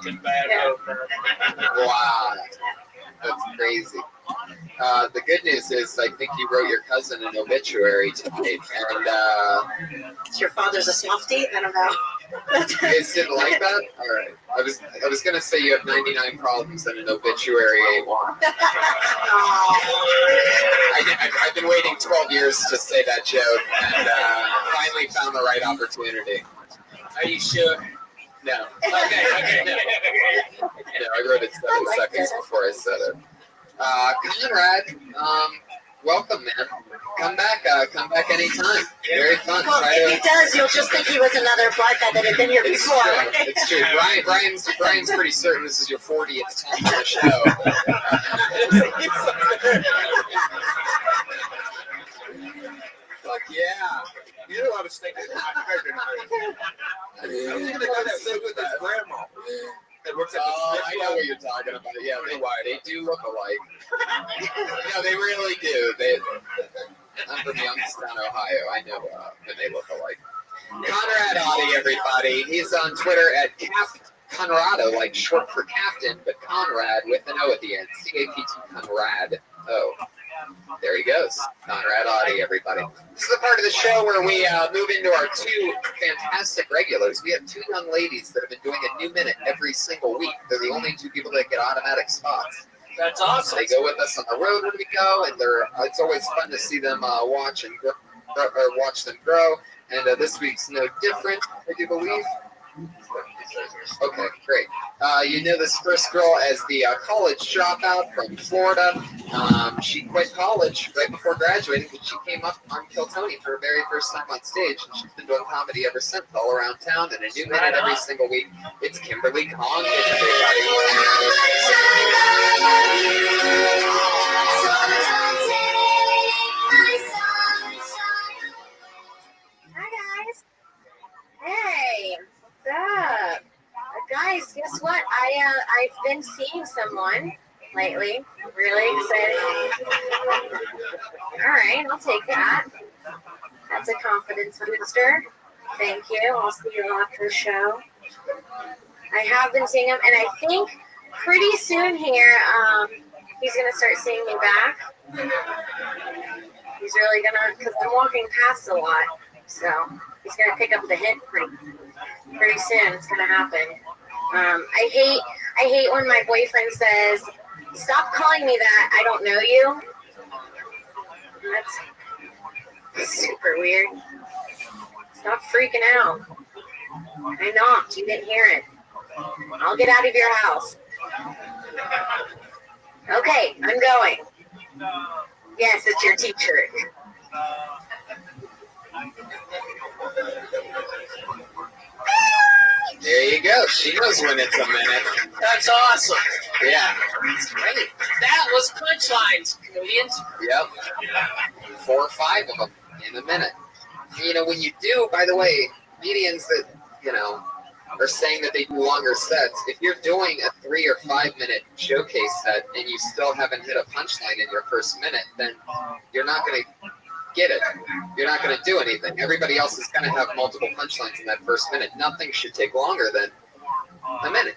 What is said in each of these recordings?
talking bad about her. Wow, that's crazy. The good news is, I think you wrote your cousin an obituary tonight, and Your father's a softie? I don't know. you guys didn't like that? All right. I was gonna say you have 99 problems and an obituary ain't one. I've been waiting 12 years to say that joke, and finally found the right opportunity. Are you sure? No. Okay. No, I wrote it 7 seconds before I said it. Conrad, welcome, man. Come back anytime. Very fun. Well, if he does, you'll just think he was another black guy that had been here before. It's true. Brian's pretty certain this is your 40th time on the show. Fuck yeah. You know I was thinking. I was gonna go that way with his grandma. That works at the I know what you're talking about. Yeah, they do look alike. No, they really do. I'm from Youngstown, Ohio. I know that they look alike. Conrad Audie, everybody. He's on Twitter at Conrado, like short for captain, but Conrad with an O at the end. CAPT Conrad. Oh. There he goes. Conrad Audie, everybody. This is the part of the show where we move into our 2 fantastic regulars. We have 2 young ladies that have been doing a new minute every single week. They're the only 2 people that get automatic spots. That's awesome. They go with us on the road when we go, and it's always fun to see them watch them grow. And this week's no different, I do believe. Okay, great. You know this first girl as the college dropout from Florida. She quit college right before graduating, but she came up on Kill Tony for her very first time on stage, and she's been doing comedy ever since, all around town, and a new minute every single week. It's Kimberly Condon, everybody. Hi guys. Hey, what's up? Guys, guess what? I've been seeing someone lately. Really exciting. All right, I'll take that. That's a confidence booster. Thank you. I'll see you after the show. I have been seeing him, and I think pretty soon here, he's gonna start seeing me back. He's really gonna, because I'm walking past a lot, so he's gonna pick up the hint pretty soon. It's gonna happen. I hate when my boyfriend says, "Stop calling me that. I don't know you." That's super weird. Stop freaking out. I knocked. You didn't hear it. I'll get out of your house. Okay, I'm going. Yes, it's your teacher. There you go. She knows when it's a minute. That's awesome. Yeah, it's great. That was punchlines, comedians. Yep. 4 or 5 of them in a minute. You know, when you do, by the way, comedians that, are saying that they do longer sets, if you're doing a 3 or 5 minute showcase set and you still haven't hit a punchline in your first minute, then you're not going to get it. You're not going to do anything. Everybody else is going to have multiple punchlines in that first minute. Nothing should take longer than a minute.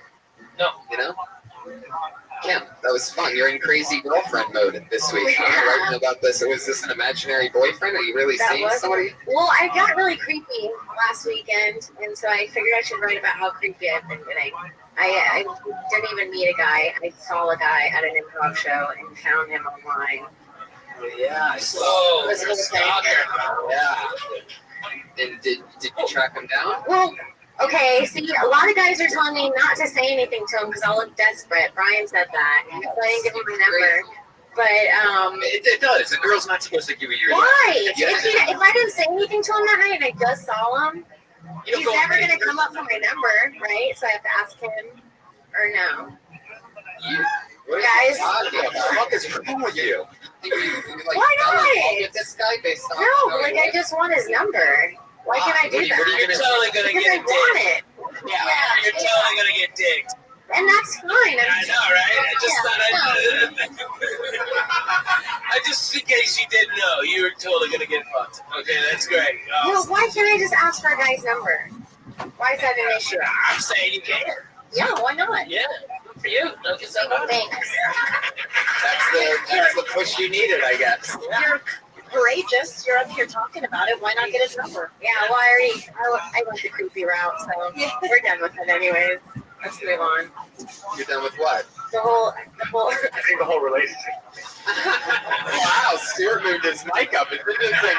No. Kim, that was fun. You're in crazy girlfriend mode this week. Yeah. You're writing about this. Was this an imaginary boyfriend? Are you really seeing somebody? Well, I got really creepy last weekend, and so I figured I should write about how creepy I've been getting. I didn't even meet a guy. I saw a guy at an improv show and found him online. Yeah, I saw. Oh, It was Yeah. And did you track him down? Well, okay, see, a lot of guys are telling me not to say anything to him because I'll look desperate. Brian said that. So I didn't give him my number. But, It does. The girl's not supposed to give you your why? Yeah. If I didn't say anything to him that night and I just saw him, he's never going to come up for my number, right? So I have to ask him, or no. Guys. What is wrong with you? Why not? I'll get this guy based on. No, like I just want his number. Why can't I do You're that? totally going to Because get I a want dig. it. Yeah, Yeah. you're totally going to get digged. And that's fine. I know, right? I just thought I just in case you didn't know, you were totally going to get fucked. Okay, that's great. Well, why can't I just ask for a guy's number? Why is that an issue? I'm saying you can. Yeah, why not? Yeah, good for you. Don't get so hard. Thanks. That's the push you needed, I guess. You're courageous. You're up here talking about it. Why not get his number? Yeah, well, I went the creepy route, so we're done with it anyways. Let's move on. You're done with what? The whole. I think the whole relationship. Wow, Stuart moved his mic up. It's interesting.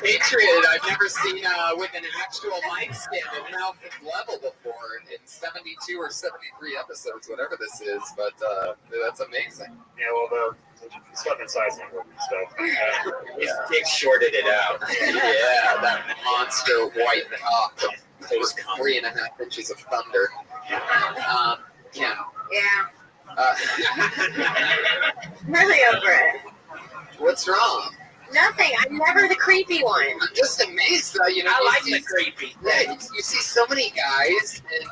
Patriot, I've never seen with an actual mic stand at mouth level before in 72 or 73 episodes, whatever this is, but that's amazing. Yeah, well, the stuff inside some stuff. His dick shorted it out. Yeah, that monster white cock of It was 3.5 inches of thunder. Yeah. Yeah, Uh, really over it. what's wrong? Nothing. I'm never the creepy one. I'm just amazed, you know. I you like see- the creepy. Yeah, you see so many guys, and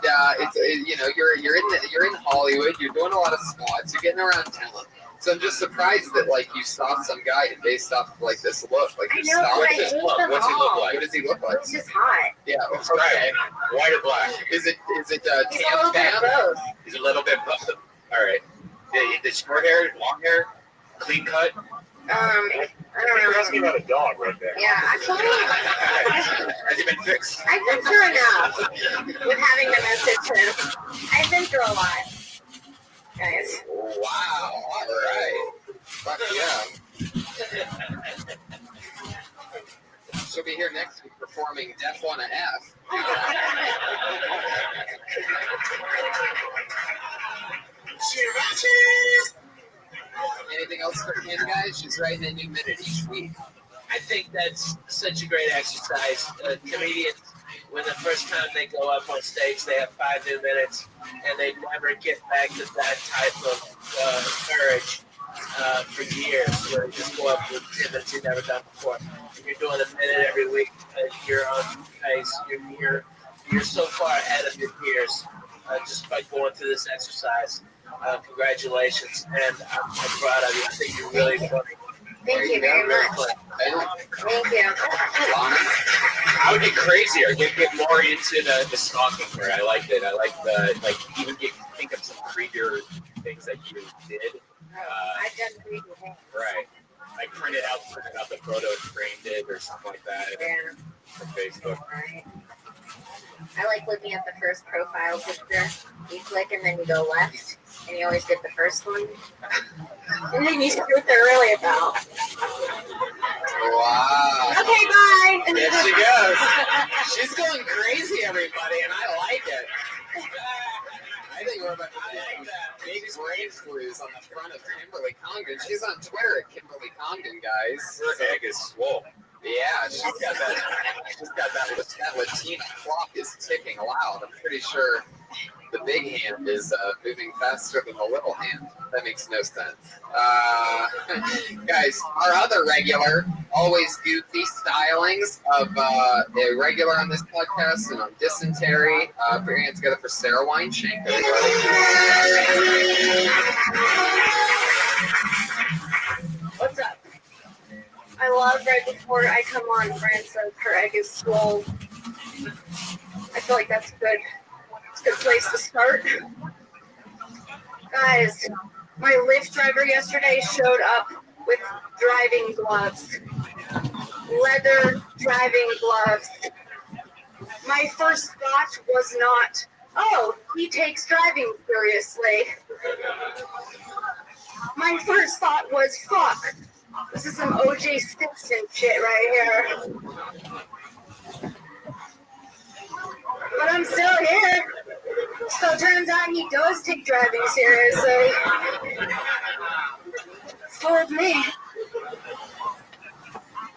you know, you're in Hollywood, you're doing a lot of spots, you're getting around town. So I'm just surprised that like you saw some guy and based off of, like this look, like I you know, saw but I this hate look. them What's he look all. like? What does he look like? It's just hot. Yeah, okay. White or black? Is it He's a tam little bit tam? of both. He's a little bit both. All right. Yeah, the short hair, long hair, clean cut. I don't You're know. asking about a dog right there. Yeah, actually, Has he been fixed? I've been through enough with having to message him. I've been through a lot, guys. Wow. All right. Fuck yeah. She'll be here next week performing Def Wanna F. Anything else for Kim, guys? She's writing a new minute each week. I think that's such a great exercise. Comedians, when the first time they go up on stage, they have 5 new minutes, and they never get back to that type of courage for years. Where they just go up with 10 minutes you've never done before. And you're doing a minute every week. You're on pace. You're so far ahead of your peers just by going through this exercise. Congratulations, and I'm proud of you. I think you're really funny. Thank you very much. Thank you. I would get crazier. Get more into the stalking part. I liked it. I like even think of some creepier things that you did. I've done pretty good. Right. Like printed out the photo and framed it or something like that Yeah. on Facebook. Right. I like looking at the first profile picture. You click and then you go left, and you always get the first one. And then you see what they're really about. Wow. Okay, bye. There she goes. She's going crazy, everybody, and I like it. I think we're about to see big breakthroughs on the front of Kimberly Congdon. She's on Twitter at Kimberly Congdon, guys. Her egg is swole. Yeah, she's got that Latina clock is ticking loud. I'm pretty sure the big hand is moving faster than the little hand. That makes no sense. Guys, our other regular, always goofy stylings of a regular on this podcast and on dysentery. Put your hands together for Sarah Weinshank, everybody. What's up? I love right before I come on, Fran says her egg is swole. I feel like that's good. It's a good place to start. Guys, my Lyft driver yesterday showed up with driving gloves. Leather driving gloves. My first thought was not, oh, he takes driving seriously. My first thought was, fuck. This is some O.J. Simpson shit right here. But I'm still here. So it turns out he does take driving seriously. Fooled me.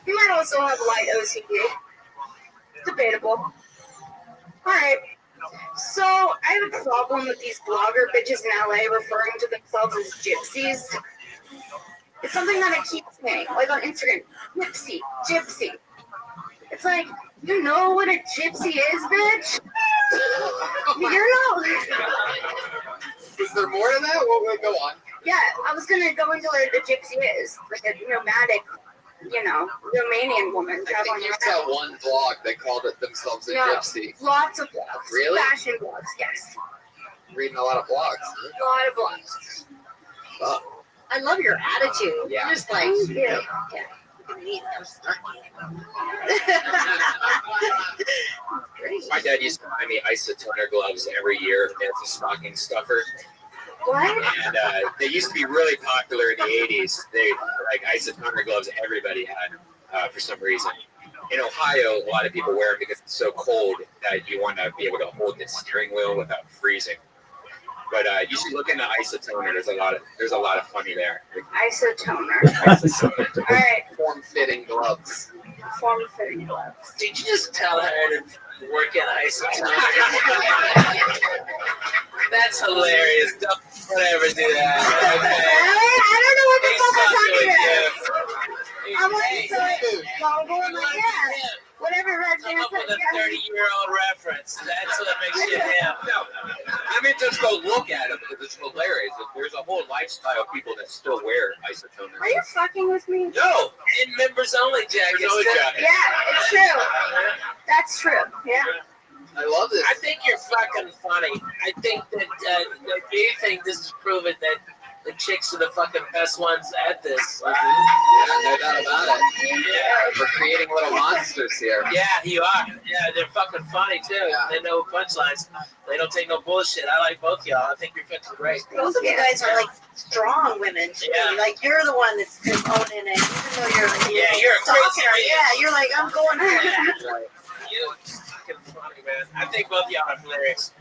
He might also have light OCD. Debatable. Alright. So I have a problem with these blogger bitches in LA referring to themselves as gypsies. It's something that I keep saying, like on Instagram, gypsy, gypsy. It's like, you know what a gypsy is, bitch? You're not. Is there more to that? We'll go on. Yeah, I was gonna go into what a gypsy is, like a nomadic Romanian woman I traveling think you around. saw one blog that called it themselves a No. gypsy. Lots of blogs. Really? Fashion blogs, yes. Reading a lot of blogs. Huh? A lot of blogs. Well, I love your attitude. Yeah. You're just like, Yeah. My dad used to buy me isotoner gloves every year as a stocking stuffer, What? and they used to be really popular in the '80s. They like isotoner gloves. Everybody had for some reason. In Ohio, a lot of people wear them because it's so cold that you want to be able to hold the steering wheel without freezing. But you should look into isotoner. There's a lot of funny there. Isotoner. All right. form-fitting gloves. Form-fitting gloves. Did you just tell her to work in isotoner? That's hilarious. Don't ever do that. I don't know what the He's fuck I'm fucking talking with about. you. I'm like, so whatever Red Come up with a 30-year-old reference. That's what makes you him. No, I mean just go look at them because it's hilarious. There's a whole lifestyle of people that still wear isotoner. Are you fucking with me? No, in members only jackets. Members only jackets. Yeah, it's true. That's true. Yeah. I love this. I think you're fucking funny. I think that do you think this is proven that the chicks are the fucking best ones at this? Yeah, no doubt about it. Yeah. We're creating little monsters here. Yeah, you are. Yeah, they're fucking funny too. Yeah. They know punchlines. They don't take no bullshit. I like both y'all. I think you're fucking great. both of you guys are like strong women too. Yeah. Like you're the one that's owning it, even though you're like, Yeah, you're a crazy bitch. Yeah, you're like, I'm going home. Right. You fucking funny, man. I think both y'all are hilarious.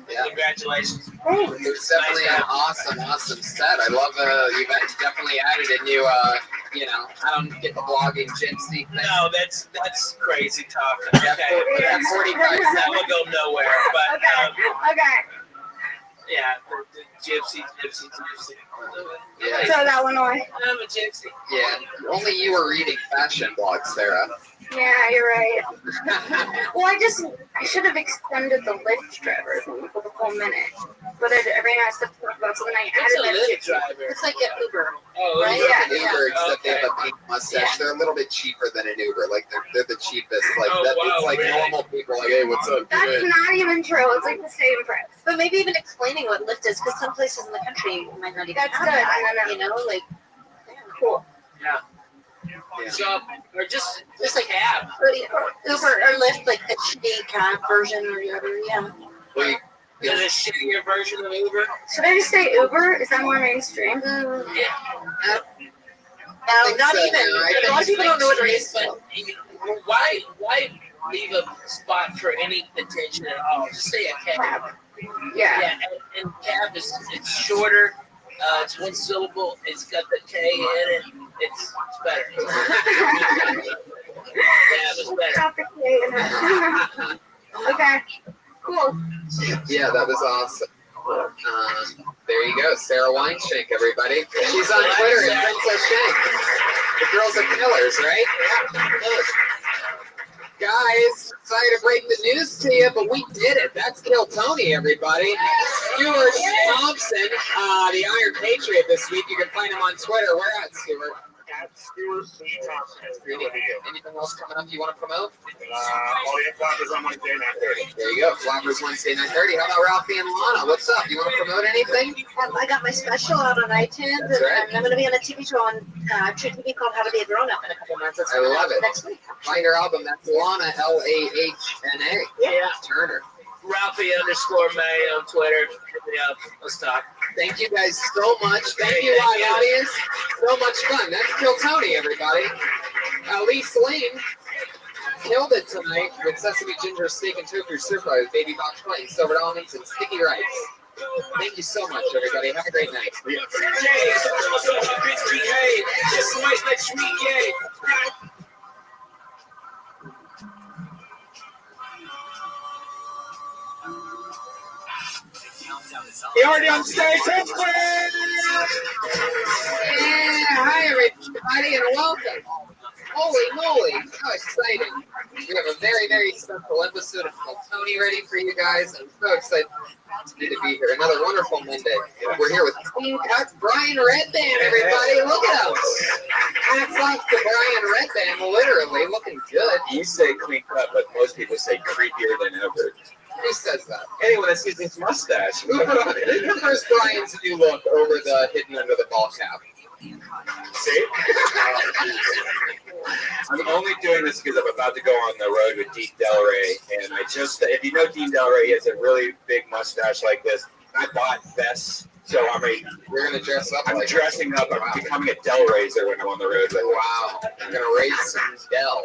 Yeah. Congratulations. It was definitely an awesome set. I love you guys definitely added a new, I don't get the blogging gypsy thing. No, that's crazy talk. That Okay. that 45 That will go nowhere. But Okay. yeah, the gypsy. Yeah. Throw that one away. I'm a gypsy. Yeah, only you were reading fashion blogs, Sarah. Yeah, you're right. Well, I should have extended the Lyft driver thing for the whole minute. But everyone has to talk about something I It's a added that Lyft shit. driver. It's like an Uber. Oh, Right? is it? Like an Yeah. Uber, except they have a Okay. pink mustache. Yeah. They're a little bit cheaper than an Uber. Like they're the cheapest. Like Oh, that, wow, it's like really? normal people. Like, hey, what's up? That's dude? not even true. It's like the same price. But maybe even explaining what Lyft is, because some places in the country might not even That's have good. that. No. You know, like Cool. Yeah. Yeah. So, or just like cab. Uber or Lyft, like the shitty cab version or whatever. Yeah. Well, you- Is it a shittier version of Uber? Should I just say Uber? Is that more mainstream? No, think not so, even. no, I A lot of people don't know what it is. But why leave a spot for any attention at all? Just say a cab. Yeah. Yeah, and cab it's shorter. It's one syllable. It's got the K in it. It's better. Cab is better. Complicated. Okay. Cool. Yeah, that was awesome. There you go, Sarah Weinshank, everybody. She's on Twitter at Princess Shank. The girls are killers, right? Guys, sorry to break the news to you, but we did it. That's Kill Tony, everybody. Stuart Thompson, the Iron Patriot this week. You can find him on Twitter. Where at, Stuart? At Stuart C. Thompson. It's really good. Anything else coming up you want to promote? All the influencers on Wednesday, 9:30. There you go. Flappers Wednesday, 9:30. How about Ralphie and Lana? What's up? You want to promote anything? I got my special out on iTunes, That's right. and I'm going to be on a TV show on True TV called How to Be a Grown Up in a couple months. That's I love it. Next week. Find her album. That's Lana, Lahna. Yeah. Turner. Ralphie_May on Twitter. Hit me up. Let's talk. Thank you guys so much. Thank you, live audience. So much fun. That's Kill Tony, everybody. Elise Lane killed it tonight with sesame ginger steak and tofu stir fry with baby bok choy, silver almonds, and sticky rice. Thank you so much, everybody. Have a great night. He already on stage. Yeah, hi everybody and welcome. Holy moly, how exciting. We have a very, very special episode of Tony ready for you guys. I'm so excited to be here. Another wonderful Monday. We're here with Clean Cut Brian Redband, everybody. Look at him. Hats off to Brian Redband, literally looking good. You say clean cut, but most people say creepier than ever. Who says that? Anyone that sees his mustache. Who prefers Brian's new look over the hidden under the ball cap? See? I'm only doing this because I'm about to go on the road with Dean Del Rey, and if you know Dean Del Rey, he has a really big mustache like this. I bought vests, so You're gonna dress up. I'm dressing up. I'm becoming a Del Raiser when I'm on the road with him. Wow, I'm gonna raise some Del.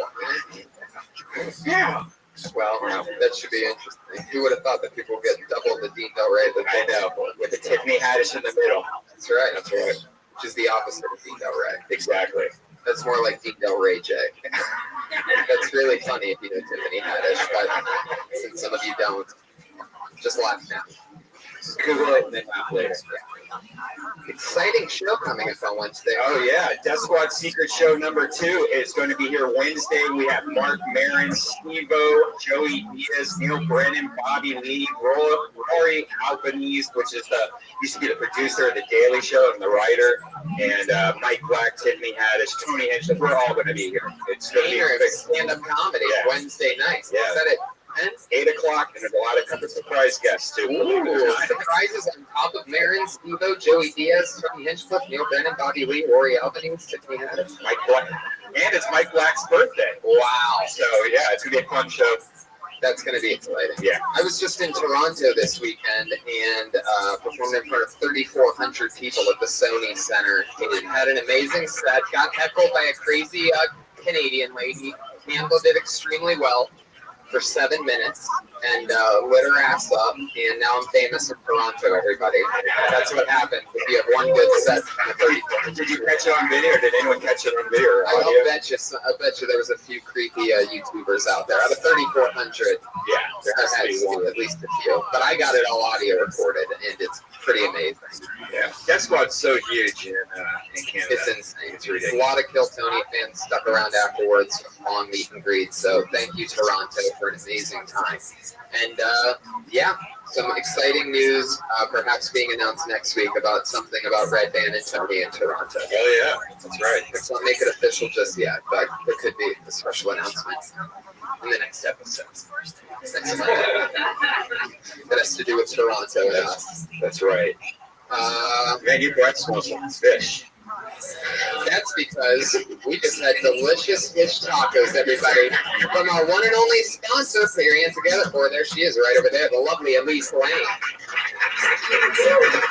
Yeah. Well, that should be interesting. Who would have thought that people get double the Dean Del Rey? I know, with the Tiffany Haddish in the middle. That's right. That's right. Which is the opposite of Dean Del Rey. Exactly. That's more like Dean Del Rey J. That's really funny if you know Tiffany Haddish, but since some of you don't, just laugh now. Google it and then laugh later. Exciting show coming up on Wednesday. Oh yeah, Death Squad Secret Show number 2 is going to be here Wednesday. We have Mark Maron, Steve-O, Joey Diaz, Neil Brennan, Bobby Lee, Rory Albanese, which used to be the producer of The Daily Show and the writer, and Mike Black, Tiffany Haddish, Tony Henschel. We're all going to be here. It's going to be Painter of stand-up comedy Wednesday nights. Yeah. Is that it? 8 o'clock, and there's a lot of surprise guests too. Ooh, surprises on top of Marin, Steve-O, Joey Diaz, Tony Hinchcliffe, Neil Brennan, Bobby Lee, Rory Albanese, Tiffany Haddish, Mike Black. And it's Mike Black's birthday. Wow. So yeah, it's going to be a fun show. That's going to be exciting. Yeah. I was just in Toronto this weekend and performed in front of 3,400 people at the Sony Center. And had an amazing set. Got heckled by a crazy Canadian lady. Campbell did extremely well for 7 minutes and lit her ass up, and now I'm famous in Toronto, everybody. That's what happens if you have one good set. Did you catch it on video, or did anyone catch it on video or audio? I'll bet you there was a few creepy YouTubers out there. Out of 3,400, Yeah, there has to be at least a few. But I got it all audio recorded, and it's pretty amazing. Yeah, Death Squad's so huge in Canada. It's insane. It's A ridiculous. lot of Kill Tony fans stuck around afterwards for long meet and greet. So thank you, Toronto, for an amazing time. And some exciting news perhaps being announced next week about something about Red Band and Tony in Toronto. Oh yeah, that's right. Let's not make it official just yet, but there could be a special announcement in the next episode. Next Monday. That has to do with Toronto and us. That's right. Man, your breath smells like fish. That's because we just had delicious fish tacos, everybody, from our one and only sponsor. Put your hands together for her. There she is, right over there, the lovely Elise Lane.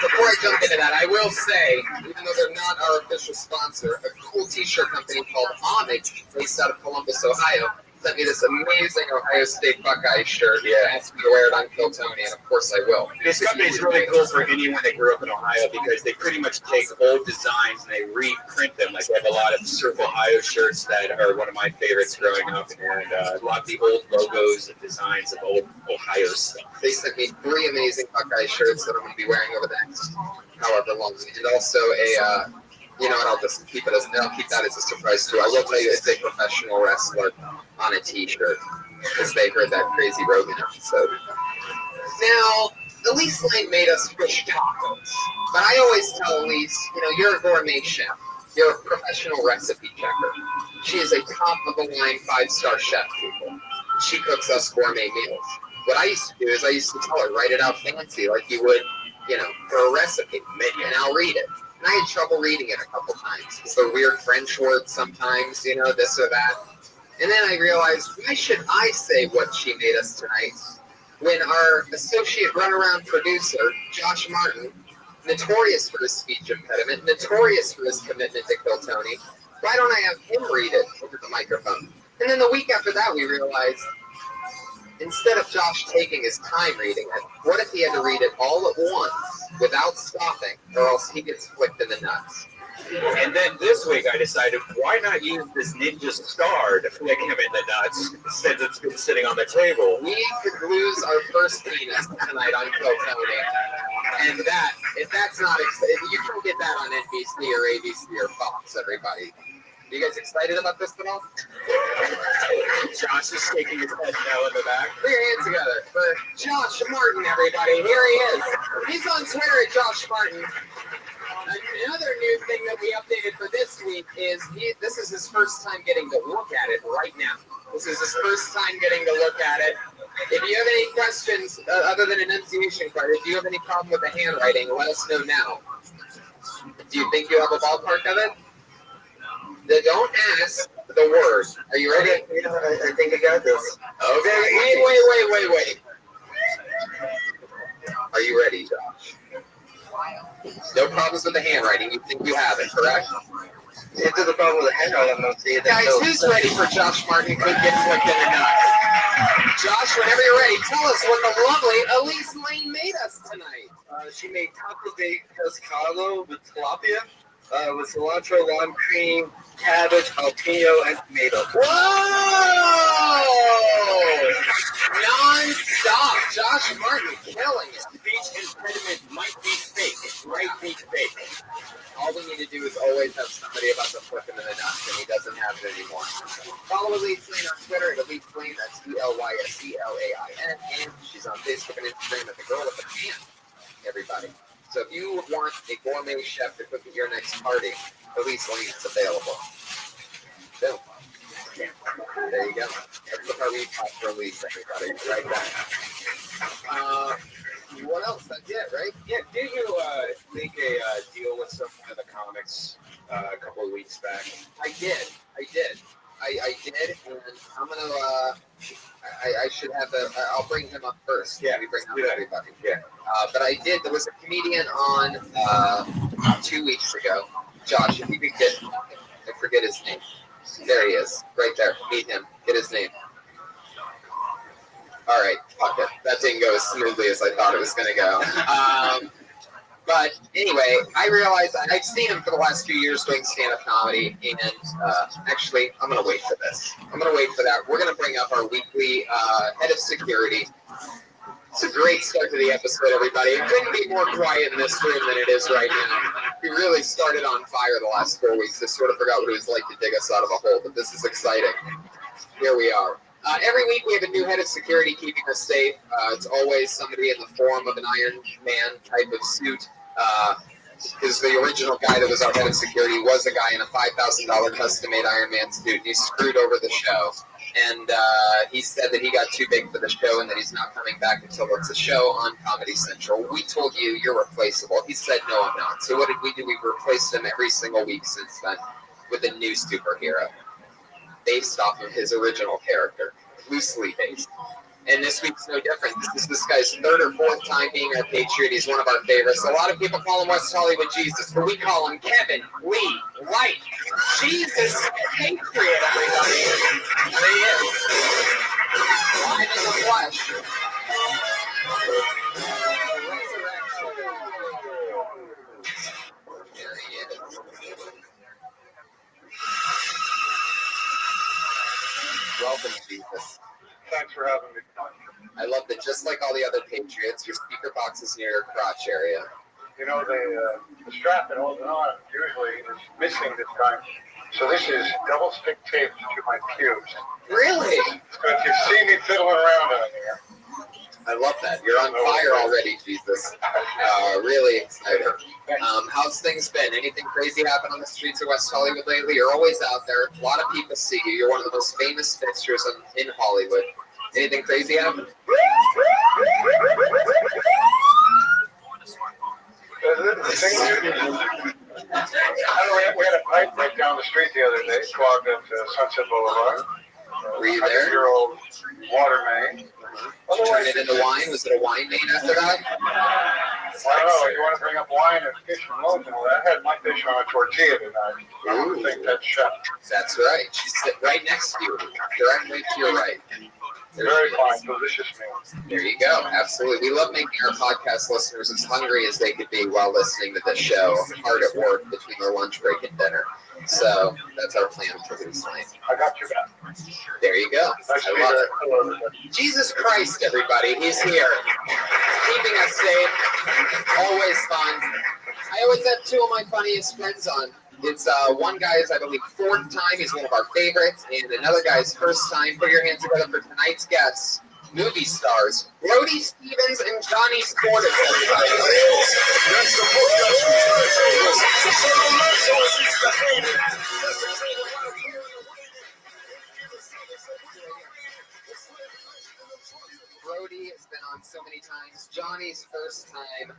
Before I jump into that, I will say, even though they're not our official sponsor, a cool t-shirt company called Homage, based out of Columbus, Ohio, sent me this amazing Ohio State Buckeye shirt. Asked me to wear it on Kill Tony, and of course I will. This company is really cool for anyone that grew up in Ohio because they pretty much take old designs and they reprint them. Like they have a lot of Surf Ohio shirts that are one of my favorites growing up, and a lot of the old logos and designs of old Ohio stuff. They sent me 3 amazing Buckeye shirts that I'm going to be wearing over the next however long, and also a. You know what? I'll just keep that as a surprise too. I will tell you, it's a professional wrestler on a T-shirt because they heard that crazy Rogan episode. Now, Elise Lane made us fish tacos, but I always tell Elise, you're a gourmet chef. You're a professional recipe checker. She is a top of the line 5-star chef, people. She cooks us gourmet meals. What I used to do is I used to tell her, write it out fancy like you would, for a recipe, and I'll read it. And I had trouble reading it a couple times. It's the weird French words sometimes, this or that. And then I realized, why should I say what she made us tonight when our associate runaround producer, Josh Martin, notorious for his speech impediment, notorious for his commitment to Kill Tony, why don't I have him read it over the microphone? And then the week after that, we realized, instead of Josh taking his time reading it, what if he had to read it all at once without stopping, or else he gets flicked in the nuts? And then this week I decided, why not use this ninja star to flick him in the nuts since it's been sitting on the table? We could lose our first penis tonight on Kill Tony. And if that's not exciting, you can get that on NBC or ABC or Fox, everybody. You guys excited about this at all? Josh is shaking his head no in the back. Put your hands together for Josh Martin, everybody. Here he is. He's on Twitter at Josh Martin. Another new thing that we updated for this week is this is his first time getting to look at it right now. This is his first time getting to look at it. If you have any questions other than enunciation card, if you have any problem with the handwriting, let us know now. Do you think you have a ballpark of it? Don't ask the word. Are you ready? Yeah, I think I got this. Okay, wait. Are you ready, Josh? No problems with the handwriting. You think you have it, correct? If there's a problem with the handwriting, I'm going to see it. Guys, who's ready for Josh Martin could get flicked in the nuts? Josh, whenever you're ready, tell us what the lovely Elise Lane made us tonight. She made taco de pescado with tilapia, with cilantro, lime cream, cabbage, jalapeno, and tomato. Whoa! Non-stop. Josh Martin killing it. Speech impediment might be fake. It might be fake. All we need to do is always have somebody about to flip him in the nuts, and he doesn't have it anymore. Follow Elise Lane on Twitter at Elise Lane, that's ELYSELAIN, and she's on Facebook and Instagram at The Girl with the Pan, everybody. So if you want a gourmet chef to cook at your next party, Elise Lane is available. Boom. There you go. That's our lead pop for Elise, everybody. Right back. What else? That's it, right? Yeah, did you make a deal with someone of the comics a couple of weeks back? I did, and I'm gonna. I should have I'll bring him up first. Yeah, we bring up do that. everybody. Yeah. But I did. There was a comedian on 2 weeks ago. Josh, if you could get, I forget his name. There he is, right there. Meet him. Get his name. All right, fuck it. That didn't go as smoothly as I thought it was going to go. But anyway, I realized I've seen him for the last few years doing stand-up comedy, and actually, I'm going to wait for this. I'm going to wait for that. We're going to bring up our weekly head of security. It's a great start to the episode, everybody. It couldn't be more quiet in this room than it is right now. We really started on fire the last 4 weeks. I sort of forgot what it was like to dig us out of a hole, but this is exciting. Here we are. Every week we have a new head of security keeping us safe. It's always somebody in the form of an Iron Man type of suit. Because the original guy that was our head of security was a guy in a $5,000 custom-made Iron Man suit. And he screwed over the show. And he said that he got too big for the show and that he's not coming back until it's a show on Comedy Central. We told you, you're replaceable. He said, no, I'm not. So what did we do? We've replaced him every single week since then with a new superhero based off of his original character, loosely based. And this week's no different. This is this guy's third or fourth time being our Patriot. He's one of our favorites. A lot of people call him West Hollywood Jesus, but we call him Kevin Lee White. Jesus Patriot, everybody. There he is. Live in the flesh. There he is. Welcome, Jesus. Thanks for having me. I love that just like all the other Patriots, your speaker box is near your crotch area. You know, the strap that holds it on usually is missing this time. So this is double stick taped to my pubes. Really? So if you see me fiddling around on here. I love that. You're on fire already, Jesus. Really excited. How's things been? Anything crazy happen on the streets of West Hollywood lately? You're always out there. A lot of people see you. You're one of the most famous fixtures in Hollywood. Anything crazy happen? We had a pipe break down the street the other day, clogged into Sunset Boulevard. Were you there? 100-year-old water main. Turn it into wine? Was it a wine made after that? I don't know. You want to bring up wine and fish and loaves and all that? I had my fish on a tortilla tonight. I would think that's chef. That's right. She's sitting right next to you, directly to your right. Very fine, delicious meal. There you go. Absolutely. We love making our podcast listeners as hungry as they could be while listening to the show, hard at work between their lunch break and dinner. So that's our plan for this night. I got you back. There you go. Nice to I be love there. it. Hello, everybody. Jesus Christ, everybody. He's here. Keeping us safe. Always fun. I always have two of my funniest friends on It's one guy's, I believe, fourth time. He's one of our favorites, and another guy's first time. Put your hands together for tonight's guests, movie stars Brody Stevens and Johnny Sportis. Brody has been on so many times. Johnny's first time.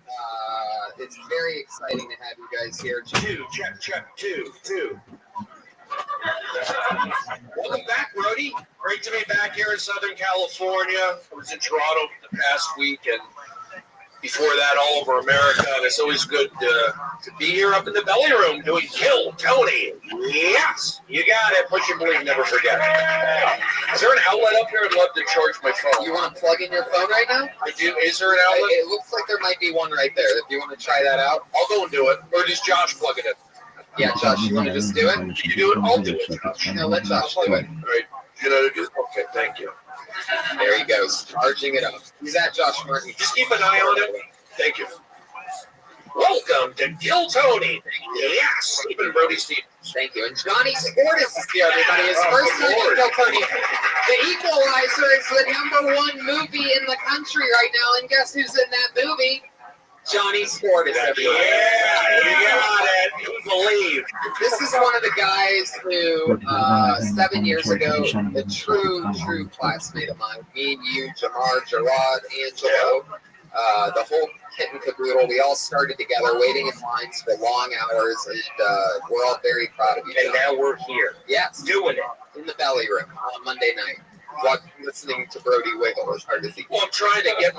It's very exciting to have you guys here. Two. Welcome back, Brody. Great to be back here in Southern California. I was in Toronto the past week, and before that, all over America. And it's always good to be here up in the belly room doing Kill Tony. Yes, you got it. Push and believe, never forget. Is there an outlet up here? I'd love to charge my phone. You want to plug in your phone right now? I do. Is there an outlet? It looks like there might be one right there. If you want to try that out, I'll go and do it. Or does Josh plug it in? Yeah, Josh, you want to just do it? You do it. I'll do it, Josh. No, let Josh do it. All right. You know, okay, thank you. There he goes, charging it up. Who's that, Josh Martin? Just keep an eye on it. Thank you. Welcome to Kill Tony. Yes, Stephen Brody Stevens. Thank you. And Johnny Sportis is here, everybody. His first time in Kill Tony. The Equalizer is the #1 movie in the country right now, and guess who's in that movie? Johnny Sportis, everybody. Yeah, you got it. You believe. This is one of the guys who, 7 years ago, a true classmate of mine. Me and you, Jamar, Gerard, Angelo, the whole kit and caboodle. We all started together, waiting in lines for long hours, and we're all very proud of you. And now we're here. Yes, Doing it. in the belly room on Monday night. Listening to Brody wiggle as hard as he can. Well, I'm trying to get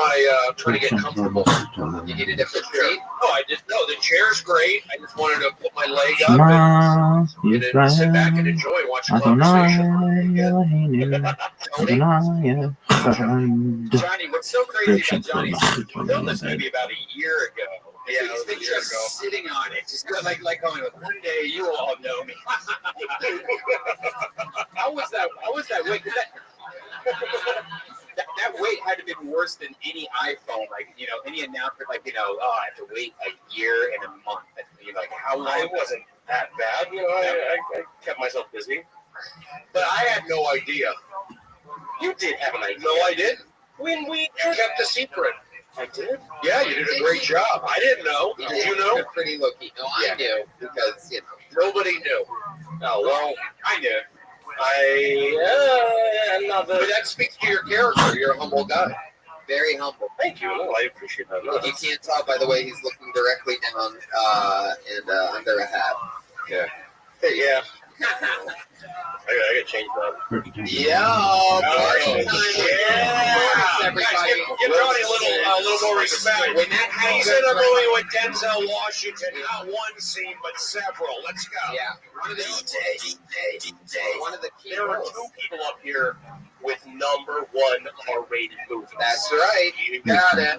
comfortable. You need a different seat? Oh, I just no. The chair's great. I just wanted to put my leg up and sit back and enjoy and watch the conversation. Johnny, what's so crazy about Johnny? We filmed this movie about a year ago. Yeah, he's been just sitting on it, just like going. One day you all know me. How was that weight? That wait had to have been worse than any iPhone, any announcement, I have to wait a year and a month. How long? It wasn't that bad, I kept myself busy. But I had no idea. You did have an idea. No, I didn't. You kept a secret. I did? Yeah, you did a great job. I didn't know. Did you know? You're pretty lucky. No, I knew, because, nobody knew. Oh, well, I knew. I love it. But that speaks to your character. You're a humble guy. Very humble. Thank you. Well, I appreciate that. If you can't tell by the way he's looking directly down and under a hat. Yeah. Hey, yeah. I gotta change that. Yeah, party time. Yeah. Everybody. Give Johnny a little more respect. When he said I'm going with Denzel Washington, not one scene, but several. Let's go. Yeah. One of the key There are roles. 2 people up here with #1 R-rated movie. That's right. You got it.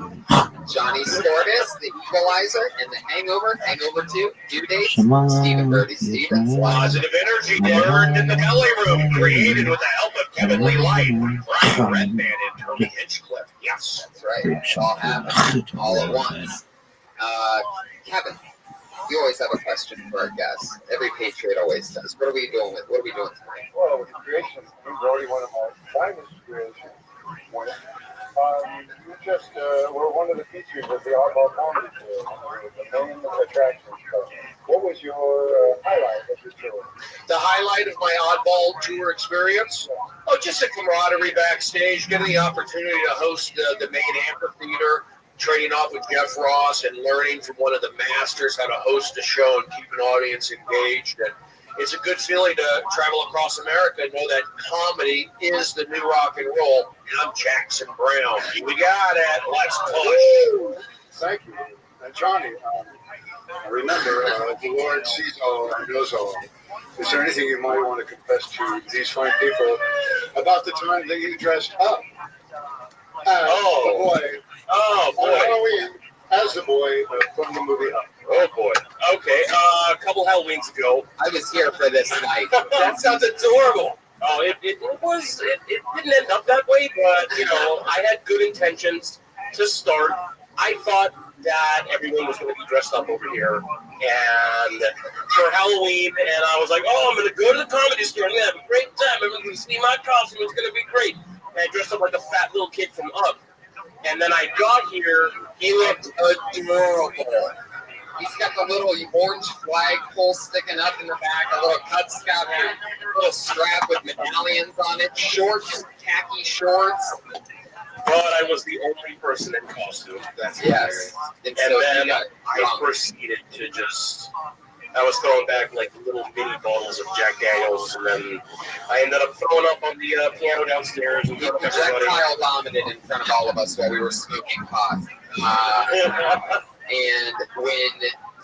Johnny Sportis, The Equalizer, and The Hangover, Hangover 2, Due Dates, Stephen Brody Stevens. Positive energy delivered in the belly room, created with the help of Kevin Lee Light, Brian Redman, and Tony Hinchcliffe. Yes. That's right. It all happened all at once. Kevin, you always have a question for our guests. Every Patriot always does. What are we doing tonight? Well, with the creation of Brody, one of my finest creations, you just were one of the features of the Oddball Comedy Tour, the main attraction. What was your highlight of the tour? The highlight of my Oddball Tour experience? Oh, just the camaraderie backstage, getting the opportunity to host the main amphitheater, trading off with Jeff Ross and learning from one of the masters how to host a show and keep an audience engaged. And it's a good feeling to travel across America and know that comedy is the new rock and roll. And I'm Jackson Brown. We got it. Let's push. Thank you. And Johnny, I remember the Lord sees all and knows all. Is there anything you might want to confess to these fine people about the time that you dressed up as the boy? Oh, boy. On Halloween, as the boy from the movie Up. Oh, boy. Okay. A couple Halloweens ago. I was here for this night. That sounds adorable. Oh, it didn't end up that way, but, I had good intentions to start. I thought that everyone was going to be dressed up over here and for Halloween, and I was like, oh, I'm going to go to the comedy store. I'm going to have a great time. Everyone's going to see my costume. It's going to be great. And I dressed up like a fat little kid from Up. And then I got here. He looked adorable. He's got the little orange flagpole sticking up in the back, a little Cub Scout hat, a little strap with medallions on it, shorts, khaki shorts. But I was the only person in costume. That's yes. And so then I proceeded to just, I was throwing back like little mini bottles of Jack Daniels, and then I ended up throwing up on the piano downstairs. And projectile vomited in front of all of us while we were smoking pot. And when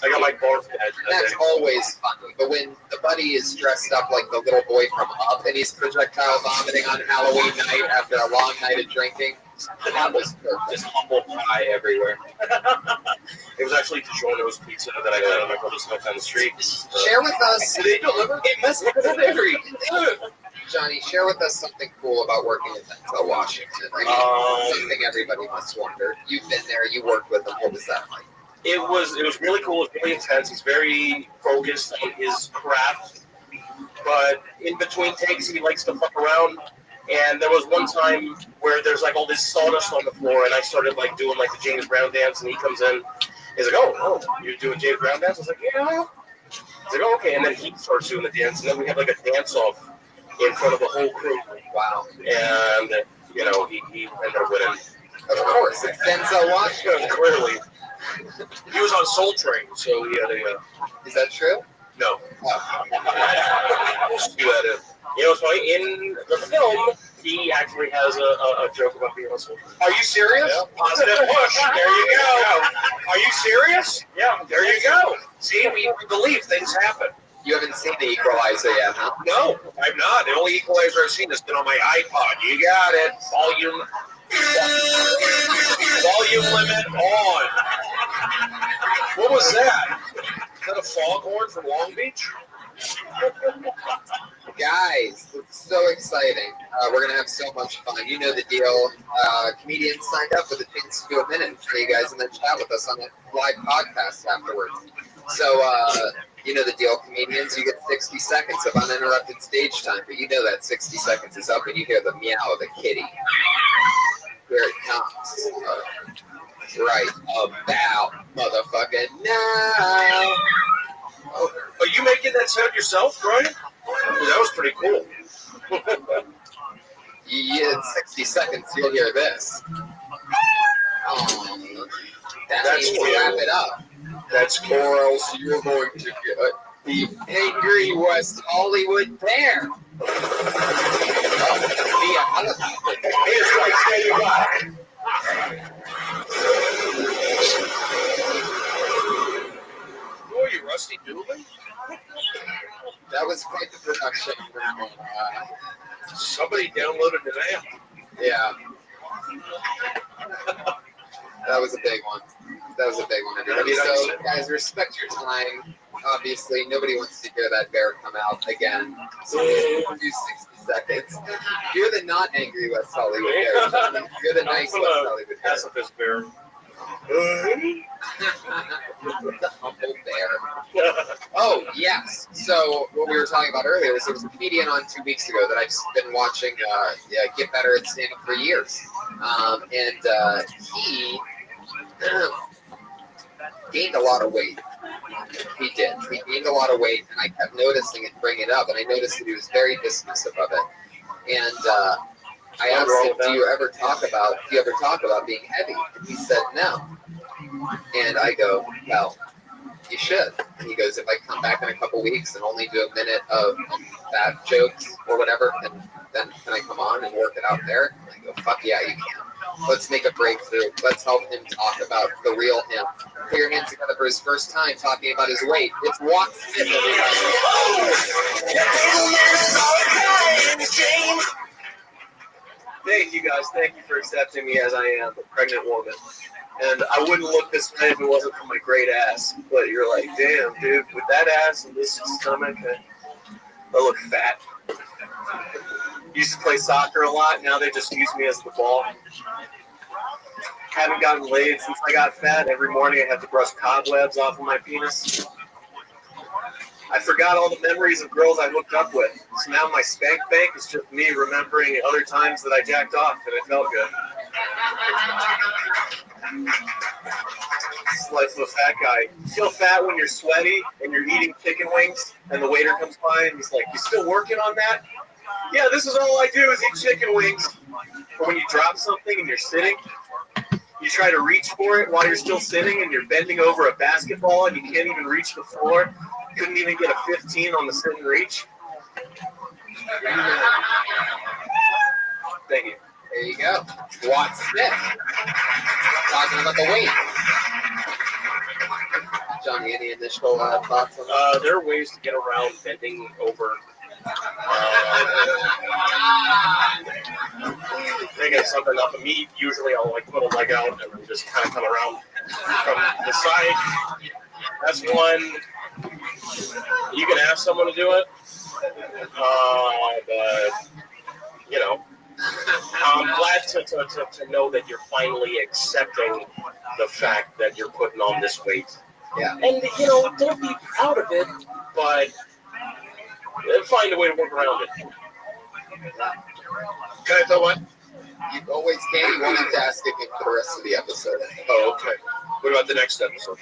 I got my barf badge. That's always funny. But when the buddy is dressed up like the little boy from Up and he's projectile vomiting on Halloween night after a long night of drinking, that was just humble pie everywhere. It was actually DiGiorno's pizza that I got on my brother's house down the street. Share with us. Did they deliver? It must have delivery. Johnny, share with us something cool about working in Denzel, Washington. I mean, something everybody must wonder. You've been there. You worked with him. What was that like? It was really cool. It was really intense. He's very focused on his craft, but in between takes, he likes to fuck around. And there was one time where there's like all this sawdust on the floor, and I started like doing like the James Brown dance, and he comes in. He's like, "Oh, you're doing James Brown dance?" I was like, "Yeah." He's like, "Oh, okay." And then he starts doing the dance, and then we have like a dance off in front of the whole crew. Wow. And you know, he ended up winning. Of course, it's Denzel Washington. Clearly. He was on Soul Train, so he had a. Is that true? No. He had a. You know, what's funny? In the film, he actually has a joke about being on Soul Train. Are you serious? Yeah. Positive push. There you go. Are you serious? Yeah. There you go. See, we believe things happen. You haven't seen the Equalizer yet, huh? No, I've not. The only Equalizer I've seen has been on my iPod. You got it. Volume limit on. What was that? Is that a foghorn from Long Beach? Guys, it's so exciting. We're going to have so much fun. You know the deal. Comedians signed up with a chance to do a minute for you guys and then chat with us on a live podcast afterwards. So, you know the deal, comedians. You get 60 seconds of uninterrupted stage time, but you know that 60 seconds is up and you hear the meow of a kitty. Here it comes. Right about motherfucking now. Are you making that sound yourself, Brian? That was pretty cool. Yeah, in 60 seconds, you'll hear this. That's means we wrap it up. That's cool. Or else you're going to get the angry West Hollywood bear. Who are you, Rusty Dooley? That was quite the production. Somebody downloaded an app. Yeah. That was a big one. Everybody. So, guys, respect your time. Obviously, nobody wants to hear that bear come out again. So, we'll do 60 seconds. You're the not angry West Hollywood bear. You're the nice West Hollywood bear. Pacifist bear. The humble bear. Oh, yes. So, what we were talking about earlier is there was a comedian on 2 weeks ago that I've been watching get better at stand-up for years. And he gained a lot of weight. He did. He gained a lot of weight, and I kept noticing it, bringing it up, and I noticed that he was very dismissive of it. And I asked him, do you ever talk about being heavy? And he said, no. And I go, well, you should. And he goes, if I come back in a couple weeks and only do a minute of fat jokes or whatever, then can I come on and work it out there? And I go, fuck yeah, you can. Let's make a breakthrough. Let's help him talk about the real him. Put your hands together for his first time talking about his weight. It's Walk Smith, Thank you guys. Thank you for accepting me as I am, a pregnant woman. And I wouldn't look this way if it wasn't for my great ass. But you're like, damn, dude, with that ass and this stomach, I look fat. Used to play soccer a lot. Now they just use me as the ball. haven't gotten laid since I got fat. Every morning I have to brush cobwebs off of my penis. I forgot all the memories of girls I hooked up with. So now my spank bank is just me remembering other times that I jacked off and it felt good. It's the life of a fat guy. You feel fat when you're sweaty and you're eating chicken wings and the waiter comes by and he's like, "You still working on that?" "Yeah, this is all I do is eat chicken wings." Or when you drop something and you're sitting, you try to reach for it while you're still sitting and you're bending over a basketball and you can't even reach the floor. Couldn't even get a 15 on the sit and reach. Thank you. There you go. Watt Smith. Talking about the weight. Johnny, any initial thoughts on that? There are ways to get around bending over. Taking something up of meat. Usually I'll like put a leg out and then just kind of come around from the side. That's one. You can ask someone to do it, but you know, I'm glad to know that you're finally accepting the fact that you're putting on this weight. Yeah. And you know, don't be proud of it, but find a way to work around it. Can I throw one? You always can. You won't have to ask again for the rest of the episode. Oh, okay. What about the next episode?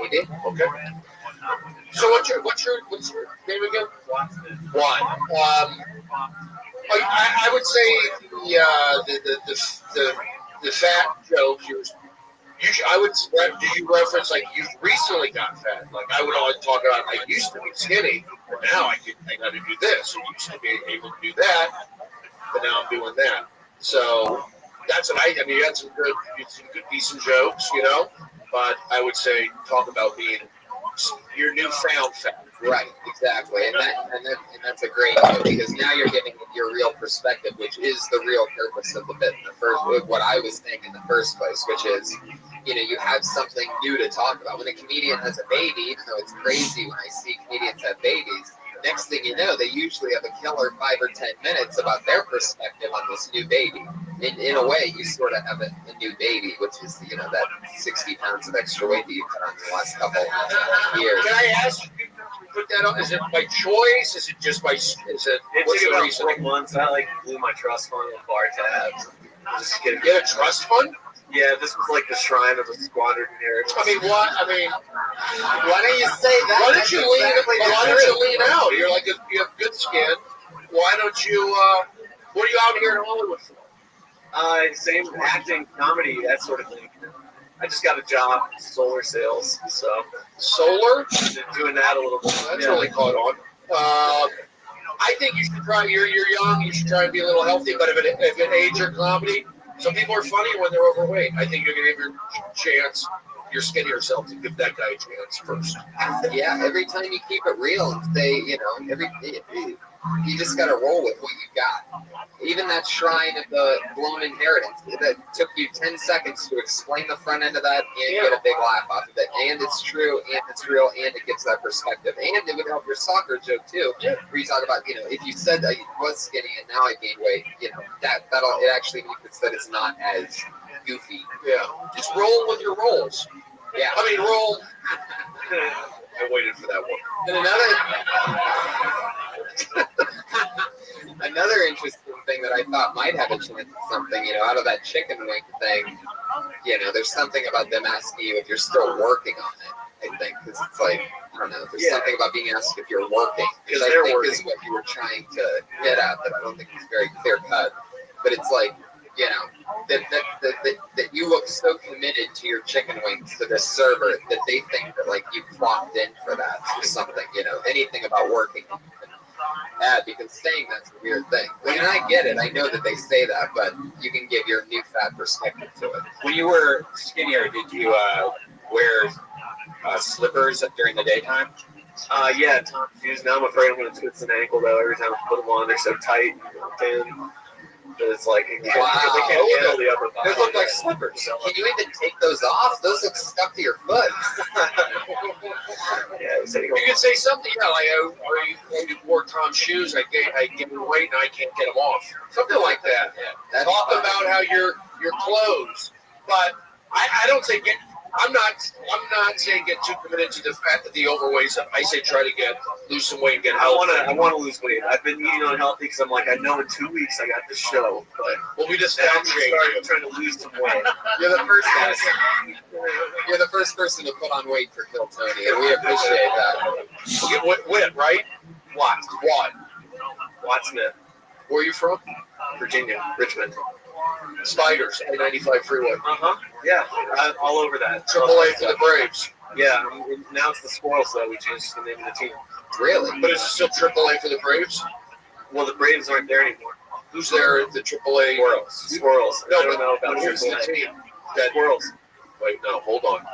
Maybe. Okay. So what's your name again? Juan. I would say the fat joke. I would. Do you reference like you recently got fat? Like I would always talk about. I used to be skinny, but now I got to do this. I used to be able to do that, but now I'm doing that. So that's what I mean. You had some good, decent jokes, you know. But I would say talk about being your newfound fat. Right, exactly, and that's a great note because now you're getting your real perspective, which is the real purpose of the bit. What I was saying in the first place, which is, you know, you have something new to talk about. When a comedian has a baby, even though it's crazy when I see comedians have babies, next thing you know, they usually have a killer 5 or 10 minutes about their perspective on this new baby. In a way, you sort of have a new baby, which is, you know, that 60 pounds of extra weight that you put on in the last couple years. Can I ask you to put that on? Is it by choice? Is it just by? Is it? It What's took the about reason? 4 months. I like blew my trust fund with bar tabs. Just get Get a trust fund? Yeah, this was like the shrine of a squandered inheritance. I mean, what? I mean, Why don't you say that? why don't you lean? Exactly Why the don't you truth. lean out? You're like you have good skin. Why don't you? What are you out here in Hollywood for? Same acting, comedy, that sort of thing. I just got a job in solar sales, so Solar? been doing that a little bit. That's really caught on. I think you should try. You're young. You should try and be a little healthy. But if it aids your comedy, some people are funny when they're overweight. I think you're gonna give your chance, your skinnier self, to give that guy a chance first. Yeah, every time you keep it real and say, you know, you just got to roll with what you got. Even that shrine of the blown inheritance, that took you 10 seconds to explain the front end of that and get a big laugh off of it. And it's true, and it's real, and it gives that perspective. And it would help your soccer joke too, where you talk about, you know, if you said that you was skinny and now I gained weight, you know, it actually means that it's not as goofy. Yeah, just roll with your rolls. Yeah. I mean, roll. I waited for that one. And another interesting thing that I thought might have a chance of something, you know, out of that chicken wing thing, you know, there's something about them asking you if you're still working on it, I think, because it's like, I don't know, there's something about being asked if you're working, which I think is what you were trying to get at, that I don't think is very clear cut. But it's like, you know, that you look so committed to your chicken wings to the server that they think that like you clocked in for that or something, you know, anything about working. Because saying that's a weird thing. When I get it, I know that they say that, but you can give your new fat perspective to it. When you were skinnier, did you wear slippers during the daytime? Yeah, Tom shoes. Now I'm afraid I'm going to twist an ankle though. Every time I put them on, they're so tight and thin. But it's like, they can't handle the upper body. Those look like slippers. Can you even take those off? Those look stuck to your foot. Yeah, You could say something, yeah, like, you wore Tom's shoes, I gained weight and I can't get them off. Something like that. That's Talk fine. about how your clothes, but I don't say get. I'm not saying get too committed to the fact that the overweight stuff. I say try to lose some weight and get I healthy. want to lose weight. I've been eating unhealthy because I'm like, I know in 2 weeks I got this show, but Well, we just now I'm downshade you. trying to lose some weight. You're the first person. You're the first person to put on weight for Kill Tony, and we appreciate that. You get wit, right? Watts. Watt Smith, Where are you from? Virginia, Richmond. Spiders, I-95 freeway. Yeah, all over that. AAA for the Braves. Yeah, now it's the Squirrels though. We changed the name of the team. Really? But it's still AAA for the Braves? Well, the Braves aren't there anymore. Who's there at the AAA? Squirrels. No, I don't know about who's the AAA. team? That Squirrels. Wait, no, hold on.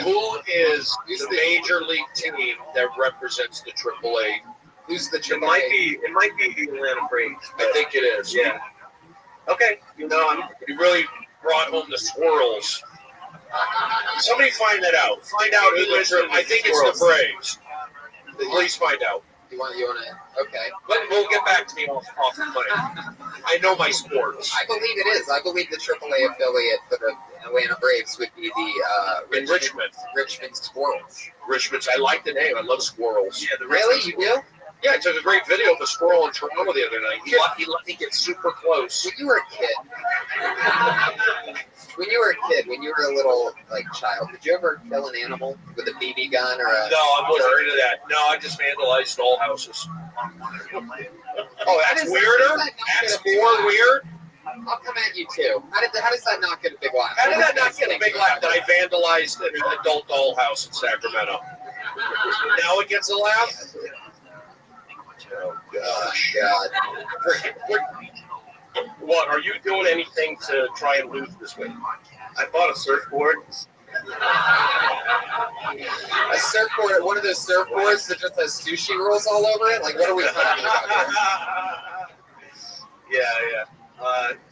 Who is the major league team that represents the AAA? Who's the It AAA? might be the Atlanta Braves. I think it is. Yeah. Okay. You really brought home the Squirrels. Somebody find that out. Find out who the I think it's the Braves. Please find out. You want to? Okay. But we'll get back to me off the plane. I know my sports. I believe it is. I believe the AAA affiliate for the Atlanta Braves would be the Richmond Squirrels. Richmond's. I like the name. I love squirrels. Yeah, the Really? You do? Yeah, I took a great video of a squirrel in Toronto the other night. He let me get super close. When you were a kid, when you were a little child, did you ever kill an animal with a BB gun or a? No, I wasn't into that. No, I just vandalized doll houses. Oh, that's weirder. That's more weird. I'll come at you too. How does that not get a big laugh? How did that not get a big laugh that I vandalized an adult dollhouse in Sacramento? Now it gets a laugh? Oh, God. What, are you doing anything to try and lose this weight? I bought a surfboard. A surfboard, one of those surfboards that just has sushi rolls all over it? Like, what are we talking about here? Yeah.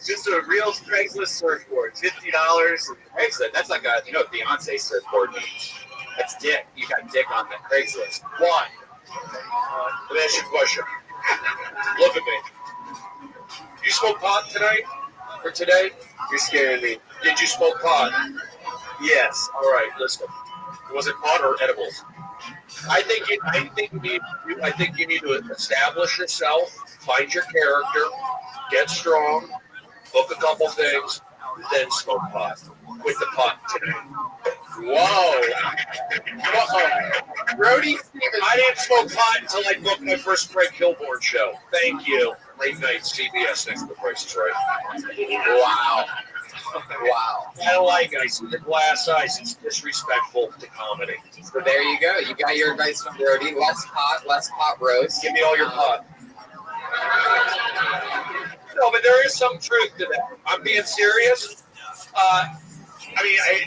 Just a real Craigslist surfboard, $50. Craigslist, that's like a, Beyonce surfboard means. That's dick. You got dick on the Craigslist. Why? Let me ask you a question. Look at me. You smoke pot tonight? Or today? You're scaring me. Did you smoke pot? Yes. All right, listen. Was it pot or edibles? I think you need to establish yourself, find your character, get strong, book a couple things, then smoke pot. Quit the pot today. Whoa. Brody, I didn't smoke pot until I booked my first Craig Kilborn show. Thank you. Late night CBS next to The Price is Right. Wow. I don't like it. I see the glass eyes. It's disrespectful to comedy. So there you go. You got your advice from Brody. Less pot roast. Give me all your pot. No, but there is some truth to that. I'm being serious.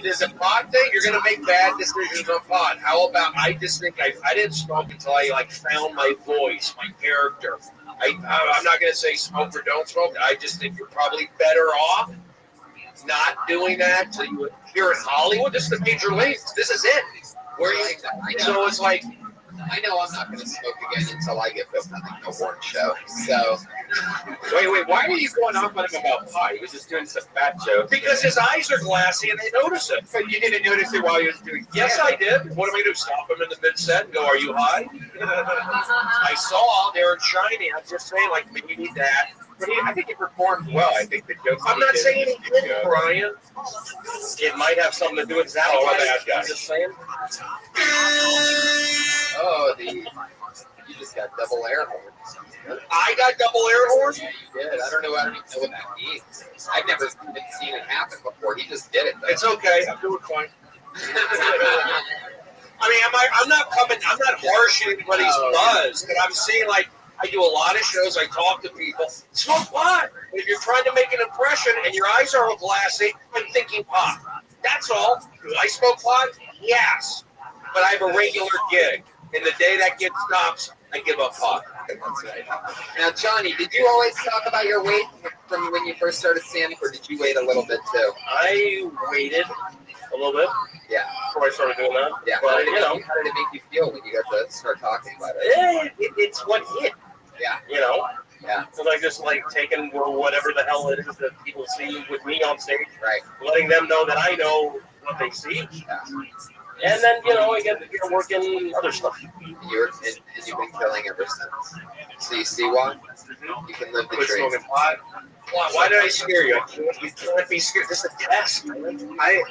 There's a pot thing. You're going to make bad decisions on pot. How about, I just think I didn't smoke until I found my voice, my character. I'm not going to say smoke or don't smoke. I just think you're probably better off not doing that till you here in Hollywood. This is the major leagues. This is it. So it's like, I know I'm not going to smoke again until I get booked on the Kilborn show. So. Wait, why are you going off on him about pot? He was just doing some fat joke. Because his eyes are glassy and they notice it. But you didn't notice it while he was doing Yes, I did. What am I going to do? Stop him in the mid-set and go, are you high? I saw they were shiny. I'm just saying, maybe that. But I think he performed well. I think the jokes. I'm not saying he didn't, Brian. It might have something to do with that. Oh, I'm bad guy. just saying. Oh, you just got double air horns. I got double air horns? Yeah, you did. I don't even know what that means. I've never even seen it happen before. He just did it, though. It's okay. I'm doing fine. I'm not harshing anybody's buzz, but I'm saying, I do a lot of shows. I talk to people. Smoke pot. If you're trying to make an impression and your eyes are all glassy, I'm thinking pot. That's all. Do I smoke pot? Yes. But I have a regular gig. And the day that gig stops, I give up pot. That's right. Now, Johnny, did you always talk about your weight from when you first started stand-up, or did you wait a little bit too? I waited a little bit Yeah. before I started doing that. Yeah. But, How did it make you feel when you got to start talking about it? it's what hit. Yeah. Yeah. So like just like taking whatever the hell it is that people see with me on stage, Right. letting them know that I know what they see. Yeah. And then, I get to work in other stuff. And you've been killing ever since. So you see why? You can live the Quit dream. smoking pot. Why did I scare you? You can't be scared. This is a test. You scared me. I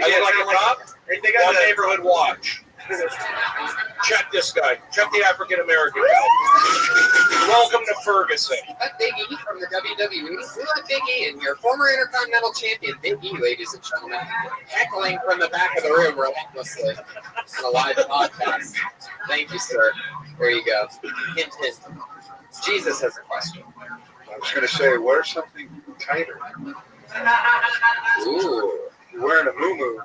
look like a cop? They got One the neighborhood watch. Check this guy. Check the African American guy. Welcome to Ferguson. That Big E from the WWE. We let Big E in here. Former Intercontinental Champion Big E, ladies and gentlemen. Heckling from the back of the room relentlessly on a live podcast. Thank you, sir. There you go. Hint, hint. Jesus has a question. I was going to say, wear something tighter. Ooh. You're wearing a muumuu.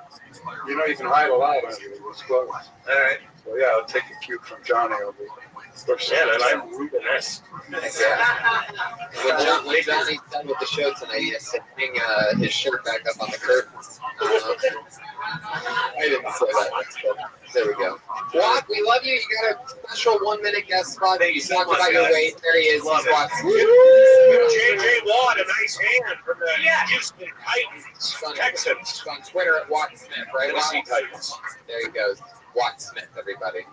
You know you can hide a lot under those clothes. All right. So yeah, I'll take a cue from Johnny over there. Yeah, man, I'm Rubenesque. When Johnny's done with the show tonight, he has to hang his shirt back up on the curtains. I didn't say that, but there we go. Watt, we love you. You got a special 1 minute guest spot. You talk about your weight. There he is. He's Watt. J.J. Watt, a nice hand from the Houston Titans. Texans. On Twitter at Watt Smith, right? Tennessee Titans. There he goes. Watt Smith, everybody.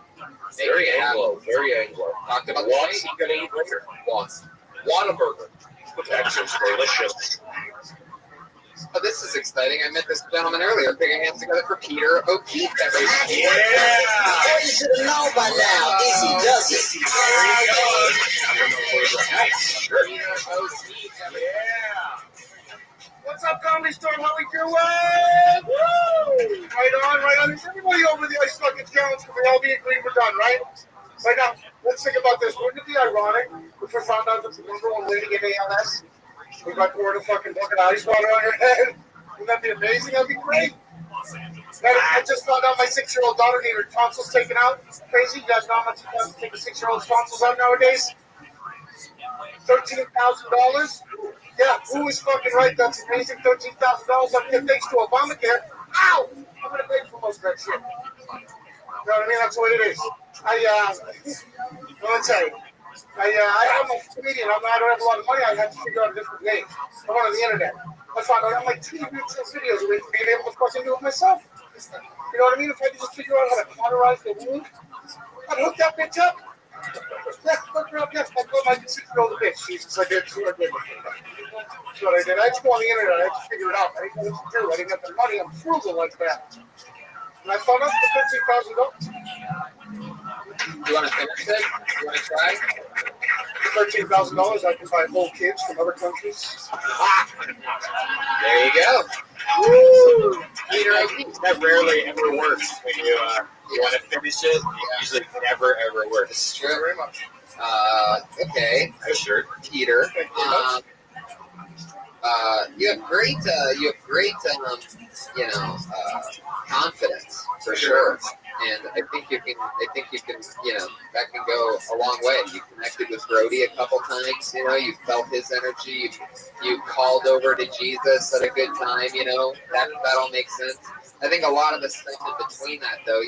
Very Anglo. Very Anglo. Talked about the What's weight. he going to eat later? Watts. Whataburger. Texas, delicious. Oh, this is exciting. I met this gentleman earlier. Put your hands together for Peter O'Keefe. Everybody. Yeah! You should know by now. Easy does it. There he goes. Nice. Peter O'Keefe. Yeah. What's up, Comedy Storm? How we doing? Woo! Right on. Is everybody over the Ice Bucket Jones? Can we all be agreed we're done, right? Right now, let's think about this. Wouldn't it be ironic if we found out that the number one way to get ALS we got poured a fucking bucket of ice water on your head? Wouldn't that be amazing? That'd be great. I just found out my 6-year-old daughter needed her tonsils taken out. Crazy. You guys know how much it costs to take a 6-year-old's tonsils out nowadays? $13,000. Yeah, who is fucking right? That's amazing. $13,000 on your thanks to Obamacare. Ow! I'm gonna pay for most of that shit. You know what I mean? That's what it is. Let me tell you. I'm a comedian. I don't have a lot of money. I have to figure out a different way. I'm on the internet. I found out I'm like 2 videos away from being able to fucking do it myself. You know what I mean? If I could just figure out how to cauterize the wound, I'd hook that bitch up. Yeah, hook her up. Yes, I told my 6-year-old bitch. Jesus, I did. That's what I did. I had to go on the internet. I had to figure it out. I didn't know what to do. I didn't have the money. I'm frugal like that. And I found out for $13,000. You want to finish it? You want to try? For $13,000, I can buy whole kids from other countries. There you go. Woo! Peter O'Keefe. That rarely ever works when you want to finish it. It usually never ever works. This is true. Very much. Okay. Sure. Peter. You have great, confidence for sure, and I think you can, that can go a long way. You connected with Brody a couple times, you felt his energy. You called over to Jesus at a good time, that all makes sense. I think a lot of the stuff in between that, though,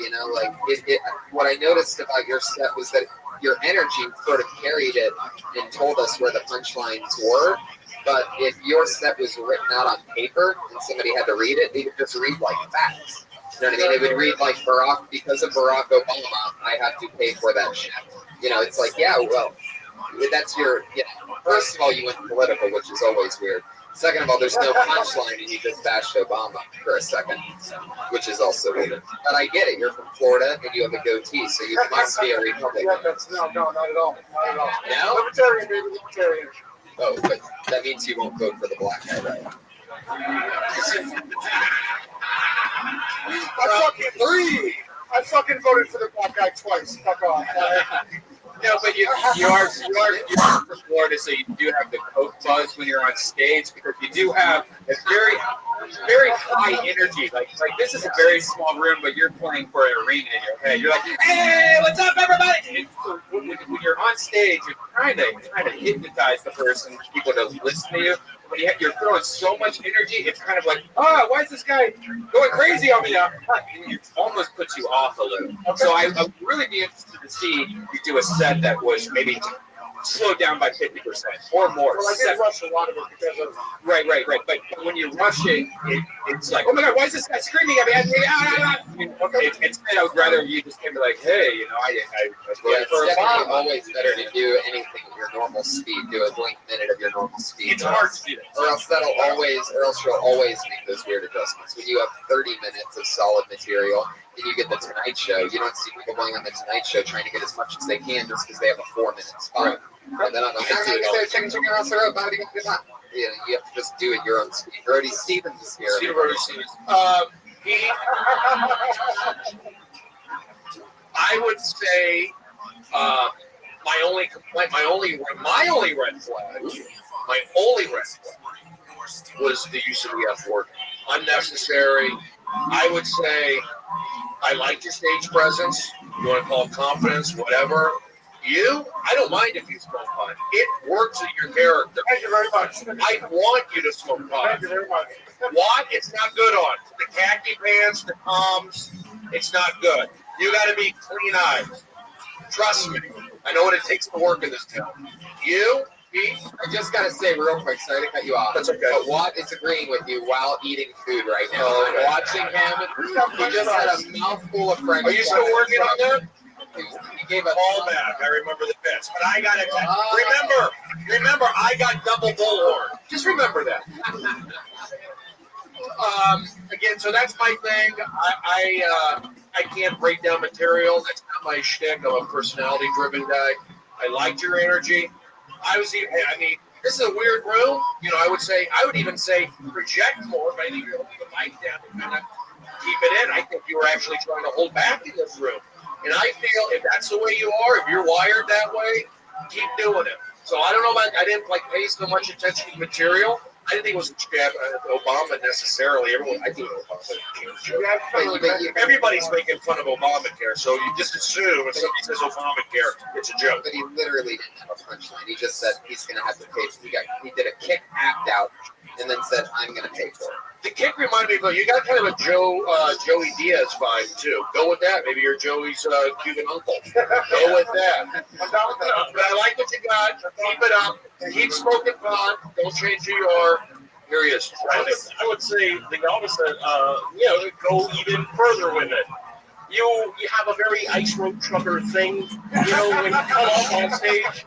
what I noticed about your set was that your energy sort of carried it and told us where the punchlines were. But if your set was written out on paper and somebody had to read it, they would just read like facts. You know what I mean? They would read like Barack, because of Barack Obama, I have to pay for that shit. It's like, yeah, well, that's your, first of all, you went political, which is always weird. Second of all, there's no punchline and you just bashed Obama for a second, which is also weird. But I get it. You're from Florida and you have a goatee, so you must be a Republican. No, not at all. Not at all. No? Libertarian, baby, libertarian. Oh, but that means you won't vote for the black guy, right? I fucking voted for the black guy twice. Fuck off. No, but you are from Florida, so you do have the coke buzz when you're on stage, because you do have a very high energy. Like this is a very small room, but you're playing for an arena in your head. You're like, hey, what's up, everybody? And so when you're on stage, you're trying to hypnotize the person, people to listen to you. When you're throwing so much energy, it's kind of like, why is this guy going crazy on me now? It almost puts you off a little. So I would really be interested to see you do a set that was maybe slowed down by 50% or more. Well, I did rush a lot of it because of. Right. But when you rush it, it's like, oh my God, why is this guy screaming at me? Instead, I would rather you just came to like, hey, I was Yeah, going for a it's definitely bomb. always better to do anything at your normal speed. Do a blink minute of your normal speed. It's hard to do that. Or else you'll always make those weird adjustments. When you have 30 minutes of solid material, and you get the Tonight Show, you don't see people going on the Tonight Show trying to get as much as they can just because they have a 4-minute spot. And then I'm like, chicken across the road, buddy, good luck. You have to just do it your own speed. Brody Stevens is here. I would say my only red flag was the use of the F word. Unnecessary. I would say I like your stage presence. You want to call it confidence, whatever. I don't mind if you smoke pot. It works with your character. Thank you very much. I want you to smoke pot. Thank you very much. What? It's not good on. The khaki pants, the palms, it's not good. You got to be clean eyes. Trust me. I know what it takes to work in this town. Pete? I just got to say real quick, sorry to cut you off. That's okay. But Watt is agreeing with you while eating food right now. Watching him, he just had a mouthful of French. Are you still working on that? He gave us All back. I remember the bits. But I got it. Remember, I got double bullhorn. Just remember that. Again, so that's my thing. I can't break down material. That's not my shtick. I'm a personality-driven guy. I liked your energy. This is a weird room. I would even say project more, but I think you're holding the mic down and kind of keep it in. I think you were actually trying to hold back in this room. And I feel if that's the way you are, if you're wired that way, keep doing it. So I don't know about, I didn't pay so much attention to material. I didn't think it was a jab at Obama necessarily. I do know Obamacare. Everybody's making fun of Obamacare, so you just assume if somebody says Obamacare, it's a joke. But he literally didn't have a punchline. He just said he's going to have to pay. He did a kick act out and then said, I'm going to pay for it. The kick reminded me of, you got kind of a Joey Diaz vibe, too. Go with that. Maybe you're Joey's Cuban uncle. Go with that. But I like what you got. Keep it up. Keep smoking pot. Don't change who you are. Here he is. I would say the opposite. Go even further with it. You have a very ice road trucker thing, when you come up on stage.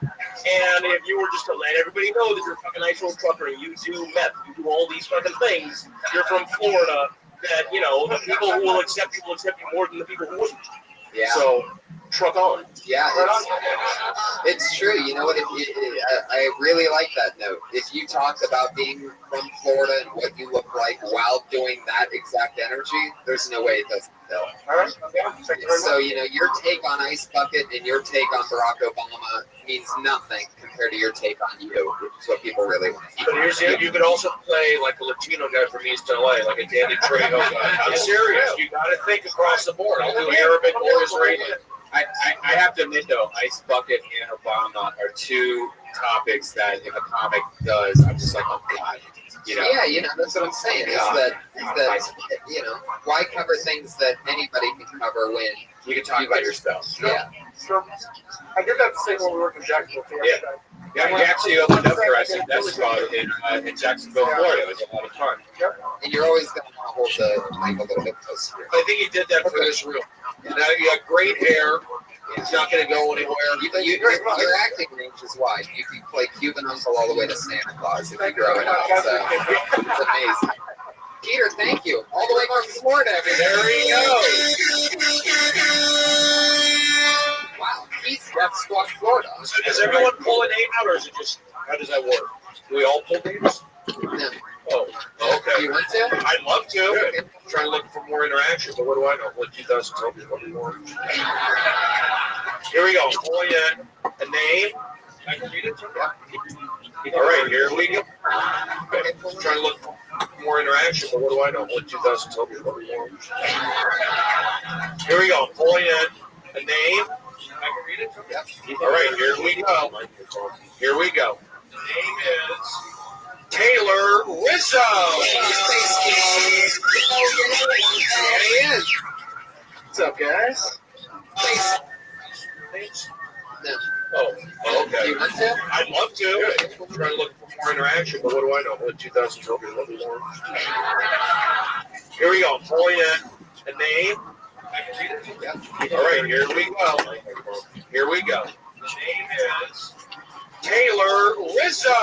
And if you were just to let everybody know that you're a fucking ice road trucker and you do meth, you do all these fucking things, you're from Florida, that, the people who will accept you more than the people who wouldn't. Yeah. So, truck on. Yeah, it's true. You know what? I really like that note. If you talk about being from Florida and what you look like while doing that exact energy, there's no way it doesn't fill. All right. So, your take on Ice Bucket and your take on Barack Obama means nothing compared to your take on you, which is what people really want. But here's you could also play like a Latino guy from East LA, like a Danny Trejo guy. I'm serious. You got to think across the board. I'll do Arabic or Israeli. I have to admit, though, Ice Bucket and Obama are two topics that if a comic does, I'm just like, oh, God. Yeah, that's what I'm saying. Is that why cover things that anybody can cover when you can talk about yourself? Yeah. So, I did that the same when we worked in Jacksonville. Yeah, we actually opened up for us at Death Squad in Jacksonville, Florida. It was a lot of fun. And you're always going to hold the mic a little bit closer. I think he did that for this room. Now you got great hair. It's not going to go anywhere. Your acting range is wide. You can play Cuban Uncle all the way to Santa Claus if you grow it up. So it's amazing. Peter, thank you. All the way from Florida. There he goes. Wow, he's Death Squad, Florida. So does everyone pull a name out, or is it just, how does that work? Do we all pull names? No. Oh, okay. You want to? I'd love to. Okay. I'm trying to look for more interaction, but what do I know? What 2012 is probably more. Here we go. Pulling in a name. I can read it. Yeah. All right, here we go. Okay. I'm trying to look for more interaction, but what do I know? What 2012 is probably more. Here we go. Pulling in a name. I can read it. Yeah. All right, here we go. Here we go. The name is Taylor Rizzo. There he is. What's up, guys? Thanks. No. Okay. Do you want to? I'd love to. I'm trying to look for more interaction, but what do I know? What 2012 is what we want. Here we go. Pulling a name. All right, here we go. Here we go. Name is Taylor Rizzo.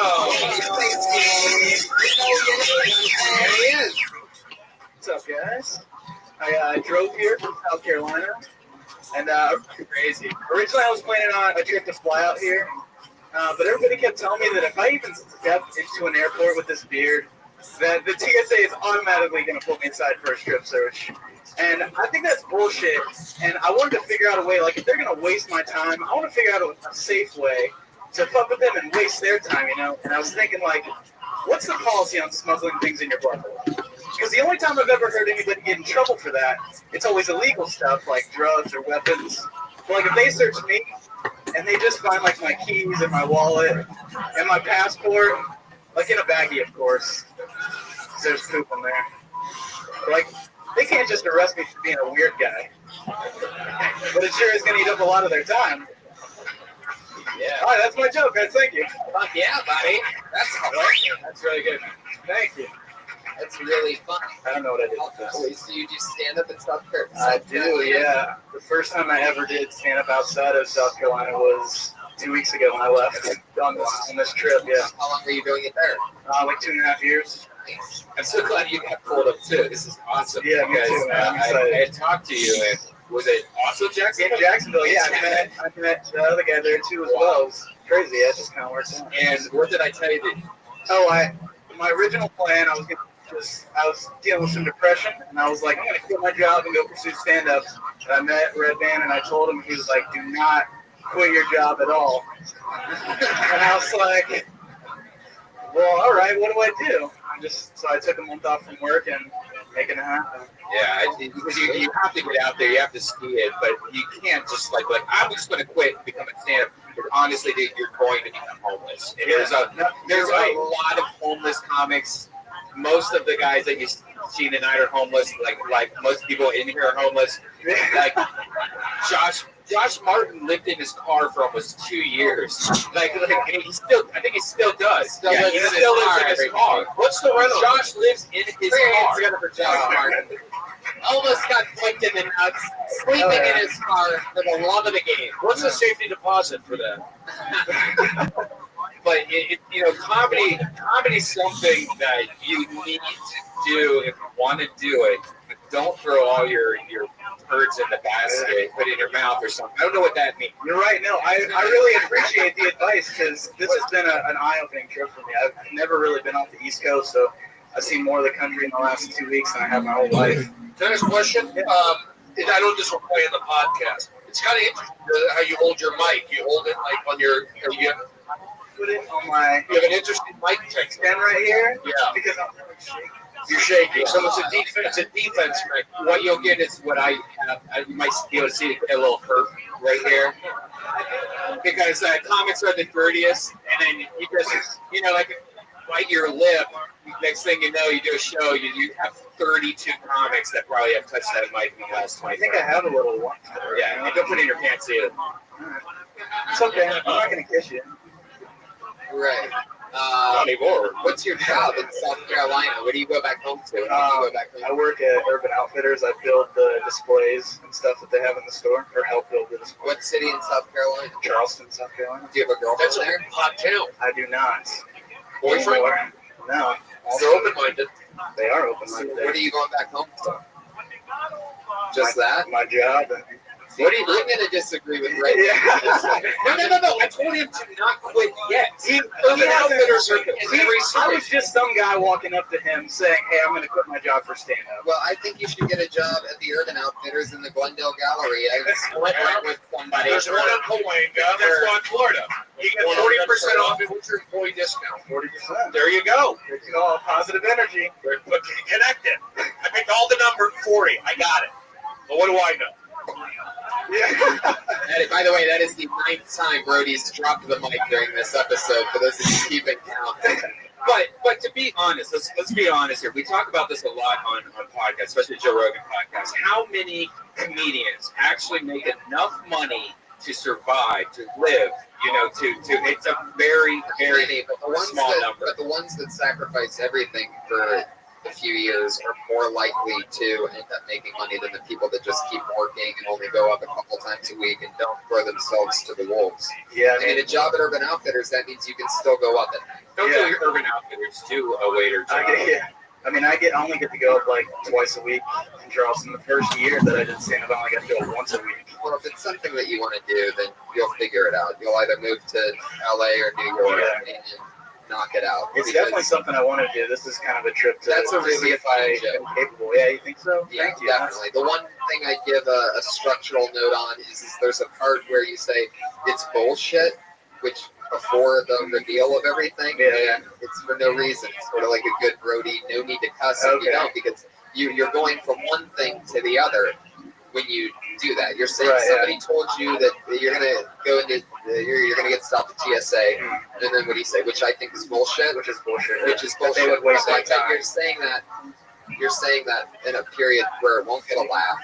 There he is. What's up, guys? I drove here from South Carolina, and crazy. Originally, I was planning on a trip to fly out here, but everybody kept telling me that if I even step into an airport with this beard, that the TSA is automatically going to put me inside for a strip search. And I think that's bullshit. And I wanted to figure out a way, like, if they're going to waste my time, I want to figure out a safe way to fuck with them and waste their time, you know? And I was thinking, like, what's the policy on smuggling things in your butthole? Because the only time I've ever heard anybody get in trouble for that, it's always illegal stuff like drugs or weapons. But like if they search me and they just find like my keys and my wallet and my passport, like in a baggie, of course, 'cause there's poop in there. But like they can't just arrest me for being a weird guy. But it sure is going to eat up a lot of their time. Yeah. All right, that's my joke, guys. Thank you. Fuck yeah, buddy. That's hilarious. That's really good. Thank you. That's really fun. I don't know what I did with this. Wait, so you just stand up in South Carolina? I do, yeah. The first time I ever did stand up outside of South Carolina was 2 weeks ago when I left on this trip, yeah. How long were you doing it there? Like 2.5 years. Nice. I'm so glad you got pulled up too. This is awesome. Yeah, me because, too, man. I'm I excited. had talked to you, and was it also Jacksonville? In Jacksonville, yeah. I met the other guy there too as well. It was crazy. Yeah, it just kind of worked out. And what did I tell you? My original plan, I was dealing with some depression, and I was like, I'm going to quit my job and go pursue stand-up. And I met Red Band, and I told him, he was like, do not quit your job at all. And I was like, well, all right, what do I do? So I took a month off from work and making it happen. Yeah, because you have to get out there, you have to see it, but you can't just like I'm just going to quit and become a stand-up. Because honestly, dude, you're going to become homeless. And there's a lot of homeless comics. Most of the guys that you see tonight are homeless. Like most people in here are homeless. Like Josh Martin lived in his car for almost 2 years. And I think he still does. He still lives in his car. What's the rental? Josh lives in his car. Together for Josh Martin. Almost got pointed in the nuts, sleeping in his car for the love of the game. What's the safety deposit for that? But comedy's something that you need to do if you want to do it. But don't throw all your birds in the basket, put it in your mouth or something. I don't know what that means. You're right. No, I really appreciate the advice because this has been an eye-opening trip for me. I've never really been off the East Coast, so I've seen more of the country in the last 2 weeks than I have my whole life. Tennis question. And I know this will play in the podcast. It's kind of interesting how you hold your mic. You hold it like on your. Put it on my. You have an interesting mic stand right here. Yeah. Because I'm shaking. You're shaking. So it's a defense mic. What you'll get is what I have. You might be able to see a little hurt right here. Because comics are the dirtiest, and then you just, like bite your lip. Next thing you know, you do a show, you have 32 comics that probably have touched that mic in the last 20 I think I have a little one. Yeah, and don't put it in your pants either. It's okay. I'm not going to kiss you. Right. Not anymore. What's your job in South Carolina? What do you go back home to? I work at Urban Outfitters. I build the displays and stuff that they have in the store, or help build the displays. What city in South Carolina? Charleston, South Carolina. Do you have a girlfriend That's there? a hot town. I do not. Boyfriend? No. They're open-minded. They are open-minded. What are you going back home to? Just that? My job. And What are you going to disagree with right now? No. I told him to not quit yet. Urban Outfitters I was just some guy walking up to him saying, hey, I'm going to quit my job for stand-up. Well, I think you should get a job at the Urban Outfitters in the Glendale Gallery. I split with somebody. There's one in Hawaii. There's one in Florida. You get 40% off it with your employee discount. 40%. There you go. There you go. Positive energy. Connected. I picked all the number 40. I got it. But what do I know? Yeah. By the way, that is the 9th time Brody's dropped the mic during this episode, for those of you keeping count. But to be honest, let's be honest here. We talk about this a lot on podcasts, especially Joe Rogan podcasts. How many comedians actually make enough money to survive, to live. To it's a very, very small number. But the ones that sacrifice everything for a few years are more likely to end up making money than the people that just keep working and only go up a couple times a week and don't throw themselves to the wolves. Yeah. And a job at Urban Outfitters, that means you can still go up at night. Don't do your Urban Outfitters, do a waiter job. I only get to go up like twice a week in Charleston. The first year that I did stand-up, I only got to go once a week. Well, if it's something that you want to do, then you'll figure it out. You'll either move to LA or New York and knock it out. It's definitely something I want to do. This is kind of a trip to, that's a really see if I am capable. Yeah, you think so? Yeah, Thank you. Definitely. The one thing I give a structural note on is there's a part where you say it's bullshit, which before the reveal of everything, and it's for no reason. It's sort of like a good Brody, no need to cuss if you don't, because you're going from one thing to the other when you do that. You're saying somebody told you that you're gonna go into you're gonna get stopped at TSA, and then what do you say? Which I think is bullshit. Which is bullshit. They would waste my time. You're saying that in a period where it won't get a laugh,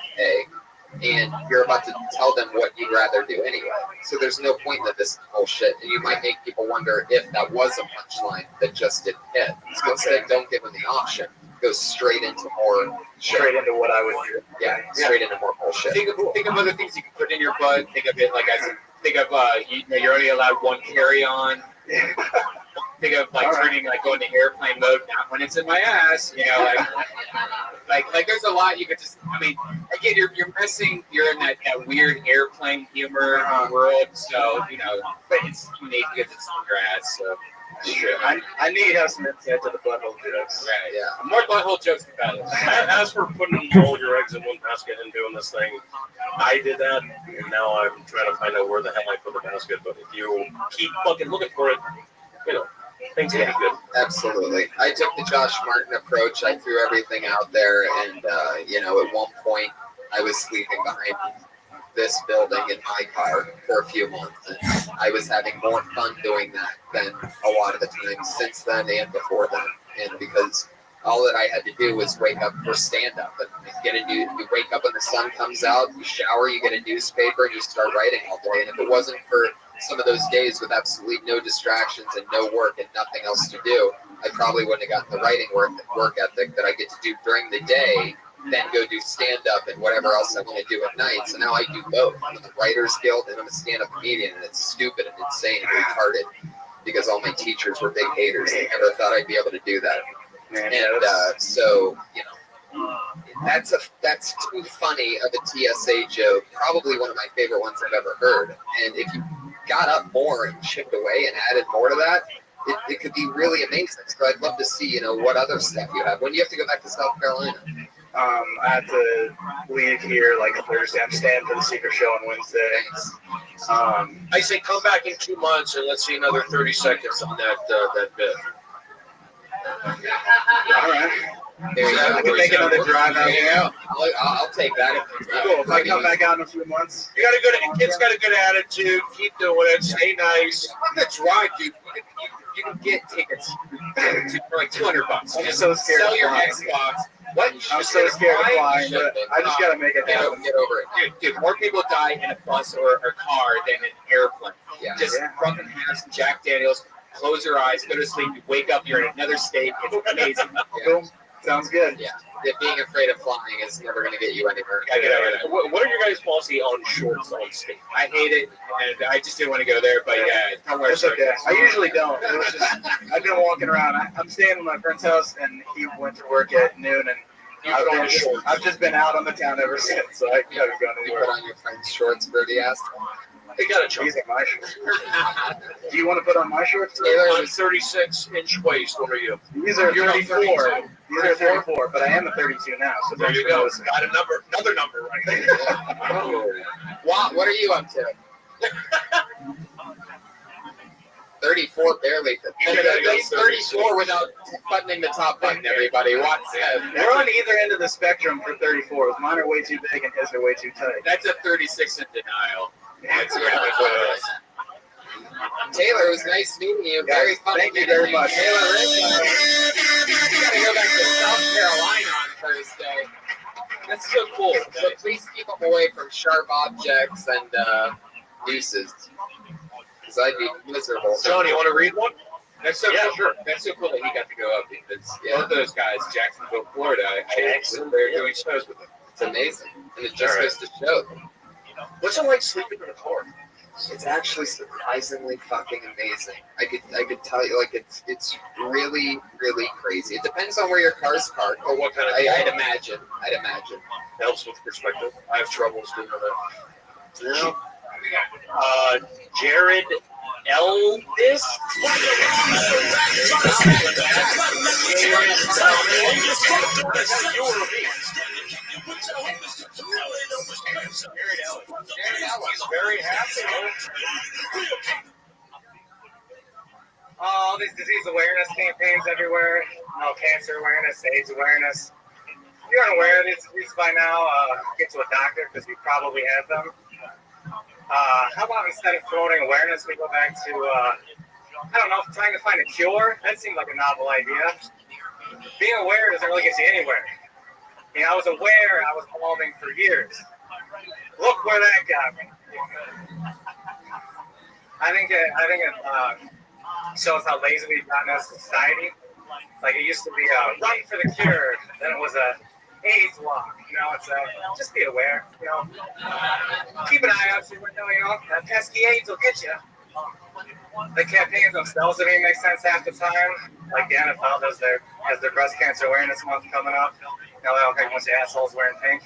and you're about to tell them what you'd rather do anyway. So there's no point that this is bullshit, and you might make people wonder if that was a punchline that just didn't hit. So instead, don't give them the option. Go straight into more straight into what I would do. Yeah, straight into more bullshit. Think of other things you can put in your butt. Think of it like you're only allowed one carry-on. Think of turning going to airplane mode not when it's in my ass. Like there's a lot you could just. I mean, again, you're missing. You're in that weird airplane humor world. So but it's unique because it's in your ass. So. Sure. I need to have some insight to the butthole jokes. Right, yeah. More butthole jokes the better. As for putting all your eggs in one basket and doing this thing, I did that, and now I'm trying to find out where the hell I put the basket. But if you keep fucking looking for it, things will be good. Absolutely. I took the Josh Martin approach. I threw everything out there, and at one point I was sleeping behind this building in my car for a few months, and I was having more fun doing that than a lot of the time since then and before then. And because all that I had to do was wake up for stand-up and you wake up when the sun comes out, you shower, you get a newspaper, and you start writing all day. And if it wasn't for some of those days with absolutely no distractions and no work and nothing else to do, I probably wouldn't have gotten the writing work ethic that I get to do during the day, then go do stand-up and whatever else I want to do at night. So now I do both. I'm in the Writers Guild and I'm a stand-up comedian, and it's stupid and insane and retarded because all my teachers were big haters. They never thought I'd be able to do that. So that's too funny of a TSA joke. Probably one of my favorite ones I've ever heard. And if you got up more and chipped away and added more to that, it could be really amazing. So I'd love to see, what other stuff you have. When do you have to go back to South Carolina? I have to leave here Thursday. I'm staying for the secret show on Wednesday. I say come back in 2 months and let's see another 30 seconds on that bit. All right. There you go. I can make another drive out here. I'll take that. Cool. If I come back out in a few months. Kid's got a good attitude. Keep doing it. Stay nice. On the drive, dude, you can get tickets for like $200. I'm so scared. Sell your Xbox. What? I'm so scared of flying, but I just gotta make it happen. Get over it. Dude, more people die in a bus or a car than an airplane. Yeah. Just fucking have some Jack Daniels, close your eyes, go to sleep, you wake up, you're in another state. It's amazing. Cool. Sounds good. Yeah. Being afraid of flying is never going to get you anywhere. What are your guys' policy on shorts on stage? I hate it, and I just didn't want to go there, but don't wear shorts. Okay. I usually don't. It was just, I've been walking around. I'm staying at my friend's house, and he went to work at noon, and I've just been out on the town ever since, so I haven't gone anywhere. You put on your friend's shorts, Birdie asked. They got a choice. These are my shorts. Do you want to put on my shorts? I'm 36-inch waist. What are you? These are 34. These are 34, but I am a 32 now. So there you go. Got another number right there. Wow, what are you up to? 34 barely. That's 34 without buttoning the top button, everybody. We're on either end of the spectrum for 34s. Mine are way too big and his are way too tight. That's a 36 in denial. That's what it is. Taylor, it was nice meeting you. Very fun. Thank you very much. Taylor, you gotta go back to South Carolina on Thursday. That's so cool. So please keep them away from sharp objects and Deuces. Because I'd be miserable. John, you want to read one? That's so Yeah, cool. sure. That's so cool that he got to go up because both those guys, Jacksonville, Florida, I was there doing shows with them. It's amazing. And it just All right. goes to show. What's it like sleeping in a car? It's actually surprisingly fucking amazing. I could tell you, like, it's really, really crazy. It depends on where your car's parked. Or what kind of I'd imagine. helps with perspective? I have troubles doing that. No. Jared Elvis. Very happy. All these disease awareness campaigns everywhere. Cancer awareness, AIDS awareness. If you're unaware of these diseases by now, get to a doctor because you probably have them. How about instead of promoting awareness, we go back to, trying to find a cure? That seemed like a novel idea. Being aware doesn't really get you anywhere. I was aware I was balding for years. Look where that got me. I think it shows how lazy we've gotten as a society. Like it used to be a run for the cure, then it was a AIDS walk. It's just be aware. Keep an eye out for window. That pesky AIDS will get you. The campaigns themselves don't even make sense half the time. Like the NFL has their breast cancer awareness month coming up. They don't take a bunch of assholes wearing pink.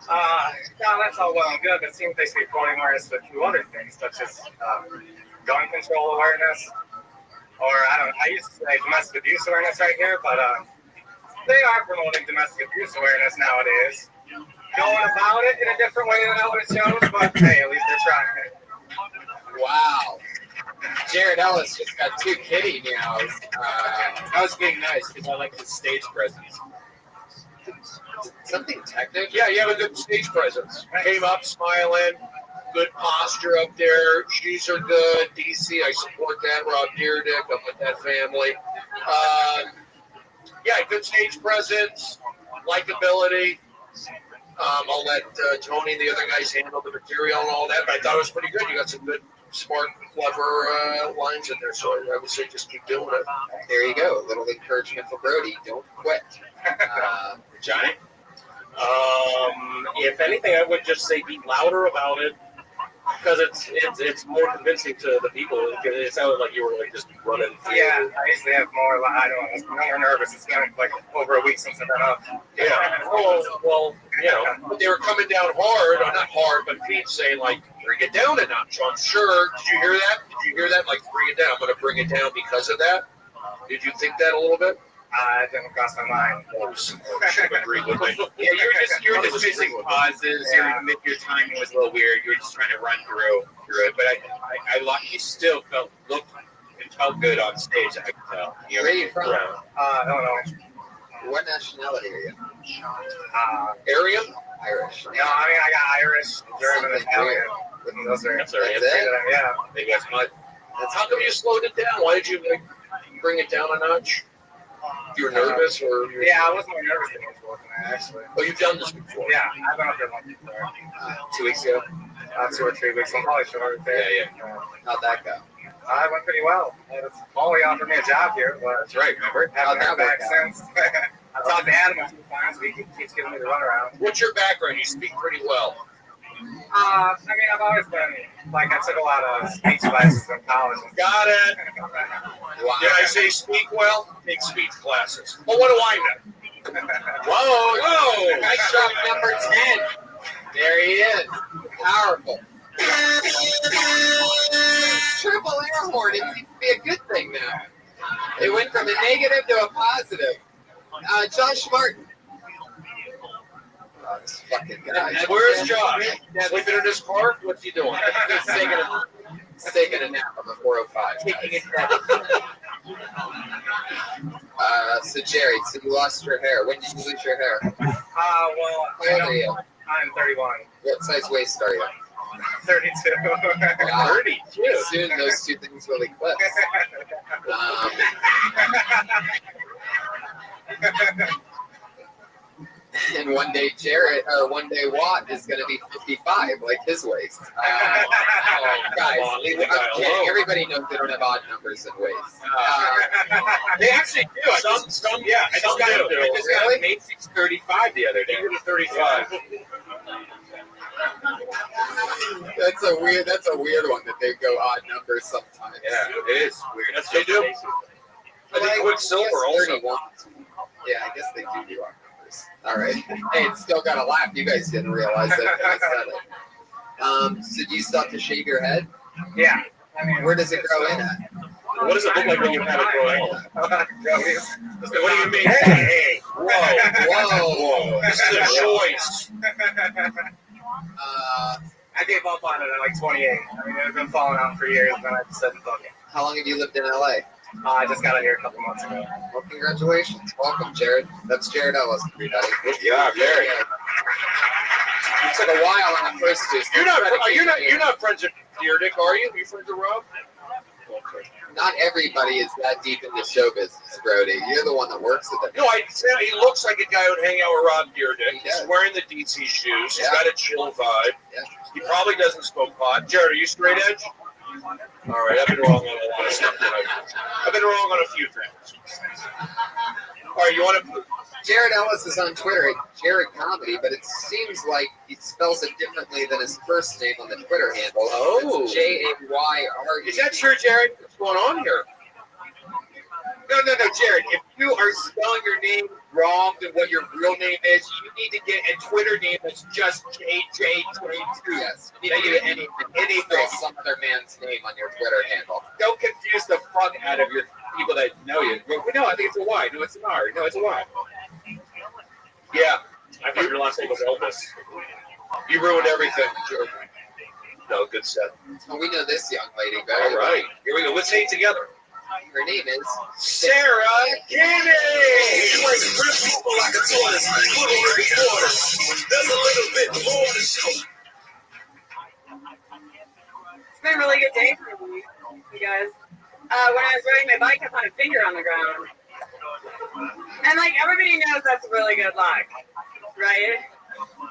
That's all well and good, but it seems they should be promoting awareness with a few other things, such as gun control awareness, or I used to say domestic abuse awareness right here, but they are promoting domestic abuse awareness nowadays. Going about it in a different way than I would have chose, but hey, at least they're trying. Wow. Jared Ellis just got 2 kitty meows. I was being nice because I like his stage presence. Something technical? Yeah, you have a good stage presence. Came up smiling, good posture up there. Shoes are good. DC, I support that. Rob Deerdick, I'm with that family. Good stage presence, likability. I'll let Tony and the other guys handle the material and all that, but I thought it was pretty good. You got some good, smart, clever lines in there, so I would say just keep doing it. There you go. A little encouragement for Brody. Don't quit. Johnny? If anything, I would just say be louder about it because it's more convincing to the people. It sounded like you were like just running through. Yeah, I usually have more. I don't know. I'm more nervous. It's been like over a week since I've been up. Yeah. Well, but they were coming down hard, or not hard, but Pete's saying like, bring it down a notch. So I'm sure. Did you hear that? Like, bring it down. I'm going to bring it down because of that. Did you think that a little bit? It didn't cross my mind. Agreed with me. Yeah, you were just missing pauses. Yeah. Your timing was a little weird. You were just trying to run through it. But I you still looked and felt good on stage. I could tell. Where are you from? Illinois. What nationality are you? Area? Irish. No, I got Irish, German, Italian. Those are That's all right. yeah. Maybe that's not. How come you slowed it down? Why did you bring it down a notch? You were nervous, or? Yeah, I was more nervous than usual tonight, actually. Oh, you've done this before? Yeah, I've been up there once before. 2 weeks ago. 2 or 3 weeks. I'm probably short there. Yeah. How'd that go? I went pretty well. Molly offered me a job here, but That's right. Remember? haven't How'd heard that back work since. I talked to Adam a few times, but he keeps giving me the runaround. What's your background? You speak pretty well. I've always been, I took a lot of speech classes in college. Got it. Wow. Did I say speak well? Take speech classes. Well, what do I know? Whoa! Nice shot number 10. There he is. Powerful. Triple air horn. It seems to be a good thing now. It went from a negative to a positive. Josh Martin. Oh, this fucking guy. Where's Josh? Sleeping in his car? What's he doing? He's taking a nap on the 405. Taking it down. So Jerry, so you lost your hair. When did you lose your hair? How old are you? I'm 31. What size waist are you? 32. Wow. 32. Soon those two things will eclipse. And one day Watt is going to be 55, like his waist. Guys, I'm kidding. Everybody knows they don't have odd numbers in waist. They actually do. Some do. I just got Macy's 35 the other day. You're 35. That's a weird one that they go odd numbers sometimes. Yeah, it is weird. That's what they do. I think Quicksilver also. Yeah, I guess they do odd numbers. All right. Hey, it's still got a laugh. You guys didn't realize that when I said it. So do you still have to shave your head? Yeah. Where does it grow in at? What does it look like when you have it growing out? What do you mean? Hey, whoa. This is a choice. I gave up on it at like 28. I mean, it had been falling out for years, and I just said, fuck it. How long have you lived in LA? I just got out here a couple months ago. Well, congratulations. Welcome, Jared. That's Jared Ellis, everybody. Yeah, Jared. It took a while on the first two. You're not friends with Deer Dick, are you? You friends with Rob? Not everybody is that deep into show business, Brody. You're the one that works at it. No, he looks like a guy who would hang out with Rob Deerdick. He's wearing the DC shoes. He's got a chill vibe. Yeah. He probably doesn't smoke pot. Jared, are you straight edge? All right, I've been wrong on a lot of stuff. I've been wrong on a few things. All right, you want to... Jared Ellis is on Twitter at Jared Comedy, but it seems like he spells it differently than his first name on the Twitter handle. Oh. Jayre. Is that true, Jared? What's going on here? No, Jared. If you are spelling your name wrong than what your real name is, you need to get a Twitter name that's just JJ22. Yes. You need to get anything, some other man's name on your Twitter handle. Don't confuse the fuck out of your people that know you. No, I think it's a Y. No, it's an R. No, it's a Y. Yeah. I thought your last name was Elvis. You ruined everything. No, good stuff. Well, we know this young lady All very well. right. Here we go. Let's say it together. Her name is Sarah Kinney. There's a little bit more to show. It's been a really good day for me, you guys. When I was riding my bike, I found a finger on the ground. And like everybody knows that's really good luck, right?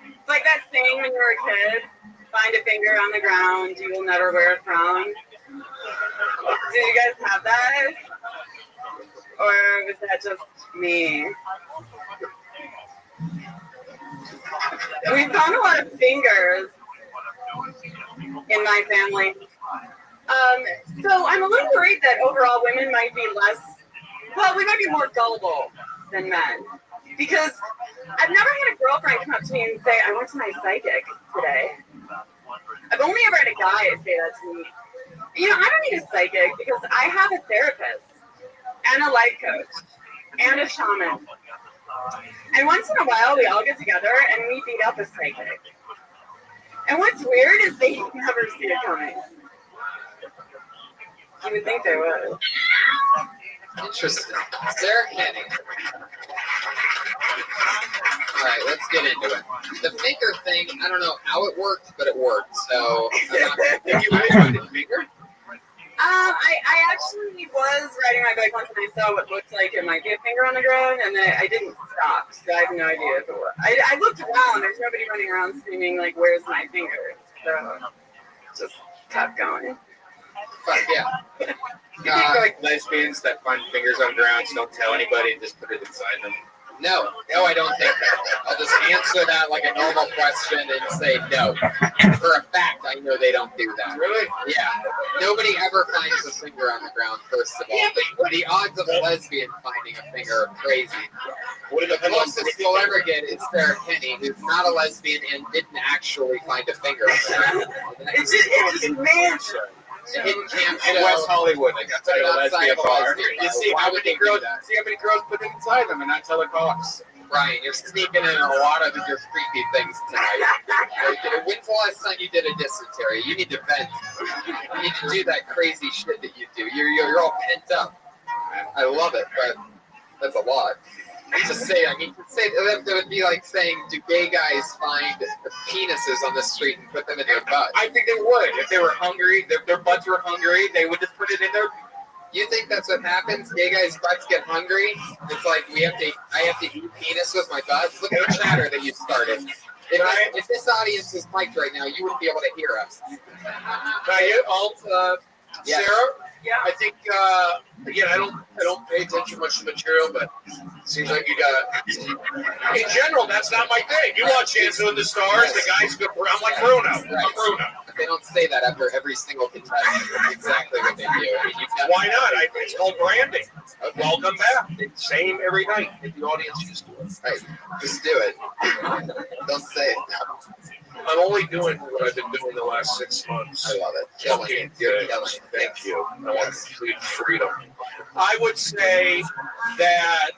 It's like that saying when you were a kid, find a finger on the ground, you will never wear a crown. Did you guys have that? Or was that just me? We found a lot of fingers in my family. So I'm a little worried that overall women might be we might be more gullible than men. Because I've never had a girlfriend come up to me and say, I went to my psychic today. I've only ever had a guy say that to me. You know, I don't need a psychic because I have a therapist and a life coach and a shaman. And once in a while, we all get together and we beat up a psychic. And what's weird is they never see it coming. You would think they would. Interesting. Sarah Kenny. All right, let's get into it. The finger thing, I don't know how it worked, but it worked. So, Did you really find a finger? I actually was riding my bike once and I saw what looked like it might be a finger on the ground, and I didn't stop, so I have no idea if it was. I looked around, there's nobody running around screaming, like, where's my finger? So, just kept going. but yeah. You think like lesbians that find fingers on grounds don't tell anybody and just put it inside them? No, I don't think that. I'll just answer that like a normal question and say no. For a fact, I know they don't do that. Really? Yeah. Nobody ever finds a finger on the ground, first of all. The odds of a lesbian finding a finger are crazy. The closest you'll ever get is Sarah Kenny, who's not a lesbian and didn't actually find a finger on the ground. It's just mansion. Hidden camp In West Hollywood, they got a lesbian bar. You see how many girls put it inside them and not tell the cops. Brian, you're sneaking in a lot of your creepy things tonight. When's the last time you did a dysentery? You need to vent. You need to do that crazy shit that you do. You're all pent up. I love it, but that's a lot. That would be like saying, do gay guys find penises on the street and put them in their butt? I think they would. If they were hungry, their butts were hungry, they would just put it in their You think that's what happens? Gay guys' butts get hungry. It's like I have to eat penis with my butt. Look at the chatter that you started. If this audience was mic'd right now, you wouldn't be able to hear us. Yeah. Sarah? Yeah. I think again, I don't pay attention much to material, but it seems like you got. In general, that's not my thing. You watch Dancing with the Stars, the guys go. I'm like Bruno. I'm Bruno. They don't say that after every single contestant. That's exactly what they do. I mean, why not? It's called branding. Welcome back. It's same every night. If the audience used to it. Right. Just do it. Don't say it. I'm only doing what I've been doing the last 6 months. I love it. Killing it. You're killing it. Thank you. I want complete freedom. I would say that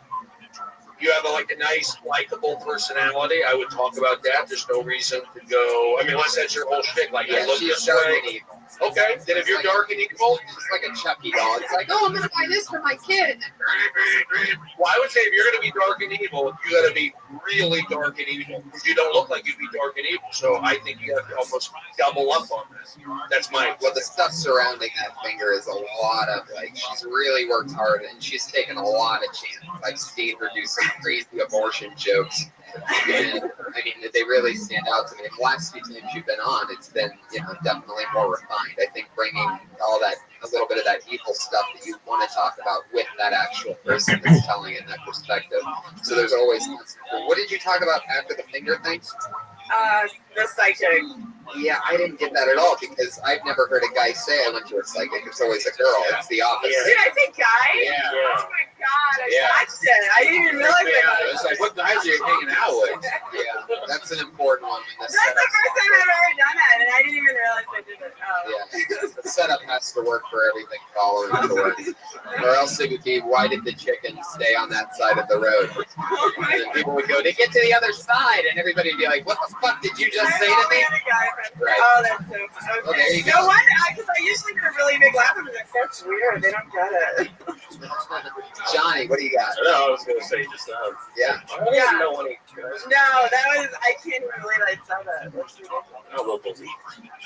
you have a nice, likable personality. I would talk about that. There's no reason to go. I mean, unless that's your whole shtick. Like, I look this way. Okay. Then if you're dark and evil, it's like a Chucky doll. It's like, oh, I'm gonna buy this for my kid. Well, I would say if you're gonna be dark and evil, you gotta be really dark and evil because you don't look like you'd be dark and evil. So I think you have to almost double up on this. That's my. Well, the stuff surrounding that finger is a lot of she's really worked hard and she's taken a lot of chances. I've seen her do some crazy abortion jokes. And, I mean, they really stand out to me. The last few times you've been on, it's been, definitely more refined. I think bringing all that, a little bit of that evil stuff that you want to talk about with that actual person that's telling it in that perspective. So there's always. What did you talk about after the finger thing? The psychic. Yeah, I didn't get that at all because I've never heard a guy say I went to a psychic. It's always a girl. It's the opposite. Did I say guy? Yeah. Oh my god, I watched it. I didn't even realize it. It's like, what guys are you hanging out with? Yeah, that's an important one. That's the first time I've ever done that, and I didn't even realize I did it. Yeah, the setup has to work for everything following to work. Or else it would be, why did the chicken stay on that side of the road? And then people would go, they get to the other side, and everybody would be like, what the fuck did you just say to me? Right. Oh, that's so funny. Well, there you go. No wonder, because I usually get a really big laugh and like, that's weird. They don't get it. Johnny, what do you got? No, I was going to say just yeah. I don't know any. No, that was, I can't even believe I said that. That's ridiculous. I will believe.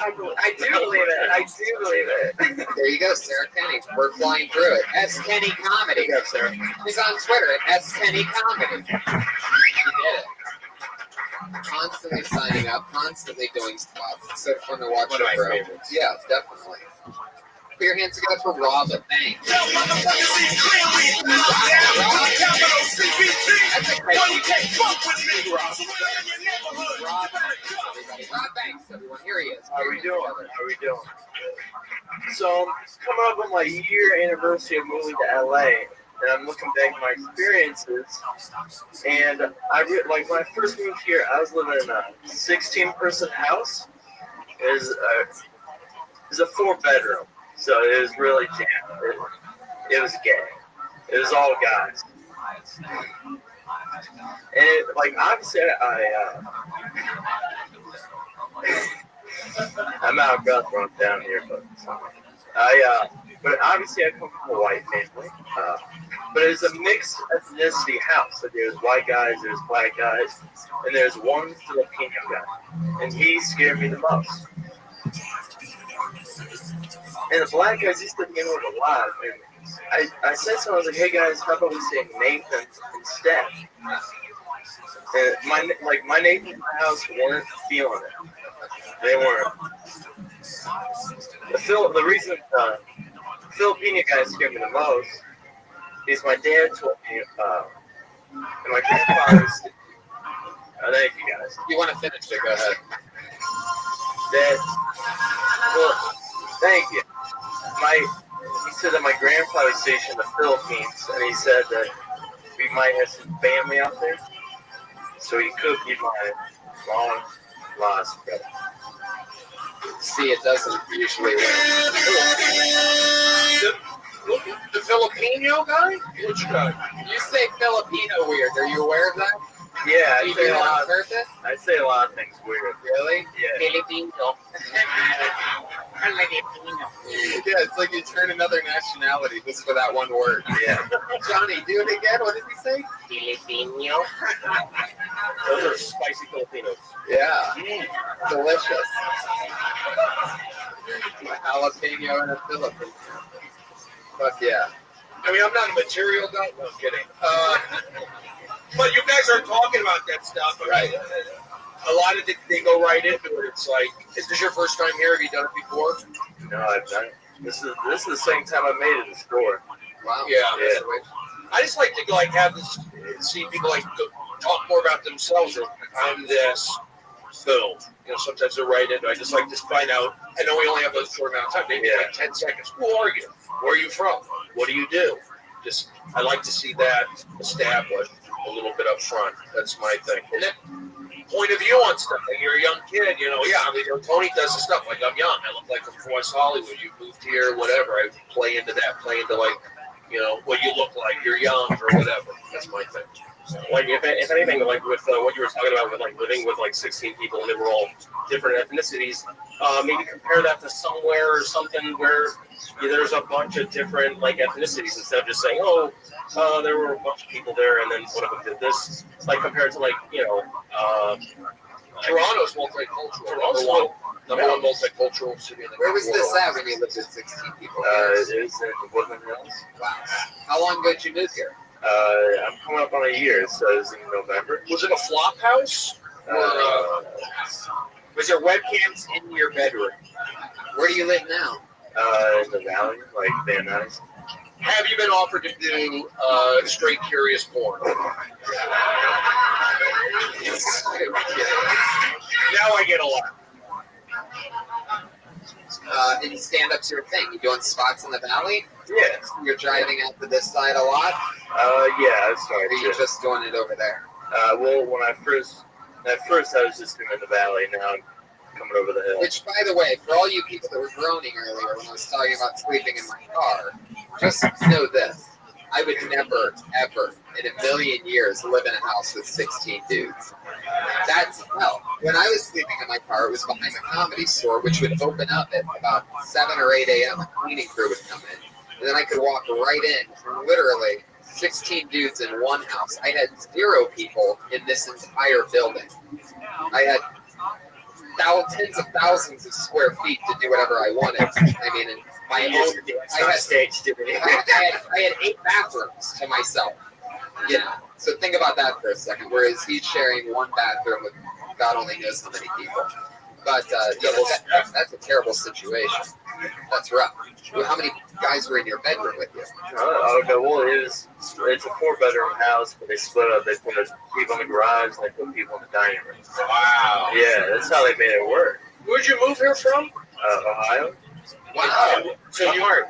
I do believe it. I do believe it. There you go, Sarah Kenny. We're flying through it. S. Kenny Comedy. Yeah, Sarah. She's on Twitter at S. Kenny Comedy. She did it. Constantly signing up, constantly doing stuff. It's so fun to watch her grow. Yeah, definitely. Put your hands together for Rob at Bank. That's a crazy Rob Banks, everyone. Here he is. How are we doing? So, coming up on my year anniversary of moving to LA, and I'm looking back at my experiences, and when I first moved here, I was living in a 16-person house. It was a 4-bedroom, so it was really jammed. It was gay. It was all guys. And obviously, I'm out of breath when I'm down here, but obviously I come from a white family. But it's a mixed ethnicity house. So there's white guys, there's black guys, and there's one Filipino guy, and he scared me the most. And the black guys used to begin with a lot. And I said something, I was like, hey guys, how about we say Nathan instead? And my neighbors in my house weren't feeling it. They weren't. The reason Filipino guys scared me the most is my dad told me, and my grandfather's. Thank you guys. You want to finish it? Go ahead. Thank you. He said that my grandfather was stationed in the Philippines, and he said that we might have some family out there, so he could be my long lost brother. See, it doesn't usually work. The Filipino guy? Which guy? You say Filipino weird. Are you aware of that? Yeah, you do on purpose? I say a lot of things weird. Really? Yeah. Filipino. Yeah, it's like you turn another nationality just for that one word. Yeah. Johnny, do it again. What did he say? Filipino. Those are spicy Filipinos. Yeah. Delicious. A jalapeno and a Filipino. Fuck yeah. I mean, I'm not a material guy. No, I'm kidding. But you guys are talking about that stuff, right? A lot of they go right into it. It's like, is this your first time here? Have you done it before? No, I've done it. This is the second time I made it in the store. Wow. Yeah. Yeah. I just like to like have this, see people like talk more about themselves. Or I'm this film. You know, sometimes they're right into. I just like to find out. I know we only have a short amount of time. Maybe like 10 seconds. Who are you? Where are you from? What do you do? Just I like to see that established a little bit up front. That's my thing. And then point of view on stuff. Like you're a young kid, you know. Yeah, I mean, Tony does the stuff. Like I'm young. I look like I'm from West Hollywood. You moved here, whatever. I play into that. Play into like, you know, what you look like. You're young or whatever. That's my thing. Like if anything, like with what you were talking about with like living with like 16 people and they were all different ethnicities, maybe compare that to somewhere or something where there's a bunch of different like ethnicities instead of just saying, oh, there were a bunch of people there and then one of them did this. Like compared to like, you know, Toronto's multicultural. Number one multicultural city in the world. Where was this at when you lived with 16 people? It is in Woodland Hills. Wow. How long ago did you move here? I'm coming up on a year. It says in November. Was it a flop house? Was there webcams in your bedroom? Where do you live now? In the valley, like Van Nuys. Have you been offered to do straight curious porn? Now I get a lot. And stand-up's your thing. You doing spots in the valley? Yeah. You're driving out to this side a lot? Yeah, I started. Or are you just doing it over there? Well, when at first I was just doing the valley. Now I'm coming over the hill. Which, by the way, for all you people that were groaning earlier when I was talking about sleeping in my car, just know this. I would never, ever, in a million years, live in a house with 16 dudes. That's hell. When I was sleeping in my car, it was behind the Comedy Store, which would open up at about 7 or 8 a.m. A cleaning crew would come in. And then I could walk right in, literally 16 dudes in one house. I had 0 people in this entire building. I had tens of thousands of square feet to do whatever I wanted. I mean, in my own, I had 8 bathrooms to myself. You know, so think about that for a second. Whereas he's sharing one bathroom with God only knows how many people. But that's a terrible situation. That's rough. Well, how many guys were in your bedroom with you? Okay, well, it's a 4-bedroom house, but they split up. They put people in the garage, and they put people in the dining room. Wow. Yeah, that's how they made it work. Where'd you move here from? Ohio. Wow. So you are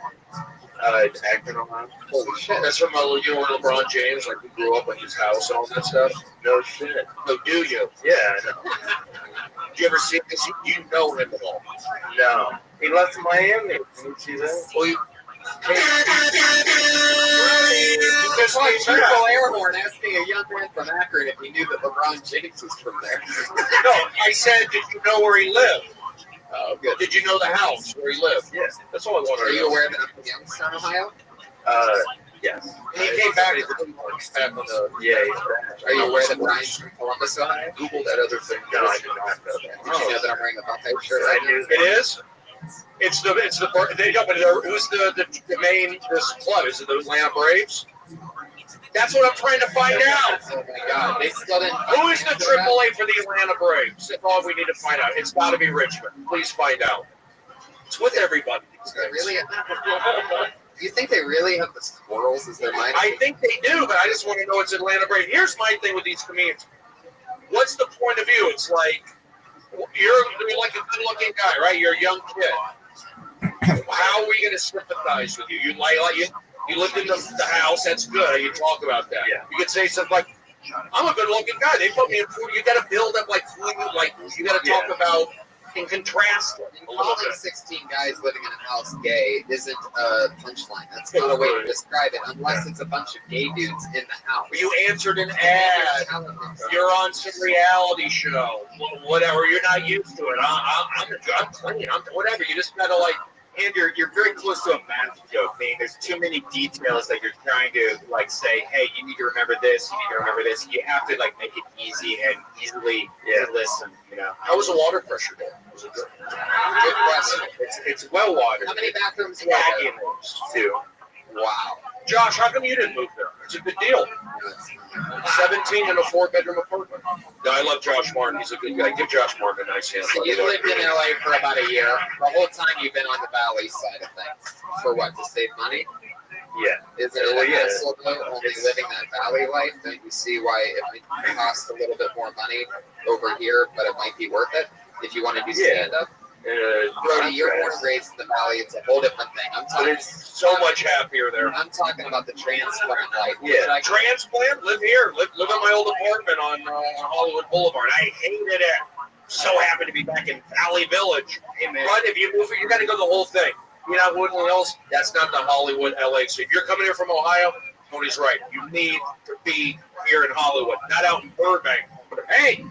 Akron, Ohio. Holy shit. That's from you know LeBron James, like we grew up in his house and all that stuff. No shit. No, do you? Yeah, I know. Do you ever see this? Do you know him at all? No. He left Miami. Can you see that? Well, There's like triple air horn asking a young man from Akron if he knew that LeBron James was from there. No, I said, did you know where he lived? Oh, good. Did you know the house where he lived? Yes. That's all I wanted Are to you know. aware that I'm from Youngstown, Ohio? Yes. He came back. He's back on the. Yeah, he's back. Are you aware that Brian's from Columbus, Ohio? Google that other thing. No, I did not know that. Did you know that I'm wearing a buffet shirt I right now? knew that. It is. It's the they got who's the main this club? Is it the Atlanta Braves? That's what I'm trying to find out. Oh my God, they still didn't. Who is the AAA for the Atlanta Braves? That's all we need to find out. It's got to be Richmond. Please find out. It's with everybody. Really? Do you think they really have the squirrels as their minor? I think they do, but I just want to know it's Atlanta Braves. Here's my thing with these comedians. What's the point of view? It's like you're like a good-looking guy, right? You're a young kid. How are we going to sympathize with you? You lived in the house. That's good. You talk about that. Yeah. You could say something like, "I'm a good-looking guy. They put me in food." You got to build up like who you like. You got to talk about and contrast it a little Calling bit. 16 guys living in a house gay isn't a punchline. That's not a way to describe it, unless it's a bunch of gay dudes in the house. You answered an ad. You're on some reality show. Whatever. You're not used to it. I'm clean. I'm whatever. You just gotta like. And you're very close to a math joke. I mean, there's too many details that you're trying to like say, hey, you need to remember this, you need to remember this. You have to like make it easy and easily listen, you know. How was the water pressure there? Was it good? Good question. It's well watered. How many bathrooms do you have? Two. Wow. Josh, how come you didn't move there? It's a good deal. 17 in a 4-bedroom apartment. No, I love Josh Martin. He's a good guy. Give Josh Martin a nice hand. So you lived in LA for about a year. The whole time you've been on the Valley side of things. For what? To save money? Yeah. Is it a hassle though, only living that Valley life? Don't you see why it might cost a little bit more money over here, but it might be worth it if you want to do stand-up? Brody, you're born and raised in the Valley. It's a whole different thing. I'm talking so much happier there. I'm talking about the transplant life. Yeah, transplant. Live here. Live in my old apartment on Hollywood Boulevard. I hated it. So happy to be back in Valley Village. But if you move, you got to go the whole thing. You know, Woodland Hills. That's not the Hollywood, LA. So if you're coming here from Ohio, Tony's right. You need to be here in Hollywood, not out in Burbank. Hey.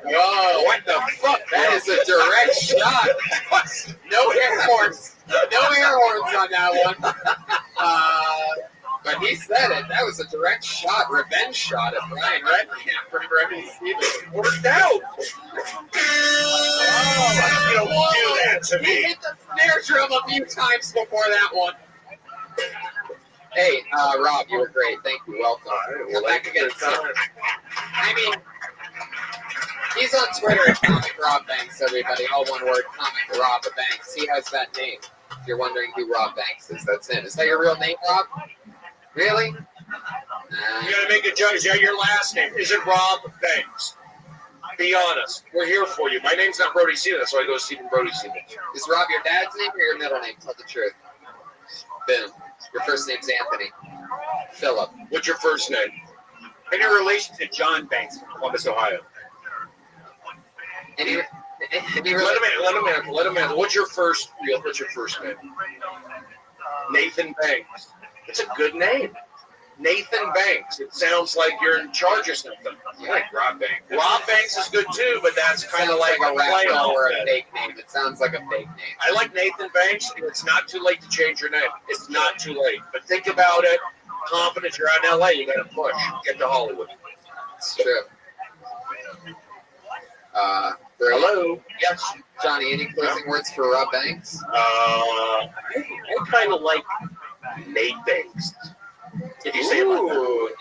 Whoa, what the fuck? That is a direct shot. No air horns. No air horns on that one. But he said it. That was a direct shot, revenge shot at Brian Redman from Remy Stevens. Worked out. You don't do that to me. He hit the snare drum a few times before that one. Hey, Rob, you were great. Thank you. Welcome. Come back again. I mean, he's on Twitter at Comic Rob Banks, everybody. All one word, Comic Rob Banks. He has that name. If you're wondering who Rob Banks is, that's him. Is that your real name, Rob? Really? You gotta make a judge. Is that your last name? Is it Rob Banks? Be honest. We're here for you. My name's not Brody Stevens, so I go Stephen Brody Stevens. Is Rob your dad's name or your middle name? Tell the truth. Boom. Your first name's Anthony. Philip. What's your first name? And your relation to John Banks from Columbus, Ohio. Let him in. What's your first name? Nathan Banks. It's a good name. Nathan Banks. It sounds like you're in charge of something. Yeah, like Rob Banks. Rob Banks is good too, but that's kind of like a rapper or a fake name. It sounds like a fake name. I like Nathan Banks, and it's not too late to change your name. It's not too late. But think about it. Confidence, you're out in LA, you got to push. Get to Hollywood. It's true. Hello. Yes. Johnny, any closing words for Rob Banks? I kind of like Nate Banks. If you say it like that.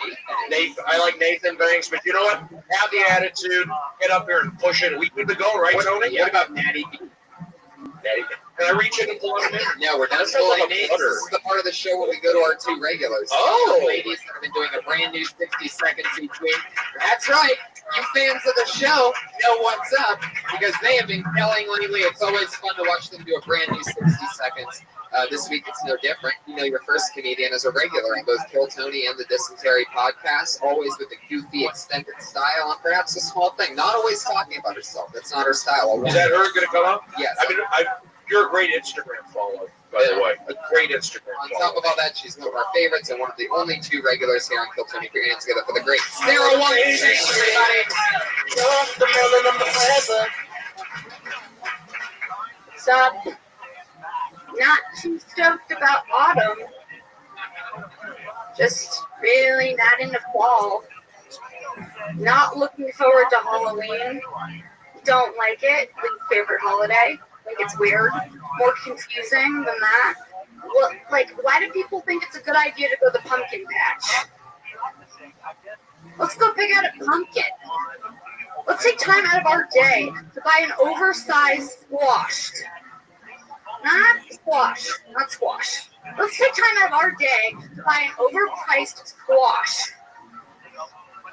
Nathan, I like Nathan Banks, but you know what? Have the attitude. Get up here and push it. We keep it going, right, Tony? What about Natty B? Can I reach in and pull him in? No, we're not pulling names. This is the part of the show where we go to our two regulars. Oh. The ladies that have been doing a brand new 60 seconds each week. That's right. You fans of the show know what's up because they have been killing lately. It's always fun to watch them do a brand new 60 seconds. This week it's no different. You know, your first comedian is a regular on both Kill Tony and the Dysentery podcast, always with a goofy, extended style and perhaps a small thing. Not always talking about herself. That's not her style. Is that her going to come up? Yes. I mean, you're a great Instagram follow, by the way. A great Instagram On follow. top of all that, she's one of our favorites and one of the only two regulars here on Kill Tony. Put your hands together for the great Sarah White. Thanks, everybody. Stop. Not too stoked about autumn. Just really not into fall. Not looking forward to Halloween. Don't like it. Least favorite holiday. Think it's weird. More confusing than that. Well, like, why do people think it's a good idea to go to the pumpkin patch? Let's go pick out a pumpkin. Let's take time out of our day to buy an oversized squash. Not squash. Let's take time out of our day to buy an overpriced squash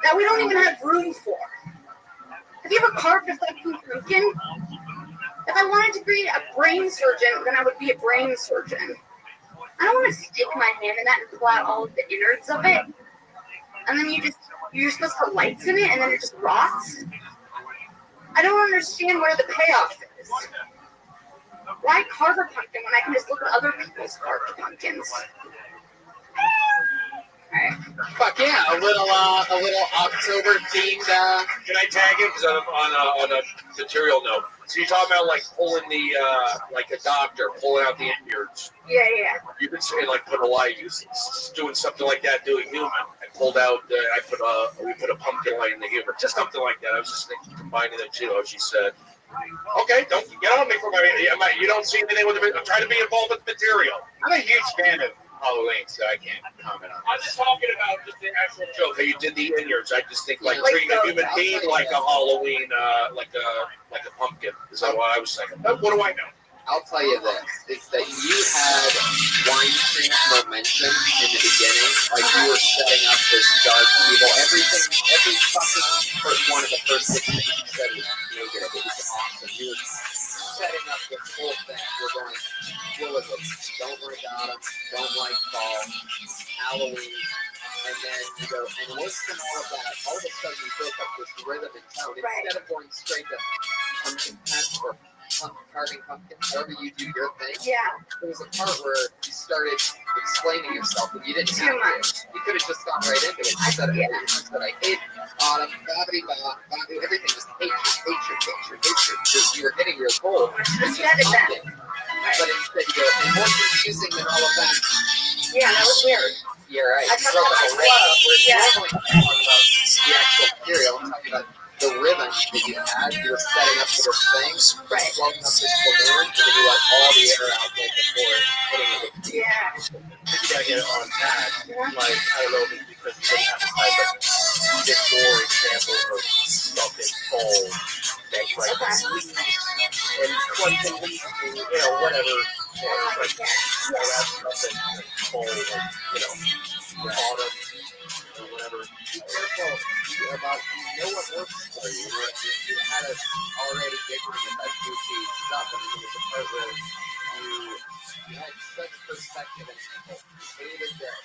that we don't even have room for. Have you ever carved a fucking pumpkin? If I wanted to be a brain surgeon, then I would be a brain surgeon. I don't want to stick my hand in that and pull out all of the innards of it. And then you're supposed to put lights in it and then it just rots. I don't understand where the payoff is. Why carve a pumpkin when I can just look at other people's carved pumpkins? Alright. Fuck yeah, a little October themed. Can I tag it? Because on a material note. So you're talking about like pulling the like a doctor pulling out the innards. Yeah. You could say like put a light, doing something like that, doing human. I pulled out. We put a pumpkin light in the humor, just something like that. I was just thinking, combining the two. She said, "Okay, don't get on me for my. You don't see anything with the. I'm trying to be involved with the material." I'm a huge fan of Halloween, so I can't comment on I'm this. just talking about just the actual joke. How you did the innards. I just think like Like treating a the- human being like a Halloween, like a pumpkin. Is that what I was saying? What do I know? I'll tell you this, it's that you had Weinstein's momentum in the beginning, like you were setting up this dark evil, every fucking one of the first 6 things you said was negative, it was awesome, you were setting up this whole thing, you're going, what was it, don't like autumn, don't like fall, Halloween, and then you go, and worse than all of that, all of a sudden you built up this rhythm in tone, instead of going straight to pumpkin patch or carving pumpkins, however you do your thing. Yeah. There was a part where you started explaining yourself, and you didn't have to. You could have just gone right into it. You said, I hate autumn, everything was hatred. You were hitting your goal. You said it then. But instead you go, and more confusing than all of that. Yeah, that was weird. You're right. I You thought broke that up was a rhythm. Whereas yeah. normally you talk about the actual material, I'm talking about the rhythm that you had, you were setting up for this thing, blowing up this balloon, and then you let all the air out right before hitting it with the You gotta get it on that. Like, I don't know if it's because you didn't have the time, but you get more examples of stuff in fall. That's like and quantum leap, whatever. Like, that stuff in fall, like, autumn, or whatever. Be careful about, what works for you. You had us already giggling at that goofy stuff, and there was a part where you had such perspective and angle. You hated that.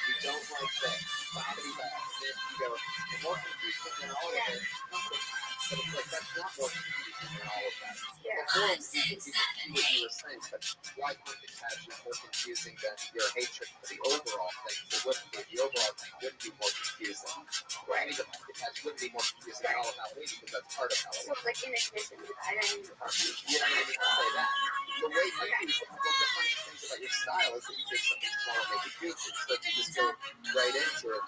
You don't like that. Blah-blah-blah. And then you go, and more confusing than all of it, something happens. But it's like, that's not more confusing than all of that. Before you could see what you were saying, but why pumpkin patch is more confusing than your hatred for the overall thing? It wouldn't be. The overall thing wouldn't be more confusing. I mean, the pumpkin patch wouldn't be more confusing than all of Halloween because that's part of Halloween. So like in addition to that, I didn't even You don't even say that. The way you do it, one of the funny things about your style is that you take something small and make it goofy. So you just go right into it.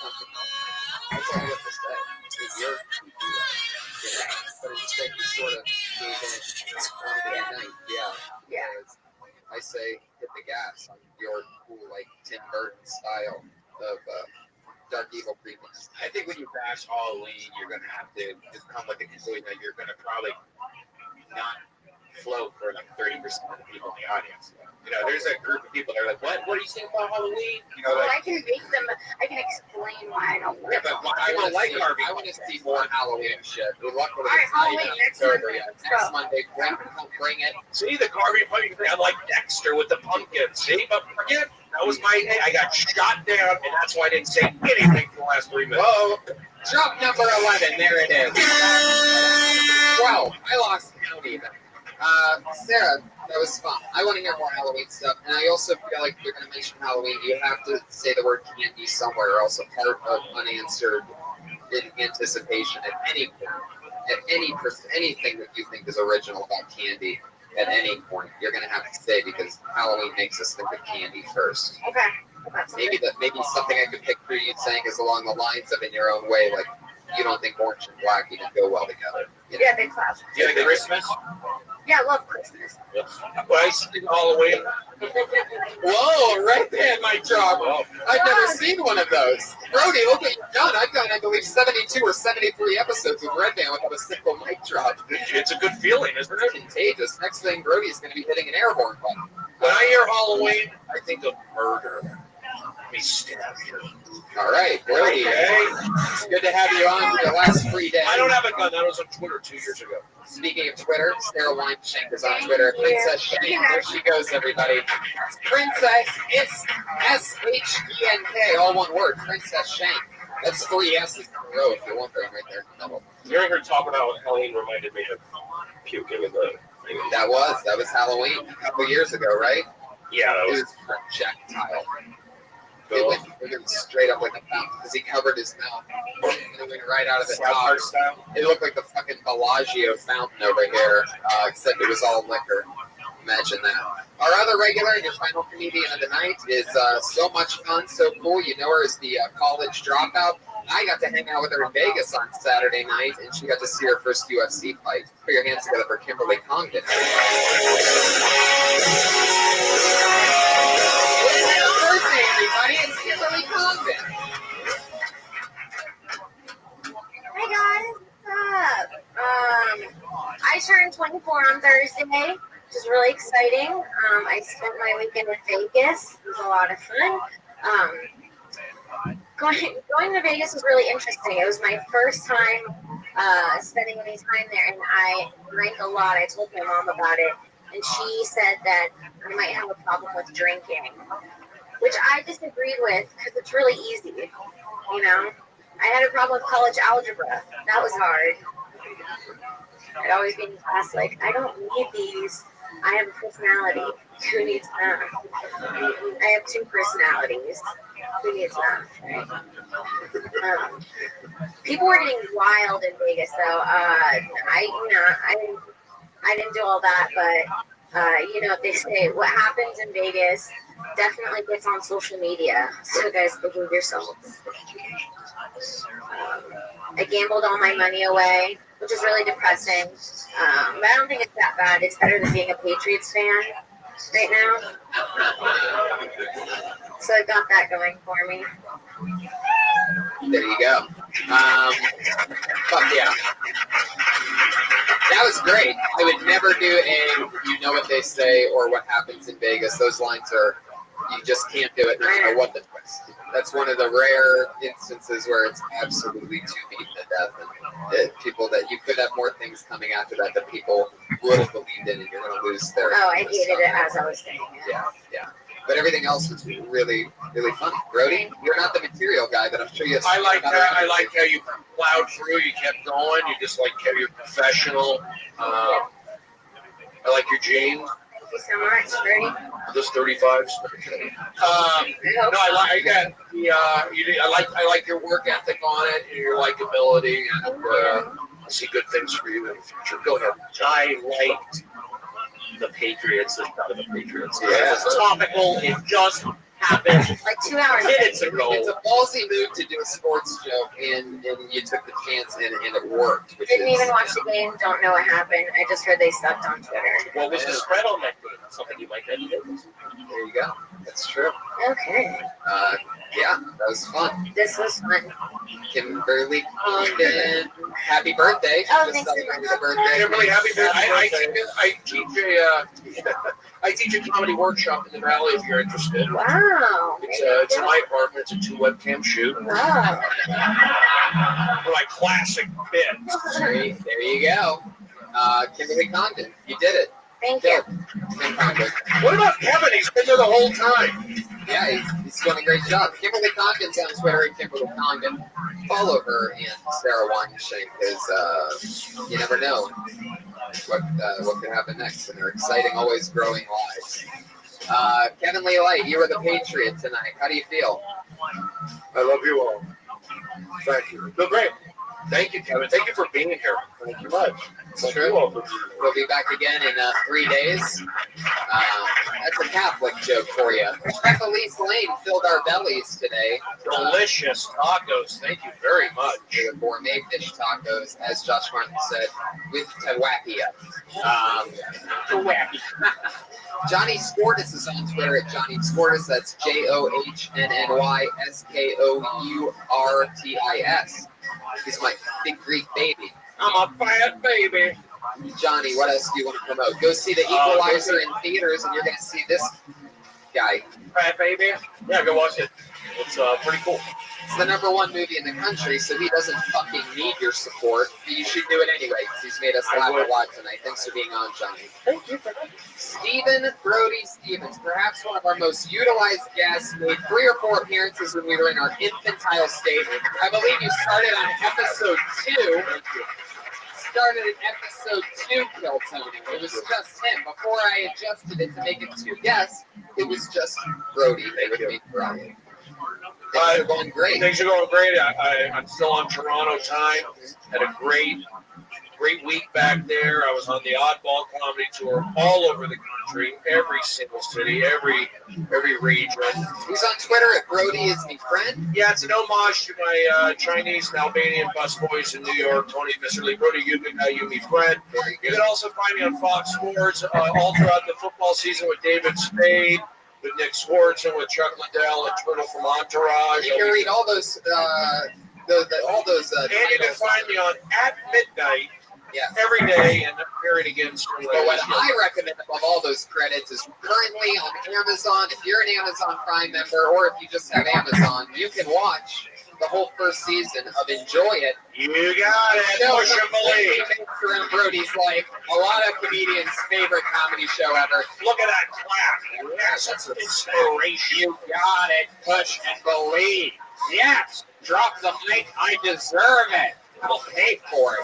Pumpkin patch. That's all you have to say. In your goofy way. But instead you sort of gave in on the night. Yeah. I say hit the gas on your cool, like, Tim Burton style of dark evil creepiness. I think when you bash Halloween, you're going to have to just come with the conclusion that you're going to probably not flow for like 30% of the people in the audience. There's a group of people that are like, what do you think about Halloween? well, I can explain why I don't like it. I want to see more Halloween shit. We're lucky All right, Halloween next Monday. Next Monday, bring it. See, the carving pumpkin, I like Dexter with the pumpkin. See, but forget, that was my day. I got shot down, and that's why I didn't say anything for the last 3 minutes. Whoa, drop number 11, there it is. 12, I lost count even. Sarah, that was fun. I want to hear more Halloween stuff, and I also feel like if you're going to mention Halloween, you have to say the word candy somewhere, or else a part of unanswered anticipation at any point, at anything that you think is original about candy, at any point, you're going to have to say, because Halloween makes us think of candy first. Okay. Maybe something I could picture you saying is along the lines of, in your own way, like, you don't think orange and black even go well together. Yeah, they clash. Do you like Christmas? Yeah, I love Christmas. Well, I think Halloween. Whoa, right there, mic drop. I've never seen one of those. Brody, look what you've done. I've done, I believe, 72 or 73 episodes of Red Band without a single mic drop. It's a good feeling, isn't it? Contagious. Next thing, Brody's going to be hitting an airborne button. When I hear Halloween, I think of murder. Me stabbed here. All right, Brody. It's good to have you on for the last 3 days. I don't have a gun. That was on Twitter 2 years ago. Speaking of Twitter, Sarah Weinschenk is on Twitter. Princess Shank. There she goes, everybody. Princess, it's S-H-E-N-K, all one word. Princess Shank. That's 3 S's in a row, if you're wondering, right there in the middle. Hearing her talk about Halloween reminded me of puking in the. That was Halloween a couple years ago, right? Yeah, that was. It was projectile. It went straight up like a fountain because he covered his mouth and it went right out of the top. It looked like the fucking Bellagio fountain over here, except it was all liquor. Imagine that. Our other regular, your final comedian of the night, is so much fun, so cool. You know her as the college dropout. I got to hang out with her in Vegas on Saturday night, and she got to see her first UFC fight. Put your hands together for Kimberly Congdon. I turned 24 on Thursday, which is really exciting. I spent my weekend in Vegas. It was a lot of fun. Going to Vegas was really interesting. It was my first time spending any time there, and I drank a lot. I told my mom about it, and she said that I might have a problem with drinking, which I disagreed with because it's really easy. You know, I had a problem with college algebra. That was hard. I'd always be in class like, I don't need these. I have a personality. Who needs them? I have 2 personalities. Who needs them? Right? People were getting wild in Vegas, though. I didn't do all that, but they say what happens in Vegas definitely gets on social media. So guys, behave yourselves. I gambled all my money away, which is really depressing. But I don't think it's that bad. It's better than being a Patriots fan right now. So I got that going for me. There you go. Fuck yeah. That was great. I would never do you know what they say or what happens in Vegas. Those lines are, you just can't do it no matter what the twist. That's one of the rare instances where it's absolutely too beaten to death. And people that you could have more things coming after that people would have believed in, and you're going to lose their. Oh, I hated it as I was saying it. Yeah. But everything else was really, really fun. Brody, you're not the material guy, but I'm sure you have. I like how you plowed through. You kept going. You just you're professional. I like your jeans. Thank you so much, Bernie. This 35s. No, I like your work ethic on it and your likability, and I see good things for you in the future. Go ahead. I liked the Patriots instead of the Patriots. Yeah. It's topical. It just happened like 2 hours minutes ago. It's a ballsy move to do a sports joke, and you took the chance, and it worked. Didn't even watch the game. Don't know what happened. I just heard they sucked on Twitter. What was the spread on that game? Something you might have. There you go. That's true. Okay. Yeah, that was fun. This was fun. Kimberly Condon, happy birthday. Oh, thanks so much. Kimberly, happy birthday. I teach a comedy workshop in the Valley if you're interested. Wow. It's in my apartment. It's a 2 webcam shoot. Wow. For my classic bits. There you go. Kimberly Condon, you did it. Thank you. What about Kevin? He's been there the whole time. Yeah, he's doing a great job. Kimberly Condon's on Twitter at Kimberly Condon. Follow her and Sarah Weinstein because you never know what could happen next in their exciting, always growing lives. Kevin Lee Light, you were the Patriot tonight. How do you feel? I love you all. Thank you. Feel great. Thank you, Kevin. Thank you for being here. Thank you much. It's true. We'll be back again in 3 days. That's a Catholic joke for you. Chef Elise Lane filled our bellies today. Delicious tacos. Thank you very much. Gourmet fish tacos, as Josh Martin said, with tilapia. Johnny Sportis is on Twitter at Johnny Sportis. That's JohnnySportis. He's my big Greek baby. I'm a fat baby. Johnny, what else do you want to promote? Go see The Equalizer in theaters, and you're going to see this guy. Fat baby? Yeah, go watch it. It's pretty cool. It's the #1 movie in the country, so he doesn't fucking need your support. But you should do it anyway, because he's made us laugh a lot tonight. Thanks for being on, Johnny. Thank you for that. Stephen Brody Stevens, perhaps one of our most utilized guests, made 3 or 4 appearances when we were in our infantile state. I believe you started on episode 2. Started at episode 2, Kill Tony. It was just him. Before I adjusted it to make it 2 guests, it was just Brody. Thank you. Brody. Things are going great. Things are going great. I'm still on Toronto time. Had a great week back there. I was on the Oddball Comedy Tour all over the country, every single city, every region. He's on Twitter at Brody is my friend. Yeah, it's an homage to my Chinese and Albanian busboys in New York, Tony Visserly. Brody, you me friend. You can also find me on Fox Sports all throughout the football season with David Spade, with Nick Swartz, and with Chuck Liddell and Turtle from Entourage. You can read all those. And you can find me on At Midnight every day, and appear comparing against. But what I recommend above all those credits is currently on Amazon. If you're an Amazon Prime member, or if you just have Amazon, you can watch the whole first season of Enjoy It. You got it. Push and believe. Around Brody's like a lot of comedians' favorite comedy show ever. Look at that clap. Yes, that's inspiration. You got it. Push and believe. Yes. Drop the mic. I deserve it. I'll pay for it.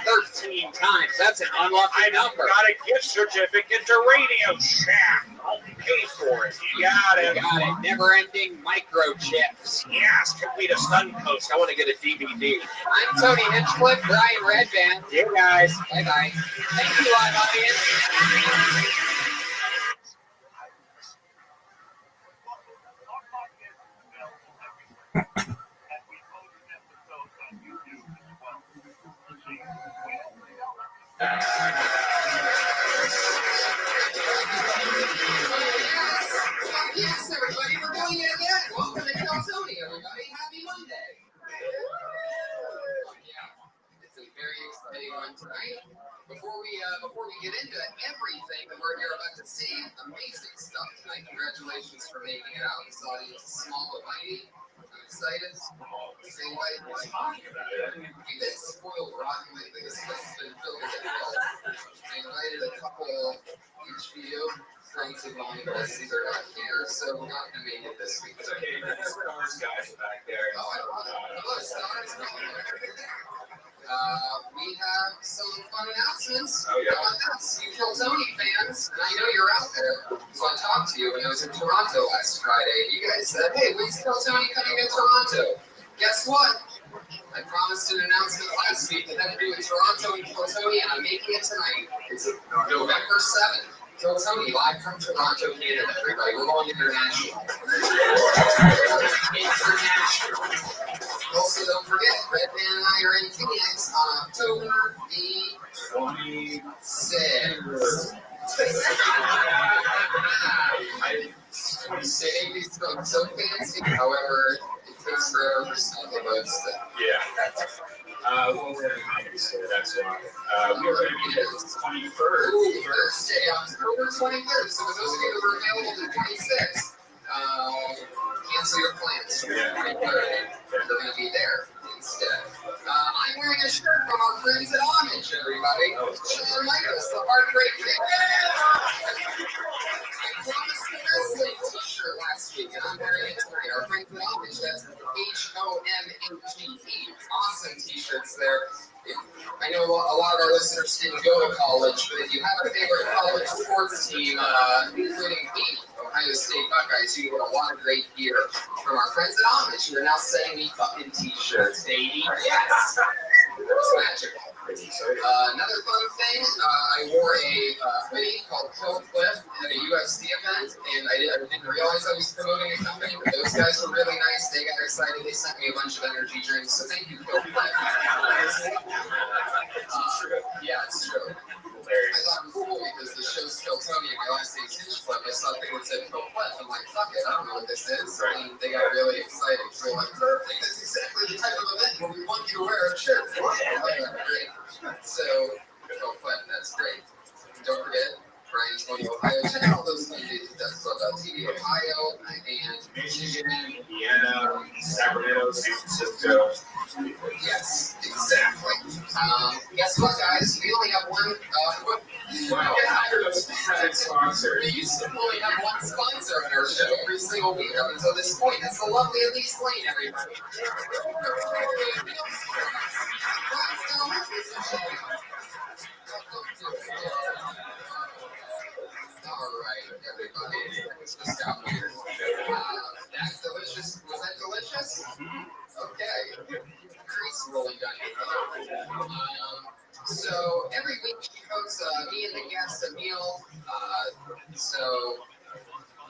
13 times. That's an unlucky number. Got a gift certificate to Radio Shack. I'll pay for it. You got it. You got it. Never-ending microchips. Yes, complete a Sun Coast. I want to get a DVD. I'm Tony Hinchcliffe, Brian Redband. You guys. Bye-bye. Thank you, live audience. Yes, everybody, we're doing it again. Welcome to Tell Tony, everybody. Happy Monday. Yeah, it's a very exciting one tonight. Before we get into everything that we're here about to see, amazing stuff tonight. Congratulations for making it out. This audience is small but mighty. I'm excited. Say what? We've been spoiled rotten lately. This place has been filled with hell. I invited a couple HBO friends of mine, but these are not here, so we're not going to make it this week. It's okay. Those guys back there. Oh, I love it. Hello, stars. We have some fun announcements. Oh, yeah. How about this? You Kill Tony fans, and I know you're out there, so I talked to you when I was in Toronto last Friday. You guys said, hey, when's Kill Tony coming to Toronto? Guess what? I promised an announcement last week that had to do with Toronto and Kill Tony, and I'm making it tonight. It's November 7th. Kill Tony, live from Toronto, Canada. Everybody, we're going international. International. Also, don't forget, Redman and I are in Phoenix on October the 26th. I'm saying these sound so fancy, however, it takes forever for some of the votes to. Yeah. Well, we're in Vegas, so that's why. We're going to be there the 23rd. Ooh, Thursday, October 23rd. So for those of you who are available the 26th, cancel your plans. Yeah. They're going to be there instead. I'm wearing a shirt from our friends at Homage, everybody. Sean Michaels, the Heartbreak Kid. I promised the wrestling t-shirt last week, and I'm wearing it tonight. Our friends at Homage, that's HOMAGE. Awesome t-shirts there. I know a lot of our listeners didn't go to college, but if you have a favorite college sports team, including the Ohio State Buckeyes, you get a lot of great gear from our friends at Homage, who are now sending me fucking t-shirts, baby. Yes! It's magical. Another fun thing, I wore a hoodie called Kill Cliff at a UFC event, and I didn't realize I was promoting a company, but those guys were really nice. They got excited. They sent me a bunch of energy drinks, so thank you, Kill Cliff. Yeah, it's true. I thought it was cool because the show's Kill Tony and my last name's Hinchcliffe. I saw a thing that said Kill Cliff. I'm like, fuck it, I don't know what this is. And they got really excited. So we're like, perfect, that's exactly the type of event where we want you to wear a shirt. Great. So, Kill Cliff, that's great. Don't forget, Brian's going to Ohio. Check out all those DJs at TV, Ohio, and Michigan, Indiana, Sacramento, San Francisco. Yes, exactly. Guess what, guys? We only have one. Wow. Sponsor. We used to only have one sponsor on our show every single week up until this point. That's the lovely Elise Lane, everybody. All right, everybody. It's just got weird. That's delicious. Was that delicious? Okay. Grease rolling down your thumb. So every week she cooks me and the guests a meal. So,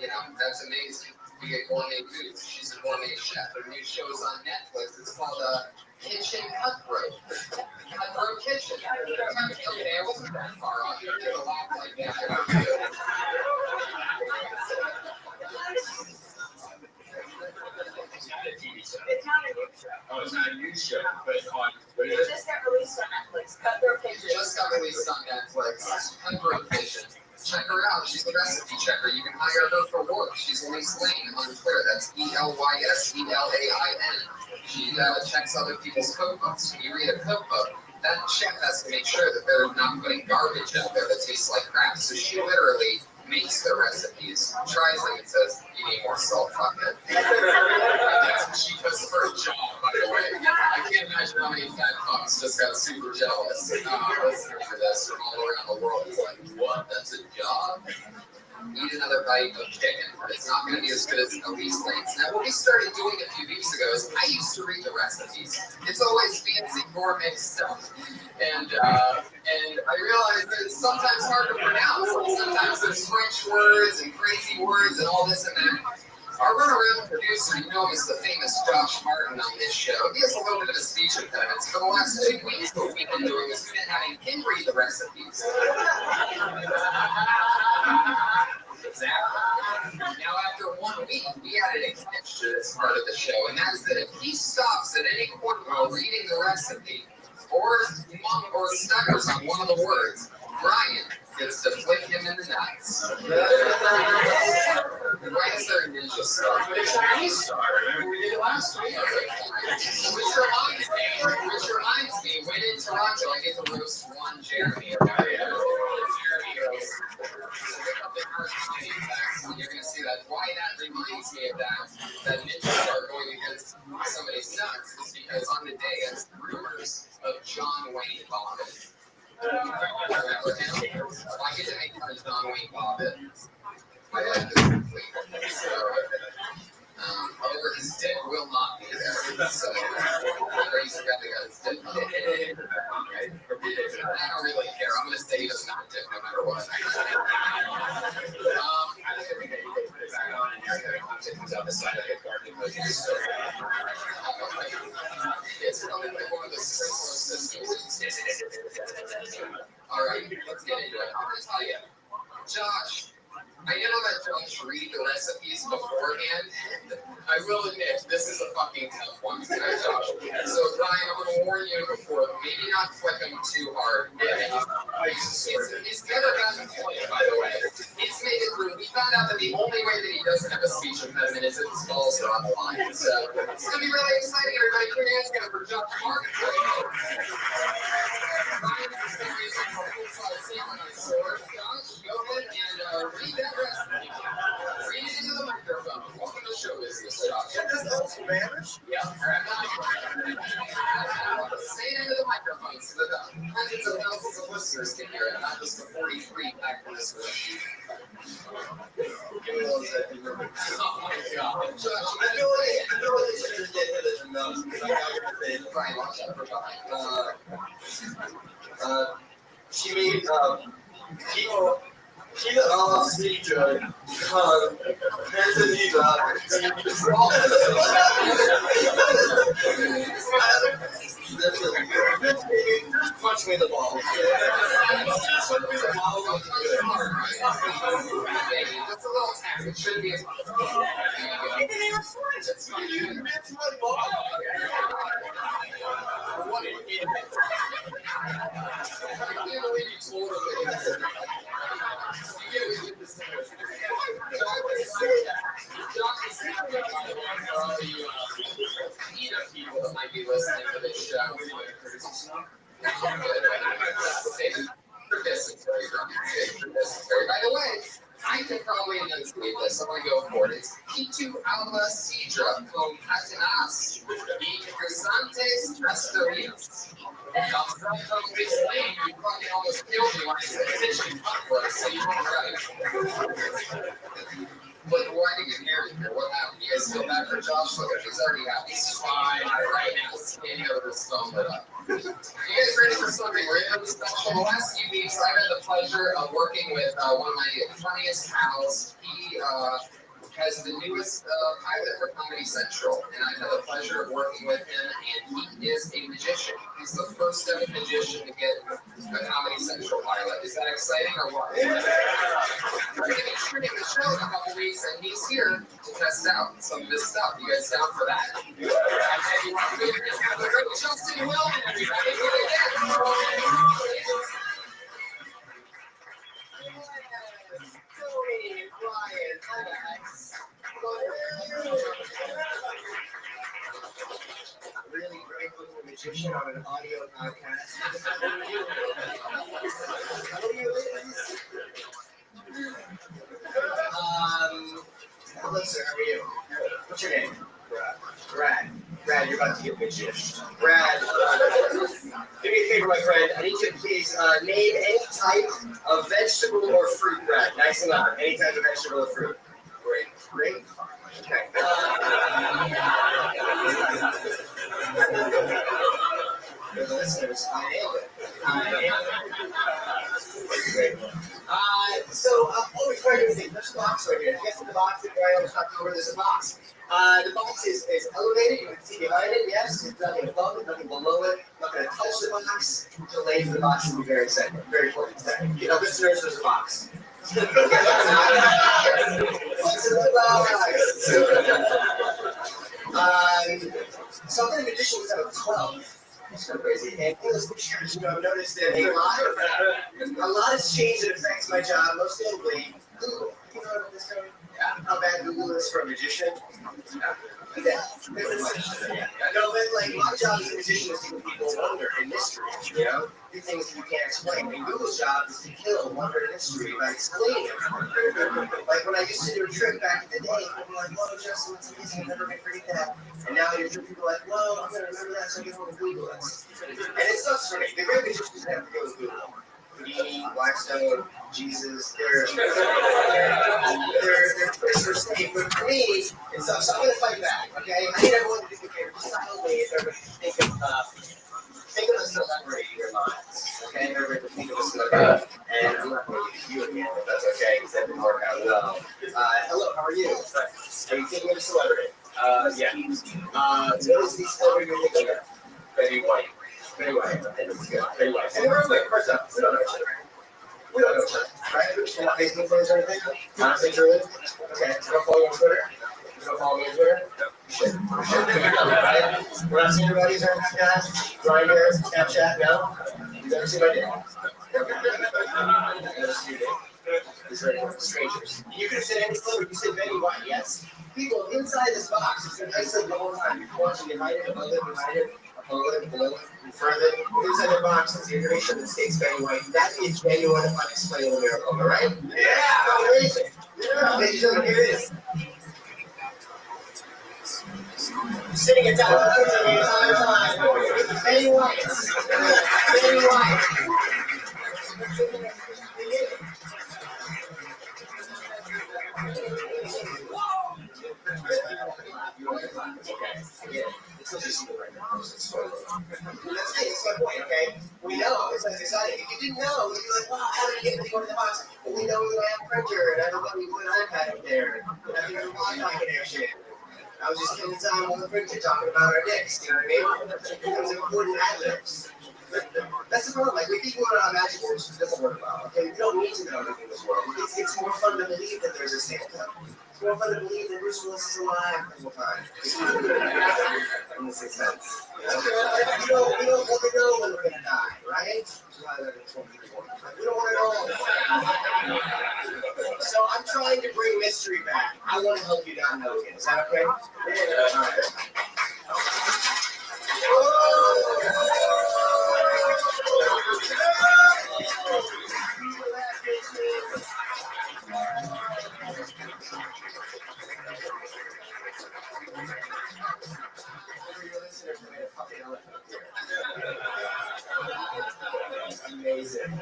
you know, that's amazing. We get gourmet foods. She's a gourmet chef. Her new show is on Netflix. It's called Kitchen Cutthroat. Cutthroat Kitchen. Okay, I wasn't that far off. You did a laugh like that. It's not a TV show. Oh, it's not a news show, but it's on. It just got released on Netflix. Cutthroat Kitchen. Just got released on on Netflix. Pepper Vision. Check her out. She's a recipe checker. You can hire her for work. She's Elise Lane on Twitter. That's ELYSELAIN. She checks other people's cookbooks. When you read a cookbook, that chef has to make sure that they're not putting garbage out there that tastes like crap. So she literally makes the recipes, tries them, and says, "You need more salt, fuck it." That's what she does for a job, by the way. I can't imagine how many fat fucks just got super jealous listening to this from all around the world. It's like, what? That's a job? Eat another bite of chicken, but it's not going to be as good as Elise Lane's. Now, what we started doing a few weeks ago is I used to read the recipes. It's always fancy gourmet stuff. And I realized that it's sometimes hard to pronounce. Like sometimes there's French words and crazy words and all this and that. Our runaround producer, you know him as the famous Josh Martin on this show. He has a little bit of a speech impediment. For the last 2 weeks, what we've been doing is we've been having him read the recipes. Exactly. Now, after 1 week, we added a catch to this part of the show, and that's that if he stops at any point while reading the recipe, or stutters on one of the words, Brian gets to flick him in the nuts. Why is there a ninja star? It's a Chinese star. We did it last week. Which reminds me, when in Toronto, I get to roast one Jeremy. You're going to see that. Why that reminds me of that ninja star going against somebody's nuts is because on the day it's rumors of John Wayne Bobbitt. Remember him? I get to make fun of John Wayne Bobbitt. I like this completely. So, however, his dick will not be there. So, he's got his dick. I don't really care. I'm going to say he doesn't have a dick no matter what. It comes out the side of the garden. It's probably like one of the sprinkler systems. All right, let's get into it. I'm going to tell you, Josh. I know that Josh read the recipes beforehand. I will admit, this is a fucking tough one tonight, Josh. So, Brian, I'm going to warn you before, maybe not flick him too hard. He's never gotten pointed, by the way. He's made it through. We found out that the only way that he doesn't have a speech impediment is if his balls are on the line. So, it's going to be really exciting, everybody. Put your hands together for Josh Martin. Brian, for some reason, for full-size samurai sword. Josh, go ahead and read that recipe. Read it into the microphone. Welcome to show business, Josh. This is Spanish? Yeah. Say it into the microphone so that the hundreds of thousands of listeners can hear it, not just the 43 back in this room. Give me 1 second. Oh my God. Josh, I feel like they should just get hit at the nose because I got your face. Brian, watch out for Brian. She made, Cedra, punch me in the ball. That's a little tap. It should be a people that might be listening to this show. By the way, I can probably enunciate this. I'm going to go for it. It's Pitu alla Cedra con Catanas y Crisantes Trasterias. You probably almost killed me when I said kitchen cutlet, so you were right. But why did you get married here? What happened? You guys feel bad for Josh? Look at him. He's already happy. He's fine right now. Standing over his phone lit up. You guys ready for something really special? The last few weeks, I've had the pleasure of working with one of my funniest pals. He has the newest pilot for Comedy Central, and I've had the pleasure of working with him, and he is a magician. He's the first ever magician to get a Comedy Central pilot. Is that exciting or what? We're going to be shooting the show in a couple weeks, and he's here to test out some of this stuff. You guys down for that? Justin Willman, everybody. information on an audio podcast. What are you hello sir, how are you? What's your name? Brad, you're about to get bitched. Brad, do me a favor, my friend. I need you to please name any type of vegetable or fruit, Brad. Nice and loud. Any type of vegetable or fruit. Great. Okay. For the listeners, I nailed it. Great. Before I do anything, there's a box right here. Guess what the box is? I always talk over. There's a box. The box is elevated. You can see behind it. Yes, it's nothing above it, nothing below it. I'm not going to touch the box. Delay for the box will be very second. Very important second. You know, listeners, there's a box. What's in the box? Something in addition to 12. It's so crazy. And in those pictures, I've noticed that a lot has changed that affects my job, most notably Google. You know what this guy? How bad Google is for a magician? No, but like my job as a magician is to give people wonder and mystery, you know? Do things that you can't explain. And Google's job is to kill wonder and mystery by explaining it. Like when I used to do a trick back in the day, people were like, "Whoa, Justin, that's amazing, I'm never gonna forget that." And now you're people are like, "Whoa, I'm gonna remember that, so I can go to Google it." And it's not funny. The great magicians have to go to Google. Houdini, Blackstone, Jesus, they're for safe, but for me, it's so I'm gonna fight back, okay? I need everyone to do the favor. Just silently, everybody think of a celebrity in your minds, okay? Everybody think of a celebrity, and I'm not going to use you again, if that's okay, because that didn't work out well. Hello, how are you? Are you thinking of a celebrity? Yeah. What is the celebrity you're thinking of? Betty White. Betty White. Betty White. And real quick, first up, we don't know each other. We don't know each other, right? We're not Facebook friends or anything? Honestly, truly? Okay, you don't follow me on Twitter? You don't follow me on Twitter? You should. Right? We're not seeing everybody's on Snapchat, Grindr, Snapchat, no? You've never seen my dick? Never seen your dick? These are strangers. You could have said any celebrity, you said Betty White, yes? People inside this box, it's been isolated the whole time. You're watching behind it, above it, behind it, below it, further. Inside the box is the information that states Betty White. That is genuine, unexplainable miracle, all right? Yeah! Amazing! Yeah! Ladies and gentlemen, here it is. Sitting at down the entire time. Betty White. Betty White. That's my point, okay? We know, it's like exciting. If you didn't know, you'd be like, wow, how did you get anyone in the box? Well, we know we have a printer, and I know we put an iPad up there, and I think there's a Wi-Fi connection. I was just killing time on the printer talking about our dicks, you know what I mean? It was important ad-libs. That's the problem. Like, we think we're on magic words, it doesn't work well. Okay, we don't need to know everything in this world. It's more fun to believe that there's a Santa. It's more fun to believe that Bruce Willis is alive the whole time. In this sense. We don't want to know when we're gonna die, right? We don't want to know. So I'm trying to bring mystery back. I want to help you not know it. Is that okay? Yeah. Amazing.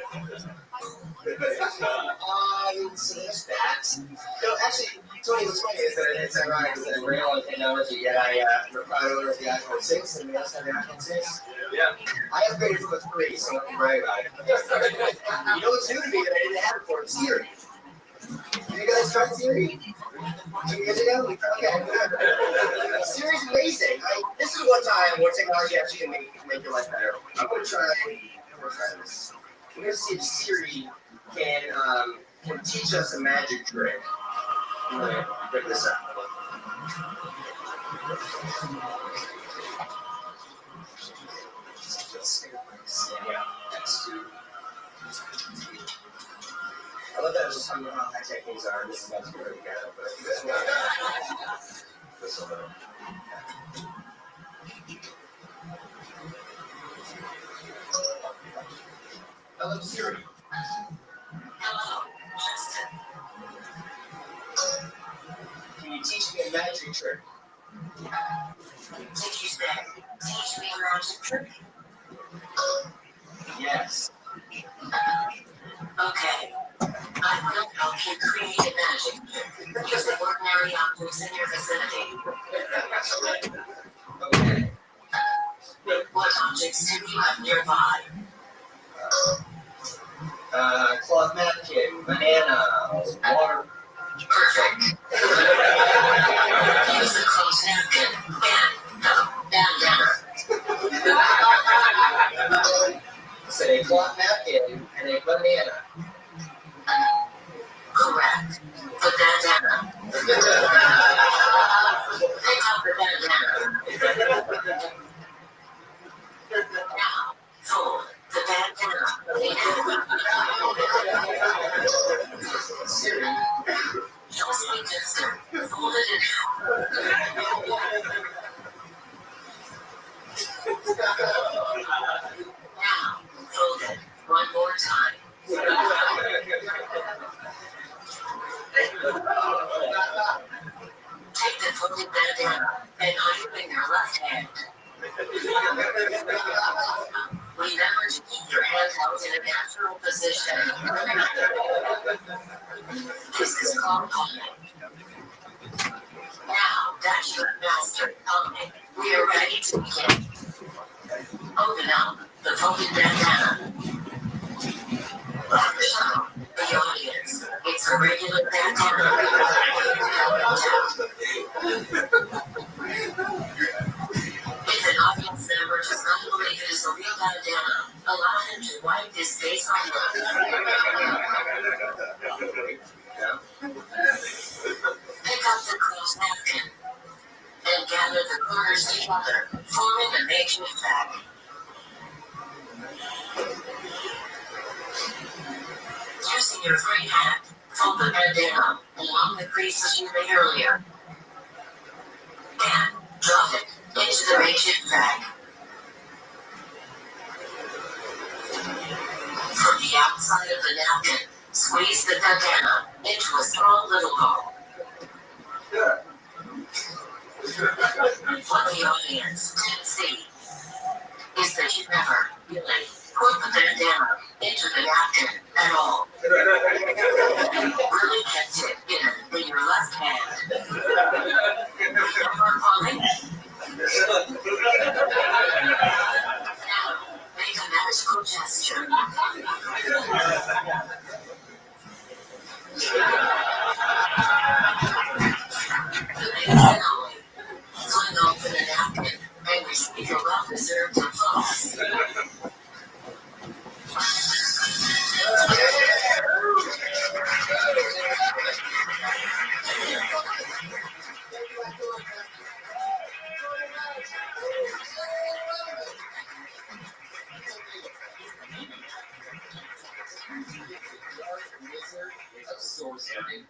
So there's that. No, actually, Tony, what's funny is that it's ironic because I rail on technology, yet we're proud owner of the iPhone 6, and we also have the iPhone 6. Yeah. I upgraded from a 3, so I can brag about it. You know what's new to me that I didn't have before? Siri. You guys tried Siri? 2 years ago? Okay. Siri's amazing. This is one time where technology actually can make your life better. I'm going to try this. We're going to see if Siri can teach us a magic trick. I'm going to break this up. I love that it's just talking about how high-tech things are. This is not very good, but this will Hello, Siri. Hello, Justin. Can you teach me a magic trick? Did you say, teach me a magic trick? Yes. Okay. I will help you create a magic trick using ordinary objects in your vicinity. Okay. What objects do you have nearby? Cloth napkin, banana, water. Perfect. Use a closed napkin and bandana. Say a cloth napkin and a banana. Correct. The bandana. Pick up the bandana. Now, fold the bandana. Siri. Just like this, fold it in half. Now, fold it one more time. Take the folded bandana and hide it in your left hand. Remember to keep your hand held in a natural position. This is called palming. Now that you have mastered palming, we are ready to begin. Open up the folded bandana. Show the audience it's a regular bandana. If an audience member does not believe it is a real bandana, allow him to wipe his face on it. Pick up the closed napkin and gather the corners together, forming a makeshift bag. Using your free hand, fold the bandana along the creases you made earlier. And drop it into the makeshift bag. From the outside of the napkin, squeeze the bandana into a small little ball. What the audience didn't see is that you never really put the bandana into the napkin at all. Really kept it in your left hand. Remember palming? Now, make a magical gesture. Finally, fling open the napkin and receive your well-deserved applause. Of sorcery.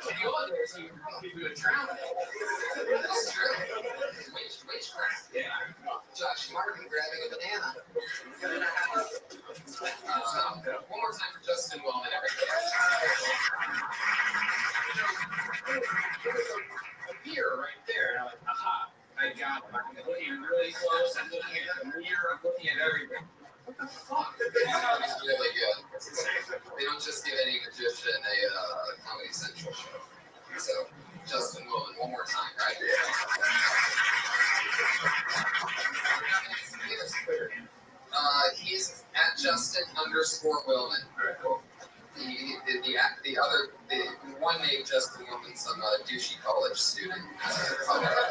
The other team people are drowning. That's true. Witchcraft. Yeah. Josh Martin grabbing a banana. One more time for Justin Wellman, everybody. A beer right there. I'm like, aha, I got it. I'm looking really close. I'm looking at the mirror. I'm looking at everything. What the fuck? It's really good. They don't just give any magician a Comedy Central show. So, Justin Willman, one more time, right? He's at Justin_Willman. Very cool. The one named Justin Willman, some douchey college student.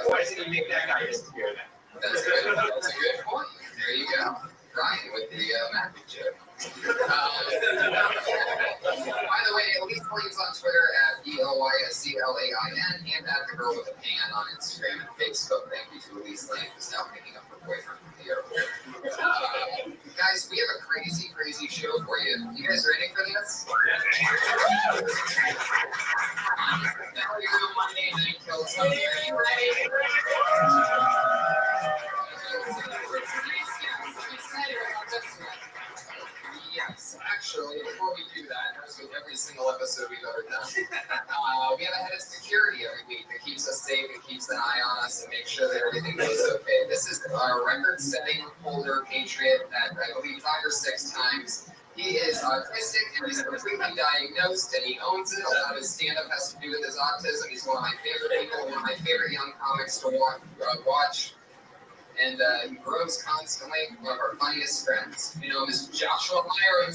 Why didn't he make that guy disappear then? That's good. That's a good point. There you go. Ryan with the magic joke. By the way, Elise Lane's on Twitter at ELYSCLAIN and at the girl with the pan on Instagram and Facebook. Thank you to Elise Lane, who's now picking up her boyfriend from the airport. Guys, we have a crazy, crazy show for you. You guys ready for this? Now we do Monday and then kill something. Are you ready? I'm excited about this one. actually, before we do that, as with every single episode we've ever done, we have a head of security every week that keeps us safe and keeps an eye on us and makes sure that everything goes okay. This is our record-setting holder patriot that I believe 5 or 6 times. He is autistic and he's completely diagnosed and he owns it. A lot of his stand-up has to do with his autism. He's one of my favorite people, one of my favorite young comics to watch. And he grows constantly. One of our funniest friends. You know, Mr. Joshua Meyer.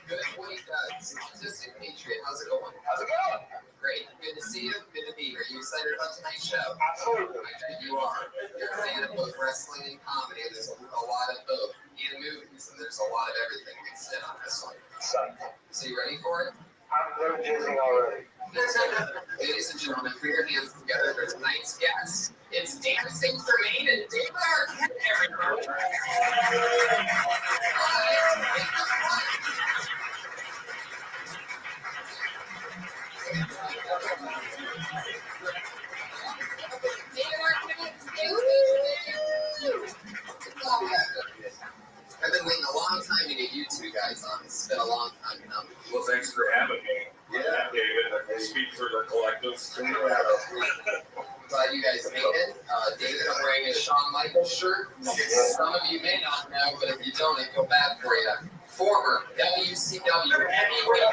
Good at what he does. Autistic Patriot. How's it going? How's it going? Great. Good to see you. Good to be here. Are you excited about tonight's show? Absolutely. I bet you are. You're a fan of both wrestling and comedy. There's a lot of both. And movies, and there's a lot of everything mixed in on this one. So you ready for it? I'm very dizzy already. Ladies and gentlemen, put your hands together for tonight's guest. It's Dancing for Maine and David Arquette, everybody. I've been waiting a long time to get you two guys on. It's been a long time coming. Well, thanks for having me. Yeah, David. I speak for the collective. Glad you guys made it. David, I'm wearing a Shawn Michaels shirt. Some of you may not know, but if you don't, I feel bad for you. Former WCW heavyweight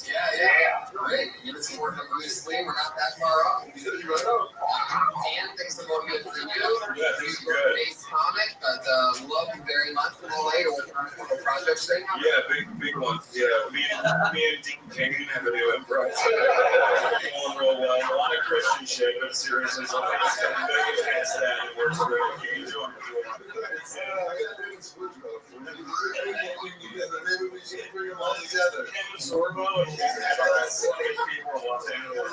Yeah. Great. You just working on Bruce Lee. We're not that far off. Dan, things are going good for you. Yeah, things are good. Base comic, but love you very much. A little later, we're working on projects right now. Yeah, big ones. Yeah, me and Dean King have a new improv. Going real well. A lot of Christian shit, but seriously, something that's going to get past that. It works really. You enjoy it. Maybe we should bring them all together. Sorbo and people in Los Angeles.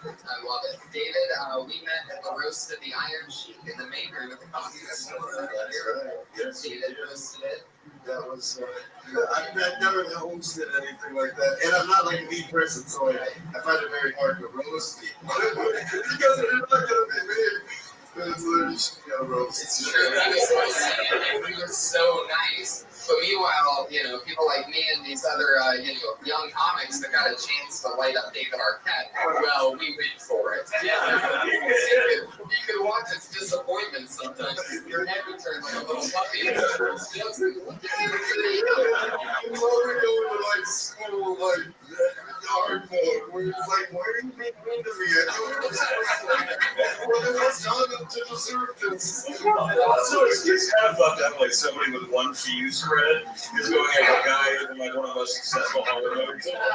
I love it. David, we met at the roast of the Iron Sheik in the main room at the coffee festival. David roasted it. That was, I've never hosted anything like that. And I'm not like a mean person, so I find it very hard to roast people. Because they're not going to be mean. It's literally roast. It's true. He was so nice. But meanwhile, people like me and these other, young comics that got a chance to light up David Arquette, well, we wait for it. You can watch its disappointment sometimes. Your head would turn like a little puppy. Look at school, hard mode, where it's like, why are you being mean to me? Let's tell them to deserve this. So it's kind of fucked up. Like somebody with one fuse spread is going at a guy in like one of the most successful Hollywood movies of all time.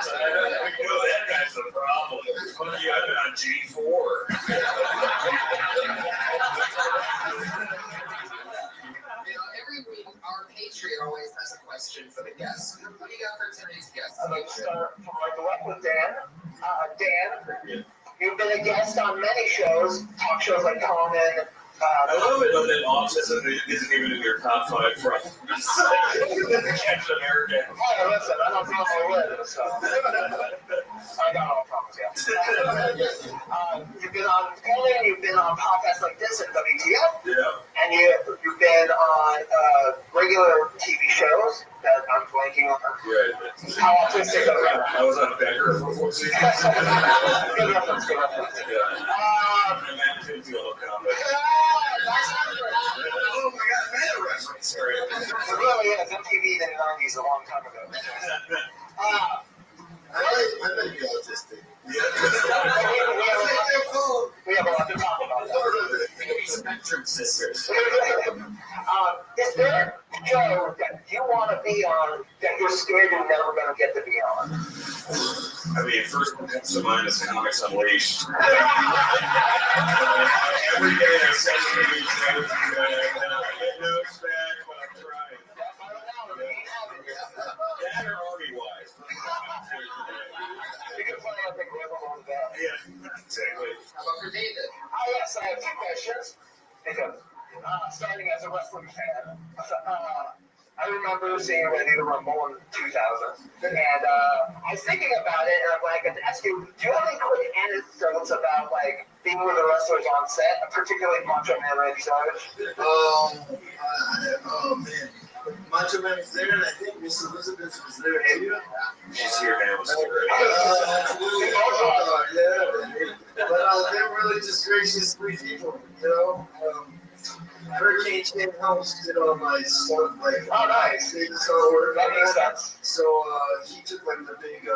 Like, that guy's the problem. Fuck you, I've been on G4. Every week, our Patriot always has a question for the guests. What do you got for tonight's guest? I'd like to start from my left with Dan. Dan, you've been a guest on many shows, talk shows like Conan. I love it though that autism isn't even in your top 5 from Captain America. Oh, listen, I don't know my live, so I got all problems, You've been on Conan, you've been on podcasts like this at WTF. Yeah. And you've been on regular TV shows that I'm blanking on. Right. How autistic are you? I was on Becker for 4 seasons. Good reference, good reference. And then Pinfield comedy. Oh my God, meta reference. It really is. MTV in the 90s a long time ago. I might be autistic. We have a lot to talk about. Spectrum sisters. Is there a show that you want to be on that you're scared you're never going to get to be on? I mean, first one comes to mind is Comics Unleashed. Every day I send me these notes, I get notes back, but I'm trying. That or Army-wise. You can play up and grab them on that. Yeah, exactly. How about for David? Yes, I have 2 questions. starting as a wrestling fan, I remember seeing Ready to Rumble in 2000, and I was thinking about it, and I'm like, I ask you, do you have any quick anecdotes about like being with the wrestlers on set, particularly Macho Man Randy Savage? Oh man, Macho Man was there, and I think Miss Elizabeth was there too. She's here now. Absolutely. Yeah. But they're really just gracious, sweet people, you know. Hurricane Chin helps did all my stuff, like, oh, nice. So That makes sense. So he took like the big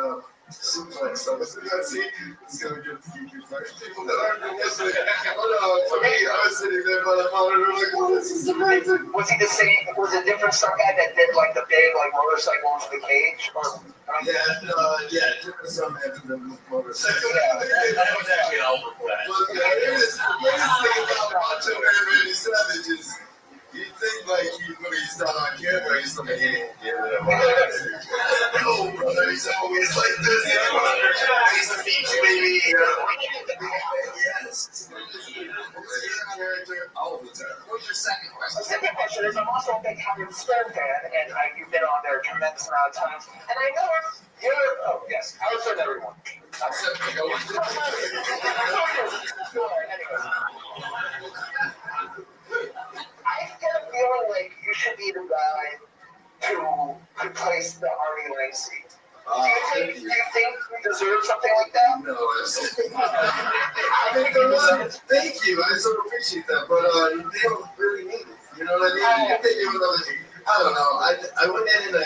suplex. So let's see. It's gonna get you first. People that aren't listening. For me, I was sitting there by the monitor like, oh, this is amazing. Was he the same? Was it a different stunt guy that did like the big like motorcycle into the cage? Or, yeah, different stunt man than the motorcycle. That was actually Albert Black. But the greatest thing about Macho Man Randy Savage is you think like when he's not on camera, he's like, hey, no, brother, he's always like this. He's a beach baby. Yes. All the time. What's your second question? The second question is, I'm also a big Howard Stern fan, and you've been on there a tremendous amount of times, and I know you're, oh yes, Howard Stern, everyone. I get a feeling like you should be the guy to replace the Artie Lang seat. Do you think you deserve something like that? No, thank you. I so appreciate that, but they don't really need it. You know what I mean? You think it was I don't know. I went in and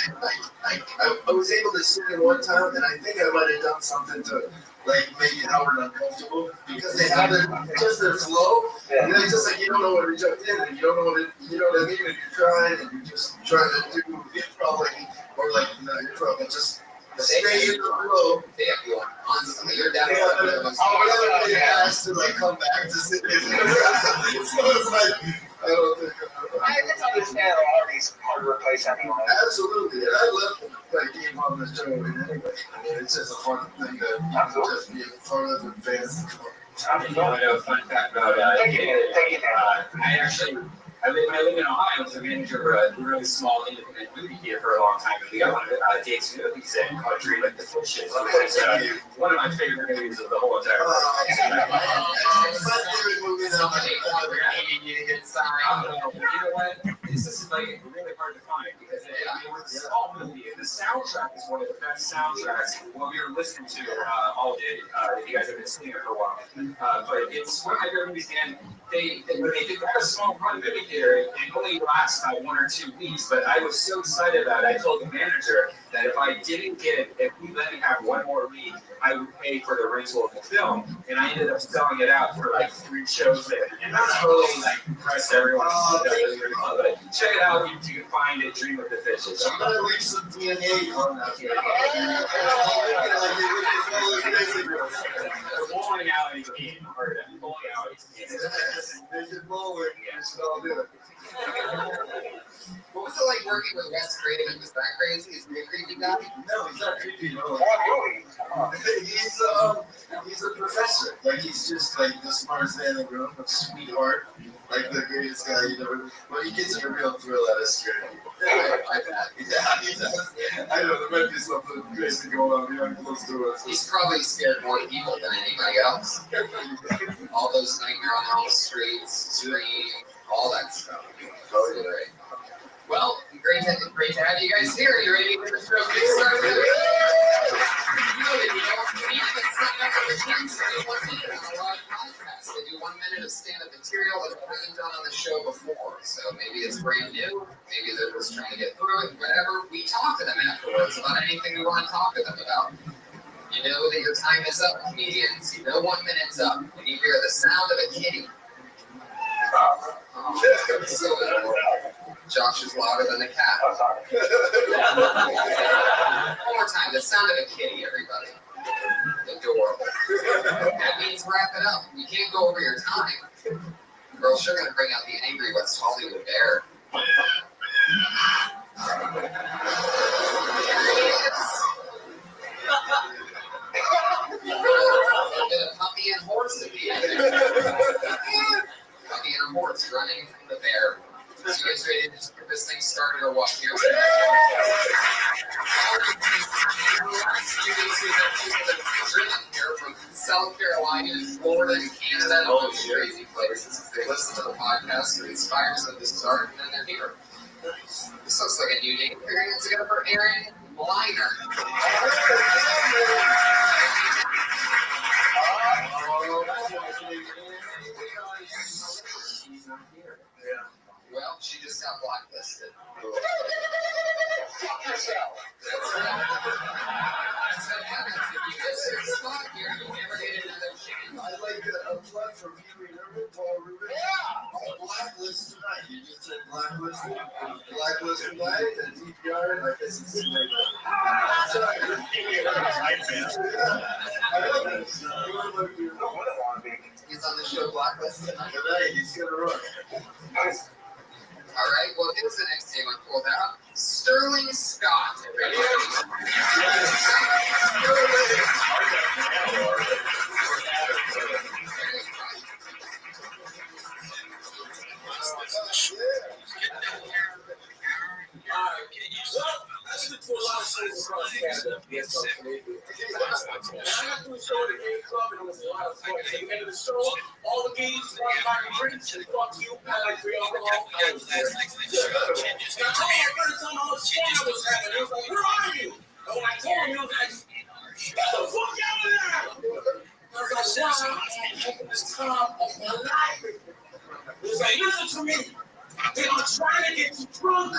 I was able to sit in one time, and I think I might have done something to like make Howard uncomfortable because they have it just their flow. Yeah. And it's just like you don't know what to jump in, and you don't know what you know what I mean. And you're trying, and you're just trying to do improv, or like improv, and just stay in the flow. They have you on something. You're down. Everybody has to like come back to sit in. So it's like I don't think. I can understand Artie's hard to replace anyway. Absolutely, and I love like being on the show anyway. I mean, it's just a fun thing to just be a part of and fans. You want to know a fun fact about I live in Ohio. I was a manager of a really small independent movie theater for a long time, and we got one of Dave's movies in country, like the Fishes. It's one of my favorite movies of the whole entire You know what? This is like really hard to find because it was a small movie, and the soundtrack is one of the best soundtracks. What we were listening to all day, if you guys have been singing it for a while, but it's one of my favorite movies. And when they did a small run movie theater, it only lasts about 1 or 2 weeks. But I was so excited about it. I told the manager that if I didn't get, if we let me have one more week, I would pay for the rental of the film. And I ended up selling it out for like 3 shows there. And I totally like impressed everyone. But check it out. You can find it. Dream of the Fishes. I'm gonna leave some DNA on that. Bowling alley game, or bowling alley. What was it like working with Wes Craven? Was that crazy? Is he a creepy guy? No, he's not creepy at all. He's a professor. Like he's just like the smartest man in the room, a sweetheart, like the greatest guy you ever. But he gets a real thrill out of scaring people. I bet. Yeah, he does. I know there might be something crazy going on behind closed doors. He's probably scared more people than anybody else. All those Nightmare on Elm Street, Scream, all that stuff. Oh, yeah. Great. Well, great to have you guys here. You ready to get the show started? You know, comedians sign up for the kids to do 1 minute on a live podcast. They do 1 minute of stand-up material that hasn't done on the show before. So maybe it's brand new. Maybe they're just trying to get through it. Whatever. We talk to them afterwards about anything we want to talk to them about. You know that your time is up, comedians. You know 1 minute's up. When you hear the sound of a kitty. Josh is louder than the cat. One more time, the sound of a kitty, everybody. Adorable. That means wrap it up. You can't go over your time. We're sure going to bring out the angry West Hollywood bear. A bit of puppy and horse at the end. Puppy and horse running from the bear. So you guys ready to just get this thing started or what here? Driven here from South Carolina to Florida to Canada and all these crazy places. They listen to the podcast, it inspires them to start, and then they're here. This looks like a new name. It's together for Aaron Liner. Well, she just got blacklisted. Fuck yourself. I'd like a plug for Pee-wee Herman, Paul Rubin. Yeah! Blacklist tonight. You just said blacklisted. Blacklist tonight, and DPR, I guess it's in there. Sorry. He's on the show Blacklist tonight. Tonight, he's gonna run. All right, well, here's the next name I pulled out. Sterling Scott. I've been to a lot of shows across Canada. Yes, I'm Canadian. And I got to a show at a gay club, and it was a lot of fun. At the end of the show, all the gays brought back drinks and fuck you, I like free alcohol. I was there. And I told my friend, tell him how much fun I was having. He was like, where are you? And when I told him, he was like, get the fuck out of there! I was like, wow, I'm having this time of my life. He was like, listen to me. They are trying to get you drunk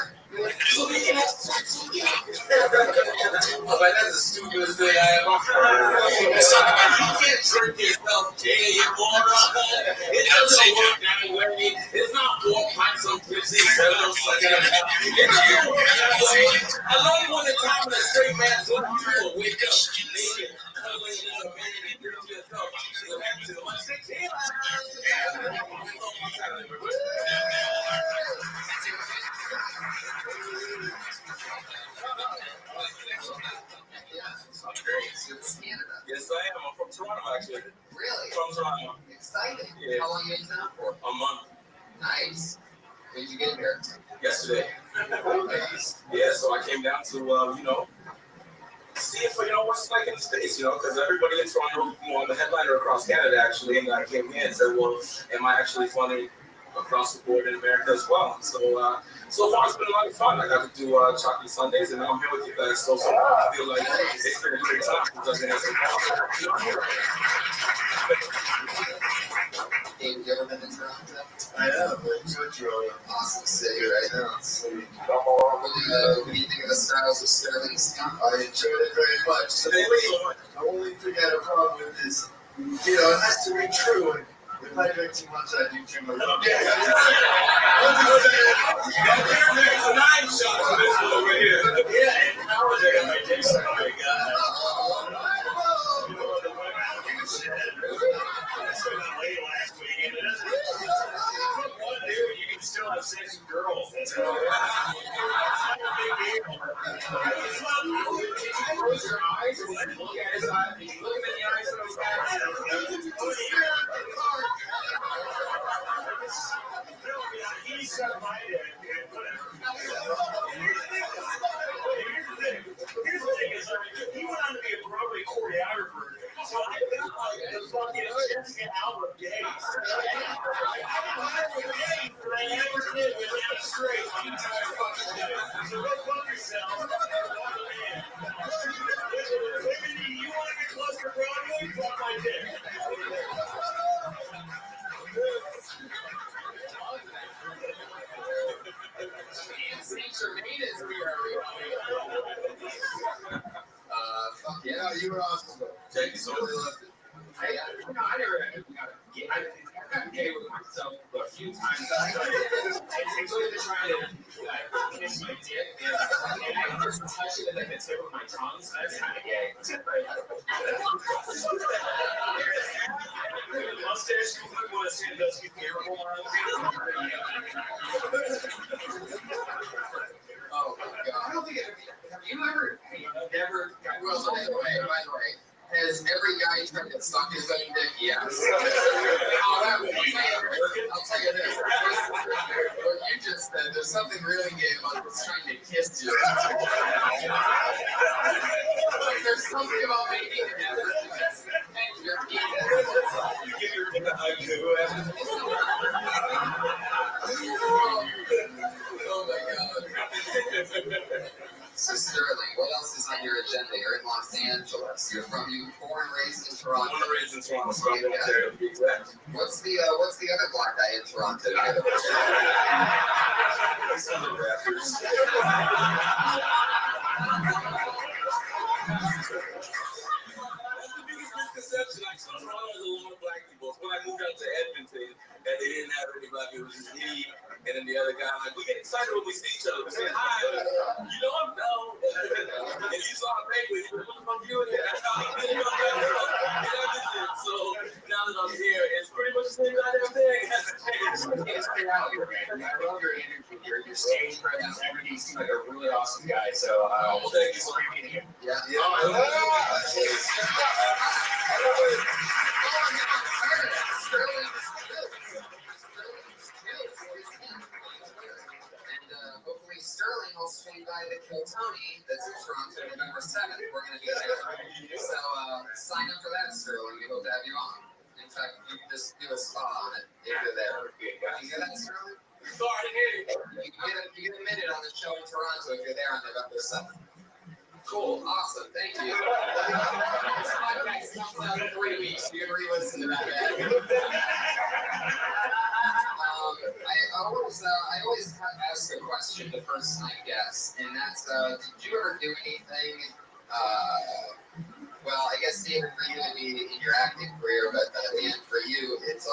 so they can have sex with you. Oh, but that's the stupidest thing I ever heard. You can't drink yourself gay, you moron. It doesn't work that way. It's not 4 pints of pussy. I love when the time of the straight man's life, you will wake up naked, cuddling in a bed and drink yourself. You'll have too much tequila. Yes, I am. I'm from Toronto, actually. Really? From Toronto. Exciting. Yeah. How long you in town for? A month. Nice. When did you get here? Yesterday. Yeah, so I came down to, see if, what's like in the States, because everybody in Toronto, I'm a headliner across Canada, actually, and I came here and said, well, am I actually funny across the board in America as well? So far it's been a lot of fun. I got to do Chocolate Sundays, and now I'm here with you guys. So I feel like it's been a great time. It doesn't have some Dave, you ever been to Toronto? I have, but Toronto. Awesome city right now. What do you think of the styles of Sterling Scott? I enjoyed it very much. The only thing I had a problem with is, it has to be true. And if I drink too much, I do too much. You can still have sex with girls. That's all. Close your eyes and look at his eyes. Did you look him in the eyes of those guys? He said my dad. Here's the thing is, he went on to be a Broadway choreographer. So I felt like the fucking Jessica Alba days. I never did with that straight the entire fucking day. So go fuck yourself. You want to get close to Broadway? Fuck my dick. Saint Germain is here, fuck yeah, you were awesome. Thank you so much. I got gay with myself a few times. I enjoyed trying to kiss my dick, and I just touch it at the tip of my tongue, so that's kind of gay. Mustache, you look want to see the Dusky Miracle Oh my god. I don't think have you ever, never, well, by the way, has every guy tried to suck his own dick? Yes. I'll tell you this. There's something really gay about just trying to kiss you. There's something about making an effort to just bend your penis. You give your dick a hug too. Oh my god. So Sterling, what else is on your agenda? You're in Los Angeles. You born and raised in Toronto. Born and raised in Toronto, so I'm going to be exact. What's the other black guy in Toronto? Some of the rappers. Misconception. Like, Toronto has a lot of black people. So when I moved out to Edmonton, and they didn't have any black people, it was just me and then the other guy. Like, we get excited when we see each other. We say hi. Like, you know him? No. And you saw him lately. What the fuck you in there? That's how he did it. So now that I'm here, it's pretty much the same goddamn thing. I love your energy, your stage presence. Everybody seems like a really awesome guy. So, well, thank you so much. Yeah. Hopefully Sterling will swing by the Kiltony that's in Toronto November 7th. We're going to be there. So sign up for that, Sterling. We hope to have you on. In fact, you can just do a spot on it if you're there. Can you get that, Sterling? Sorry, you get a minute on the show in Toronto if you're there on November 7th. Cool, awesome, thank you. This podcast comes out in 3 weeks. You can re-listen to that. I always ask a question the first time guests, and that's, did you ever do anything? Well, I guess David, for you it'd be in your acting career, but Leanne, for you, it's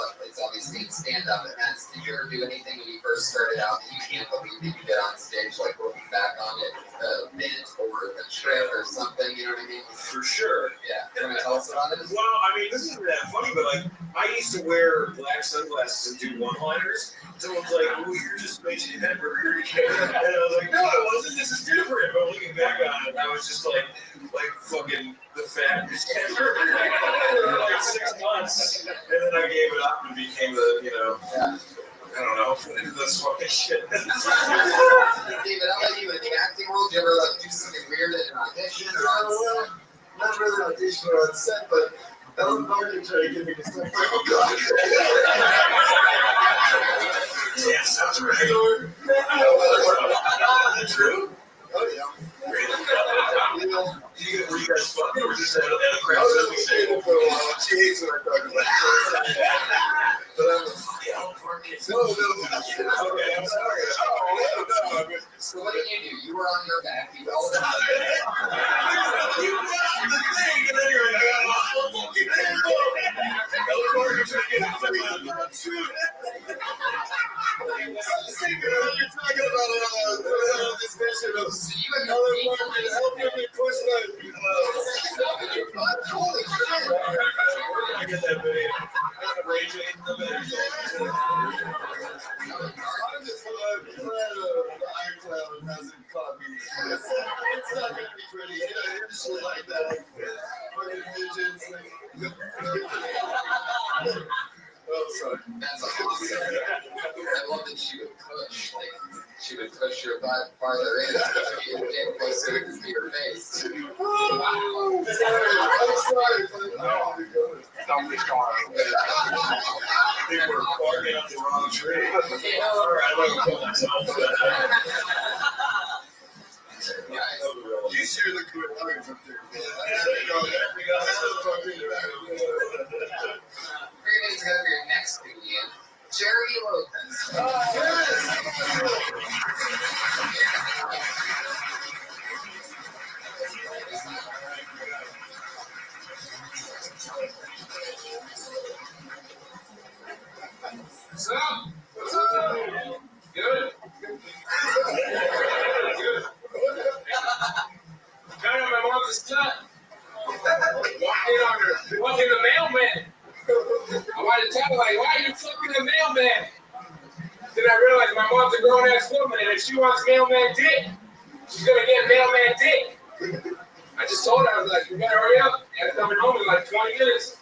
obviously in stand-up. And that's, did you ever do anything when you first started out that you can't believe that you did on stage, like looking back on it, a bit or a trip or something? You know what I mean? For sure. Yeah. Can you tell us about it? Well, I mean, this isn't that funny, but like, I used to wear black sunglasses and do one-liners. Someone's like, "Oh, you're just making a hamburger." And I was like, "No, it wasn't. This is different." But looking back on it, I was just like fucking the fat hamburger for like 6 months, and then I gave it up and became I don't know, into this fucking shit. David, how about you in the acting world? Did you ever do something weird in an audition or on set? Not really audition or on set, but Ellen Barton tried to get me to step up. Oh, God. Yes, that's right. True? Oh, yeah. Were you guys fucking or just at a crowd? She hates when I talk about it. But no. Okay, I'm sorry. So what did you do? You were on your back. You held it. You grabbed the thing, and then you're like, "Oh, fucking hamburger." Ellen Barton trying to get out of You're talking about this mission of Ellen Barton helping me push Holy shit! I get that video. Raging the video. I'm just glad iCloud hasn't caught me. It's not gonna be pretty. Shit like that. Fucking midgets. Oh, sorry. That's awesome. I love that she would push. Like, she would push your butt farther in so you would get closer to your face. Wow. I'm sorry, but don't be sorry. They were barking up the wrong tree. Alright, I'm going to kill myself. You sure look good hugging up there. Everybody's got to be your next comedian. Jerry Lopez. What's up? What's up? Good. Good. Kind of my mom's son. Walking the mailman. I wanted to tell her, like, why are you fucking the mailman? Then I realized my mom's a grown-ass woman, and if she wants mailman dick, she's gonna get mailman dick. I just told her, I was like, you better hurry up. I'm coming home in like 20 minutes.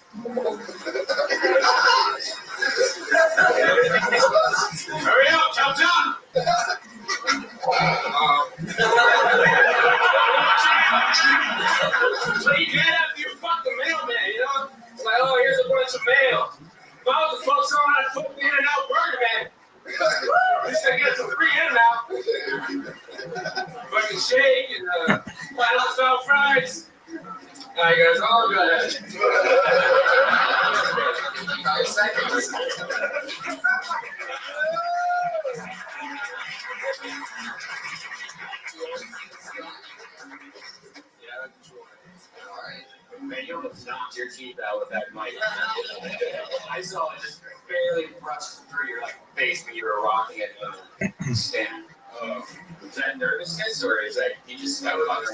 Hurry up, chop chop. It's all good. 5 seconds. Man, you almost knocked your teeth out with that mic. I saw it just barely brush through your face when you were rocking it in the stand. Is that nervousness or is that you just got around?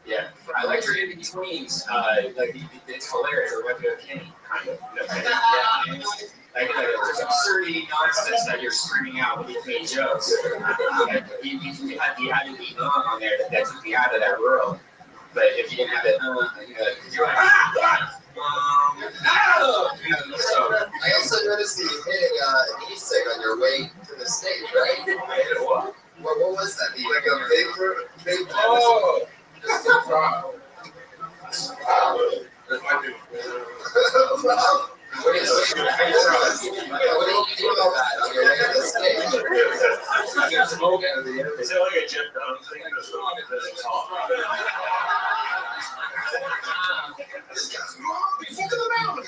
Yeah, I like your in betweens. It's hilarious. I love your Kenny, kind of. Yeah. There's absurdity nonsense that you're screaming out when you make jokes. You had the on there that took me out of that world. But if you didn't have it, you're like, so, I also noticed that you hit an e-cig on your way to the stage, right? What? What was that? Like a big Oh! Just a drop. That might be. What do you do about that on your way to the stage? Is it like a Jeff Dunham thing? This guy's mom, he's fucking around.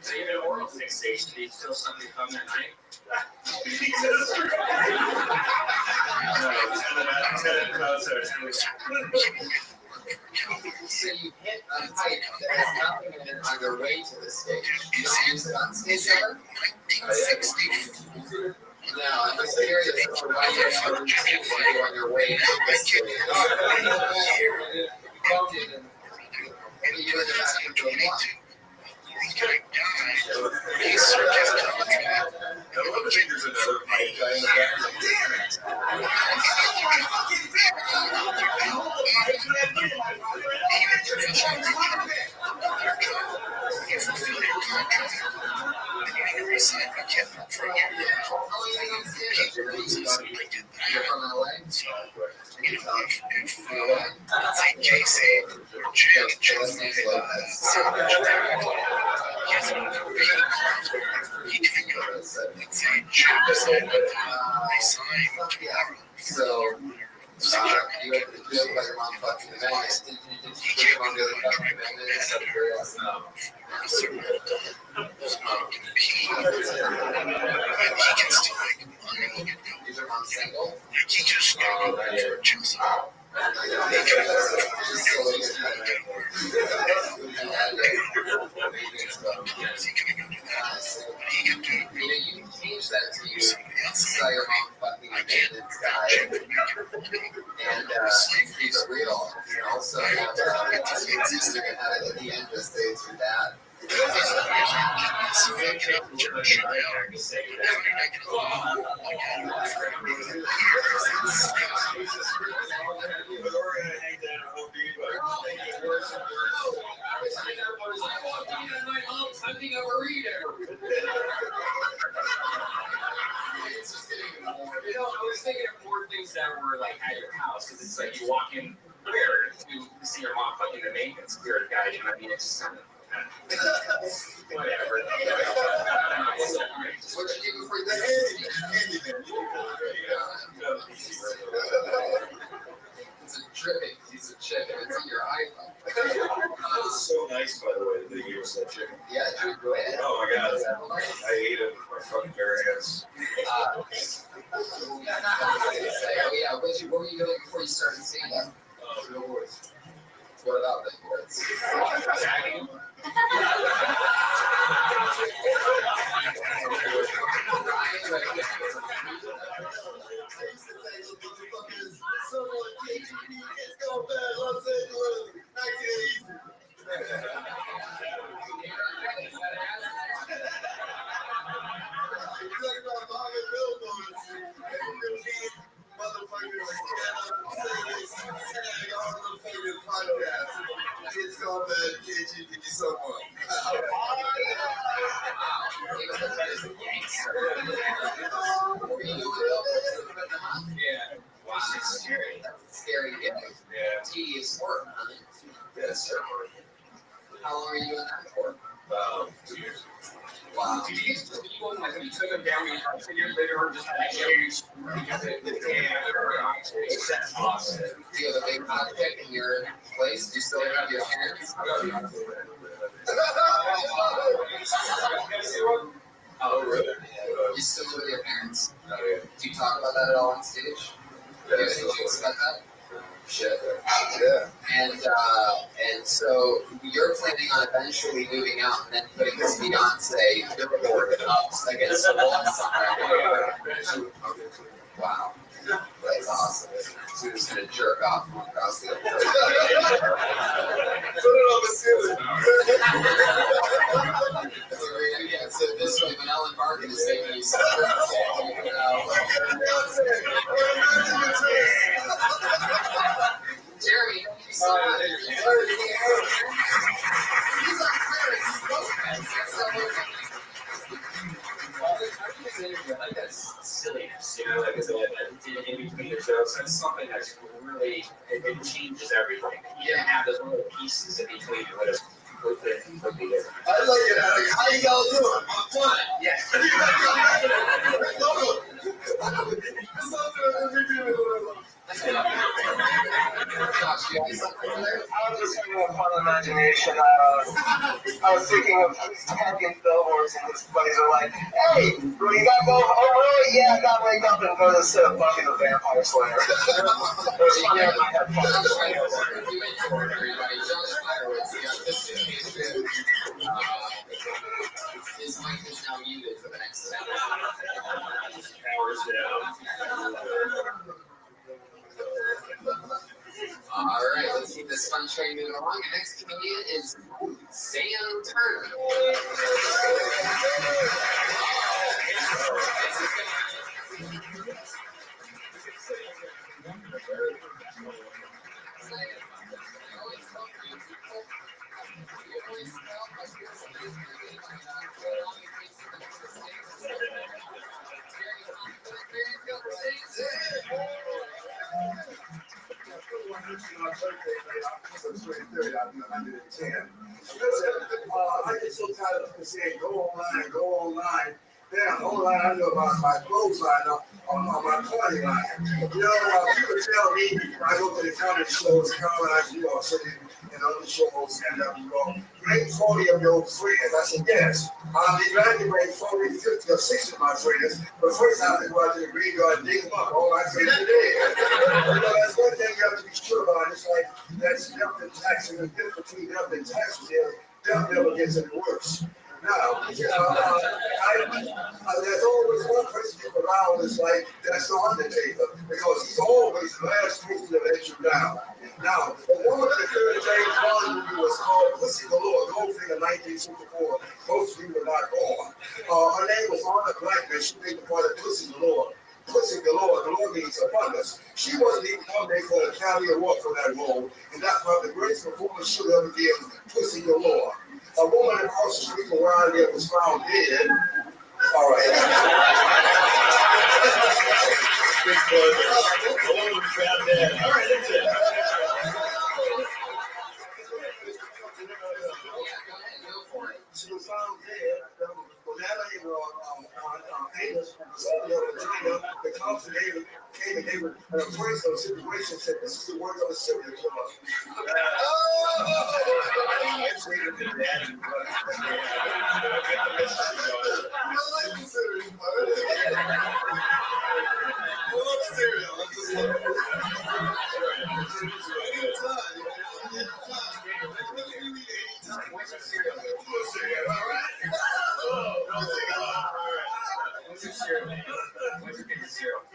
So you have an oral fixation. Do you still something come that night? So you hit a pipe that has nothing in it on your way to the stage. You don't use it on stage ever? No, I'm just curious as to why you have a routine when you're on your way to the stage. You bumped it and you ended up doing what? So, you had to joke about your mom fucking the magnet. Did you put your mom the other fucking magnet instead of your ass? No. Is your mom single? You can change that to you. Saw your mom fucking a maintenance guy, and keep it real. You can also have you can have it at the end just say it's your dad. I was thinking of more things that were like at your house because it's like you walk in where you see your mom fucking the maintenance spirit guy. You know what I mean? It's just kind of. Whatever. What you do before you It's a dripping piece of chicken. It's in your iPhone. That was so nice, by the way, that you gave us that chicken. Yeah, dude, go ahead. Oh my god. I ate it with my fucking bare hands. Oh yeah, what were you doing before you started stand-up? Billboards. What about billboards? It's called the KGB someone. Yeah. Wow, it's scary. That's a scary gig. Yeah. Tedious work, honey. Yes, sir. How long are you doing that for? 2 years. Wow. Did you took them down when you figured they were just like huge? That's awesome. Do you have a big cockpit in your place? Do you still have your parents? Oh, really? You still live with your parents? Do you talk about that at all on stage? Do you have any jokes about that? Shit. Yeah. And so you're planning on eventually moving out and then putting this fiance billboard up against the wall somewhere. Wow. That's awesome. So you're just gonna jerk off across the other side. Put it on the ceiling. So we're gonna get to this way when Ellen Barkin is making you something. Jeremy, he's on like that's silliness, you know, like I said, in between the jokes, that's something that's really, it changes everything. You didn't have those little pieces in between, it would be different. I like it, Alex. How y'all doing? I'm fine. Yeah. I was just having a fun imagination. I was thinking of tagging billboards in this place. They're like, hey, you gotta go. Oh, really? Yeah, I gotta wake up and go to set up Buffy the Vampire Slayer. It was funny. I had fun. His mic is now muted for the next 10 hours now. All right, let's keep this fun train moving along. The next comedian is Sam Turner. I get so tired of people saying, go online, go online. Damn, online, I know about my clothes line on my party line. You know, people tell me, I go to the comedy shows, City, and other shows, and bring 40 of your friends. I said, yes, I'll be glad to bring 40, 50, or 60 of my friends, but first I have to go out to the graveyard and dig them up. All my friends are dead. That's one thing you have to be sure about. It's like, that's death and taxes, and the difference between death and taxes is death never gets any worse. Now, there's always one person you around that's like, that's the Undertaker, because he's always the last person that lets you down. Now, the woman in the third James Bond movie was called Pussy Galore, Goldfinger, 1964. Most of you were not born. Her name was Anna Blackman. She made the part of Pussy Galore. Pussy Galore, Galore means abundance. She wasn't even nominated for the Academy Award for that role, and that's why the greatest performance she'll ever give, Pussy Galore. A woman across the street from where I live was found dead. All right. All right, that's it. She was found dead. The cops came and they were appraised of the situation, said this is the work of a serial killer.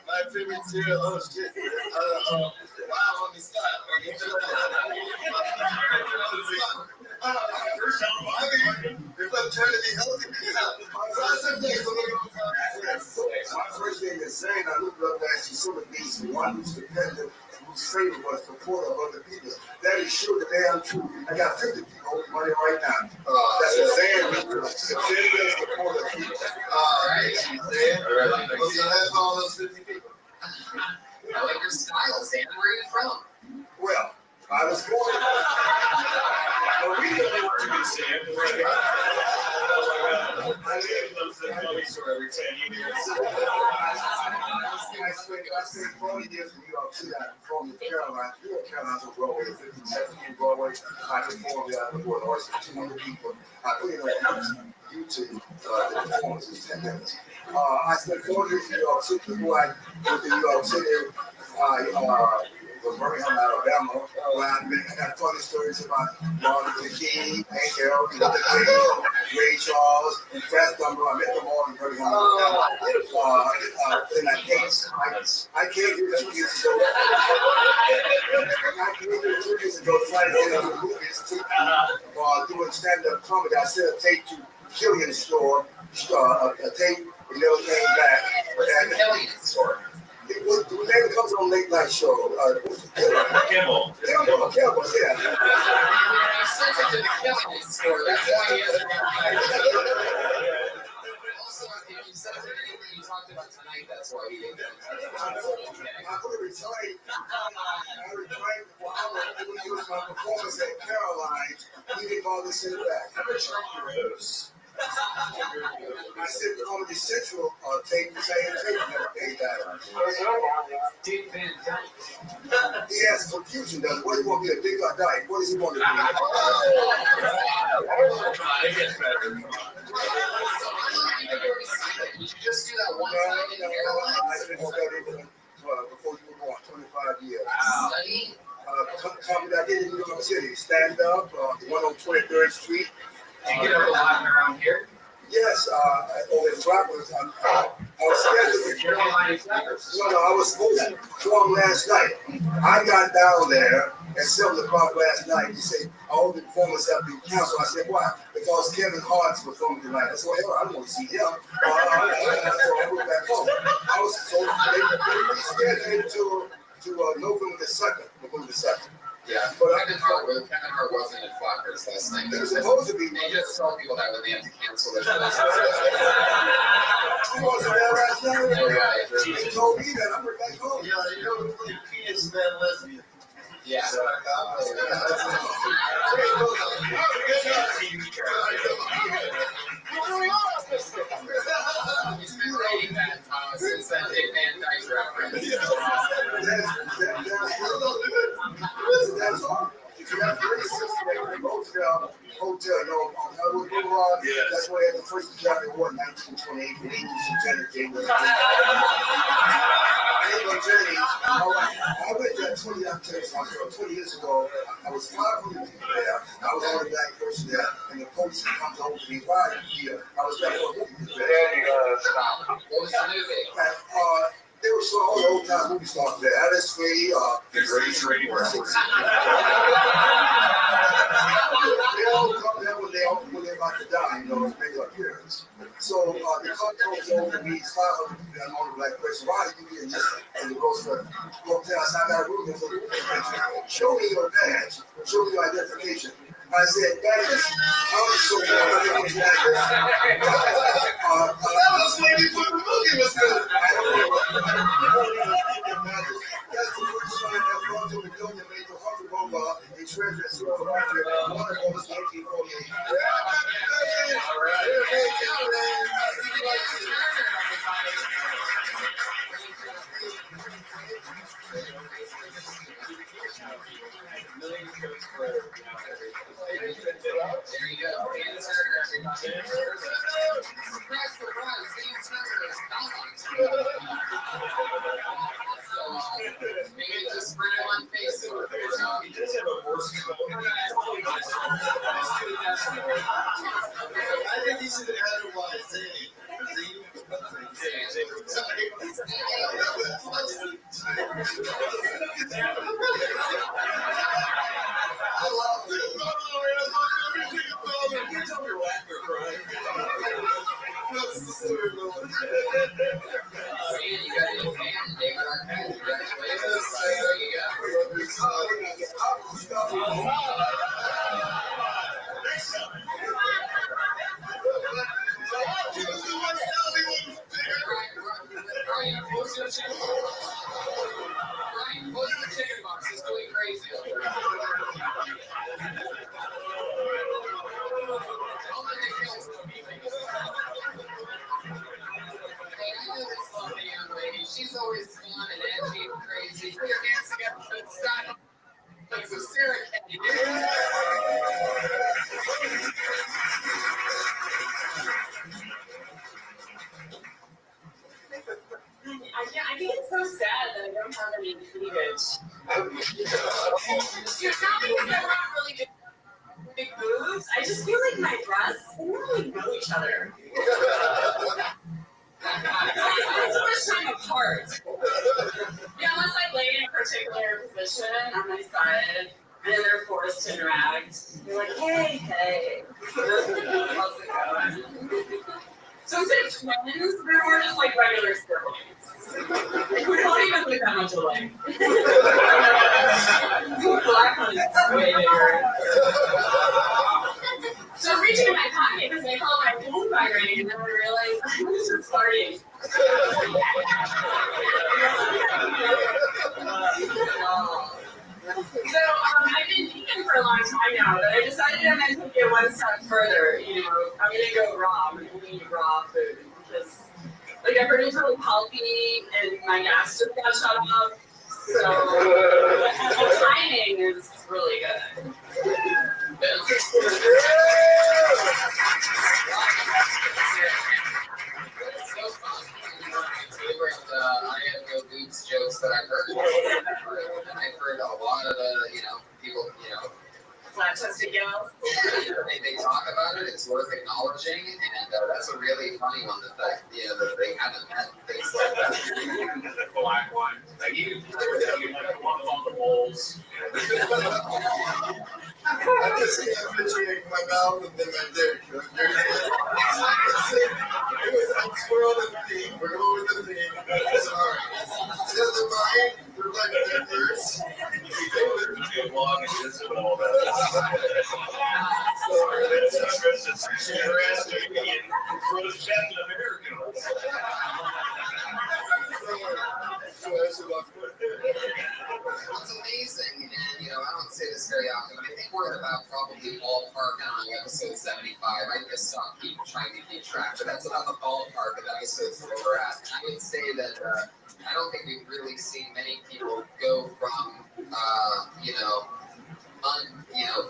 My favorite cereal, oh shit. Wow, on the spot. If I'm trying to be healthy, my first name is Zane. I looked up that she's sort of decent, one who's dependent, whose favor was support of other people. That is sure the damn truth. I got 50 people owing money right now. That's a Zane. Zane does support of people. All right, Zane. What's the last of all those 50 people? I like your style, Zane. Where are you from? Well, I was born in we live in Sam. I live Every 10 years. I spent 40 years in New York City. I performed in Carolina. You know, Carolina's on Broadway, 15th Broadway. I performed there before an audience of 200 people. I put it on YouTube, the performance was 10 minutes. I spent 4 years in New York City before I went to New York City. Was Birmingham, Alabama. I got funny stories about Martin Luther King, Hank Harold, Ray Charles, Fast Dumbo. I met them all in Birmingham, Alabama. Then I came here 2 years ago. I came here 2 years ago trying to get into the movies doing stand-up comedy. I sent a tape to Killian's store, a tape, and never came back. What's the Killian's store? The name that comes on late night show. Kimmel. Kimmel, yeah. I sent it to the Killing store. That's why he hasn't got back. Also, if you said anything you talked about tonight, that's why he didn't. I retired. I retired for my performance at Caroline. He didn't bother to send it back. How much are those? I said Comedy Central tape the same tape, never paid that. He has confusion, does what do you want to be, a big or dyke? What does he want to be? It gets better. You should just do that one time in I've been studying before you were born, 25 years. Study? Comedy I did in New York City, stand up, the one on 23rd Street. Do you get up a lot around here? Yes, over in Flatbush. I was scheduled. No, I was supposed to perform last night. I got down there at 7 o'clock last night. He said, all the performers have been canceled. I said, why? Because Kevin Hart's performing tonight. I said, well, I don't want to see him. So I went back home. I was so they rescheduled to November the 2nd. November the 2nd. Yeah, but Kevin Hart wasn't in Flatbush last night. He was supposed to be. They just tell people that when they have to cancel their shows. He wasn't there last night. He told me that. I went back home. Yeah, you know, the penis man lesbian. Yeah. He's been writing that since that Dick Van Dyke reference. That's all. Hotel, you know, on Hollywood Boulevard. That's where they had the first Academy Award in 1928 with English and Jenner came with it. I went there 20 years ago. I was 500 people there. I was the only black person there, and the police comes over to me. Why are you here? I was there for a movie. There you go. Stop. What was the movie? They were so all the old time movie stars there. Alice Faye, The Greatest Radio Hour. They all come there when they're about to die, you know, make an appearance. So the cop comes over to me, 500 people, I'm on the black person. Why are you here? And he goes for hotel. I said, I got a room here for the movie. Show me your badge. Show me your identification. I said, badges. How is so badges? That was when you put the movie was good. I don't know. That's the first time I've gone to the building made the Humphrey Robot in Treasure and Silver Roger. One of them was 1948. All right. There you go. Maybe just print it on Facebook. He does have a voice. I think he should have had it while Zane. she's always fun and edgy and crazy. Put your hands together for the style. So Sarah Kennedy. I think it's so sad that I don't have any cleavage. It's not because I want really big boobs. I just feel like my breasts, they don't really know each other. It's so much time apart. Yeah, unless I lay in a particular position on my side, and then they're forced to interact. They're like, hey. How's it going? So instead of twins, they're more just like regular siblings. Like, we don't even look that much alike. The black one is way bigger. So I'm reaching in my pocket because I felt my phone vibrating, and then I realized I was just farting. So I've been vegan for a long time now, but I decided I'm going to take it one step further. You know, I'm going to go raw. I'm going to eat raw food because, like, I've heard it's really healthy, and my gas just got shut off. So the timing is really good. I have no boobs jokes that I've heard. And I've heard a lot of people, Flat-chested gals. They talk about it. It's worth acknowledging, and that's a really funny one. The fact, that they haven't met things like that. The black one, like you have one of all the bowls. I just can't picture my mouth and then my dick. It was like swirl the thing. We're going to the thing. Sorry. To the mind, we're like dippers. Too long and just all that. It's amazing, and I don't say this very often, but I think we're at about probably ballpark on episode 75. I just keep trying to keep track, but that's about the ballpark of episodes where we're at. And I would say that I don't think we've really seen many people go from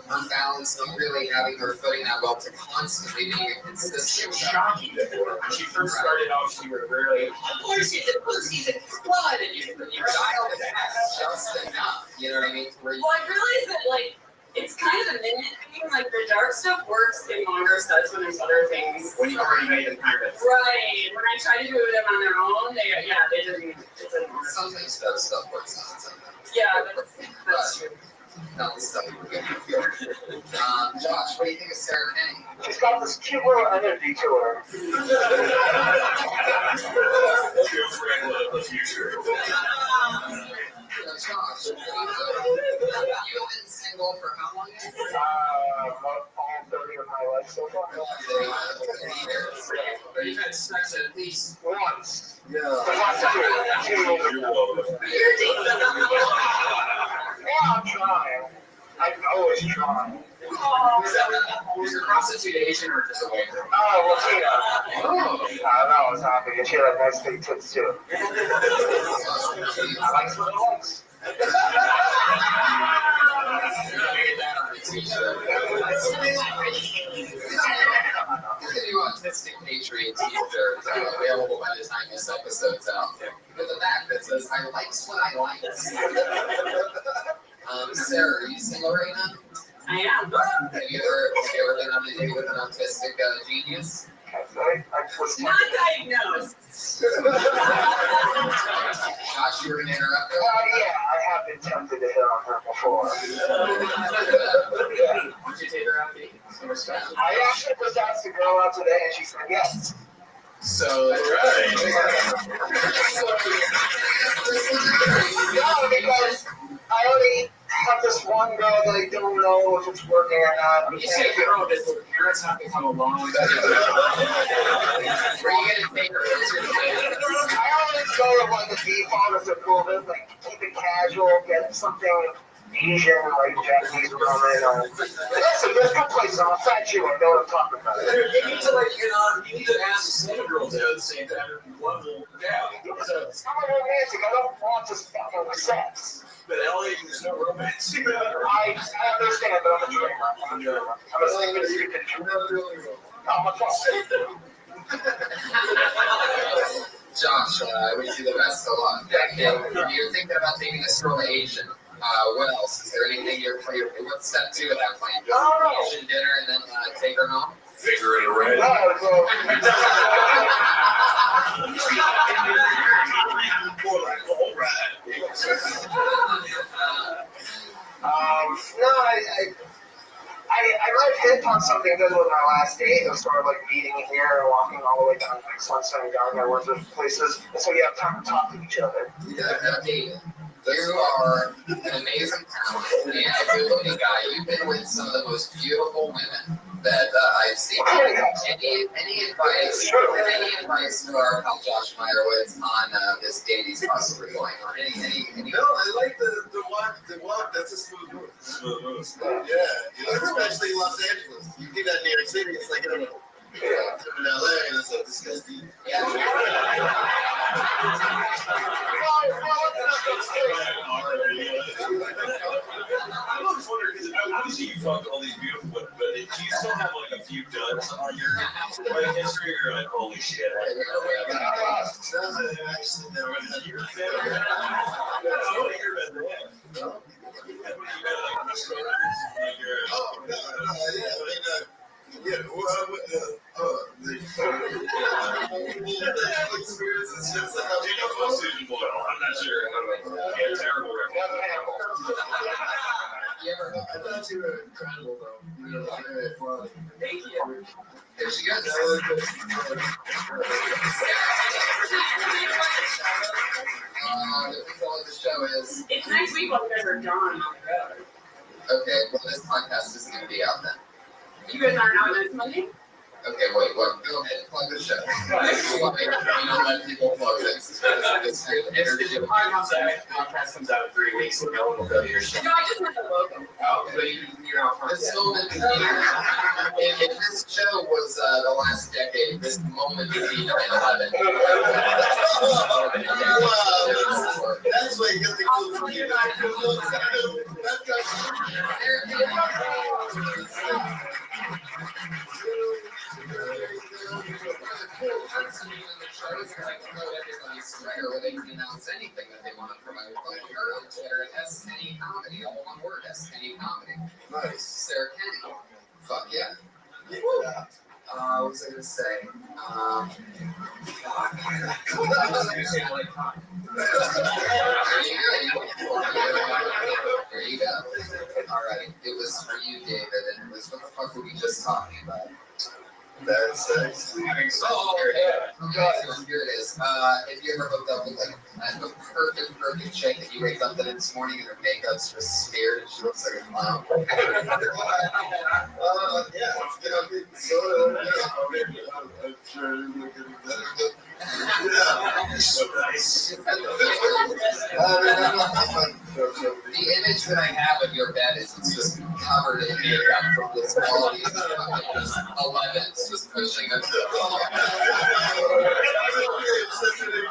unbalanced, not really having their footing that well, to constantly being a consistent. Shocking. When she first started out, she was really, pussies and blood, and you dial it just enough. You know what I mean? Well, I realized that, like, it's kind of a minute thing. Like, the dark stuff works in longer sets when there's other things. when you already made them kind of. Right. When I try to do them on their own, they didn't work. Sometimes that stuff works on its own. Yeah, that's true. Not the stuff we're getting here. Josh, what do you think of Sarah Kenny? She's got this cute little energy to her. Your friend of the future. Josh, you've been single for how long? All 30 of my life so far. 30 years. But you've had sex at least Once. Yeah. You're welcome. Yeah, I'm trying. I'm always trying. Was your prostitute Asian or just a white girl? Oh, Latina. I was happy. And she had nice big tits too. I like little ones. The new Autistic Patriot t-shirt available by the time this episode's out. With a back that says, I likes what I likes. Sarah, are you single right now? I am. Have you ever been on a date with an autistic genius? Not diagnosed. Josh, you were going to interrupt her? Yeah, I have been tempted to hit on her before. Did you take her out to eat? I actually was asked to go out today and she said yes. So, No, because I already have this one girl that I don't know if it's working or not. you say girl, does the parents have to come along? Were you going to take her? I always go to like a default as a cool bit, like keep it casual, get something Asian, like Japanese woman. Listen, there's good places. I'll cite you. I know what I'm talking about. You need to you need to ask the same girl to at the same time. Level down. I'm a romantic. I don't want to fuck with sex. But LA, there's no romance. I understand, but I'm a dreamer. I'm a single stupid dreamer. I'm a fuck. Josh, I wish you the best of luck. You're thinking about taking this girl to Asian. What else? Is there anything what's step 2 of that plan? Just Asian dinner and then take her home? Figure it around. More like all right. No, I might hit on something good with my last date. It was sort of like meeting here and walking all the way down like Sunset and Garden. I went to places, so we have time to talk to each other. You are an amazing talent and a good-looking guy. You've been with some of the most beautiful women that I've seen. Any advice for our pal Josh Meyerowitz on this date he's possibly going on? Any No, I like the walk. That's a smooth move. Yeah, especially in Los Angeles. You do that in New York City, it's like in LA, and it's like disgusting. I'm always wondering, because obviously you fucked all these beautiful women, but do you still have like a few duds on your history, or like, holy shit? I'm not sure. Yeah, terrible. I thought you were incredible, though. You were very fun. Thank you. There she goes. The control of the show is. It's next week while you guys are gone on the road. Okay, well, this podcast is going to be out then. You guys aren't out next Monday? Okay, wait, what? Go ahead, plug the show. Let people plug this. The podcast comes out in 3 weeks, so no one will go to your show. No, I just meant the logo. Oh, but you're out front. This moment, if this show was the last decade, this moment would be 9/11. That's why you got the cool from you. Where they can announce anything that they want to promote. Like her on Twitter, SNE Comedy, all one word, SNE Comedy. Nice. Sarah Kenny. Fuck yeah. What was I going to say? There you go. All right. It was for you, David, and it was what the fuck were we just talking about? That's sex. Oh, yeah. Okay, so here it is. Have you ever hooked up with like a perfect chick that you wake up the next morning and her makeup's just smeared and she looks like a clown? Yeah. Sort of. I'm sure you're looking better. Yeah. So nice. The image that I have of your bed is it's just covered in makeup from this quality of 11s just pushing it.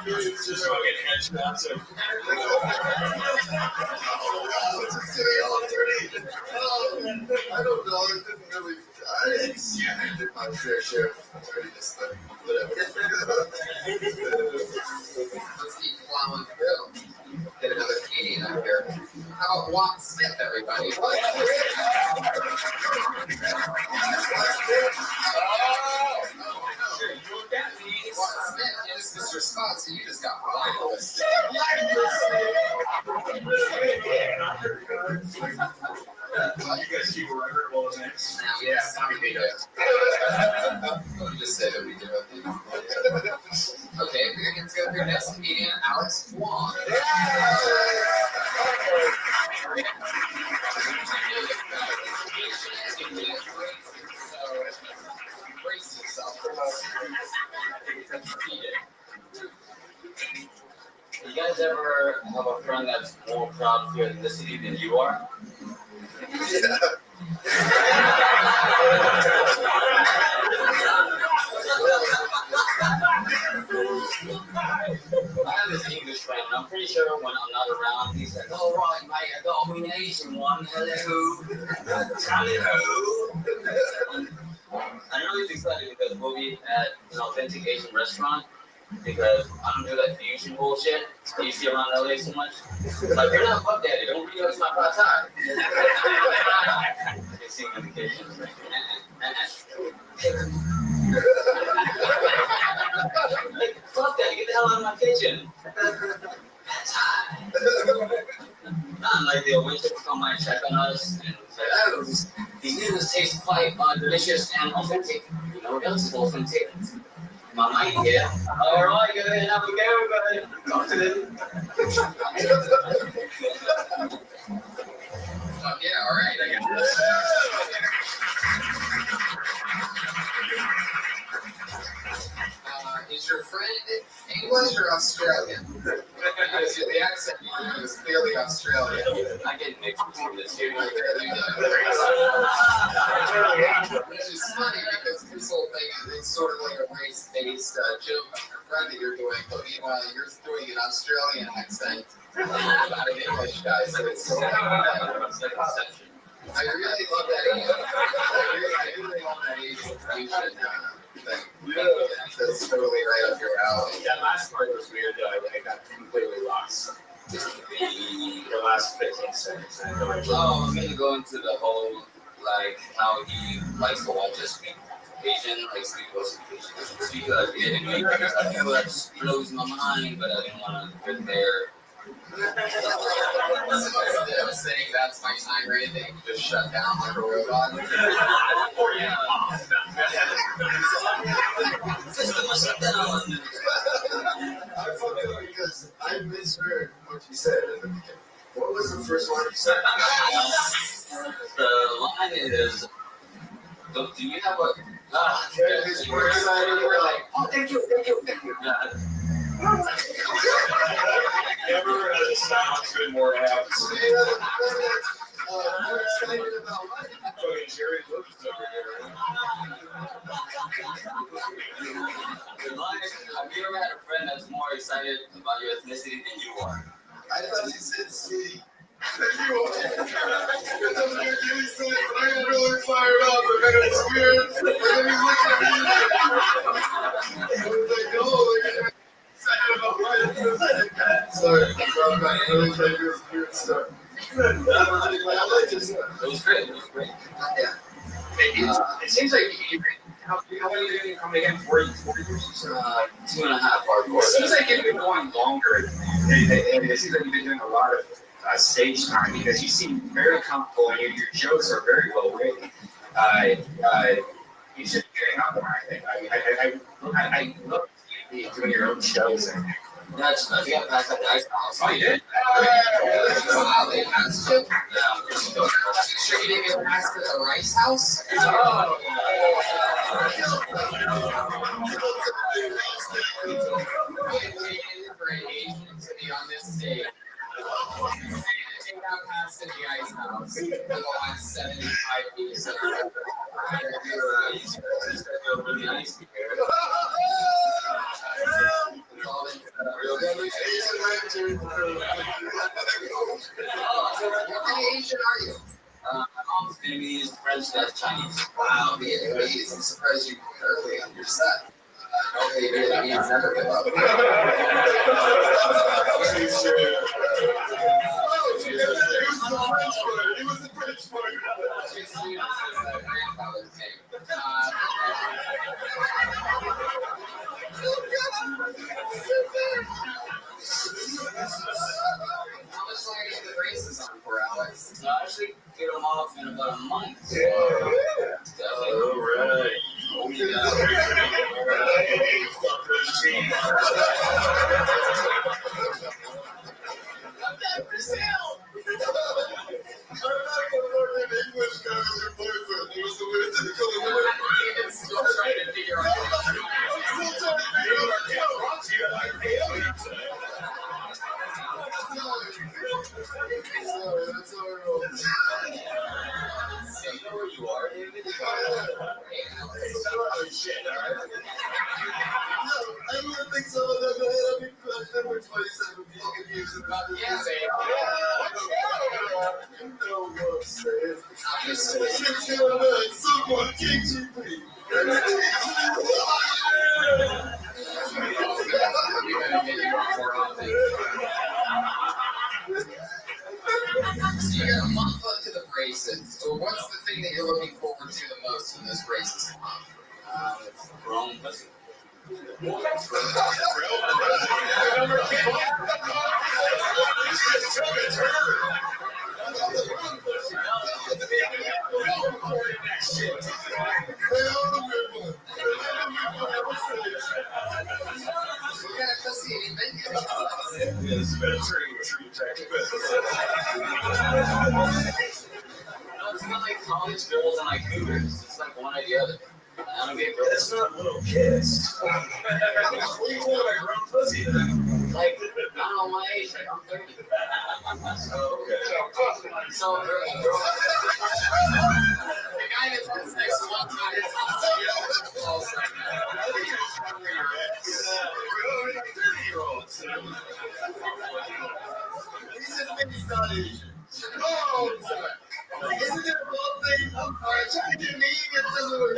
It's just fucking headshots of. I don't know. It didn't really. I did my fair share of this thing. Whatever. Let's keep plowing through. Get another Canadian up here. How about Watt Smith, everybody? Watt Smith, you just missed your spot, so you just got wild. You guys keep a record of all his names? Yeah, we do. Let me just say that we do it. Okay, we're going to go through next comedian, Alex Wong. Brace yourself. You guys ever have a friend that's more proud of your ethnicity than you are? Yeah. I have this English friend, and I'm pretty sure when I'm not around, he's like, "Oh, right, mate, I got a wee Asian one. Hello. Hello." I know he's excited because we'll be at an authentic Asian restaurant because I don't do that fusion bullshit that you see around LA so much. Like, you're not Puff Daddy, don't read us my pad thai. They see notifications like, like, fuck that, get the hell out of my kitchen. That's high. Not like the waitress come by and check on us and say, "Oh, these noodles taste quite delicious and authentic." You know what else is authentic? My mind, yeah. All right, go ahead and have a go, buddy. Talk to them. Yeah, all right, I got is your friend English or Australian? Because the accent is clearly Australian. I get mixed between the two. Which is funny because this whole thing is sort of like a race-based joke friend that you're doing, but meanwhile you're doing an Australian accent about an English guy, so it's sort of like Conception. I really love that Asian. I really love that Asian fusion thing. That's totally right up your alley. That last part was weird though. I got completely lost. The last 15 seconds. I had no idea. Oh, I'm gonna go into the whole, like, how he likes to watch us speak Asian, like speak Asian. I know that just blows my mind, but I didn't want to get there. Instead of saying that's my time or anything, just shut down like a robot. I fucking because I misheard what you said. What was the first line you said? The line is, do you have a... We're excited. We're like, oh, thank you. Never has a sound been more apt. We're excited about what? Fucking Jerry Lewis over here. The line is, have you ever had a friend that's more excited about your ethnicity than you are? I thought you said C. You are. Because I'm going to give you something, but I got really fired up, and then it's weird. And then he looked at me I was like, oh, like, excited about my ethnicity. Sorry, I'm not really like this weird stuff. I like this stuff. It was great. Yeah. It seems like how long have you been coming again? 4 years? 2.5 hardcore. It seems like you've been going longer. And it seems like you've been doing a lot of stage time because you seem very comfortable and your jokes are very well written. You should be getting out more, I think. I love you doing your own shows. And That's you got past at the ice house. oh, you did? Wow, they asked you? Sure you didn't get asked at the Rice House? For an Asian to be on this stage. They got passed in the Ice House for the last 75 years. Really nice. What Asian are you? My mom's Vietnamese, French, that's Chinese. Wow, Vietnamese. I'm surprised you put early on your set. Okay, Vietnamese never give up. He was the French part. Grandfather's name. How much longer do the braces on for, Alex? So I actually get them off in about a month. So, All right. oh yeah. think some of them have been crushed over 27 people confused about the music. You know what I'm saying? Someone kicked you, please. So you got a month left to the braces. So what's the thing that you're looking forward to the most in this braces month? Wrong pussy. It's not like college girls and like cougars. It's like one or the other. I don't get That's not little kids. What are you talking about grown pussy? Like, I don't know my age, like I'm 30. So the guy that's had sex one time is He's just maybe not Asian. Oh, isn't there one thing? I'm trying to me, it doesn't work.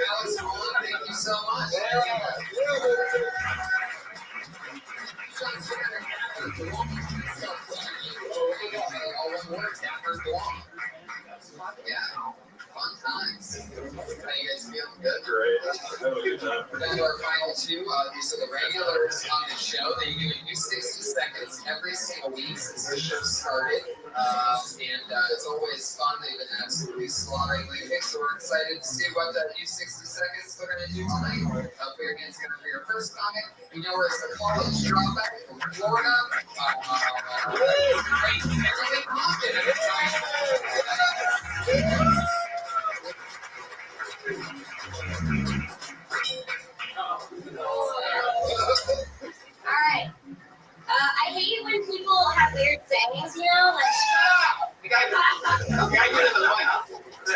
Alex, thank you so much. Yeah, fun times. How you guys feeling? Good? Great. Have a good time. We're down to our final two. These are the regulars on the show. They do a new 60 seconds every single week since the show started. And it's always fun. They've been absolutely slaughtering lately. So we're excited to see what that new 60 seconds they're going to do tonight. Up here against going to be our first comic. We know where it's the college dropout from Florida. Great. Everything popping. Alright. I hate it when people have weird sayings, you know? Like,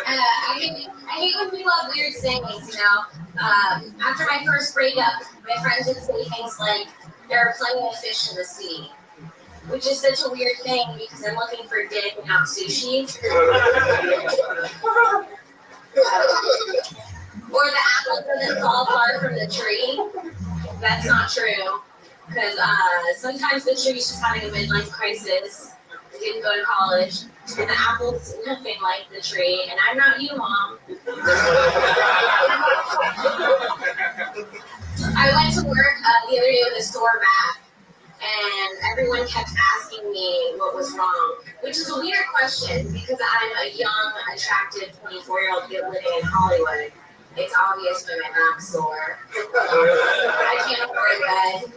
I hate when people have weird sayings, you know? After my first breakup, my friends would say things like, "There are plenty of fish in the sea," which is such a weird thing because I'm looking for dick and not sushi. Or the apple doesn't fall far from the tree. That's not true. Because sometimes the tree's just having a midlife crisis. It didn't go to college. And the apple's nothing like the tree. And I'm not you, Mom. I went to work the other day with a sore back. And everyone kept asking me what was wrong. Which is a weird question because I'm a young, attractive 24-year-old kid living in Hollywood. It's obvious when my back's sore. I can't afford bed.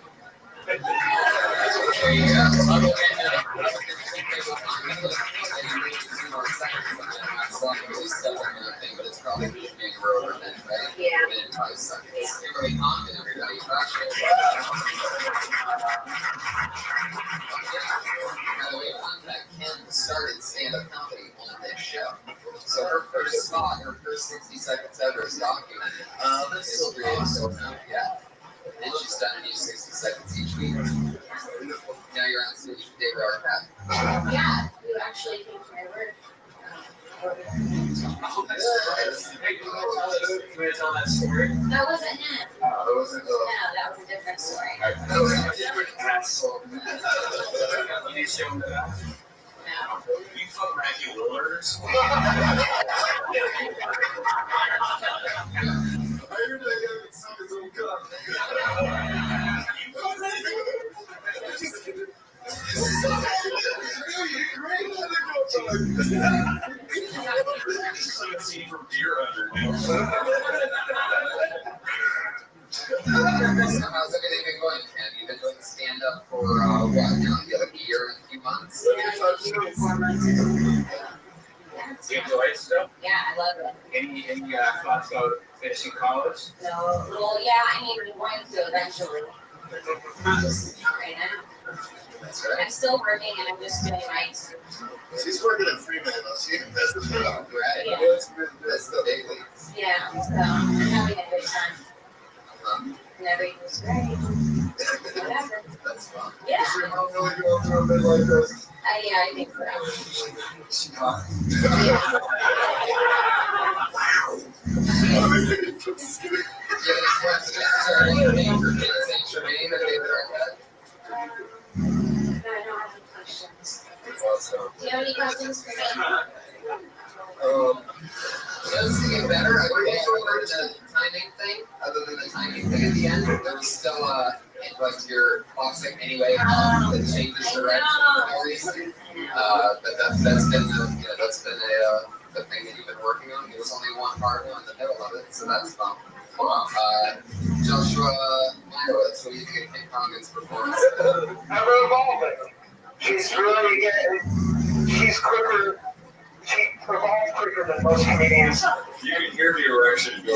But it's probably being over then, right? Yeah. Within 5 seconds. You're really confident, everybody. By the way, fun fact, Kim started stand-up comedy on this show. So her first spot, her first 60 seconds ever is documented. That's so great. Yeah. And she's done a new 60 seconds each week. Now you're on stage with David Arquette. Yeah, you actually came to my work. Oh, that's surprised. Can we tell that story? That wasn't him. That wasn't No, that was a different story. That was a different asshole. You need to show him that. No. You fuck Maggie Willard. I heard that guy would suck his own cock. From Deer Hunter. How's everything been going, Ken? You've been doing stand-up for what now? Like a year and a few months? Yeah, 4 months. Do you enjoy stuff? Yeah, I love it. Any thoughts about finishing college? No, well, yeah, I mean, I'm going to eventually. Just not right now. That's right. I'm still working and I'm just doing my. She's working in Fremantle. She that's the thing. Right. Yeah. That's the big leagues. Yeah, so I'm having a good time. And everything's great. Whatever. That's fun. Yeah. Does your mom really go through a bit like this? Yeah, I think so. I don't have any questions. Do you have any questions for me? Just to get better, I wish for the timing thing, other than the timing thing at the end, there was still like your classic anyway, that changes direction for no reason. But that's been the thing that you've been working on. There was only one part in the middle of it, so that's fun. Joshua Meyerowitz, what do you think of King Kongan's performance? I'm evolving. She's really getting, she's quicker. She evolves quicker than most comedians. You can hear the erection go.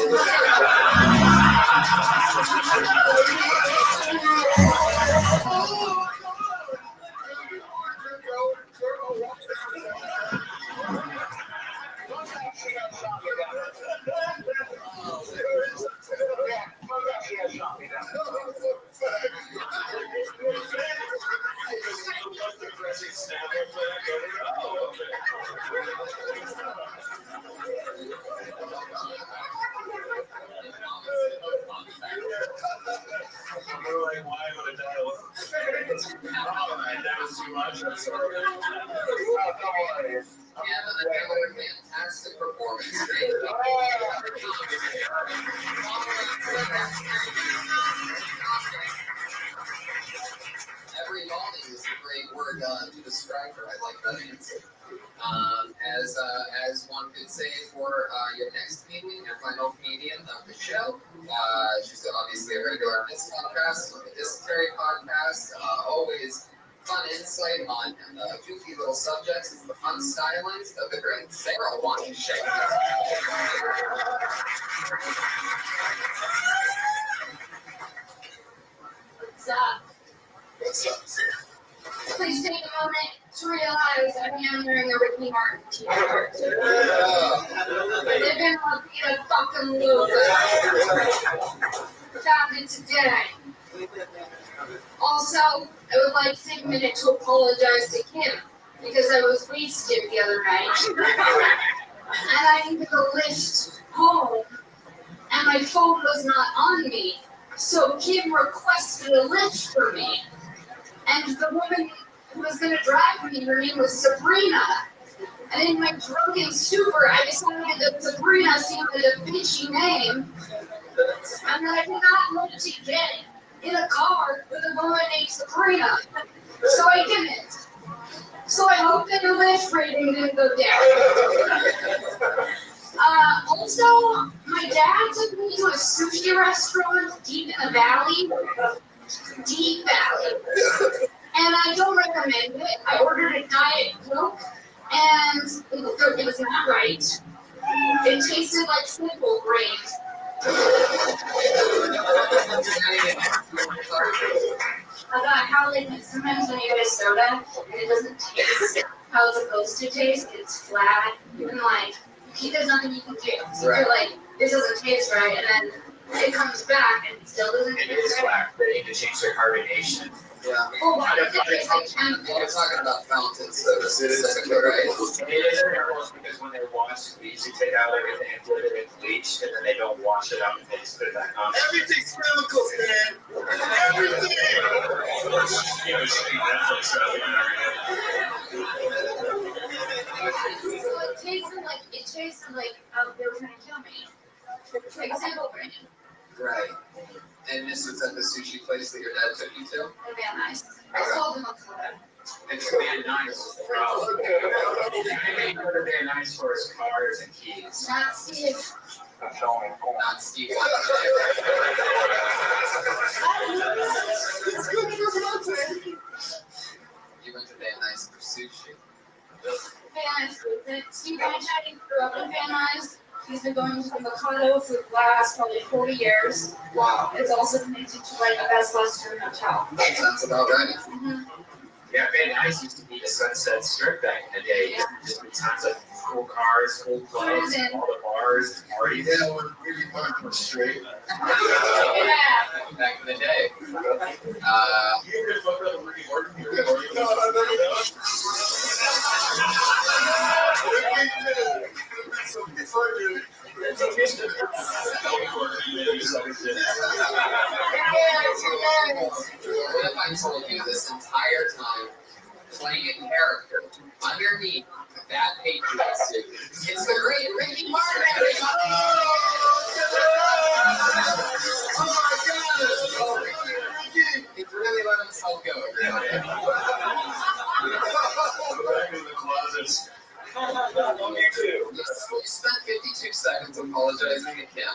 That was too much. I'm sorry. Another fantastic performance. Every morning is a great word to describe her. I like that answer. As one could say for your next comedian, your final comedian of the show, she's obviously a regular on this podcast, on the Dysentery podcast, always fun insight on goofy little subjects. It's the fun stylings of the great Sarah Washington. What's up? What's up, Sarah? Please take a moment to realize I am wearing a Ricky Martin t-shirt. They've been lucky to fucking lose it. Found it today. Also, I would like to take a minute to apologize to Kim because I was wasted the other night. And I needed a lift home, and my phone was not on me. So Kim requested a lift for me. And the woman who was going to drive me, her name was Sabrina. And in my drunken stupor, I decided that Sabrina seemed like a bitchy name. And that I did not want to get in a car with a woman named Sabrina. So I didn't. So I hope that your lift rating didn't go down. Also, my dad took me to a sushi restaurant deep in the valley. Deep valley. And I don't recommend it. I ordered a Diet Coke, and it was not right. It tasted like simple grains. About how like sometimes when you get a soda and it doesn't taste how it's supposed to taste, it's flat, and like there's nothing you can do. So you're like, this doesn't taste right, and then it comes back and it still doesn't taste right. It is flat. They need to change their carbonation. Yeah. Oh, why does it taste like chemical? You're talking about fountains, so this is right. It is chemicals because when they wash, they usually take out everything and dip it in bleach, and then they don't wash it up and they just put it back on. Everything's chemicals, man. Everything. You know, she Netflix So it tasted like they were trying to kill me. It's like simple grain. Right. And this was at the sushi place that your dad took you to? They're very nice. I sold them a club. And to be nice was the problem. They made what they're nice for his cars and keys. Not Steve. Not Steve. You went to Van Nuys for sushi. Van Nuys. Steve Van Nuys grew up in Van Nuys. He's been going to the Mikado for the last probably 40 years. Wow. It's also connected to like a Best Western hotel. That sounds about right. Mm-hmm. Yeah, Van Nuys used to be the Sunset Strip back in the day. Just be tons of cool cars, cool clubs, all the bars, parties. Yeah, when Ricky Martin was straight. Back in the day. You ever get fucked up with Ricky Martin? What if I told you this entire time, playing a character underneath that Patriot suit? It's the great Ricky Martin! Oh my God! He really let himself go. Back in the closets. Me too. You spent 52 seconds apologizing to Kim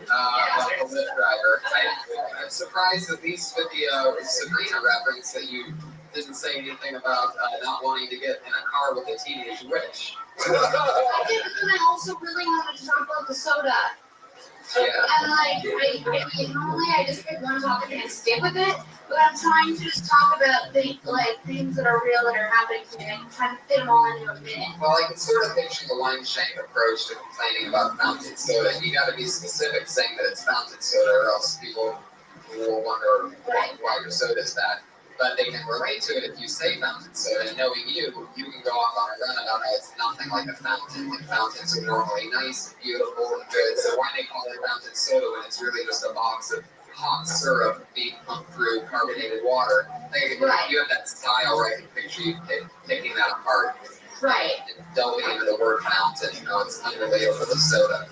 about the Lyft driver. I'm surprised, at least with the Sabrina reference, that you didn't say anything about not wanting to get in a car with a teenage witch. I did, and I also really wanted to talk about the soda. Yeah. And like, normally I just pick one topic and stick with it, but I'm trying to just talk about things that are real that are happening to me. I'm trying to fit them all into a minute. Well, I can sort of picture the line shank approach to complaining about fountain soda. You got to be specific, saying that it's fountain soda, or else people will wonder why your soda is bad. But they can relate to it if you say fountain soda. And knowing you can go off on a run about how it's nothing like a fountain. And fountains are normally nice, beautiful, and good. So why they call it fountain soda when it's really just a box of hot syrup being pumped through carbonated water? Like, if you have that style, right? I can picture you picking that apart. Right. And delving into the word fountain, it's unrelatable to soda.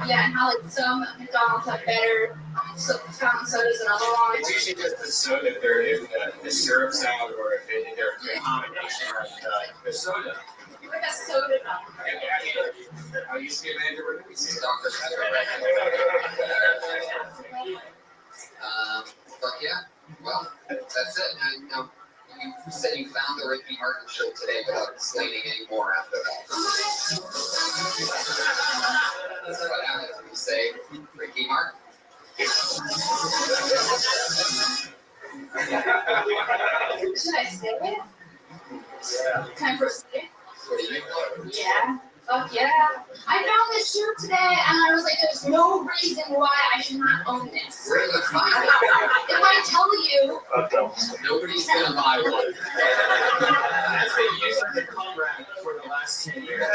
Yeah, and how like some McDonald's have better fountain sodas than other ones. It's usually just the soda if they're if the syrup's out or if they're a combination of the soda. You like a soda fountain. I used to get into it. Dr. But yeah, well, that's it. Now, you said you found the Ricky Martin show today without explaining any more after that. That's what happens when you say Ricky Martin. Should I say it? Yeah. Time for a say it? What do you know? Yeah. Fuck yeah. I found this shirt today and I was like, there's no reason why I should not own this. Where did you find it? If I tell you. Nobody's gonna buy one. That's been used as a comrade for the last 10 years. Oh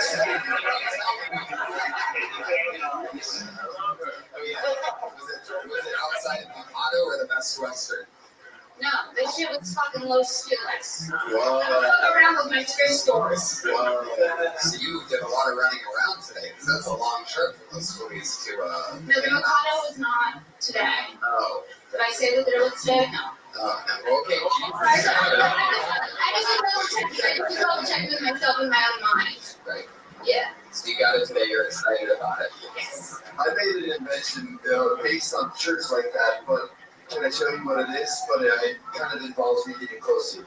yeah. Was it outside the Mikado or the Best Western? No, this shit was fucking Los Feliz. Whoa. Around with my thrift stores. Whoa. So you did a lot of running around today, because that's a long trip from Los Feliz to No, the Mikado was not today. Oh. Did I say that there was today? No. Oh, no. Okay. I just double checked with myself in my own mind. Right. Yeah. So you got it today, you're excited about it. Yes. I made an invention based on shirts like that, but can I show you what it is? But it kind of involves me getting close to you.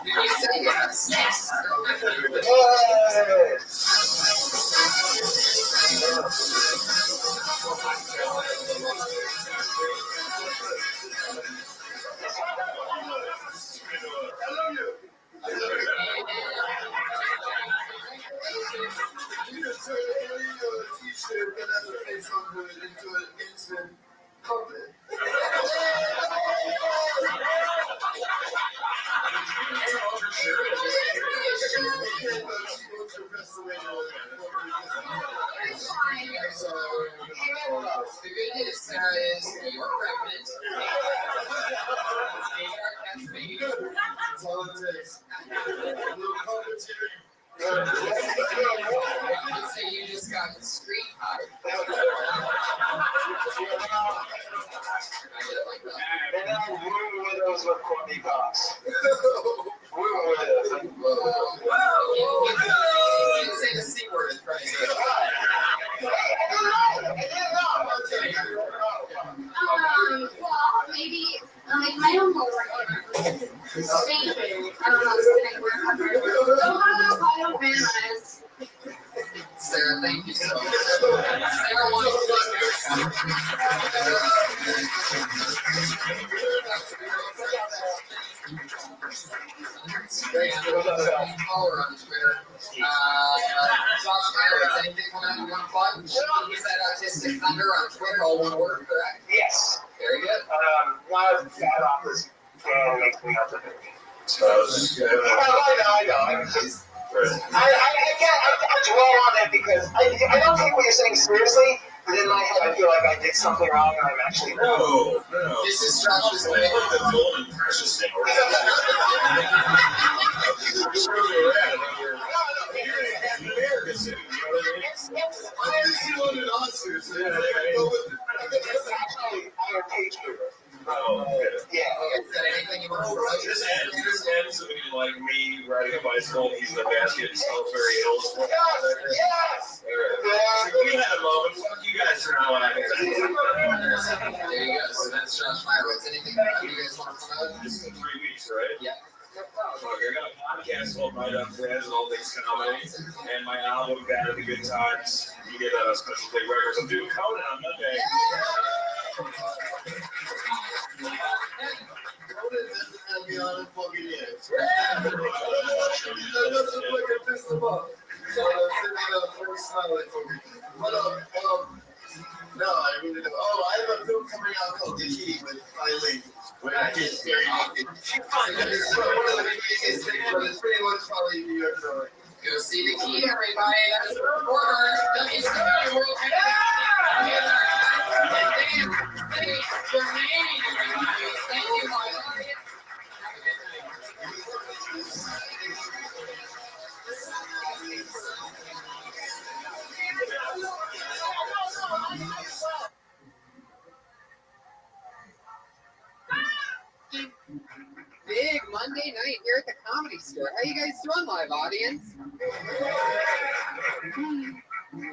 You say yes. Yes. I love you. You just turn a t-shirt and have a face on it into an instant compliment. The good news, Sarah, is you're pregnant. That's all it takes. A little commentary. I would say you just got the street high. And I'm moving with those with Courtney Cox. Moving with us. You didn't say the C word in front of you. Well, maybe like my own little station. I don't know, something we're covering. So how about Mikado bananas? Great. Follower on Twitter. Josh Myers, anything coming out you want to plug? He's at Autistic Thunder on Twitter, all one word, correct? Yes. Very good. A lot of bad offers makes me up. I know. I dwell on that because I don't take what you're saying seriously, but in my head I feel like I did something wrong and I'm actually No. This is Josh's way. The golden precious thing. This ends with like me riding a bicycle, he's in the basket, Salisbury Hills. Yes! We had a moment. Fuck you guys for not laughing. There you go. So that's Josh Myers. Anything you guys want to promote? This is in 3 weeks, right? Yeah. Look, I got a podcast called Right Up Friends and All Things Comedy, and my album, Bad at the Good Times. You get a Special Day Records. I'm doing Conan on Monday. Conan doesn't have me on it fucking yet. That doesn't fucking piss them off. So sending a full smiley for me. But no, I really don't. Oh, I have a film coming out called The Heat with Eileen. Where I get very naked. It's one of the biggest things, but it's pretty much probably New York story. Go see The Heat, everybody. That's the reporter. Thank you, my audience. Big Monday night here at the Comedy Store. How you guys doing, live audience?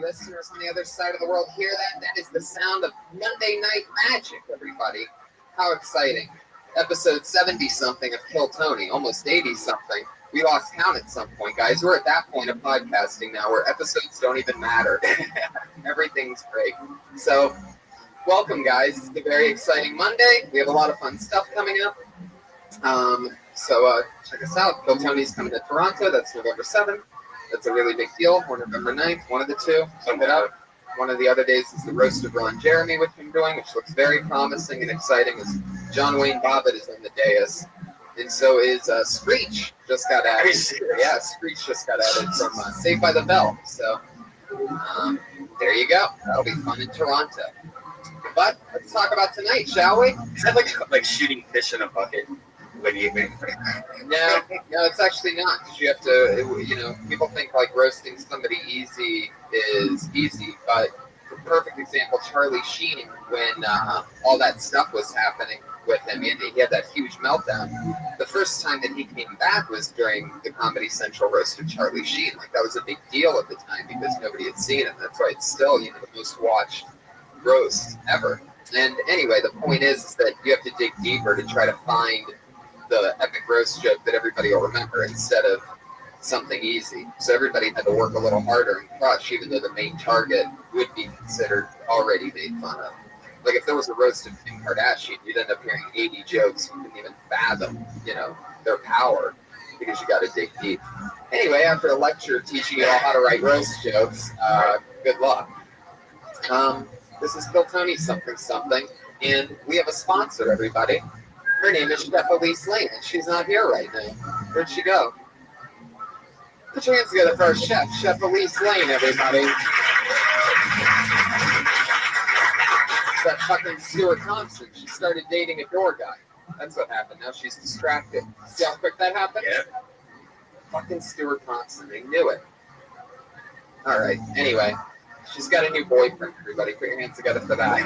Listeners on the other side of the world hear that? That is the sound of Monday Night Magic, everybody. How exciting. Episode 70-something of Kill Tony, almost 80-something. We lost count at some point, guys. We're at that point of podcasting now where episodes don't even matter. Everything's great. So, welcome, guys. It's a very exciting Monday. We have a lot of fun stuff coming up. So check us out. Kill Tony's coming to Toronto. That's November 7th. That's a really big deal. Or November 9th. One of the two. Check it out. One of the other days is the Roast of Ron Jeremy, which I'm doing, which looks very promising and exciting. As John Wayne Bobbitt is on the dais. And so is Screech. Just got added. Yeah, Screech just got added from Saved by the Bell. So there you go. That'll be fun in Toronto. But let's talk about tonight, shall we? Is that like shooting fish in a bucket? When you No, it's actually not. Because you have to, people think like roasting somebody easy is easy, but for perfect example, Charlie Sheen, when all that stuff was happening with him, and he had that huge meltdown. The first time that he came back was during the Comedy Central roast of Charlie Sheen. Like that was a big deal at the time because nobody had seen it. That's why it's still, the most watched roast ever. And anyway, the point is that you have to dig deeper to try to find the epic roast joke that everybody will remember instead of something easy. So everybody had to work a little harder and crush, even though the main target would be considered already made fun of. Like if there was a roast of Kim Kardashian, you'd end up hearing 80 jokes you couldn't even fathom, their power, because you got to dig deep. Anyway, after a lecture teaching you all how to write roast jokes, good luck. This is Kill Tony something, and we have a sponsor, everybody. Her name is Chef Elise Lane, and she's not here right now. Where'd she go? Put your hands together for our chef, Chef Elise Lane, everybody. It's that fucking Stuart Thompson. She started dating a door guy. That's what happened. Now she's distracted. See how quick that happened? Yeah. Fucking Stuart Thompson. They knew it. All right. Anyway. She's got a new boyfriend, everybody. Put your hands together for that.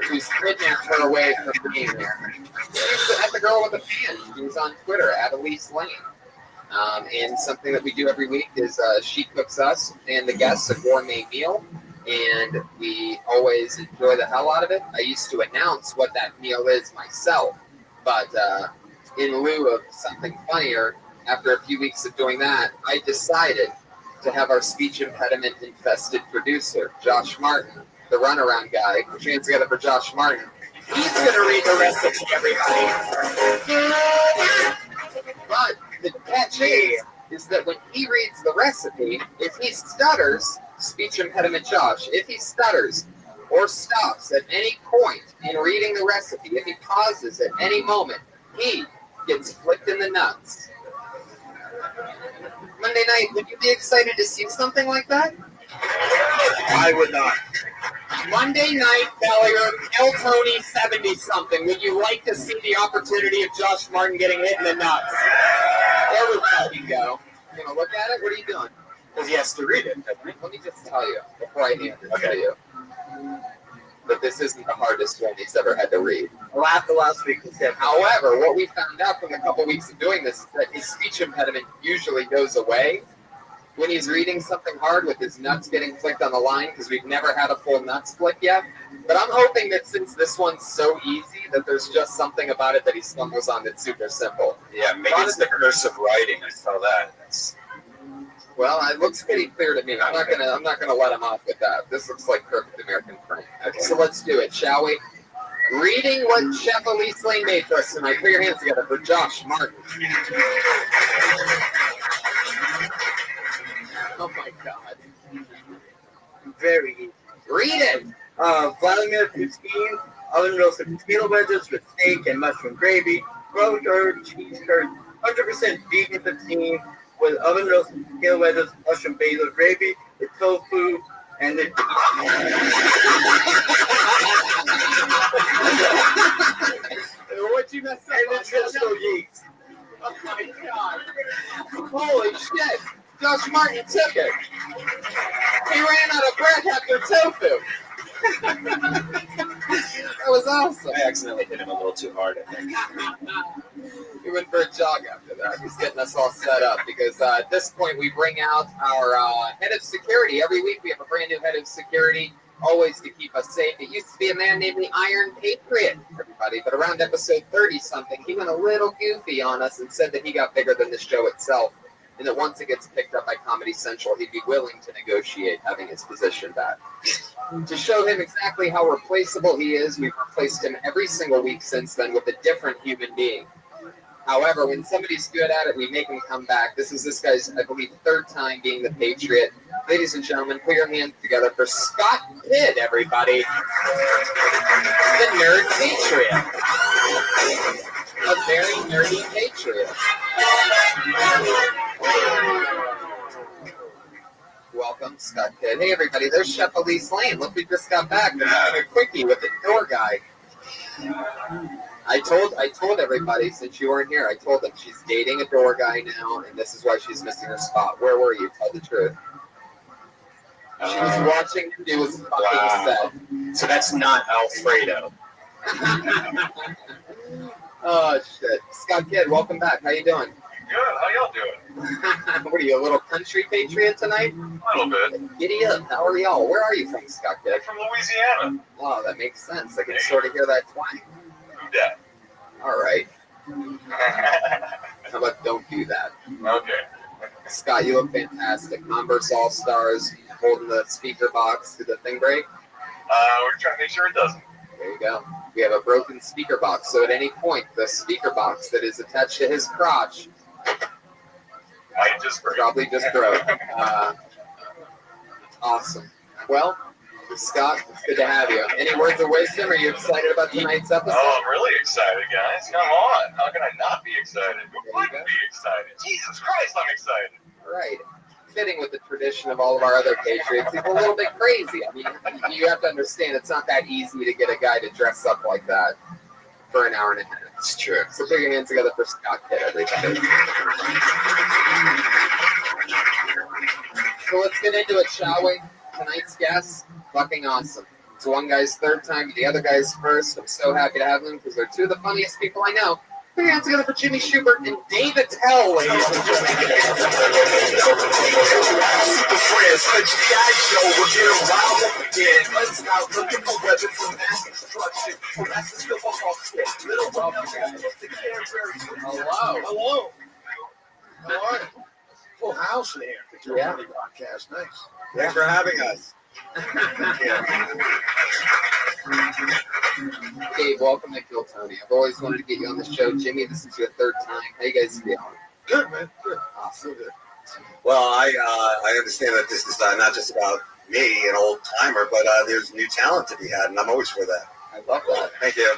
Who's kidnapped her away from being there. She's the girl with a fan. She was on Twitter, @Elise Lane. And something that we do every week is she cooks us and the guests a gourmet meal. And we always enjoy the hell out of it. I used to announce what that meal is myself. But in lieu of something funnier, after a few weeks of doing that, I decided to have our speech impediment infested producer, Josh Martin, the runaround guy. Put your hands together for Josh Martin. He's going to read the recipe, everybody. But the catch is that when he reads the recipe, if he stutters, speech impediment Josh, if he stutters or stops at any point in reading the recipe, if he pauses at any moment, he gets flicked in the nuts. Monday night, would you be excited to see something like that? I would not. Monday night, Bellier, El Tony 70-something. Would you like to see the opportunity of Josh Martin getting hit in the nuts? There we go. You gonna look at it? What are you doing? Because he has to read it. Let me just tell you, before I hand it to you, that this isn't the hardest one he's ever had to read. Last week was different. However, what we found out from a couple weeks of doing this is that his speech impediment usually goes away when he's reading something hard with his nuts getting flicked on the line, because we've never had a full nuts flick yet. But I'm hoping that since this one's so easy, that there's just something about it that he stumbles on that's super simple. Yeah, maybe it's the curse of writing. I saw that. Well, it looks pretty clear to me. I'm not gonna let him off with that. This looks like perfect American print. Okay. So let's do it, shall we? Reading what Chef Elise Lane made for us tonight. Put your hands together for Josh Martin. Oh my God. Very easy. Read it. Vladimir Poutine, oven roasted potato wedges with steak and mushroom gravy, grilled herb, cheese curd, 100% vegan poutine with oven roasted potato wedges, mushroom basil gravy, the tofu, and the What'd you mess up? and the Trisco yeast. Oh my God. Holy shit. Josh Martin took it. He ran out of breath after tofu. That was awesome. I accidentally hit him a little too hard, I think. He went for a jog after that. He's getting us all set up because at this point we bring out our head of security. Every week we have a brand new head of security, always to keep us safe. It used to be a man named the Iron Patriot, everybody, but around episode 30-something, he went a little goofy on us and said that he got bigger than the show itself, and that once it gets picked up by Comedy Central, he'd be willing to negotiate having his position back. To show him exactly how replaceable he is, we've replaced him every single week since then with a different human being. However, when somebody's good at it, we make him come back. This is this guy's, I believe, third time being the Patriot. Ladies and gentlemen, put your hands together for Scott Kidd, everybody. The Nerd Patriot. A very nerdy Patriot. Welcome, Scott Kidd. Hey, everybody, there's Chef Elise Lane. Look, we just got back. We're having a quickie with the door guy. I told everybody, since you weren't here, I told them she's dating a door guy now, and this is why she's missing her spot. Where were you? Tell the truth. She was watching him do his fucking set. So that's not Alfredo. Oh, shit. Scott Kidd, welcome back. How you doing? Good. How y'all doing? What are you, a little country patriot tonight? A little bit. Giddy up. How are y'all? Where are you from, Scott Kidd? From Louisiana. Oh, that makes sense. I can sort of hear that twang. Yeah. All right. How about don't do that? Okay. Scott, you look fantastic. Converse All-Stars, holding the speaker box. Did the thing break? We're trying to make sure it doesn't. There you go. We have a broken speaker box, so at any point, the speaker box that is attached to his crotch might just break. Probably just broke. Awesome. Well, Scott, it's good to have you. Any words of wisdom? Are you excited about tonight's episode? Oh, I'm really excited, guys. Come on. How can I not be excited? Who wouldn't be excited? Jesus Christ, I'm excited. Right. Fitting with the tradition of all of our other Patriots. He's a little bit crazy. I mean, you have to understand it's not that easy to get a guy to dress up like that for an hour and a half. It's true. So put your hands together for Scott Kidd, everybody. So let's get into it, shall we? Tonight's guest, fucking awesome. It's one guy's third time, the other guy's first. I'm so happy to have them because they're two of the funniest people I know. Put your hands together for Jimmy Schubert and David Tell, ladies and gentlemen. Super friends, the G.I. Joe, we're getting wild again. Let's out looking for weapons of mass destruction. Harassing the football stick. Little Hello. Hello. How are you? Full house in here. It's a Yeah. funny broadcast. Nice. Thanks for having us. Dave, welcome to Kill Tony. I've always wanted to get you on the show. Jimmy, this is your third time. How you guys feeling? Good, man. Good. Awesome. Good. Well, I understand that this is not just about me, an old timer, but there's new talent to be had, and I'm always for that. I love that. Thank you.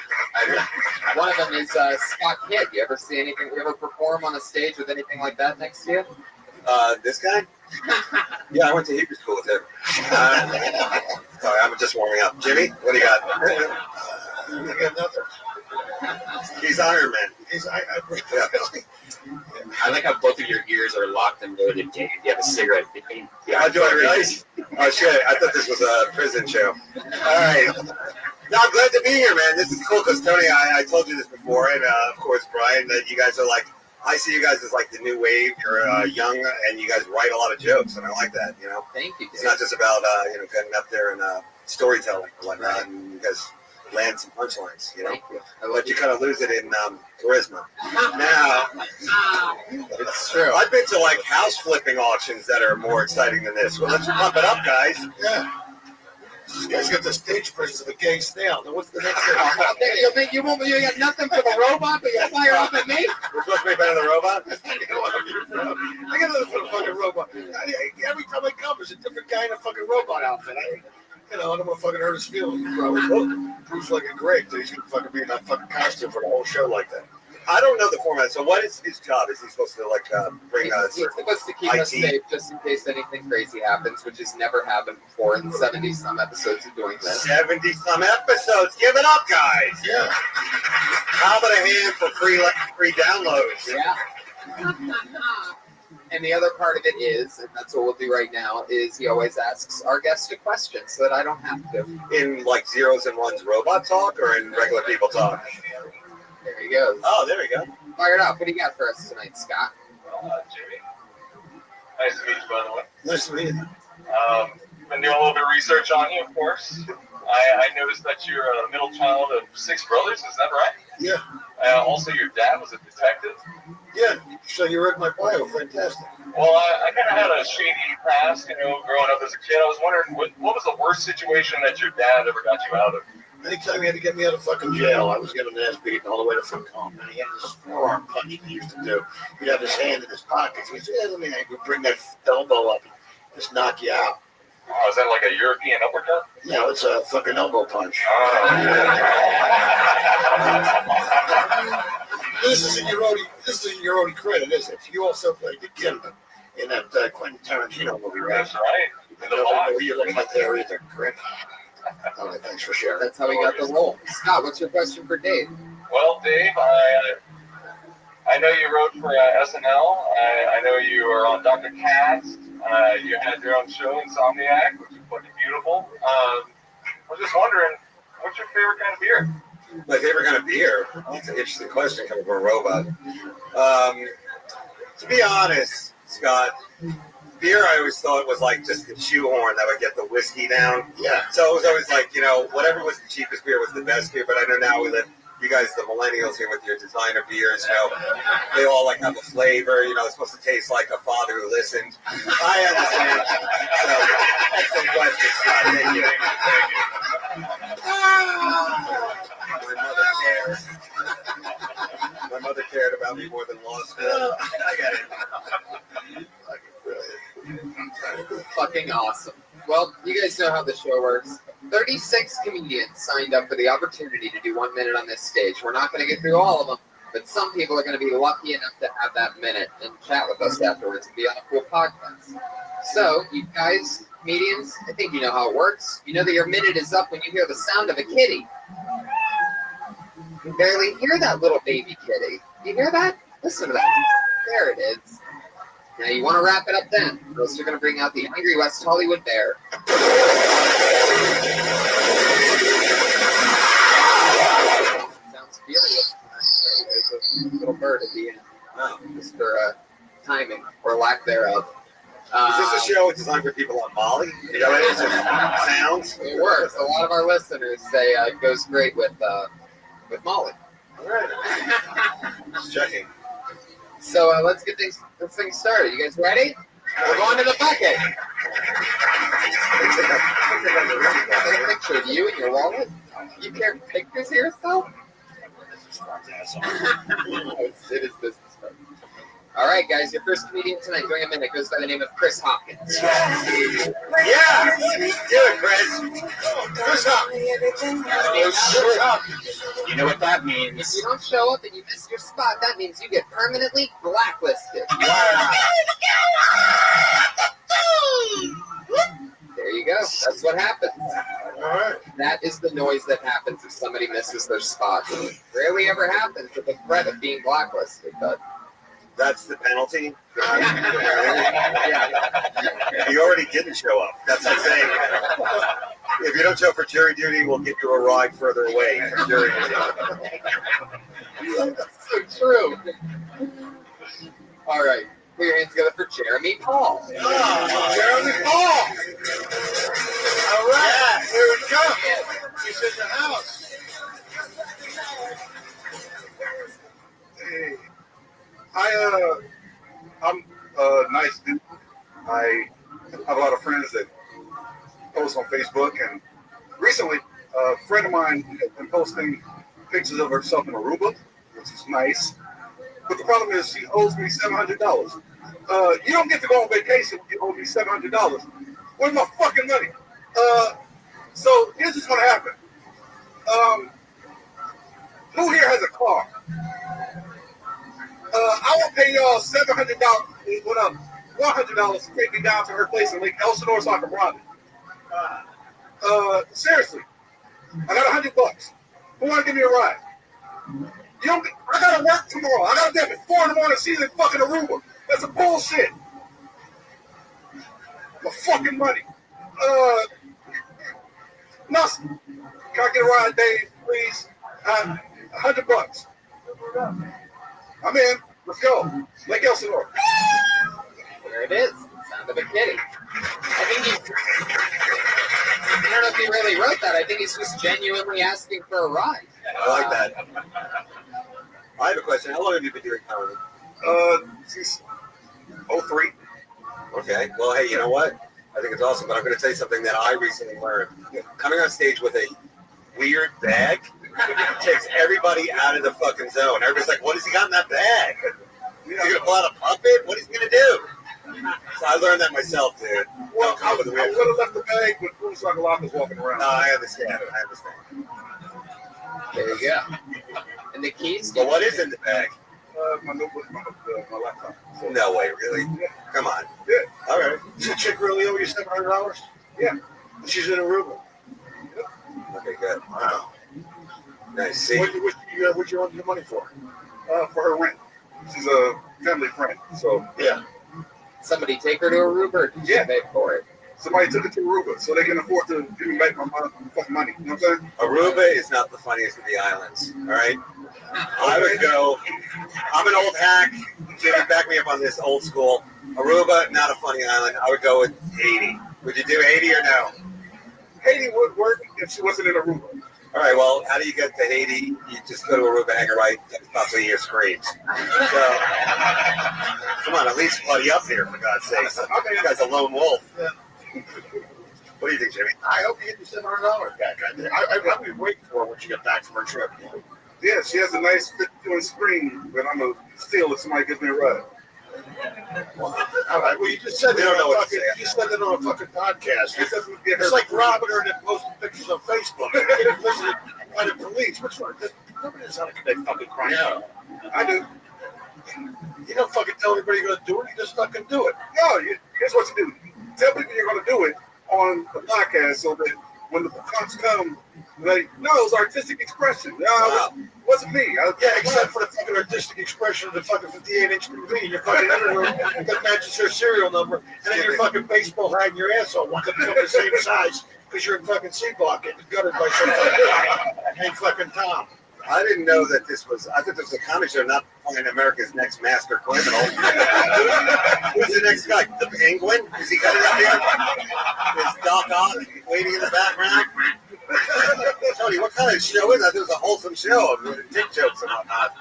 One of them is Scott Kidd. You ever see anything? You ever perform on a stage with anything like that next to you? This guy? Yeah, I went to Hebrew school with him. Sorry, I'm just warming up. Jimmy, what do you got? I got nothing. He's Iron Man. I like how both of your ears are locked and loaded, Dave. You have a cigarette. Yeah, do I realize? Oh, shit. I thought this was a prison show. All right. No, I'm glad to be here, man. This is cool because, Tony, I told you this before, and of course, Brian, that you guys are like, I see you guys as like the new wave. You're young, and you guys write a lot of jokes, and I like that, you know? Thank you, Dave. It's not just about, getting up there and storytelling or whatnot, right. And you guys land some punchlines, you know? Thank you. But you kind of lose it in charisma. Now, it's true. I've been to like house flipping auctions that are more exciting than this. Well, let's pump it up, guys. Yeah. This guy's got the stage presence of a gay snail. Now, what's the next thing? You got nothing for the robot, but you fire up at me? We're supposed to be better than the robot? I got nothing for the fucking robot. Every time I come, there's a different guy in a fucking robot outfit. I don't want to fucking hurt his feelings. Bruce fucking great that he's gonna fucking be in that fucking costume for the whole show like that. I don't know the format. So what is his job? Is he supposed to like bring He's supposed to keep us safe just in case anything crazy happens, which has never happened before in 70-some episodes of doing this. 70-some episodes. Give it up, guys. Yeah. How about a hand for free downloads? Yeah. And the other part of it is, and that's what we'll do right now, is he always asks our guest a question so that I don't have to. In like zeros and ones robot talk or in regular people talk? There he goes. Oh, there we go. Fired up. What do you got for us tonight, Scott? Jimmy. Nice to meet you, by the way. Nice to meet you. Been doing a little bit of research on you, of course. I noticed that you're a middle child of 6 brothers. Is that right? Yeah. Also, your dad was a detective. Yeah. So you read my bio. Fantastic. Well, I kind of had a shady past, growing up as a kid. I was wondering, what was the worst situation that your dad ever got you out of? Anytime he had to get me out of fucking jail, I was getting an ass beaten all the way to fucking home. And he had this forearm punch he used to do. He'd have his hand in his pocket. He said, let me bring that elbow up and just knock you out. Oh, is that like a European uppercut? No, it's a fucking elbow punch. This isn't your only credit, is it? You also played the Gimba in that Quentin Tarantino movie, right? That's right. You look like there either, correct? All right, thanks for sharing. That's how we got the role. Scott, what's your question for Dave? Well, Dave, I know you wrote for SNL. I know you were on Dr. Katz. You had your own show, Insomniac, which is fucking beautiful. I was just wondering, what's your favorite kind of beer? My favorite kind of beer? That's an interesting question coming from a robot. To be honest, Scott, beer I always thought was like just the shoehorn that would get the whiskey down. Yeah. So it was always like, whatever was the cheapest beer was the best beer. But I know now you guys, the millennials here with your designer beers, they all like have a flavor. It's supposed to taste like a father who listened. I understand. So, excellent question, Scott. Thank you. My mother cares. My mother cared about me more than law school. I get it. Fucking awesome. Well, you guys know how the show works. 36 comedians signed up for the opportunity to do 1 minute on this stage. We're not going to get through all of them, but some people are going to be lucky enough to have that minute and chat with us afterwards and be on a cool podcast. So, you guys, comedians, I think you know how it works. You know that your minute is up when you hear the sound of a kitty. You can barely hear that little baby kitty. You hear that? Listen to that. There it is. Now you want to wrap it up then. Those are going to bring out the Angry West Hollywood Bear. Sounds furious. There's a little bird at the end. Wow. Just for timing or lack thereof. Is this a show designed for people on Molly? You know what it is? Just sounds? It works. A lot of our listeners say it goes great with Molly. All right. Just checking. So let's get this thing started. You guys ready? We're going to the bucket. Got a picture of you in your wallet? You carry pictures of yourself? It is business. All right, guys, your first comedian tonight, doing a minute, goes by the name of Chris Hopkins. Yeah, do it, Chris. Chris Hopkins. You know what that means? If you don't show up and you miss your spot, that means you get permanently blacklisted. Wow. There you go. That's what happens. All right. That is the noise that happens if somebody misses their spot. It rarely ever happens with the threat of being blacklisted, but that's the penalty. You already didn't show up. That's like saying, if you don't show up for jury duty, we'll get you a ride further away from jury duty. That's so true. All right. Put your hands together for Jeremy Paul. Jeremy Paul. All right. Here we go. He's in the house. Hey. I'm a nice dude. I have a lot of friends that post on Facebook, and recently a friend of mine has been posting pictures of herself in Aruba, which is nice. But the problem is she owes me $700. You don't get to go on vacation when you owe me $700. Where's my fucking money? So here's what's gonna happen. Who here has a car? I will pay y'all $700. What up? $100 to take me down to her place in Lake Elsinore so I can rob it. Seriously, I got $100. Who want to give me a ride? You don't. I gotta work tomorrow. I gotta get up at 4 in the morning. She's in fucking Aruba. That's a bullshit. My fucking money. Nothing. Can I get a ride, Dave, please? $100. I'm in. Let's go. Lake Elsinore. There it is. Sound of a kitty. I don't know if he really wrote that. I think he's just genuinely asking for a ride. I like that. I have a question. How long have you been doing comedy? Since 03. Okay. Well, hey, you know what? I think it's awesome, but I'm going to tell you something that I recently learned. Coming on stage with a weird bag takes everybody out of the fucking zone. Everybody's like, what has he got in that bag? Is he going to pull out a puppet? What is he going to do? So I learned that myself, dude. Well, I would have left the bag with Bruce Sagalakis walking around. No, I understand. There you go. And the keys? Well, what is in the bag? My notebook, my laptop. So, no way, really? Yeah. Come on. Yeah. All right. Does the chick really owe you $700? Yeah. She's in Aruba. Yep. Okay, good. Wow. Nice. See? What you want your money for? For her rent. She's a family friend. So, yeah. Somebody take her to Aruba or did you pay for it? Somebody took it to Aruba so they can afford to give me back my fucking money. You know what I'm saying? Aruba is not the funniest of the islands, all right? I would go, I'm an old hack. Jimmy, back me up on this, old school. Aruba, not a funny island. I would go with Haiti. Would you do Haiti or no? Haiti would work if she wasn't in Aruba. All right, well, how do you get to Haiti? You just go to Aruba, hang a right, and possibly hear screams. So, come on, at least buddy up here, for God's sakes. This guy's a lone wolf. Yeah. What do you think, Jimmy? I hope you get your $700 back. I'll be waiting for her when she gets back from her trip. Yeah, she has a nice 52-inch screen, but I'm going to steal if somebody gives me a ride. All right, well, you just said that on a fucking podcast. It's like robbing her and then posting pictures on Facebook. Getting visited by the police. Which one? Nobody knows how to commit fucking crime. Yeah. I do. You don't fucking tell everybody you're going to do it. You just fucking do it. No, here's what you do. Tell people you're going to do it on the podcast so that when the cops come, like, no, it was artistic expression. No, it wasn't me. Except for the fucking artistic expression of the fucking 58-inch TV in your fucking living room that matches your serial number, and then your fucking baseball hat and your asshole one that's the same size because you're in fucking C-block getting gutted by some fucking named fucking Tom. I didn't know that this was, I thought this was a comedy show, not fucking America's Next Master Criminal. Who's the next guy? The Penguin? Is he coming up here? Is Doc Ock waiting in the background? Tony, what kind of show is that? It was a wholesome show with dick jokes and whatnot.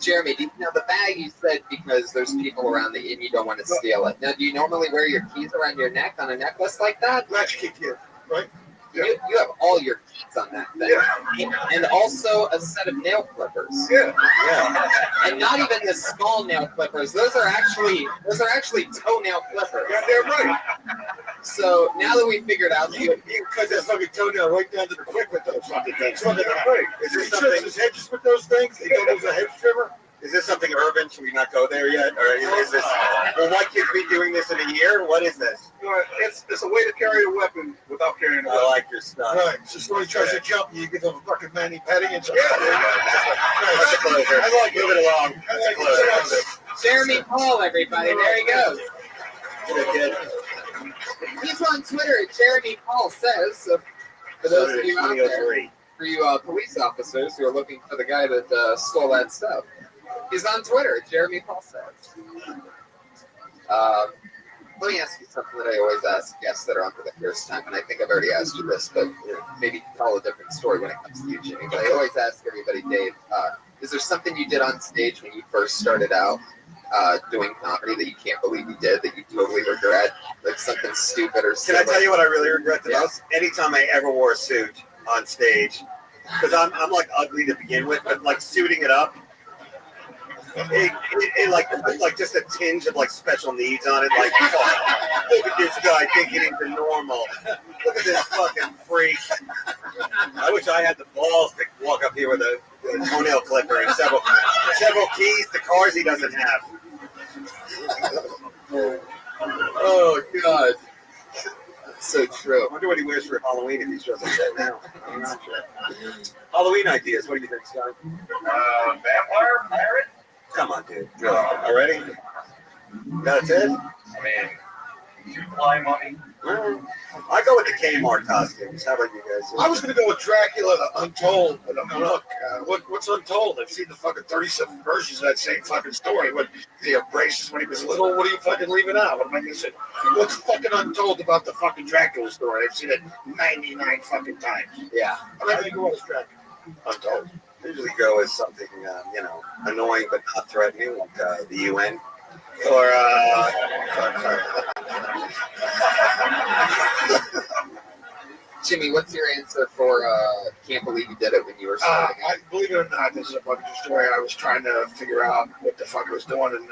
Jeremy, now the bag you said because there's people around and you don't want to steal it. Now, do you normally wear your keys around your neck on a necklace like that? Latchkey key, right? You have all your keys on that thing. Yeah. And also a set of nail clippers. Yeah. And not even the small nail clippers. Those are actually toenail clippers. Yeah, they're right. So now that we figured out You cut that fucking toenail right down to the quick with those fucking things. Fucking right. Is this He something? trims his hedges with those things. He goes a hedge trimmer. Is this something urban? Should we not go there yet? Or is this? Will white kids be doing this in a year? What is this? It's a way to carry a weapon without carrying a weapon. I like your stuff. Right. It's just when he tries to jump, you give him a fucking mani-pedi and stuff. That's a closer. I like Move it along. That's a closer. Jeremy Paul, everybody. There he goes. Good kid. He's on Twitter at Jeremy Paul Says. So for those of you out there, for you police officers who are looking for the guy that stole that stuff, he's on Twitter at Jeremy Paul Says. Let me ask you something that I always ask guests that are on for the first time, and I think I've already asked you this, but maybe tell a different story when it comes to you, Jimmy. But I always ask everybody, Dave, is there something you did on stage when you first started out doing comedy that you can't believe you did, that you totally regret, like something stupid or Can I tell you what I really regret the most? Anytime I ever wore a suit on stage, because I'm like ugly to begin with, but like suiting it up, it like just a tinge of like special needs on it. Like, oh, look at this guy thinking he's normal. Look at this fucking freak. I wish I had the balls to walk up here with a toenail clipper and several keys to cars he doesn't have. Oh God, that's so true. I wonder what he wears for Halloween if he's dressed like that now. I'm not sure. Halloween ideas. What do you think, Scott? Vampire, pirate. Come on, dude. Already? That's it? I mean, two-ply money. I go with the Kmart costumes. How about you guys? I was going to go with Dracula, Untold, but look, what's Untold? I've seen the fucking 37 versions of that same fucking story. When he had braces when he was little, what are you fucking leaving out? What am I missing? What's fucking Untold about the fucking Dracula story? I've seen it 99 fucking times. Yeah. I'm not going to go with Dracula, Untold. I usually go with something, annoying but not threatening, like the UN. Or, sorry. Jimmy, what's your answer for can't believe you did it when you were starting? Believe it or not, this is a fucking story. I was trying to figure out what the fuck I was doing, and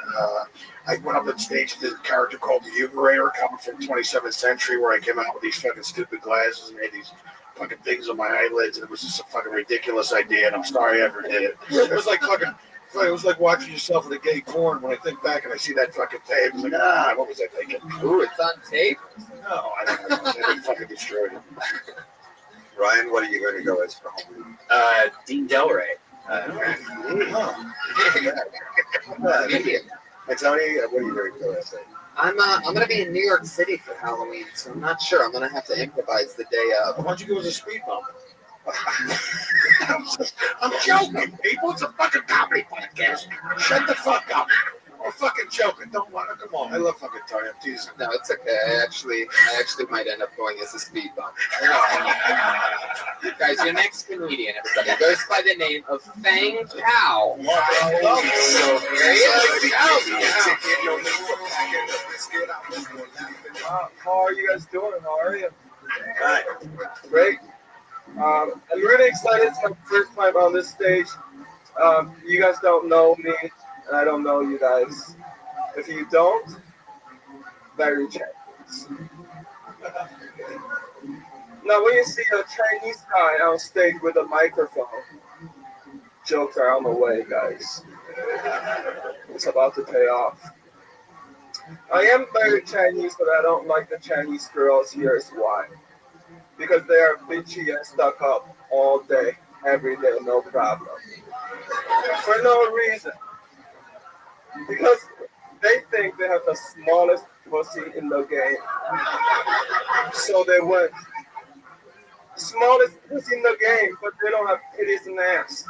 I went up on stage and did a character called the Uberator, coming from 27th century, where I came out with these fucking stupid glasses and made these fucking things on my eyelids, and it was just a fucking ridiculous idea, and I'm sorry I ever did it. It was like fucking... It was like watching yourself in a gay porn. When I think back and I see that fucking tape, it's like, what was I thinking? Ooh, it's on tape? No, I don't know. They fucking destroyed it. Ryan, what are you going to go as for Halloween? Dean Delray. And Tony, what are you going to go as? I'm going to be in New York City for Halloween, so I'm not sure. I'm going to have to improvise the day of. Why don't you go as a speed bump? I'm joking, people. It's a fucking comedy podcast. Shut the fuck up. I'm fucking joking. Don't want to. Come on. I love fucking Tony. I'm teasing. No, it's okay. I actually might end up going as a speed bump. Guys, your next comedian, everybody, goes by the name of Fang Chow. So here he is. How are you guys doing? How are you? Hi. Great. I'm really excited. It's my first time on this stage. You guys don't know me, and I don't know you guys. If you don't, very Chinese. Now, when you see a Chinese guy on stage with a microphone, jokes are on the way, guys. It's about to pay off. I am very Chinese, but I don't like the Chinese girls. Here's why. Because they are bitchy and stuck up all day, every day, no problem. For no reason. Because they think they have the smallest pussy in the game. So they win. Smallest pussy in the game, but they don't have titties and ass.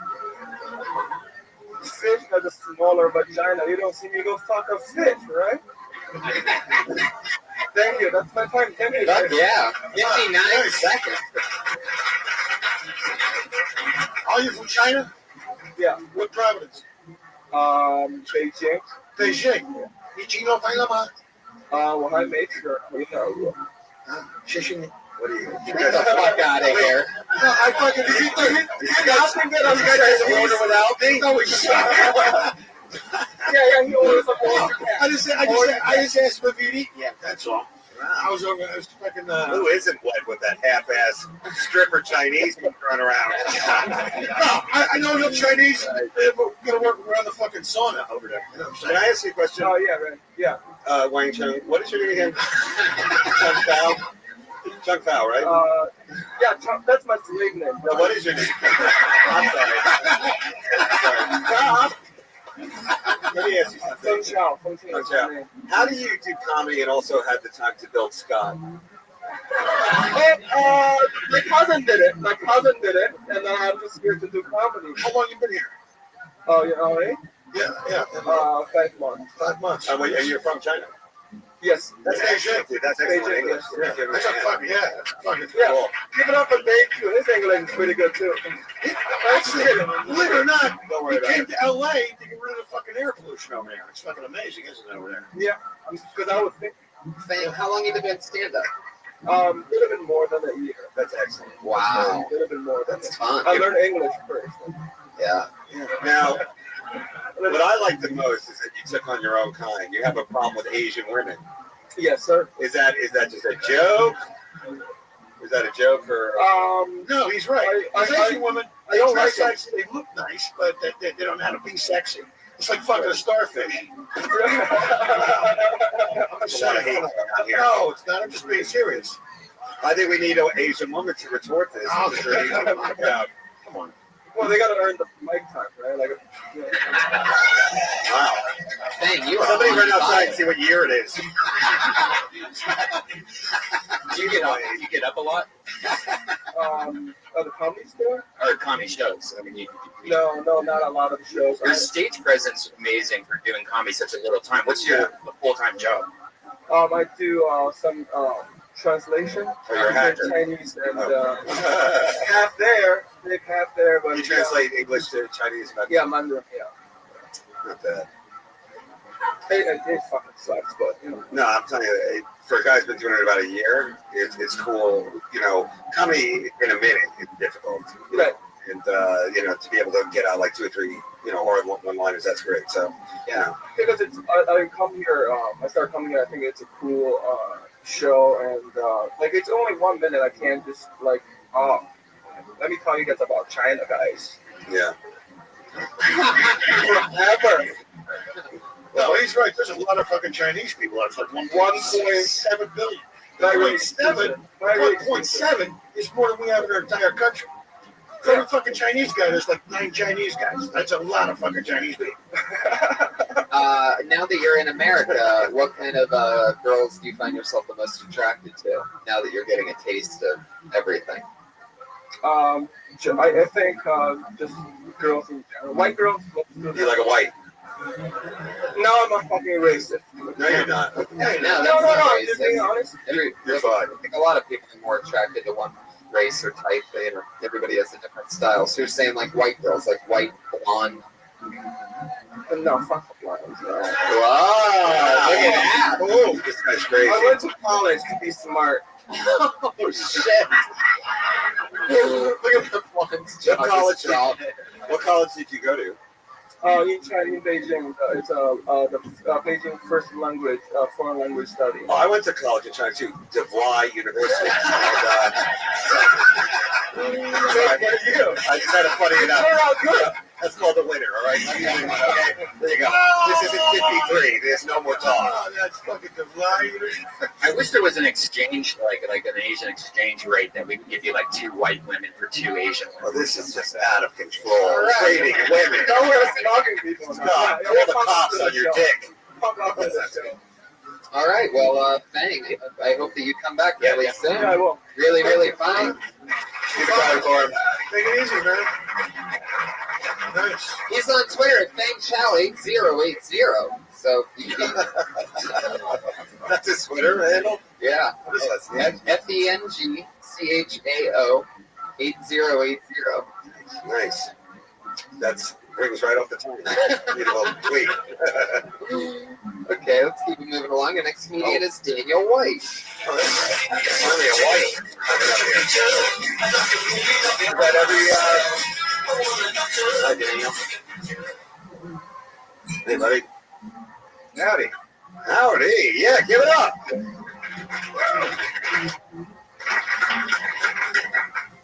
Fish has a smaller vagina. You don't see me go fuck a fish, right? Thank you. That's my time. Thank you. Yeah. 59 seconds. Are you from China? Yeah. What province? Beijing。 Beijing，你鸡肉拍了吗？我还没吃，回头我。谢谢你。 What do you? Get the fuck out of here. No, I fucking. You guys think that you guys just order without me? No, we Yeah, he orders a whole I just asked for beauty. Yeah, that's all. I was fucking. Who isn't wet with that half-ass stripper Chinese running around? No, I know enough Chinese. We're gonna work around the fucking sauna over there. You know what I'm saying? Can I ask you a question? Oh yeah, right. Yeah. Wang Chung, what is your name again? Chung Fao? Chung Fao, right? Yeah, that's my slave name. No, what is your name? I'm sorry. Let me ask you something. Feng Chao. How do you do comedy and also have the time to build Scott? My cousin did it, and then I'm just here to do comedy. How long you been here? Oh, you know, eh? Yeah. 5 months. 5 months. And you're from China? Yes. That's excellent, dude. That's excellent English. That's a fucking, that's fucking Yeah. cool. Give it up for Dave, too. His English is pretty good, too. Actually, believe it or not, Don't worry we about came it. to LA to get rid of the fucking air pollution over there. It's fucking amazing, isn't it, over there? Yeah. Because I was thinking, How long you been doing stand-up? could have been more than a year. That's excellent. Wow. Could have been more than That's fun. I learned English first. Yeah. Now, what I like the most is that you took on your own kind. You have a problem with Asian women. Yes, sir. Is that just a joke? Is that a joke or? No, he's right. Asian women, I don't like dress sexy. They look nice, but they don't know how to be sexy. It's like fucking a starfish. I'm There's a lot of hate around here. No, it's not. I'm just being serious. I think we need an Asian woman to retort this. Oh, Yeah. Come on. Well, they gotta earn the mic time, right? Like, Wow. Dang, you are Somebody on run outside fire. and see what year it is. Do you get up a lot? At the comedy store? Or comedy shows? I mean, No, not a lot of shows. Your stage presence is amazing for doing comedy such a little time. What's your full-time job? I do some translation. Oh, you're a hacker. Chinese and half there, but You translate English to Chinese. Yeah, Mandarin. Yeah. Not bad. It fucking sucks, but you know. No, I'm telling you, for a guy who's been doing it about a year, it's cool. You know, comedy in a minute is difficult. Right. And to be able to get out like 2 or 3, hard one-liners, that's great. So, yeah. Because I come here. I started coming here. I think it's a cool show, and it's only 1 minute. I can't just let me tell you guys about China, guys. Yeah. Forever. No, he's right. There's a lot of fucking Chinese people. It's like 1.7 billion. 1.7 is more than we have in our entire country. For every fucking Chinese guy, there's like 9 Chinese guys. That's a lot of fucking Chinese people. Now that you're in America, what kind of girls do you find yourself the most attracted to? Now that you're getting a taste of everything. I think just girls in general. White girls. You like a white? No, I'm a fucking racist. No, you're not. No, No, I'm just being honest. You're I fine. think a lot of people are more attracted to one race or type. Everybody has a different style. So you're saying like white girls, like white, blonde. No, fuck the blondes. No. Wow, look at that. Oh, this guy's crazy. I went to college to be smart. Oh shit! Look at the blondes. What college did you go to? In China, in Beijing, it's the Beijing first language, foreign language study. Oh, I went to college in China too, DeVry University. I just had a funny enough. That's called the winner, all right? Okay, there you go. This isn't 53. There's no more talk. Oh, that's fucking DeVry University. I wish there was an exchange, like an Asian exchange rate that we could give you like 2 white women for 2 Asian women. Well, this is just out of control. Trading women. Don't wear stalking people. God, all the cops on your dick. All right, well, Fang, I hope that you come back really soon. Yeah, I will. Really, really fun. Keep it going for him. Take it easy, man. Nice. He's on Twitter, FangChao8080. So you can, That's his Twitter handle? yeah, What is that? FENGCHAO8080. Nice. That's Rings right off the tongue. Beautiful tweet. Okay, let's keep moving along. The next comedian is Daniel White. Oh, that's right. Daniel White. Is that every, hi, Daniel. Hey, buddy. Howdy. Howdy. Yeah, give it up.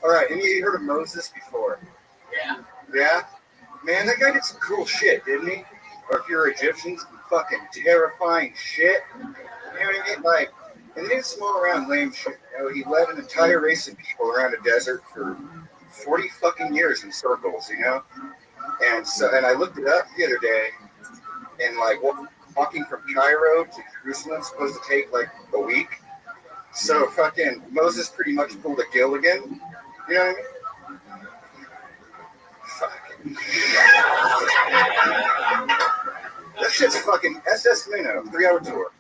All right, any of you heard of Moses before? Yeah. Yeah? Man, that guy did some cool shit, didn't he? Or if you're Egyptians, some fucking terrifying shit. You know what I mean? Like, and he didn't small around lame shit. You know, he led an entire race of people around a desert for 40 fucking years in circles, you know? And so, and I looked it up the other day, and like walking from Cairo to Jerusalem is supposed to take like a week. So fucking Moses pretty much pulled a Gilligan. You know what I mean? That shit's fucking SS Minnow, 3-hour tour.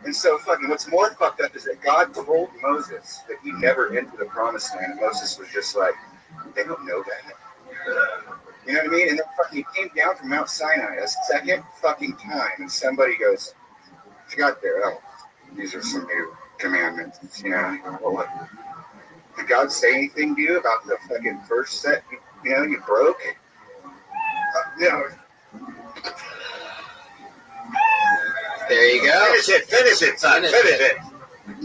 And so fucking what's more fucked up is that God told Moses that he never entered the promised land. And Moses was just like, they don't know that. You know what I mean? And then fucking he came down from Mount Sinai a second fucking time, and somebody goes, "What you got there? Oh, these are some new commandments." You know? Well, what? Did God say anything to you about the fucking first set? You know, you broke. No. There you go. Finish it, son. Finish it.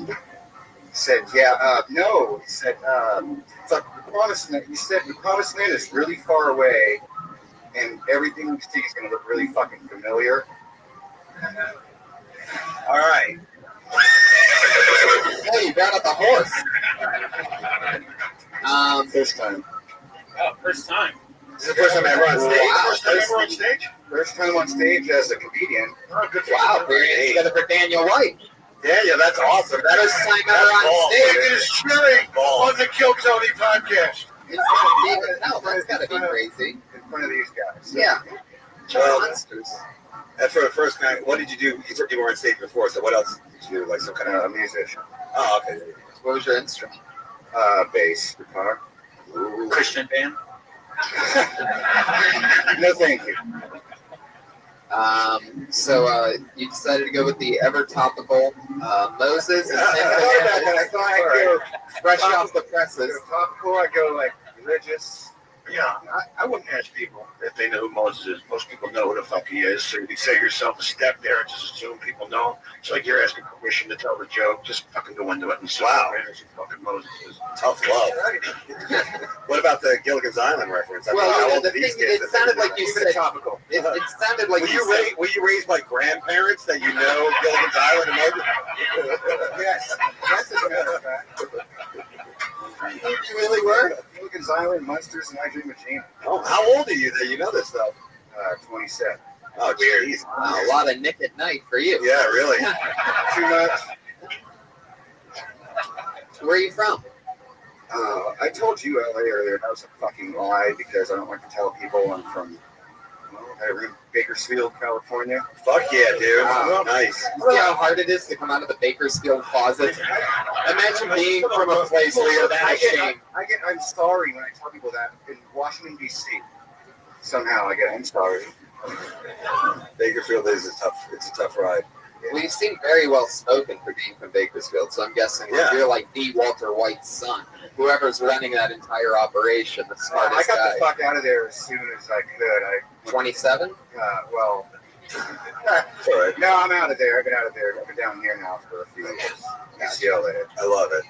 He said, yeah, no. He said, the promised land. He said the promised land is really far away, and everything we see is going to look really fucking familiar. All right. Hey, you brought up a horse. First time. Oh, first time. This is the first time I ever on stage. Wow. First time ever on stage? First time on stage as a comedian. Oh, good for Wow, you. we're in together for Daniel White. Yeah, that's awesome. That is First time ever on stage. It is cheering on the Kill Tony podcast. In front of David Hell. That's got to be crazy. In front of these guys. Yeah. Monsters. And for the first time, what did you do? You said you were on stage before, so what else did you do? Like some kind of musician. Oh, okay. What was your instrument? Bass, guitar. Ooh. Christian band. No, thank you. So you decided to go with the ever topical Moses. And I thought about that. I thought I'd go fresh off the presses. Topical, I go like religious. Yeah, I wouldn't ask people if they know who Moses is. Most people know who the fuck he is. So you set yourself a step there and just assume people know. It's like you're asking permission to tell the joke. Just fucking go into it and say, wow, who fucking Moses is. Tough love. What about the Gilligan's Island reference? I mean, how old the are these thing, kids? it sounded like you said topical. It sounded like were you raised by grandparents that you know Gilligan's Island and Moses? Yes, as a matter of fact. You really were? Gilligan's Island, Munsters, and I Dream of Jeannie. Oh, how old are you that you know this stuff? 27. Oh, weird. Wow, a lot of Nick at Night for you. Yeah, really. Too much. Where are you from? I told you LA earlier. That was a fucking lie because I don't like to tell people I'm from Bakersfield, California. Fuck yeah, dude. Wow. Nice. See how hard it is to come out of the Bakersfield closet? Imagine being from a place where you're that ashamed. I'm sorry when I tell people that in Washington, D.C. Somehow I get, I'm sorry. Bakersfield is it's a tough ride. Well, you seem very well spoken for being from Bakersfield, so I'm guessing you're like the Walter White's son. Whoever's running that entire operation, the smartest I got guy. the fuck out of there as soon as I could. 27? Well, sorry. No, I'm out of there. I've been out of there. I've been down here now for a few years. UCLA. I love it.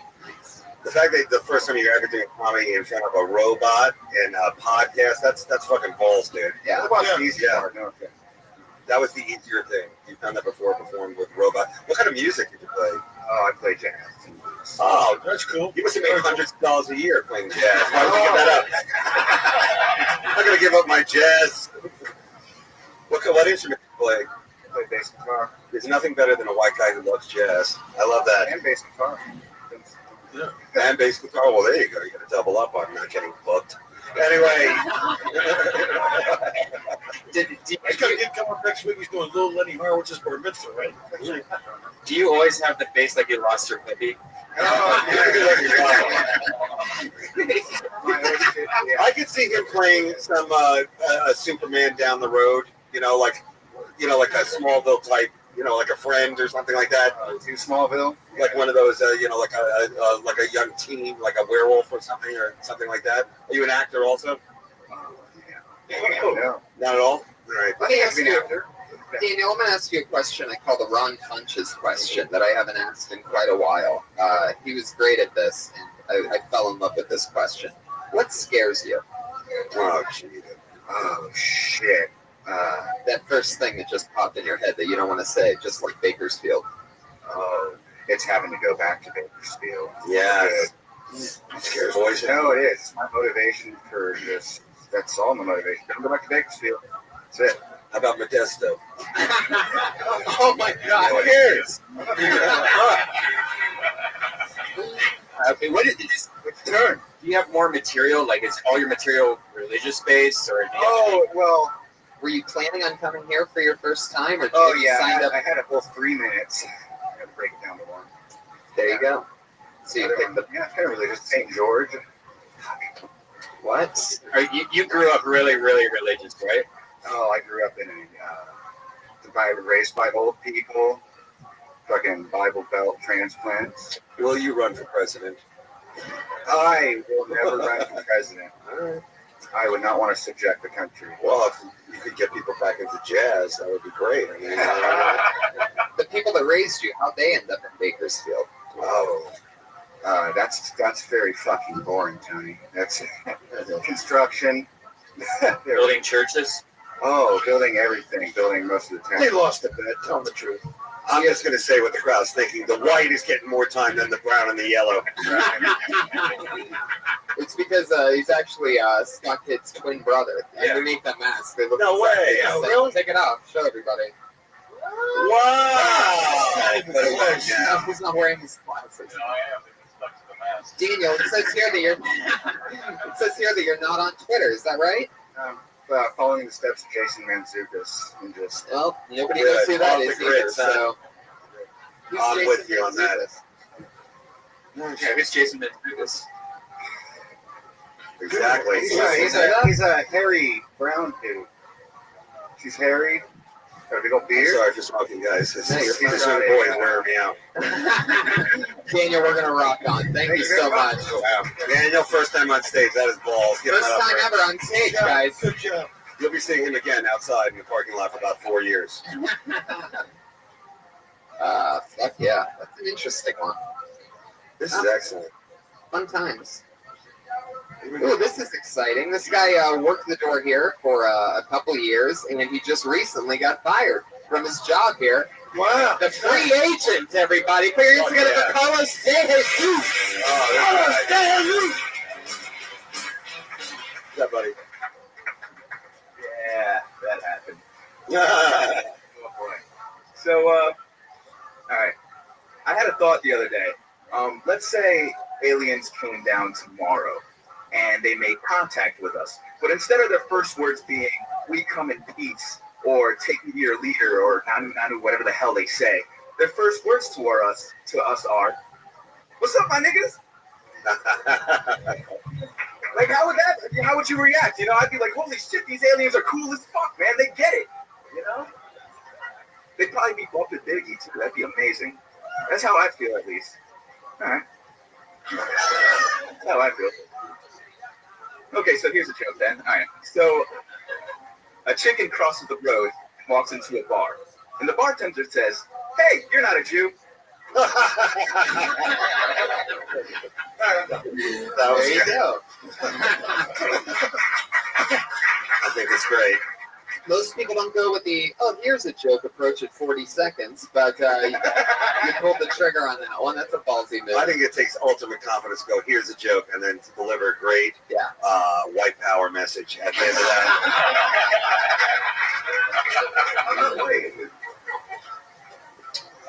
The fact that the first time you're ever doing comedy in front of a robot and a podcast, that's fucking balls, dude. Yeah. Robot's the easy part. No, okay. That was the easier thing. You've done that before, performed with robot. What kind of music did you play? Oh, I play jazz. Oh, that's cool. You must have made hundreds of dollars a year playing jazz. Why would you give that up? I'm not gonna give up my jazz. What instrument do you play? I play bass guitar. There's nothing better than a white guy who loves jazz. I love that. And bass guitar. Yeah. And bass guitar. Well, there you go. You got to double up on not getting booked. Anyway. He's going to get coming up next week. He's doing Little Lenny Horowitz's bar mitzvah, right? Do you always have the face like you lost your baby? Oh, yeah. I could see him playing some a Superman down the road. Like a Smallville type. Like a Friend or something like that. To Smallville. Like one of those, like a young teen, like a werewolf or something like that. Are you an actor also? No. Not at all. All right. Let me ask you, Daniel, I'm going to ask you a question I call the Ron Funches question that I haven't asked in quite a while. He was great at this, and I fell in love with this question. What scares you? Oh, gee. Oh, shit. That first thing that just popped in your head that you don't want to say, just like Bakersfield. Oh, it's having to go back to Bakersfield. Yes. It scares boys. No, it is. It's my motivation for this. That's all my motivation. Don't go back to Bakersfield. That's it. How about Modesto? Oh my God! Who cares? Okay, what is this? Turn. Do you have more material? Like, is all your material religious based, or? Well. Were you planning on coming here for your first time, or signed up? I had a whole 3 minutes. I got to break it down to one. There you go. So you picked the kind of religious. St. George. What? You grew up really, really religious, right? Oh, I grew up in raised by old people, fucking Bible Belt transplants. Will you run for president? I will never run for president. I would not want to subject the country. Well, if you could get people back into jazz, that would be great. I mean, the people that raised you, how'd they end up in Bakersfield? Oh, that's very fucking boring, Tony. That's construction. Building churches. Oh, building everything. Building most of the town. They lost a bet. Tell them the truth. I'm just going to say what the crowd's thinking. The white is getting more time than the brown and the yellow. It's because he's actually Scott Kidd's twin brother. Underneath that mask, they look no way. Oh, really? Take it off. Show everybody. Wow. No, he's not wearing his glasses. No, I am. It's stuck to the mask. Daniel, it says here that you're not on Twitter. Is that right? Following the steps of Jason Mantzoukas and just. Well, nobody knows who that is either. So I'm with you on that. Yeah, who's Jason Mantzoukas? Exactly. He's a hairy brown dude. She's hairy. Got a big old beard. Sorry for smoking, guys. He's a sweet boy. He's wearing me out. Daniel, we're gonna rock on. Thank you so much. Wow. Daniel, first time on stage. That is balls. Give First him time ever on stage, guys. Good job. You'll be seeing him again outside in the parking lot for about 4 years. Fuck yeah. That's an interesting one. This is excellent. Fun times. Ooh, this is exciting. This guy worked the door here for a couple years, and he just recently got fired from his job here. Wow. The free agent, everybody. Clear your together for Carlos De Jesus. Carlos De Jesus. Yeah, buddy. Yeah, that happened. Oh, boy. So, all right. I had a thought the other day. Let's say aliens came down tomorrow and they made contact with us. But instead of their first words being, "We come in peace," or "Take me to your leader," or "Nanu Nanu," whatever the hell they say, their first words to us are, "What's up, my niggas?" Like, how would you react? I'd be like, "Holy shit, these aliens are cool as fuck, man. They get it." They'd probably be bumping Biggie, too. That'd be amazing. That's how I feel, at least. All right. That's how I feel. Okay, so here's a joke then. All right. So a chicken crosses the road, walks into a bar, and the bartender says, "Hey, you're not a Jew." There you go. I think it's great. Most people don't go with the, "Oh, here's a joke approach at 40 seconds, but you pulled the trigger on that one. That's a ballsy move. I think it takes ultimate confidence to go, "Here's a joke," and then to deliver a great white power message at the end of that.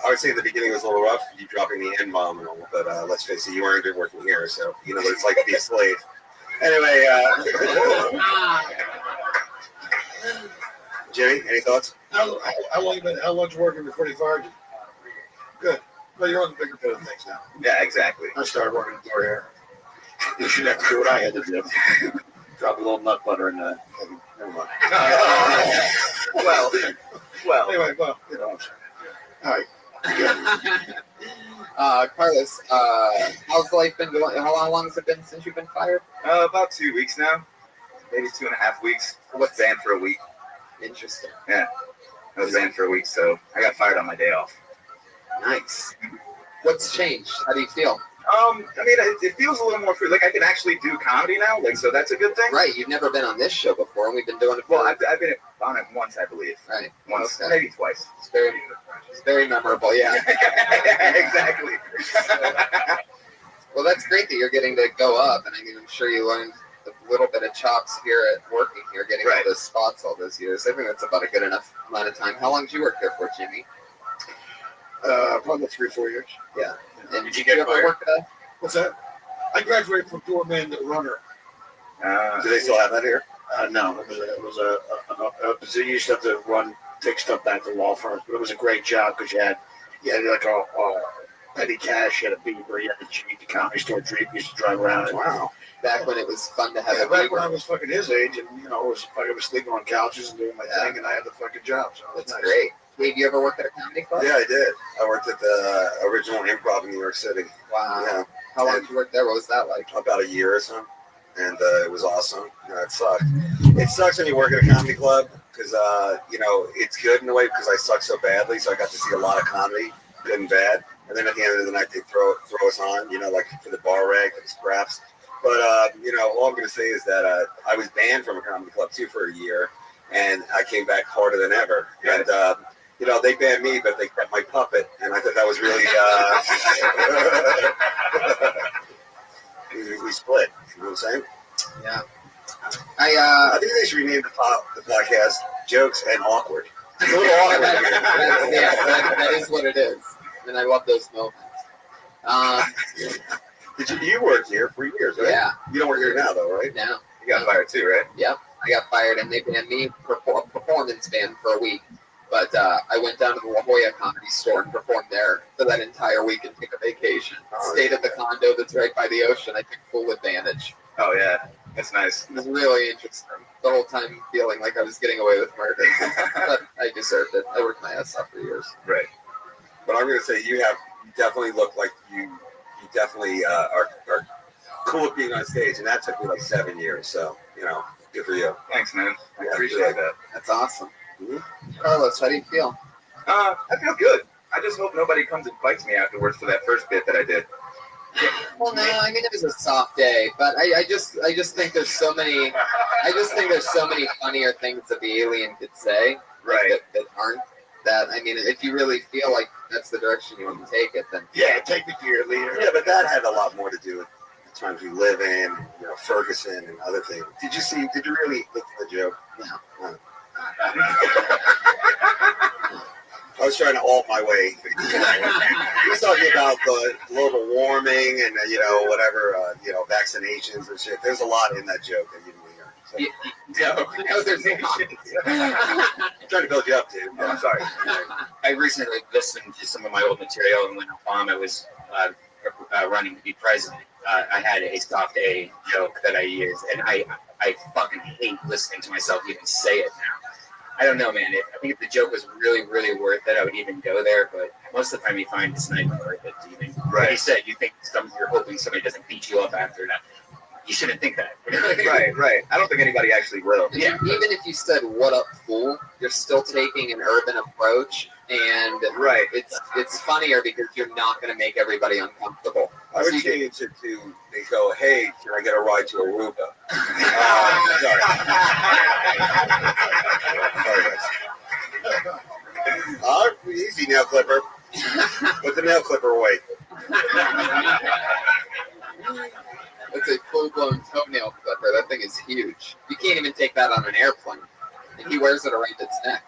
I would say the beginning was a little rough, you dropping the N-bomb and all, but let's face it, you earned it working here, so you know what it's like to be a slave. Anyway, Jimmy, any thoughts? How long you working before they fired you? Good. Well, you're on the bigger pit of things now. Yeah, exactly. I started working the door here. You should have to do what I had to do. Drop a little nut butter in that. Never mind. Well. Anyway, well, you know. All right. Carlos, how's life been going? How long has it been since you've been fired? About 2 weeks now. Maybe 2.5 weeks. I was banned for a week. Interesting. Yeah. I was banned for a week, so I got fired on my day off. Nice. What's changed? How do you feel? I mean, it feels a little more free. Like, I can actually do comedy now, like, so that's a good thing. Right, you've never been on this show before, and we've been doing it. Well, I've been on it once, I believe. Right. Once, Okay. maybe twice. It's very memorable, yeah. Exactly. Well, that's great that you're getting to go up, and I mean, I'm sure you learned a little bit of chops here at working here, getting all those spots all those years. I think that's about a good enough amount of time. How long did you work there for, Jimmy? Probably 3 or 4 years. Yeah. And Did you get ever fired? work What's that? I graduated from doorman to runner. Do they still have that here? No, it was a you used to have to run, take stuff back to law firms, but it was a great job because you had like a petty cash, you had a Beaver, you had a Jeep, the comedy store Jeep, you used to drive around. Wow. Back when it was fun to have a back when Beaver. I was fucking his age, and I was sleeping on couches and doing my thing, and I had the fucking job. So That's nice. great. Dave, you ever worked at a comedy club? Yeah, I did. I worked at the original Improv in New York City. Wow. Yeah. How long did you work there? What was that like? About a year or so. And it was awesome. It sucked. It sucks when you work at a comedy club because, it's good in a way because I suck so badly. So I got to see a lot of comedy, good and bad. And then at the end of the night, they throw us on, like for the bar rag, for the scraps. But, all I'm going to say is that I was banned from a comedy club, too, for a year. And I came back harder than ever. And, they banned me, but they kept my puppet. And I thought that was really, we split. You know what I'm saying? Yeah. I think they should rename the podcast Jokes and Awkward. It's a little awkward. that is what it is. And I love those moments. You worked here for years, right? Yeah. You don't work here now, though, right? No. You got fired too, right? Yep. I got fired, and they banned me performance ban for a week. But I went down to the La Jolla Comedy Store and performed there for that entire week and took a vacation. Stayed at the condo that's right by the ocean. I took full advantage. Oh, yeah. That's nice. It was really interesting. The whole time feeling like I was getting away with murder. But I deserved it. I worked my ass off for years. Right. But I'm going to say you definitely look like you definitely are cool at being on stage. And that took me like 7 years. So, good for you. Thanks, man. I Yeah, appreciate that. That's awesome. Mm-hmm. Carlos, how do you feel? I feel good. I just hope nobody comes and fights me afterwards for that first bit that I did. Well, no, I mean it was a soft day, but I just think there's so many. I just think there's so many funnier things that the alien could say, right? That aren't that. I mean, if you really feel like that's the direction you want to take it, then Yeah, take me to your leader. Yeah, but that had a lot more to do with the times we live in, Ferguson and other things. Did you really look at the joke? No. I was trying to alt my way. He was talking about the global warming and whatever, vaccinations and shit. There's a lot in that joke that you didn't hear. No, there's I'm trying to build you up, dude. Oh, I'm sorry. I recently listened to some of my old material, and when Obama was running to be president, I had a soft A joke that I used, and I fucking hate listening to myself even say it now. I don't know, man. I think if the joke was really, really worth it, I would even go there. But most of the time, you find it's not even worth it to even. Right. Like you said, you're hoping somebody doesn't beat you up after that. You shouldn't think that. Right. I don't think anybody actually will. Yeah. Even if you said "What up, fool," you're still taking an urban approach, and it's funnier because you're not going to make everybody uncomfortable. I would change it to they go, hey, can I get a ride to Aruba? Sorry. Easy nail clipper. Put the nail clipper away. It's a full-blown toenail clipper. That thing is huge. You can't even take that on an airplane. And he wears it around its neck.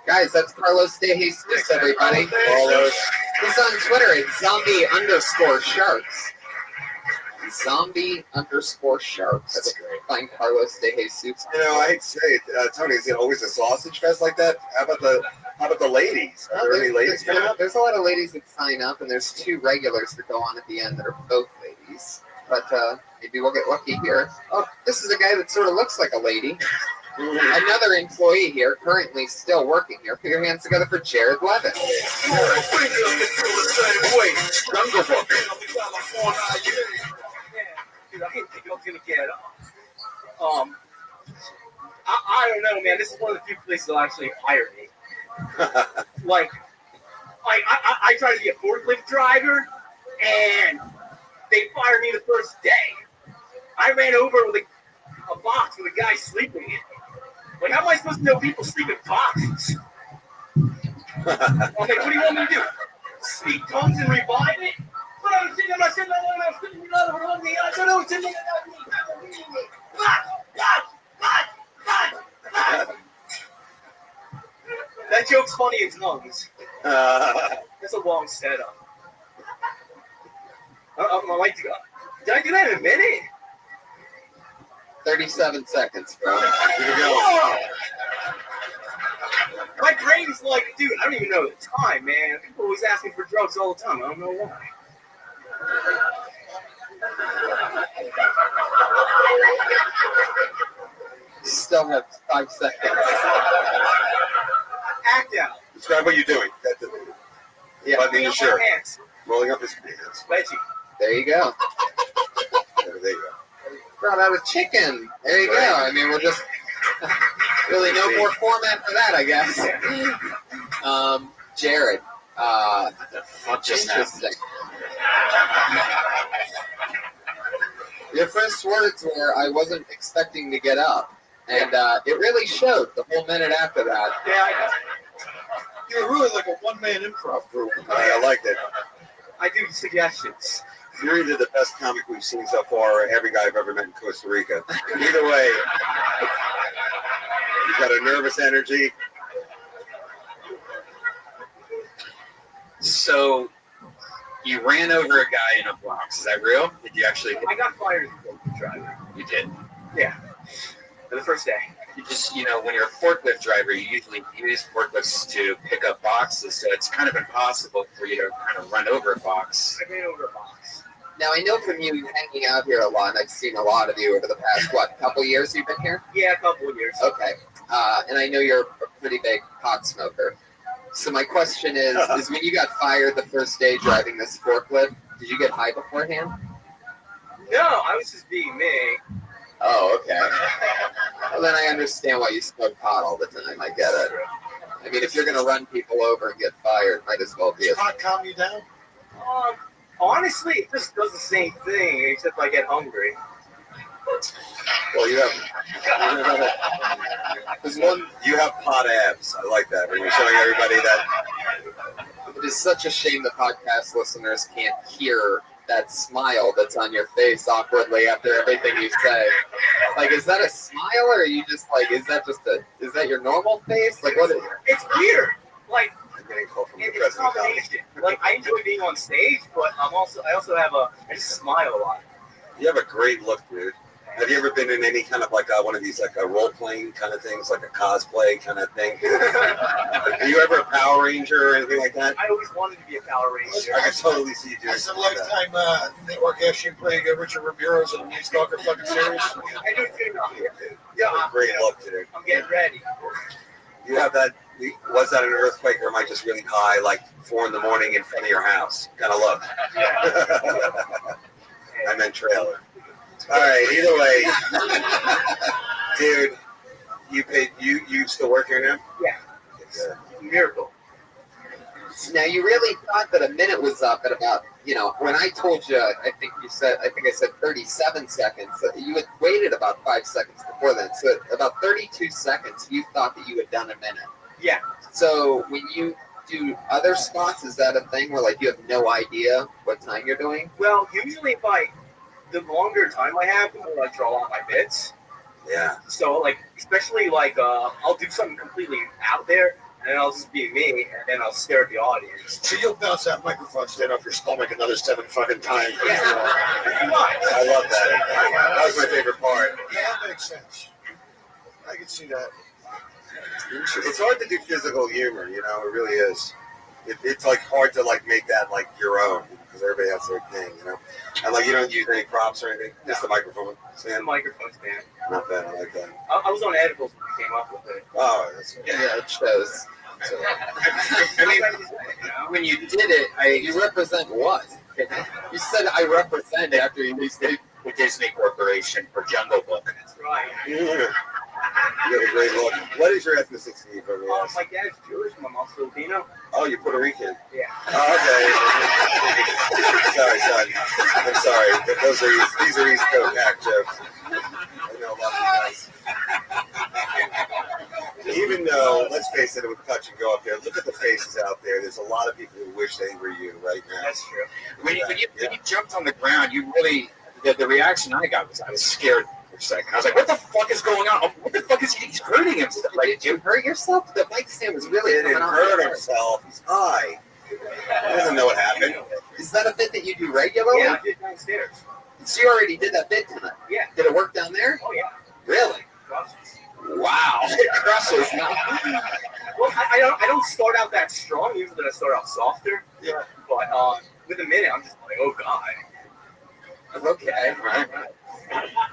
Guys, that's Carlos De Jesus, everybody. Carlos. He's on Twitter at zombie_sharks. Zombie_sharks. That's great. Find Carlos De Jesus. I hate to say it, Tony, is it always a sausage fest like that? How about the ladies? Are there any ladies coming up? There's a lot of ladies that sign up, and there's 2 regulars that go on at the end that are both ladies. But Maybe we'll get lucky here. Oh, this is a guy that sort of looks like a lady. Another employee here, currently still working here. Put your hands together for Jared Levin. Dude, I didn't think I was gonna get I don't know, man. This is one of the few places that'll actually hire me. Like I tried to be a forklift driver, and they fired me the first day. I ran over with a box with a guy sleeping in it. Like, how am I supposed to know people sleep in boxes? I'm like, what do you want me to do? Speak tongues and revive it? But I'm sitting, I'm not sitting, I'm sitting, I don't know what's in me. That joke's funny in tongues. That's a long setup. I like to go. Did I do that in a minute? 37 seconds, bro. Here we go. My brain's like, dude, I don't even know the time, man. People always ask me for drugs all the time. I don't know why. Still have 5 seconds. Act out. Describe what you're doing. Yeah. Buttoning his shirt. Rolling up his pants. Veggie. There you go. There you go. Brought out a chicken. There you go. I mean, we'll just really no more format for that, I guess. Jared. Interesting. Your first words were, "I wasn't expecting to get up," and it really showed the whole minute after that. Yeah, I know. You're really like a one-man improv group. I liked it. I do suggestions. You're either the best comic we've seen so far, or every guy I've ever met in Costa Rica. Either way, you've got a nervous energy. So, you ran over a guy in a box. Is that real? Did you actually? I got fired as a forklift driver. You did. Yeah. For the first day. You just, when you're a forklift driver, you usually use forklifts to pick up boxes, so it's kind of impossible for you to kind of run over a box. I ran over a box. Now, I know from you hanging out here a lot, and I've seen a lot of you over the past, couple years you've been here? Yeah, a couple of years. Okay. And I know you're a pretty big pot smoker. So my question is when you got fired the first day driving this forklift, did you get high beforehand? No, I was just being me. Oh, okay. Well, then I understand why you smoke pot all the time. I get it. I mean, if you're going to run people over and get fired, might as well be Does pot calm you down? Honestly, it just does the same thing, except I get hungry. Well, you have pot abs. I like that. When you're showing everybody that. It is such a shame the podcast listeners can't hear that smile that's on your face awkwardly after everything you say. Like, is that a smile, or are you just like, is that your normal face? Like, what is it? It's weird. Like, I'm getting a call from the it's a president. combination. Like, I enjoy being on stage, but I also I just smile a lot. You have a great look, dude. Have you ever been in any kind of like one of these like a role playing kind of things, like a cosplay kind of thing? Are you ever a Power Ranger or anything like that? I always wanted to be a Power Ranger. I can totally see you doing That's a something like that. Lifetime network issue playing Richard Ramirez in the Meat Stalker fucking series. I do too. You have a great look, dude. I'm getting ready. You have that. Was that an earthquake, or am I just really high, like 4 a.m. in front of your house kind of look? I meant trailer. All right. Either way, dude, you still work here now? Yeah. It's a miracle. Now, you really thought that a minute was up at about, when I told you, I think I said 37 seconds. You had waited about 5 seconds before that. So about 32 seconds, you thought that you had done a minute. Yeah. So when you do other spots, is that a thing where like you have no idea what time you're doing? Well, usually the longer time I have, the more I draw out my bits. Yeah. So like, especially like, I'll do something completely out there, and then I'll just be me, and then I'll stare at the audience. So you'll bounce that microphone stand off your stomach another 7 fucking times. Yeah. I love that. That was my favorite part. Yeah, that makes sense. I can see that. It's hard to do physical humor, it really is. it's like hard to like make that like your own because everybody has their thing, you know. And like you don't use any props or anything, just the microphone stand. Microphone stand. Not bad, I like that. I was on edibles when I came up with it. Oh, that's good. Yeah, it shows. So, I mean, when you did it, you represent what? You said I represent after you used the Disney Corporation for Jungle Book. That's right. Yeah. You have a great look. What is your ethnicity, if everybody asks? My dad's Jewish, my mom's Filipino. Oh, you're Puerto Rican. Yeah. Oh, okay. sorry, son. I'm sorry. These are East Coast hack jokes. I know a lot of you guys. Even though, let's face it, it would touch and go up there. Look at the faces out there. There's a lot of people who wish they were you right now. That's true. When you jumped on the ground, you really, the reaction I got was I was scared for a second. I was like, what the fuck is going on? What the fuck is he's hurting himself? Like, did you hurt yourself? The mic stand was really He didn't hurt himself. He's high. He doesn't know what happened. Is that a bit that you do regularly? Yeah, I did downstairs. So you already did that bit tonight? Yeah. Did it work down there? Oh, yeah. Really? Wow. It crushes. Well, I don't start out that strong. Usually I start out softer. Yeah. But with a minute, I'm just like, oh, God. Okay. Right.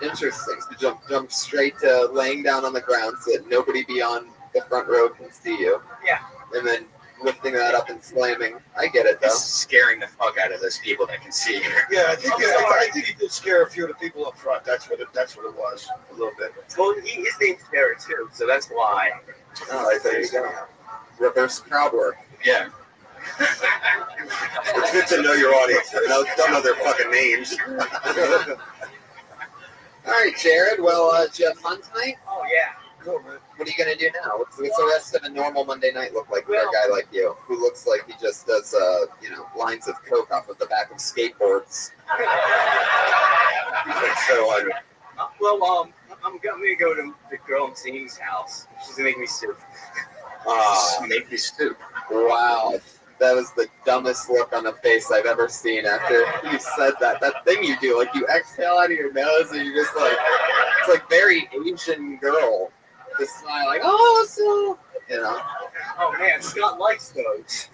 Interesting. So jump straight to laying down on the ground so that nobody beyond the front row can see you. Yeah. And then lifting that up and slamming. I get it, though. It's scaring the fuck out of those people that can see you. Yeah, I think he did scare a few of the people up front. That's what it was, a little bit. Well, his name's Jared, too, so that's why. Oh, I thought you were going reverse crowd work. Yeah. It's good to know your audience. Don't know their fucking names. All right, Jared. Well, did you have fun tonight? Oh, yeah. Cool, man. What are you going to do now? What's the rest of a normal Monday night look like for a guy like you, who looks like he just does, lines of coke off of the back of skateboards? I'm going to go to the girl I'm seeing's house. She's going to make me soup. Make me soup. Wow. That was the dumbest look on the face I've ever seen after you said that. That thing you do, like you exhale out of your nose and you just like, it's like very Asian girl. Just smile like, oh, so, you know. Oh, man, Scott likes those.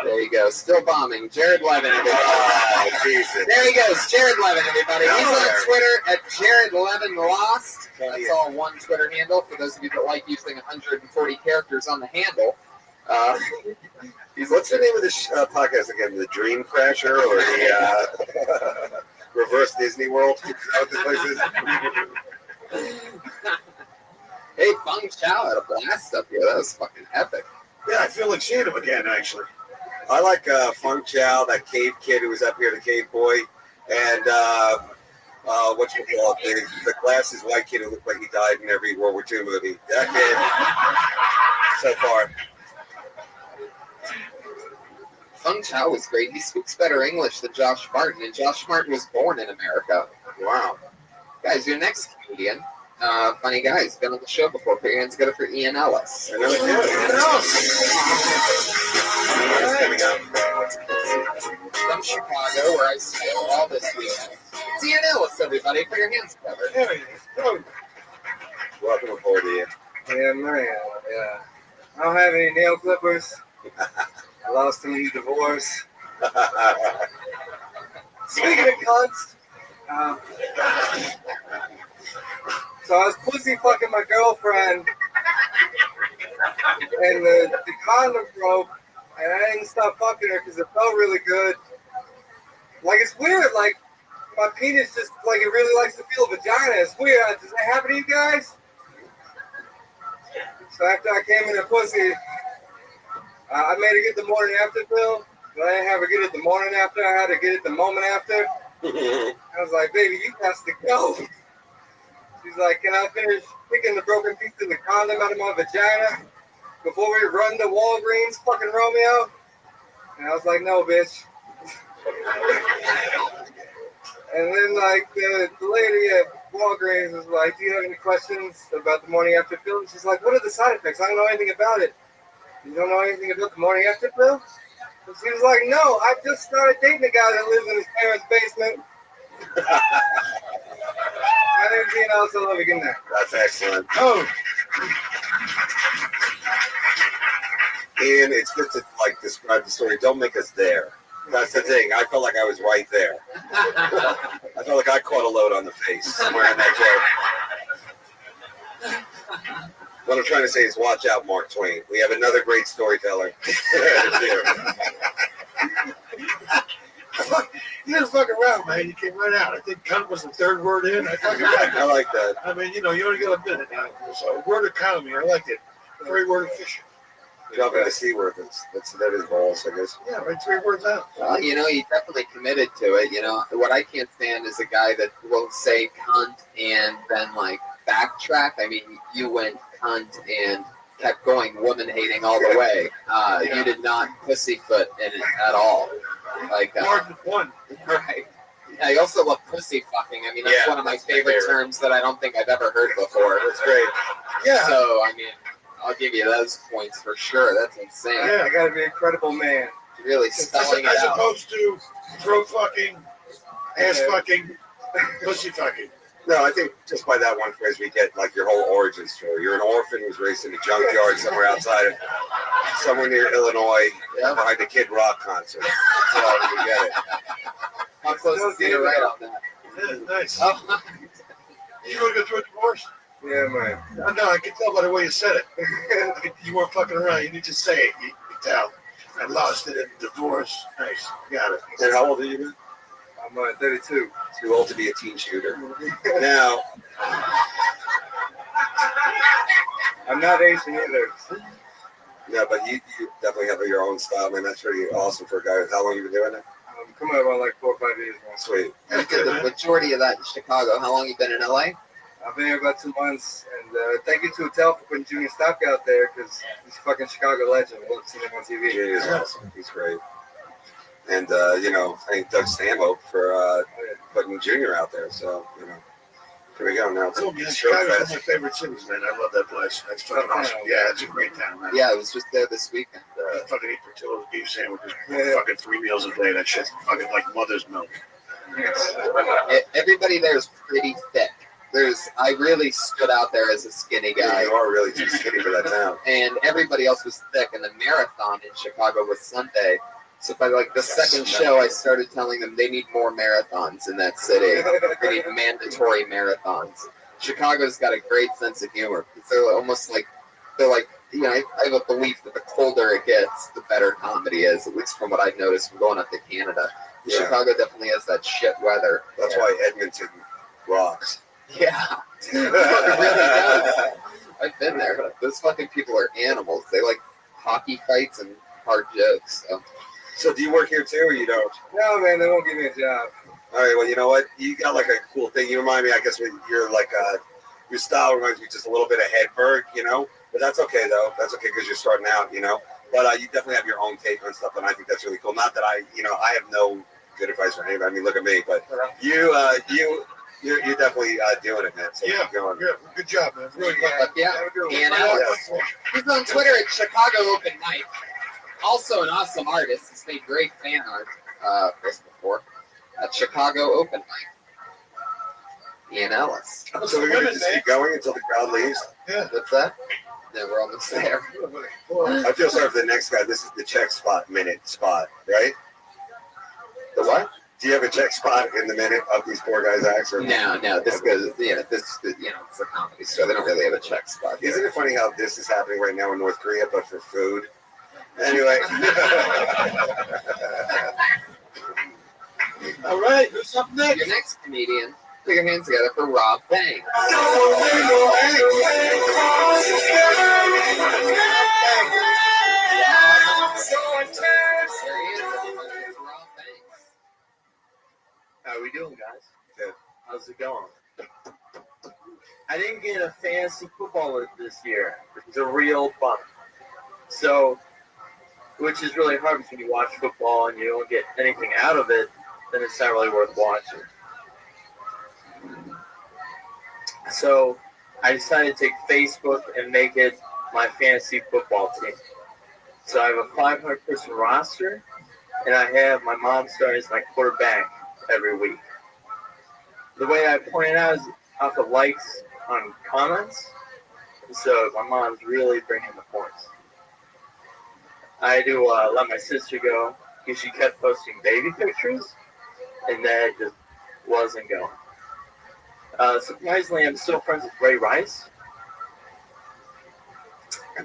There you go. Still bombing. Jared Levin, everybody. Oh, Jesus. There he goes. Jared Levin, everybody. He's on Twitter at Jared Levin Lost. That's all one Twitter handle for those of you that like using 140 characters on the handle. What's the name of this podcast again? The Dream Crasher or the Reverse Disney World? Is that what this place is? Hey, Feng Chao had a blast up here. That was fucking epic. Yeah, I feel like seeing him again, actually. I like Feng Chao, that cave kid who was up here, the cave boy, and the glasses white kid who looked like he died in every World War II movie. That kid, so far. Feng Chao was great. He speaks better English than Josh Martin, and Josh Martin was born in America. Wow. Guys, your next comedian, funny guy, he's been on the show before. Put your hands together for Ian Ellis. From Chicago, where I spent all this weekend. It's Ian Ellis, everybody. Put your hands together. Welcome aboard, Ian. Yeah, man. Yeah. I don't have any nail clippers. I lost them in divorce. Speaking of cunts, so I was pussy fucking my girlfriend, and the condom broke, and I didn't stop fucking her because it felt really good. Like, it's weird, like, my penis just, like, it really likes to feel vagina. It's weird. Does that happen to you guys? So after I came in the pussy, I made her get the morning after pill, but I didn't have her get it the morning after. I had to get it the moment after. I was like, baby, you got to go. She's like, can I finish picking the broken piece of the condom out of my vagina before we run to Walgreens, fucking Romeo? And I was like, no, bitch. And then, like, the lady at Walgreens was like, do you have any questions about the morning after pill? And she's like, what are the side effects? I don't know anything about it. You don't know anything about the morning after pill? And she was like, no, I just started dating a guy that lives in his parents' basement. My name's Ian Ellis. I love you. Good night. That's excellent. Oh. Ian, it's good to like describe the story. Don't make us there. That's the thing. I felt like I was right there. I felt like I caught a load on the face somewhere in that joke. What I'm trying to say is watch out, Mark Twain. We have another great storyteller. You didn't fuck around, man. You came right out. I think cunt was the third word in. I fucking like it. I like that. I mean, you only got a minute now. So word economy, I like it. 3 word efficient. Dropping the C word. That is balls, I guess. Yeah, right. 3 words out. Well, you definitely committed to it. What I can't stand is a guy that will say cunt and then like backtrack. I mean, you went cunt and kept going woman hating all the way. You did not pussyfoot in it at all. Like, one. Right. I also love pussy fucking. I mean, that's one of my favorite terms that I don't think I've ever heard before. That's great. Yeah. So, I mean, I'll give you those points for sure. That's insane. Yeah, I gotta be a credible man. Really spelling it As out. opposed to throat fucking, ass fucking, pussy fucking. No, I think just by that one phrase we get like your whole origin story. You're an orphan who was raised in a junkyard somewhere somewhere near Illinois, behind a Kid Rock concert. So you get it. How close is you right on that? Yeah, nice. You want to go through a divorce? Yeah, man. No, I can tell by the way you said it. You weren't fucking around. You need to say it. You can tell. I lost it in divorce. Nice. Got it. And how old are you, man? I'm 32. Too old to be a teen shooter. Now, I'm not Asian either. no, but you definitely have your own style, man. That's pretty awesome for a guy. How long you been doing it? I'm coming up on like 4 or 5 years now. Sweet. You did the majority of that in Chicago. How long you been in LA? I've been here about 2 months, and thank you to Attell for putting Junior Stock out there, because he's a fucking Chicago legend. I love seeing him on TV. Junior is awesome. He's great. And, thank Doug Stanhope for putting Junior out there. So, here we go. Now it's Chicago's one of my favorite cities, man. I love that place. That's fucking awesome. Yeah, it's a great town, man. Yeah, I was just there this weekend. Fucking eat Portillo's beef sandwiches. Fucking 3 meals a day. That shit's fucking like mother's milk. Everybody there is pretty thick. I really stood out there as a skinny guy. You are really too skinny for that town. And everybody else was thick. And the marathon in Chicago was Sunday. So by like the second show, I started telling them they need more marathons in that city. They need mandatory marathons. Chicago's got a great sense of humor. They're almost like, I have a belief that the colder it gets, the better comedy is, at least from what I've noticed from going up to Canada. Yeah. Chicago definitely has that shit weather. That's why Edmonton rocks. Yeah. It really does. I've been there. Those fucking people are animals. They like hockey fights and hard jokes. So do you work here too, or you don't? No, man, they won't give me a job. All right, well, you know what? You got like a cool thing. You remind me, I guess, when you're like, your style reminds me just a little bit of Hedberg, But that's okay, though. That's okay because you're starting out, But you definitely have your own take on stuff, and I think that's really cool. Not that I have no good advice for anybody. I mean, look at me, but you're definitely doing it, man. So Yeah, keep going. good job, man. Really good. And he's on Twitter at Chicago Open Mic. Also an awesome artist. He's made great fan art for us before at Chicago Open Mic. Ian Ellis. So we're going to just keep going until the crowd leaves? Yeah. What's that? Yeah, we're almost there. I feel sorry for the next guy. This is the check minute spot, right? The what? Do you have a check spot in the minute of these poor guys' acts? No. This goes, it's a comedy store. They don't really have a check spot here. Isn't it funny how this is happening right now in North Korea, but for food? Anyway. All right, who's up next? Your next comedian. Put your hands together for Rob Banks. How we doing, guys? Good. How's it going? I didn't get a fantasy footballer this year, which is a real bummer. So, which is really hard because when you watch football and you don't get anything out of it, then it's not really worth watching. So, I decided to take Facebook and make it my fantasy football team. So I have a 500-person roster, and I have my mom starting as my quarterback every week. The way I point it out is off the likes on comments. So my mom's really bringing the points. I had to let my sister go because she kept posting baby pictures, and that just wasn't going. Surprisingly, I'm still friends with Ray Rice,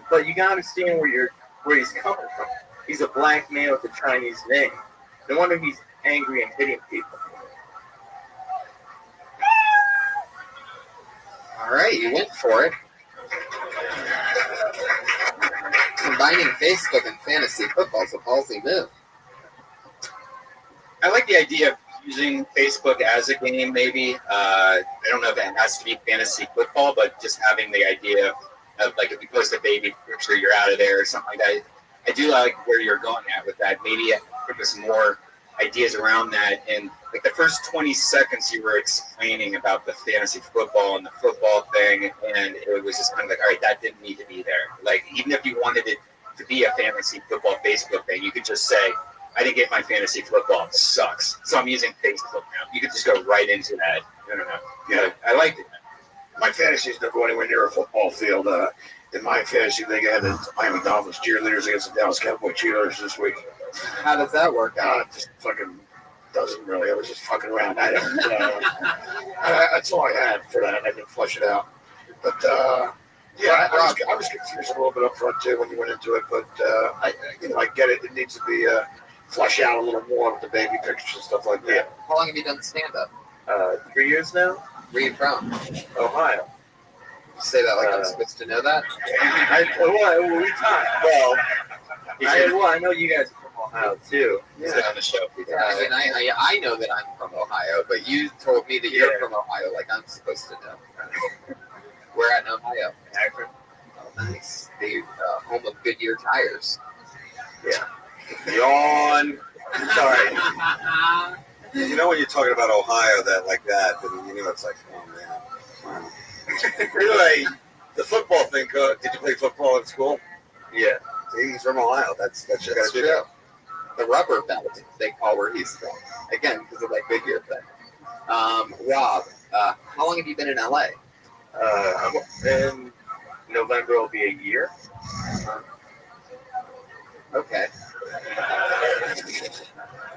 but you gotta understand where he's coming from. He's a black man with a Chinese name. No wonder he's angry and hitting people. All right, you went for it. Combining Facebook and fantasy football is a ballsy move. I like the idea of using Facebook as a game, maybe. I don't know if it has to be fantasy football, but just having the idea of like if you post a baby picture, you're out of there or something like that. I do like where you're going at with that. Maybe give us more ideas around that. And like the first 20 seconds you were explaining about the fantasy football and the football thing, and it was just kind of like, all right, that didn't need to be there. Like even if you wanted it to be a fantasy football Facebook thing, you could just say, I didn't get my fantasy football. It sucks. So I'm using Facebook now. You could just go right into that. I don't know. Yeah, I liked it. My fantasies don't go anywhere near a football field. In my fantasy league, I had the Miami Dolphins cheerleaders against the Dallas Cowboy cheerleaders this week. How does that work out? It just fucking doesn't really. I was just fucking around. I don't. That's all I had for that. I didn't flush it out. But yeah, I was confused a little bit up front too when you went into it. But I get it. It needs to be flush out a little more with the baby pictures and stuff like that. How long have you done stand-up? 3 years now. Where are you from? Ohio. You say that like I'm supposed to know that? I know you guys are from Ohio too. He's been on the show. I know that I'm from Ohio, but you told me that you're from Ohio, like I'm supposed to know. Where at in Ohio? Akron. Oh, nice. The home of Goodyear tires. Yeah. Yawn. Sorry. You know when you're talking about Ohio like that, then you know it's like, oh man. Wow. Anyway, the football thing. Did you play football in school? Yeah. See, he's from Ohio. That's true. The rubber belt they call where he's from. Again, because of that Goodyear thing. Rob, how long have you been in LA? In November will be a year. Okay.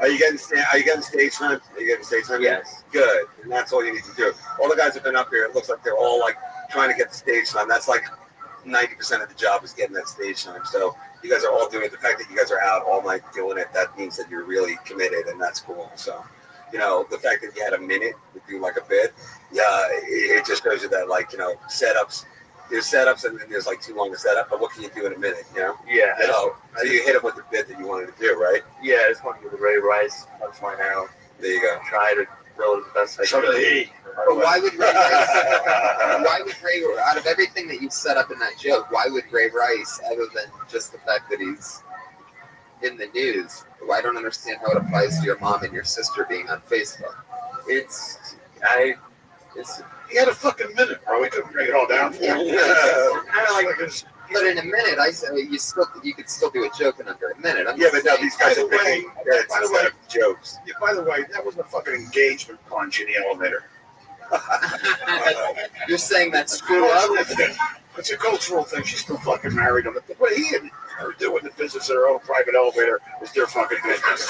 Are you getting stage time? Are you getting stage time? Yes. Good. And that's all you need to do. All the guys have been up here. It looks like they're all like trying to get the stage time. That's like 90% of the job is getting that stage time. So you guys are all doing it. The fact that you guys are out all night doing it, that means that you're really committed, and that's cool. So, the fact that you had a minute to do like a bit, it just shows you that setups. There's setups and then there's like too long to set up, but what can you do in a minute, Yeah. So you hit him with the bit that you wanted to do, right? Yeah, I just want to give the Ray Rice punchline out. There you go. Try to throw it the best I can. But why would Ray Rice, out of everything that you set up in that joke, why would Ray Rice, other than just the fact that he's in the news, I don't understand how it applies to your mom and your sister being on Facebook. He had a fucking minute, bro. We couldn't break it all down for him. But in a minute, I said you could still do a joke in under a minute. But no, these guys are making jokes. Yeah, by the way, that was a fucking engagement punch in the elevator. You're saying that's true? It's a cultural thing. She's still fucking married him. What he and her do in the business of their own private elevator is their fucking business.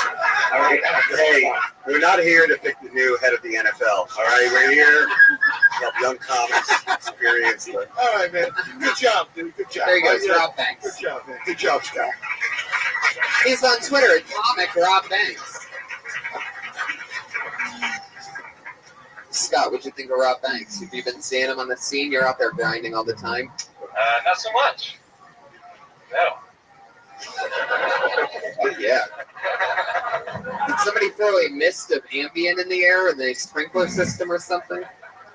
All right? Hey, we're not here to pick the new head of the NFL. All right, we're here to help young comics experience the. All right, man. Good job, dude. Good job. There you go, Rob Banks. Good job, man. Good job, Scott. He's on Twitter at Comic Rob Banks. Scott, what'd you think of Rob Banks? Have you been seeing him on the scene? You're out there grinding all the time? Not so much. No. Yeah. Did somebody throw a mist of Ambien in the air in the sprinkler system or something?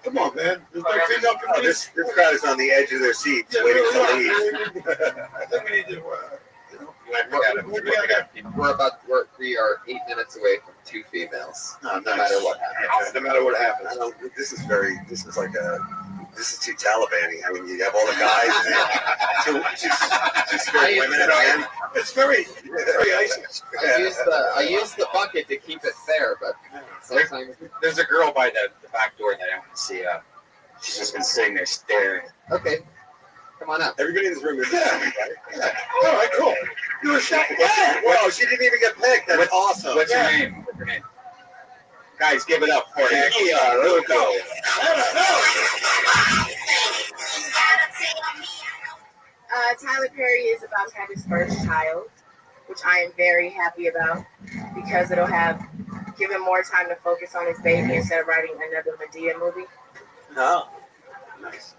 Come on, man. There's no female community. This crowd is on the edge of their seats waiting to leave. I think we need to. We are 8 minutes away from 2 females. No matter what happens. No matter what happens. This is too Taliban-y. I mean, you have all the guys and two straight women at the end. It's very ISIS. I use the bucket to keep it fair, but sometimes there's a girl by the back door that I want to see. She's just been sitting there staring. Okay. Come on up. Everybody in this room is right? Yeah. All right, cool. You were second. Yeah. Whoa, she didn't even get picked. That's awesome. What's your name? What's your name? Guys, give it up for it. Yeah, Ruko. Tyler Perry is about to have his first child, which I am very happy about because it'll give him more time to focus on his baby instead of writing another Medea movie. No. Nice.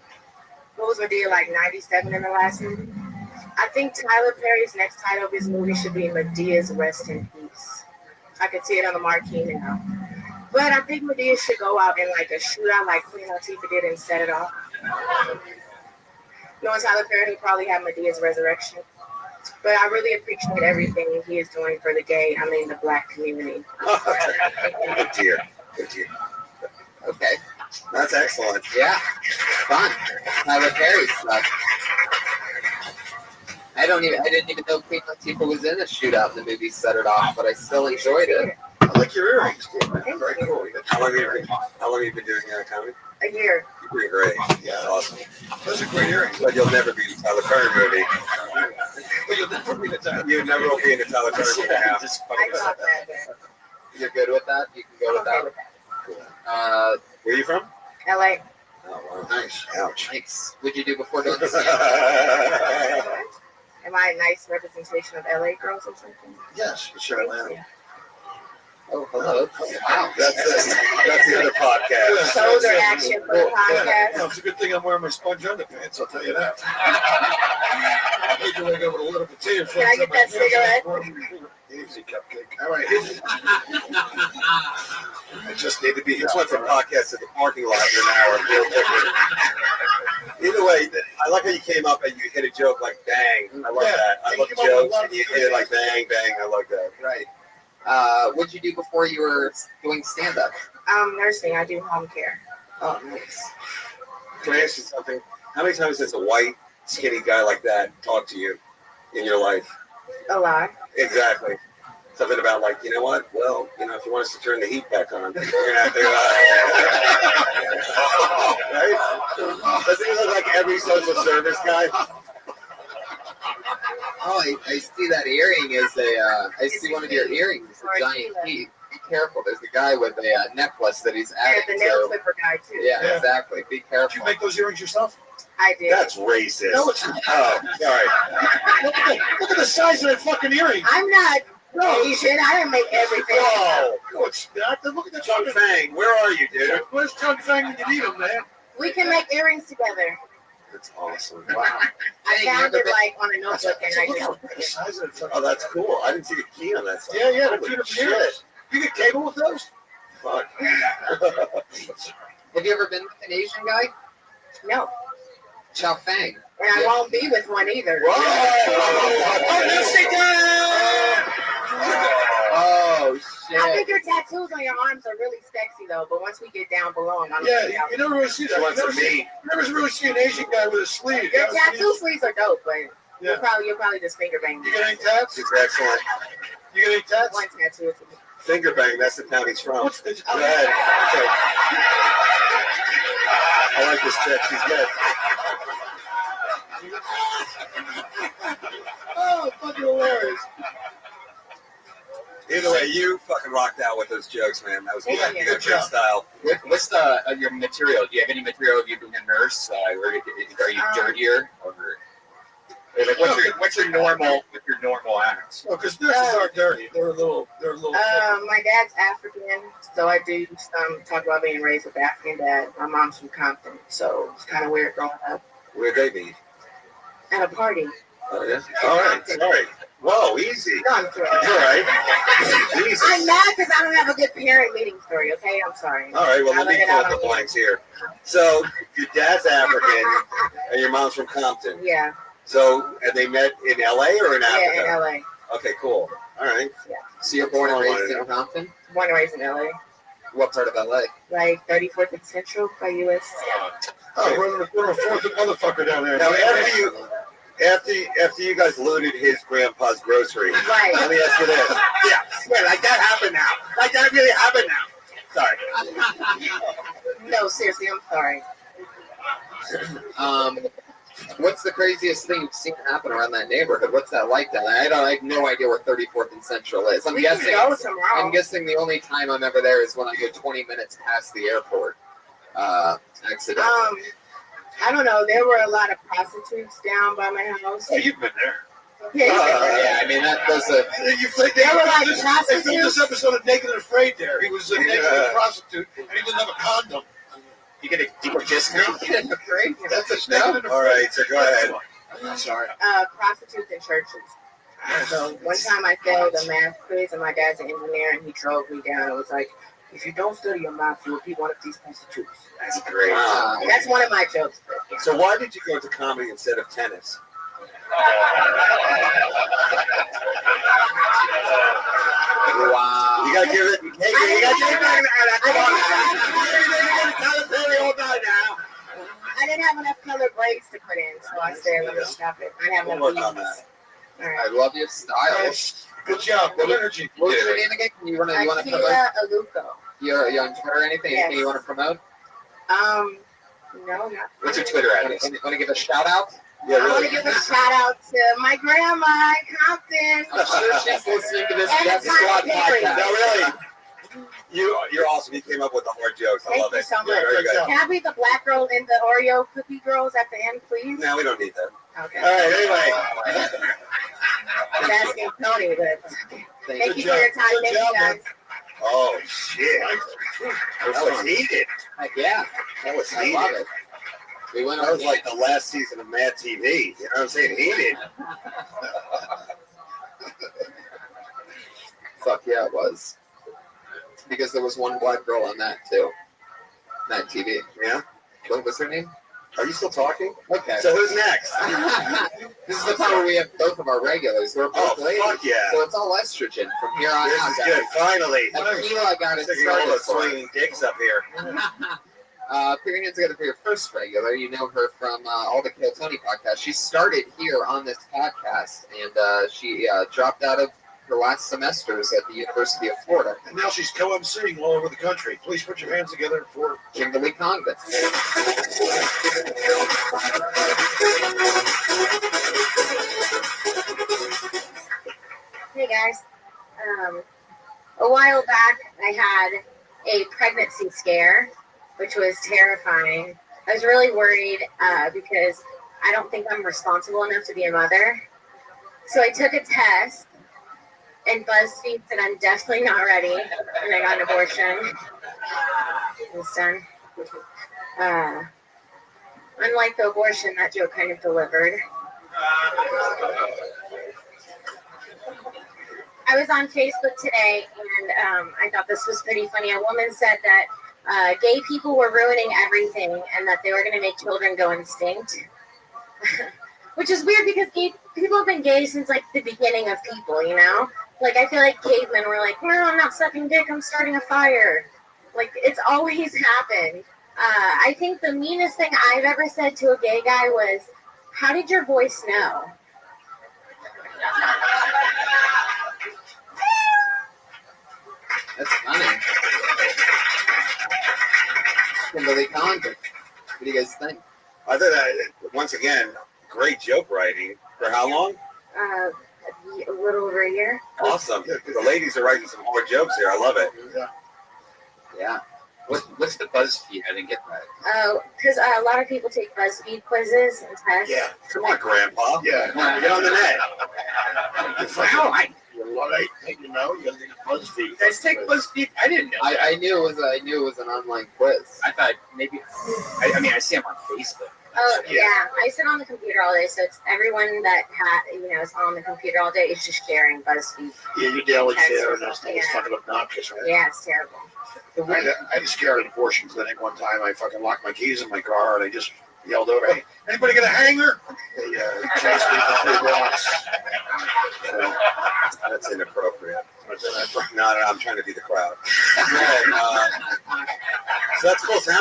What was Medea, like 97 in the last movie? I think Tyler Perry's next title of his movie should be Medea's Rest in Peace. I could see it on the marquee now. But I think Medea should go out in like a shootout like Queen Latifah did and set it off. Knowing Tyler Perry, he'll probably have Medea's Resurrection. But I really appreciate everything he is doing for the black community. Good to hear. Good to hear. Okay. That's excellent. Yeah. Fun. Tyler Perry stuff. I didn't even know Queen Latifah was in the shootout. The movie set it off, but I still enjoyed it. I like your earrings, too, man. Very cool. How long have you been doing comedy? A year. You're doing great. Yeah, that's awesome. Those are great earrings. But you'll never be in the Tyler Perry movie. But you'll never be in the Tyler. You never will be in the Tyler Perry movie now. I thought that. You're good with that? You can go with that? Where are you from? LA. Oh, wow. Nice. Ouch. Thanks. What'd you do before doing this? Yeah. Am I a nice representation of LA girls or something? Yes, you sure am. Oh, hello. Wow. That's the other podcast. Shoulder action for the podcast. Well, it's a good thing I'm wearing my sponge underpants, I'll tell you that. I need to wake up with a little potato. Can I get that cigarette? Easy, cupcake. All right. I just need to be here. This went from podcast to the parking lot in an hour. Real quickly. Either way, I like how you came up and you hit a joke like bang. I love that. I love jokes and you hit it like bang, bang. I like that. Right. What'd you do before you were doing stand-up? Nursing. I do home care. Oh, nice. Can I ask you something? How many times has a white, skinny guy like that talked to you in your life? A lot. Exactly. Something about like, you know what? Well, if you want us to turn the heat back on, you're gonna have to. Right? Doesn't he look like every social service guy? Oh, I see that earring is I see one of your earrings is a giant key. Be careful. There's a guy with a necklace that he's adding the nail clipper guy too. Yeah, exactly. Be careful. Did you make those earrings yourself? I did. That's racist. No, it's not. Oh, sorry. Look at the size of that fucking earring. I'm not. No, you should. I didn't make everything. Oh, no, it's not. Look at the Chung Fang. Where are you, dude? Where's Chung Fang when you need him, man? We can make earrings together. That's awesome. Wow. I found it like on a notebook and I just. Oh, that's cool. I didn't see the key on that side. Yeah, Holy the shit. You get cable with those? Fuck. Have you ever been with an Asian guy? No. Chow Fang. And I won't be with one either. Whoa! Oh, shit. I think your tattoos on your arms are really sexy though, but once we get down below, I'm you never really see that. You never really see an Asian guy with a sleeve. Your tattoo sleeves are dope, but yeah. you'll probably just finger bang. You got any tats? It's excellent. You got any tats? One tattoo. Finger bang, that's the town he's from. Go ahead. Okay. I like this chick. She's good. Oh, fucking hilarious. Either way, you fucking rocked out with those jokes, man. That was good style. What's your material? Do you have any material of you being a nurse? Are you dirtier? Or like, what's your normal acts? Oh, because nurses are dirty. They're a little. My dad's African, so I do some talk about being raised with African dad. My mom's from Compton, so it's kind of weird growing up. Where'd they be? At a party. Oh yeah. All right. Sorry. Whoa, easy. No, I'm kidding. All right. Jesus. I'm mad because I don't have a good parent meeting story. Okay, I'm sorry. All right. Well, let me fill in the blanks here. So your dad's African, and your mom's from Compton. Yeah. So, and they met in LA or in Africa? Yeah, in LA. Okay, cool. All right. Yeah. So you're born and raised in Compton? Born and raised in LA. What part of LA? Like 34th and Central by US. Oh, we're a fourth motherfucker down there. Now, after you guys looted his grandpa's grocery, right? Let me ask you this. Yeah, like that happened now. Like that really happened now. Sorry. No, seriously, I'm sorry. What's the craziest thing you've seen happen around that neighborhood? What's that like down there? I have no idea where 34th and Central is. I'm guessing the only time I'm ever there is when I go 20 minutes past the airport. Accidentally. I don't know. There were a lot of prostitutes down by my house. Oh, you've been there. Yeah, I mean that was a. There were like prostitutes. They filmed this episode of Naked and Afraid. There, he was a naked prostitute, and he didn't have a condom. You get a deeper discount. Afraid? That's a show. All right, so go ahead. I'm sorry. Prostitutes in churches. So one time I failed a math quiz, and my dad's an engineer, and he drove me down. It was like, if you don't study your math, you will be one of these prostitutes. That's great. That's one of my jokes. So why did you go to comedy instead of tennis? Wow. You gotta give it. Hey, you gotta give it. I didn't have enough color breaks to put in, so I said, let me stop it. I didn't have enough We'll work on beads. that. I love your style. Good job. Good energy. What's your name again? You want to promote? Akila Aluko. You're on Twitter or anything? Yes. Anything you want to promote? No, not. What's your Twitter address? Want to give a shout out? Yeah, I want to give a shout out to my grandma in Compton. I'm sure she's listening to this And Death it's Squad my favorite. podcast. No, really. You're awesome. You came up with the hard jokes. I Thank love you it. so much. Yeah, very good. Can I be the black girl in the Oreo cookie girls at the end, please? No, we don't need that. Okay. All right. Anyway. I'm asking Tony, but thank you for job. your time. Good Thank job, you guys. Oh shit! That was heated. Heck yeah. That was I love it. We went That was like the last season of Mad TV. You know what I'm saying? Heated. Fuck yeah, it was. Because there was one black girl on that too. Mad TV. Yeah. What was her name? Are you still talking? Okay. So who's next? This is the part where we have both of our regulars. We're both ladies. Fuck yeah. So it's all estrogen from here on This out. is guys. good. Finally. Akila got it Sticking all the started. swinging dicks up here. Putting it together for your first regular, you know her from all the Kill Tony podcast. She started here on this podcast, and she dropped out of her last semesters at the University of Florida. And now she's co-emceeing all over the country. Please put your hands together for Kimberly Condon. Hey guys. A while back, I had a pregnancy scare, which was terrifying. I was really worried because I don't think I'm responsible enough to be a mother. So I took a test, and BuzzFeed said I'm definitely not ready, and I got an abortion. It's done. Unlike the abortion, that joke kind of delivered. I was on Facebook today, and I thought this was pretty funny. A woman said that gay people were ruining everything, and that they were going to make children go extinct. Which is weird because gay people have been gay since like the beginning of people, you know? Like I feel like cavemen were like, no, I'm not sucking dick, I'm starting a fire. Like it's always happened. I think the meanest thing I've ever said to a gay guy was, how did your voice know? That's funny. Kimberly Condon. What do you guys think? I thought that, once again, great joke writing. For how long? A little over a year. Awesome. The ladies are writing some hard jokes here. I love it. Yeah. What's the BuzzFeed? I didn't get that. Because a lot of people take BuzzFeed quizzes and tests. Yeah. Come on, Grandpa. Yeah. Get on the net. Wow, you're right. You know, you're the BuzzFeed. Guys take BuzzFeed. I didn't know. I knew it was an online quiz. I thought maybe. I mean, I see them on Facebook. Oh yeah, I sit on the computer all day, so it's everyone that is on the computer all day is just sharing BuzzFeed. Yeah, you daily Text share, or and that's something, fucking obnoxious, right? Yeah, it's terrible. I had to scare an abortion clinic one time. I fucking locked my keys in my car, and I just yelled over, "Hey, anybody got a hanger?" They chased me down the blocks. So, that's inappropriate. No, I'm trying to be the crowd. So that's cool. So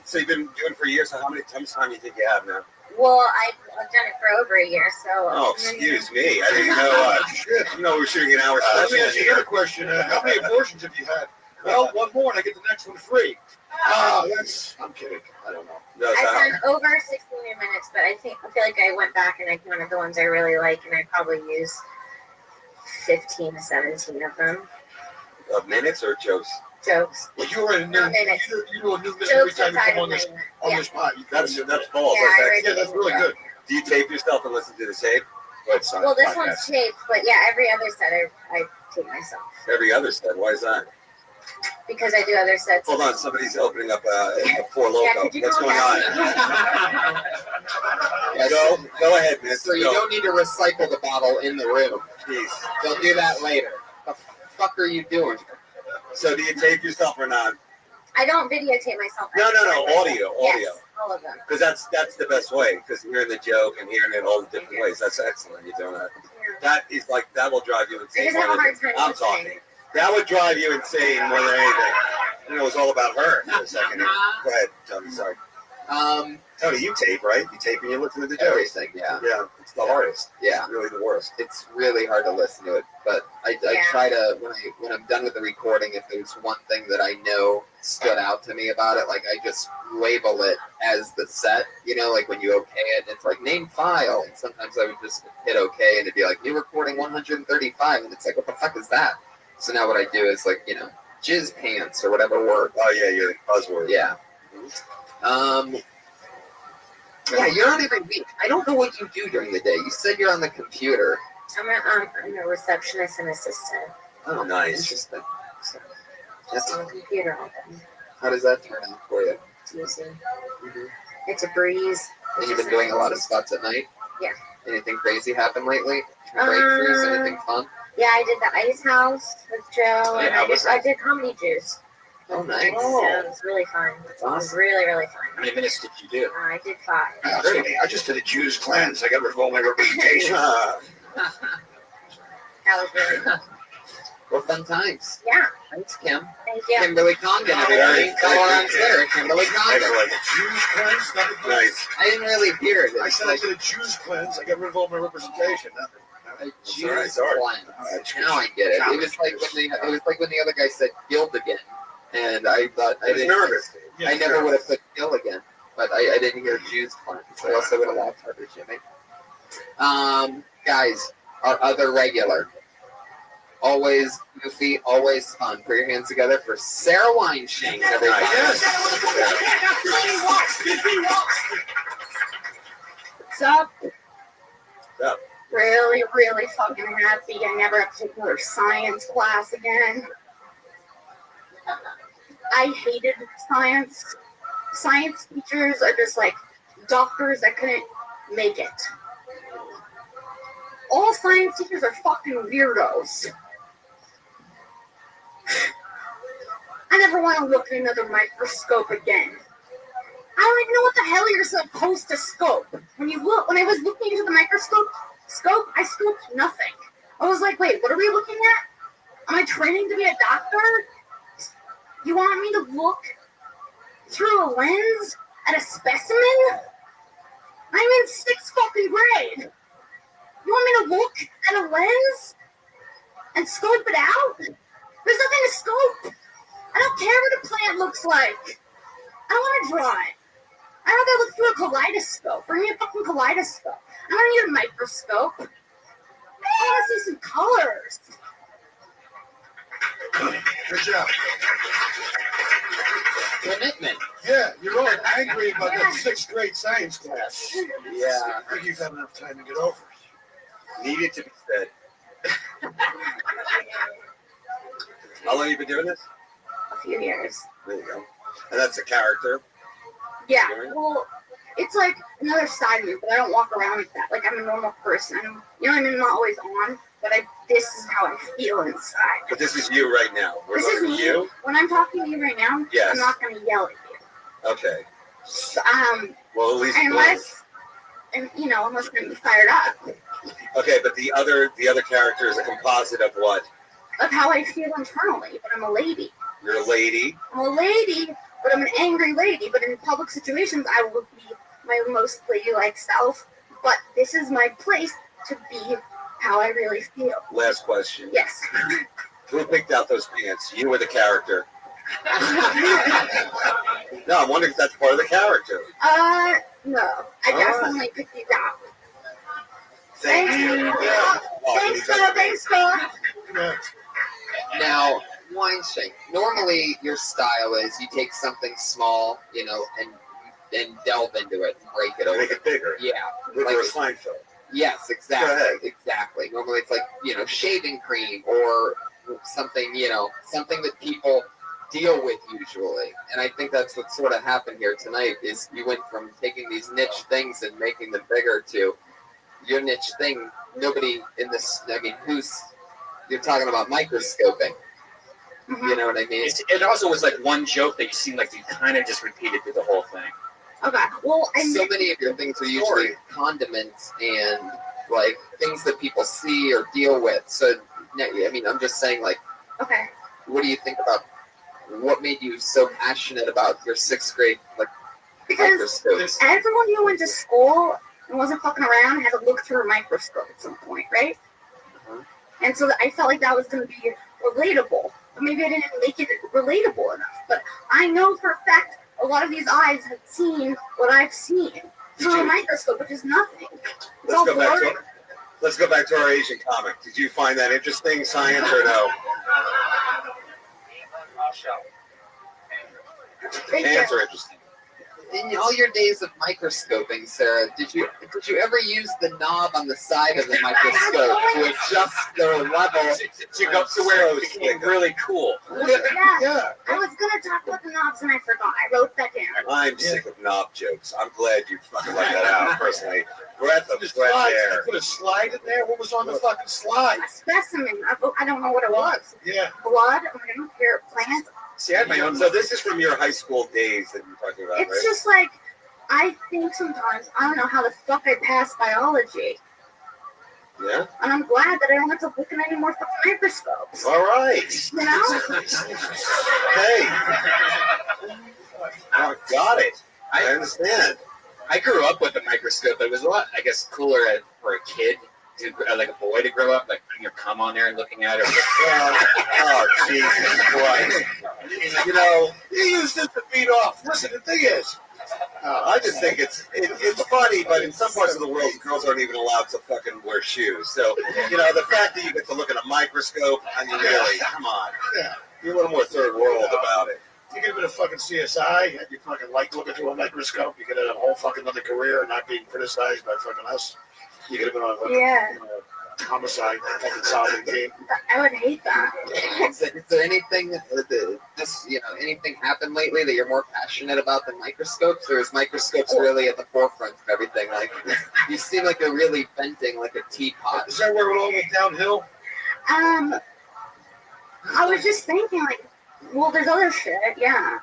so you've been doing it for years. So how much time do you think you have now? Well, I've done it for over a year, so. Oh, excuse me. I didn't know. We were shooting an hour Let me special ask you here. another question. How many abortions have you had? Well, one more and I get the next one free. I'm kidding. I don't know. No, I've done over 60 new minutes, but I feel like I went back and I counted the ones I really like, and I probably used 15 to 17 of them. Of minutes or jokes? Jokes. Well, you were in new. Minutes. You do a new minute every Jokes time you inside come on of this my spot. That's balls. Yeah, That's I excellent. That's really good. Do you tape yourself and listen to the tape? Well, this one's taped, but yeah, every other set I tape myself. Every other set. Why is that? Because I do other sets. Hold on, somebody's opening up a Four Loko. Yeah, could you What's calm going down? on? Go ahead, miss. So you don't need to recycle the bottle in the room. Jeez. They'll do that later. What the fuck are you doing? So do you tape yourself or not? I don't videotape myself. No, audio. Yes, all of them. Because that's the best way. Because hearing the joke and hearing it all the different ways, that's excellent. You're doing that. That is like that will drive you insane. I just have a hard time I'm listening. talking. That would drive you insane more than anything. You know, it was all about her for a second. Go ahead, Tony. Sorry. Tony, you tape, right? You tape and you listen to the jokes. Everything, yeah. Yeah, it's the hardest. Yeah. It's really the worst. It's really hard to listen to it, but I try to when I'm done with the recording, if there's one thing that I know stood out to me about it, like I just label it as the set. You know, like when you okay it, it's like name file, and sometimes I would just hit okay, and it'd be like new recording 135, and it's like what the fuck is that? So now what I do is like jizz pants or whatever word. Oh yeah, your buzzword. Yeah. Yeah, you're not even. I don't know what you do during the day. You said you're on the computer. I'm a receptionist and assistant. Oh, nice. Interesting. So, just on the computer all day. How does that turn out for you? It's easy. It's a breeze. And you've been doing a lot of spots at night? Yeah. Anything crazy happened lately? Breakthroughs? Anything fun? Yeah, I did the Ice House with Joe, Yeah, and I did Comedy Juice. Oh, nice. Yeah, it was really fun. It was really, really fun. How many minutes did you do? I did 5. I just did a Jews cleanse. I got rid of all my representation. That was really fun. Well, fun times. Yeah. Thanks, Kim. Thank you. Kimberly Condon, everybody. Follow her on Twitter, Kimberly Condon. Jews cleanse. Nice. I didn't really hear it. I said I did a Jews cleanse. I got rid of all my representation. A Jews cleanse. Now I get it. It was like when the other guy said Gildigan, and I thought I didn't. Nervous. I never would have put Gilligan, but I didn't hear Jews cleanse. I also would have laughed harder, Jimmy. Guys, our other regular. Always goofy, always fun. Put your hands together for Sarah Weinshank, everybody. Yes. What's up? Yeah. Really, really fucking happy. I never have to take another science class again. I hated science. Science teachers are just like doctors that couldn't make it. All science teachers are fucking weirdos. I never want to look at another microscope again. I don't even know what the hell you're supposed to scope. When I was looking into the microscope, I scoped nothing. I was like, wait, what are we looking at? Am I training to be a doctor? You want me to look through a lens at a specimen? I'm in 6th fucking grade. You want me to look at a lens and scope it out? There's nothing to scope. I don't care what a plant looks like. I don't want to draw it. I'd rather look through a kaleidoscope. Bring me a fucking kaleidoscope. I don't need a microscope. I want to see some colors. Good job. Commitment. Yeah, you're all angry about that 6th grade science class. Yeah. I think you've had enough time to get over it. Needed to be said. How long have you been doing this? A few years. There you go. And that's a character. Yeah, well, it's like another side of me, but I don't walk around like that. Like, I'm a normal person. You know what I mean? I'm not always on, but this is how I feel inside. But this is you right now. We're This is looking at me. you. When I'm talking to you right now, Yes. I'm not going to yell at you. Okay. So, Well, at least. unless I'm going to be fired up. Okay, but the other character is a composite of what? Of how I feel internally, but I'm a lady. You're a lady. I'm a lady, but I'm an angry lady. But in public situations, I will be my most ladylike self. But this is my place to be how I really feel. Last question. Yes. Who picked out those pants? You or the character? No, I'm wondering if that's part of the character. No. I definitely picked these out. Thank you. Yeah. Thanks, Phil. Now, wine shank. Normally, your style is you take something small, and delve into it and break it open. Make it bigger. Yeah. With like a Seinfeld. Yes, exactly. Exactly. Normally, it's like, shaving cream or something, something that people deal with usually. And I think that's what sort of happened here tonight is you went from taking these niche things and making them bigger to your niche thing. Nobody in this, you're talking about microscoping. Mm-hmm. You know what I mean? It also was like one joke that you seemed like you kind of just repeated through the whole thing. Okay. Well, so many of your things are usually condiments and like things that people see or deal with. So, I mean, I'm just saying, like, okay. What do you think about what made you so passionate about your 6th grade microscopes? Everyone who went to school and wasn't fucking around had to look through a microscope at some point, right? Mm-hmm. And so I felt like that was going to be relatable. But maybe I didn't make it relatable enough. But I know for a fact a lot of these eyes have seen what I've seen through a microscope, which is nothing. It's all blurry. Let's go back to our Asian comic. Did you find that interesting, science, or no? Ants are interesting. In all your days of microscoping, Sarah, did you ever use the knob on the side of the microscope to adjust their level to go to where it became really cool? Yeah. I was gonna talk about the knobs and I forgot. I wrote that down. I'm sick of knob jokes. I'm glad you fucking let that out, personally. Breath of fresh air. Put a slide in there. What was on the fucking slide? A specimen. I don't know what it was. Yeah. Blood. Here, plants. See, I had my own. So this is from your high school days that you're talking about, It's right? just like, I think sometimes, I don't know how the fuck I passed biology. Yeah? And I'm glad that I don't have to look in any more fucking microscopes. All right. You know? Hey. Oh, got it. I understand. I grew up with a microscope. It was a lot, I guess, cooler for a kid, like a boy, to grow up, like putting your cum on there and looking at it. Oh, Jesus Christ. You used it to beat off. Listen, the thing is, I just think it's funny, but in some parts of the world, girls aren't even allowed to fucking wear shoes. So, the fact that you get to look at a microscope, I mean, really, come on. Yeah. You're a little more third world about it. You get a bit of fucking CSI, and you fucking like looking through a microscope. You get a whole fucking other career and not being criticized by fucking us. You get a bit on homicide, fucking solving game. I would hate that. Is there anything anything happened lately that you're more passionate about than microscopes, or is microscopes really at the forefront of everything? Like, you seem like you're really venting like a teapot. Is that where it all went downhill? I was just thinking, like, well, there's other shit, yeah.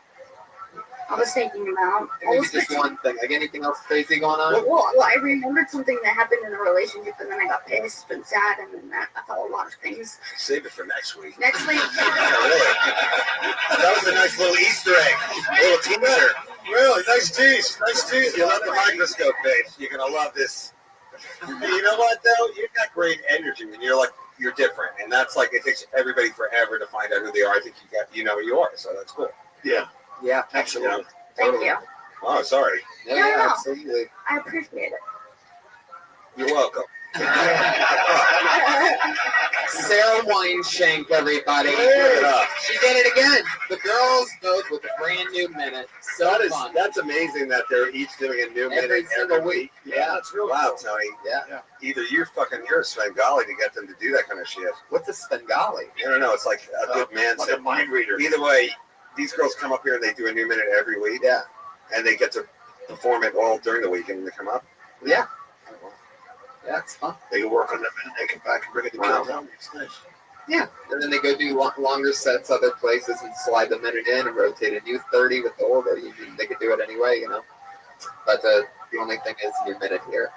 I was thinking about. Maybe just one thing. Like, anything else crazy going on? Well, I remembered something that happened in a relationship, and then I got pissed and sad, and then I felt a lot of things. Save it for next week. Next week. That was a nice little Easter egg. A little teaser. Really, nice tease. Nice tease. You love the microscope, babe. You're going to love this. You know what, though? You've got great energy, and you're different. And that's like, it takes everybody forever to find out who they are. I think you know who you are, so that's cool. Yeah. Yeah, absolutely. Thank you. Oh, sorry. No. Absolutely. I appreciate it. You're welcome. Sarah Wineshank, everybody. She did it again. The girls both with a brand new minute. So fun. That's amazing that they're each doing a new minute every week. Yeah, that's really cool. Tony. Yeah. Either you're a Svengali to get them to do that kind of shit. What's a Svengali? I don't know. It's like a good man. Like a mind reader. Either way, these girls come up here and they do a new minute every week. Yeah. And they get to perform it all during the week and they come up. Yeah. Yeah, it's fun. They can work on them and they come back and bring it to down. It's nice. Yeah, and then they go do longer sets other places and slide the minute in and rotate a new 30 with the order. They could do it anyway, But the only thing is new minute here.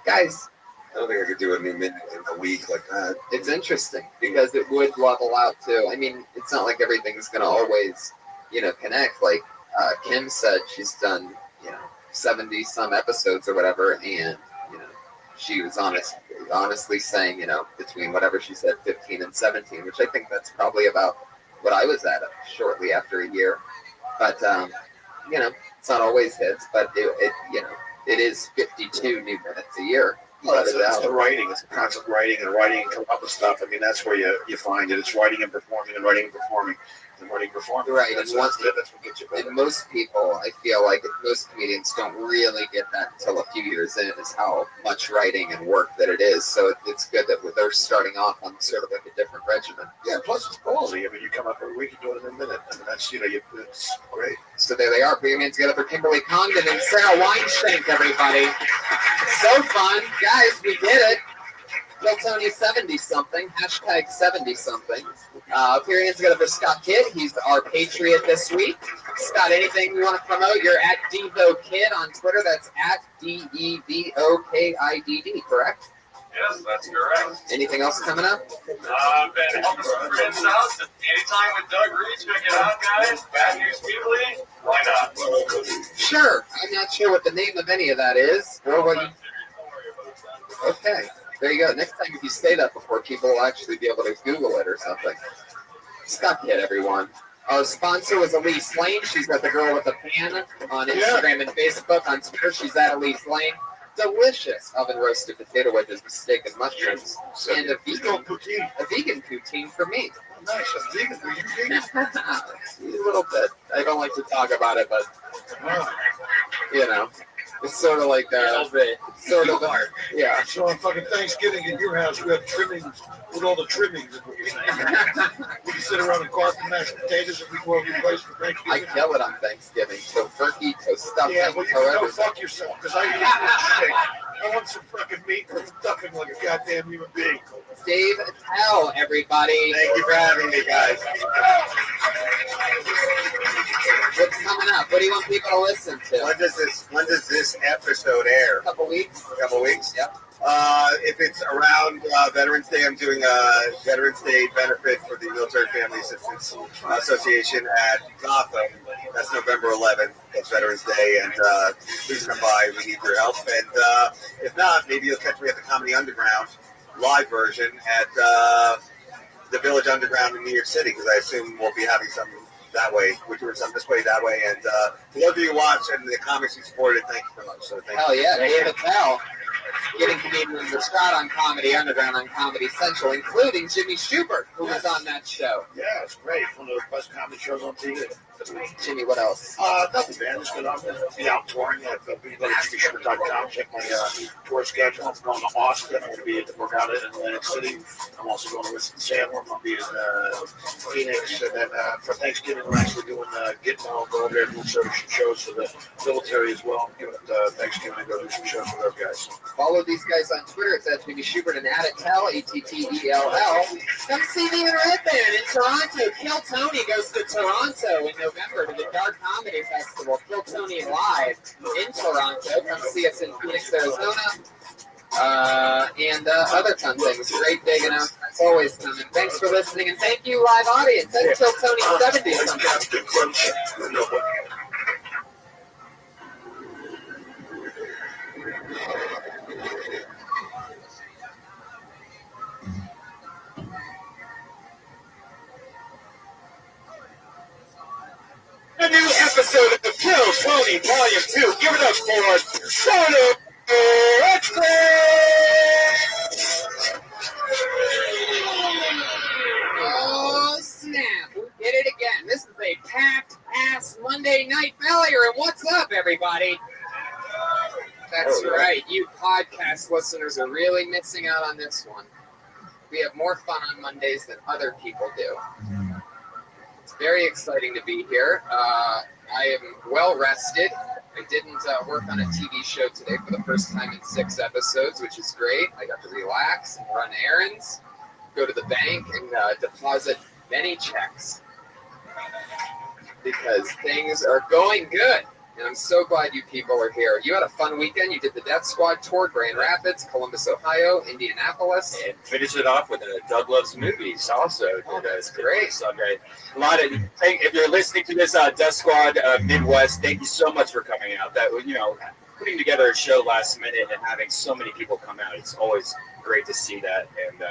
Guys, I don't think I could do a new minute in a week like that. It's interesting because it would level out too. I mean, it's not like everything's going to always, connect. Like Kim said, she's done, 70 some episodes or whatever, and she was honest. honestly saying, between whatever she said, 15 and 17, which I think that's probably about what I was at shortly after a year. But, it's not always hits, but it is 52 new minutes a year. Well, it's the writing. It's the constant writing and coming up with stuff. I mean, that's where you find it. It's writing and performing and writing and performing and writing and performing. Right. That's what gets you better. And most people, I feel like most comedians don't really get that until a few years in, is how much writing and work that it is. So it's good that they're starting off on sort of like a different regimen. Yeah, plus it's ballsy. I mean, you come up every week, you do it in a minute. I mean, that's, it's great. So there they are, putting your hands together for Kimberly Congdon and Sarah Weinstein, everybody. So fun. Guys, we did it. Kill Tony 70-something, hashtag 70-something. Put your hands together for Scott Kidd. He's our Patriot this week. Scott, anything you want to promote? You're at DevoKid on Twitter. That's at DevoKidd, correct? Yes, that's correct. Anything else coming up? Been helping some friends out. Anytime with Doug Reed, check it out, guys. Bad News Weekly. Why not? Sure. I'm not sure what the name of any of that is. Or what you... Okay. There you go. Next time, if you say that before, people will actually be able to Google it or something. Scott Kidd, everyone. Our sponsor was Elise Lane. She's got the girl with the pan on Instagram and Facebook. On Twitter, she's at Elise Lane. Delicious oven roasted potato wedges with steak and mushrooms, and a vegan poutine for me. Nice, a vegan. Are you vegan? A little bit. I don't like to talk about it, but it's sort of like yeah. So on fucking Thanksgiving at your house, we have trimmings with all the trimmings. We can sit around and carve the mashed potatoes and we go over your place for Thanksgiving. I kill it on Thanksgiving. So turkey, so stuffing, yeah, well, you can go fuck yourself, because I eat steak. I want some fucking meat for stuffing like a goddamn human being. Dave Attell, everybody. Thank you for having me, guys. What's coming up? What do you want people to listen to? When does this episode air? A couple weeks. Yep. If it's around Veterans Day, I'm doing a Veterans Day benefit for the Military Family Assistance Association at Gotham. That's November 11th. That's Veterans Day, and please come by. We need your help. And if not, maybe you'll catch me at the Comedy Underground live version at the Village Underground in New York City, because I assume we'll be having some that way. We're doing some this way, that way. And for those of you who watch and the comics who supported, thank you so much. So Hell yeah, Dave Attell. Getting comedians a shot on Comedy Underground on Comedy Central, including Jimmy Schubert, who was on that show. Yeah, it's great. One of the best comedy shows on TV. Jimmy, what else? Nothing, man. Just been out touring at jimmyschubert.com. Check my tour schedule. I'm going to Austin. I'm going to be at the Workout in Atlantic City. I'm also going to Winston-Salem. I'm going to be in Phoenix. And then for Thanksgiving, we're actually doing Gitmo. Go over there and do some shows for the military as well. Give it Thanksgiving and go do some shows for those guys. Follow these guys on Twitter. It's at Jimmy Schubert and Attell, Attell. Come see me in Red Band in Toronto. Kill Tony goes to Toronto in November to the Dark Comedy Festival. Kill Tony live in Toronto. Come see us in Phoenix, Arizona. And other fun things. Great big announcements always coming. Thanks for listening, and thank you, live audience. That's Kill Tony 70 something. A new episode of Kill Tony Volume 2. Give it up for Solo Rothschild! Oh, snap. We did it again. This is a packed-ass Monday night failure. And what's up, everybody? That's right. You podcast listeners are really missing out on this one. We have more fun on Mondays than other people do. It's very exciting to be here. I am well rested. I didn't work on a TV show today for the first time in 6 episodes, which is great. I got to relax and run errands, go to the bank, and deposit many checks because things are going good. And I'm so glad you people are here. You had a fun weekend. You did the Death Squad tour, Grand Rapids, Columbus, Ohio, Indianapolis. And finished it off with a Doug Loves Movies also. Oh, that's great. Sunday. A lot of, if you're listening to this Death Squad Midwest, thank you so much for coming out. That, putting together a show last minute and having so many people come out, it's always great to see that. And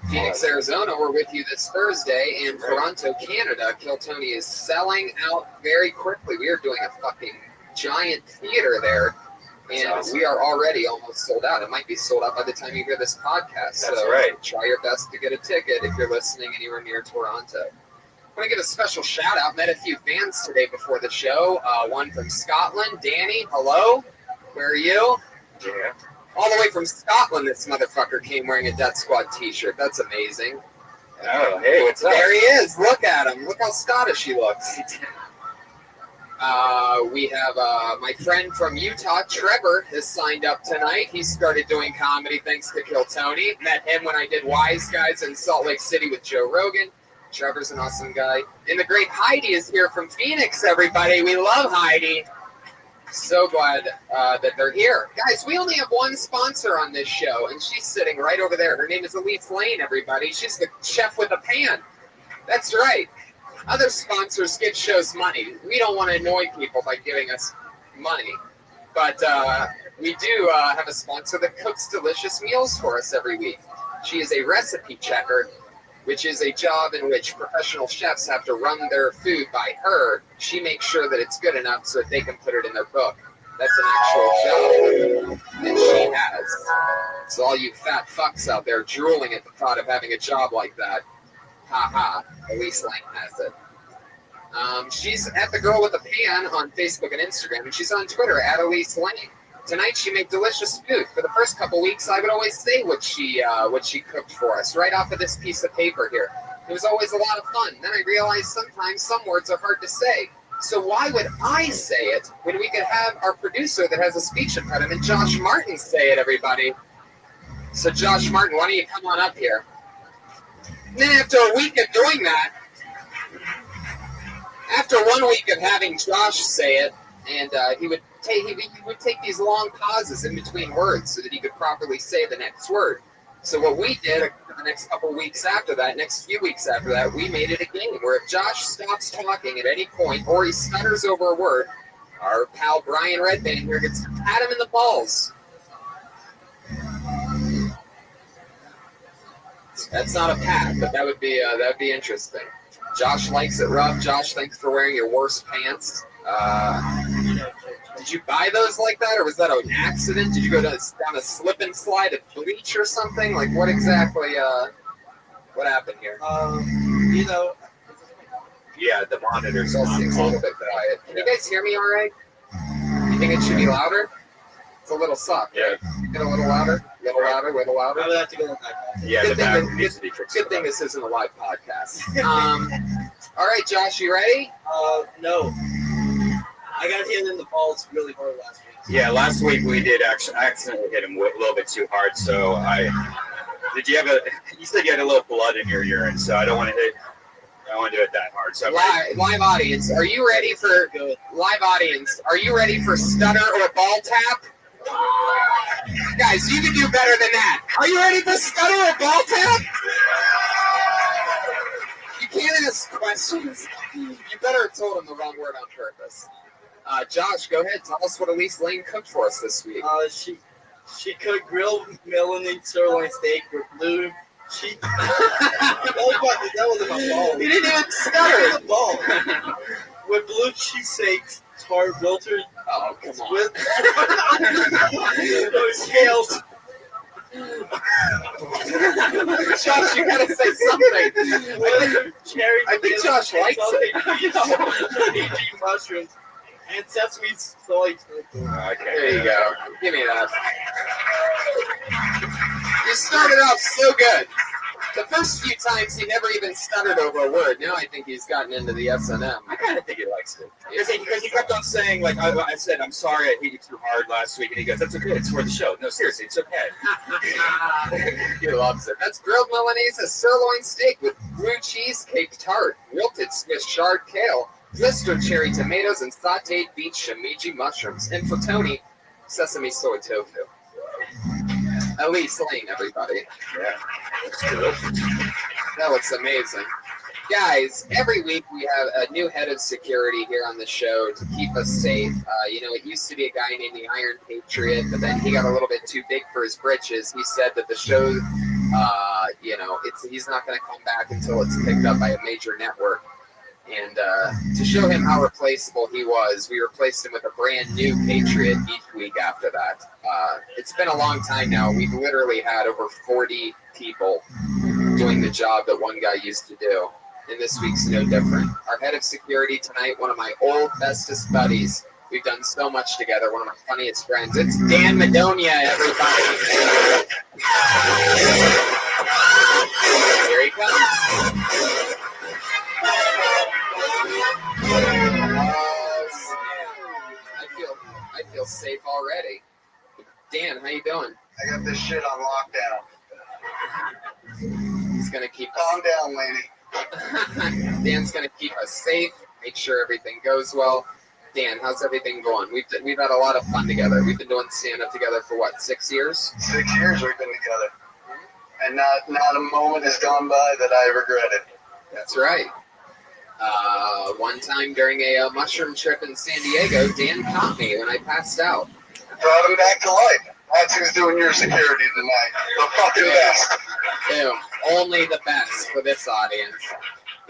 Phoenix, Arizona, we're with you this Thursday. In Toronto, Canada, Kill Tony is selling out very quickly. We are doing a fucking giant theater there, and we are already almost sold out. It might be sold out by the time you hear this podcast. That's so right. Try your best to get a ticket if you're listening anywhere near Toronto. I want to give a special shout out. Met a few fans today before the show. One from Scotland, Danny. Hello. Where are you? Yeah. All the way from Scotland, this motherfucker came wearing a Death Squad t-shirt. That's amazing. Oh, hey, what's up? There he is. Look at him. Look how Scottish he looks. We have my friend from Utah, Trevor, has signed up tonight. He started doing comedy thanks to Kill Tony. Met him when I did Wise Guys in Salt Lake City with Joe Rogan. Trevor's an awesome guy. And the great Heidi is here from Phoenix, everybody. We love Heidi. So glad that they're here. Guys, we only have one sponsor on this show, and she's sitting right over there. Her name is Elise Lane, everybody. She's the chef with a pan. That's right. Other sponsors give shows money. We don't want to annoy people by giving us money. But we do have a sponsor that cooks delicious meals for us every week. She is a recipe checker, which is a job in which professional chefs have to run their food by her. She makes sure that it's good enough so that they can put it in their book. That's an actual job that she has. So all you fat fucks out there drooling at the thought of having a job like that, ha, Elise Lane has it. She's at the Girl with the Pan on Facebook and Instagram, and she's on Twitter at Elise Lane. Tonight she made delicious food. For the first couple weeks, I would always say what she cooked for us right off of this piece of paper here. It was always a lot of fun. Then I realized sometimes some words are hard to say. So why would I say it when we could have our producer that has a speech impediment, Josh Martin, say it, everybody? So Josh Martin, why don't you come on up here? And then after a week of doing that, after 1 week of having Josh say it, and he would take these long pauses in between words so that he could properly say the next word. So what we did for the next couple weeks after that, next few weeks after that, we made it a game where if Josh stops talking at any point or he stutters over a word, our pal Brian Redband here gets to pat him in the balls. That's not a pat, but that would be interesting. Josh likes it rough. Josh, thanks for wearing your worst pants. Did you buy those like that, or was that an accident? Did you go down a slip and slide at bleach or something? Like, what exactly, what happened here? Yeah, the monitors all seems a little bit quiet. Can you guys hear me all right? You think it should be louder? It's a little soft. Yeah. Get a little louder, little louder, little louder. I would have to go. Yeah, good the bathroom needs to be thing, good thing this isn't a live podcast. All right, Josh, you ready? No. I got hit in the balls really hard last week. Yeah, last week we did actually accidentally hit him a little bit too hard. So you said you had a little blood in your urine, so I don't want to do it that hard. So live audience, are you ready for stutter or ball tap? Guys, you can do better than that. Are you ready for stutter or ball tap? You can't ask questions. You better have told him the wrong word on purpose. Josh, go ahead. Tell us what Elise Lane cooked for us this week. She cooked grilled Melanie sirloin steak with blue cheese. that wasn't my ball. You didn't even stutter. The ball. With blue cheesesteak, hard wilted. Oh, come on. With those scales. Josh, you gotta say something. I think Josh likes it. AG mushrooms and sesame soy. Okay, there you go. Give me that. You started off so good. The first few times he never even stuttered over a word. Now I think he's gotten into the S&M. I kind of think he likes it. Because he kept on saying, like, I said, I'm sorry I hit you too hard last week. And he goes, that's okay. It's for the show. No, seriously, it's okay. He loves it. That's grilled Milanese sirloin steak with blue cheesecake tart, wilted Swiss chard kale, blistered cherry tomatoes, and sauteed beet shimiji mushrooms. And for Tony, sesame soy tofu. Elise Lane, everybody. Yeah, that's delicious. That looks amazing. Guys, every week we have a new head of security here on the show to keep us safe. It used to be a guy named the Iron Patriot, but then he got a little bit too big for his britches. He said that the show, he's not going to come back until it's picked up by a major network. And to show him how replaceable he was, we replaced him with a brand new Patriot each week after that. It's been a long time now. We've literally had over 40 people doing the job that one guy used to do. And this week's no different. Our head of security tonight, one of my old bestest buddies. We've done so much together, one of my funniest friends. It's Dan Madonia, everybody. Here he comes. I feel safe already. Dan, how you doing? I got this shit on lockdown. He's gonna keep calm down, lady. Dan's gonna keep us safe, make sure everything goes well. Dan, how's everything going? We've had a lot of fun together. We've been doing stand-up together for what, 6 years? 6 years we've been together, and not a moment has gone by that I regretted. That's right. One time during a mushroom trip in San Diego, Dan caught me when I passed out. Brought him back to life. That's who's doing your security tonight. The fucking best. Boom. Only the best for this audience.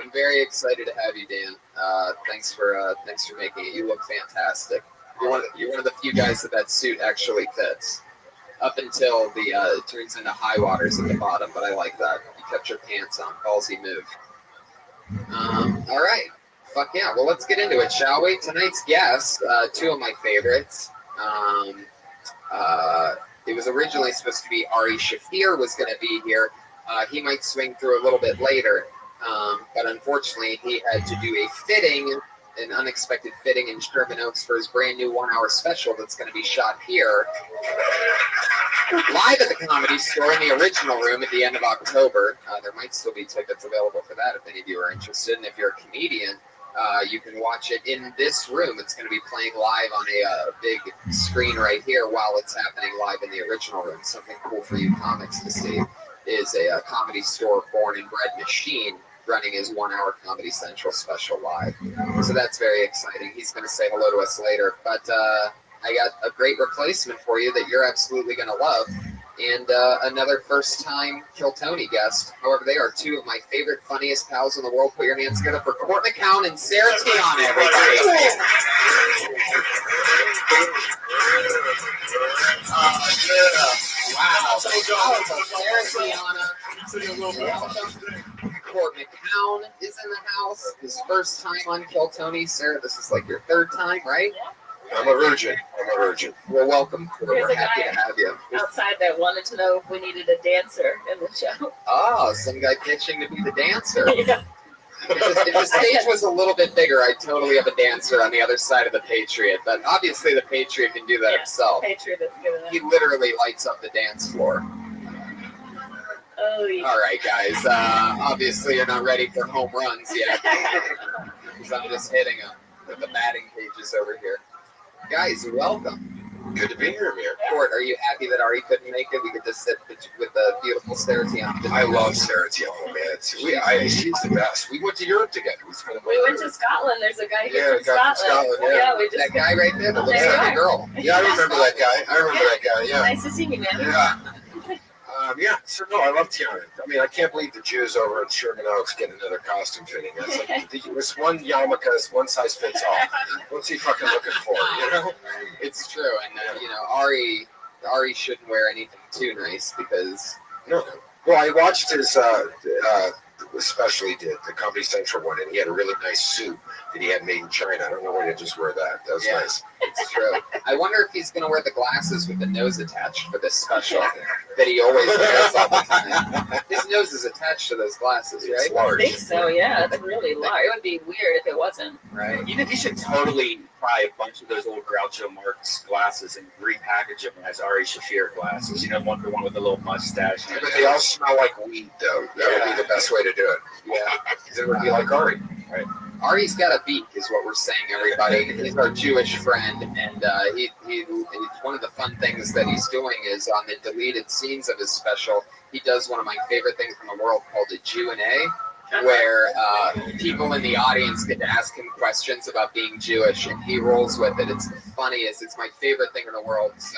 I'm very excited to have you, Dan. Thanks for making it. You look fantastic. You're one of the few guys that suit actually fits. Up until it turns into high waters at the bottom, but I like that. You kept your pants on. Ballsy move. All right. Fuck yeah. Well, let's get into it, shall we? Tonight's guests, two of my favorites. It was originally supposed to be Ari Shafir was going to be here. He might swing through a little bit later, but unfortunately he had to do an unexpected fitting in Sherman Oaks for his brand new 1 hour special that's going to be shot here live at the Comedy Store in the original room at the end of October. There might still be tickets available for that if any of you are interested. And if you're a comedian, you can watch it in this room. It's going to be playing live on a big screen right here while it's happening live in the original room. Something cool for you comics to see is a Comedy Store born and bred machine running his 1 hour Comedy Central special live. So that's very exciting. He's going to say hello to us later. But I got a great replacement for you that you're absolutely going to love. And another first-time Kill Tony guest. However, they are two of my favorite, funniest pals in the world. Put your hands together for Court McCown and Sarah Tiana, everybody. Wow. Sarah Tiana. Court McCown is in the house. His first time on Kill Tony. Sarah, this is like your third time, right? I'm a virgin. Well, welcome. There's We're a happy guy to have you. outside that wanted to know if we needed a dancer in the show. Oh, some guy pitching to be the dancer. Yeah. If the stage was a little bit bigger, I'd totally have a dancer on the other side of the Patriot. But obviously the Patriot can do that himself. Patriot is good enough. He literally lights up the dance floor. Oh, yeah. All right, guys. Obviously you're not ready for home runs yet. Because I'm just hitting them with the batting cages over here. Guys, welcome. Good to be here, Amir. Court, are you happy that Ari couldn't make it? We could just sit with the beautiful Sarah Tiana. I love Sarah Tiana, man. She's the best. We went to Europe together. We went to Scotland. There's a guy here from guy Scotland. from Scotland. We just that guy right there that looks There you like a are. girl. Yeah, I remember that guy. Yeah. Nice to see you, man. Yeah. So no, I love Tiana. I mean, I can't believe the Jews over at Sherman Oaks get another costume fitting. That's like this one yarmulke, one size fits all. What's he fucking looking for? You know, it's true, and Ari shouldn't wear anything too nice because no. Well, I watched his special he did, the Comedy Central one, and he had a really nice suit that he had made in China. I don't know why he just wear that. That was nice. It's true. I wonder if he's going to wear the glasses with the nose attached for this special that he always wears all the time. His nose is attached to those glasses, right? It's large. I think so, yeah. It's really large. It would be weird if it wasn't. Right. He should totally buy a bunch of those old Groucho Marx glasses and repackage them as Ari Shafir glasses. You know, the one with the little mustache. Yeah, but they all smell like weed, though. That would be the best way to do it. Yeah. Because it would be like Ari. Right. Ari's got a beak, is what we're saying, everybody. He's our Jewish friend, and one of the fun things that he's doing is on the deleted scenes of his special, he does one of my favorite things in the world called a Q&A. where people in the audience get to ask him questions about being Jewish, and he rolls with it. It's the funniest. It's my favorite thing in the world. So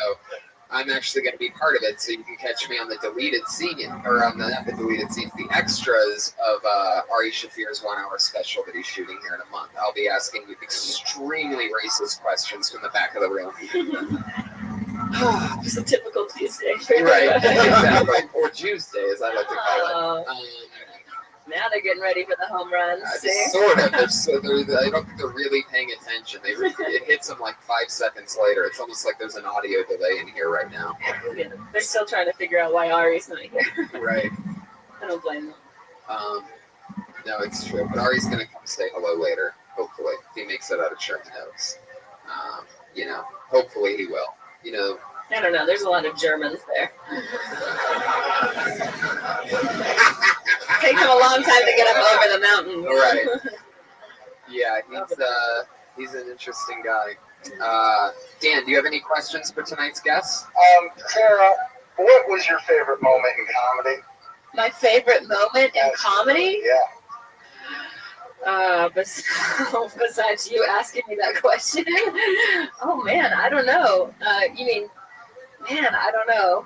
I'm actually going to be part of it, so you can catch me on the deleted scene, or on the, not the deleted scenes, the extras of Ari Shafir's 1 hour special that he's shooting here in a month. I'll be asking you extremely racist questions from the back of the room. Just a typical Tuesday. Right, exactly. Or Tuesday, as I like to call it. Now they're getting ready for the home runs. Sort of. I don't think they're really paying attention. It hits them like 5 seconds later. It's almost like there's an audio delay in here right now. Yeah, they're still trying to figure out why Ari's not here. Right. I don't blame them. No, it's true. But Ari's going to come say hello later, hopefully. If he makes it out of Sherman Oaks. Hopefully he will. I don't know. There's a lot of Germans there. Takes him a long time to get up over the mountain. Right. Yeah, he's an interesting guy. Dan, do you have any questions for tonight's guest? Sarah, what was your favorite moment in comedy? My favorite moment in comedy? Yeah. Besides you asking me that question? Oh, man, I don't know. You mean, man, I don't know.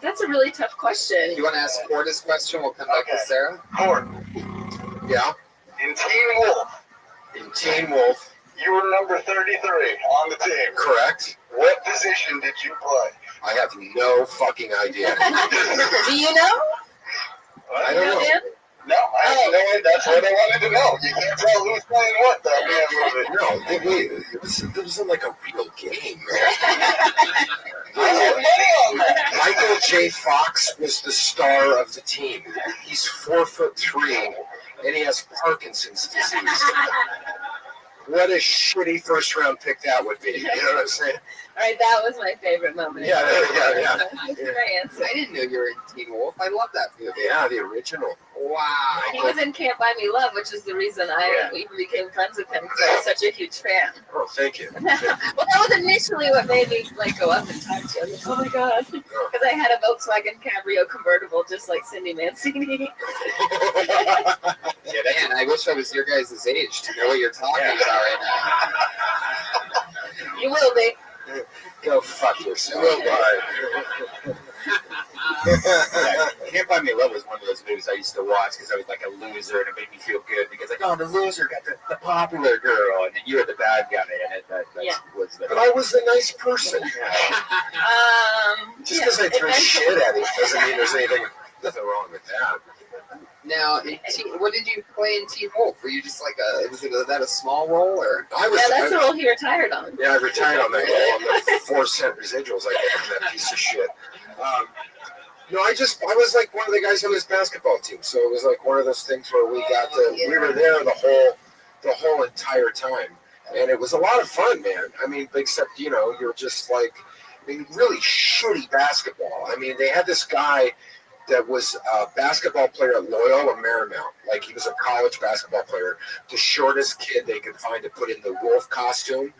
That's a really tough question. You want to ask Cord this question? We'll come back to Sarah. Cord. Yeah? In Teen Wolf. In Teen Wolf. You were number 33 on the team. Correct. What position did you play? I have no fucking idea. Do you know? I don't know. Dan? No, I have no idea. That's what I wanted to know. You can't tell who's playing what, though. It wasn't like a real game, I had money on that. Michael J. Fox was the star of the team. He's 4'3", and he has Parkinson's disease. What a shitty first round pick that would be. You know what I'm saying? All right, that was my favorite moment. Yeah. That's my answer. I didn't know you were in Teen Wolf. I love that movie. Yeah, the original. Wow. He was in Can't Buy Me Love, which is the reason I even became friends with him, because I was such a huge fan. Oh, thank you. Well, that was initially what made me go up and talk to him. Oh my god, because I had a Volkswagen Cabrio convertible, just like Cindy Mancini. Man, I wish I was your guys' age to know what you're talking about right now. You will be. Go fuck yourself. Can't Buy Me Love was one of those movies I used to watch because I was like a loser, and it made me feel good because the loser got the popular girl, and then you were the bad guy in it. But I was the nice person. Just because I threw shit at it doesn't mean there's nothing wrong with that. Now, what did you play in Teen Wolf? Were you just like was that a small role, or? That's the role he retired on. Yeah, I retired on that role on the 4-cent residuals I get from that piece of shit. No, I was like one of the guys on his basketball team, so it was like one of those things where we were there the whole entire time, and it was a lot of fun, man. I mean, except you're just like, really shitty basketball. I mean, they had this guy that was a basketball player at Loyola Marymount. Like, he was a college basketball player, the shortest kid they could find to put in the wolf costume,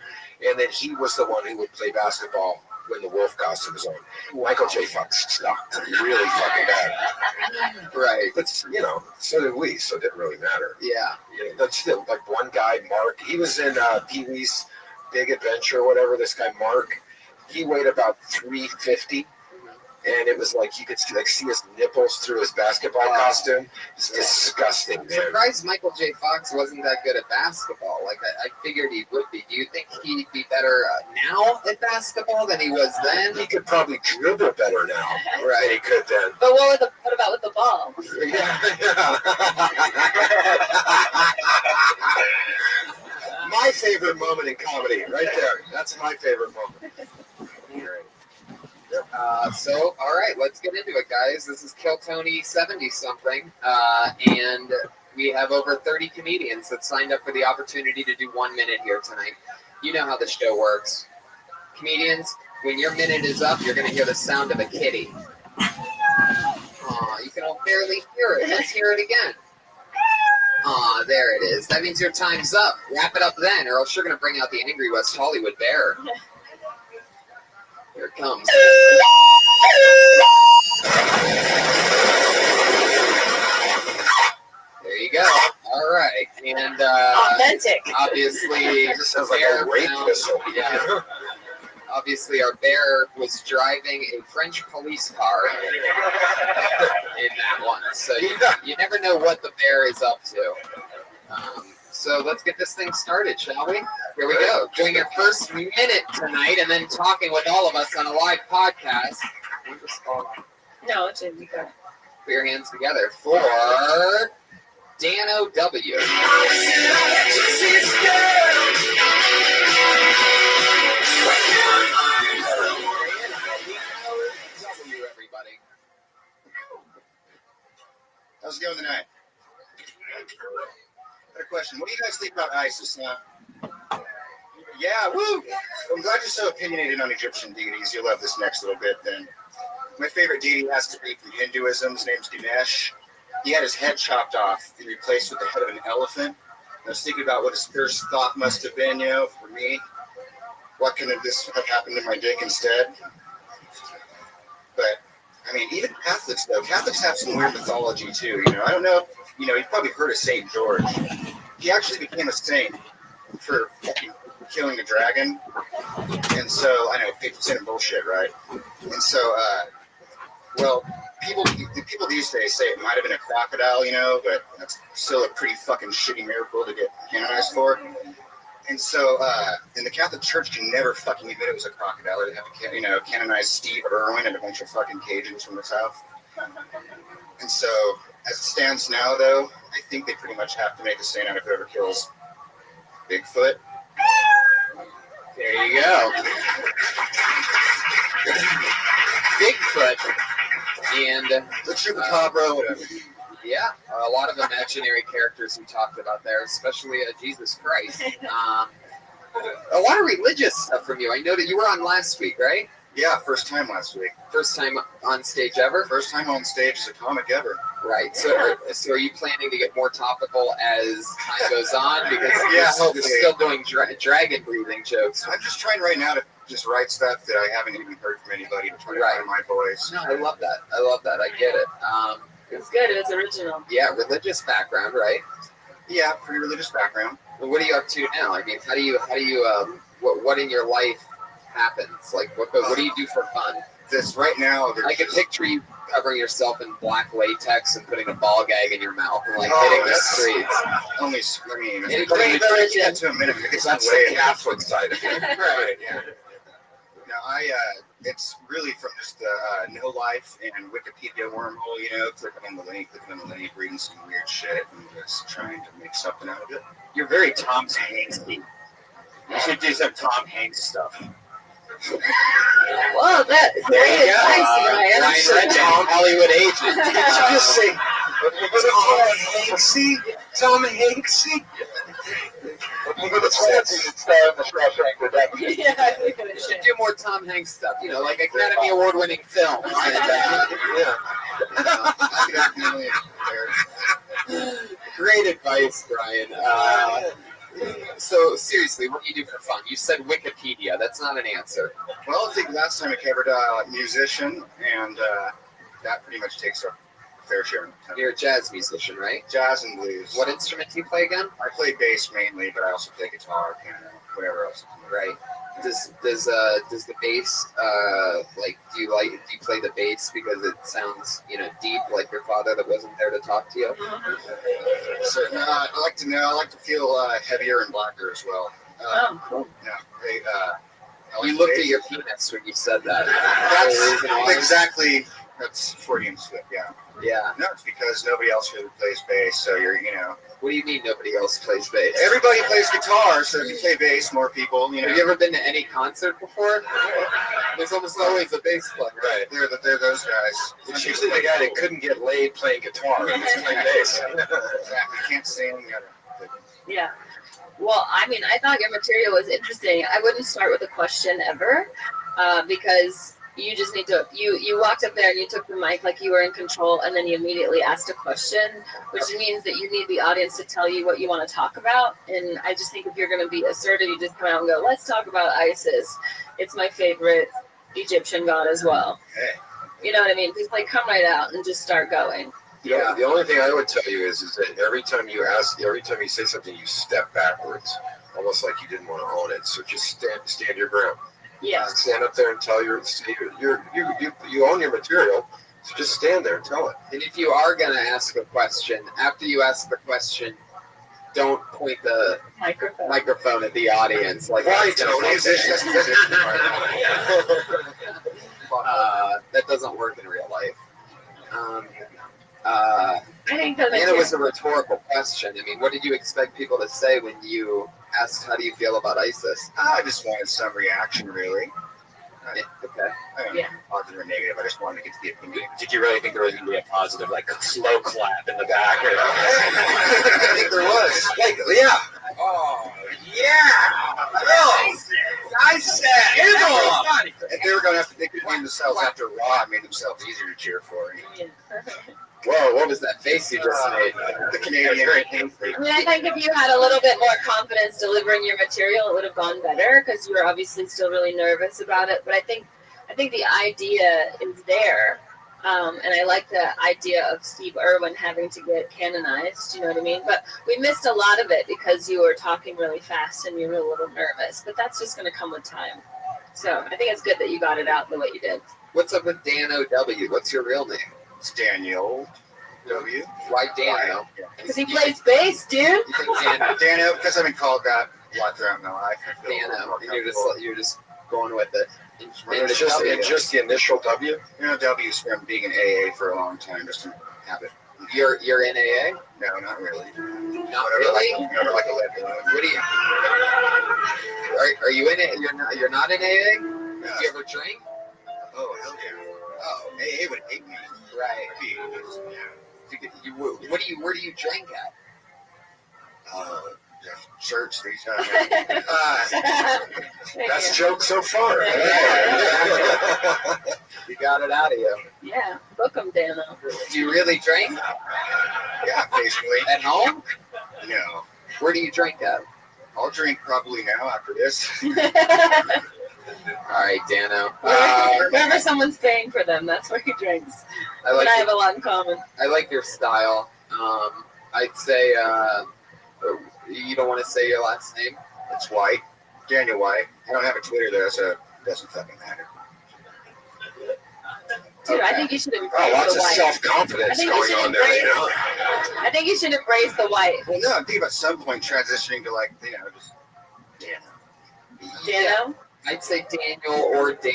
and then he was the one who would play basketball when the wolf costume was on. Michael J. Fox sucked really fucking bad. Right. But, so did we, so it didn't really matter. Yeah. That's still, like, one guy, Mark, he was in Pee-wee's Big Adventure, whatever, this guy, Mark. He weighed about 350. And it was like you could see his nipples through his basketball costume. It's disgusting, man. Surprised Michael J. Fox wasn't that good at basketball. Like, I figured he would be. Do you think he'd be better now at basketball than he was then? He could probably dribble better now. Right, he could then. But what about with the ball? My favorite moment in comedy, right there. That's my favorite moment. So, all right, let's get into it, guys. This is Kill Tony 70-something, and we have over 30 comedians that signed up for the opportunity to do 1 minute here tonight. You know how the show works. Comedians, when your minute is up, you're going to hear the sound of a kitty. You can all barely hear it. Let's hear it again. There it is. That means your time's up. Wrap it up then, or else you're going to bring out the angry West Hollywood bear. Here it comes. There And Authentic. obviously, This sounds like a rape whistle. Yeah. Obviously, our bear was driving a French police car in that one. So you never know what the bear is up to. So let's get this thing started, shall we? Here we go. Doing your first minute tonight and then talking with all of us on a live podcast. No, it's in the Put your hands together for Dan O.W. Everybody. How's it going tonight? Got a question. What do you guys think about ISIS? Yeah, woo! I'm glad you're so opinionated on Egyptian deities. You'll love this next little bit then. My favorite deity has to be from Hinduism. His name's Ganesh. He had his head chopped off and replaced with the head of an elephant. I was thinking about what his first thought must have been, for me. What can this have happened to my dick instead? But, even Catholics, though. Catholics have some weird mythology, too, I don't know if, you've probably heard of St. George. He actually became a saint for fucking killing a dragon. And so, I know, people saying bullshit, right? And so, people these days say it might have been a crocodile, but that's still a pretty fucking shitty miracle to get canonized for. And so, and the Catholic Church can never fucking admit it was a crocodile. They have to, canonize Steve Irwin and a bunch of fucking Cajuns from the South. And so, as it stands now, though, I think they pretty much have to make a saint out of whoever kills Bigfoot. There you go. Bigfoot and the chupacabra, whatever. Yeah, a lot of imaginary characters we talked about there, especially Jesus Christ. A lot of religious stuff from you. I know that you were on last week, right? Yeah, first time last week. First time on stage ever? First time on stage as a comic ever. Right. So are you planning to get more topical as time goes on? Because you're still doing dragon breathing jokes. I'm just trying right now to just write stuff that I haven't even heard from anybody to try to find my voice. No, I love that. I get it. It's good. It's original. Yeah, religious background, right? Yeah, pretty religious background. Well, what are you up to now? I mean, how do you what in your life happens? Like, what do you do for fun? This right now, I can picture you covering yourself in black latex and putting a ball gag in your mouth and hitting the streets. Only scream. Get to a minute because that's the Catholic side of it. Right. Yeah. No, it's really from just No Life and Wikipedia wormhole, clicking on the link, reading some weird shit, and just trying to make something out of it. You're very Tom Hanksy. You should do some Tom Hanks stuff. Well, that great advice, Ryan. Ryan Redden, Hollywood agent. Did you just say Tom Hanksy? You should do more Tom Hanks stuff, like Academy Award winning films. Great advice, Brian. So seriously, what do you do for fun? You said Wikipedia. That's not an answer. Well, I think last time I covered musician, and that pretty much takes up a fair share. You're a jazz musician, right? Jazz and blues. What instrument do you play again? I play bass mainly, but I also play guitar, piano, whatever else. Right. Does the bass do you play the bass because it sounds deep like your father that wasn't there to talk to you? So I like to feel heavier and blacker as well. Cool. Yeah, you looked at your penis when you said that. That's exactly. That's Freudian slip. Yeah. Yeah. No, it's because nobody else really plays bass, so you're. What do you mean nobody else plays bass? Everybody plays guitar, so if you play bass, more people. Have you ever been to any concert before? There's almost always a bass player. Right. They're those guys. It's usually the guy that couldn't get laid playing guitar. He's playing bass. Exactly. Can't sing. Yeah. Well, I thought your material was interesting. I wouldn't start with a question ever, because you just need to, you walked up there and you took the mic like you were in control, and then you immediately asked a question, which means that you need the audience to tell you what you want to talk about. And I just think if you're going to be assertive, you just come out and go, let's talk about Isis. It's my favorite Egyptian god as well. Hey. You know what I mean? Just come right out and just start going. Yeah. The only thing I would tell you is that every time you say something, you step backwards, almost like you didn't want to own it. So just stand your ground. Yeah. Stand up there and tell you own your material. So just stand there and tell it. And if you are going to ask a question, after you ask the question, don't point the microphone at the audience. Like, why, Tony? Is this that doesn't work in real life. I think that and it was a rhetorical question. I mean, what did you expect people to say when you asked, how do you feel about ISIS? I just wanted some reaction, really. Okay. Positive or negative. I just wanted to get to the opinion. Did you really think there was going to be a positive, like a slow clap in the back? Or... I think there was. Like, yeah. Oh, yeah. I said. If they were going to have to, they could name themselves after Raw and made themselves easier to cheer for. Whoa, what was that face you just made? The Canadian. I mean, I think if you had a little bit more confidence delivering your material, it would have gone better because you were obviously still really nervous about it. But I think the idea is there. And I like the idea of Steve Irwin having to get canonized, you know what I mean? But we missed a lot of it because you were talking really fast and you were a little nervous. But that's just going to come with time. So I think it's good that you got it out the way you did. What's up with Dan O.W.? What's your real name? It's Daniel W. Why Dano? Because he plays bass, dude. You think Dano, because I've been called that a lot throughout my life. Dano. You're just going with it. It's just the initial W? You know, W's from being in AA for a long time, just to have it. You're in AA? No, not really. Not really? Never like a lead balloon. What do you? Are you in it? You're not in AA? No. Do you ever drink? Oh, hell yeah. Oh, AA would hate me. Right. Where do you drink at? Church 3 times. That's a joke so far. You got it out of you. Yeah, book him, Dano. Do you really drink? Yeah, basically. At home? No. Where do you drink at? I'll drink probably now after this. All right, Dano. Wherever someone's paying for them, that's where he drinks. I have a lot in common. I like your style. I'd say you don't want to say your last name. It's White. Daniel White. I don't have a Twitter though, so it doesn't fucking matter. Dude, I think you should embrace lots the of white. self-confidence going on there. You know? I think you should embrace the white. Well, no, I'm thinking about some point transitioning to just Dano? I'd say Daniel or Dan.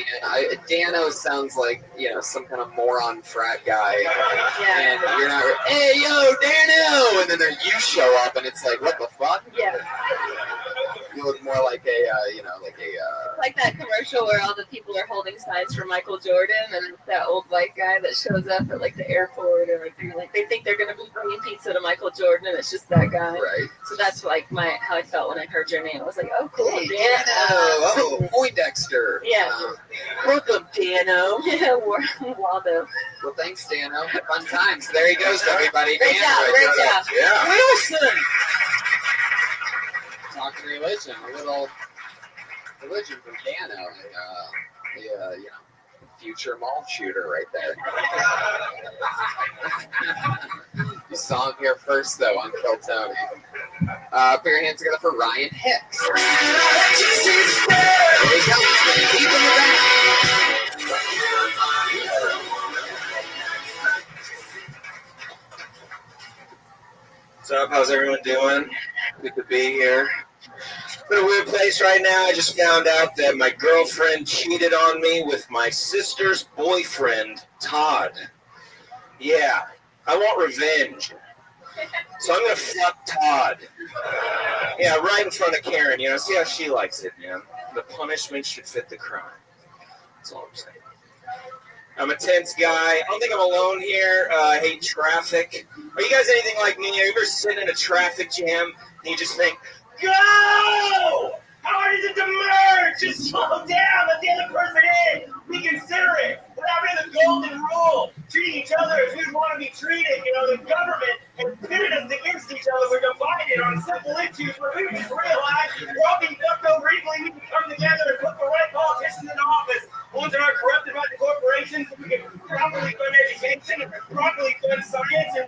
Dano sounds like, some kind of moron frat guy. Yeah. And you're not, hey, yo, Dano! And then you show up and it's like, what the fuck? Yeah. You look more like a. Like that commercial where all the people are holding signs for Michael Jordan and it's that old white guy that shows up at like the airport or they think they're gonna be bringing pizza to Michael Jordan and it's just that guy. Right. So that's like how I felt when I heard your name. I was like, oh cool, Hey, Dano. Oh, Poindexter. Yeah. Welcome, Dano. Yeah, Waldo. Well, thanks, Dano. Fun times. There he goes, everybody. Great Dano. job, great job. Yeah. Wilson. Talking religion, a little religion from Dano, future mall shooter right there. You saw him here first, though, on Kill Tony. Put your hands together for Ryan Hicks. There he comes. Keep him back. What's up? How's everyone doing? Good to be here. In a weird place right now. I just found out that my girlfriend cheated on me with my sister's boyfriend, Todd. Yeah, I want revenge. So I'm going to fuck Todd. Yeah, right in front of Karen. See how she likes it, man. The punishment should fit the crime. That's all I'm saying. I'm a tense guy. I don't think I'm alone here. I hate traffic. Are you guys anything like me? Have you ever sit in a traffic jam and you just think, go! How hard is it to merge? Just slow down. Let the other person in. Reconsider it. We're not really the golden rule. Treating each other as we want to be treated. The government has pitted us against each other. We're divided on simple issues where we just realize we're all being fucked over equally. We can come together and put the right politicians in office. Ones that aren't corrupted by the corporations. We can properly fund education and properly fund science and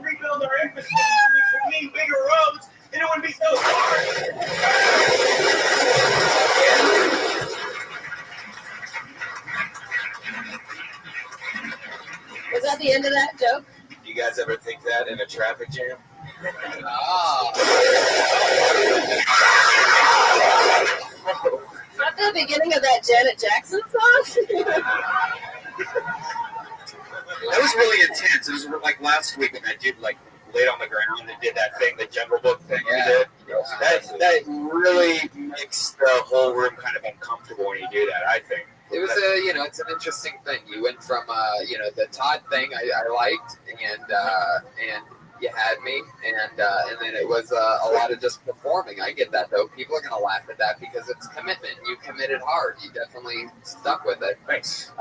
a traffic jam? At the beginning of that Janet Jackson song? That was really intense. It was like last week when that dude like laid on the ground and did that thing, the Jungle Book thing we did. That really makes the whole room kind of uncomfortable when you do that, I think. It was it's an interesting thing. You went from, the Todd thing I liked, and you had me, and then it was a lot of just performing. I get that though. People are gonna laugh at that because it's commitment. You committed hard. You definitely stuck with it. Thanks.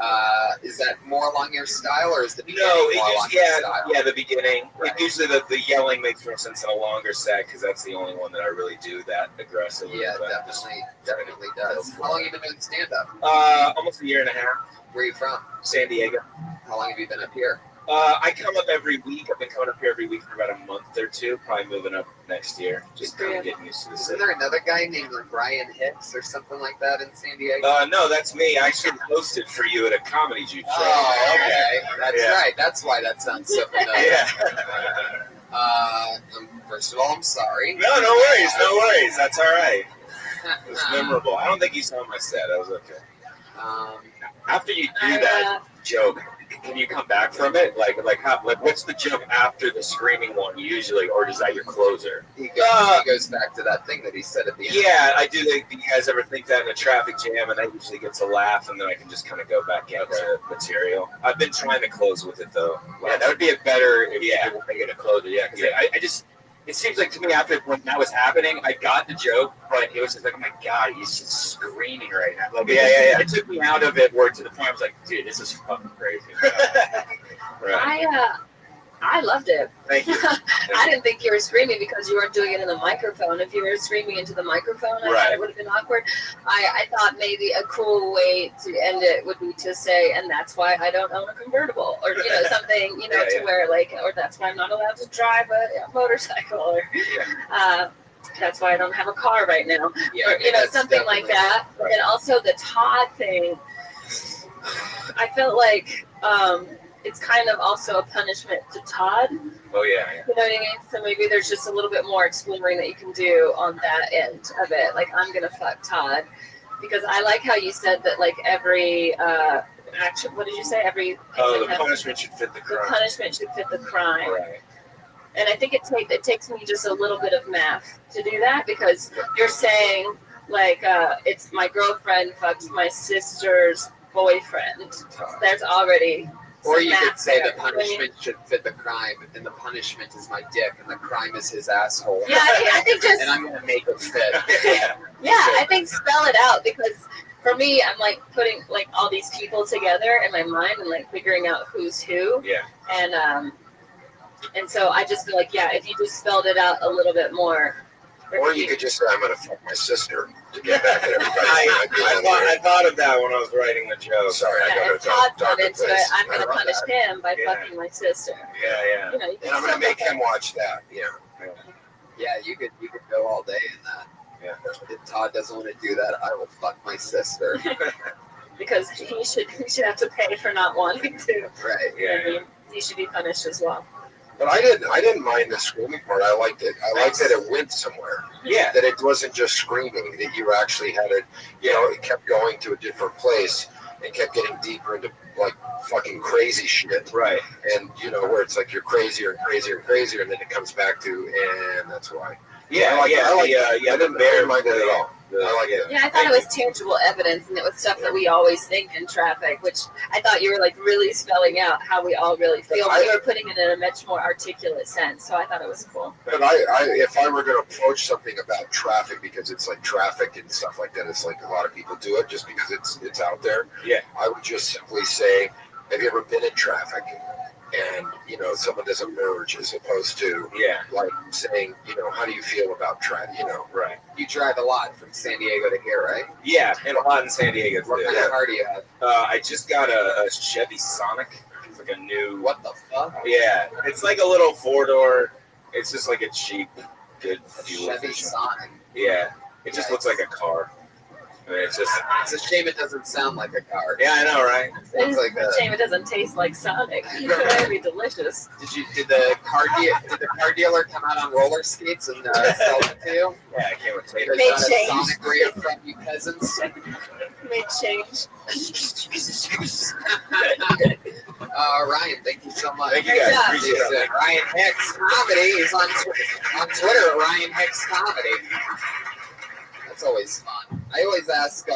Is that more along your style, or is the beginning No, more along your style? yeah, the beginning. Right. Usually the yelling makes more sense in a longer set because that's the only one that I really do that aggressive. Yeah, definitely does. How long have you been doing stand-up? Almost a year and a half. Where are you from? San Diego. How long have you been up here? I come up every week. I've been coming up here every week for about a month or two. Probably moving up next year. Just kind of getting used to the Isn't city. there another guy named like Brian Hicks or something like that in San Diego? No, that's me. I actually hosted for you at a comedy juke show. Oh, okay. That's right. That's why that sounds so familiar. Yeah. First of all, I'm sorry. No worries. No worries. That's all right. It was memorable. I don't think you saw my set. I was okay. After you do that joke, can you come back from it? Like what's the joke after the screaming one usually, or is that your closer? He goes back to that thing that he said at the end. Yeah, I do. Do you guys ever think that in a traffic jam, and that usually gets a laugh, and then I can just kind of go back into material? I've been trying to close with it though. Yeah, that would be a better if you could make it a closer. Yeah, because I just. It seems like to me after when that was happening, I got the joke, but it was just like, oh my god, he's just screaming right now. Like, it took me out of it. Where to the point I was like, dude, this is fucking crazy. Right. I loved it. Thank you. I didn't think you were screaming because you weren't doing it in the microphone. If you were screaming into the microphone, I thought it would have been awkward. I thought maybe a cool way to end it would be to say, and that's why I don't own a convertible, or something, to where or that's why I'm not allowed to drive a motorcycle, or that's why I don't have a car right now, or something like that. Right. And also the Todd thing, I felt like. It's kind of also a punishment to Todd. Oh, yeah. You know what I mean? So maybe there's just a little bit more exploring that you can do on that end of it. Like, I'm going to fuck Todd. Because I like how you said that, like, every action, what did you say? The punishment should fit the crime. The punishment should fit the crime. Right. And I think it takes me just a little bit of math to do that, because you're saying, like, it's my girlfriend fucked my sister's boyfriend. There's already... Or you could say the punishment should fit the crime, and the punishment is my dick, and the crime is his asshole. Yeah, I think just... and I'm going to make it fit. I think spell it out, because for me, I'm like putting like all these people together in my mind and like figuring out who's who. Yeah. And so I just feel like, if you just spelled it out a little bit more. Or you could just say, I'm going to fuck my sister to get back at everybody. I thought of that when I was writing the joke. Sorry, I got to Todd's not into it. I'm going to punish him by fucking my sister. Yeah. And I'm going to make him watch that. Yeah, you could go all day in that. Yeah. If Todd doesn't want to do that, I will fuck my sister. Because he should have to pay for not wanting to. Right. Yeah. He should be punished as well. But I didn't mind the screaming part. I liked it. I liked that it went somewhere. Yeah. That it wasn't just screaming. That you actually had it. It kept going to a different place and kept getting deeper into like fucking crazy shit. Right. And where it's like you're crazier and crazier and crazier, and then it comes back to, and that's why. I didn't mind it at all. I like it. Yeah, I thought it was tangible evidence, and it was stuff that we always think in traffic, which I thought you were like really spelling out how we all really feel, but you were putting it in a much more articulate sense. So I thought it was cool. But if I were going to approach something about traffic, because it's like traffic and stuff like that, it's like a lot of people do it just because it's out there. Yeah. I would just simply say, have you ever been in traffic? And someone doesn't merge, as opposed to like saying, how do you feel about traffic? Right. You drive a lot from San Diego to here, right? Yeah, and a lot in San Diego too. What kind of car do you have? I just got a Chevy Sonic. It's like a new. What the fuck? Yeah, it's like a little 4-door. It's just like a cheap, good fuel. Chevy Sonic. Yeah, it just looks like a car. I mean, it's just. It's a shame it doesn't sound like a car. Yeah, I know, right? Sounds like It's a shame it doesn't taste like Sonic. That'd be delicious. Did the car dealer come out on roller skates and sell it to you? Yeah, I can't wait. There's Made not a change. Sonic rave from you peasants. Made change. Ryan, thank you so much. Thank you guys. Great job. Appreciate it. Ryan Hicks Comedy is on Twitter at Ryan Hicks Comedy. That's always fun. I always ask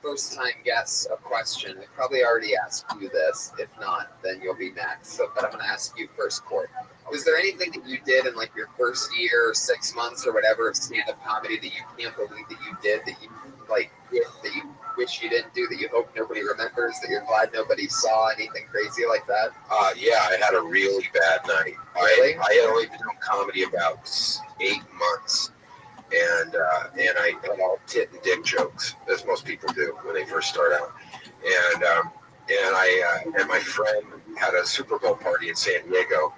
first-time guests a question. I probably already asked you this. If not, then you'll be next. So, but I'm going to ask you first, Court. Was there anything that you did in like your first year or 6 months or whatever of stand-up comedy that you can't believe that you did, that you like, that you wish you didn't do, that you hope nobody remembers, that you're glad nobody saw, anything crazy like that? Yeah, I had a really bad night. Really? I had only been doing comedy about 8 months, and I had all tit and dick jokes, as most people do when they first start out. And my friend had a Super Bowl party in San Diego,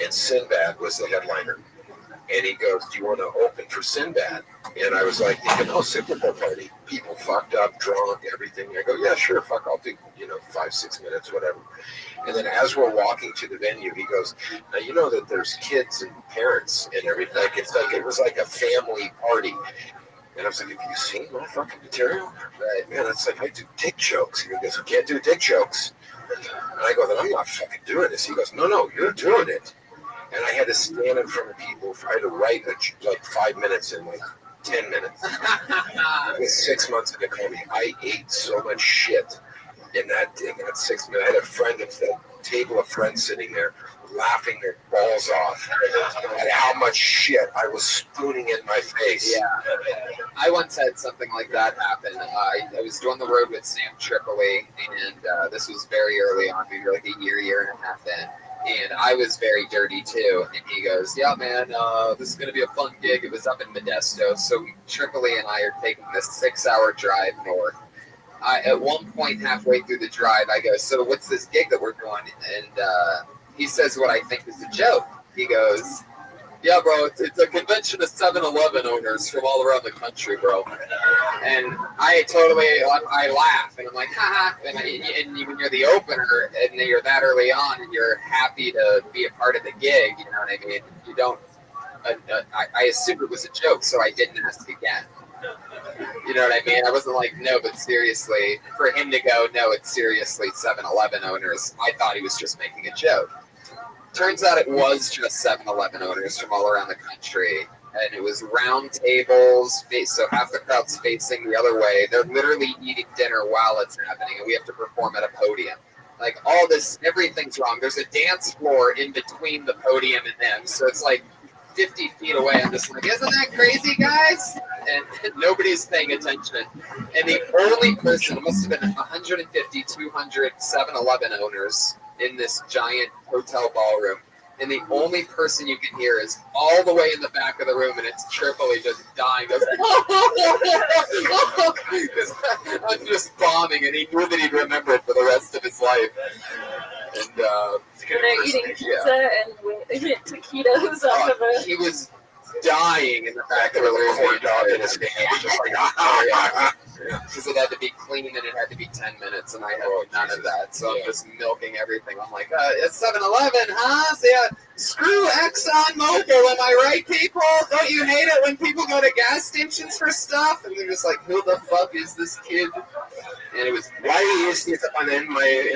and Sinbad was the headliner. And he goes, "Do you want to open for Sinbad?" And I was like, thinking, "Oh, Super Bowl party, people fucked up, drunk, everything." I go, "Yeah, sure, fuck, I'll do 5-6 minutes, whatever." And then as we're walking to the venue, he goes, "Now you know that there's kids and parents and everything. Like it was like a family party." And I was like, "Have you seen my fucking material?" Right, man, it's like I do dick jokes. He goes, "You can't do dick jokes." And I go, "Then I'm not fucking doing this." He goes, "No, you're doing it." And I had to stand in front of people. I had to write like 5 minutes in like 10 minutes. I was 6 months into comedy. I ate so much shit in that 6 minutes. I had a table of friends sitting there laughing their balls off at how much shit I was spooning in my face. Yeah. I once had something like that happen. I was doing the road with Sam Tripoli, and this was very early on, maybe like a year and a half in. And I was very dirty too. And he goes, "Yeah, man, this is going to be a fun gig." It was up in Modesto. So Tripoli and I are taking this 6-hour drive north. At one point halfway through the drive, I go, "So what's this gig that we're doing?" And he says what I think is a joke. He goes, "Yeah, bro, it's a convention of 7-Eleven owners from all around the country, bro." And I laugh, and I'm like, haha. And when you're the opener, and you're that early on, and you're happy to be a part of the gig, you know what I mean? You don't, I assumed it was a joke, so I didn't ask again. You know what I mean? I wasn't like, "No, but seriously," for him to go, "No, it's seriously 7-Eleven owners." I thought he was just making a joke. Turns out it was just 7-Eleven owners from all around the country, and it was round tables, so half the crowd's facing the other way. They're literally eating dinner while it's happening, and we have to perform at a podium. Like, all this, everything's wrong. There's a dance floor in between the podium and them, so it's like 50 feet away. I'm just like, "Isn't that crazy, guys?" And nobody's paying attention. And the only person, it must have been 150, 200 7-Eleven owners in this giant hotel ballroom, and the only person you can hear is all the way in the back of the room, and it's Tripoli just dying. I'm just bombing, and he knew that he'd remember it for the rest of his life. And they're eating pizza and taquitos off of it. He was dying in the back of the room. Corn dog in his hand, just like, Because it had to be clean and it had to be 10 minutes, and I had none of that. So I'm just milking everything. I'm like, "It's 7-Eleven, huh? So yeah, screw ExxonMobil, am I right, people? Don't you hate it when people go to gas stations for stuff?" And they're just like, "Who the fuck is this kid?" And it was, "Why is this in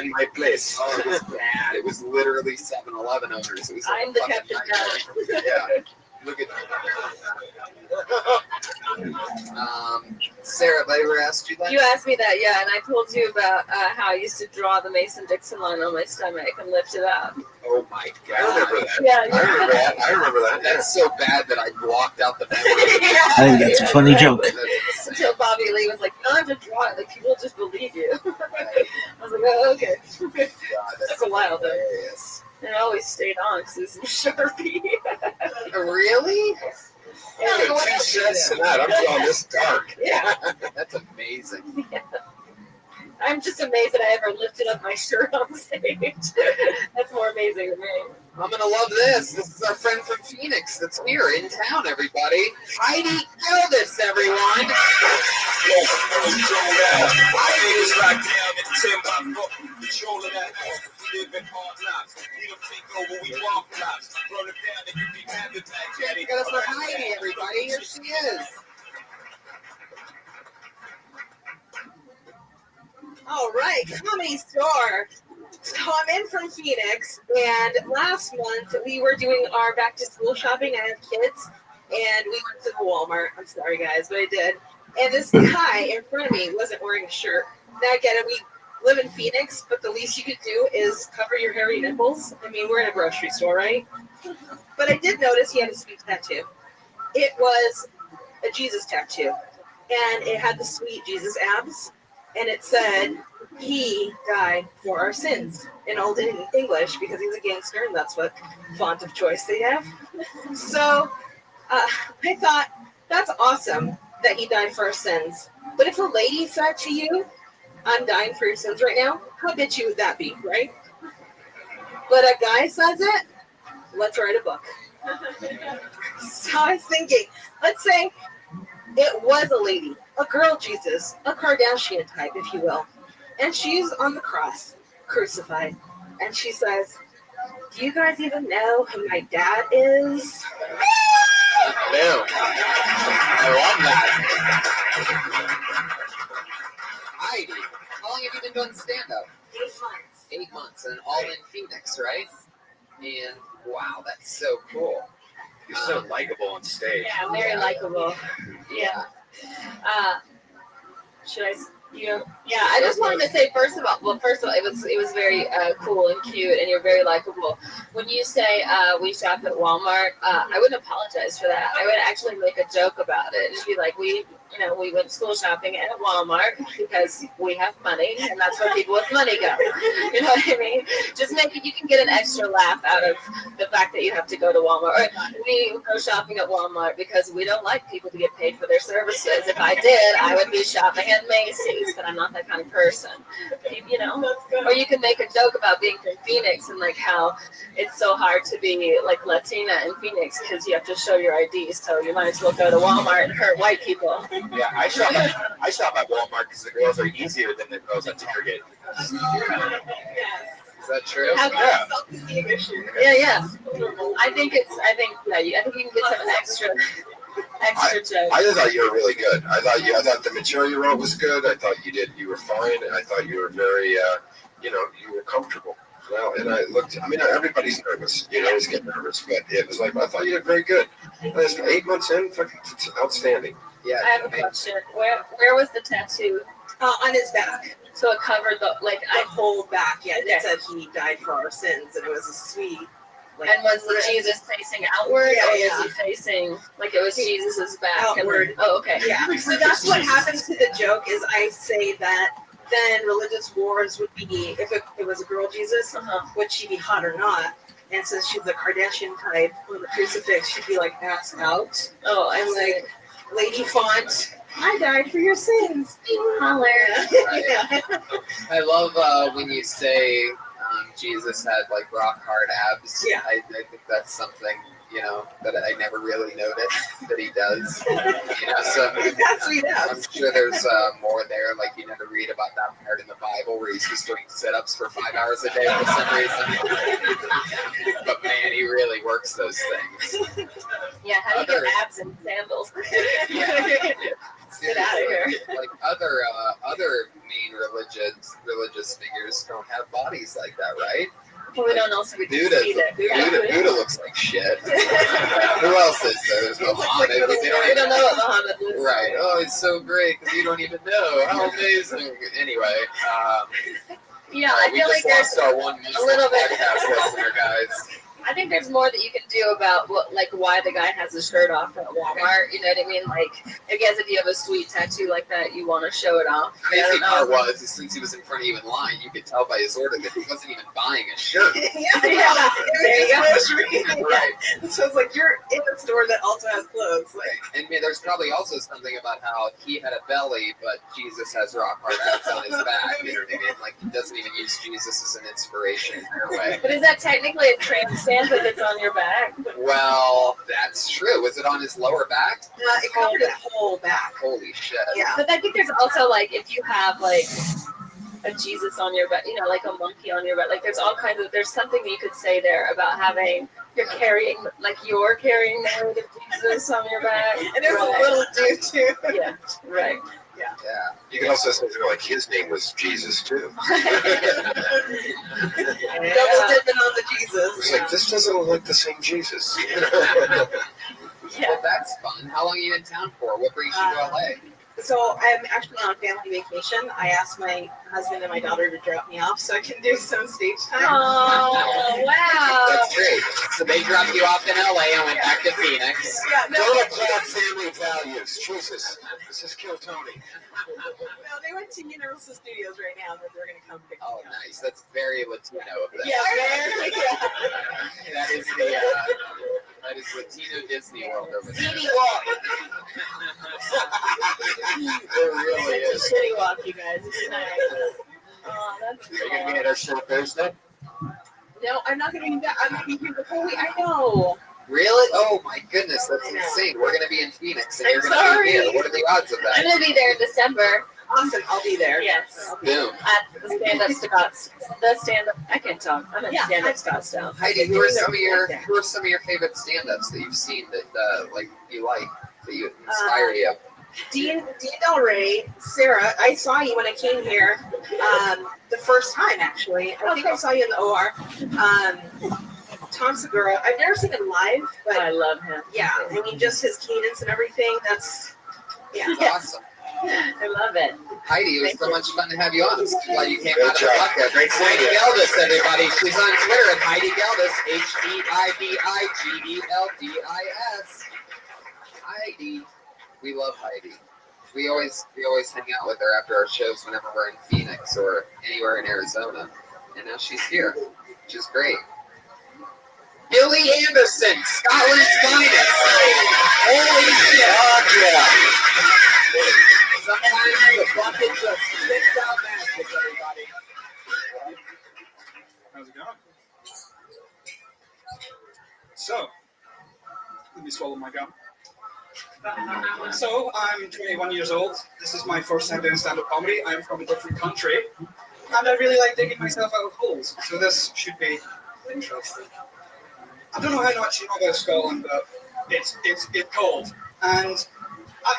my place?" Oh, it was bad. It was literally 7-Eleven owners. It was like, I'm the Captain Jack. Yeah. Look at Sarah, have I ever asked you that? You asked me that, yeah, and I told you about how I used to draw the Mason-Dixon line on my stomach and lift it up. Oh my God. I remember that. Yeah, I remember that. That's so bad that I blocked out the memory. I think that's a funny joke. Until Bobby Lee was like, "No, I'm just draw it. Like, people just believe you." I was like, "Oh, okay." That's a while though. And I always stayed on because it's a Sharpie. Really? Yeah, Even 2 cents to that. I'm drawing this dark. Yeah. That's amazing. Yeah. I'm just amazed that I ever lifted up my shirt on stage. That's more amazing to me. I'm gonna love this. This is our friend from Phoenix that's here in town, everybody. Heidi Gildas, everyone. Niggas locked down in 10 by 4. Control of that. We live in hard knocks. We don't take over, we walk blocks. Run it down and you be mad at that daddy. Get us for Heidi, everybody. Here she is. All right, Comedy Store. So I'm in from Phoenix, and last month we were doing our back to school shopping. I have kids, and we went to the Walmart. I'm sorry, guys, but I did. And this guy in front of me wasn't wearing a shirt. Now I get it. We live in Phoenix, but the least you could do is cover your hairy nipples. I mean, we're in a grocery store, right? But I did notice he had a sweet tattoo. It was a Jesus tattoo, and it had the sweet Jesus abs. And it said, he died for our sins in Old English because he's a gangster and that's what font of choice they have. So I thought, that's awesome that he died for our sins. But if a lady said to you, I'm dying for your sins right now, how bitchy would that be, right? But a guy says it, let's write a book. So I was thinking, let's say it was a lady, a girl Jesus, a Kardashian type, if you will. And she's on the cross, crucified. And she says, do you guys even know who my dad is? No. I love that. Heidi, how long have you been doing stand-up? 8 months. 8 months, and all in Phoenix, right? And wow, that's so cool. You're so likable on stage. Yeah, very likable. Yeah. Should I? Yeah, I just wanted to say first of all, it was very cool and cute, and you're very likable. When you say we shop at Walmart, I wouldn't apologize for that. I would actually make a joke about it. Just be like, we went school shopping at Walmart because we have money, and that's where people with money go. You know what I mean? Just make it. You can get an extra laugh out of the fact that you have to go to Walmart. Or we go shopping at Walmart because we don't like people to get paid for their services. If I did, I would be shopping at Macy's, but I'm not that kind of person. You know? Or you can make a joke about being from Phoenix and like how it's so hard to be like Latina in Phoenix because you have to show your ID, so you might as well go to Walmart and hurt white people. Yeah, I shop at Walmart because the girls are easier than the girls at Target. Is that true? Yeah. I think you can get some extra jokes. I thought you were really good. I thought the material you wrote was good. I thought you were fine. I thought you were very, you were comfortable. Well, and everybody's nervous. You always get nervous, but it was like, I thought you did very good. 8 months in, it's outstanding. Yeah. I have a question. Where was the tattoo? On his back. So it covered the whole back. Yeah, Okay. it said he died for our sins, and it was a sweet. And was Jesus facing outward, Yeah, or yeah. was he facing like it was Jesus's back? Outward. Oh, okay. Yeah. So that's what happens to the joke is I say that then religious wars would be if it was a girl Jesus, would she be hot or not? And since she's a Kardashian type on the crucifix, she'd be like passed out. Oh, I'm like Lady Font. I died for your sins. Holler. Yeah. I love when you say Jesus had like rock hard abs. Yeah. I think that's something that I never really noticed that he does. So That's sweet abs. I'm sure there's more there. Like you never read about that part in the Bible where he's just doing sit-ups for 5 hours a day for some reason. But man, he really works those things. Yeah, how do you get abs and sandals? Get out of here. Like other main religious figures don't have bodies like that, right? Well, we don't know, so we can Buddha, see that. Buddha looks like shit. Who else is there? There's Muhammad. We don't know what Muhammad looks like. Right. Oh, it's so great because you don't even know. How amazing. Anyway. Yeah, I feel like there's our one a little bit. podcast listener, guys. I think there's more that you can do about why the guy has his shirt off at Walmart. You know what I mean? Like, I guess if you have a sweet tattoo like that, you want to show it off. Crazy part was, since he was in front of you in line, you could tell by his order that he wasn't even buying a shirt. Yeah. There you go. Right. So it's like you're in a store that also has clothes. Like, And there's probably also something about how he had a belly, but Jesus has rock hard abs on his back. You know what I mean? Like, he doesn't even use Jesus as an inspiration in their way. But is that technically a trans Santa that's on your back. Well, that's true. Was it on his lower back? It covered his whole back. Holy shit. Yeah. But I think there's also like if you have like a Jesus on your back, you know, like a monkey on your back. Like there's all kinds of there's something you could say there about having you're carrying the weight of Jesus on your back. And there's a little dude too. Yeah. Right. Yeah. Yeah. You can also say like his name was Jesus too. Double dipping on the Jesus. It's like this doesn't look like the same Jesus. Yeah, that's fun. How long are you in town for? What brings you to LA? So I'm actually on family vacation. I asked my husband and my daughter to drop me off so I can do some stage time. Oh, wow. That's great. So they dropped you off in LA and went back to Phoenix. Yeah, no, Don't applaud family values. Jesus. This is Kill Tony. no, they went to Universal Studios right now, but they're going to come pick me up. Nice. That's very Latino of them. Yeah, very. That is Latino Disney World over there. City walk. It really is. City walk, you guys. It's nice. Oh, that's Are you going to be at our show Thursday? No, I'm not going to be back. I'm going to be here the whole week. I know. Really? Oh my goodness, that's insane. We're going to be in Phoenix and you're going to be here. What are the odds of that? I'm gonna be there in December. Awesome, I'll be there. Yes. Boom. At the stand-up Scots. The stand-up. I can't talk. I'm at stand-up Scottsdale. Heidi, who are some of your favorite stand-ups that you've seen that you like that you inspire you? Dean Del Rey, Sarah, I saw you when I came here the first time, actually. I think I saw you in the OR. Tom Segura, I've never seen him live, but I love him. Yeah, I mean, just his cadence and everything, that's awesome. I love it. Heidi, it was so much fun to have you on. I'm glad you came Good out of the job. podcast. Great Heidi Geldis, everybody. She's on Twitter at Heidi Geldis, HEIDIGELDIS. Heidi. We love Heidi. We always hang out with her after our shows whenever we're in Phoenix or anywhere in Arizona. And now she's here, which is great. Billy Anderson, Scotland's finest. Holy shit. Yeah. Sometimes the bucket just spits out magic, everybody. How's it going? So, let me swallow my gum. So, I'm 21 years old. This is my first time doing stand-up comedy. I'm from a different country. And I really like digging myself out of holes. So this should be interesting. I don't know how much you know about Scotland, but it's cold. And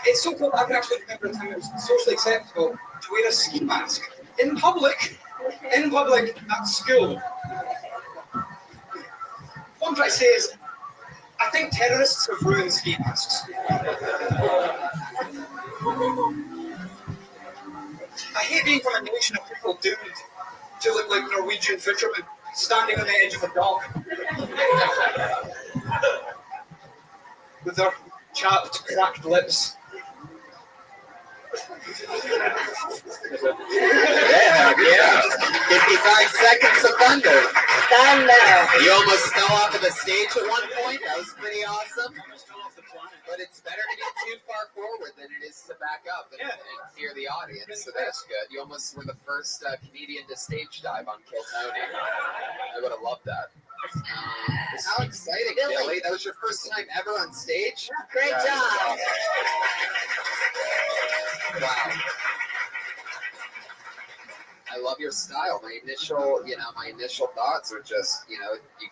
it's so cold I can actually remember a time it was socially acceptable to wear a ski mask in public at school. What I'm trying to say is, I think terrorists have ruined ski masks. I hate being from a nation of people doomed to look like Norwegian fishermen standing on the edge of a dock with their chapped, cracked lips. Yeah. 55 seconds of thunder. You almost fell off of the stage at one point. That was pretty awesome. But it's better to get too far forward than it is to back up and hear the audience. So that's good. You almost were the first comedian to stage dive on Kill Tony. I would have loved that. How exciting, Billy. That was your first time ever on stage? Great job. Wow. I love your style. My initial thoughts are just, you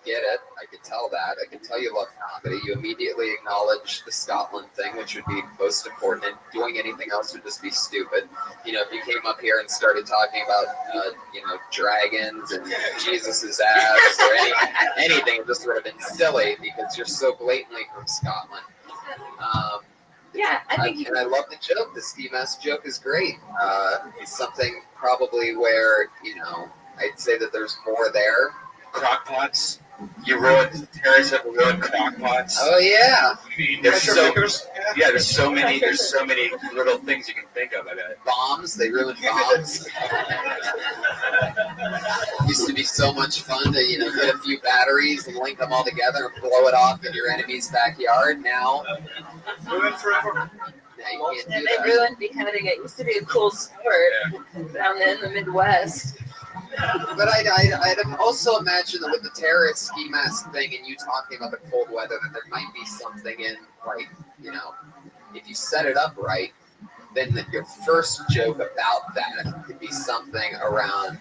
get it. I could tell that. I can tell you love comedy. You immediately acknowledge the Scotland thing, which would be most important. And doing anything else would just be stupid. If you came up here and started talking about, dragons and Jesus's ass or anything, it just would have been silly because you're so blatantly from Scotland. Yeah, I think and I love the joke. The ski mask joke is great. It's something probably where, I'd say that there's more there. Crockpots. You ruined crockpots. Oh yeah. There's so many little things you can think of. Bombs. They ruined bombs. Used to be so much fun to get a few batteries and link them all together and blow it off in your enemy's backyard. Now ruined forever. Yeah, they ruined beheading. It used to be a cool sport down in the Midwest. But I'd also imagine that with the terrorist ski mask thing and you talking about the cold weather, that there might be something in, like, you know, if you set it up right, then your first joke about that could be something around,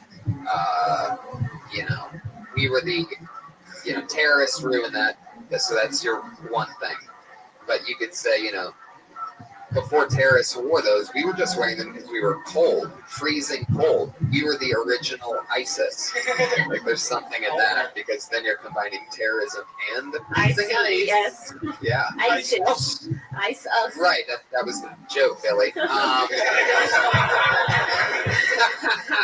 you know, we were the, you know, terrorists ruined that, so that's your one thing. But you could say, you know, before terrorists wore those, we were just wearing them because we were cold, freezing cold. We were the original ISIS. Like, there's something in that, because then you're combining terrorism and the freezing ice. Yes. Yeah. ISIS. ISIS. Right, that was the joke, Billy.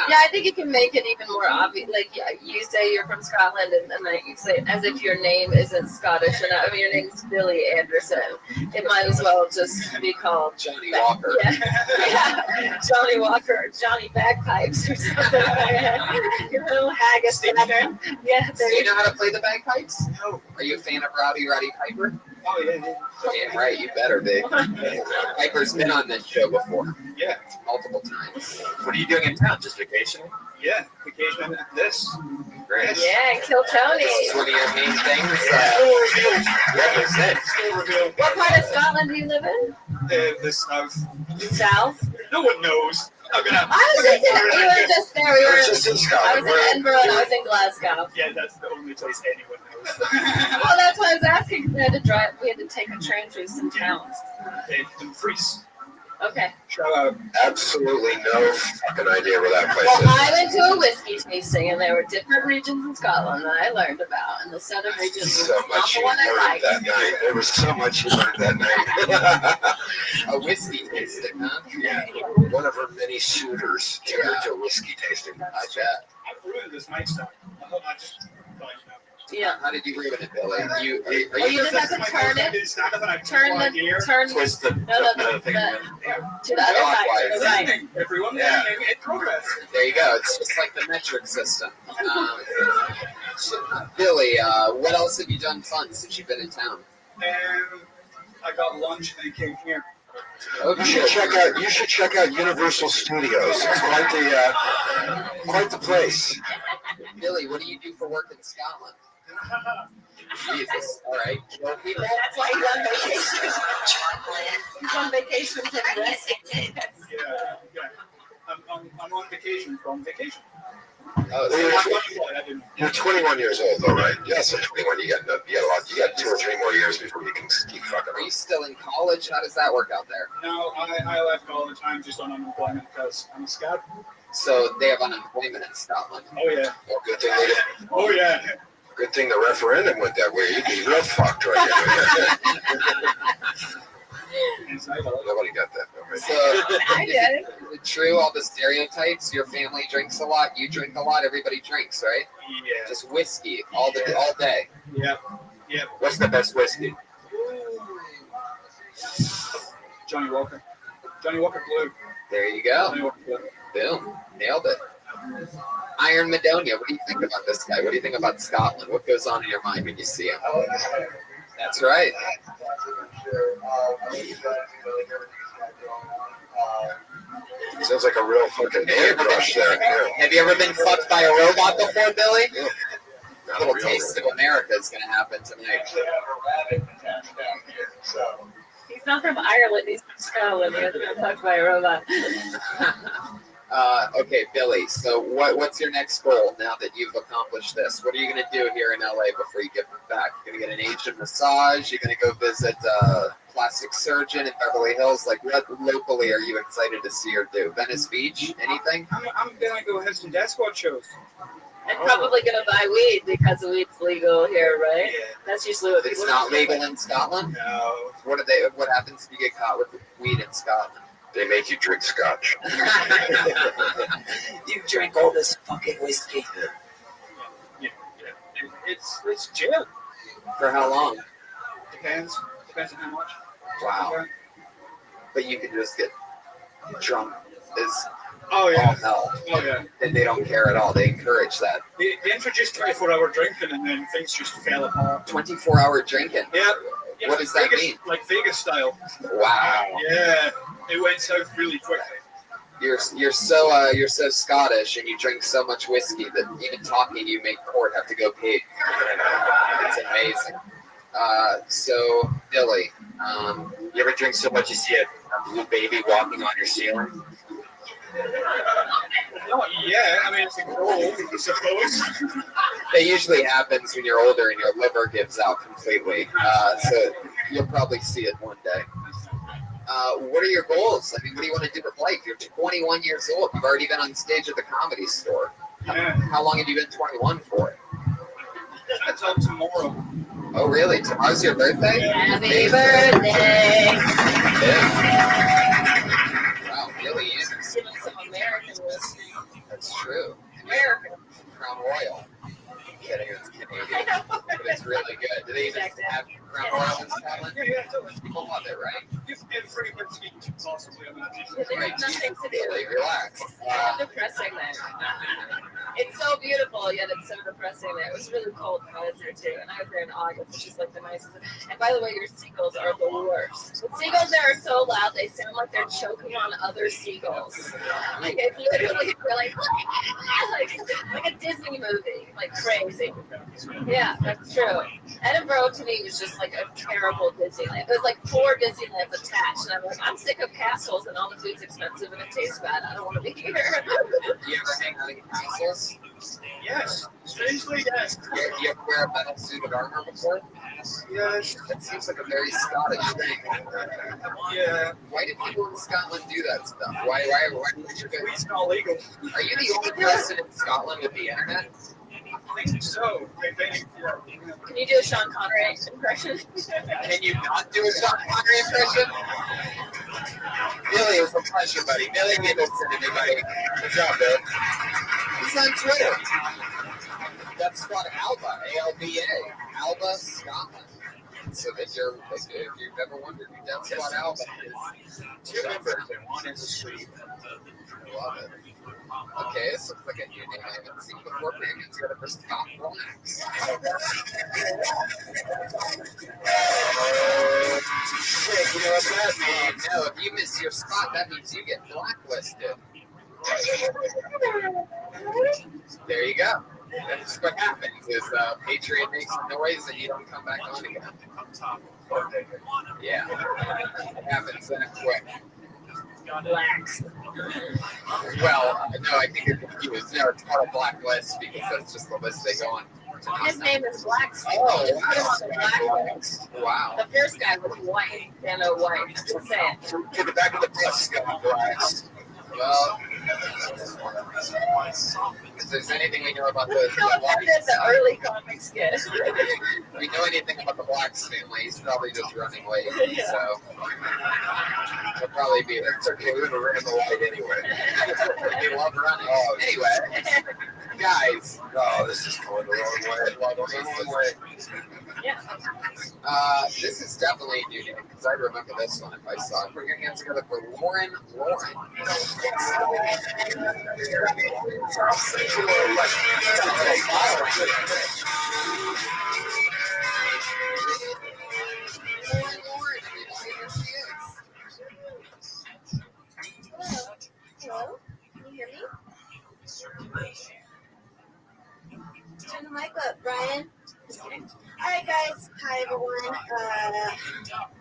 Yeah, I think you can make it even more obvious. Like, yeah, you say you're from Scotland, and then you say it as if your name isn't Scottish. And I mean, your name's Billy Anderson. It might as well just be called Johnny Walker. Yeah. Johnny Walker, Johnny Bagpipes, or something. Your little haggis. Yeah. Do you know how to play the bagpipes? No. Are you a fan of Roddy Piper? Oh, yeah. Yeah, right, you better be. Piper's been on this show before. Yeah. Multiple times. What are you doing in town? Just vacationing? Yeah, vacation at this. Great. Yeah, Kill Tony. This is one of your main things. What part of Scotland do you live in? The south. South? No one knows. I was just in, we were just there. We were just in I Scotland. was in Edinburgh and I was in Glasgow. Yeah, that's the only place anyone knows. Well, that's why I was asking, because we had to drive. We had to take a train through some towns. In Fries. Okay. Shout out. Absolutely no fucking idea where that place Well, is. I went to a whiskey tasting, and there were different regions in Scotland that I learned about, and the southern region was So not much the you one I learned liked. that night. There was so much you learned that night. A whiskey tasting, huh? Yeah. One of her many suitors took her to a whiskey tasting. I bet. I ruined this mic stuff. I just thought, Yeah. How did you ruin it, Billy? Are you just have to turn it. Turn Twist the thing thing. to the other side, to the right. Everyone, Yeah. in progress. There you go. It's just like the metric system. Billy, what else have you done fun since you've been in town? And I got lunch and then came here. You should check out Universal Studios. It's quite the place. Billy, what do you do for work in Scotland? Jesus. All right. Kill people? That's why he's on vacation. He's on vacation from this. Yeah. I'm on vacation from vacation. Oh, You're 21 years old, though, right? Yes, at 21, you got You got 2 or 3 more years before you can keep fucking. Are you still in college? How does that work out there? No, I left college. I'm just on unemployment because I'm a scout. So they have unemployment in Scotland. Oh yeah. Well, good thing they didn't. Oh yeah. Good thing the referendum went that way. You'd be real fucked right now. Nobody got that. Nobody. So, I did. is it true, all the stereotypes? Your family drinks a lot, you drink a lot, everybody drinks, right? Yeah. Just whiskey all day. Yep. What's the best whiskey? Johnny Walker. Johnny Walker Blue. There you go. Johnny Walker Blue. Boom. Nailed it. Iron Madonia, what do you think about this guy? What do you think about Scotland? What goes on in your mind when you see him? That's right. Sounds like a real fucking man crush there. Yeah. Have you ever been fucked by a robot before, Billy? Yeah. A little taste of America is going to happen tonight. He's not from Ireland. He's from Scotland. He hasn't been fucked by a robot. Okay, Billy. So what's your next goal now that you've accomplished this? What are you going to do here in LA before you get back? You're going to get an Asian massage? You're going to go visit a plastic surgeon in Beverly Hills? Like, what locally are you excited to see or do? Venice Beach? Anything? I'm gonna go have some Death Squad shows. I'm probably gonna buy weed because weed's legal here, right? Yeah. That's usually what It's people not legal in Scotland? No. What happens if you get caught with weed in Scotland? They make you drink scotch. You drink all this fucking whiskey. Yeah. It's jail. For how long? Depends on how much. Wow. But you can just get drunk as Oh yeah. all hell. Oh yeah. And they don't care at all. They encourage that. They introduced 24-hour drinking and then things just fell apart. 24-hour drinking? Yeah. What does that Vegas, mean? Like Vegas style. Wow. Yeah. It went south really quickly. You're so Scottish, and you drink so much whiskey that even talking you make Court have to go pee. It's amazing. So Billy, You ever drink so much you see a blue baby walking on your ceiling? Not yet. I mean, it's a goal, I suppose. that usually happens when you're older and your liver gives out completely. So you'll probably see it one day. What are your goals? I mean, what do you want to do with life? You're 21 years old. You've already been on stage at the Comedy Store. How long have you been 21 for? Until tomorrow. Oh, really? Tomorrow's your birthday? Happy birthday! Yeah. Wow, Billy Anderson. Giving some American whiskey. That's true. American. Crown Royal. I'm kidding, it's Canadian. But it's really good. Do they even have Crown Royal in Scotland? Yeah. People love it, right? And free whiskey, possibly. There's nothing to do. Billy, relax. It's depressing there. It's so beautiful, yet it's so depressing there. It was really cold when I was there too, and I was there in August, which is like the nicest. And by the way, your seagulls are the worst. The seagulls there are so loud; they sound like they're choking on other seagulls. Like it's literally like a Disney movie, like crazy. Yeah, that's true. Edinburgh to me was just like a terrible Disneyland. There's like 4 Disneylands attached, and I'm like, I'm sick of castles and all the food's expensive and it tastes bad. I don't want to be here. You ever hang out in castles? Yes. Strangely, yes. You ever wear a metal suit of armor before? Yes. That seems like a very Scottish thing. Yeah. Why do people in Scotland do that stuff? Why did you guys? It's not legal. Are you the only person in Scotland with the internet? I think so. I think, yeah. Can you do a Sean Connery impression? Can you not do a Sean Connery impression? Billy, it was a pleasure, buddy. Billy Nicholson, everybody. Good job, Bill. He's on Twitter. That's called Alba, A-L-B-A. Alba, Scotland. So that if you've ever wondered who Death Squad Alba is, 2 members and 1 is a street. I love it. Okay, this looks like a new name I haven't seen before. Maybe it's got for Scott Blacks. Shit, you know what that means? No, if you miss your spot, that means you get blacklisted. There you go. That's what happens is Patriot makes some noise and you don't come back on again. Yeah, it happens that quick. Blacks. Well, no, I think you're confused. No, it's called a blacklist because that's just the list they go on. His name is Blacks. Oh, Just put him on the blacklist. wow. The first guy was white, Dano White. Just saying. To the back of the bus, Scott Blacks. Well, if there's anything we know about the Blacks, the early comics get. if we know anything about the Blacks family, he's probably just running late. Yeah. So he'll probably be there. It's okay, we're gonna run the light anyway. They love running. Oh, anyway, guys. Oh, this is going the wrong way. Yeah. This is definitely a new name because I remember this one if I saw it. Put your hands together for Lauren. Hello? Can you hear me? Turn the mic up, Brian. Alright guys, hi everyone.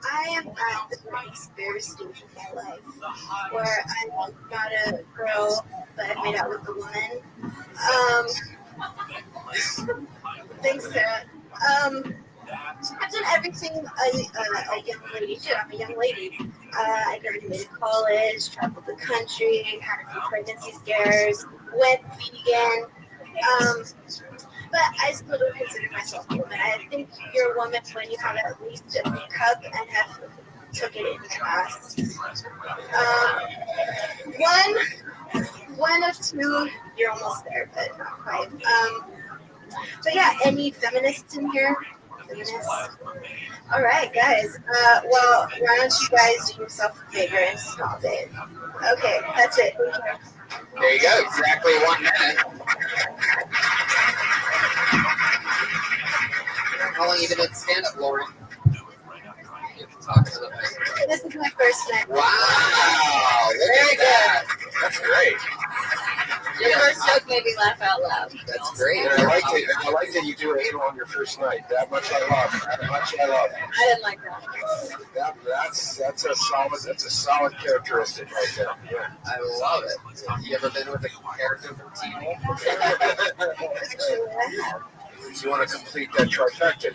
I am at the very experience stage of my life where I'm not a girl, but I've made out with a woman. Thanks, Sarah. I've done everything a young lady should. I'm a young lady. I graduated college, traveled the country, had a few pregnancy scares, went vegan. But I still don't consider myself a woman. I think you're a woman when you have at least a B cup and have took it in class. One of 2, you're almost there, but not quite. But yeah, any feminists in here? Feminists? All right, guys. Well, why don't you guys do yourself a favor and stop it? Okay, that's it. Thank you. There you go. Exactly 1 minute. How long have you been at stand-up, Lauren? Talk to the mic. This is my first night. Wow! Very good. great. Your first joke made me laugh out loud. That's great. And I like that you do anal on your first night. That much I love. That much I love. I didn't like that. That's a solid characteristic right there. Yeah. I love it. You ever been with a character from T-Mobile? You want to complete that trifecta.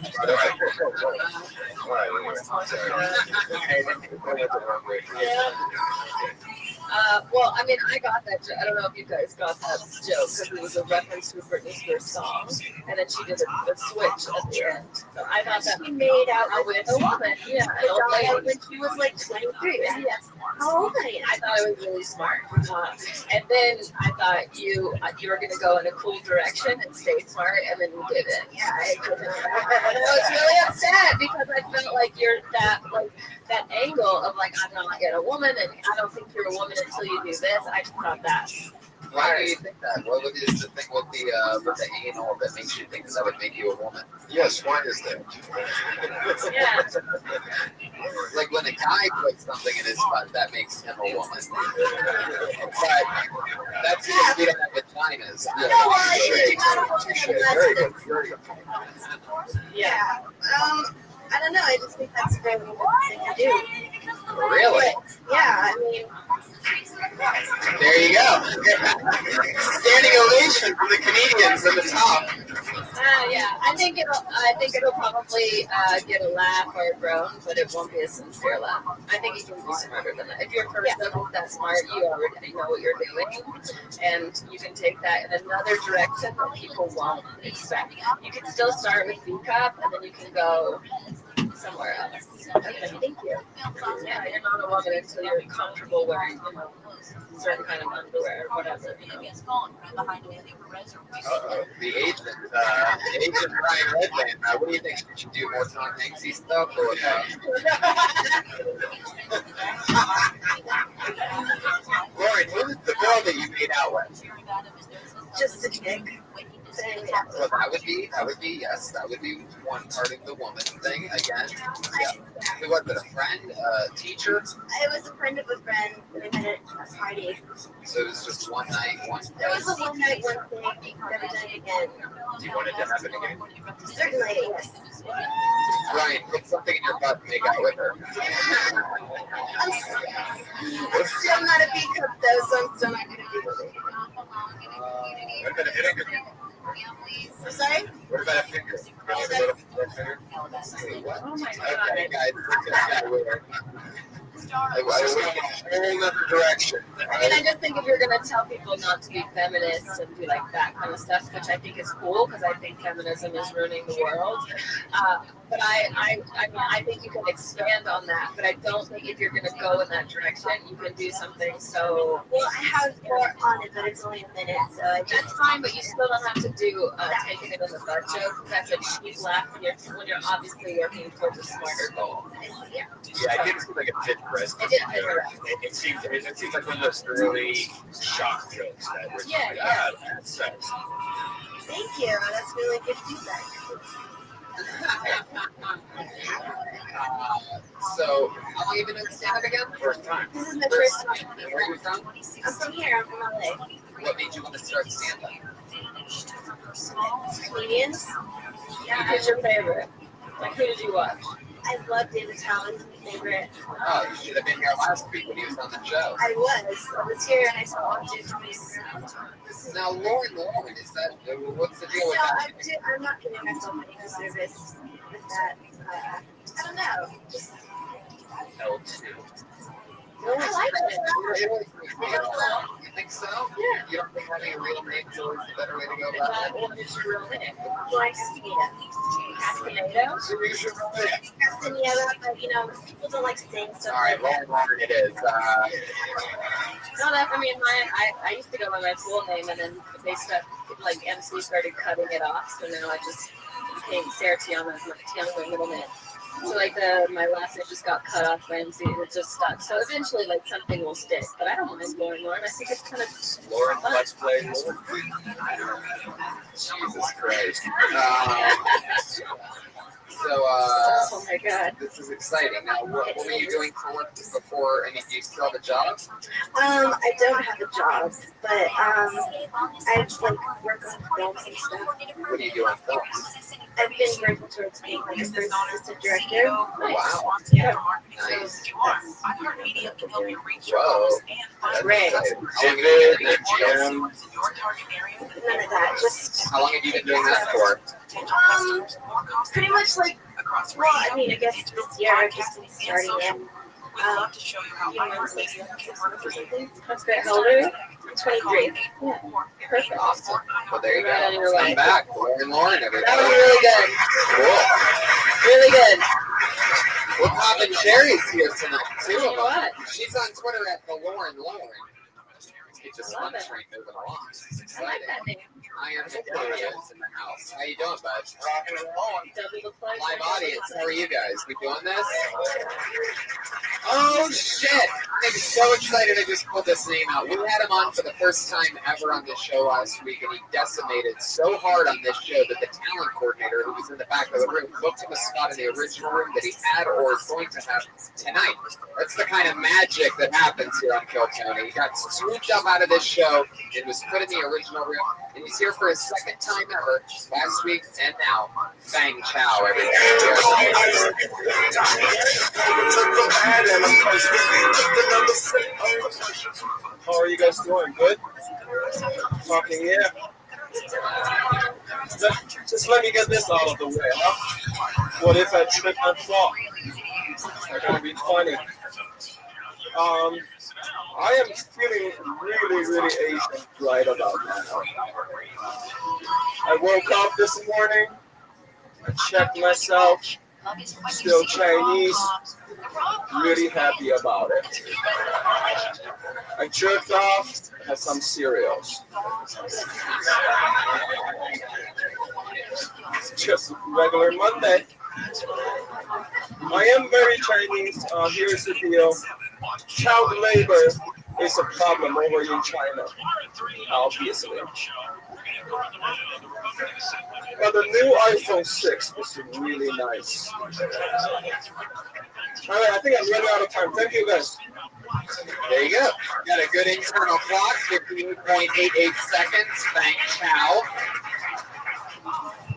Well, I mean, I got that joke. I don't know if you guys got that joke because it was a reference to Britney Spears' song, and then she did a switch at the end. So I thought that She made out with a woman. Yeah, an old lady when she was like 23. Yes. How old are you? I thought it was really smart. And then I thought you were going to go in a cool direction and stay smart, and then you did it. Yeah, I was really upset because I felt like you're that angle of like, I'm not yet a woman, and I don't think you're a woman until you do this. I just thought that. Why do you think that? What would you think with the anal that makes you think that would make you a woman? Yes, why is that? Yeah. Like when a guy puts something in his butt, that makes him a woman. But that's because we don't have vaginas. Very good. Very good. Yeah. I don't know. I just think that's a very good thing to do. Really? But, yeah. I mean. There you go. Standing ovation from the comedians at the top. Yeah, I think it'll probably get a laugh or a groan, but it won't be a sincere laugh. I think you can be smarter than that. If your first joke is that smart, you already know what you're doing, and you can take that in another direction that people won't expect. You can still start with B cup, and then you can go somewhere else. Okay, thank you. Yeah, you're not a woman until you're comfortable wearing, certain kind of underwear or whatever. The agent Ryan Redband. What do you think? Should you do more Tom Hanksy stuff or? Lauren, who was the girl that you made out with? Just a chick. Well, that would be yes. That would be one part of the woman thing again. Yeah. Who was it? A friend? A teacher? It was a friend of a friend that I met at a party. So it was just one night, one It was a one night, one thing. Never done it again. Do you want it to happen again? Certainly, yes. Ryan, put something in your butt and make out with her. I'm still not a B cup though, so I'm still not gonna do it. What about a finger? I'm sorry? What about a finger? Oh my God. Okay, guys, this got weird. I was going in a whole other direction. I mean, I just think if you're going to tell people not to be feminists and do like that kind of stuff, which I think is cool because I think feminism is ruining the world. But I think you can expand on that. But I don't think if you're going to go in that direction, you can do something so. Well, I have more on it, but it's only a minute, so that's fine. But you still don't have to do taking it in the butt joke. That's a cheap laugh when you're obviously working towards a smarter goal. Yeah, it didn't seem like it fit Chris. It didn't fit her. It seems like one of those early shock jokes that were like, that sucks. Thank you. That's really good feedback. So, how long have you been in stand-up again? First time. This is my first time. And where are you from? I'm from here. I'm from LA. What made you want to start stand-up? Comedians? Yeah, who's your favorite? Like, who did you watch? I love David Talon's my favorite. Oh, you should have been here last week when he was on the show. I was here and I saw him do Now, Lauren, is that, what's the deal with that? I'm not giving myself any service with that. I don't know. Just, L2. I like it. You think so? Yeah. You don't think having a real name is always the better way to go about it? What is your real name? Like Castaneda. Castaneda? Castaneda, but people don't like saying stuff. All right, Lauren it is. No, I mean, I used to go by my full name, and then they like MC started cutting it off, so now I just became Sarah Tiana as my middle name. So like my last name just got cut off by MC, and it just stuck. So eventually, like something will stick. But I don't mind Lauren. I think it's kind of Lauren, fun. let's play Lauren. Jesus Christ. So, Oh my god. this is exciting. Now, what were you doing for work before? I mean, do you still have a job? I don't have a job, but I like work on films and stuff. What do you do on films? I've been working towards being like a first assistant director. Wow. Yeah. Nice. Whoa. Whoa. That's great. David and Jim. None of that. Just How long have you been doing that for? pretty much like. Well, I mean, I guess this year I've just been starting in. That's great. How old are you? 23. Yeah. Perfect. Awesome. Well, there you Right on go. your way. I'm back. Lauren, everybody. That was really good. Cool. Really good. We're popping cherries here tonight, too. You know what? She's on Twitter at the Lauren. It's just I fun love it. train moving along. It's I like exciting. that name. Iron Victoria's in the house. How you doing, bud? Double the pleasure. Live audience, how are you guys? We doing this? Oh shit! I'm so excited I just pulled this name out. We had him on for the first time ever on this show last week, and he decimated so hard on this show that the talent coordinator, who was in the back of the room, booked him a spot in the original room that he had or is going to have tonight. That's the kind of magic that happens here on Kill Tony. He got swooped up out of this show and was put in the original room, and he's here for his second time ever, last week and now. Fang Chow, everybody. How are you guys doing? Good? Fucking yeah. Just let me get this out of the way, huh? What if I trip and fall? That's gonna be funny. I am feeling really Asian right about now. I woke up this morning, I checked myself, still Chinese, really happy about it. I jerked off, had some cereals. Just regular Monday. I am very Chinese. Here's the deal. Child labor is a problem over in China, obviously. But the new iPhone 6 is really nice. All right, I think I'm running out of time. Thank you, guys. There you go. Got a good internal clock, 15.88 seconds. Fang Chow.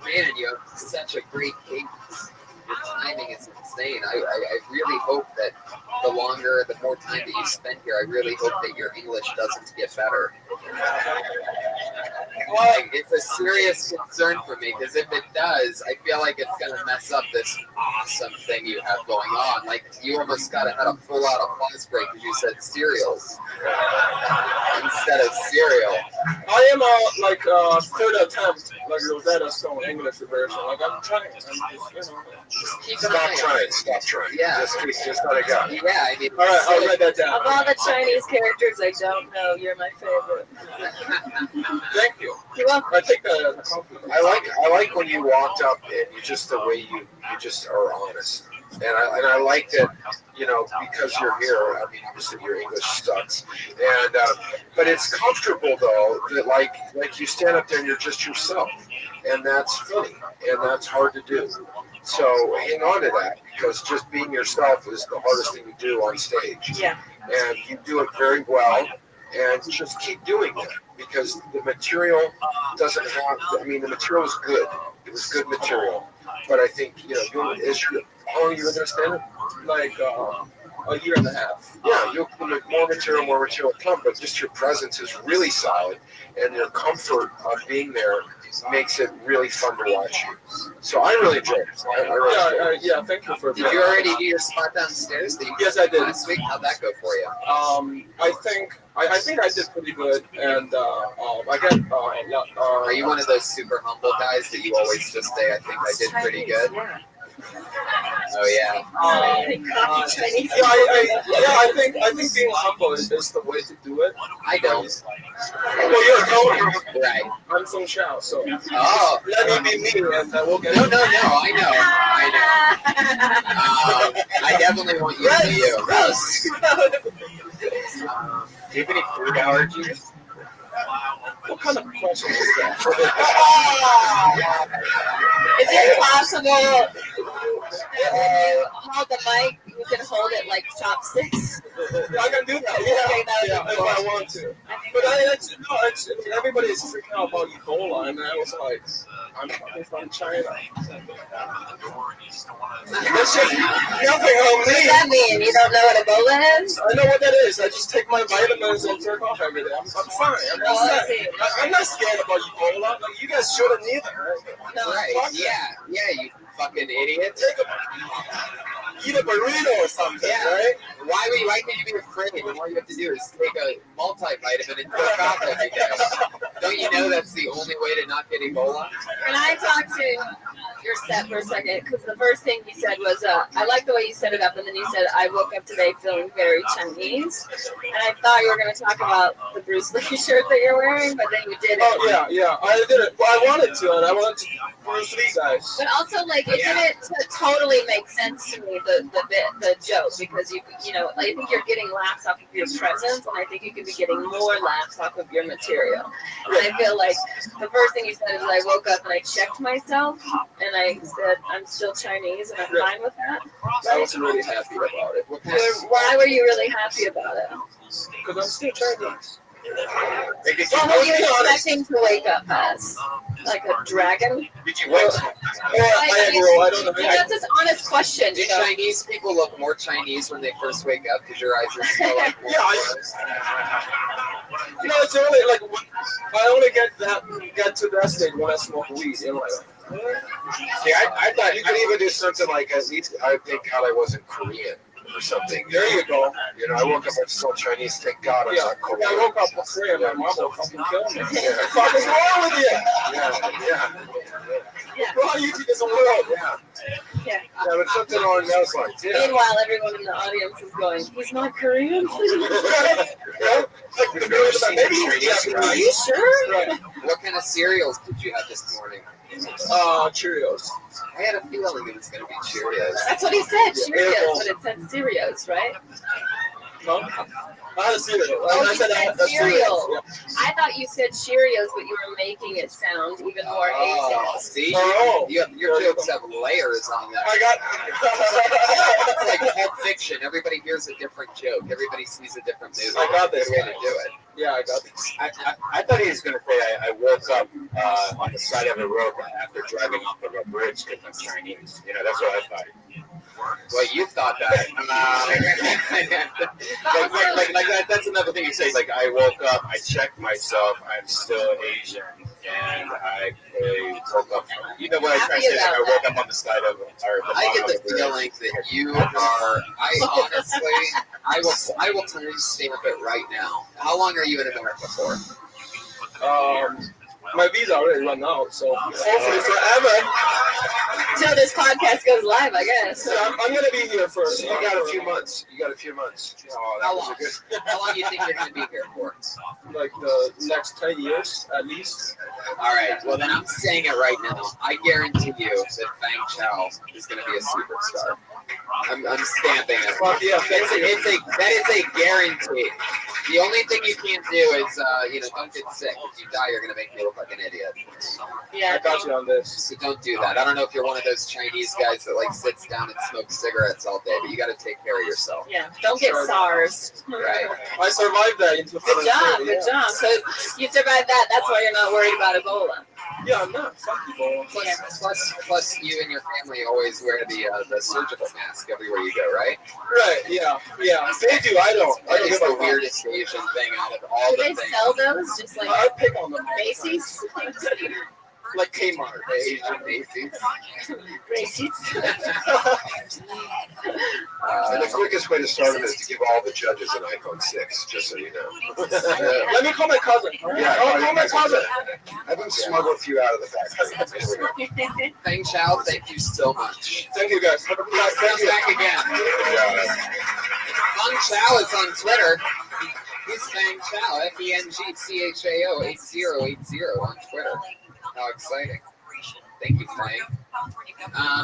Man, you have such a great cadence. Your timing is insane. I really hope that the more time that you spend here, I really hope that your English doesn't get better. Like, it's a serious concern for me, because if it does, I feel like it's going to mess up this awesome thing you have going on. Like, you almost got to have a full-out applause break because you said cereals instead of cereal. I am third attempt, like Rosetta Stone English version. Like I'm trying. Just keep Stop trying. Yeah. Just let it go. Yeah, I mean. All right, I'll write that down. Of all the Chinese characters I don't know, you're my favorite. Thank you. You're welcome. I take that as a compliment. I like when you walked up and you just the way you just are honest. And I like that, because you're here. I mean, obviously your English sucks, and but it's comfortable though that like you stand up there and you're just yourself, and that's funny, and that's hard to do. So hang on to that, because just being yourself is the hardest thing to do on stage. Yeah. And you do it very well, and just keep doing it, because the material doesn't have. I mean, the material is good. It was good material, but I think how long are you going to stand it? Like a year and a half. Yeah, you'll more material will come, but just your presence is really solid, and your comfort of being there makes it really fun to watch you. So I really enjoyed it. Yeah, thank you for Did you already do your spot downstairs? Yes, I did. Last week? How'd that go for you? I think I did pretty good, and I got a lot. Are you one of those super humble guys that you always just say, I think I did pretty good? Oh yeah. I think being humble is the way to do it. I don't. Well, you're Tony. Right. I'm from Chow, so let me be me, and we'll get. No, I know. I definitely want you to be you. Do you have any food allergies? What kind of question is that? Is it possible And when you hold the mic, you can hold it like chopsticks. I can do that. Yeah, if I want to. But everybody's freaking out about Ebola, and I was like, I'm fucking from China. That's just nothing on What me. does that mean? You don't know what Ebola is? I know what that is. I just take my vitamins and jerk off every day. I'm fine. I'm not scared about Ebola. Like, you guys shouldn't either. Right? No, right. Yeah, you fucking idiot. Eat a burrito or something, right? Why can you be afraid? And all you have to do is take a multivitamin and jerk off every day. Don't you know that's the only way to not get Ebola? Can I talk to your set for a second? Because the first thing you said was, I like the way you set it up, and then you said, I woke up today feeling very Chinese. And I thought you were going to talk about the Bruce Lee shirt that you're wearing, but then you didn't. Oh, yeah. I did it. Well, I wanted to, and I wanted to Bruce Lee guys. But also, like, it didn't totally make sense to me, the joke, because you know, I think you're getting laughs off of your presence, and I think you could be getting more laughs off of your material. And I feel like the first thing you said is, I woke up and I checked myself, and I said, I'm still Chinese, and I'm fine with that. I wasn't really happy about it. Why were you really happy about it? Because I'm still Chinese. What were you expecting to wake up as? Like a dragon? Did you wake up? I don't know. That's an honest question. Do Chinese people look more Chinese when they first wake up because your eyes are still like more you know, it's only like I only get to that stage when I smoke weed. You know, like, see, I thought you could even do something like, at least I thank God I wasn't Korean or something. There you go. You know, I woke up, I'm still Chinese. Thank God I'm not Korean. I woke up Korean. My mom will fucking kill me. What the fuck is wrong with you? Yeah. Bro, you to this world. Yeah, but something on those lines. Yeah. Meanwhile, everyone in the audience is going, he's not Korean? Are you sure? What kind of cereals did you have this morning? Cheerios. I had a feeling it was going to be Cheerios. That's what he said, Cheerios, but it said Cheerios, right? No, I had a cereal. I said cereal. Yeah. I thought you said Cheerios, but you were making it sound even more Asian. See? Your jokes have layers on them. I got it's like Pulp Fiction. Everybody hears a different joke. Everybody sees a different movie. I got this. Good way to do it. Yeah, I got this. I thought he was going to say I woke up on the side of the road after driving off of a bridge because I'm Chinese. You know, that's what I thought. Well, you thought that. Like that. That's another thing you say. Like, I woke up, I checked myself, I'm still Asian, and I woke up. You know what I try to say? Like, I woke up on the side of. I get the feeling that you are. I honestly, I will timestamp it right now. How long are you in America for? My visa already run out, so hopefully forever. Until this podcast goes live, I guess. Yeah, I'm gonna be here for. You got a few months. Oh, How long? How long do you think you're going to be here for? Like the next 10 years, at least. All right. Well, then I'm saying it right now. I guarantee you that Fang Chao is going to be a superstar. I'm stamping it. Fuck yeah, that is a guarantee. The only thing you can't do is, don't get sick. If you die, you're going to make me look like an idiot. Yeah, I got you on this. So don't do that. I don't know if you're one of those Chinese guys that like sits down and smokes cigarettes all day, but you got to take care of yourself. Yeah, don't get SARS. Right. I survived that. Good job. So you survived that. That's why you're not worried about Ebola. Yeah, I'm not. Fuck Ebola. Plus, you and your family always wear the surgical mask everywhere you go, right? Right. Yeah. They do. I don't. That is the weirdest Asian thing out of all Do the they things. sell those? Just like I pick on them. Macy's? Like Kmart. Asian Macy's. Macy's. And the quickest way to start them is to give all the judges an iPhone 6, just so you know. Let me call my cousin. Yeah, call my cousin. Have them smuggle a few out of the factory. Feng Chao, thank you so much. Thank you, guys. Have a good night. Come back again. Feng Chao is on Twitter. He's Feng Chao, FENGCHAO 8080 on Twitter. How exciting. Thank you, Fang.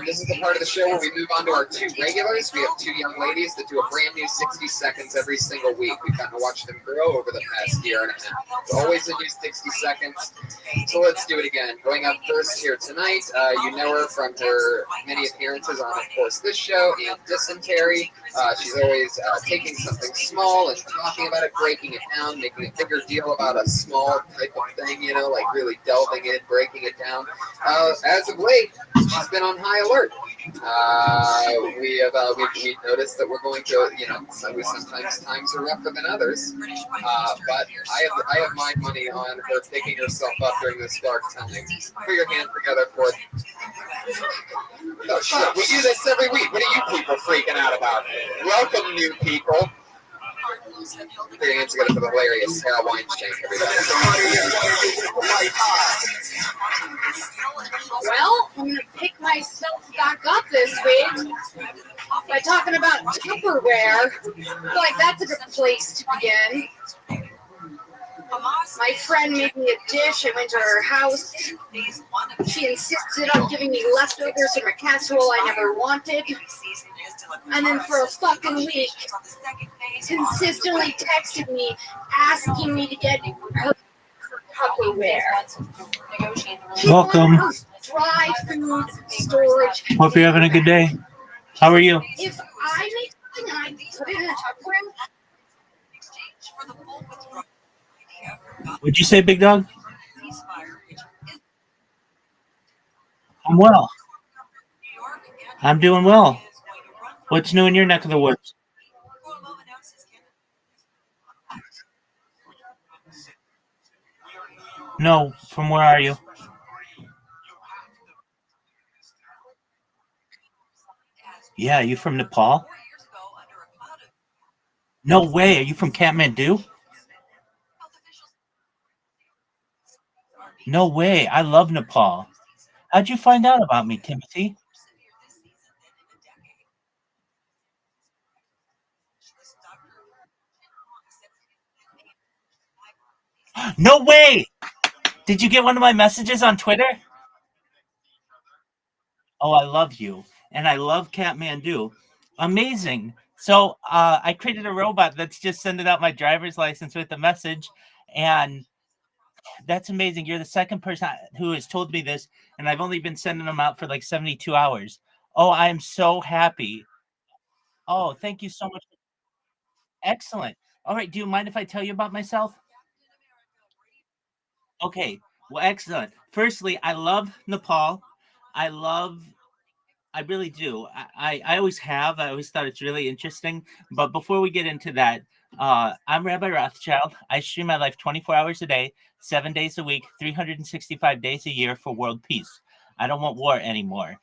This is the part of the show where we move on to our two regulars. We have two young ladies that do a brand new 60 seconds every single week. We've gotten to watch them grow over the past year and a half. It's always a new 60 seconds. So let's do it again. Going up first here tonight, you know her from her many appearances on, of course, this show and Dysentery. She's always taking something small and talking about it, breaking it down, making a bigger deal about a small type of thing, you know, like really delving in, breaking it down. As of late, she's been on high alert. We've noticed that we're going to, you know, sometimes times are rougher than others. But I have my money on her picking herself up during this dark time. Put your hand together for it. Oh shit, we do this every week. What are you people freaking out about? Welcome, new people. Put your hands together for the hilarious Sarah Weinstein, everybody. Well, I'm gonna pick myself back up this week by talking about Tupperware. I feel like that's a good place to begin. My friend made me a dish. I went to her house. She insisted on giving me leftovers from a casserole I never wanted. And then for a fucking week, consistently texted me asking me to get her Tupperware. Welcome. Dry food storage. Hope you're having a good day. How are you? If I make something and I put it in a Tupperware, What'd you say, big dog? I'm well. I'm doing well. What's new in your neck of the woods? No, from where are you? Yeah, you from Nepal? No way. Are you from Kathmandu? No way. I love Nepal. How'd you find out about me, Timothy? No way. Did you get one of my messages on Twitter? Oh, I love you. And I love Kathmandu. Amazing. So I created a robot that's just sending out my driver's license with a message. And that's amazing. You're the second person who has told me this. And I've only been sending them out for like 72 hours. Oh, I am so happy. Oh, thank you so much. Excellent. All right. Do you mind if I tell you about myself? Okay. Well, excellent. Firstly, I love Nepal. I really do. I always have. I always thought it's really interesting. But before we get into that, I'm Rabbi Rothschild. I stream my life 24 hours a day, 7 days a week, 365 days a year for world peace. I don't want war anymore.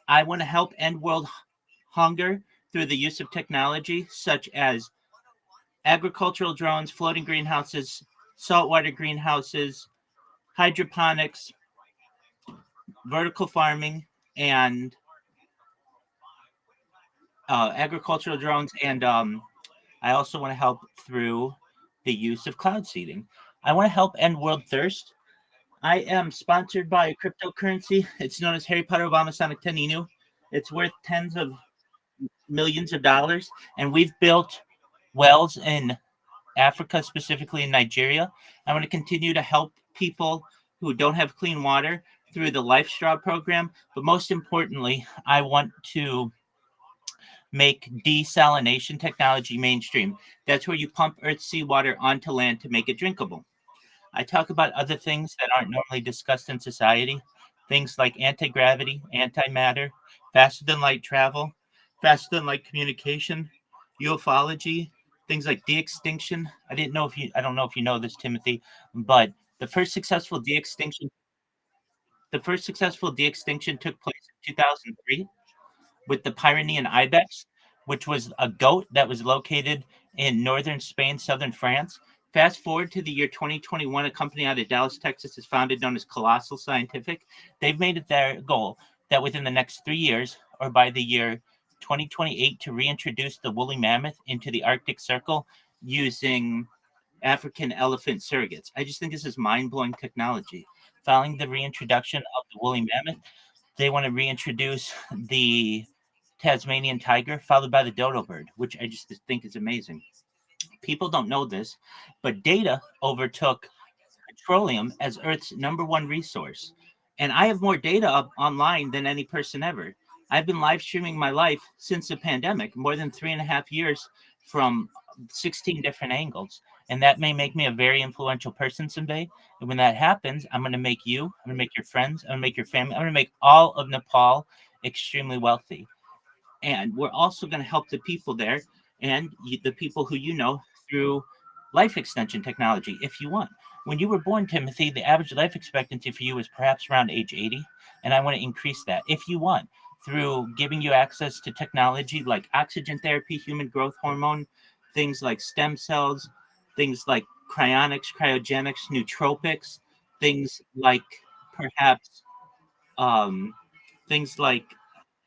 I want to help end world hunger through the use of technology such as agricultural drones, floating greenhouses, saltwater greenhouses, hydroponics, vertical farming, and agricultural drones. And I also want to help through the use of cloud seeding. I want to help end world thirst. I am sponsored by a cryptocurrency. It's known as Harry Potter Obama Sonic Teninu. It's worth tens of millions of dollars. And we've built wells in Africa, specifically in Nigeria. I want to continue to help people who don't have clean water through the Life Straw program. But most importantly, I want to make desalination technology mainstream. That's where you pump Earth's seawater onto land to make it drinkable. I talk about other things that aren't normally discussed in society, things like anti-gravity, antimatter, faster than light travel, faster than light communication, ufology, things like de-extinction. I don't know if you know this, Timothy, but the first successful de-extinction took place in 2003 with the Pyrenean ibex, which was a goat that was located in northern Spain, southern France. Fast forward to the year 2021, a company out of Dallas, Texas is founded known as Colossal Scientific. They've made it their goal that within the next 3 years, or by the year 2028, to reintroduce the woolly mammoth into the Arctic Circle using African elephant surrogates. I just think this is mind-blowing technology. Following the reintroduction of the woolly mammoth, they want to reintroduce the Tasmanian tiger, followed by the dodo bird, which I just think is amazing. People don't know this, but data overtook petroleum as Earth's #1 resource. And I have more data up online than any person ever. I've been live streaming my life since the pandemic, more than 3.5 years from 16 different angles. And that may make me a very influential person someday. And when that happens, I'm going to make you, I'm going to make your friends, I'm going to make your family, I'm going to make all of Nepal extremely wealthy. And we're also going to help the people there and the people who you know through life extension technology if you want. When you were born, Timothy, the average life expectancy for you is perhaps around age 80. And I want to increase that if you want through giving you access to technology like oxygen therapy, human growth hormone, things like stem cells, things like cryonics, cryogenics, nootropics, things like perhaps things like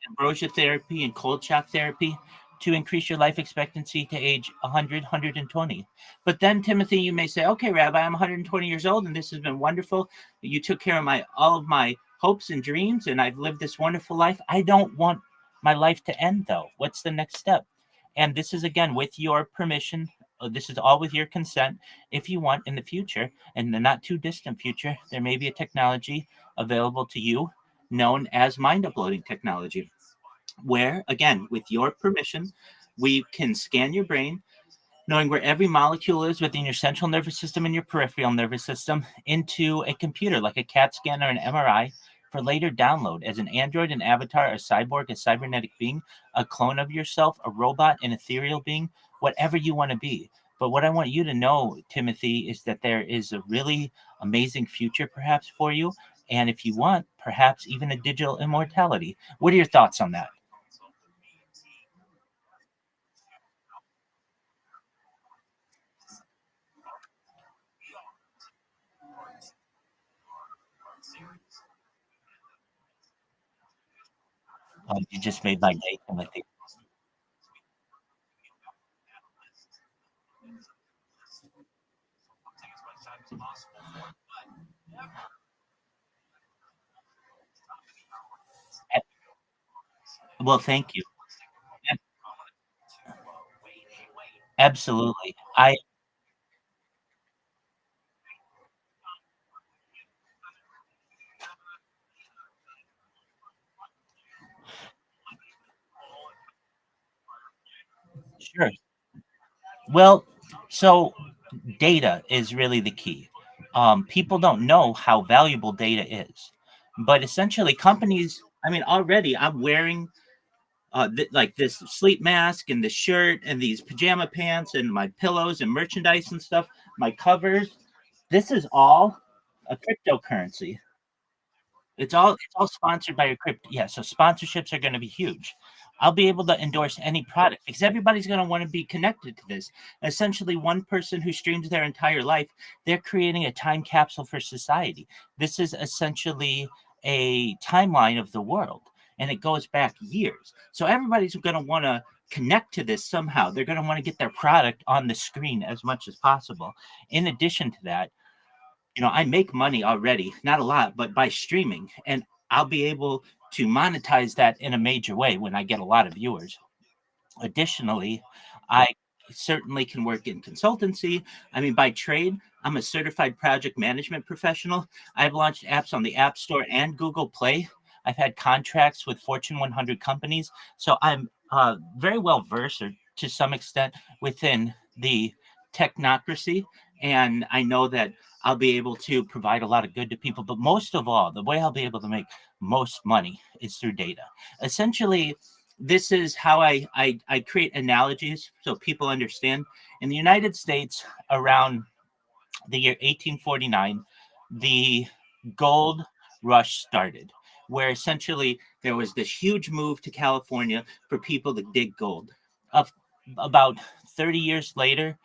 ambrosia therapy and cold shock therapy to increase your life expectancy to age 100, 120. But then, Timothy, you may say, okay, Rabbi, I'm 120 years old and this has been wonderful. You took care of all of my hopes and dreams and I've lived this wonderful life. I don't want my life to end, though. What's the next step? And this is, again, with your permission. This is all with your consent. If you want in the future, in the not too distant future, there may be a technology available to you known as mind uploading technology, where, again, with your permission, we can scan your brain, knowing where every molecule is within your central nervous system and your peripheral nervous system, into a computer like a CAT scan or an MRI for later download as an android, an avatar, a cyborg, a cybernetic being, a clone of yourself, a robot, an ethereal being, whatever you want to be. But what I want you to know, Timothy, is that there is a really amazing future perhaps for you. And if you want, perhaps even a digital immortality. What are your thoughts on that? You just made my day, Timothy. Well, thank you. Absolutely. Sure. Well, so data is really the key. People don't know how valuable data is, but essentially, companies. I mean, already I'm wearing like this sleep mask and this shirt and these pajama pants and my pillows and merchandise and stuff. My covers. This is all a cryptocurrency. It's all sponsored by your crypto. Yeah, so sponsorships are going to be huge. I'll be able to endorse any product because everybody's going to want to be connected to this. Essentially, one person who streams their entire life, they're creating a time capsule for society. This is essentially a timeline of the world, and it goes back years. So everybody's going to want to connect to this somehow. They're going to want to get their product on the screen as much as possible. In addition to that, I make money already, not a lot, but by streaming, and I'll be able to monetize that in a major way when I get a lot of viewers. Additionally, I certainly can work in consultancy. I mean, by trade, I'm a certified project management professional. I've launched apps on the App Store and Google Play. I've had contracts with Fortune 100 companies. So I'm very well versed, or to some extent, within the technocracy. And I know that I'll be able to provide a lot of good to people. But most of all, the way I'll be able to make most money is through data. Essentially, this is how I create analogies so people understand. In the United States, around the year 1849, the gold rush started, where essentially there was this huge move to California for people to dig gold. About 30 years later,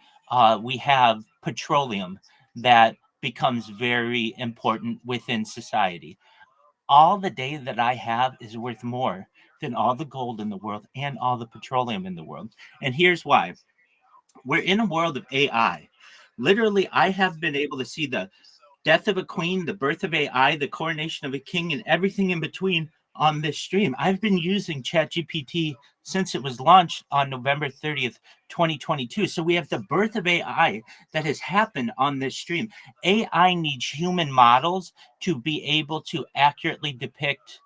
we have petroleum that becomes very important within society. All the data that I have is worth more than all the gold in the world and all the petroleum in the world. And here's why. We're in a world of AI. Literally, I have been able to see the death of a queen, the birth of AI, the coronation of a king, and everything in between on this stream. I've been using ChatGPT since it was launched on November 30th, 2022. So we have the birth of AI that has happened on this stream. AI needs human models to be able to accurately depict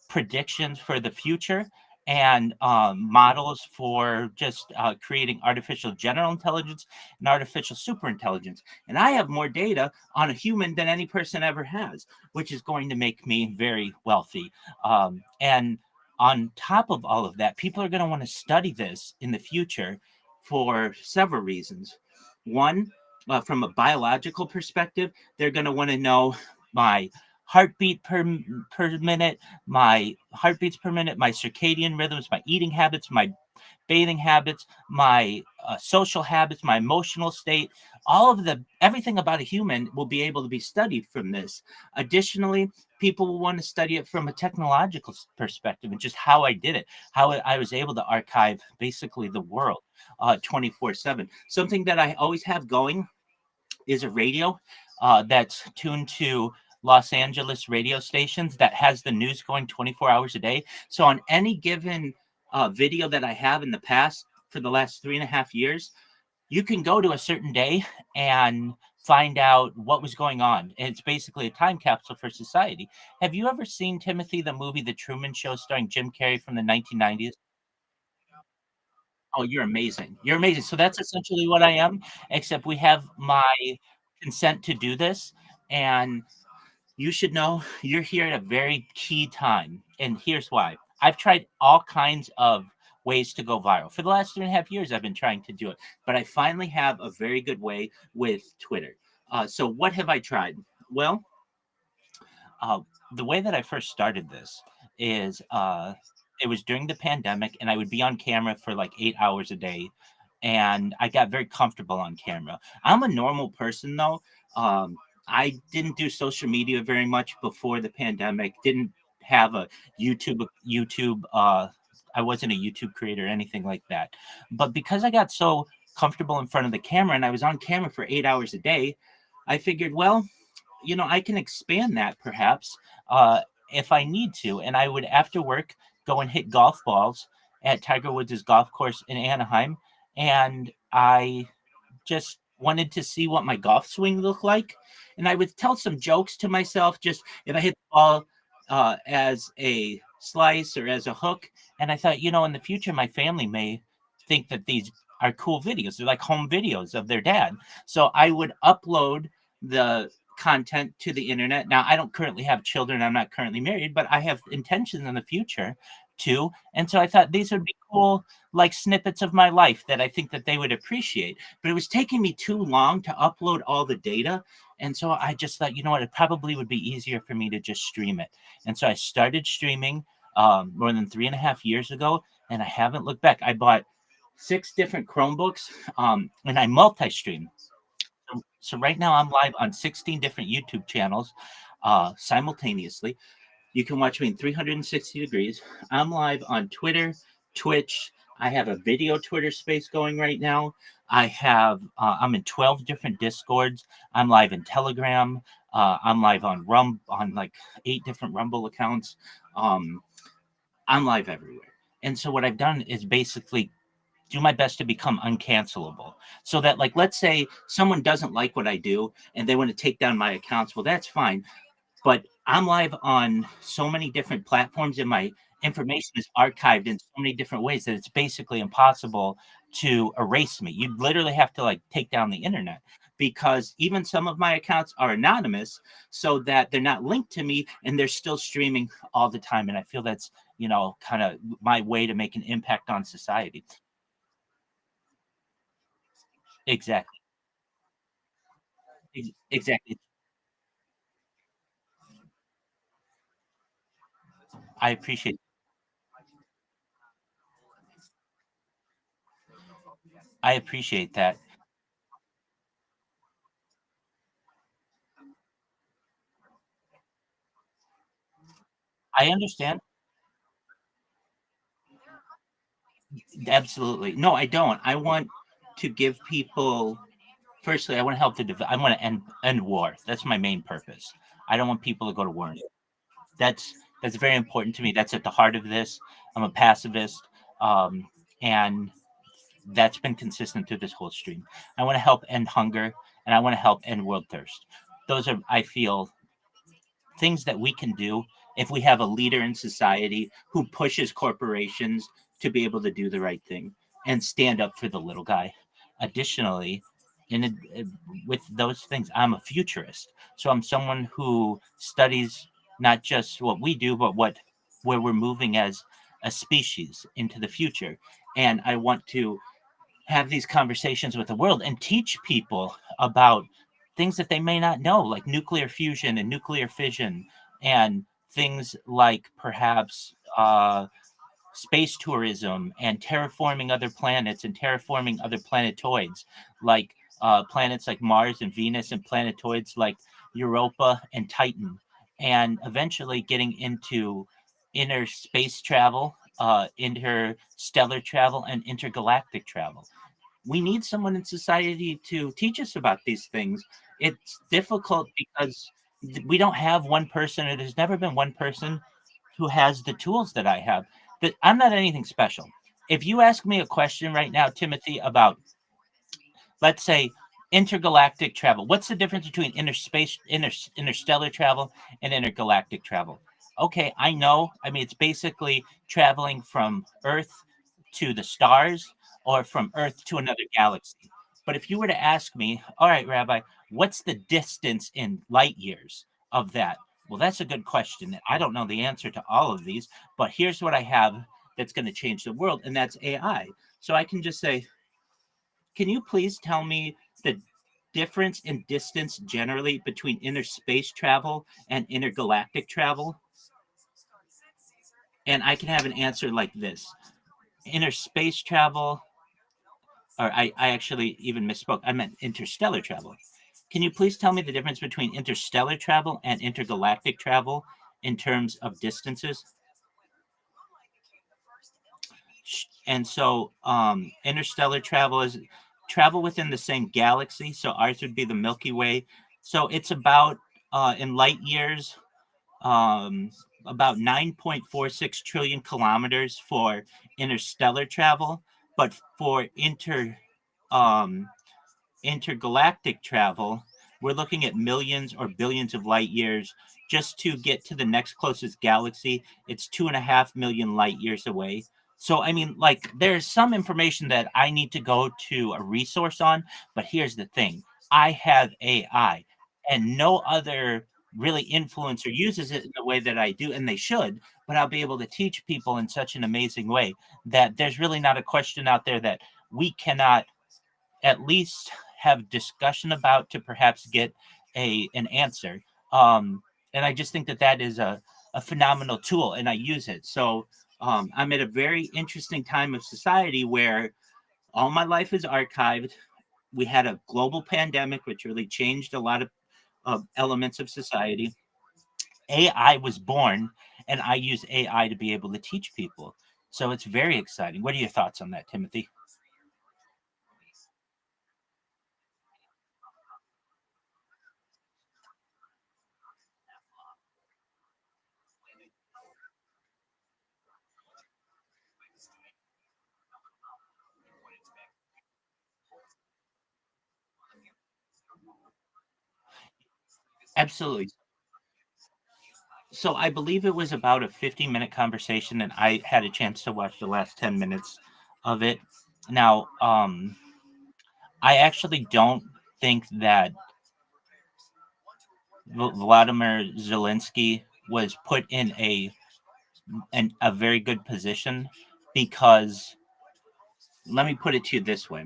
predictions for the future and models for just creating artificial general intelligence and artificial superintelligence. And I have more data on a human than any person ever has, which is going to make me very wealthy. And on top of all of that, people are going to want to study this in the future for several reasons. One, from a biological perspective, they're going to want to know my heartbeat per minute, my heartbeats per minute, my circadian rhythms, my eating habits, my bathing habits, my social habits, my emotional state, everything about a human will be able to be studied from this. Additionally, people will want to study it from a technological perspective and just how I did it, how I was able to archive basically the world 24/7. Something that I always have going is a radio that's tuned to Los Angeles radio stations that has the news going 24 hours a day. So on any given video that I have in the past for the last 3.5 years, you can go to a certain day and find out what was going on. And it's basically a time capsule for society. Have you ever seen, Timothy, the movie The Truman Show starring Jim Carrey from the 1990s? Oh, you're amazing. You're amazing. So that's essentially what I am, except we have my consent to do this. And you should know you're here at a very key time. And here's why. I've tried all kinds of ways to go viral. For the last 3.5 years, I've been trying to do it, but I finally have a very good way with Twitter. So what have I tried? Well, uh, the way that I first started this is it was during the pandemic, and I would be on camera for like 8 hours a day, and I got very comfortable on camera. I'm a normal person though. I didn't do social media very much before the pandemic. Didn't have a YouTube. I wasn't a YouTube creator or anything like that. But because I got so comfortable in front of the camera and I was on camera for 8 hours a day, I figured, well, I can expand that perhaps if I need to. And I would, after work, go and hit golf balls at Tiger Woods' golf course in Anaheim. And I just wanted to see what my golf swing looked like. And I would tell some jokes to myself, just if I hit the ball as a slice or as a hook. And I thought, in the future, my family may think that these are cool videos. They're like home videos of their dad. So I would upload the content to the internet. Now, I don't currently have children. I'm not currently married, but I have intentions in the future too. And so I thought these would be cool, like snippets of my life that I think that they would appreciate. But it was taking me too long to upload all the data. And so I just thought, what, it probably would be easier for me to just stream it. And so I started streaming more than 3.5 years ago, and I haven't looked back. I bought 6 different Chromebooks and I multi-stream. So right now I'm live on 16 different YouTube channels simultaneously. You can watch me in 360 degrees. I'm live on Twitter, Twitch. I have a video Twitter space going right now. I'm in 12 different Discords. I'm live in Telegram. I'm live on on like 8 different Rumble accounts. I'm live everywhere. And so what I've done is basically do my best to become uncancelable, so that, like, let's say someone doesn't like what I do and they want to take down my accounts. Well, that's fine. But I'm live on so many different platforms and my information is archived in so many different ways that it's basically impossible to erase me. You literally have to take down the internet, because even some of my accounts are anonymous so that they're not linked to me and they're still streaming all the time. And I feel that's, kind of my way to make an impact on society. Exactly. Exactly. I appreciate I appreciate that. I understand. Absolutely. No, I don't. I want to give people. Firstly, I want to help I want to end war. That's my main purpose. I don't want people to go to war. That's That's very important to me. That's at the heart of this. I'm a pacifist, and that's been consistent through this whole stream. I want to help end hunger, and I want to help end world thirst. Those are, I feel, things that we can do if we have a leader in society who pushes corporations to be able to do the right thing and stand up for the little guy. Additionally, with those things, I'm a futurist. So I'm someone who studies not just what we do, but where we're moving as a species into the future. And I want to have these conversations with the world and teach people about things that they may not know, like nuclear fusion and nuclear fission, and things like perhaps space tourism and terraforming other planets and terraforming other planetoids, like planets like Mars and Venus, and planetoids like Europa and Titan, and eventually getting into inner space travel, interstellar travel, and intergalactic travel. We need someone in society to teach us about these things. It's difficult because we don't have one person, or there's never been one person who has the tools that I have. That I'm not anything special. If you ask me a question right now, Timothy, about, let's say, intergalactic travel, what's the difference between interstellar travel and intergalactic travel? Okay, I know. I mean, it's basically traveling from Earth to the stars or from Earth to another galaxy. But if you were to ask me, all right, Rabbi, what's the distance in light years of that? Well, that's a good question. I don't know the answer to all of these, but here's what I have that's going to change the world, and that's AI. So I can just say, can you please tell me the difference in distance generally between interspace travel and intergalactic travel? And I can have an answer like this. Interspace travel, or I actually even misspoke. I meant interstellar travel. Can you please tell me the difference between interstellar travel and intergalactic travel in terms of distances? And so interstellar travel is travel within the same galaxy. So ours would be the Milky Way. So it's about, in light years, about 9.46 trillion kilometers for interstellar travel. But for um, intergalactic travel, we're looking at millions or billions of light years just to get to the next closest galaxy. It's 2.5 million light years away. So, I mean, like, there's some information that I need to go to a resource on, but here's the thing. I have AI, and no other really influencer uses it in the way that I do, and they should, but I'll be able to teach people in such an amazing way that there's really not a question out there that we cannot at least have discussion about to perhaps get an answer. And I just think that that is a phenomenal tool, and I use it. So I'm at a very interesting time of society where all my life is archived. We had a global pandemic, which really changed a lot of elements of society. AI was born, and I use AI to be able to teach people. So it's very exciting. What are your thoughts on that, Timothy? Absolutely. So I believe it was about a 50-minute conversation, and I had a chance to watch the last 10 minutes of it. Now, I actually don't think that Vladimir Zelensky was put in a very good position, because let me put it to you this way.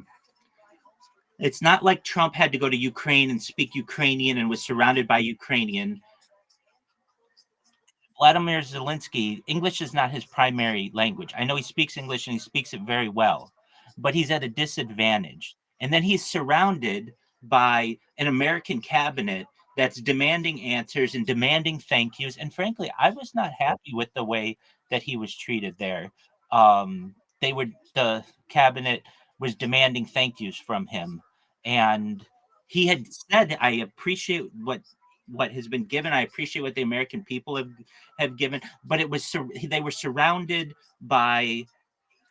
It's not like Trump had to go to Ukraine and speak Ukrainian and was surrounded by Ukrainian. Vladimir Zelensky, English is not his primary language. I know he speaks English and he speaks it very well, but he's at a disadvantage. And then he's surrounded by an American cabinet that's demanding answers and demanding thank yous. And frankly, I was not happy with the way that he was treated there. The cabinet was demanding thank yous from him. And he had said, I appreciate what what has been given. I appreciate what the American people have given, but they were surrounded by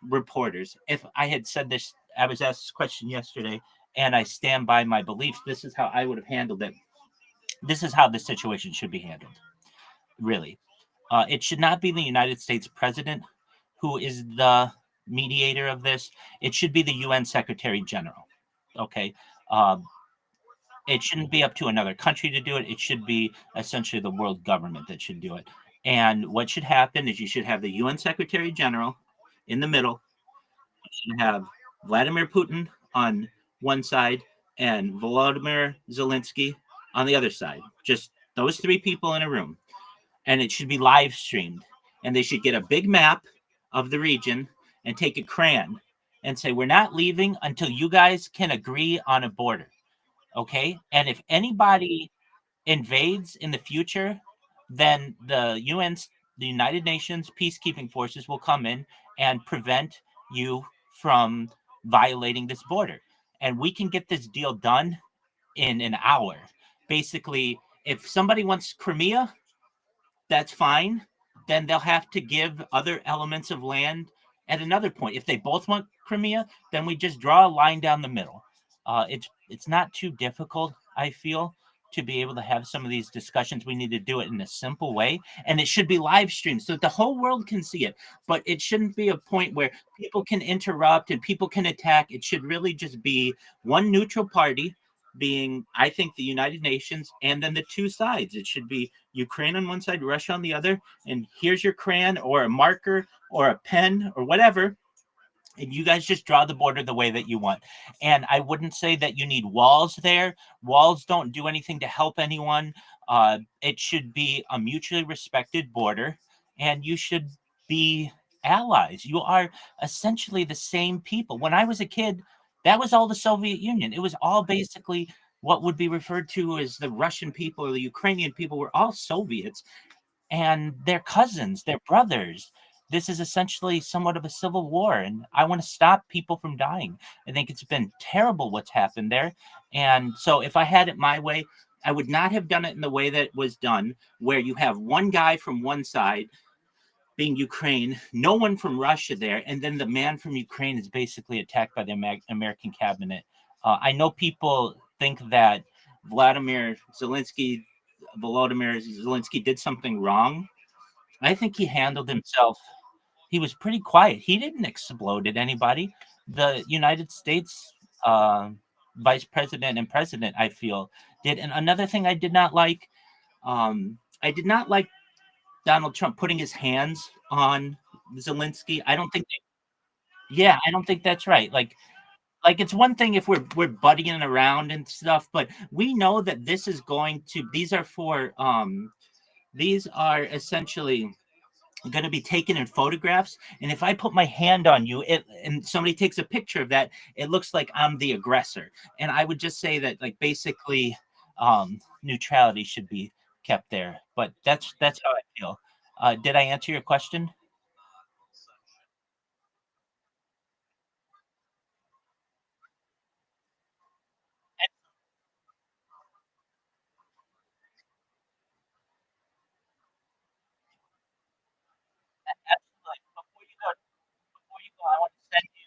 reporters. If I had said this, I was asked this question yesterday, and I stand by my beliefs. This is how I would have handled it. This is how this situation should be handled. Really, it should not be the United States president who is the mediator of this. It should be the UN Secretary General. Okay. It shouldn't be up to another country to do it. It should be essentially the world government that should do it. And what should happen is you should have the UN Secretary General in the middle. You should have Vladimir Putin on one side and Volodymyr Zelensky on the other side. Just those three people in a room. And it should be live streamed. And they should get a big map of the region and take a crayon and say, we're not leaving until you guys can agree on a border. Okay. And if anybody invades in the future, then the United Nations peacekeeping forces will come in and prevent you from violating this border. And we can get this deal done in an hour. Basically, if somebody wants Crimea, that's fine. Then they'll have to give other elements of land at another point. If they both want Crimea, then we just draw a line down the middle. It's not too difficult, I feel, to be able to have some of these discussions. We need to do it in a simple way, and it should be live streamed so that the whole world can see it. But it shouldn't be a point where people can interrupt and people can attack. It should really just be one neutral party, being, I think, the United Nations, and then the two sides. It should be Ukraine on one side, Russia on the other, and here's your crayon or a marker or a pen or whatever, and you guys just draw the border the way that you want. And I wouldn't say that you need walls there. Walls don't do anything to help anyone. It should be a mutually respected border, and you should be allies. You are essentially the same people. When I was a kid, that was all the Soviet Union. It was all basically what would be referred to as the Russian people or the Ukrainian people were all Soviets, and they're cousins, they're brothers. This is essentially somewhat of a civil war, and I want to stop people from dying. I think it's been terrible what's happened there. And so if I had it my way, I would not have done it in the way that it was done, where you have one guy from one side being Ukraine, no one from Russia there, and then the man from Ukraine is basically attacked by the American cabinet. I know people think that Volodymyr Zelensky did something wrong. I think he handled himself. He was pretty quiet. He didn't explode at anybody. The United States vice president and president, I feel, did. And another thing I did not like Donald Trump putting his hands on Zelensky. I don't think I don't think that's right. Like it's one thing if we're buddying around and stuff, but we know that these are essentially going to be taken in photographs, and if I put my hand on you and somebody takes a picture of that, it looks like I'm the aggressor. And I would just say that, like, basically neutrality should be kept there. But that's how I feel. Did I answer your question? I want to send you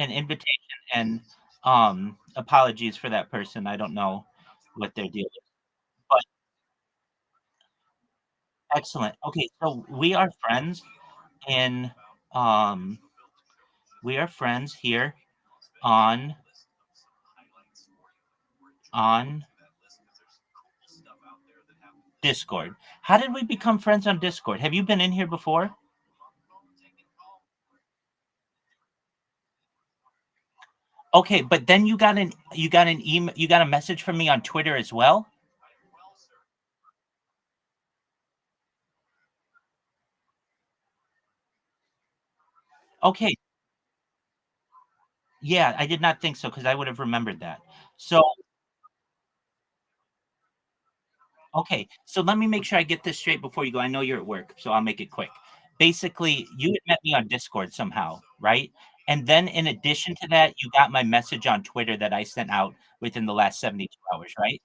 an invitation, and apologies for that person. I don't know what their deal is. But excellent. Okay, so in um we are friends here on on Discord. How did we become friends on Discord? Have you been in here before? Okay, but then you got an email, you got a message from me on Twitter as well? Okay. Yeah, I did not think so because I would have remembered that. So, okay, so let me make sure I get this straight before you go. I know you're at work, so I'll make it quick. Basically, you had met me on Discord somehow, right? And then in addition to that, you got my message on Twitter that I sent out within the last 72 hours, right?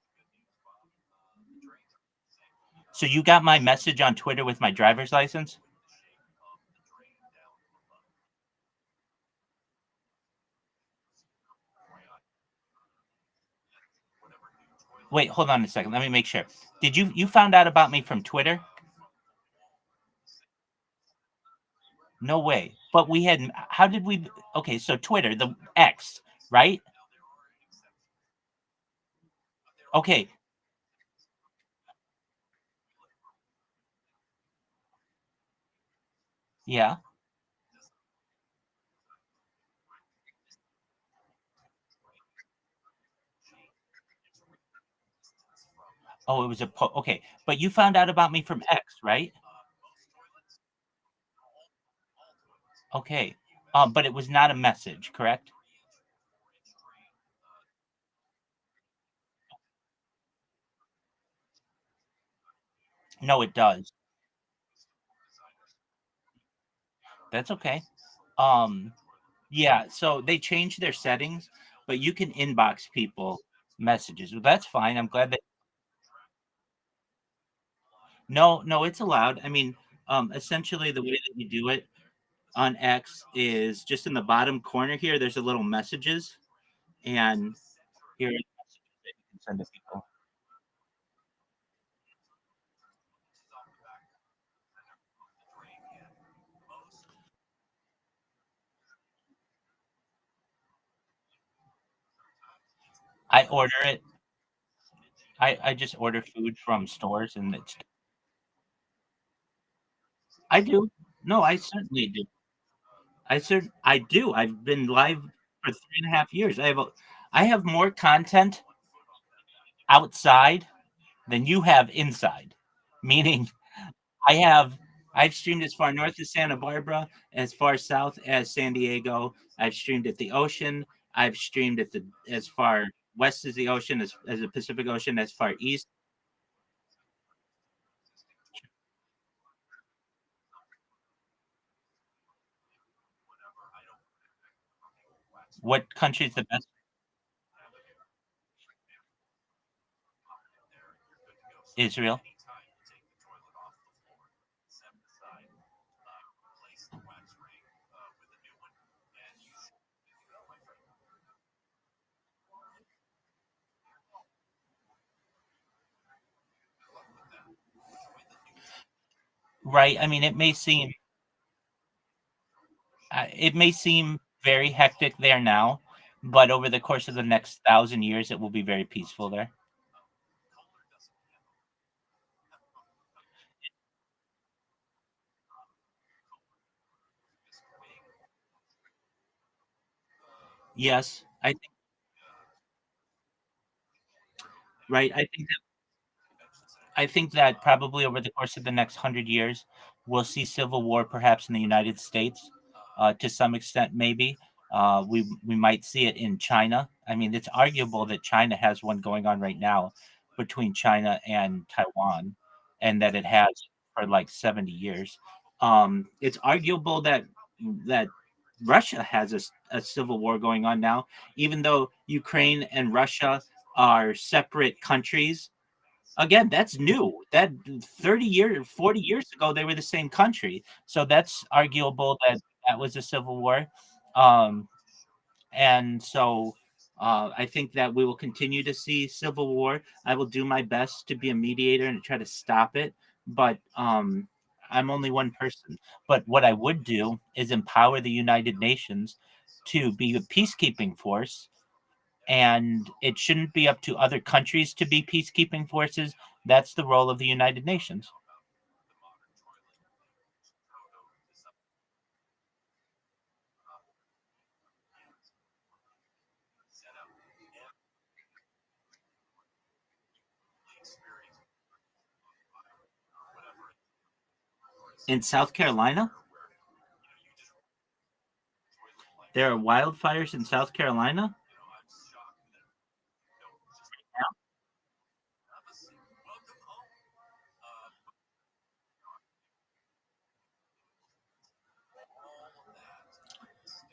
So you got my message on Twitter with my driver's license? Wait, hold on a second. Let me make sure. Did you found out about me from Twitter? No way. But we had how did we okay, so Twitter, the X, right? Okay. Yeah. Oh, it was okay. But you found out about me from X, right? Okay. But it was not a message, correct? No, it does. That's okay. Um, yeah, so they changed their settings, but you can inbox people messages. Well, that's fine. I'm glad that no, no, it's allowed. I mean, essentially the way that you do it on X is just in the bottom corner here, there's a little messages, and here are the messages that you can send to people. I order it. I just order food from stores and it's I do. No, I certainly do. I do. I've been live for 3.5 years. I have more content outside than you have inside. Meaning I have I've streamed as far north as Santa Barbara, as far south as San Diego. I've streamed at the ocean. I've streamed at the as far west as the ocean, as the Pacific Ocean, as far east. What country is the best? Israel. Right. I mean, it may seem very hectic there now, but over the course of the next 1,000 years, it will be very peaceful there. Yes, right. I think that probably over the course of the next 100 years, we'll see civil war, perhaps in the United States, to some extent, maybe. We might see it in China. I mean, it's arguable that China has one going on right now between China and Taiwan, and that it has for like 70 years. It's arguable that Russia has a civil war going on now, even though Ukraine and Russia are separate countries. Again, that's new. That 30 years, 40 years ago, they were the same country. So that's arguable that that was a civil war. Um, and so I think that we will continue to see civil war. I will do my best to be a mediator and try to stop it. But I'm only one person. But what I would do is empower the United Nations to be a peacekeeping force, and it shouldn't be up to other countries to be peacekeeping forces. That's the role of the United Nations. In South Carolina, there are wildfires in South Carolina.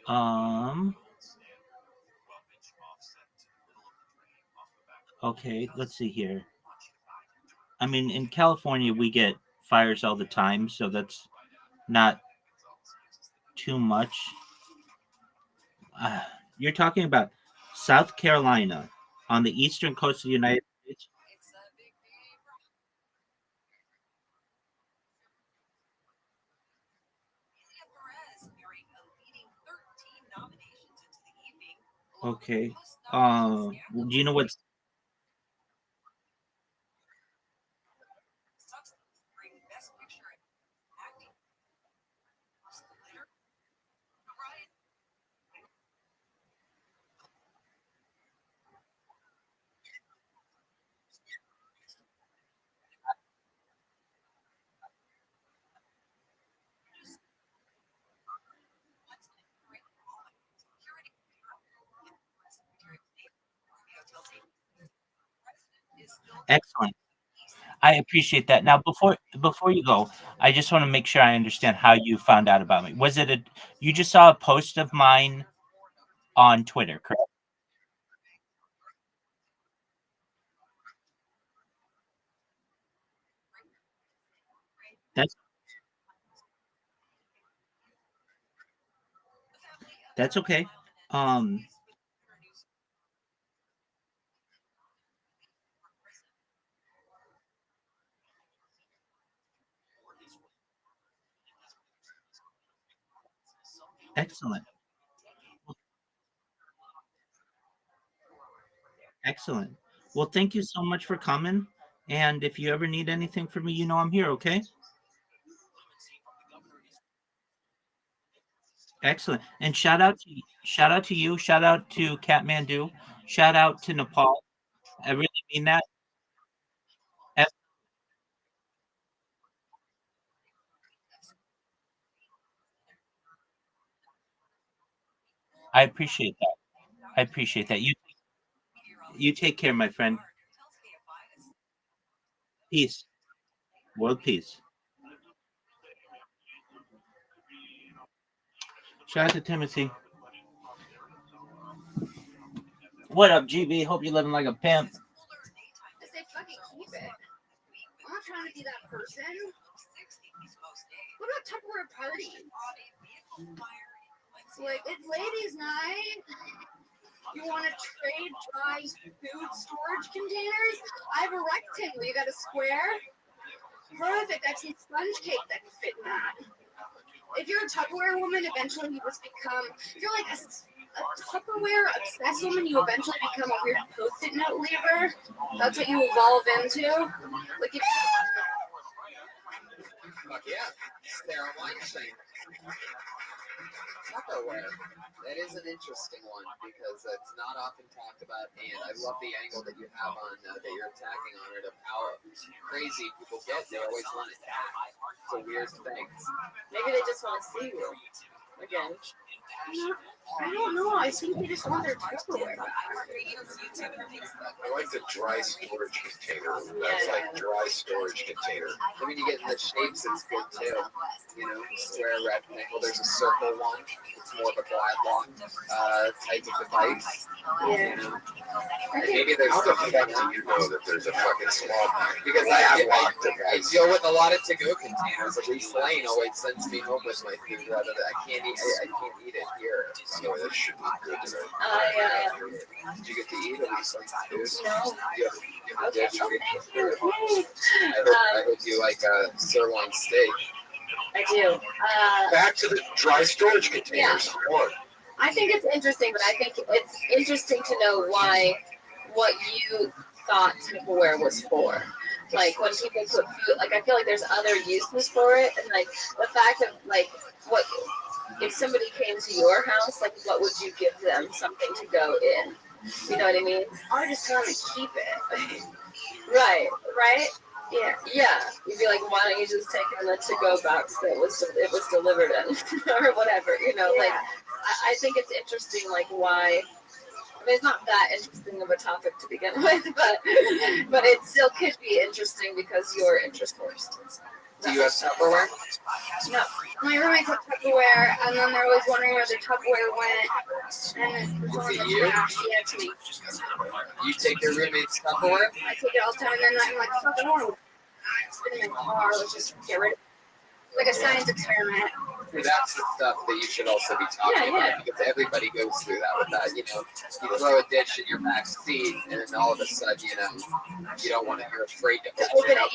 Um. Okay, let's see here. I mean, in California, we get fires all the time, so that's not too much. Uh, you're talking about South Carolina on the eastern coast of the United States. Okay. Do you know what's excellent? I appreciate that. Now, before you go, I just want to make sure I understand how you found out about me. Was it a you just saw a post of mine on Twitter, correct? That's that's okay. Um, excellent. Excellent. Well, thank you so much for coming. And if you ever need anything from me, you know I'm here, okay? Excellent. And shout out to you, shout out to Kathmandu, shout out to Nepal. I really mean that. Eh, I appreciate that. I appreciate that. You take care, my friend. Peace. World peace. Shout out to Timothy. What up, GB? Hope you're living like a pimp. I say fucking keep it. I'm not trying to be that person. What about Tupperware parties? Like, it's ladies' night. You want to trade dry food storage containers? I have a rectangle. You got a square? Perfect. I have some sponge cake that can fit in that. If you're a Tupperware woman, eventually you just become, if you're like a Tupperware obsessed woman, you eventually become a weird post-it note leaver. That's what you evolve into. Like if Fuck yeah. Sarah Weinstein. Tupperware. That is an interesting one because it's not often talked about, and I love the angle that you have on that you're attacking on it of how crazy people get. They always want to attack. It's a weird thing. Maybe they just want to see you again. I don't know. I think they just want their Tupperware back. I like the dry storage container. That's like dry storage container. I mean, you get in the shapes, it's good too. You know, square, rectangle. There's a circle one. It's more of a quadlock type of device. Yeah. You know? And maybe there's How the fuck do you know that there's a fucking small because I deal with a lot of to-go containers. Elise Lane always sends me home with my food rather than I can't eat it here. So that should be good to know. Did you get to eat Elise Lane's food? No. You have a dish. I hope you like sirloin steak. I do. Back to the dry storage containers. Yeah. I think it's interesting, but I think it's interesting to know what you thought Tupperware was for. Like when people put food, like I feel like there's other uses for it, and like the fact of like what if somebody came to your house, like what would you give them? Something to go in. You know what I mean? I just want to keep it. Right. Yeah. You'd be like, why don't you just take it in a to-go box that it was delivered in, or whatever. You know, like I think it's interesting, like why. I mean, it's not that interesting of a topic to begin with, but it still could be interesting because you're interested. Do you have Tupperware? No. My roommates have Tupperware, and then they're always wondering where the Tupperware went. And it's Was it on you? the trash. Yeah, it's me. You take your roommate's Tupperware? I take it all the time, and then I'm like, fucking wrong. in my car, let's just get rid of it. Like a science experiment. See, that's the stuff that you should also be talking about because everybody goes through that with that. You know, you throw a dish in your back seat, and then all of a sudden, you know, you don't want to. You're afraid to open it up.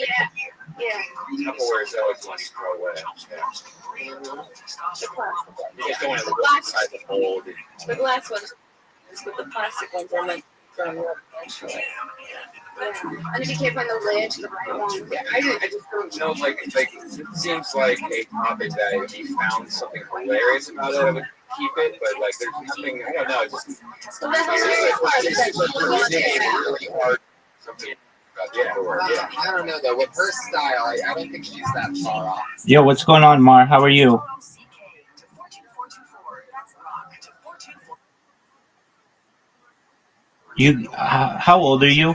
Yeah. Tupperware is always one you throw away. You just don't want to look inside the mold. The glass ones, but the plastic ones are meant from Rothschild. And if you can't find the lid to the right one. Yeah, I just don't know. Like it seems like a topic that if you found something hilarious about it, I would keep it. But like, there's nothing. I don't know. It just So that's the hilarious part. Is that you want it. really hard. Something about Tupperware. Yeah. I don't know though. With her style, I don't think she's that far off. Yo, what's going on, Mar? How are you? You, how old are you?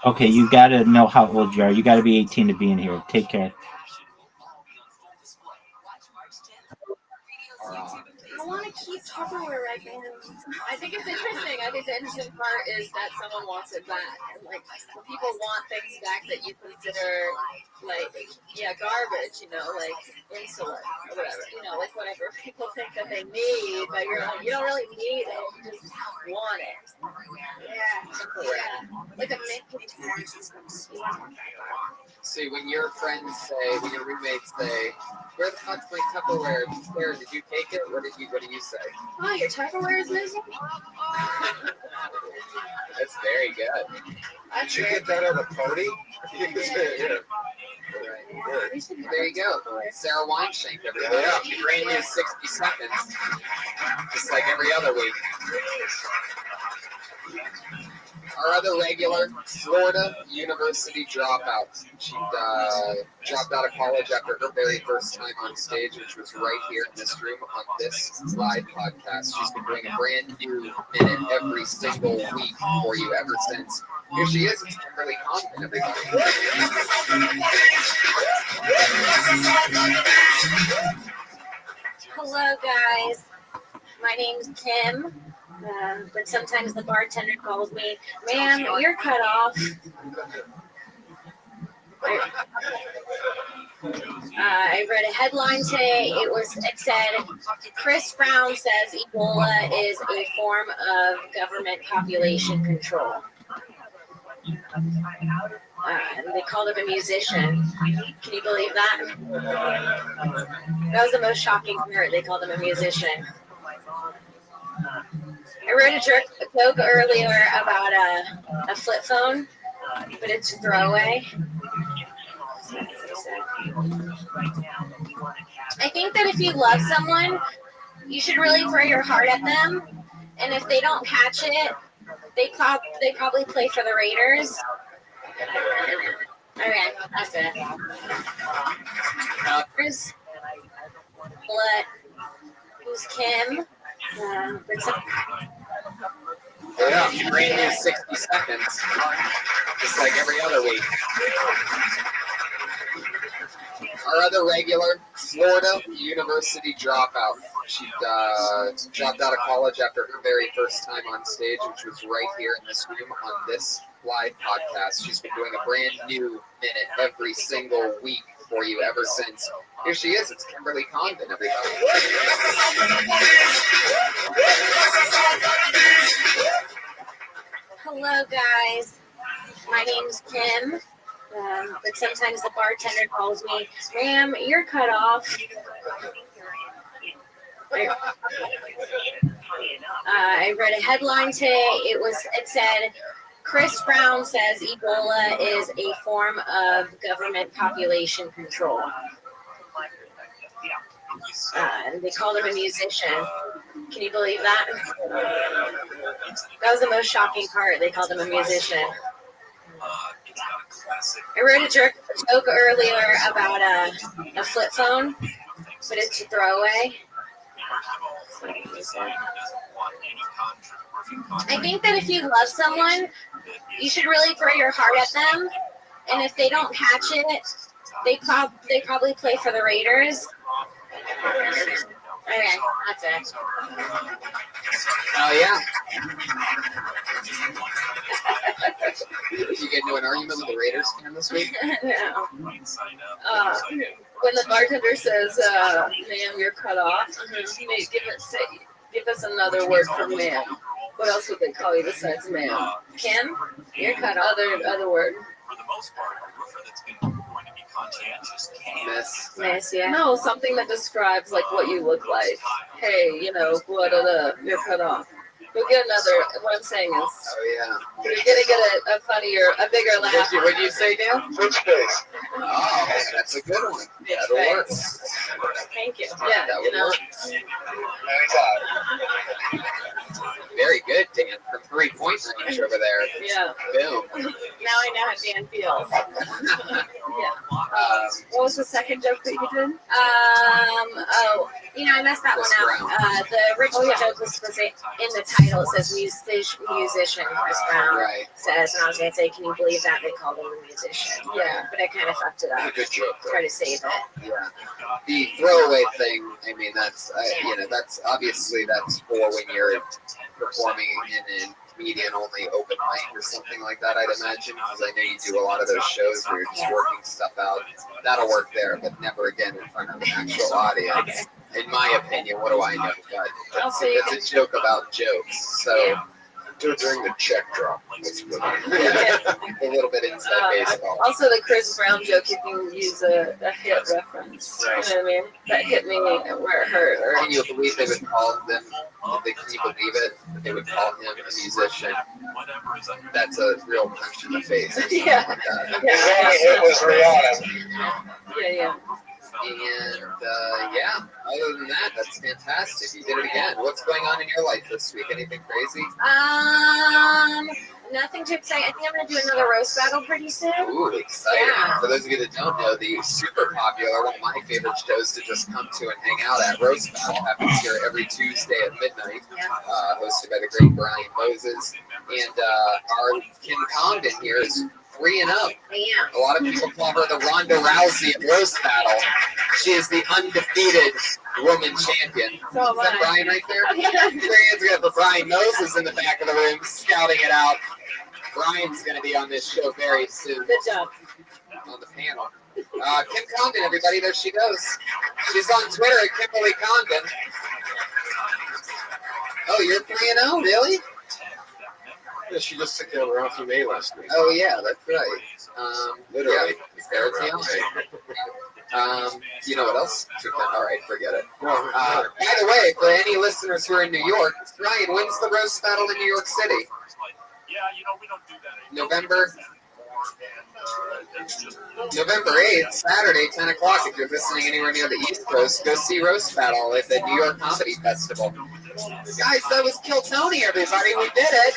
Okay, you gotta know how old you are. You gotta be 18 to be in here. Take care. I want to keep Tupperware right now. I think it's interesting. I think the interesting part is that someone wants it back. And like, when people want things back that you consider, like, garbage, you know, like insulin or whatever, you know, like whatever people think that they need, but you're like, you don't really need it, you just want it. Yeah. Like a mint container. See, when your friends say, when your roommates say, "Where the fuck's my Tupperware? Where did you take it? What do you say?" Oh, your Tupperware is missing? That's very good. Did you get that at a party? There you go. Sarah Weinshank, everybody. Yeah. She brand new 60 seconds. Just like every other week. Our other regular, Florida University dropout. She dropped out of college after her very first time on stage, which was right here in this room on this live podcast. She's been doing a brand new minute every single week for you ever since. Here she is. It's Kimberly Condon, everybody. Hello, guys. My name's Kim. But sometimes the bartender calls me, "Ma'am, you're cut off." I read a headline today. It said, "Chris Brown says Ebola is a form of government population control." They called him a musician. Can you believe that? That was the most shocking part. They called him a musician. I wrote a joke earlier about a flip phone, but it's a throwaway. I think that if you love someone, you should really throw your heart at them, and if they don't catch it, they probably play for the Raiders. Okay, that's it. Who's Kim? Yeah, brand new 60 seconds. Just like every other week. Our other regular, Florida University dropout. She dropped out of college after her very first time on stage, which was right here in this room on this live podcast. She's been doing a brand new minute every single week for you ever since. Here she is. It's Kimberly Condon, everybody. Hello, guys. My name's Kim. But sometimes the bartender calls me, "Ma'am, you're cut off." I read a headline today. It said, "Chris Brown says Ebola is a form of government population control." They called him a musician. Can you believe that? That was the most shocking part. They called him a musician. I wrote a joke earlier about a flip phone, but it's a throwaway. I think that if you love someone, you should really throw your heart at them, and if they don't catch it, they probably play for the Raiders. Okay, that's it. Oh yeah. Did you get into an argument with the Raiders fan this week? No. When the bartender says, "Ma'am, you're cut off," give us another word for ma'am. What else would they call you besides ma'am? Kim, you're cut off. Other word. For the most part, I prefer that's going to be conscientious. Miss, yeah. No, something that describes like what you look like. Hey, you know, you're cut off. We'll get another. What I'm saying is, you're gonna get a funnier, a bigger laugh. What did you say, Dan? Foot space. Oh, that's a good one. That'll work. Thank you. Yeah, That you would know. work. Very good, Dan. From 3-point range over there. Yeah. Boom. Now I know how Dan feels. Yeah. What was the second joke that you did? Oh, you know, I messed that Chris one up. The original joke was in the title. It says musician Chris Brown says, and I was gonna say, can you believe that they called him a musician? Yeah, but I kind of fucked it up. Good joke. Try to save it. Yeah. The throwaway thing, I mean, that's obviously that's for when you're performing in a comedian-only open mic or something like that, I'd imagine, because I know you do a lot of those shows where you're just working stuff out. That'll work there, but never again in front of an actual audience. In my opinion, what do I know? But it's a joke about jokes, so do it during the check drop. A little bit inside baseball. Also, the Chris Brown joke, you can use a hit reference. You know what I mean? That hit me where it hurt. Or, Can you believe they would call them? Can you believe it? That they would call him a musician. That's a real punch in the face. Yeah. It was Rihanna. Yeah. And other than that, that's fantastic. You did it again. What's going on in your life this week? Anything crazy? Nothing too exciting. I think I'm gonna do another roast battle pretty soon. Ooh, exciting. Yeah. For those of you that don't know, the super popular, one of my favorite shows to just come to and hang out at, Roast Battle, happens here every Tuesday at midnight, hosted by the great Brian Moses. And our Kim Condon here is 3-0. A lot of people call her the Ronda Rousey of Roast Battle. She is the undefeated woman champion. Is that Brian right there? There he is. We have the Brian Moses in the back of the room scouting it out. Brian's going to be on this show very soon. Good job. On the panel. Kim Condon, everybody. There she goes. She's on Twitter at Kimberly Condon. Oh, you're 3-0? Really? Yeah, she just took down Ralphie May last week. Oh, yeah, that's right. Literally. You know what else? All right, forget it. By the way, for any listeners who are in New York, Ryan, when's the roast battle in New York City? November 8th, Saturday, 10 o'clock. If you're listening anywhere near the East Coast, go see Roast Battle at the New York Comedy Festival. Guys, that was Kill Tony, everybody. We did it.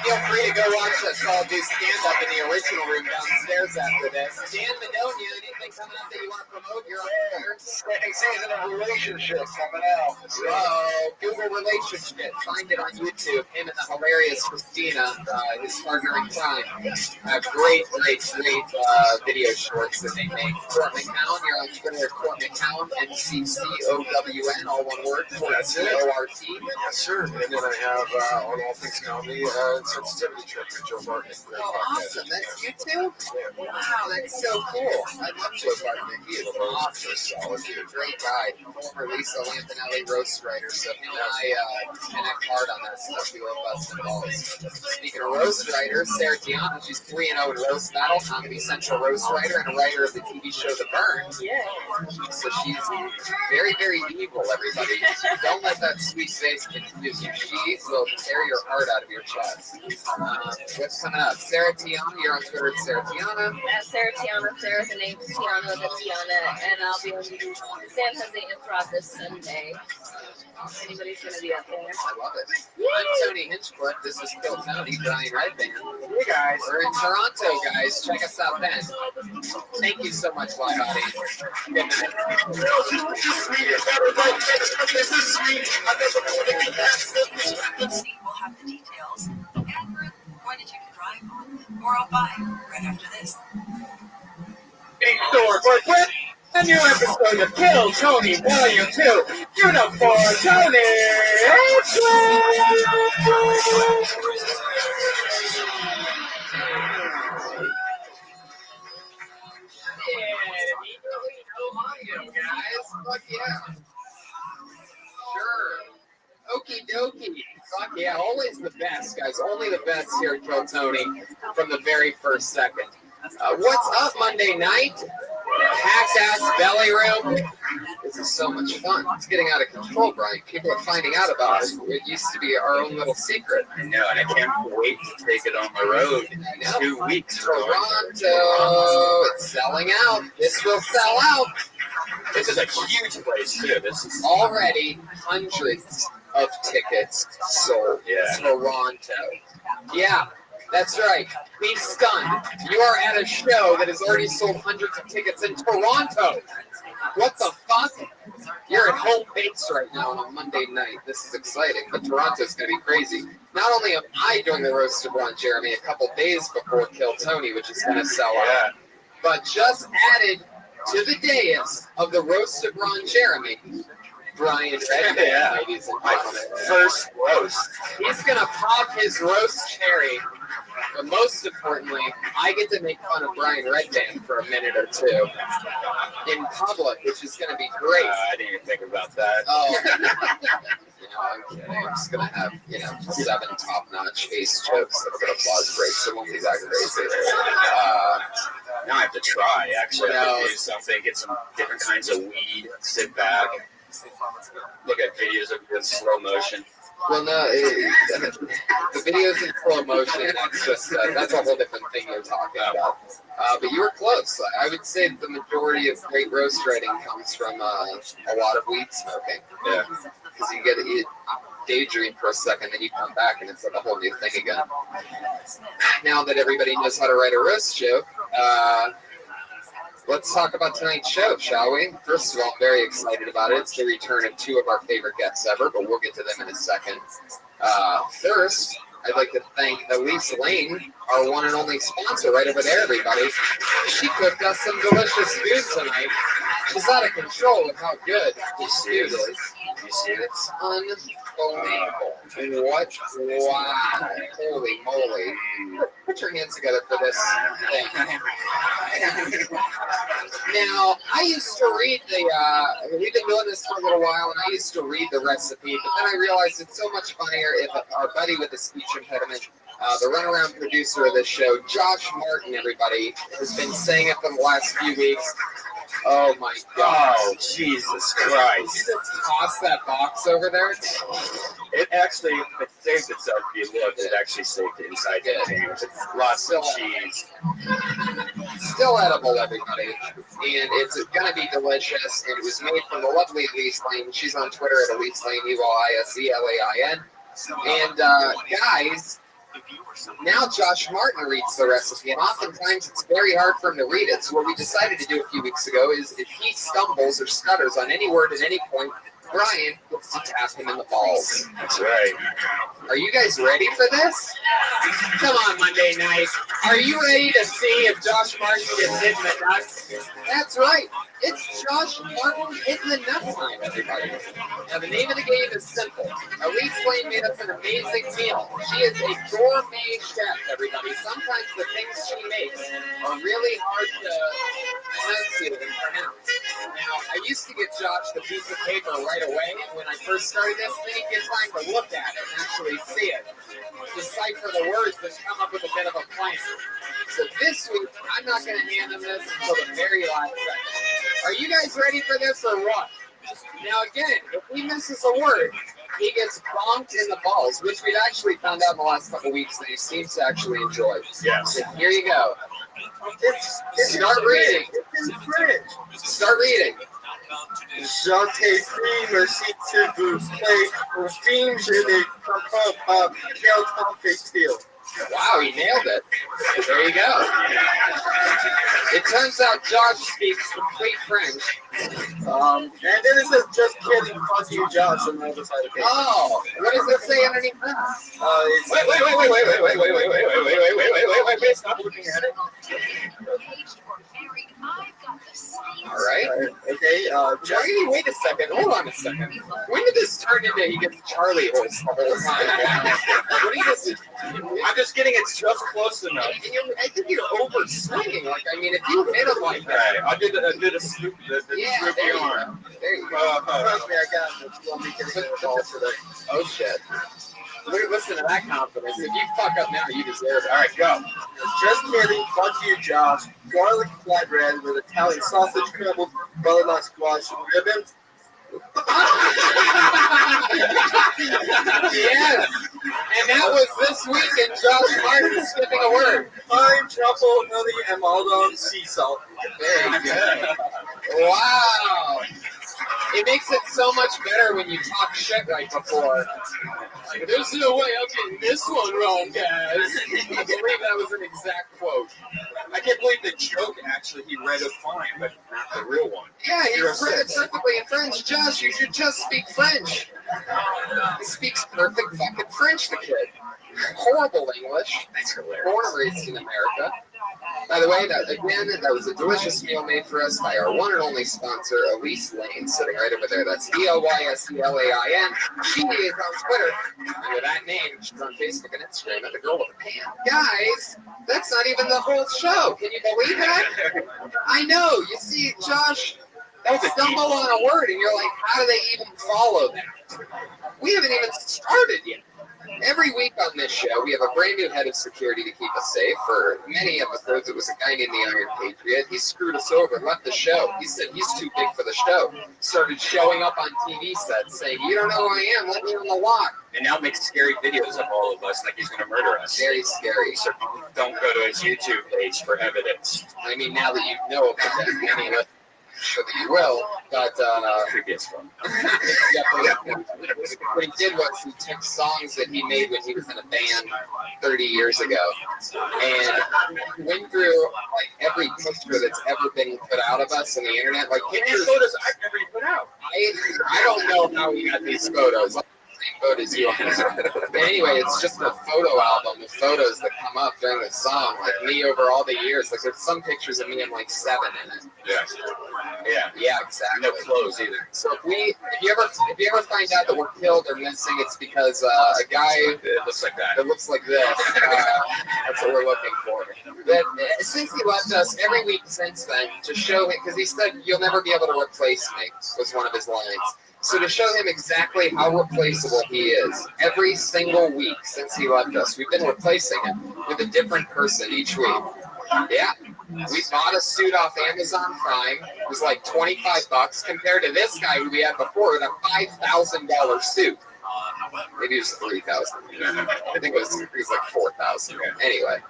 Feel free to go watch us all do stand-up in the original room downstairs after this. Dan Madonia, anything coming up that you want to promote? You're on here. Second season of Relationships coming out. Oh, Google Relationship. Find it on YouTube. Him and the hilarious Christina, his partner in crime. Great video shorts that they make. Court McCown, you're on Twitter at Court McCown, MCCOWN, all one word. That's it. ORT. Yes, sir. And then I have on All Things Comedy, Sensitivity Trip with Joe Barton. Oh, awesome. That's you too? Wow, that's so cool. I love Joe Barton. He is an awesome, solid dude. Great guy. Former Lisa Lampanelli roast writer. So him and I connect hard on that stuff. We love busting balls. Speaking of roast writers, Sarah Gianna, she's 3-0 in Roast Battle, Comedy Central roast writer, and a writer of the TV show The Burn. Yeah. So she's very, very evil, everybody. Don't let that sweet face confuse you. She will tear your heart out of your chest. What's coming up? Sarah Tiana, you're on Twitter at Sarah Tiana. Sarah Tiana, Sarah, the name Tiana, the Tiana, and I'll be on San Jose Improv this Sunday. Anybody's going to be up there. I love it. I'm Tony Hinchcliffe. This is Kill Tony, Brian Redband. Hey guys. We're in Toronto, guys. Check us out then. Thank you so much, live audience. Good night. We'll have the details, and we're going to take a drive on 405 right after this. Big store for a new episode of Kill Tony Volume 2. Tune up for Tony. Audio, guys. Fuck yeah. Sure. Okie dokie. Fuck yeah, always the best, guys. Only the best here at Kill Tony from the very first second. What's up Monday night? Packed ass belly room. This is so much fun. It's getting out of control, Brian. People are finding out about it. It used to be our own little secret. I know, and I can't wait to take it on the road in 2 weeks. Toronto, it's selling out. This will sell out. This is a huge place too. This is Already hundreds of tickets sold. Yeah. Toronto. Yeah, that's right. Be stunned. You are at a show that has already sold hundreds of tickets in Toronto. What the fuck? You're at home base right now on a Monday night. This is exciting, but Toronto's going to be crazy. Not only am I doing the Roast of Ron Jeremy a couple days before Kill Tony, which is going to sell out, but just added to the dais of the Roast of Ron Jeremy, Brian Redman, ladies and gentlemen. first roast. He's going to pop his roast cherry, but most importantly, I get to make fun of Brian Redman for a minute or two in public, which is going to be great. I didn't even think about that. Oh, I'm kidding. I'm just going to have, 7 top-notch ace jokes that get applause breaks. It won't be that crazy. Now I have to try, actually. I have No. to do something, get some different kinds of weed, sit back, look at videos of it in slow motion. Well, no, the videos in slow motion, that's a whole different thing you're talking about. But you were close. I would say the majority of great roast writing comes from a lot of weed smoking. Yeah. Because you daydream for a second, then you come back and it's like a whole new thing again. Now that everybody knows how to write a roast joke, let's talk about tonight's show, shall we? First of all, I'm very excited about it. It's the return of 2 of our favorite guests ever, but we'll get to them in a second. First, I'd like to thank Elise Lane, our one and only sponsor right over there, everybody. She cooked us some delicious food tonight. She's out of control with how good this food is. You see it? It's unbelievable. What? Wow. Holy moly. Put your hands together for this thing. Now, I used to read we've been doing this for a little while, and I used to read the recipe, but then I realized it's so much funnier if our buddy with the speech impediment, the runaround producer of this show, Josh Martin, everybody, has been saying it for the last few weeks. Oh my God. Oh, Jesus Christ. Did you just toss that box over there? It actually saved itself. If you look, it actually saved it inside the container. It's lots of cheese. Still edible, everybody. And it's going to be delicious. And it was made from the lovely Elise Lane. She's on Twitter at Elise Lane, ULISELAIN. And guys, now Josh Martin reads the recipe, and oftentimes it's very hard for him to read it. So what we decided to do a few weeks ago is if he stumbles or stutters on any word at any point, Brian gets to tap him in the balls. That's right. Are you guys ready for this? Come on, Monday night. Are you ready to see if Josh Martin gets hit in the nuts? That's right. It's Josh Martin hitting the nuts time, everybody. Now, the name of the game is simple. Elise Lane made us an amazing meal. She is a gourmet chef, everybody. Sometimes the things she makes are really hard to enunciate and pronounce. Now, I used to get Josh the piece of paper right away when I first started this. Then he'd get time to look at it and actually see it, decipher the words, and come up with a bit of a plan. So this week, I'm not going to hand him this until the very last second. Are you guys ready for this or what? Now again, if he misses a word, he gets bonked in the balls, which we've actually found out in the last couple weeks that he seems to actually enjoy. Yes. So here you go. Start reading. It's in French. Start reading. J'étais pris, merci de vous plaît. Au film, je ne comprends pas quel temps fait-il. Wow, he nailed it. There you go. It turns out Josh speaks complete French. And then it says, just kidding, fuck you, Josh, on the other side of the page. Oh, what does it say underneath that? Wait, stop looking at it. All right. Okay. Wait a second. Hold on a second. When did this turn into he gets Charlie horse the whole time? What do you just? I'm just getting it just close enough. I think you're over swinging. Like, I mean, if you hit him like that, I did a swoop. yeah, swoop there you arm. go. There you go. Trust me, I got it. You want me getting the ball today? Oh shit. Listen to that confidence. If you fuck up now, you deserve it. All right, go. Just kidding. Fuck you, Josh. Garlic flatbread with Italian sausage crumbled, butternut squash ribbons. Yes. And that was this week in Josh Martin skipping a word. Thyme, truffle, honey, and Maldon sea salt. Very good. Wow. It makes it so much better when you talk shit right before. Like, there's no way I'm getting this one wrong, guys. I believe that was an exact quote. I can't believe the joke actually he read it fine, but not the real one. Yeah, he read it perfectly in French. Josh, you should just speak French. He speaks perfect fucking French, the kid. Horrible English. That's hilarious. Born and raised in America. By the way, that was a delicious meal made for us by our one and only sponsor, Elise Lane, sitting right over there. That's ELYSELAIN. She is on Twitter. And with that name, she's on Facebook and Instagram at the girl with the pan. Guys, that's not even the whole show. Can you believe that? I know. You see, Josh, they'll stumble on a word, and you're like, how do they even follow that? We haven't even started yet. Every week on this show, we have a brand new head of security to keep us safe. For many episodes, it was a guy named the Iron Patriot. He screwed us over and left the show. He said he's too big for the show. Started showing up on TV sets saying, you don't know who I am, let me on the lot. And now makes scary videos of all of us like he's going to murder us. Very scary. So don't go to his YouTube page for evidence. I mean, now that you know about that, I mean, I'm sure that you will, but creepy as fuck. What he did was he took songs that he made when he was in a band 30 years ago and went through like every picture that's ever been put out of us on the internet, like pictures. Photos I've never even put out. I don't know how we got these photos. Same boat as you. But anyway, it's just a photo album of photos that come up during the song, like me over all the years. Like there's some pictures of me and like 7 in it. Yeah, exactly. No clothes either. So if you ever find out that we're killed or missing, it's because a guy that looks like that. That looks like this. That's what we're looking for. That since he left us every week since then to show him, because he said you'll never be able to replace me was one of his lines. So to show him exactly how replaceable he is, every single week since he left us, we've been replacing him with a different person each week. Yeah. We bought a suit off Amazon Prime. It was like $25 compared to this guy who we had before with a $5,000 suit. Maybe it was $3,000. I think it was like $4,000. Anyway.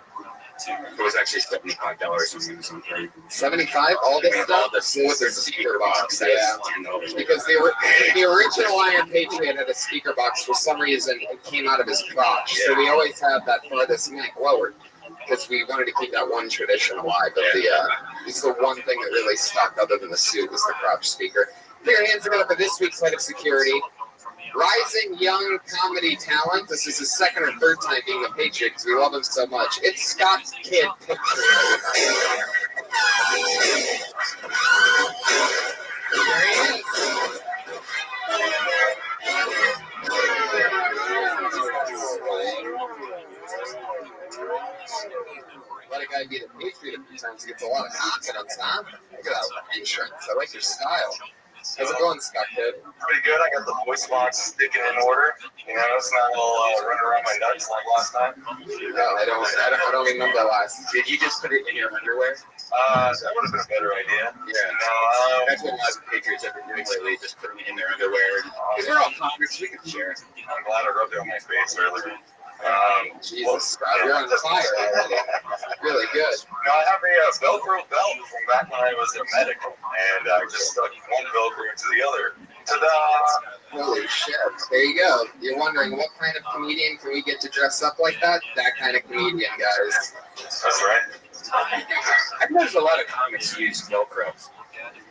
It was actually $75 on Amazon Prime. 75, all this stuff with the speaker box. Yeah, because the original Iron Patriot had a speaker box. For some reason, it came out of his crotch. So we always have that farthest neck lowered because we wanted to keep that one tradition alive. But it's the one thing that really stuck, other than the suit, was the crotch speaker. Put your hands together for this week's head of security. Rising young comedy talent. This is his second or third time being a Patriot because we love him so much. It's Scott's kid. Let a guy be the Patriot a few times. He gets a lot of confidence, huh? Look at that entrance. I like your style. How's it going, Scott Kid? Pretty good. I got the voice box sticking in order. You know, it's not all running around my nuts like last time. No, I don't remember last. Did you just put it in your underwear? That would have been a better idea. Yeah. That's what a lot of Patriots have been doing lately, just putting it in their underwear. Because we're all comics, we can share. I'm glad I rubbed it on my face earlier. Jesus, Scott, you're on fire already. Really good. No, I have a Velcro belt from back when I was a medical, and I just stuck one Velcro into the other. Ta-da! Holy shit. There you go. You're wondering what kind of comedian can we get to dress up like that? That kind of comedian, guys. That's right. I've noticed a lot of comics use Velcro.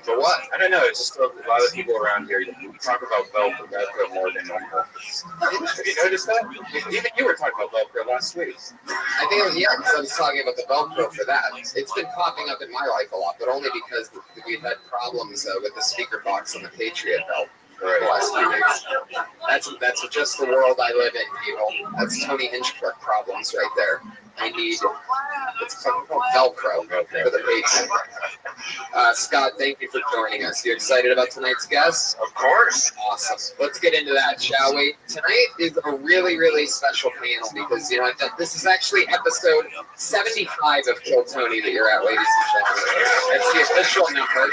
For what? I don't know. It's just a lot of people around here. We talk about Velcro more than normal. Have you noticed that? Even you were talking about Velcro last week. I think it was, because I was talking about the Velcro for that. It's been popping up in my life a lot, but only because we've had problems with the speaker box on the Patriot belt for the last few weeks. That's just the world I live in, people. That's Tony Hinchcliffe problems right there. I need, it's called Velcro for the Patriot. Scott, thank you for joining us. You excited about tonight's guest? Of course. Awesome. Let's get into that, shall we? Tonight is a really, really special panel because, this is actually episode 75 of Kill Tony that you're at, ladies and gentlemen. That's the official number.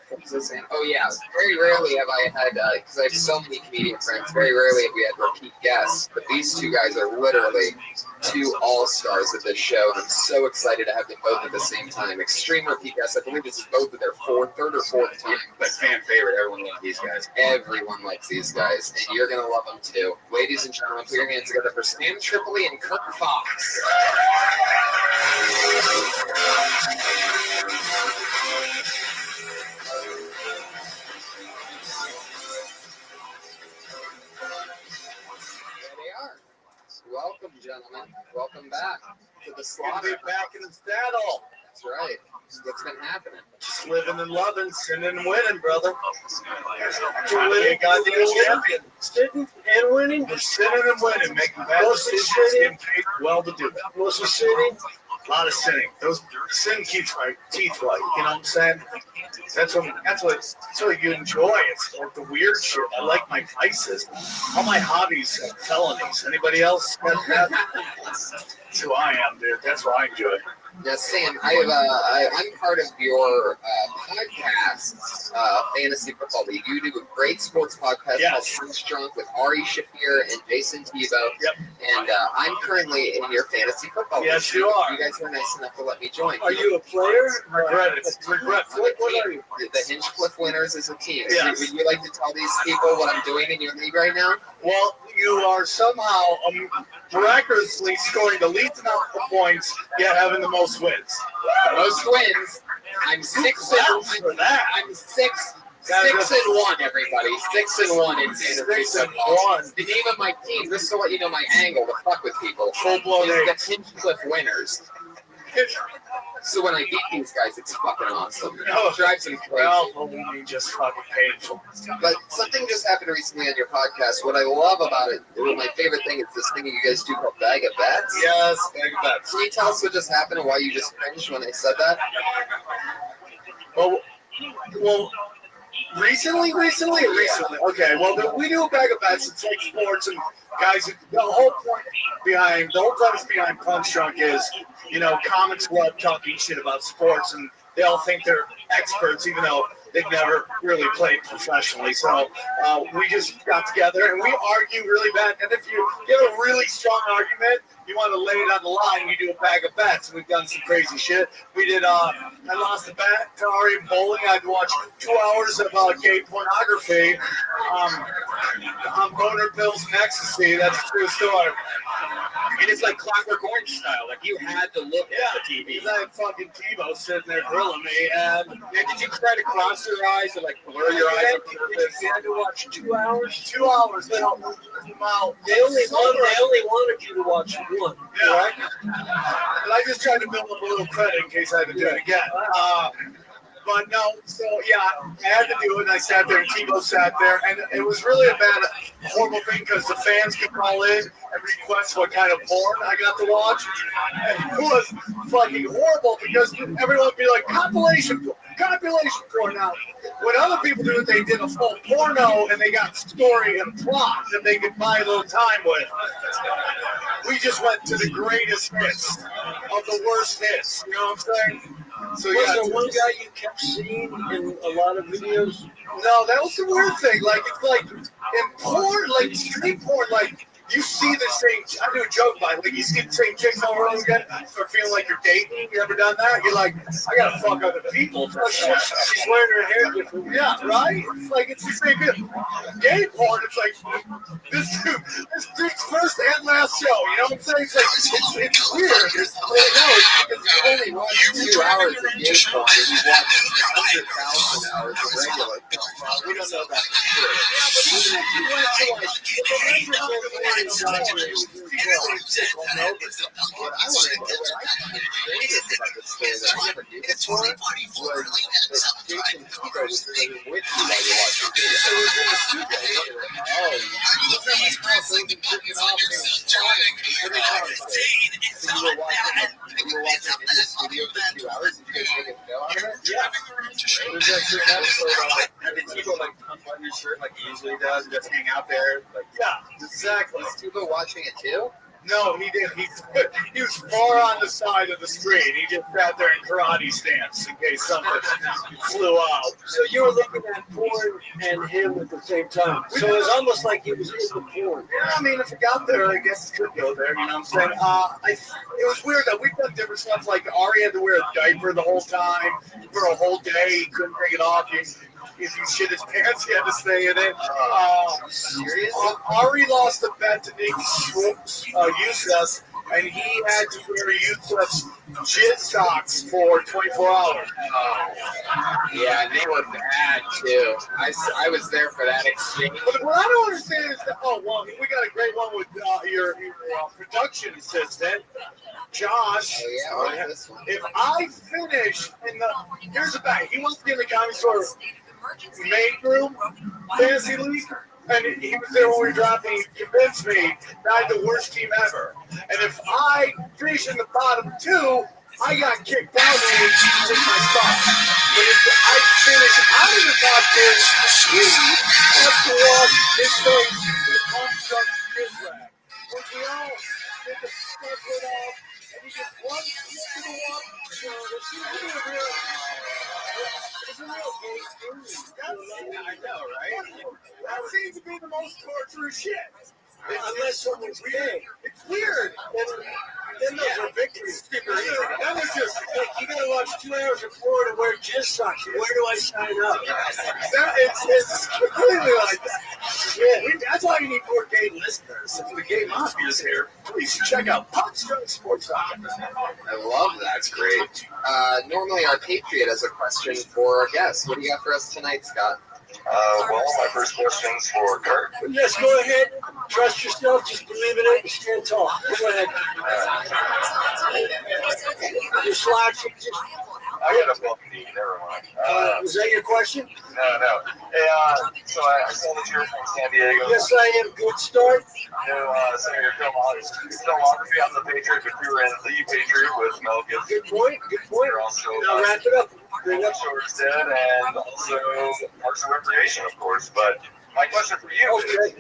What was I saying? Oh yeah, very rarely have I had, because I have so many comedian friends, very rarely have we had repeat guests, but these two guys are literally two all-stars of this show, and I'm so excited to have them both at the same time. Extreme repeat guests, I believe this is both of their third or fourth time. But fan favorite, everyone loves these guys. Everyone likes these guys, and you're going to love them too. Ladies and gentlemen, put your hands together for Sam Tripoli and Kirk Fox. Welcome, gentlemen. Welcome back to the slaughter. Back in the saddle. That's right. What's been happening? Just living and loving, sinning and winning, brother. Trying to be a goddamn champion. Sitting and winning. We're sinning and winning, making bad decisions, getting paid well to do that. Mostly sitting. A lot of sinning. Those sin keeps my teeth white. You know what I'm saying? That's what you enjoy. It's like the weird shit. I like my vices. All my hobbies are felonies. Anybody else got that? That's who I am, dude. That's what I enjoy. Now, Sam, I'm part of your podcast, Fantasy Football League. You do a great sports podcast called Prince Drunk with Ari Shafir and Jason Tebow. Yep. And I'm currently in your Fantasy Football League. Yes, you are. You guys were nice enough to let me join. Are you a player? Regretful. What are you? The Hinchcliffe Winners is a team. Yes. Would you like to tell these people what I'm doing in your league right now? Well, you are somehow miraculously scoring the least amount of points, yet having the most wins. The most wins. I'm 6-1. I'm 6-1, everybody. 6-1 in fantasy football. The name of my team, just to let you know my angle to fuck with people, is the Hinchcliffe Winners. So when I beat these guys, it's fucking awesome. It drives them crazy. Well, we just fucking painful. But something just happened recently on your podcast. What I love about it, my favorite thing is this thing you guys do called Bag of Bets. Yes, Bag of Bets. Can you tell us what just happened and why you just cringed when they said that? Well, recently. Okay, well, we do a Bag of Bets. It's like sports, and guys, the whole premise behind Punch Drunk is, comics love talking shit about sports, and they all think they're experts, even though they've never really played professionally. So we just got together and we argue really bad. And if you have a really strong argument, you want to lay it on the line, you do a Bag of Bets. We've done some crazy shit. We did, I lost a bet to Ari in bowling. I had to watch 2 hours of gay pornography on boner pills and ecstasy. That's a true story. And it's like Clockwork Orange style. Like, you had to look at the TV. Because I had fucking Tebow sitting there grilling me. And did you try to cross your eyes or, like, blur your eyes on purpose? You had to watch 2 hours? 2 hours. They only wanted you to watch one. Yeah. Right? And I just tried to build up a little credit in case I had to do it again. But no, so yeah, I had to do it, and I sat there, and Tebow sat there, and it was really a horrible thing because the fans could call in and request what kind of porn I got to watch. And it was fucking horrible because everyone would be like, compilation porn. Now, when other people do it, they did a full porno, and they got story and plot that they could buy a little time with. We just went to the greatest hits of the worst hits, you know what I'm saying? So was there one guy you kept seeing in a lot of videos? No, that was the weird thing. Like, it's like in porn, like street porn, like you see the same. I do a joke about it. Like you see the same chicks over and over again, start feeling like you're dating. You ever done that? You're like, I gotta fuck other people. She's wearing her hair different. Yeah, right. It's like it's the same thing. Gay porn. It's like this dude's first and last show. You know what I'm saying? It's like it's weird. It's only watch 2 hours of gay porn. If you watch 100,000 hours of regular porn, we don't know that for sure. Yeah, but even if you went to like, Like he usually does, and just hang out there. Like, yeah, exactly. Was Tuba watching it too? No, he didn't. He was far on the side of the screen. He just sat there in karate stance in case something flew out. So you were looking at porn and him at the same time. So it was almost like he was in the porn. Yeah, I mean, if it got there, I guess it could go there. You know what I'm saying? It was weird that we've done different stuff. Like Ari had to wear a diaper the whole time for a whole day. He couldn't take it off. If you shit his pants, he had to stay in it. Ari lost a bet to Nick Yusuf, and he had to wear Yusuf's jizz socks for 24 hours. Yeah, they were bad too. I was there for that exchange. But what I don't understand is that, we got a great one with your production assistant, Josh. Oh, yeah, this one. If I finish here's the thing, he wants to get in the comedy store main room, fantasy league, and he was there when we were dropping. He convinced me that I had the worst team ever. And if I finish in the bottom 2, I got kicked out and he took my spot. But if I finish out of the top 10, he has to walk his face with construct his rag. Which we all get the stuff rid of, and he gets one slip to the wall. So there seems to be a real I know, right? That seems to be the most torturous shit. Unless someone's gay. It's weird. Then those are victories. That was just, you gotta watch 2 hours of porn and wear jizz socks. Where do I sign up? It's completely like that. Yeah, that's why you need more gay listeners. If the gay mafia is here, please check out PuckStrongSports.com. I love that. It's great. Normally, our Patriot has a question for our guest. What do you got for us tonight, Scott? Well, my first question's for Kurt. Yes, go ahead. Trust yourself. Just believe in it and stand tall. Go ahead. You're slouching. I got a fucking D. Never mind. Was that your question? No. Hey, so I saw that you're from San Diego. Yes, I am. Good start. You some of your filmography on the Patriot, but you were in The Patriot with Mel Gibson. Good point. You're also Now wrap it up. Short's Dead and also Parks and Recreation, of course. But my question for you is,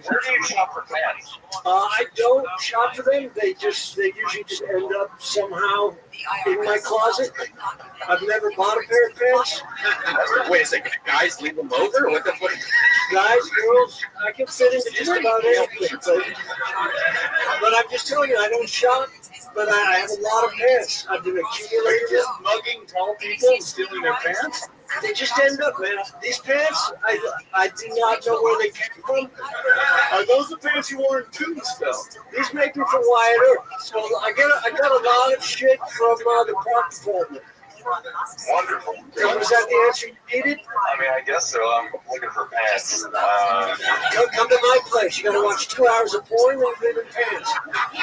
where do you shop for fans? I don't shop for them. They usually just end up somehow in my closet. I've never bought a pair of pants. Wait a second, guys leave them over? What the fuck? Guys, girls, I can fit into just about anything. But I'm just telling you, I don't shop. But I have a lot of pants. I've been accumulating just mugging tall people and stealing their pants. They just end up, man. These pants, I do not know where they came from. Are those the pants you wore in Tombstone? These make me from Wyatt Earp. So I got a lot of shit from the park department. Wonderful. So was that the answer you needed? I mean, I guess so. I'm looking for pants. Come to my place. You got to watch 2 hours of porn and live in pants. You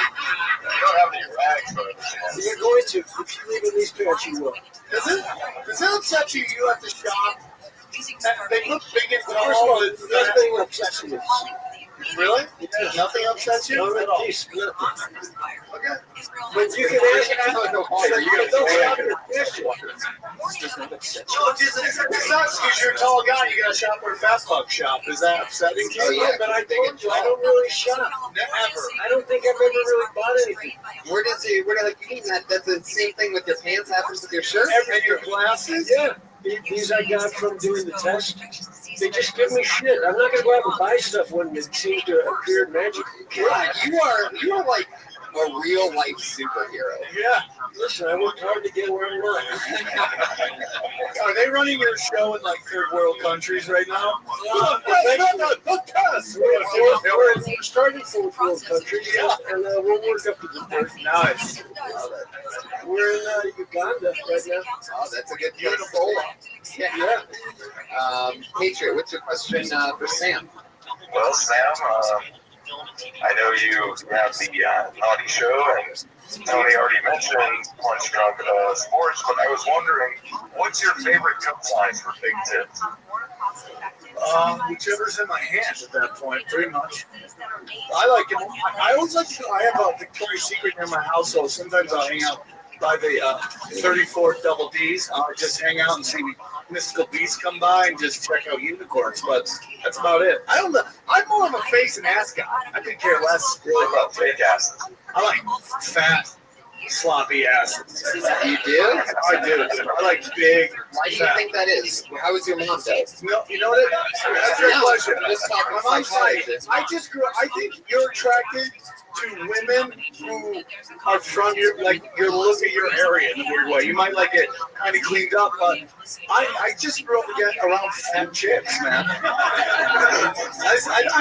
don't have any rags, but You're going to. If you leave in these pants, you will. Does it upset you? You have to shop. They look big and First of tall. all, nothing upsets me. Really? Nothing upsets you at all? Peace, nothing. Okay. But you can ask It sucks because you're a tall guy. You got to shop where fast fuck shop. Is that upsetting to you? Oh, yeah, but I told you, I don't really shop. Never. I don't think I've ever really bought anything. Where like you mean that's the same thing with your pants happens with your shirt? And your glasses? Yeah. These I got from doing the test. They just give me shit. I'm not gonna go out and buy stuff when it seems to appear magically. You are like a real life superhero. Yeah. Listen, I worked hard to get where I'm at. Are they running your show in like third world countries right now? We're starting fourth world countries, and we'll work up to the third. Nice. We're in Uganda right now. Oh, that's a good beautiful. Yeah. Patriot, what's your question for Sam? Well, Sam, I know you have the Naughty Show, and Tony already mentioned Punch Drunk Sports, but I was wondering, what's your favorite cup size for big tits? Whichever's in my hand at that point, pretty much. I like it. I always like to go. I have a Victoria's Secret near my house, so sometimes I'll hang out by the 34 double Ds. I'll just hang out and see mystical beasts come by and just check out unicorns, but that's about it. I don't know. I'm more of a face and ass guy. I could care less really about fake asses. I like fat, sloppy asses. You do? I do. I like big. Why do you think that is? How is your mom though? No, you know what? That's a good question. My mom's like, I just grew up. I think you're attracted to women who are from your, like, your look at your area in a weird way. You might like it kind of cleaned up, but I just grew up again around fat chicks, man. I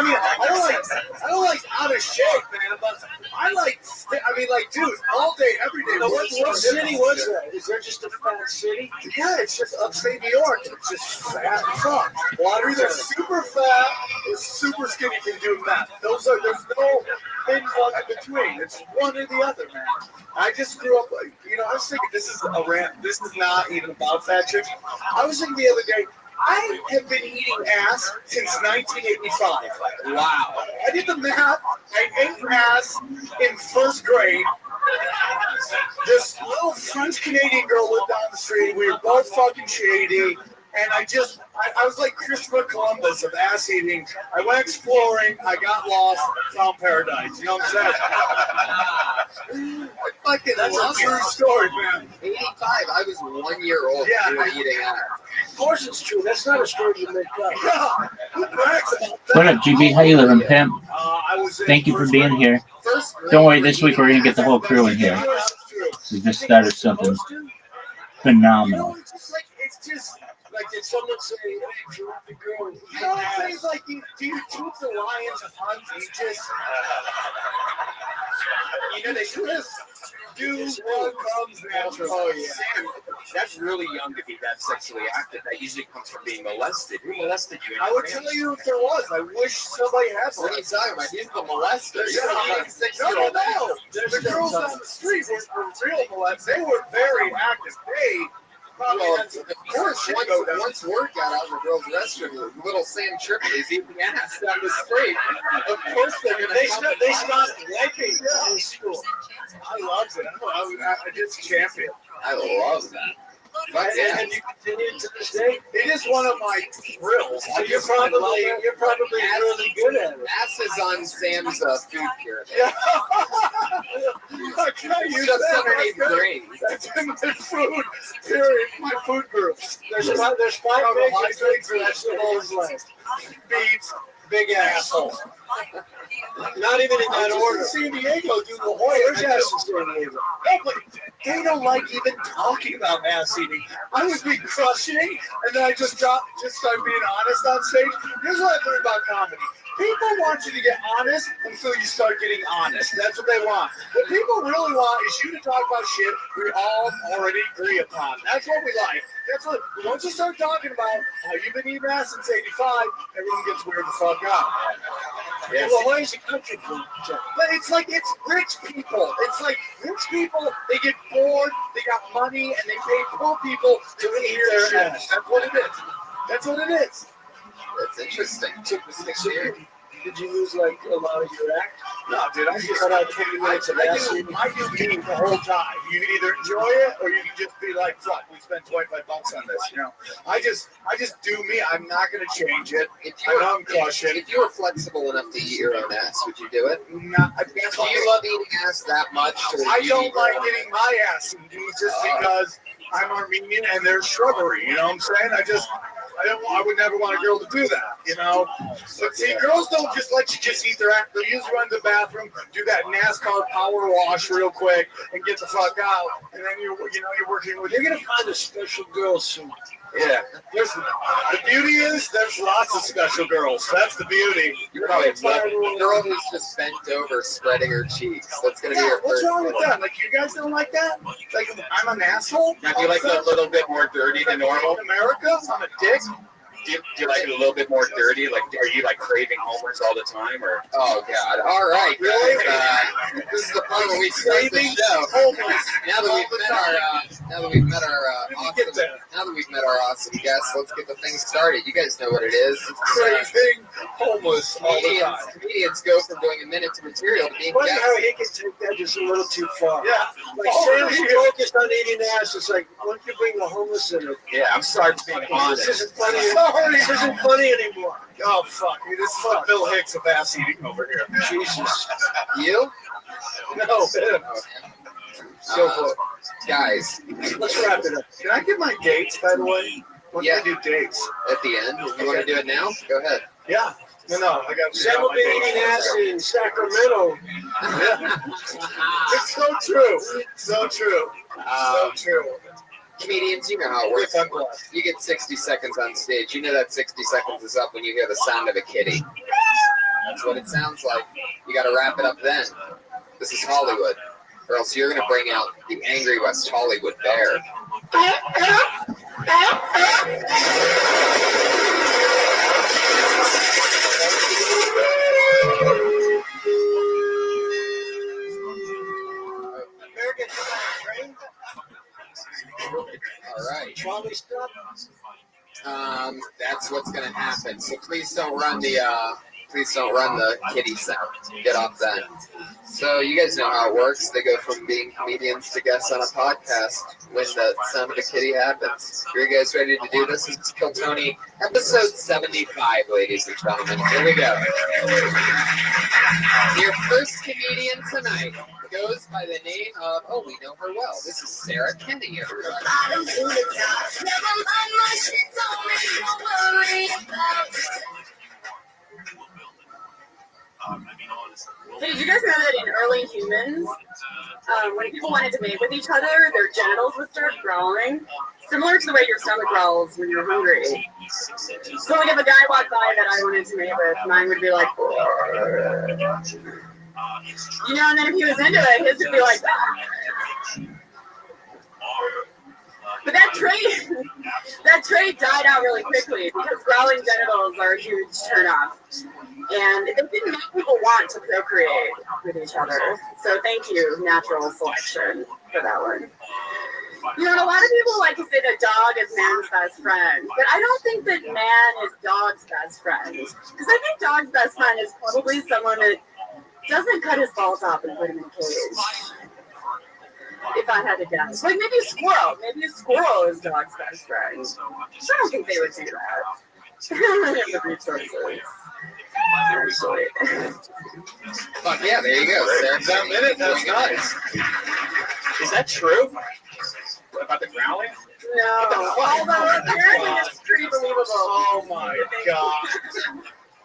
mean, I don't like out of shape, man, but I like, dude, all day, every day. What city was that? Is there just a fat city? Yeah, it's just upstate New York. It's just fat fuck. You're either super fat or super skinny can do math. There's no thin fuck in between. It's one or the other, man. I just grew up, I was thinking this is a rant. This is not even about fat chicks. I was thinking the other day, I have been eating ass since 1985. Wow. I did the math. I ate ass in first grade. This little French-Canadian girl lived down the street. We were both fucking shady. And I was like Christopher Columbus of ass eating. I went exploring. I got lost. Found paradise. You know what I'm saying? That's a true story, man. 85. I was 1 year old. Yeah. Eating ass. Of course it's true. That's not a story you make up. Yeah. Who brags about that? What up, GB? How you living, pimp? Thank you for being here. Don't worry, this week we're going to get the whole crew in here. We just started something phenomenal. It's just like, did someone say, hey, if you want the girl, you know what I'm saying? Like, do you teach the lions to hunt? You just, they just do what comes natural. Oh, yeah. Sam, that's really young to be that sexually active. That usually comes from being molested. Who molested you? I would tell you if there was. I wish somebody had one. What are you talking about? He's the molester. No. The girls on the street were real molesters. They were very active. They well, of course, once word got out in the girls' restroom, little Sam Tripley's eating ass down the street. Of course, they stopped liking school. I loved it. I just champion. I love that. And you continue to this day. It is one of my thrills. You're probably really good at it. Ass is on Sam's food pyramid. Yeah. You just underneath brains. That's in my food pyramid. My food group. There's five basic vegetables like beets, big asshole. Not even in that order. San Diego, dude. La Jolla. There's ass in San Diego. They don't like even talking about ass eating. I would be crushing, and then I just start being honest on stage. Here's what I learned about comedy. People want you to get honest until you start getting honest. That's what they want. What people really want is you to talk about shit we all already agree upon. That's what we like. That's what. Once you start talking about how you've been eating ass since '85, everyone gets weird the fuck out. Yes. Well, why is the country club? But it's like it's rich people. It's like rich people. They get bored. They got money, and they pay poor people to eat their ass. That's what it is. That's what it is. That's interesting. Took me 6 years. Did you lose like a lot of your act? No, dude. I just cut out 20 minutes of ass eating. I do eating the whole time. You can either enjoy it or you can just be like, "Fuck, we spent $25 on this." You know, I just do me. I'm not gonna change it. I'm crushing. If you were flexible enough to eat your own ass, would you do it? No. Do you love eating ass that much? I don't like getting my ass eaten just because I'm Armenian and there's shrubbery. You know what I'm saying? I would never want a girl to do that, you know. But see, girls don't just let you just eat their act. They'll usually run to the bathroom, do that NASCAR power wash real quick, and get the fuck out. And then you're working with. You're gonna find a special girl soon. Yeah. Listen, the beauty is there's lots of special girls. That's the beauty. You're probably a girl who's just bent over, spreading her cheeks. That's gonna be your what's first. wrong with that? Like, you guys don't like that? Like, I'm an asshole? Now, do you like it a little bit more dirty than normal? In America, I'm a dick. Do you like it a little bit more dirty? Like, are you like craving homers all the time, or? Oh God! All right, guys. This is the part where we start the show. Now that we've met our awesome guests, let's get the thing started. You guys know what it is. Craving homeless all the time. Comedians go from doing a minute to material to being Funny guests. how he can take that just a little too far. Yeah. Like Sam's focused on eating ass. It's like, why don't you bring the homeless in it? Yeah, I'm sorry for being honest. This isn't funny. This isn't funny anymore. Oh fuck! This is like Bill Hicks of ass eating over here. Jesus. You? No. Guys, let's wrap it up. Can I get my dates, by the way? When Yeah. do I do dates? At the end, if you want to do it now, go ahead. Yeah. No, I got. Sam will be eating ass in Sacramento. It's so true. So true. So true. Comedians, you know how it works. You get 60 seconds on stage. You know that 60 seconds is up when you hear the sound of a kitty. That's what it sounds like. You got to wrap it up then. This is Hollywood. Or else you're going to bring out the angry West Hollywood bear. All right. That's what's going to happen. So please don't run the kitty sound. Get off that. So you guys know how it works. They go from being comedians to guests on a podcast when the sound of a kitty happens. Are you guys ready to do this? This is Kill Tony, episode 75, ladies and gentlemen. Here we go. Your first comedian tonight goes by the name of, we know her well. This is Sarah Kenny, everybody. Hey, did you guys know that in early humans, when people wanted to mate with each other, their genitals would start growling, similar to the way your stomach growls when you're hungry. So, like, if a guy walked by that I wanted to mate with, mine would be like, you know, and then if he was into it, his would be like, But that trait died out really quickly because growling genitals are a huge turnoff. And it didn't make people want to procreate with each other. So thank you, natural selection, for that one. You know, and a lot of people like to say that dog is man's best friend, but I don't think that man is dog's best friend. Because I think dog's best friend is probably someone that doesn't cut his balls off and put him in a cage. If I had to guess. Like maybe a squirrel. Maybe a squirrel is dog's best friend. I don't think they would do that. I don't have the resources. Actually. Fuck yeah, there you go. That minute, that's nice. Is that true? About the growling? No. Although apparently it's pretty believable. Oh my god.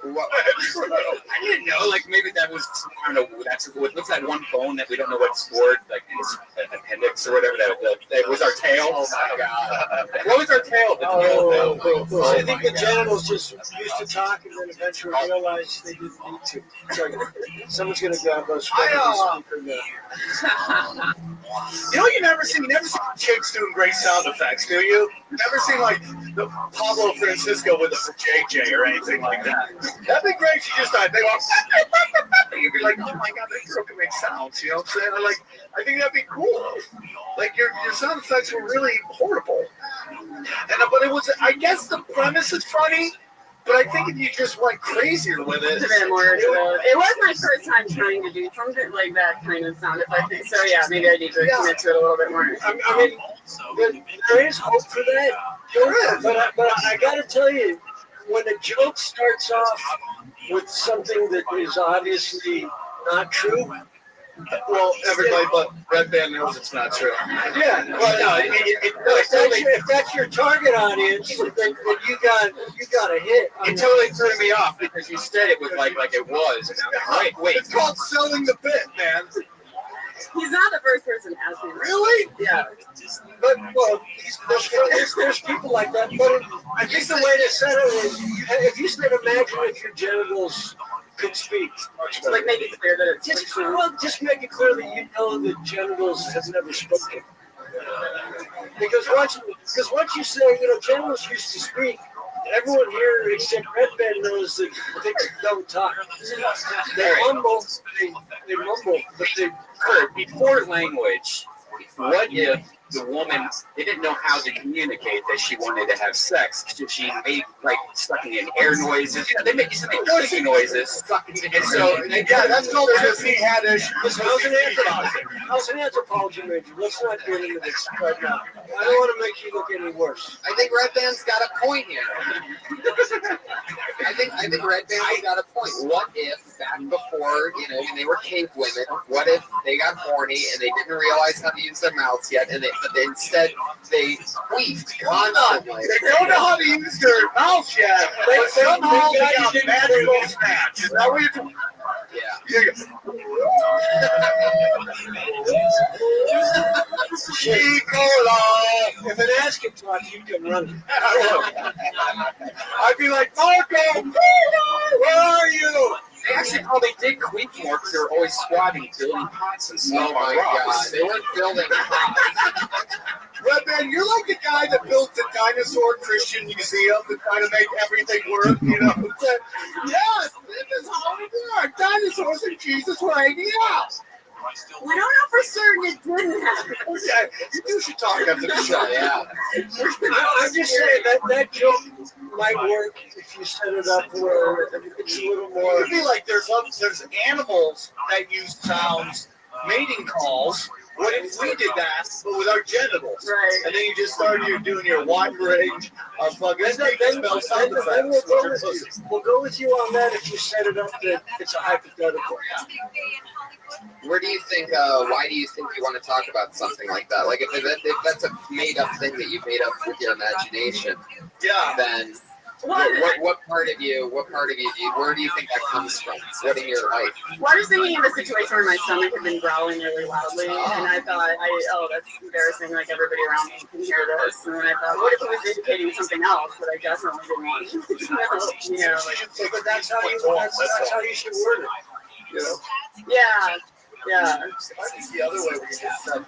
I didn't know, like maybe that was, I don't know, what's that one bone that we don't know what's scored, like his appendix or whatever, that was our tail? Oh my god. What was our tail? I think the genitals just used to talk and then eventually realized they didn't need to. So someone's going to grab us. You know, you never seen chicks doing great sound effects, do you? You never seen like the Pablo Francisco with a JJ or anything like that. That'd be great if you just thought they walk. You'd be like, oh my god, that girl can make sounds. You know what I'm saying? I think that'd be cool. Like your sound effects were really horrible. But it was, I guess the premise is funny. But I think if you just went crazier with it, It's a bit more. It was my first time trying to do something like that kind of sound effect. So yeah, maybe I need to commit to it a little bit more. I mean, there is hope for that. But I got to tell you, when a joke starts off with something that is obviously not true, Well, everybody but Red Band knows it's not true. Yeah. Well, no, If that's your target audience, then you got a hit. It totally threw me off because you said it was like it was. And I'm like, wait. It's called selling the bit, man. He's not the first person to ask me. Really? Yeah. But well, there's people like that. But I think the way to set it is, if you said, imagine if your genitals could speak. Like make it clear that it's Just make it clear that you know the genitals have never spoken. Because once you say, genitals used to speak, everyone here except Red Band knows that things don't talk. They mumble, but they Kurt, before language, what if the woman didn't know how to communicate that she wanted to have sex? So she made sucking in air noises. They make noisy noises. And so that's called just he had issues. How's an anthropology major? Let's not get into this right now. I don't want to make you look any worse. I think Red Band's got a point here. I think Red Band's got a point. What if back before, when they were cave women, what if they got horny and they didn't realize how to use their mouths yet, and instead they squeaked constantly? They don't know how to use their mouth yet. But somehow they got magical snatch. Is that what you're talking? Yeah. If an ass can talk, you can run. I'd be like, Marco, where are you? They actually probably did queef more because they were always squatting, building pots and stuff. Oh my God, they weren't building pots. Red Band, you're like the guy that built the dinosaur Christian museum to try to make everything work, Yes, this is how it works. Dinosaurs and Jesus were hanging out. We don't know for certain it didn't happen. Yeah, you should talk after the show. Yeah. I'm just saying that joke might work if you set it up where it's a little more. It could be like there's animals that use sounds, mating calls. What if we did that, but with our genitals? Right. And then you just started doing your wide range of fucking spell sound effects. We'll go with you on that if you set it up that it's a hypothetical. Where do you think? Why do you think you want to talk about something like that? Like if that's a made-up thing that you made up with your imagination, then what part of you? Where do you think that comes from? What in your life? Well, I was thinking of a situation where my stomach had been growling really loudly, and I thought, that's embarrassing. Like everybody around me can hear this. And then I thought, what if it was indicating something else that I definitely didn't want to know? But that's how you should word it. Yeah. I think the other way we just said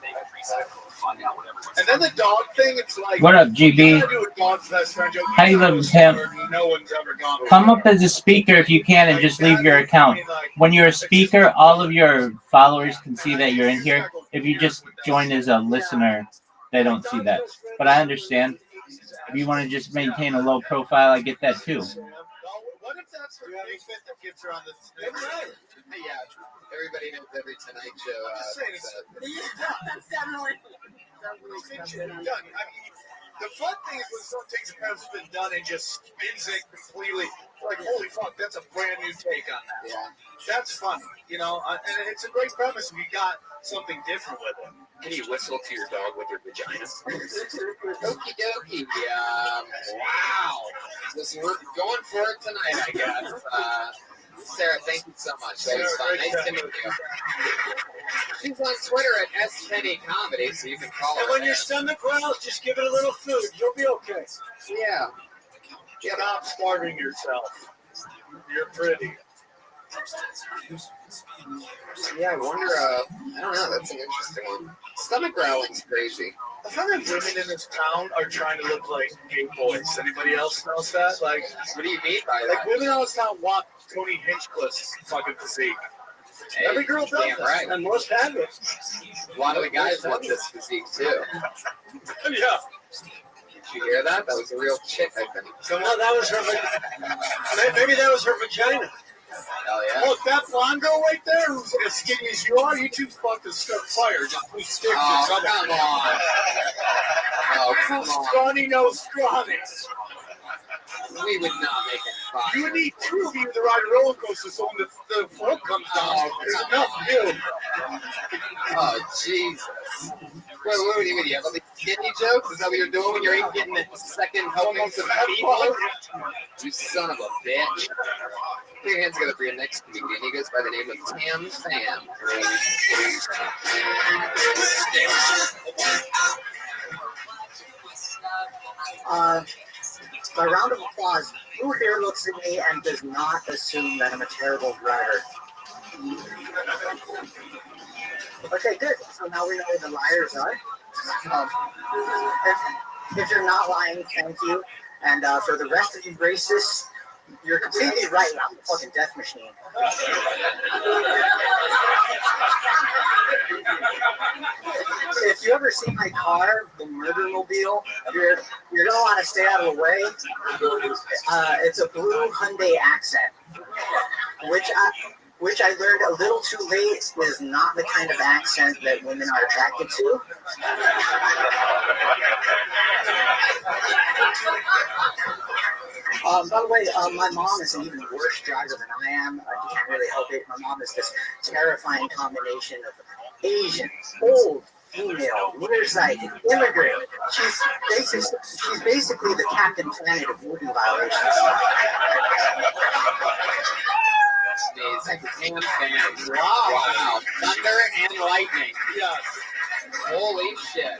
and then the dog thing, it's like, What up, GB? How you living, Tim? No one's ever gone. Come up as a speaker if you can and just leave your account. When you're a speaker, all of your followers can see that you're in here. If you just join as a listener, they don't see that. But I understand. If you want to just maintain a low profile, I get that too. What if that's the fit that gets her on the Yeah, everybody knows every Tonight Show. That's definitely done. I mean, the fun thing is when someone takes a premise that's been done and just spins it completely. Like, holy fuck, that's a brand new take on that. Yeah. That's fun, and it's a great premise if you got something different with it. Can you whistle to your dog with your vagina? Okie dokie. Wow. Listen, we're going for it tonight, I guess. Sarah, thank you so much. That was fun. Nice to meet you. She's on Twitter at SPenny Comedy, so you can follow her. And when your stomach growls, just give it a little food. You'll be okay. Yeah. Stop starving yourself. You're pretty. Yeah, I wonder, I don't know, that's an interesting one. Stomach growling's crazy. I find that women in this town are trying to look like gay boys. Anybody else knows that? Like, what do you mean by like that? women in this town want Tony Hinchcliffe's fucking physique. Hey, every girl does damn right. And most have it. A lot of the guys want this physique too. Yeah. Did you hear that? That was a real chick, I think. No, that was her. Maybe that was her vagina. Hell yeah. Look, that blonde girl right there, who's as skinny as you are, you two fucking start fire. Just put sticks Oh, or something. come on. Oh, come on. Scrawny, no scrawny. We would not make it fire. You would need two of you to ride a roller coaster so when the float comes down, there's enough view. Oh, Jesus. Wait, what do you have all these kidney jokes? Is that what you're doing when you're getting the second helpings of people? You son of a bitch. Put your hands together for your next comedian. He goes by the name of Tam Sam. By round of applause, who here looks at me and does not assume that I'm a terrible driver? Okay, good. So now we know who the liars are. If you're not lying, thank you. And for the rest of you racists, you're completely right. I'm a fucking death machine. If you ever see my car, the Murdermobile, you're gonna want to stay out of the way. It's a blue Hyundai Accent, which I learned a little too late is not the kind of accent that women are attracted to. By the way, my mom is an even worse driver than I am. I can't really help it. My mom is this terrifying combination of Asian, old, female, nearsighted, immigrant. She's basically the Captain Planet of movie violations. Wow. Thunder and lightning. Yes. Holy shit.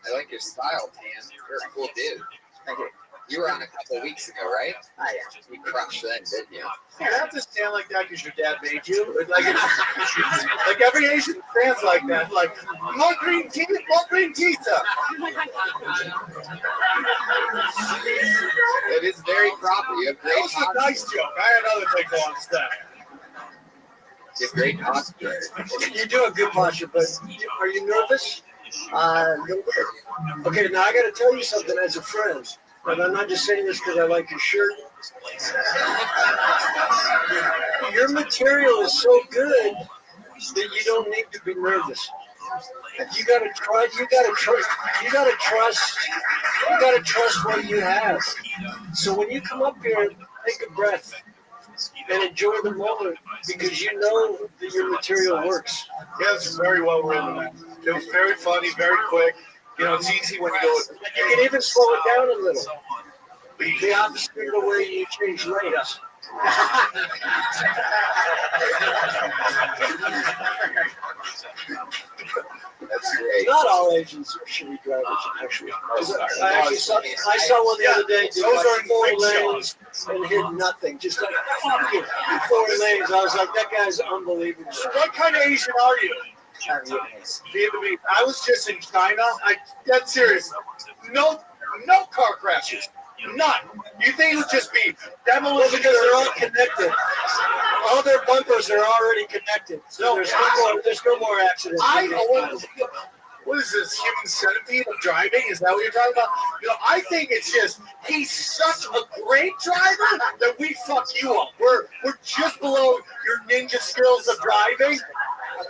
I like your style, Tan. You're a cool dude. Thank you. You were on a couple weeks ago, right? Oh, yeah. You crushed that, didn't you? You have to stand like that because your dad made you. Like every Asian stands like that. Like, more green tea, sir. It is very proper. You have great That was a nice joke. I had other things I want to say. You have great posture. You do have good posture, but are you nervous? A little bit. Okay, now I got to tell you something as a friend. And I'm not just saying this because I like your shirt. Your material is so good that you don't need to be nervous. You gotta try. You gotta trust. You gotta trust. You gotta trust what you have. So when you come up here, take a breath and enjoy the moment because you know that your material works. Yeah, it's very well written. It was very funny, very quick. You know, it's easy when you go. You can even slow it down a little. The opposite of the way you change lanes. That's great. Not all Asians are shitty drivers, actually. I saw one the other day do like 4 lanes and hit nothing. Just like, fuck you, 4 lanes. I was like, that guy's unbelievable. What kind of Asian are you? Vietnamese. I was just in China. That's serious. No car crashes. None. You think it would just be demolition? Because they're all connected. All their bumpers are already connected. So there's no more accidents. What is this, human centipede of driving? Is that what you're talking about? You know, I think it's just he's such a great driver that we fuck you up. We're just below your ninja skills of driving.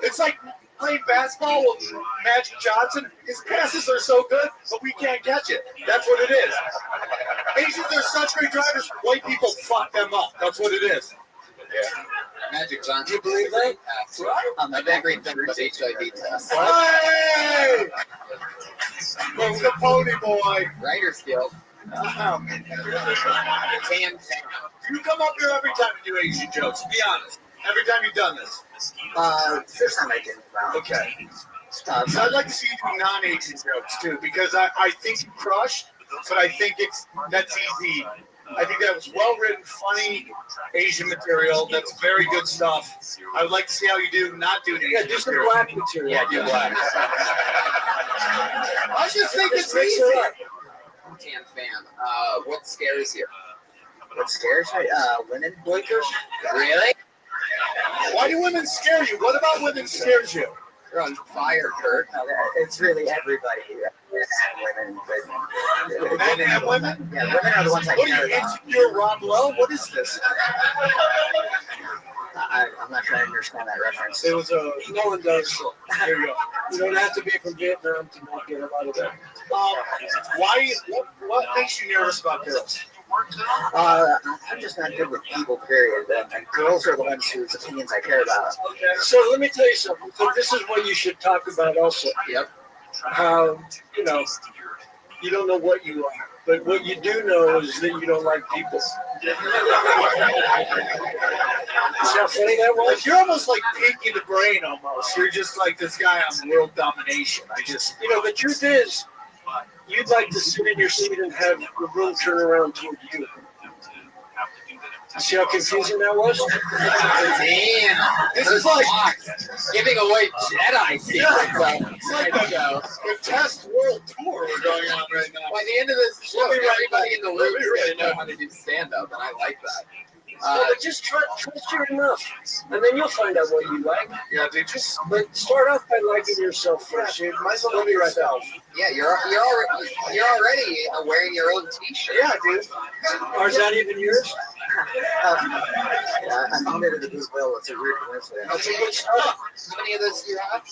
It's like playing basketball with Magic Johnson. His passes are so good, but we can't catch it. That's what it is. Asians are such great drivers. White people fuck them up. That's what it is. Yeah. Magic Johnson. Do you believe that? I'm not that great thing with HIV test. Hey! From the Pony Boy. Writer's Guild. Tam. You come up here every time you do Asian jokes. Be honest. Every time you've done this. First time I did. Okay. So I'd like to see you do non-Asian jokes too, because I think you crushed, but I think that's easy. I think that was well-written, funny Asian material. That's very good stuff. I would like to see how you do not do Asian. Yeah, do some black material. Yeah, do black. I just think it's easy. Tan fam. What scares you? What scares me? Women. Blinkers. Really? Why do women scare you? What about women scares you? You're on fire, Kurt. It's really everybody. Women, but Men and women? Yeah, women are the ones I What care are you, about. insecure Rob Lowe? What is this? I'm not trying to understand that reference. It was no one does. Here you go. You don't have to be from Vietnam to not get a lot of that. What makes you nervous about girls? I'm just not good with people, period. And girls are the ones whose opinions I care about. So let me tell you something. So this is what you should talk about also. Yep. How, you don't know what you are. But what you do know is that you don't like people. See how funny that was? You're almost like peeking the brain almost. You're just like this guy on world domination. The truth is, you'd like to sit in your seat and have the room turn around toward you. See how confusing that was? Damn. This is like giving away Jedi secrets. It's like the test world tour we're going on right now. By the end of this show, everybody in the room is going to know how to do stand-up, and I like that. But just trust you're enough, and then you'll find out what you like. Yeah, dude, but start off by liking yourself first. Yeah, dude, might as well be yourself. Yeah, you're already wearing your own T-shirt. Yeah, dude. Or is that even yours? I found it in the Goodwill. It's a weird coincidence. That's a good start. How many of those do you have?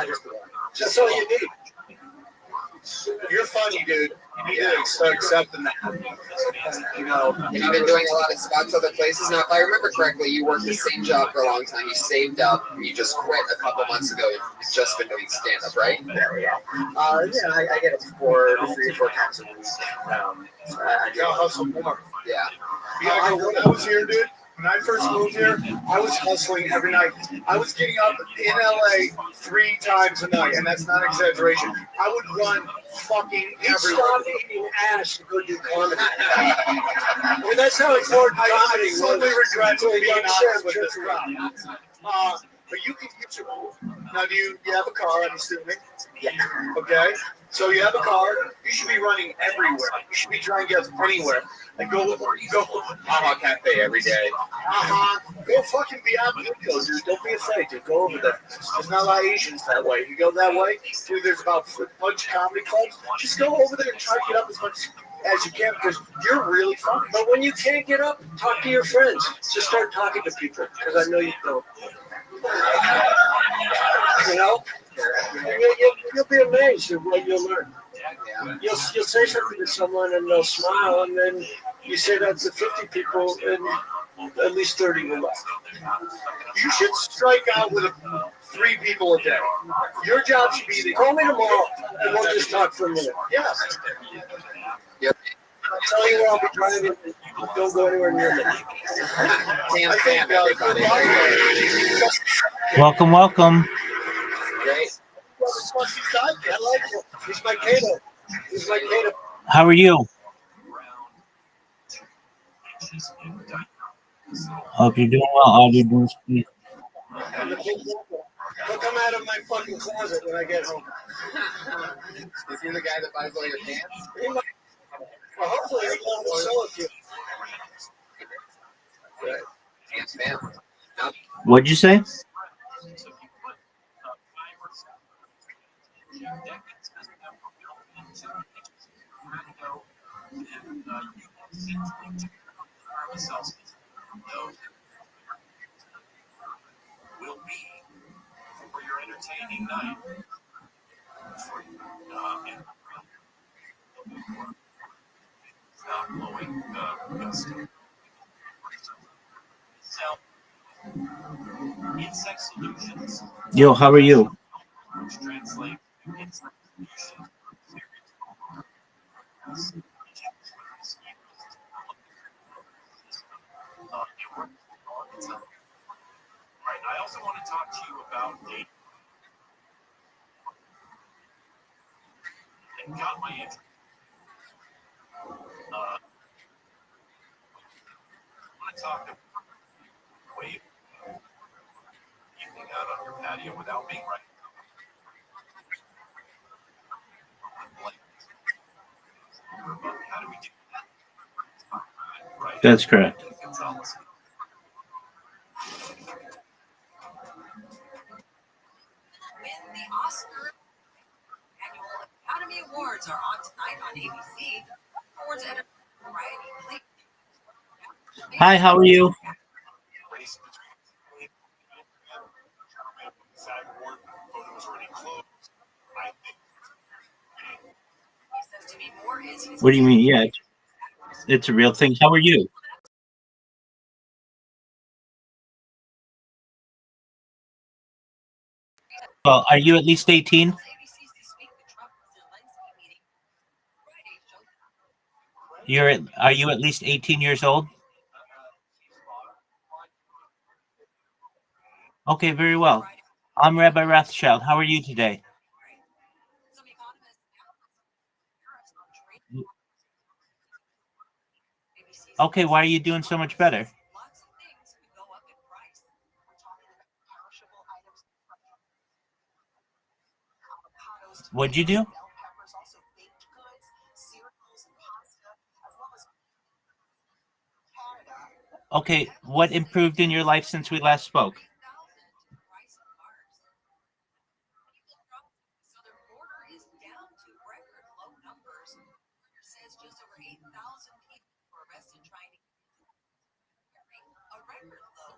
Just one. That's all you need. You're funny, dude. You need to start accepting that. You've been doing a lot of spots other places. Now, if I remember correctly, you worked the same job for a long time. You saved up. You just quit a couple months ago. You've just been doing stand-up, right? Yeah. I get it 3 or 4 times a week. I gotta hustle more. Yeah. When I was here, dude, when I first moved here, I was hustling every night. I was getting up in LA 3 times a night, and that's not an exaggeration. I would run fucking everywhere. Stop eating ass to go do comedy. I mean, that's how important comedy was. I slowly regret being honest with this crowd. But you can use your own. Now, do you have a car, I'm assuming? Yeah. Okay. So you have a car. You should be running everywhere. You should be trying to get anywhere. Like go. Baja Cafe every day. Go fucking beyond Pico, dude. Don't be afraid, dude. Go over there. There's not a lot of Asians that way. You go that way, dude. There's about a bunch of comedy clubs. Just go over there and try to get up as much as you can because you're really funny. But when you can't get up, talk to your friends. Just start talking to people because I know you don't. You'll be amazed at what you'll learn. You'll say something to someone and they'll smile, and then you say that to 50 people, and at least 30 will laugh. You should strike out with 3 people a day. Your job should be to call me tomorrow, and we'll just talk for a minute. Yeah. Yep. I'll tell you where I'll be driving. Don't go anywhere near me. Welcome. Great. I like it. He's my Kato. How are you? Hope you're doing well. All you're doing is He'll come out of my fucking closet when I get home. Is he the guy that buys all your pants? Well, hopefully he'll sell it to you. Good. Pants fan. What'd you say? Will be for your entertaining night. Not blowing gust. Insect solutions. Yo, how are you? Which translate insect solutions. Right. I also want to talk to you about dating. It got my interest. I want to talk about wave evening out on your patio without being right. How do we do that? Right. That's correct. When the Oscar Annual Academy Awards are on tonight on ABC, awards editor Variety. Hi, how are you? SAG award photos already closed. What do you mean? Yeah, it's a real thing. How are you? Well, are you at least 18? Are you at least 18 years old? Okay, very well. I'm Rabbi Rothschild. How are you today? Okay, why are you doing so much better? What'd you do? Okay, what improved in your life since we last spoke?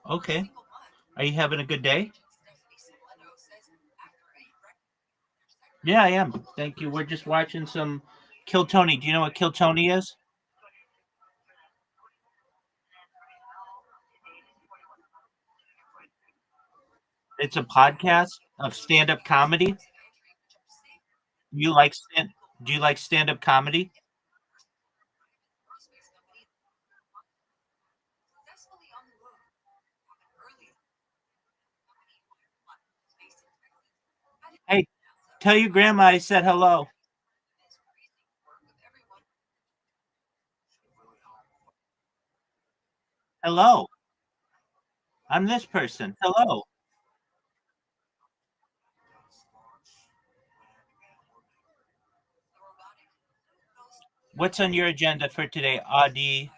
Okay. Are you having a good day? Yeah, I am. Thank you. We're just watching some Kill Tony. Do you know what Kill Tony is? It's a podcast of stand-up comedy. You like stand Do you like stand-up comedy? Hey, tell your grandma I said hello. Hello. I'm this person. Hello. What's on your agenda for today, Adi?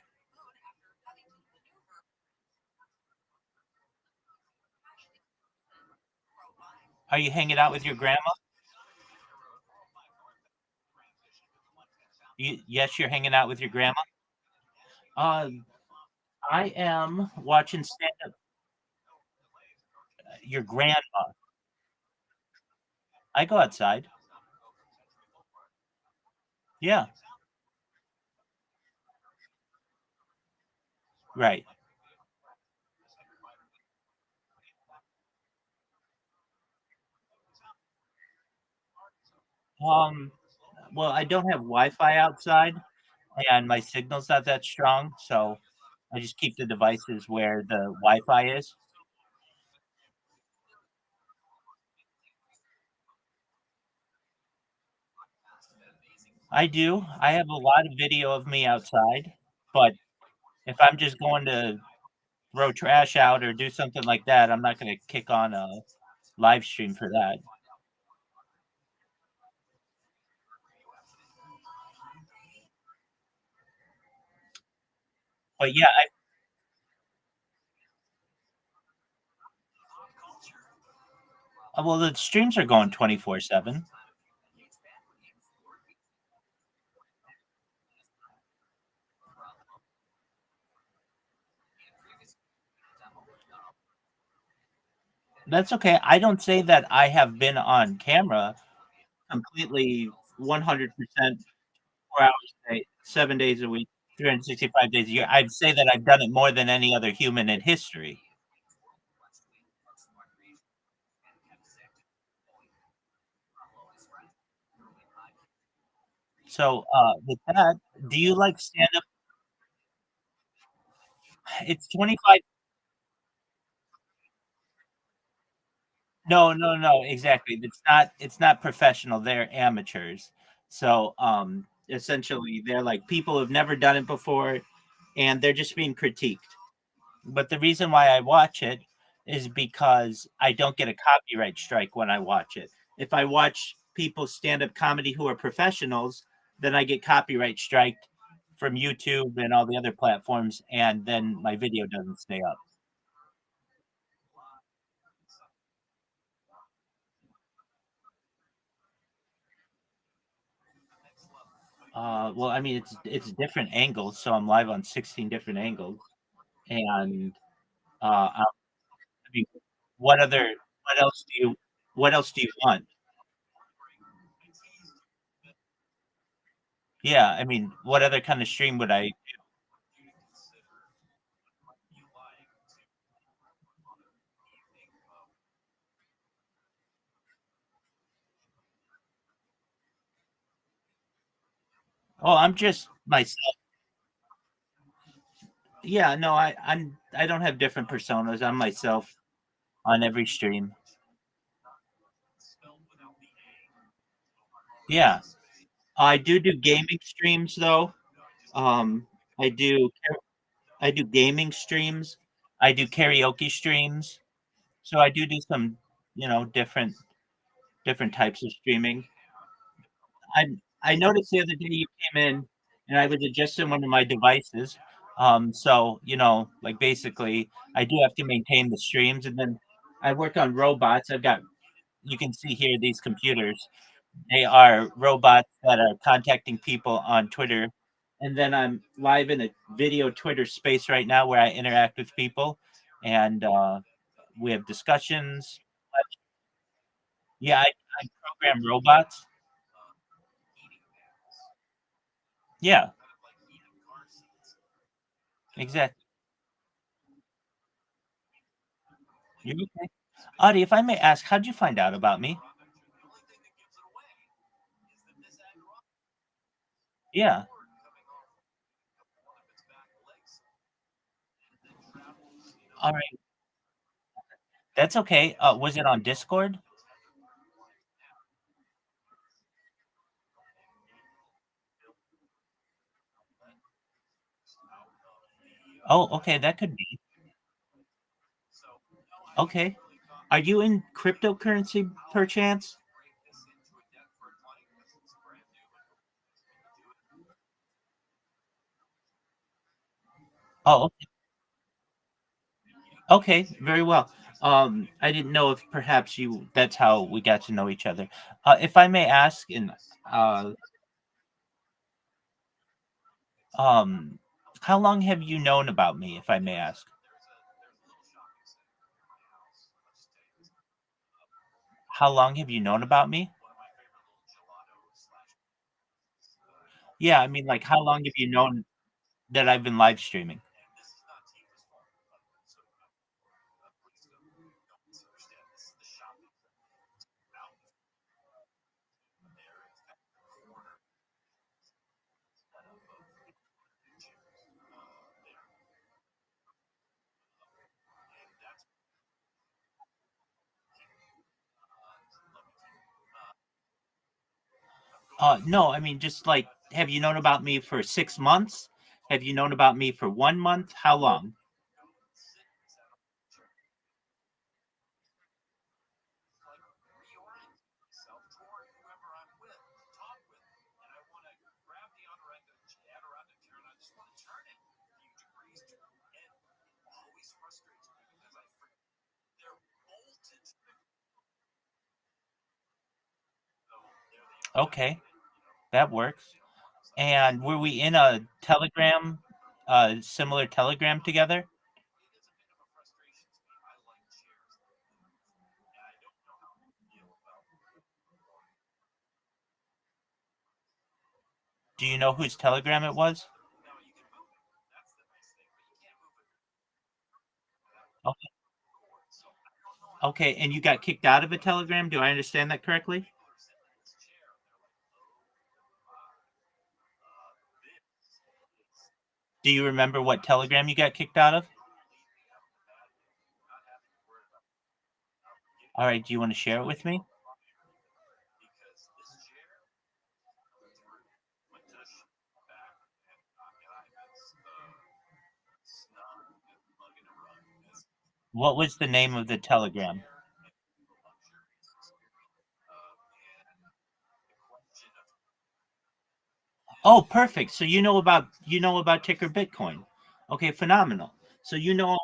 Are you hanging out with your grandma? Yes, you're hanging out with your grandma. Uh, I am watching stand up. Your grandma. I go outside. Yeah, right. Um, well, I don't have Wi-Fi outside, and my signal's not that strong, so I just keep the devices where the Wi-Fi is. I do. I have a lot of video of me outside, but if I'm just going to throw trash out or do something like that, I'm not going to kick on a live stream for that. But yeah, well, the streams are going 24/7. That's okay. I don't say that I have been on camera completely 100% 4 hours a day, 7 days a week, 365 days a year. I'd say that I've done it more than any other human in history. So, with that, do you like stand up? It's 25. No, no, no, exactly. It's not professional. They're amateurs. So, essentially, they're like people who've never done it before, and they're just being critiqued. But the reason why I watch it is because I don't get a copyright strike when I watch it. If I watch people stand up comedy who are professionals, then I get copyright striked from YouTube and all the other platforms, and then my video doesn't stay up. Well, I mean, it's different angles, so I'm live on 16 different angles, and I mean, what other, what else do you, what else do you want? Yeah, I mean, what other kind of stream would I? Oh, I'm just myself. Yeah, no, I don't have different personas. I'm myself on every stream. Yeah, I do gaming streams though. Um, I do I do gaming streams. I do karaoke streams. So I do some, different types of streaming. I I noticed the other day you came in and I was adjusting one of my devices. So like basically, I do have to maintain the streams, and then I work on robots. I've got you can see here these computers. They are robots that are contacting people on Twitter, and then I'm live in a video Twitter space right now where I interact with people, and we have discussions. Yeah, I program robots. Yeah, exactly. You okay? Audie, if I may ask, how'd you find out about me? Yeah. All right. That's okay. Was it on Discord? Oh, okay. That could be. Okay. Are you in cryptocurrency perchance? Oh, okay. Very well. I didn't know if perhaps that's how we got to know each other. If I may ask, uh, um, how long have you known about me, if I may ask? How long have you known about me? Yeah, I mean, like, how long have you known that I've been live streaming? No, I mean, just like, have you known about me for 6 months? Have you known about me for 1 month? How long? Okay, that works. And were we in a Telegram, similar Telegram together? Do you know whose Telegram it was? Okay, okay, and you got kicked out of a Telegram? Do I understand that correctly? Do you remember what Telegram you got kicked out of? All right, do you want to share it with me? What was the name of the Telegram? Oh, perfect. So you know about ticker Bitcoin. Okay, phenomenal. So you know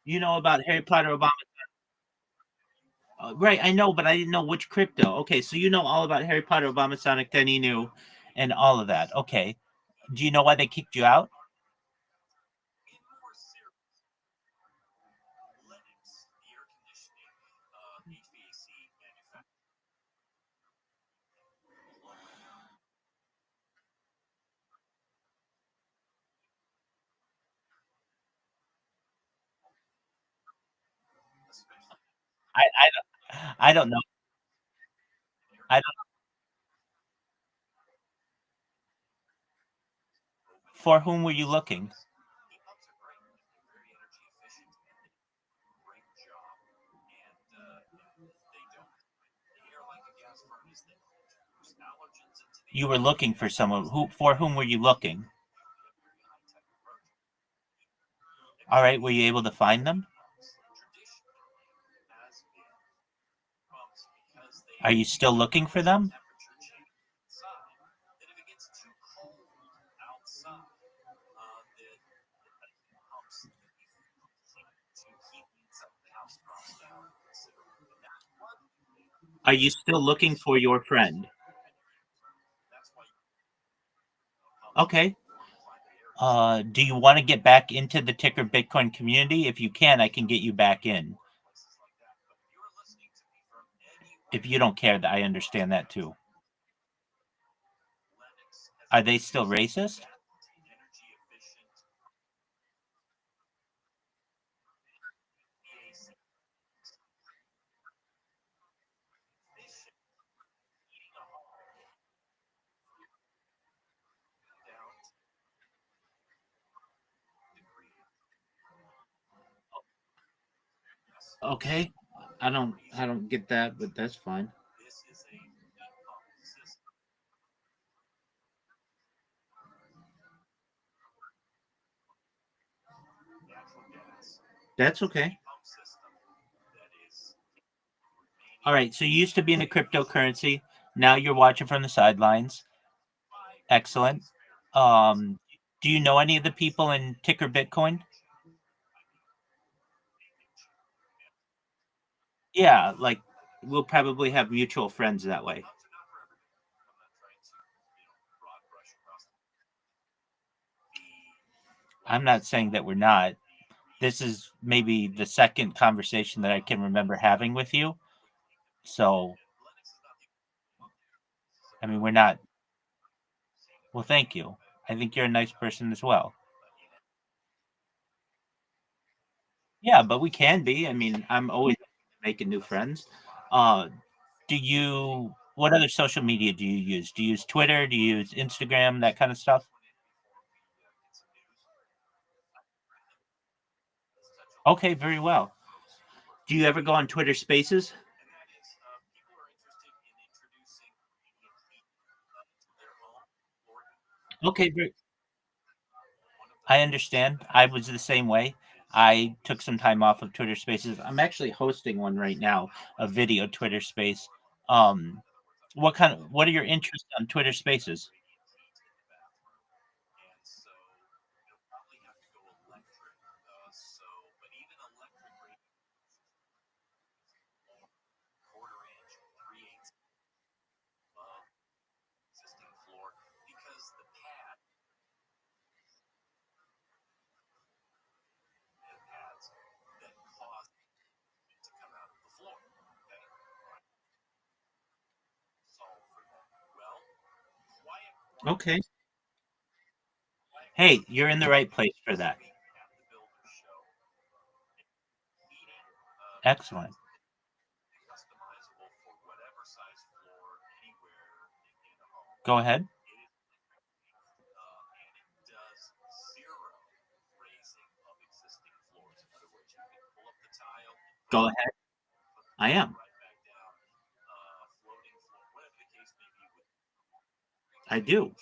about Harry Potter Obama. Right, I know, but I didn't know which crypto. Okay, so you know all about Harry Potter, Obama, Sonic, Deninu, and all of that. Okay. Do you know why they kicked you out? I don't know. I don't. For whom were you looking? You were looking for someone who. For whom were you looking? All right. Were you able to find them? Are you still looking for them? Are you still looking for your friend? Okay. Do you want to get back into the Ticker Bitcoin community? If you can, I can get you back in. If you don't care, that I understand that too. Are they still racist? Okay. I don't get that, but that's fine. That's okay. All right. So you used to be in the cryptocurrency. Now you're watching from the sidelines. Excellent. Um, do you know any of the people in Ticker Bitcoin? Yeah, like we'll probably have mutual friends that way. I'm not saying that we're not. This is maybe the second conversation that I can remember having with you. So, I mean, we're not. Well, thank you. I think you're a nice person as well. Yeah, but we can be. I mean, I'm always making new friends. Uh, what other social media do you use? Do you use Twitter? Do you use Instagram, that kind of stuff? Okay, very well. Do you ever go on Twitter Spaces? Okay, I understand. I was the same way. I took some time off of Twitter Spaces. I'm actually hosting one right now, a video Twitter Space. Um, what are your interests on Twitter Spaces? Okay. Hey, you're in the right place for that. Excellent. Go ahead. Go ahead. I am. I do.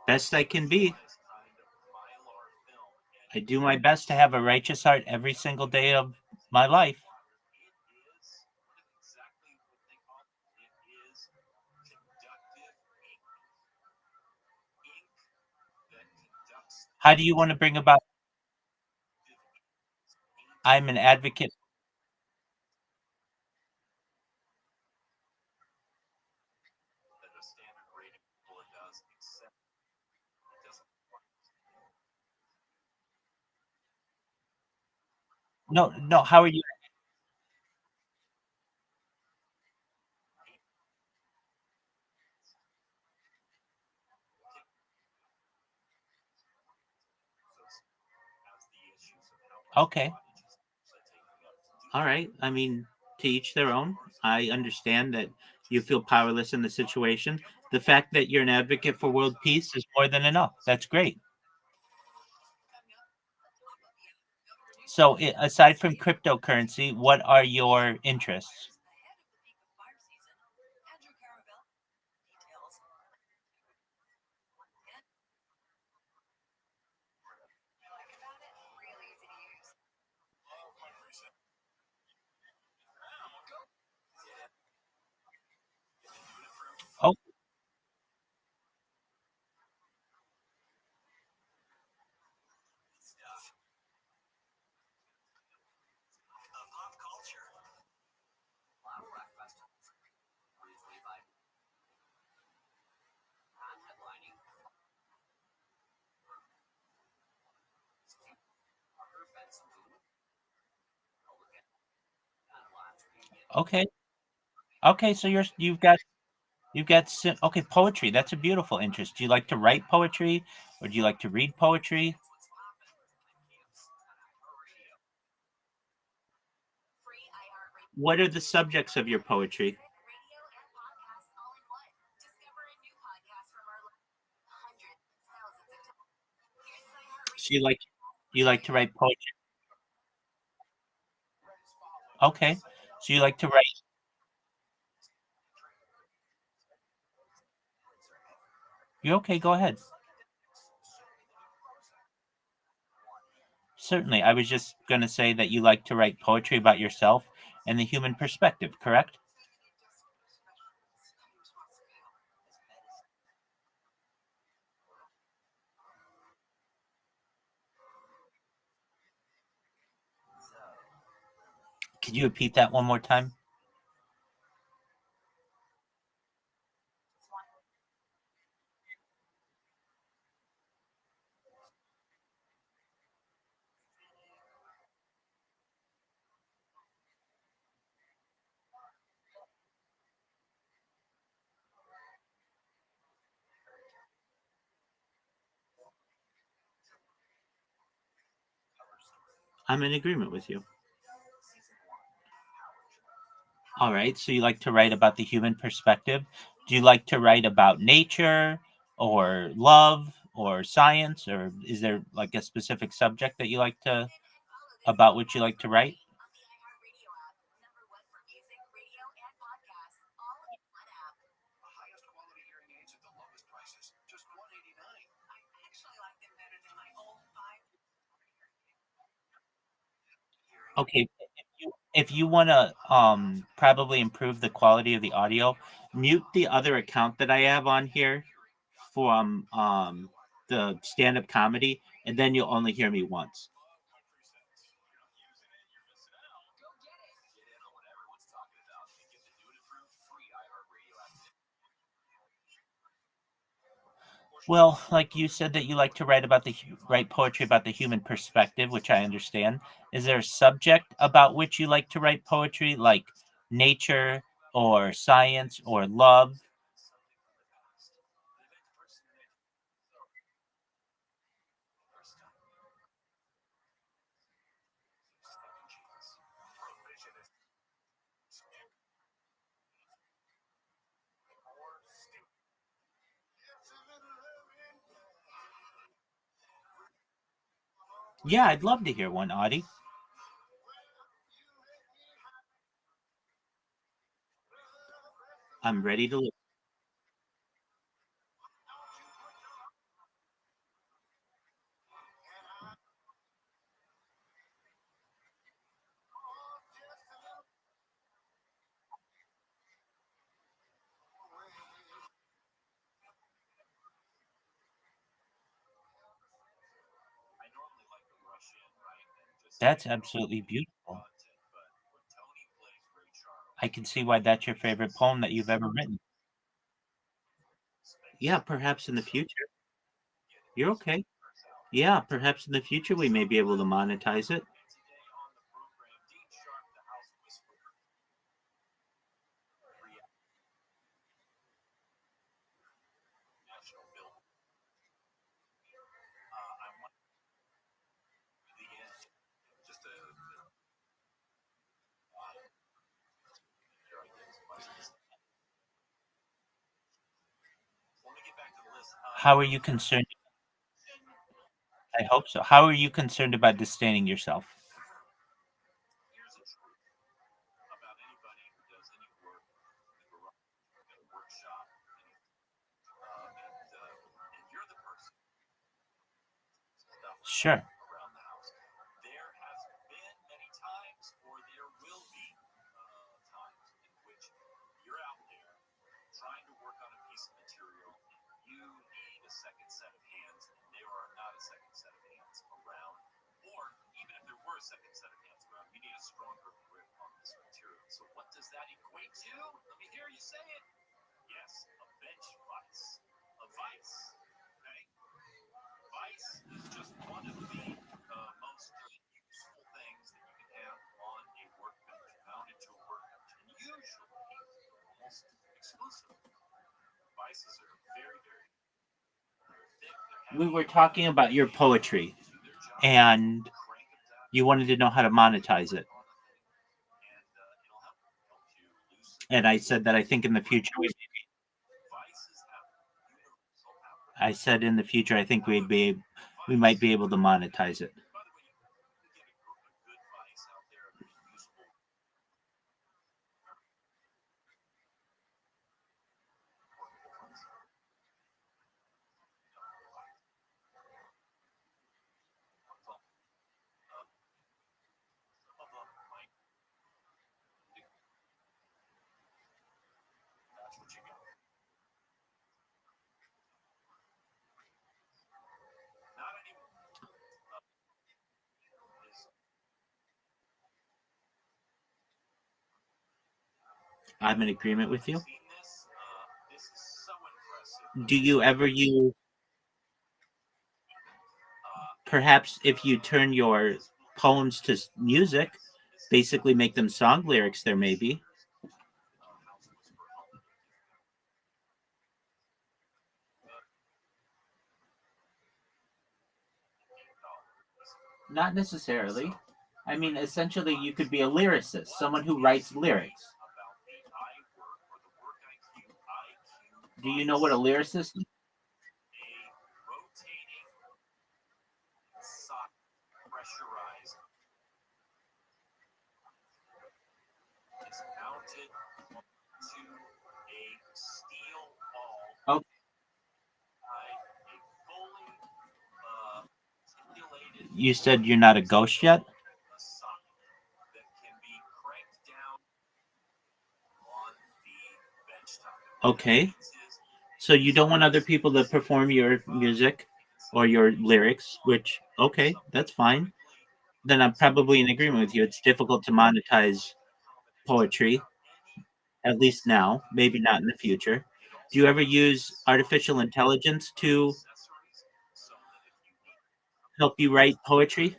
Best I can be. I do my best to have a righteous heart every single day of my life. How do you want to bring about? I'm an advocate. No, no. How are you? Okay. All right. I mean, to each their own. I understand that you feel powerless in the situation. The fact that you're an advocate for world peace is more than enough. That's great. So, aside from cryptocurrency, what are your interests? Oh, okay. Okay, so okay, poetry. That's a beautiful interest. Do you like to write poetry or do you like to read poetry? What are the subjects of your poetry? So you like to write poetry. Okay. So you like to write. You okay, go ahead. Certainly. I was just going to say that you like to write poetry about yourself and the human perspective, correct? Could you repeat that one more time? I'm in agreement with you. All right. So you like to write about the human perspective. Do you like to write about nature or love or science, or is there like a specific subject that you like to about which you like to write? Okay. If you want to probably improve the quality of the audio, mute the other account that I have on here from the stand-up comedy, and then you'll only hear me once. Well, like you said that you like to write about write poetry about the human perspective, which I understand. Is there a subject about which you like to write poetry, like nature or science or love? Yeah, I'd love to hear one, Audie. I'm ready to listen. That's absolutely beautiful. I can see why that's your favorite poem that you've ever written. Yeah, perhaps in the future. You're okay. Yeah, perhaps in the future we may be able to monetize it. How are you concerned? I hope so. How are you concerned about disdaining yourself? Sure. We were talking about your poetry, and you wanted to know how to monetize it. And I said that I think in the future I said in the future I think we might be able to monetize it. I'm in agreement with you. Do you ever use, perhaps if you turn your poems to music, basically make them song lyrics, there may be. Not necessarily. I mean, essentially, you could be a lyricist, someone who writes lyrics. Do you know what a lyricist is? Oh, you said you're not a ghost yet? Okay. So you don't want other people to perform your music or your lyrics, which, okay, that's fine. Then I'm probably in agreement with you. It's difficult to monetize poetry, at least now, maybe not in the future. Do you ever use artificial intelligence to help you write poetry?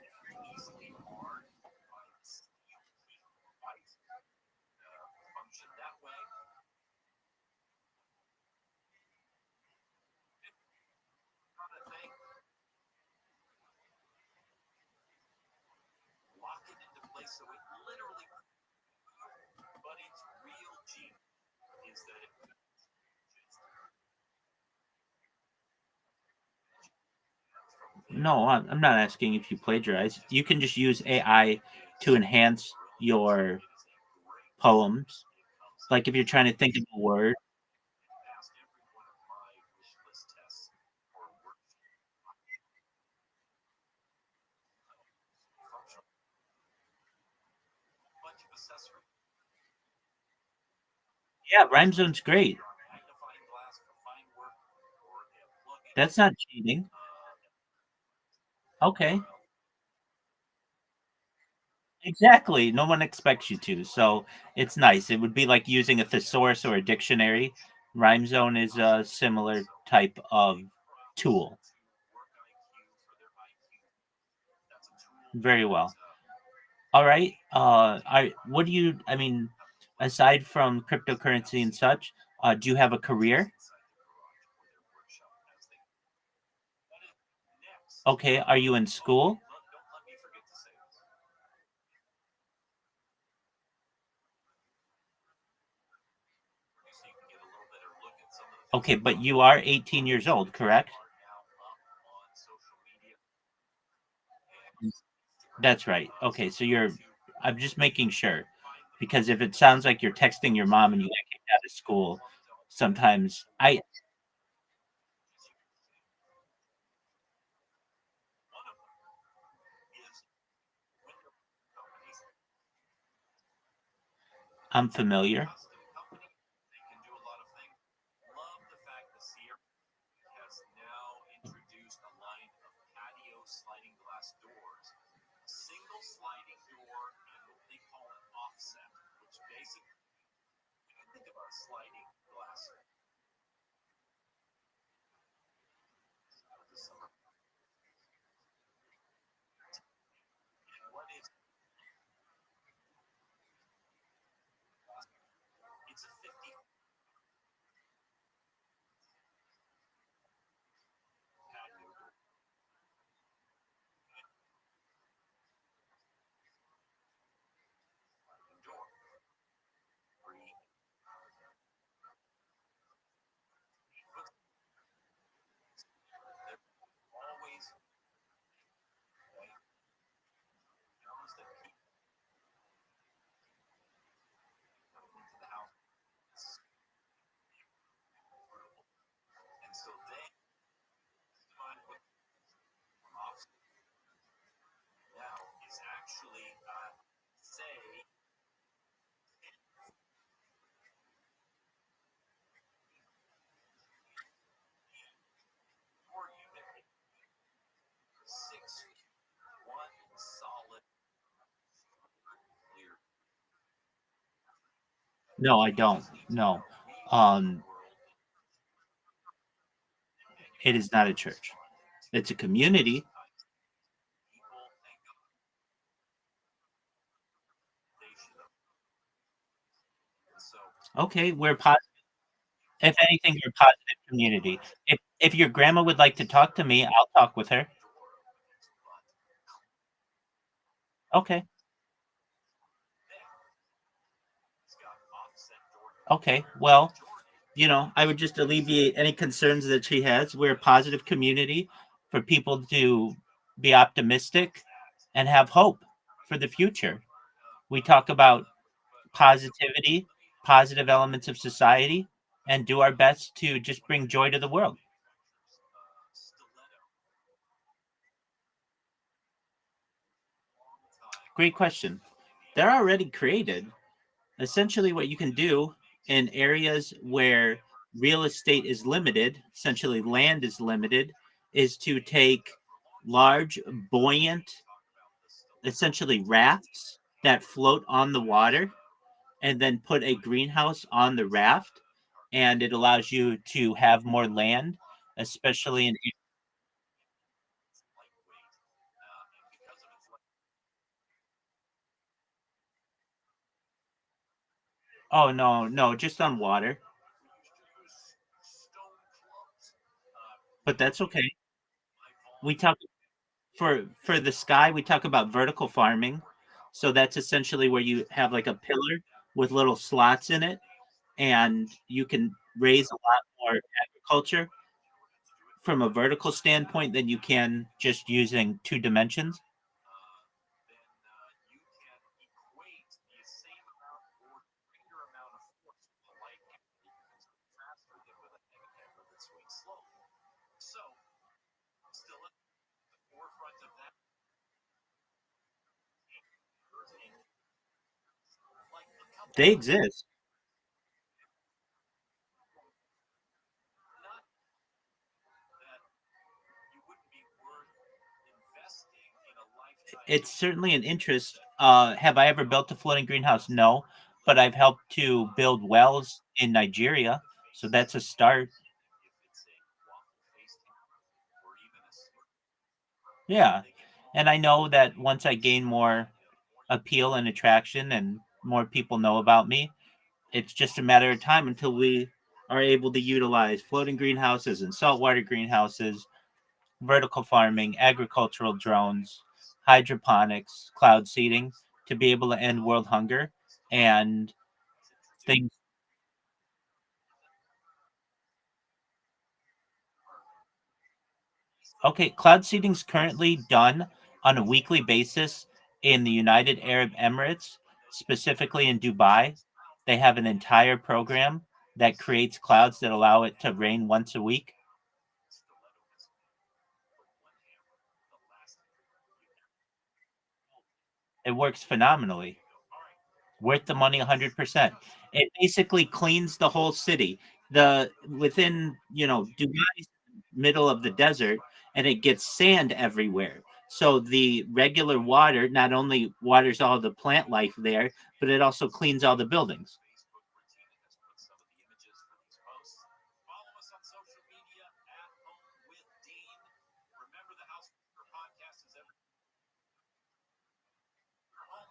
No, I'm not asking if you plagiarize. You can just use AI to enhance your poems. Like if you're trying to think of a word. Yeah, Rhyme Zone's great. That's not cheating. Okay. Exactly. No one expects you to. So it's nice. It would be like using a thesaurus or a dictionary. Rhyme Zone is a similar type of tool. Very well. All right. What do you, I mean, aside from cryptocurrency and such, do you have a career? Okay. Are you in school? Okay, but you are 18 years old, correct? That's right. Okay, so I'm just making sure because if it sounds like you're texting your mom and you got kicked out of school, sometimes I'm familiar. No, I don't. No. Um, it is not a church. It's a community. Okay, we're positive. If anything, we're a positive community. If your grandma would like to talk to me, I'll talk with her. Okay. Okay. Well, I would just alleviate any concerns that she has. We're a positive community for people to be optimistic and have hope for the future. We talk about positivity, positive elements of society, and do our best to just bring joy to the world. Great question. They're already created. Essentially, what you can do in areas where real estate is limited, essentially land is limited, is to take large, buoyant, essentially rafts that float on the water and then put a greenhouse on the raft. And it allows you to have more land, especially in. Oh, no, no, just on water. But that's okay. We talk for the sky, we talk about vertical farming. So that's essentially where you have like a pillar with little slots in it, and you can raise a lot more agriculture from a vertical standpoint than you can just using two dimensions. They exist. It's certainly an interest. Have I ever built a floating greenhouse? No, but I've helped to build wells in Nigeria, so that's a start. Yeah, and I know that once I gain more appeal and attraction and more people know about me, it's just a matter of time until we are able to utilize floating greenhouses and saltwater greenhouses, vertical farming, agricultural drones, hydroponics, cloud seeding to be able to end world hunger and things. Okay, cloud seeding is currently done on a weekly basis in the United Arab Emirates, specifically in Dubai. They have an entire program that creates clouds that allow it to rain once a week. It works phenomenally. Worth the money 100%. It basically cleans the whole city. Within, Dubai's middle of the desert, and it gets sand everywhere. So the regular water not only waters all the plant life there, but it also cleans all the buildings.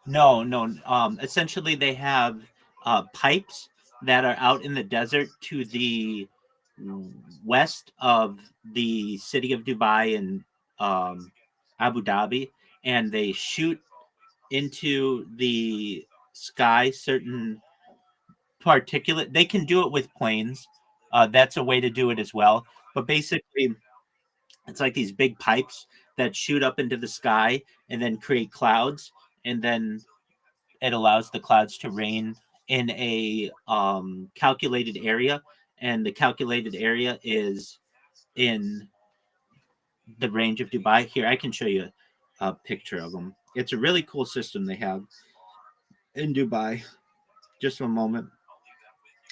No, no. Essentially, they have pipes that are out in the desert to the west of the city of Dubai and Abu Dhabi, and they shoot into the sky certain particulate. They can do it with planes. That's a way to do it as well. But basically, it's like these big pipes that shoot up into the sky and then create clouds, and then it allows the clouds to rain in a calculated area, and the calculated area is in the range of Dubai. Here, I can show you a picture of them. It's a really cool system they have in Dubai. Just a moment.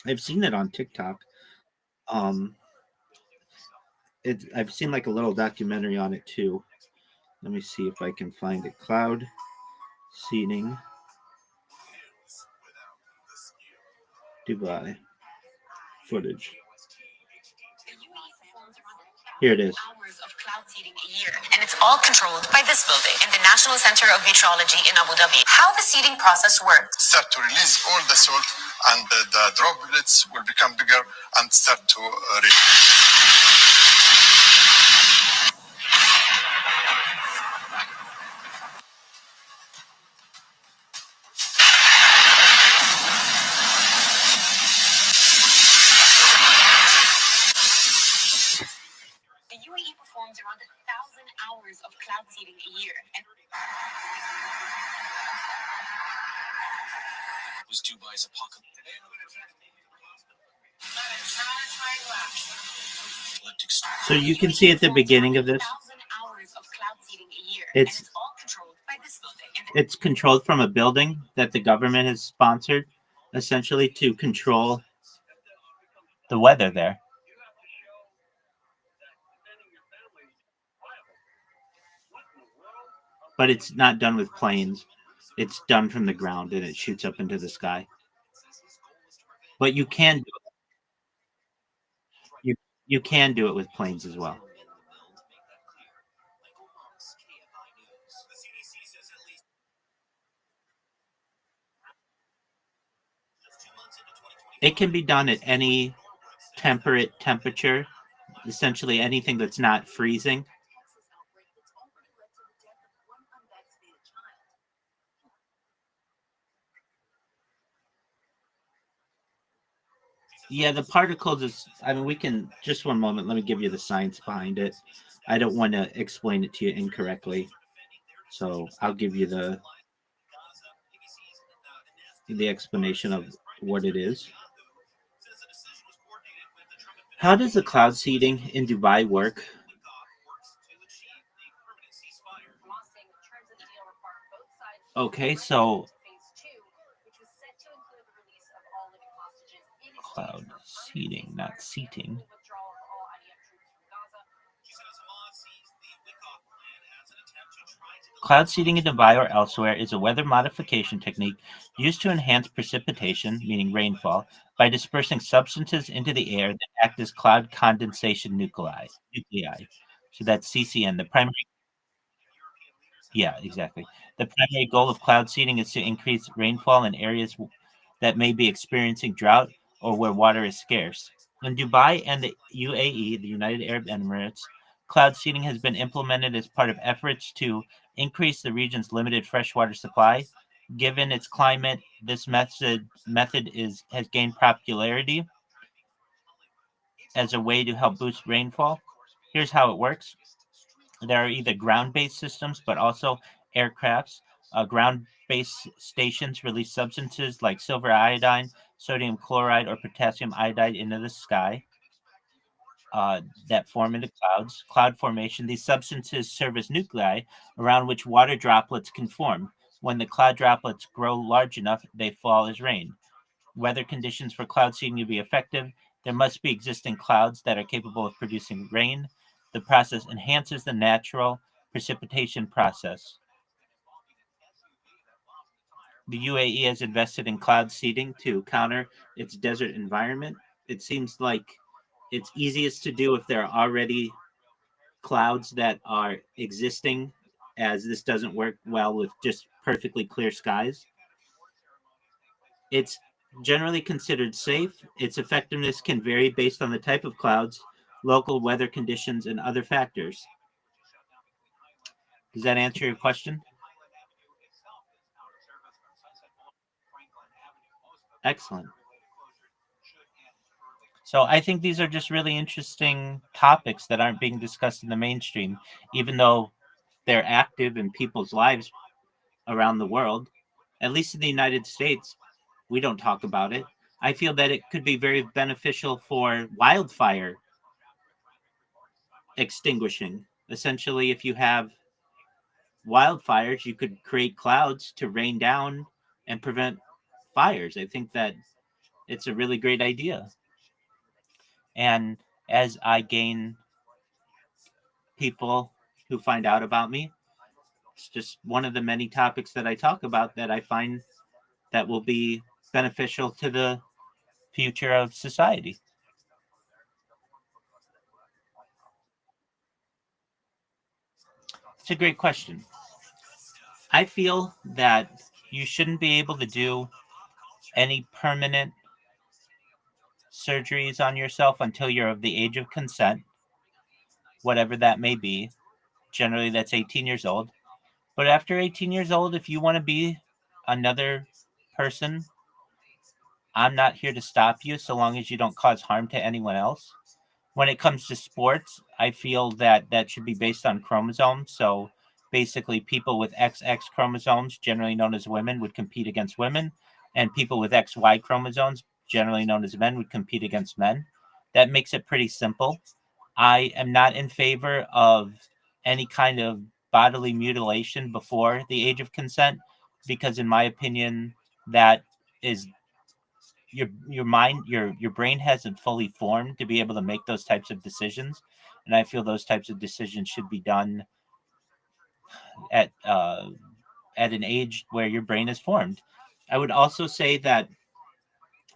I've seen it on TikTok. Um, I've seen like a little documentary on it too. Let me see if I can find it. Cloud seeding, Dubai footage. Here it is. Hours of cloud seeding a year, and it's all controlled by this building in the National Center of Meteorology in Abu Dhabi. How the seeding process works. Start to release all the salt, and the droplets will become bigger and start to rain. The UAE performs around 1,000 hours of cloud seeding a year. And was Dubai's apocalyptic So you can see at the beginning of this, it's controlled from a building that the government has sponsored, essentially to control the weather there. But it's not done with planes. It's done from the ground and it shoots up into the sky. But you can do it. You can do it with planes as well. It can be done at any temperate temperature, essentially anything that's not freezing. Yeah, the particles is, we can, just one moment, let me give you the science behind it. I don't want to explain it to you incorrectly. So I'll give you the explanation of what it is. How does the cloud seeding in Dubai work? Okay, so cloud seeding, not seating. Cloud seeding in Dubai or elsewhere is a weather modification technique used to enhance precipitation, meaning rainfall, by dispersing substances into the air that act as cloud condensation nuclei. So that's CCN. Yeah, exactly. The primary goal of cloud seeding is to increase rainfall in areas that may be experiencing drought or where water is scarce. In Dubai and the UAE, the United Arab Emirates, cloud seeding has been implemented as part of efforts to increase the region's limited freshwater supply. Given its climate, this method has gained popularity as a way to help boost rainfall. Here's how it works. There are either ground-based systems, but also aircrafts. Ground-based stations release substances like silver iodine, sodium chloride, or potassium iodide into the sky that form into clouds. Cloud formation, these substances serve as nuclei around which water droplets can form. When the cloud droplets grow large enough, they fall as rain. Weather conditions for cloud seeding to be effective, there must be existing clouds that are capable of producing rain. The process enhances the natural precipitation process. The UAE has invested in cloud seeding to counter its desert environment. It seems like it's easiest to do if there are already clouds that are existing, as this doesn't work well with just perfectly clear skies. It's generally considered safe. Its effectiveness can vary based on the type of clouds, local weather conditions, and other factors. Does that answer your question? Excellent. So I think these are just really interesting topics that aren't being discussed in the mainstream, even though they're active in people's lives around the world. At least in the United States, we don't talk about it. I feel that it could be very beneficial for wildfire extinguishing. Essentially, if you have wildfires, you could create clouds to rain down and prevent fires. I think that it's a really great idea. And as I gain people who find out about me, it's just one of the many topics that I talk about that I find that will be beneficial to the future of society. It's a great question. I feel that you shouldn't be able to do any permanent surgeries on yourself until you're of the age of consent, whatever that may be. Generally, that's 18 years old. But after 18 years old, if you want to be another person, I'm not here to stop you so long as you don't cause harm to anyone else. When it comes to sports, I feel that that should be based on chromosomes. So basically, people with XX chromosomes, generally known as women, would compete against women, and people with XY chromosomes, generally known as men, would compete against men. That makes it pretty simple. I am not in favor of any kind of bodily mutilation before the age of consent because, in my opinion, that is your mind your brain hasn't fully formed to be able to make those types of decisions, and I feel those types of decisions should be done at at an age where your brain is formed. I would also say that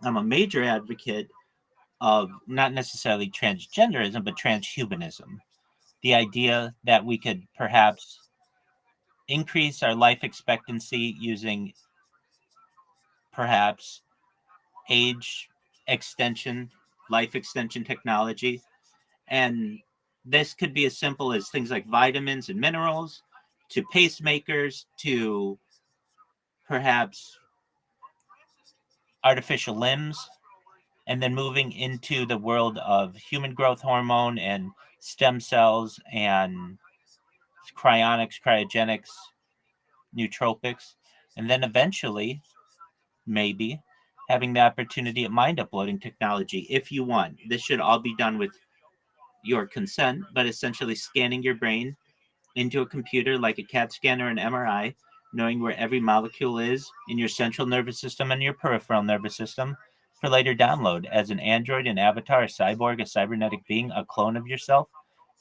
I'm a major advocate of not necessarily transgenderism but transhumanism, the idea that we could perhaps increase our life expectancy using perhaps age extension, life extension technology. And this could be as simple as things like vitamins and minerals, to pacemakers, to perhaps artificial limbs, and then moving into the world of human growth hormone and stem cells and cryonics, cryogenics, nootropics, and then eventually, maybe, having the opportunity at mind uploading technology if you want. This should all be done with your consent, but essentially scanning your brain into a computer like a CAT scan or an MRI, knowing where every molecule is in your central nervous system and your peripheral nervous system for later download as an android, an avatar, a cyborg, a cybernetic being, a clone of yourself,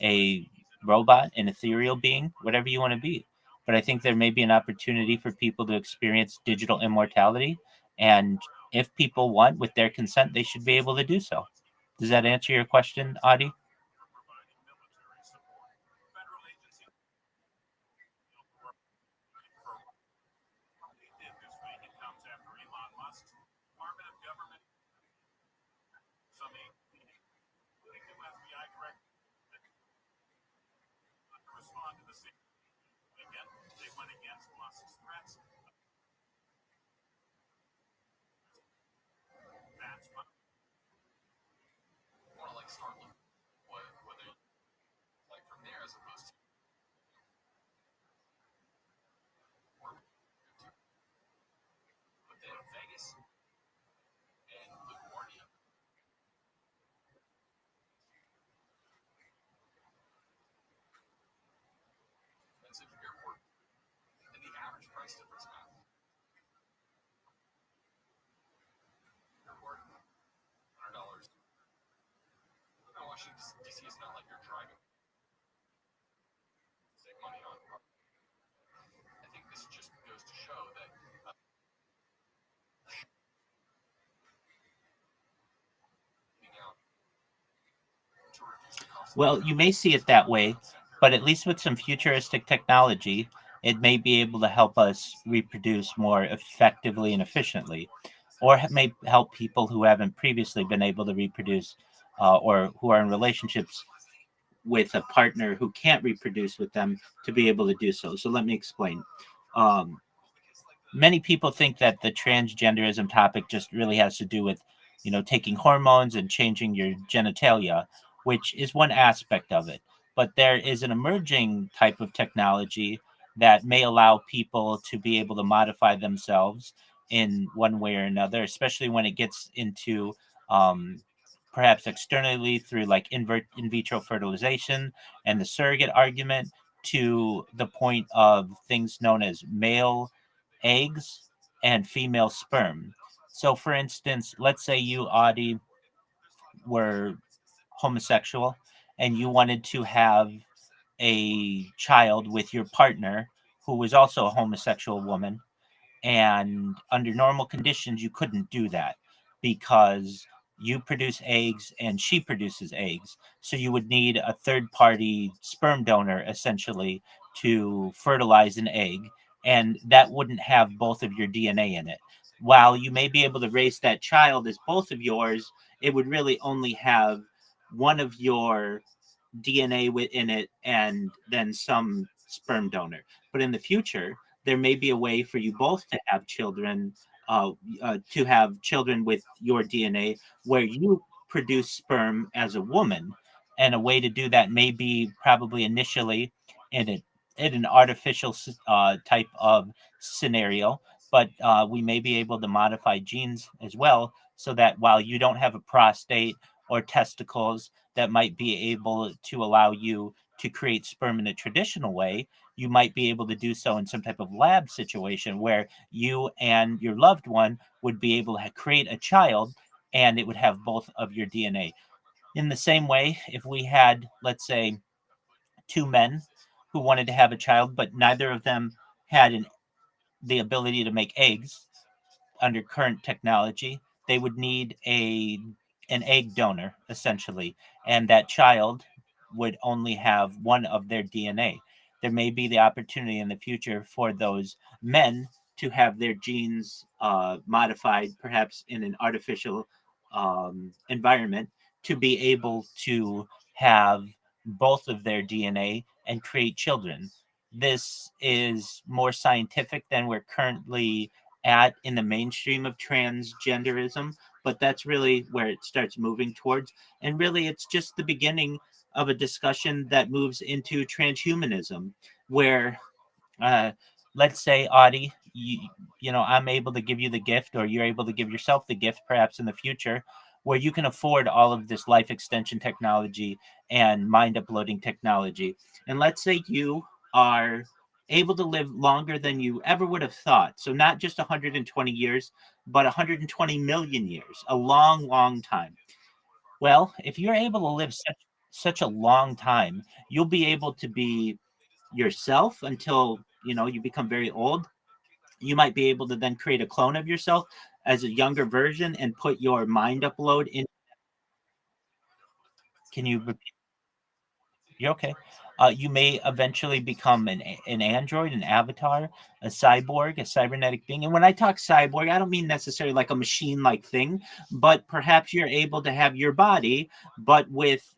a robot, an ethereal being, whatever you want to be. But I think there may be an opportunity for people to experience digital immortality. And if people want, with their consent, they should be able to do so. Does that answer your question, Adi? DC is not like you're driving. Save money on. I think this just goes to show that. Well, you may see it that way, but at least with some futuristic technology, it may be able to help us reproduce more effectively and efficiently, or may help people who haven't previously been able to reproduce, or who are in relationships with a partner who can't reproduce with them to be able to do so. So let me explain. Um, Many people think that the transgenderism topic just really has to do with, taking hormones and changing your genitalia, which is one aspect of it. But there is an emerging type of technology that may allow people to be able to modify themselves in one way or another, especially when it gets into, um, perhaps externally through like in vitro fertilization and the surrogate argument, to the point of things known as male eggs and female sperm. So, for instance, let's say you, Audie, were homosexual and you wanted to have a child with your partner who was also a homosexual woman, and under normal conditions you couldn't do that because you produce eggs and she produces eggs, so you would need a third party sperm donor essentially to fertilize an egg, and that wouldn't have both of your DNA in it. While you may be able to raise that child as both of yours, it would really only have one of your DNA within it and then some sperm donor. But in the future, there may be a way for you both to have children with your DNA, where you produce sperm as a woman, and a way to do that may be probably initially in an artificial type of scenario, but we may be able to modify genes as well, so that while you don't have a prostate or testicles that might be able to allow you to create sperm in a traditional way, you might be able to do so in some type of lab situation where you and your loved one would be able to create a child, and it would have both of your DNA. In the same way, if we had, let's say, two men who wanted to have a child, but neither of them had the ability to make eggs under current technology, they would need an egg donor essentially, and that child would only have one of their DNA. There may be the opportunity in the future for those men to have their genes modified, perhaps in an artificial environment, to be able to have both of their DNA and create children. This is more scientific than we're currently at in the mainstream of transgenderism, but that's really where it starts moving towards. And really, it's just the beginning of a discussion that moves into transhumanism, where, uh, let's say, Audie, I'm able to give you the gift, or you're able to give yourself the gift, perhaps in the future, where you can afford all of this life extension technology and mind uploading technology. And let's say you are able to live longer than you ever would have thought. So not just 120 years, but 120 million years, a long, long time. Well, if you're able to live such a long time, you'll be able to be yourself until, you become very old. You might be able to then create a clone of yourself as a younger version and put your mind upload in. Can you repeat? You're okay. You may eventually become an android, an avatar, a cyborg, a cybernetic being. And when I talk cyborg, I don't mean necessarily like a machine-like thing, but perhaps you're able to have your body, but with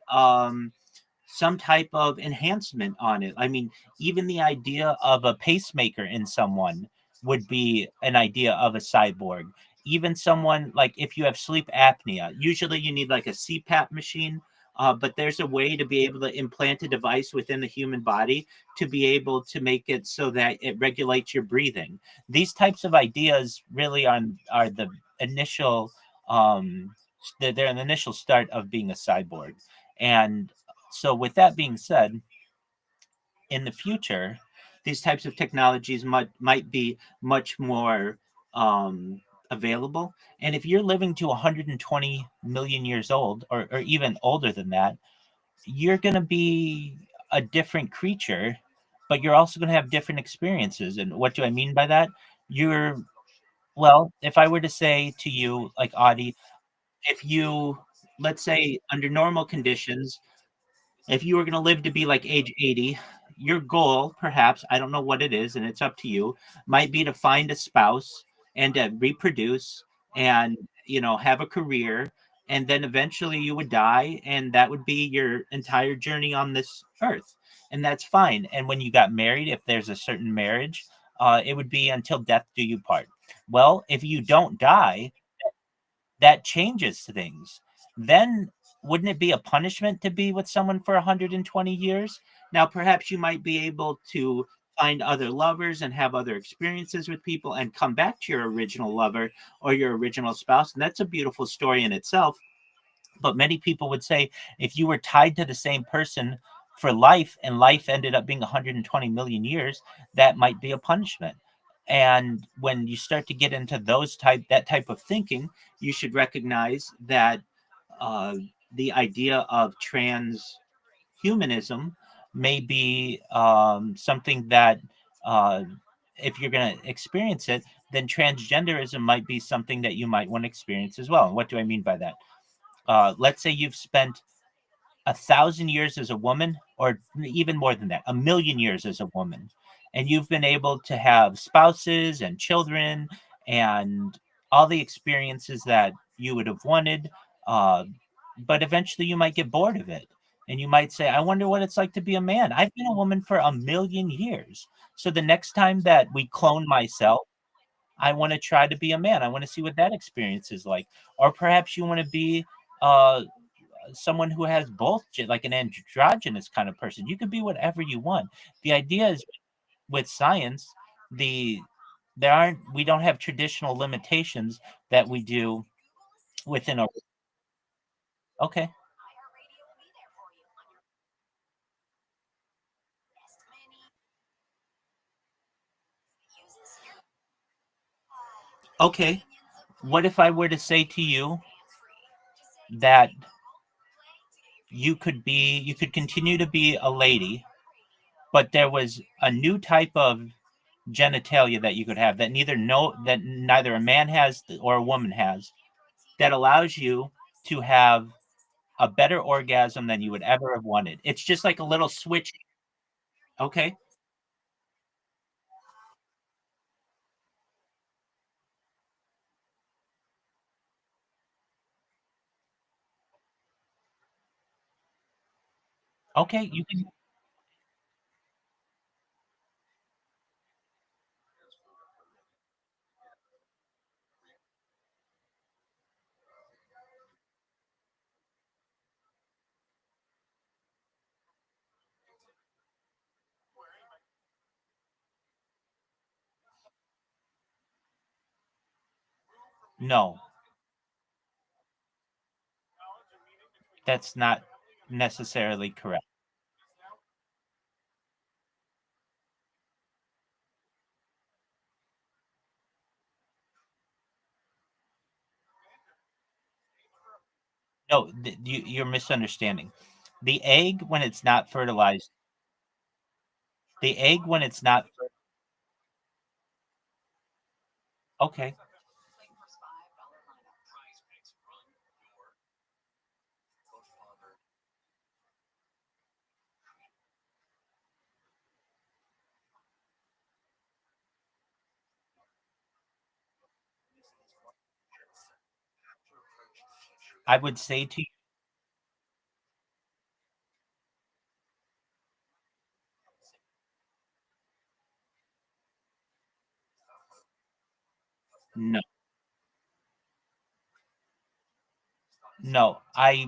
some type of enhancement on it. I mean, even the idea of a pacemaker in someone would be an idea of a cyborg. Even someone like, if you have sleep apnea, usually you need like a CPAP machine. But there's a way to be able to implant a device within the human body to be able to make it so that it regulates your breathing. These types of ideas really are the initial they're an initial start of being a cyborg. And so, with that being said, in the future, these types of technologies might be much more available. And if you're living to 120 million years old, or even older than that, you're going to be a different creature, but you're also going to have different experiences. And what do I mean by that? You're, well, if I were to say to you, like Audie, if you, let's say, under normal conditions, if you were going to live to be like age 80, your goal, perhaps, I don't know what it is, and it's up to you, might be to find a spouse and to reproduce and, have a career. And then eventually you would die, and that would be your entire journey on this earth. And that's fine. And when you got married, if there's a certain marriage, it would be until death do you part. Well, if you don't die, that changes things. Then wouldn't it be a punishment to be with someone for 120 years? Now, perhaps you might be able to find other lovers and have other experiences with people and come back to your original lover or your original spouse. And that's a beautiful story in itself. But many people would say if you were tied to the same person for life and life ended up being 120 million years, that might be a punishment. And when you start to get into that type of thinking, you should recognize that uh, the idea of transhumanism may be something that, uh, if you're going to experience it, then transgenderism might be something that you might want to experience as well. And what do I mean by that? Let's say you've spent 1,000 years as a woman, or even more than that, 1,000,000 years as a woman, and you've been able to have spouses and children and all the experiences that you would have wanted. Uh, but eventually you might get bored of it. And you might say, I wonder what it's like to be a man. I've been a woman for 1,000,000 years. So the next time that we clone myself, I want to try to be a man. I want to see what that experience is like. Or perhaps you want to be uh, someone who has both, like an androgynous kind of person. You could be whatever you want. The idea is with science, the we don't have traditional limitations that we do within a. Okay. Okay. What if I were to say to you that you could continue to be a lady, but there was a new type of genitalia that you could have that neither a man has or a woman has, that allows you to have a better orgasm than you would ever have wanted. It's just like a little switch. Okay. Okay, you can. No, that's not necessarily correct. No, you're misunderstanding. The egg, when it's not fertilized, the egg, when it's not. Okay. I would say to you, no, no. I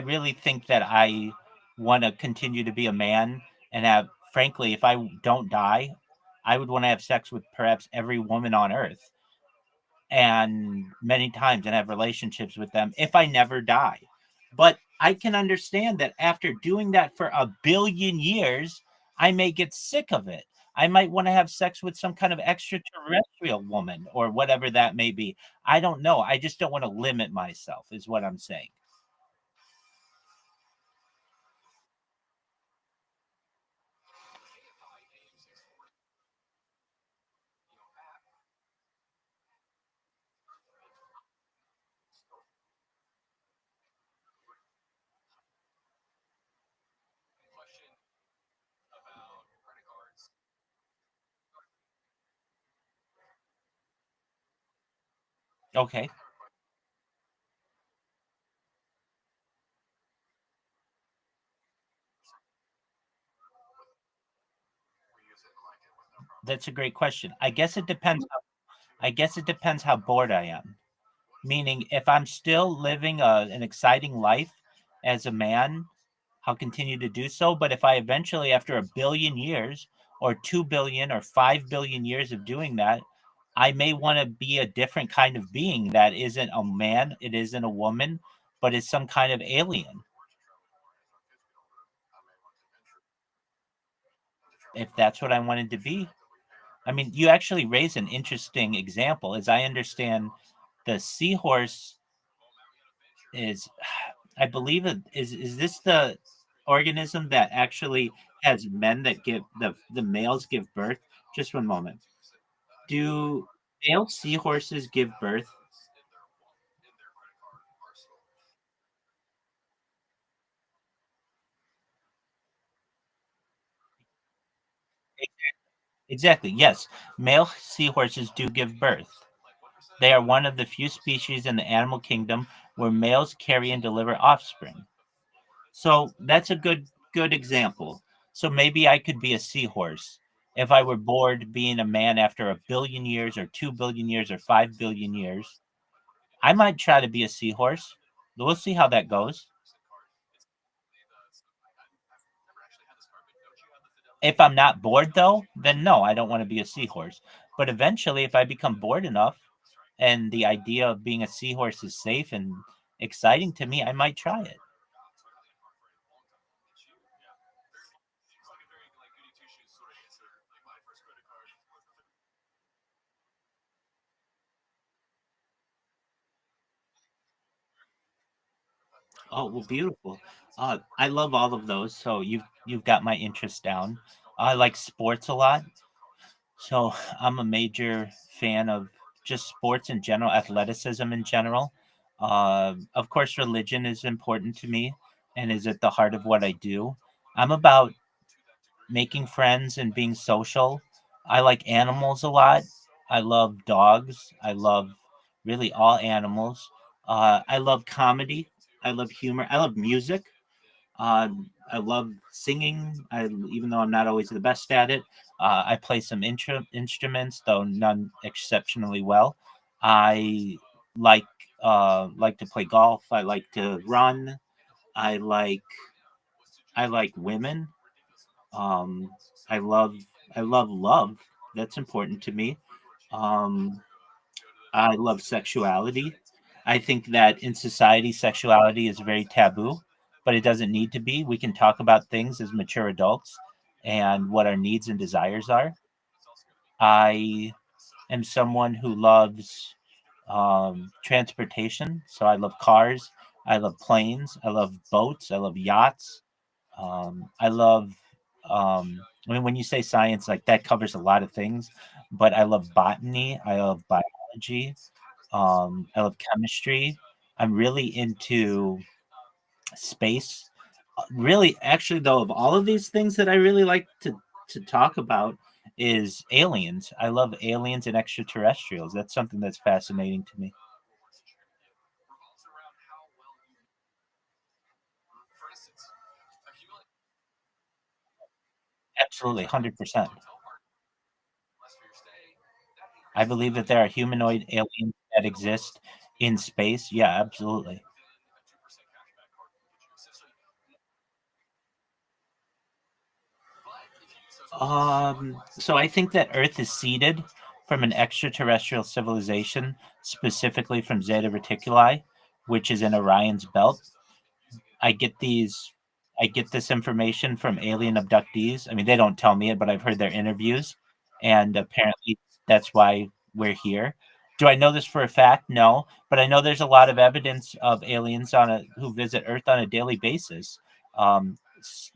really think that I want to continue to be a man and have, frankly, if I don't die, I would want to have sex with perhaps every woman on earth, and many times, and have relationships with them if I never die. But I can understand that after doing that for 1 billion years, I may get sick of it. I might want to have sex with some kind of extraterrestrial woman or whatever that may be. I don't know. I just don't want to limit myself, is what I'm saying. Okay. That's a great question. I guess it depends. I guess it depends how bored I am. Meaning, if I'm still living an exciting life as a man, I'll continue to do so. But if I eventually, after 1 billion years, or 2 billion, or 5 billion years of doing that, I may want to be a different kind of being that isn't a man, it isn't a woman, but is some kind of alien. If that's what I wanted to be. I mean, you actually raise an interesting example. As I understand, the seahorse is, I believe it is this the organism that actually has men that give the males give birth? Just one moment. Do male seahorses give birth? Exactly. Yes, male seahorses do give birth. They are one of the few species in the animal kingdom where males carry and deliver offspring. So that's a good example. So maybe I could be a seahorse if I were bored being a man after 1 billion years, or 2 billion years, or 5 billion years. I might try to be a seahorse. We'll see how that goes. If I'm not bored though, then no, I don't want to be a seahorse. But eventually, if I become bored enough and the idea of being a seahorse is safe and exciting to me, I might try it. Oh, well, beautiful. I love all of those. So you've got my interest down. I like sports a lot. So I'm a major fan of just sports in general, athleticism in general. Of course, religion is important to me and is at the heart of what I do. I'm about making friends and being social. I like animals a lot. I love dogs. I love really all animals. I love comedy. I love humor. I love music. I love singing. Even though I'm not always the best at it, I play some instruments, though none exceptionally well. I like like to play golf. I like to run. I like I like women. Um, I love I love love. That's important to me. Um, I love sexuality. I think that in society, sexuality is very taboo, but it doesn't need to be. We can talk about things as mature adults and what our needs and desires are. I am someone who loves transportation. So I love cars. I love planes. I love boats. I love yachts. I love, I mean, when you say science, like that covers a lot of things, but I love botany. I love biology. I love chemistry. I'm really into space. Really, actually, though, of all of these things that I really like to talk about is aliens. I love aliens and extraterrestrials. That's something that's fascinating to me. Absolutely, 100%. I believe that there are humanoid aliens that exist in space. Yeah, absolutely. So I think that Earth is seeded from an extraterrestrial civilization, specifically from Zeta Reticuli, which is in Orion's belt. I get these I get this information from alien abductees. I mean, they don't tell me it, but I've heard their interviews, and apparently that's why we're here. Do I know this for a fact? No, but I know there's a lot of evidence of aliens who visit Earth on a daily basis.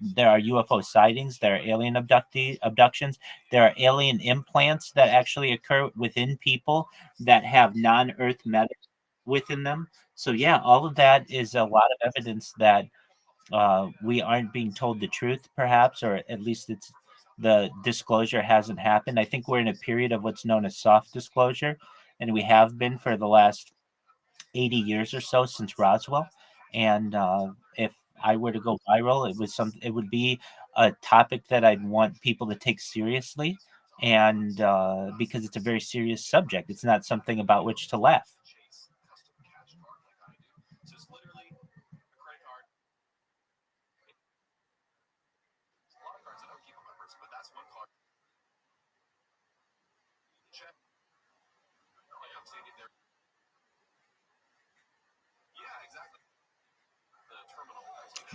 There are UFO sightings. There are alien abductions. There are alien implants that actually occur within people that have non-Earth matter within them. So yeah, all of that is a lot of evidence that we aren't being told the truth, perhaps, or at least it's the disclosure hasn't happened. I think we're in a period of what's known as soft disclosure, and we have been for the last 80 years or so since Roswell. And if I were to go viral, it would be a topic that I'd want people to take seriously, and because it's a very serious subject, it's not something about which to laugh.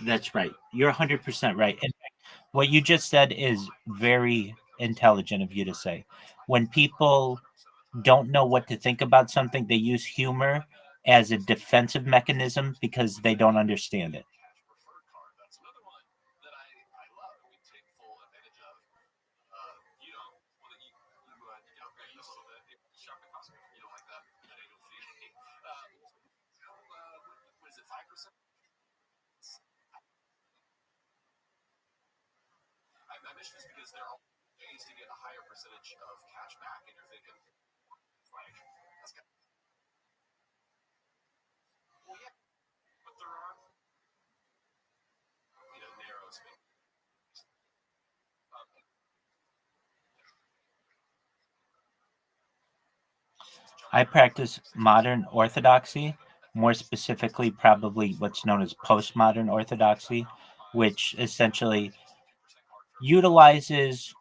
That's right. You're 100% right. And what you just said is very intelligent of you to say. When people don't know what to think about something, they use humor as a defensive mechanism because they don't understand it. I practice modern orthodoxy, more specifically, probably what's known as postmodern orthodoxy, which essentially utilizes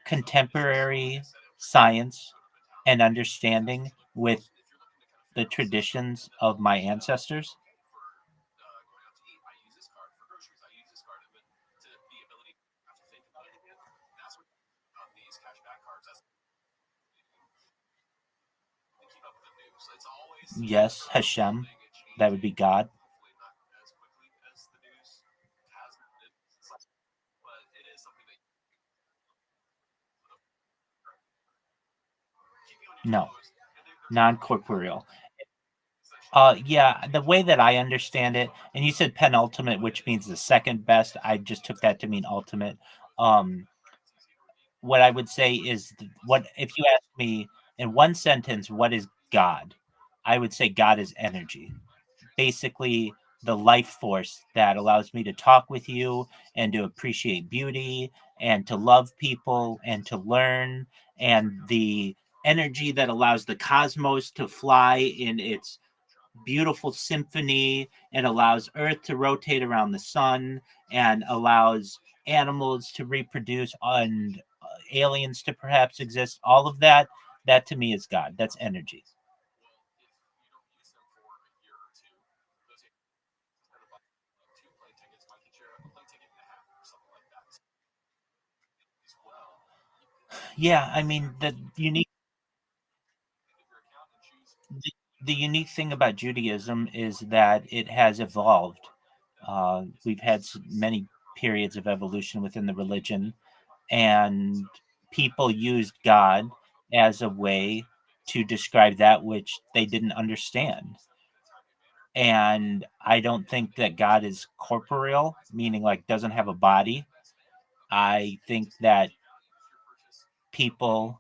contemporary science and understanding with the traditions of my ancestors. Yes, Hashem, that would be God. No, non corporeal. Yeah, the way that I understand it, and you said penultimate, which means the second best. I just took that to mean ultimate. Um, what I would say is, what if you ask me in one sentence, what is God? I would say God is energy, basically the life force that allows me to talk with you and to appreciate beauty and to love people and to learn, and the energy that allows the cosmos to fly in its beautiful symphony and allows Earth to rotate around the sun and allows animals to reproduce and aliens to perhaps exist. All of that, that to me is God. That's energy. Yeah, I mean the unique thing about Judaism is that it has evolved. We've had many periods of evolution within the religion, and people used God as a way to describe that which they didn't understand. And I don't think that God is corporeal, meaning like doesn't have a body. I think that people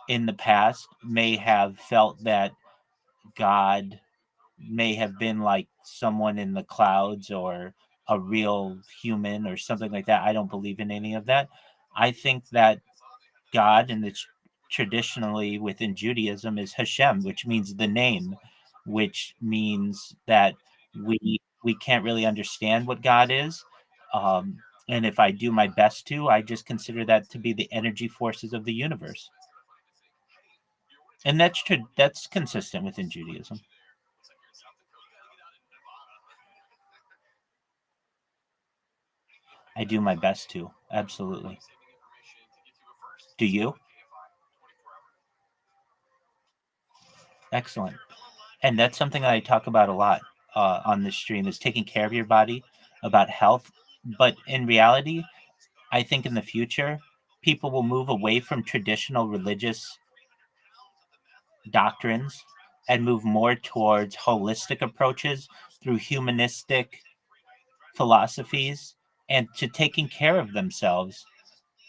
in the past may have felt that God may have been like someone in the clouds or a real human or something like that. I don't believe in any of that. I think that God, and it's traditionally within Judaism, is Hashem, which means the name, which means that we can't really understand what God is. And if I do my best to, I just consider that to be the energy forces of the universe, and that's consistent within Judaism. I do my best to, absolutely. Do you? Excellent. And that's something that I talk about a lot on this stream, is taking care of your body, about health. But in reality, I think in the future, people will move away from traditional religious doctrines and move more towards holistic approaches through humanistic philosophies and to taking care of themselves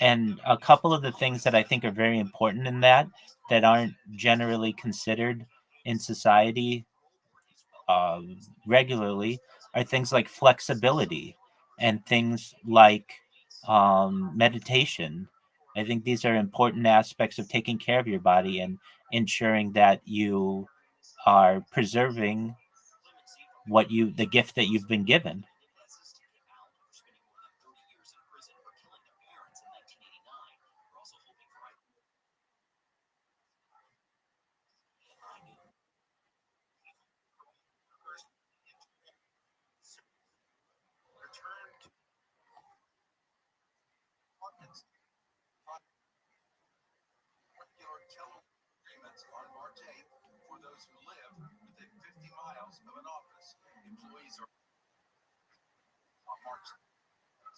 And a couple of the things that I think are very important in that aren't generally considered in society regularly are things like flexibility and things like meditation. I think these are important aspects of taking care of your body and ensuring that you are preserving the gift that you've been given.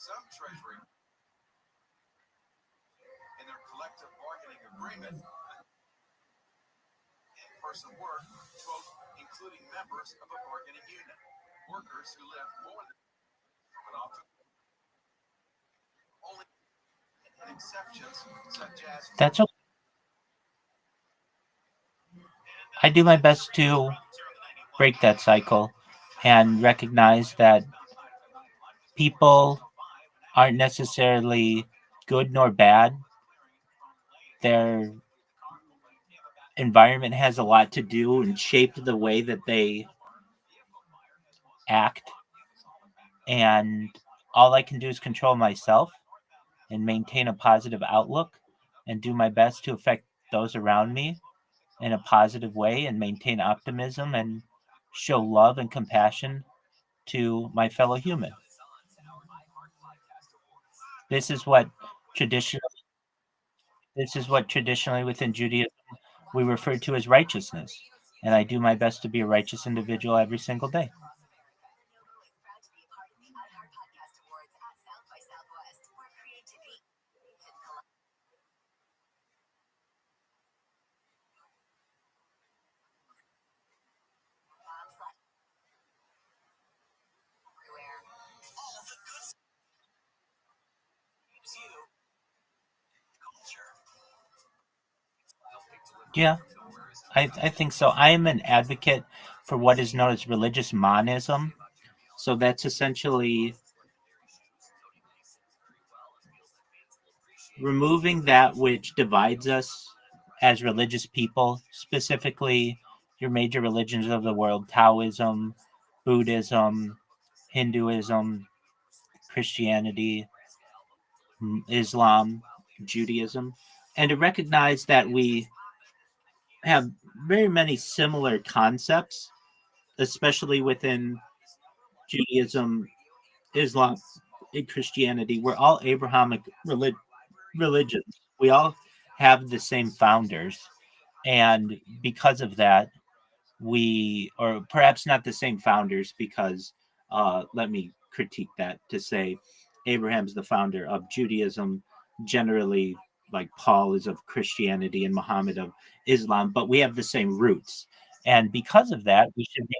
Some treasury in their collective bargaining agreement in-person work, quote, including members of a bargaining unit, workers who live more than an office, only exceptions such as That's okay. I do my best to break that cycle and recognize that people aren't necessarily good nor bad. Their environment has a lot to do and shape the way that they act. And all I can do is control myself and maintain a positive outlook and do my best to affect those around me in a positive way and maintain optimism and show love and compassion to my fellow human. This is what traditionally within Judaism we refer to as righteousness. And I do my best to be a righteous individual every single day. Yeah, I think so. I am an advocate for what is known as religious monism. So that's essentially removing that which divides us as religious people, specifically your major religions of the world: Taoism, Buddhism, Hinduism, Christianity, Islam, Judaism, and to recognize that we have very many similar concepts, especially within Judaism, Islam, and Christianity. We're all Abrahamic religions. We all have the same founders. And because of that, or perhaps not the same founders, because let me critique that to say Abraham's the founder of Judaism, generally, like Paul is of Christianity and Muhammad of Islam, but we have the same roots. And because of that, we should be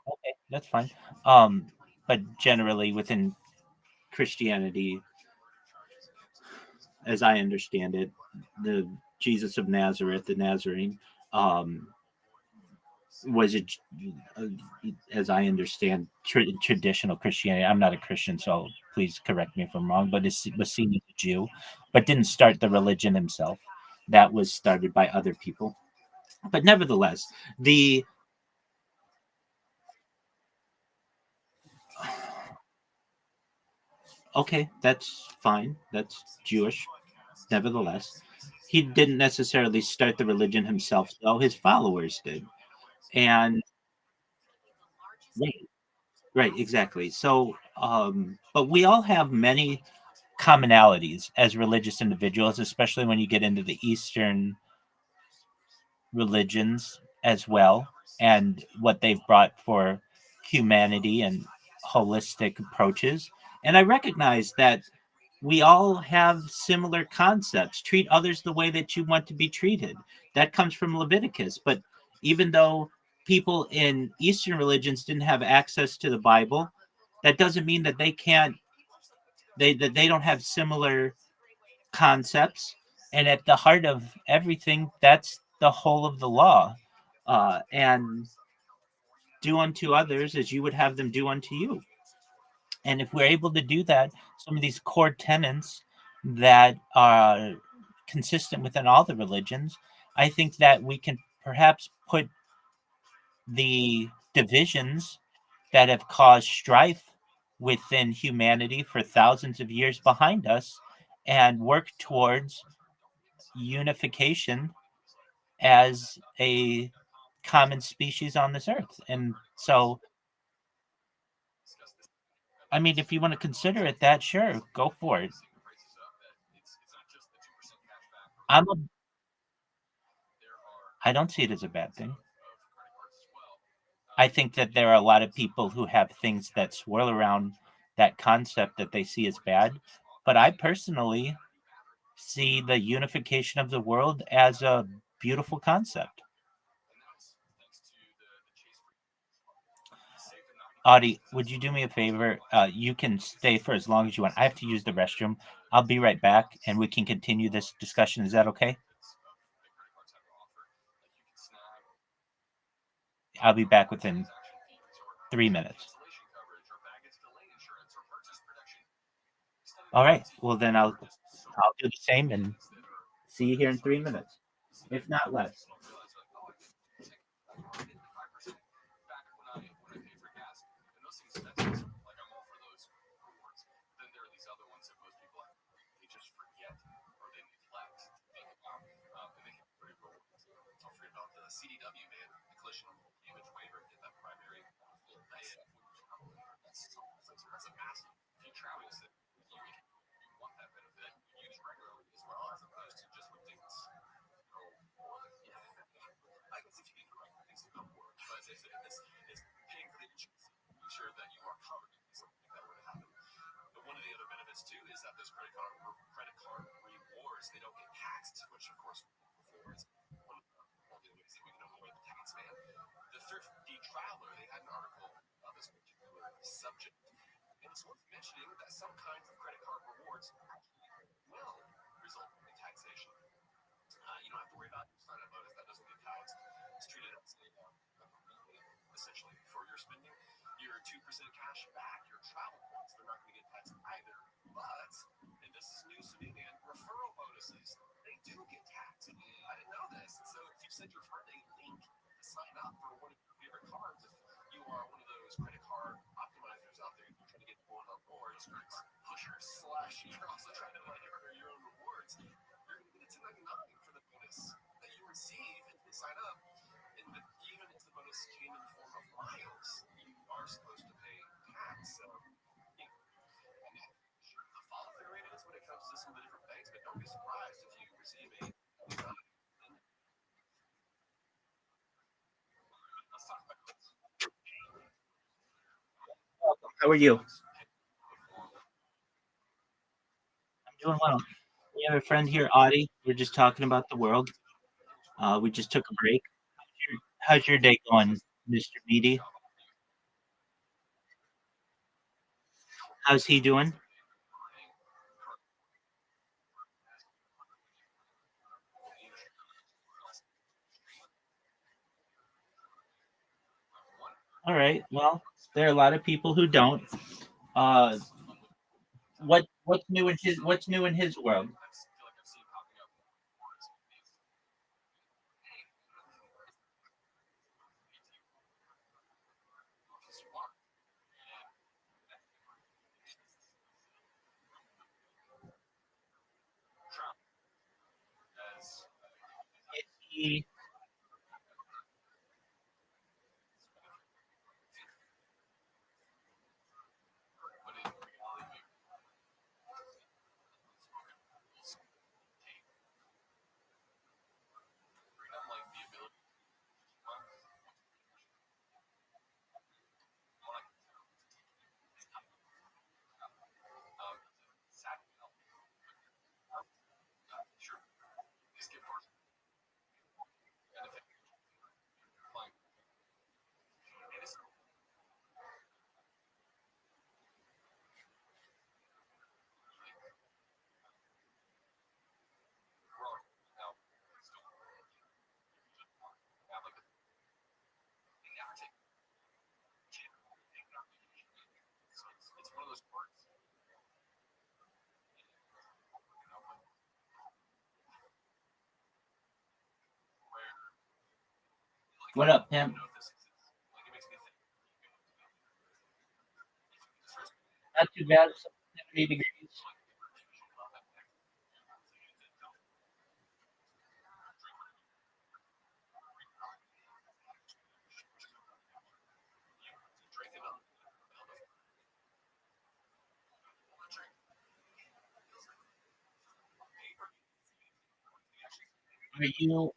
okay, that's fine. But generally within Christianity, as I understand it, the Jesus of Nazareth, the Nazarene, was it, uh, as I understand traditional Christianity. I'm not a Christian, so please correct me if I'm wrong. But it was seen as a Jew, but didn't start the religion himself. That was started by other people. But nevertheless, okay, that's fine. That's Jewish. Nevertheless, he didn't necessarily start the religion himself, though his followers did. And right, right, exactly. So, but we all have many commonalities as religious individuals, especially when you get into the Eastern religions as well, and what they've brought for humanity and holistic approaches. And I recognize that we all have similar concepts. Treat others the way that you want to be treated. That comes from Leviticus. But even though people in Eastern religions didn't have access to the Bible, that doesn't mean that they can't They don't have similar concepts, and at the heart of everything, that's the whole of the law. And do unto others as you would have them do unto you. And if we're able to do that, some of these core tenets that are consistent within all the religions, I think that we can perhaps put the divisions that have caused strife within humanity for thousands of years behind us and work towards unification as a common species on this earth. And so, I mean, if you want to consider it that, sure, go for it. I'm a, I don't see it as a bad thing. I think that there are a lot of people who have things that swirl around that concept that they see as bad. But I personally see the unification of the world as a beautiful concept. Audie, would you do me a favor? You can stay for as long as you want. I have to use the restroom. I'll be right back and we can continue this discussion. Is that okay? I'll be back within 3 minutes. All right. Well, then I'll do the same and see you here in 3 minutes, if not less. CDW man, the collision damage waiver, did that primary. That's a massive feature. Obviously, you want that benefit. You use regularly as well, as opposed to just when things go forward. Yeah, I guess if you can correct things to go forward, but it's paying for the insurance, make sure that you are covered if something that were to happen. But one of the other benefits too is that those credit card rewards, they don't get taxed, which of course before is one of the ways that we can avoid the tax man. The Thrifty Traveler, they had an article on this particular subject, and it's worth mentioning that some kinds of credit card rewards will result in taxation. You don't have to worry about your sign-up bonus that doesn't get taxed. It's treated as essentially for your spending. Your 2% cash back, your travel points, they're not going to get taxed either. But, and this is news to me, man, referral bonuses, they do get taxed. I didn't know this. So if you send your friend a link to sign up for one of your favorite cards, if you are one of those credit card optimizers out there, you're trying to get more rewards, pushers, / you're also trying to earn your own rewards, you're going to get a 1099 for the bonus that you receive if you sign up. And even if the bonus came in the form of miles, you are supposed to pay tax. So, you know, the follow-through rate is when it comes to some of the different banks, but don't be surprised if you receive a. How are you? I'm doing well. We have a friend here, Audie. We're just talking about the world. We just took a break. How's your day going, Mr. Meaty? How's he doing? All right. Well, there are a lot of people who don't. Uh, what's new in his world? He, What up, Pam? Not too bad. 70 degrees. Are you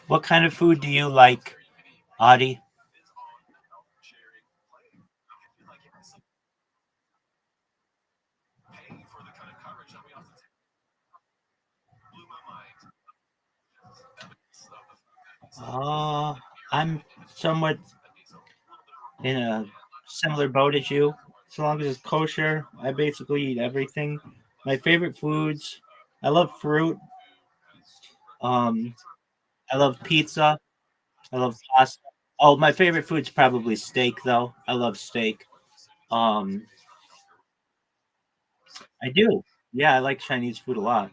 What kind of food do you like, Audie? Oh, I'm somewhat in a similar boat as you. As long as it's kosher, I basically eat everything. My favorite foods, I love fruit. Um, I love pizza. I love pasta. Oh, my favorite food's probably steak, though. I love steak. Um, I do. Yeah, I like Chinese food a lot.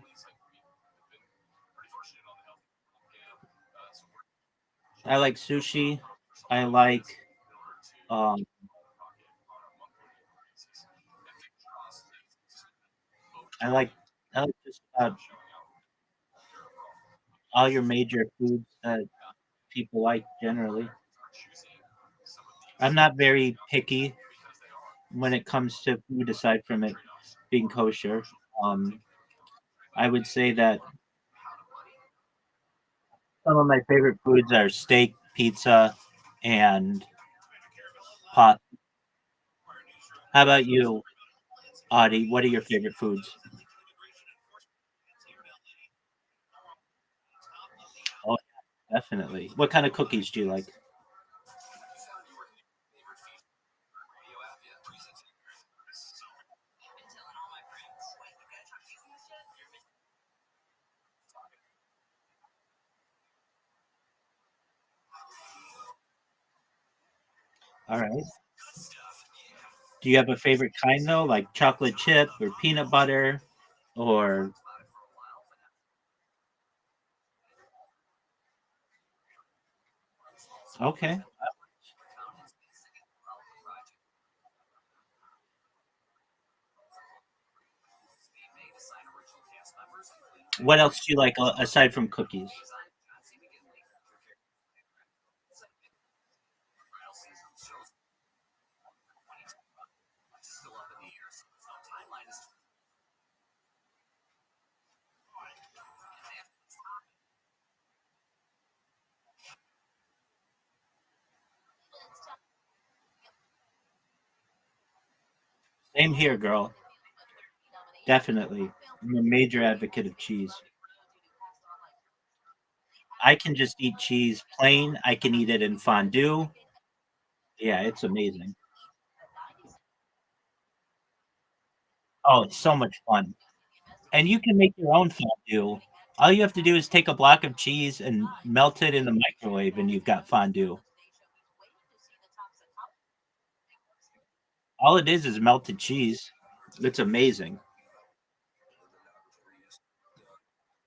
I like sushi. I like um, I like I like just about all your major foods that people like generally. I'm not very picky when it comes to food aside from it being kosher. Um, I would say that some of my favorite foods are steak, pizza, and pot. How about you, Audie? What are your favorite foods? Oh, definitely. What kind of cookies do you like? All right. Do you have a favorite kind though, like chocolate chip or peanut butter, or okay? What else do you like aside from cookies? Same here, girl. Definitely. I'm a major advocate of cheese. I can just eat cheese plain. I can eat it in fondue. Yeah, it's amazing. Oh, it's so much fun. And you can make your own fondue. All you have to do is take a block of cheese and melt it in the microwave, and you've got fondue. All it is melted cheese. It's amazing.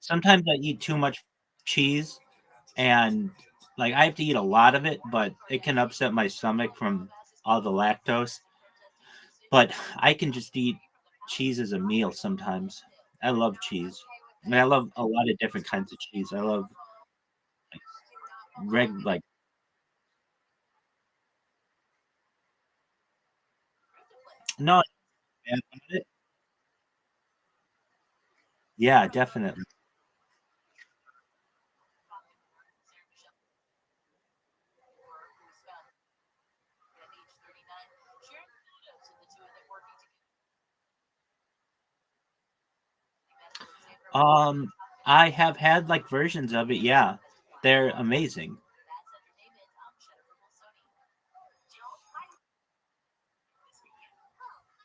Sometimes I eat too much cheese, and like I have to eat a lot of it, but it can upset my stomach from all the lactose. But I can just eat cheese as a meal sometimes. I love cheese. I mean, I love a lot of different kinds of cheese. I love like no, yeah, definitely. Um, I have had like versions of it. Yeah, they're amazing.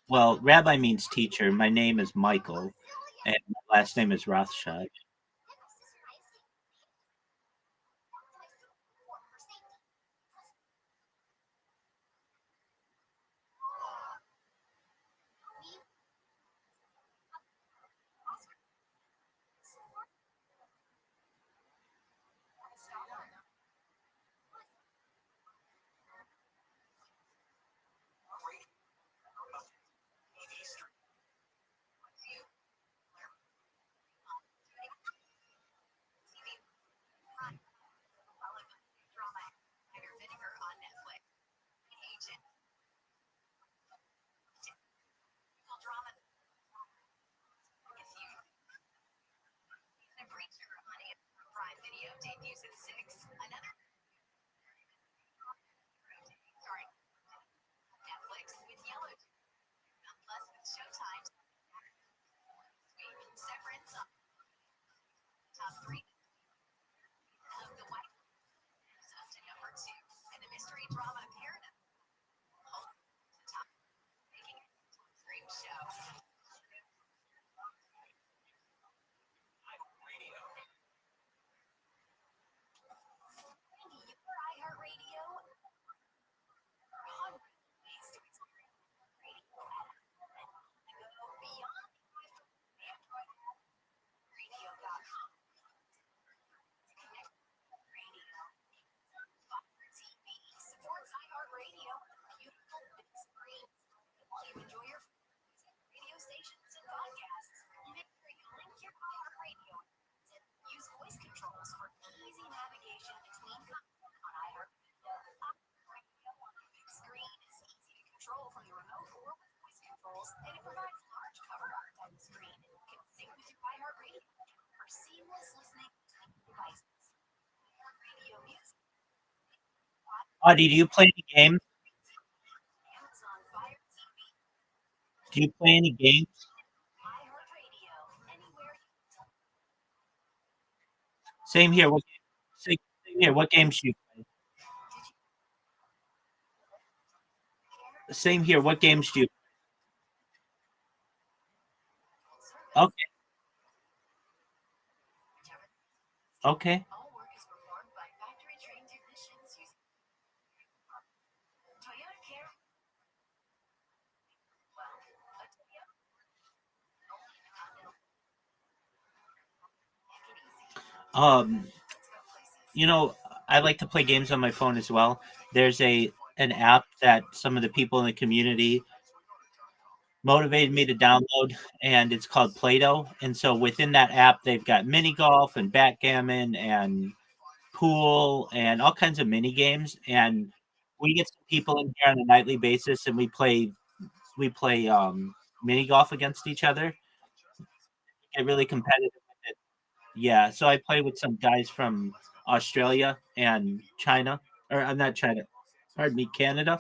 Well, Rabbi means teacher. My name is Michael, and my last name is Rothschild. Audie, do you play any games? Do you play any games? Same here. Same here. What games do you play? Same here. What games do you? Okay. Okay. Um, you know, I like to play games on my phone as well. There's an app that some of the people in the community motivated me to download, and it's called Play-Doh. And so within that app, they've got mini golf and backgammon and pool and all kinds of mini games. And we get some people in here on a nightly basis, and we play mini golf against each other. Get really competitive with it. Yeah, so I play with some guys from Australia and China, or not China, pardon me, Canada,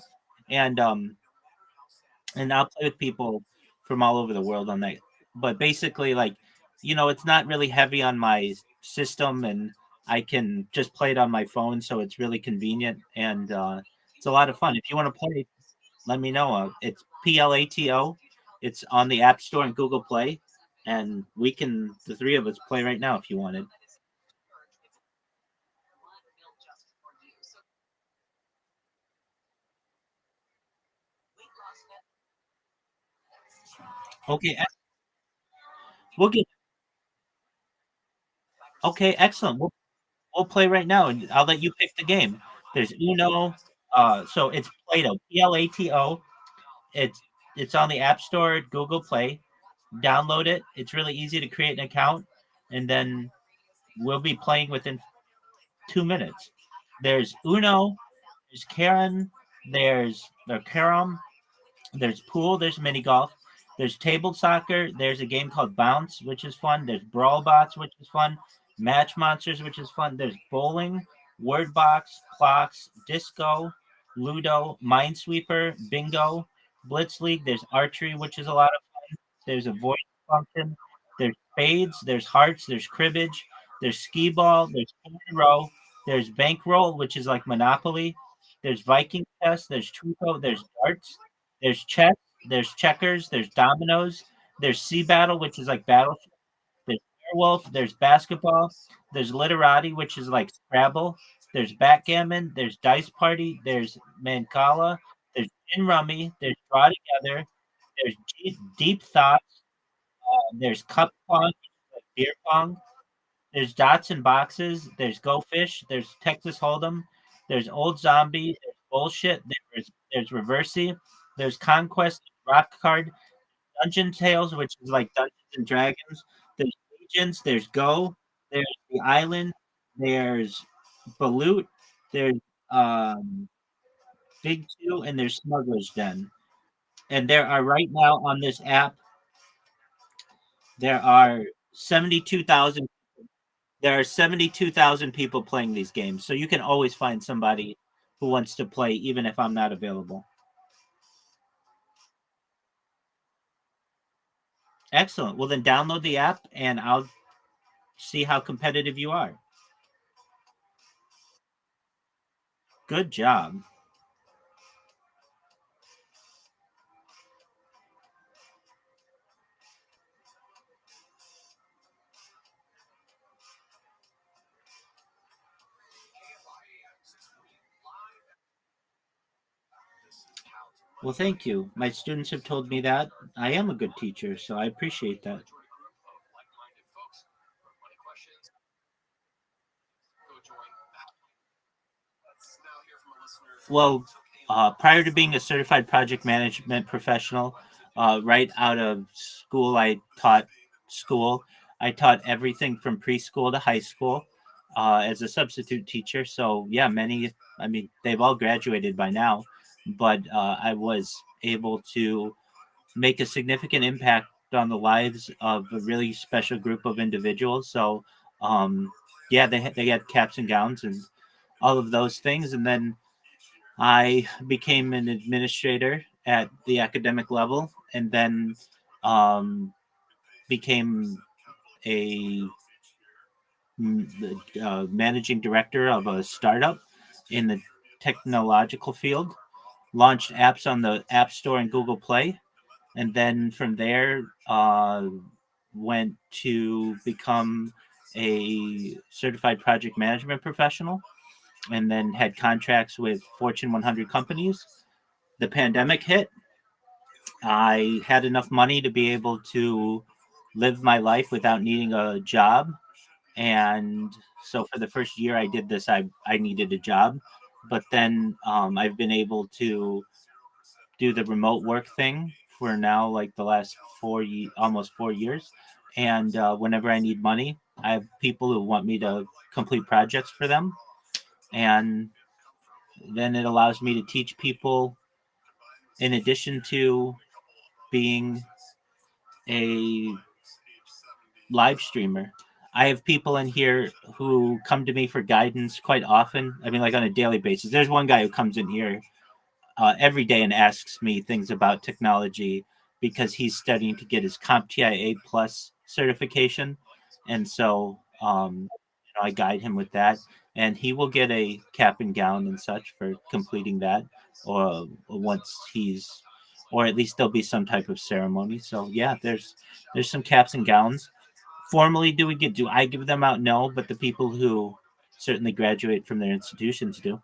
and I'll play with people from all over the world on that. But basically, like, it's not really heavy on my system, and I can just play it on my phone, so it's really convenient, and it's a lot of fun. If you want to play, let me know. It's Plato. It's on the App Store and Google Play, and the three of us, play right now if you wanted. Okay, we'll get. Okay, excellent. We'll play right now, and I'll let you pick the game. There's Uno. So it's Plato. Plato. It's it's on the App Store, Google Play. Download it. It's really easy to create an account, and then we'll be playing within 2 minutes. There's Uno. There's Karen. There's the Carom. There's pool. There's mini golf. There's table soccer. There's a game called Bounce, which is fun. There's Brawl Bots, which is fun. Match Monsters, which is fun. There's bowling, word box, clocks, disco, Ludo, Minesweeper, bingo, Blitz League. There's archery, which is a lot of fun. There's a voice function. There's spades. There's hearts. There's cribbage. There's skee ball. There's row. There's bankroll, which is like Monopoly. There's Viking chess. There's Truco. There's darts. There's chess. There's checkers. There's dominoes. There's sea battle, which is like battle. There's werewolf. There's basketball. There's literati, which is like Scrabble. There's backgammon. There's dice party. There's mancala. There's gin rummy. There's draw together. There's deep thoughts. There's cup pong. Like beer pong. There's dots and boxes. There's Go Fish. There's Texas Hold'em. There's Old Zombie. There's Bullshit. There's Reversi. There's Conquest. Rock Card. Dungeon Tales, which is like Dungeons and Dragons. There's Agents. There's Go. There's The Island. There's Balut. There's Big Two, and there's Smuggler's Den. And there are right now on this app, there are 72,000 there are 72,000 people playing these games. So you can always find somebody who wants to play, even if I'm not available. Excellent. Well, then download the app, and I'll see how competitive you are. Good job. Well, thank you. My students have told me that I am a good teacher, so I appreciate that. Well, prior to being a certified project management professional, right out of school, I taught school. I taught everything from preschool to high school as a substitute teacher. So, yeah, they've all graduated by now, but I was able to make a significant impact on the lives of a really special group of individuals. So, yeah, they had caps and gowns and all of those things. And then I became an administrator at the academic level, and then became a managing director of a startup in the technological field. Launched apps on the App Store and Google Play, and then from there went to become a certified project management professional, and then had contracts with Fortune 100 companies. The pandemic hit. I had enough money to be able to live my life without needing a job. And so for the first year I did this, I needed a job. But then I've been able to do the remote work thing for now, like the last almost 4 years. And whenever I need money, I have people who want me to complete projects for them, and then it allows me to teach people. In addition to being a live streamer, I have people in here who come to me for guidance quite often. I mean, like on a daily basis. There's one guy who comes in here every day and asks me things about technology because he's studying to get his CompTIA A plus certification, and so I guide him with that, and he will get a cap and gown and such for completing that, or once he's, or at least there'll be some type of ceremony. So yeah, there's some caps and gowns. Formally, do I give them out? No, but the people who certainly graduate from their institutions do.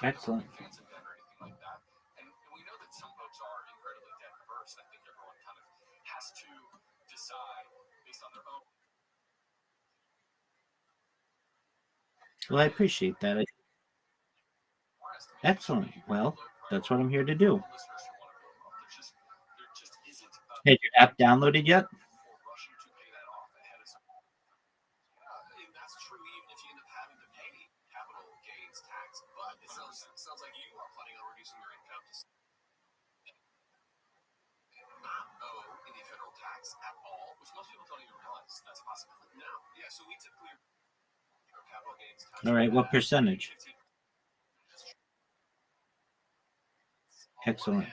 Excellent. Well, I appreciate that. Excellent. Well, that's what I'm here to do. Has your app downloaded yet? All right. What percentage? Excellent.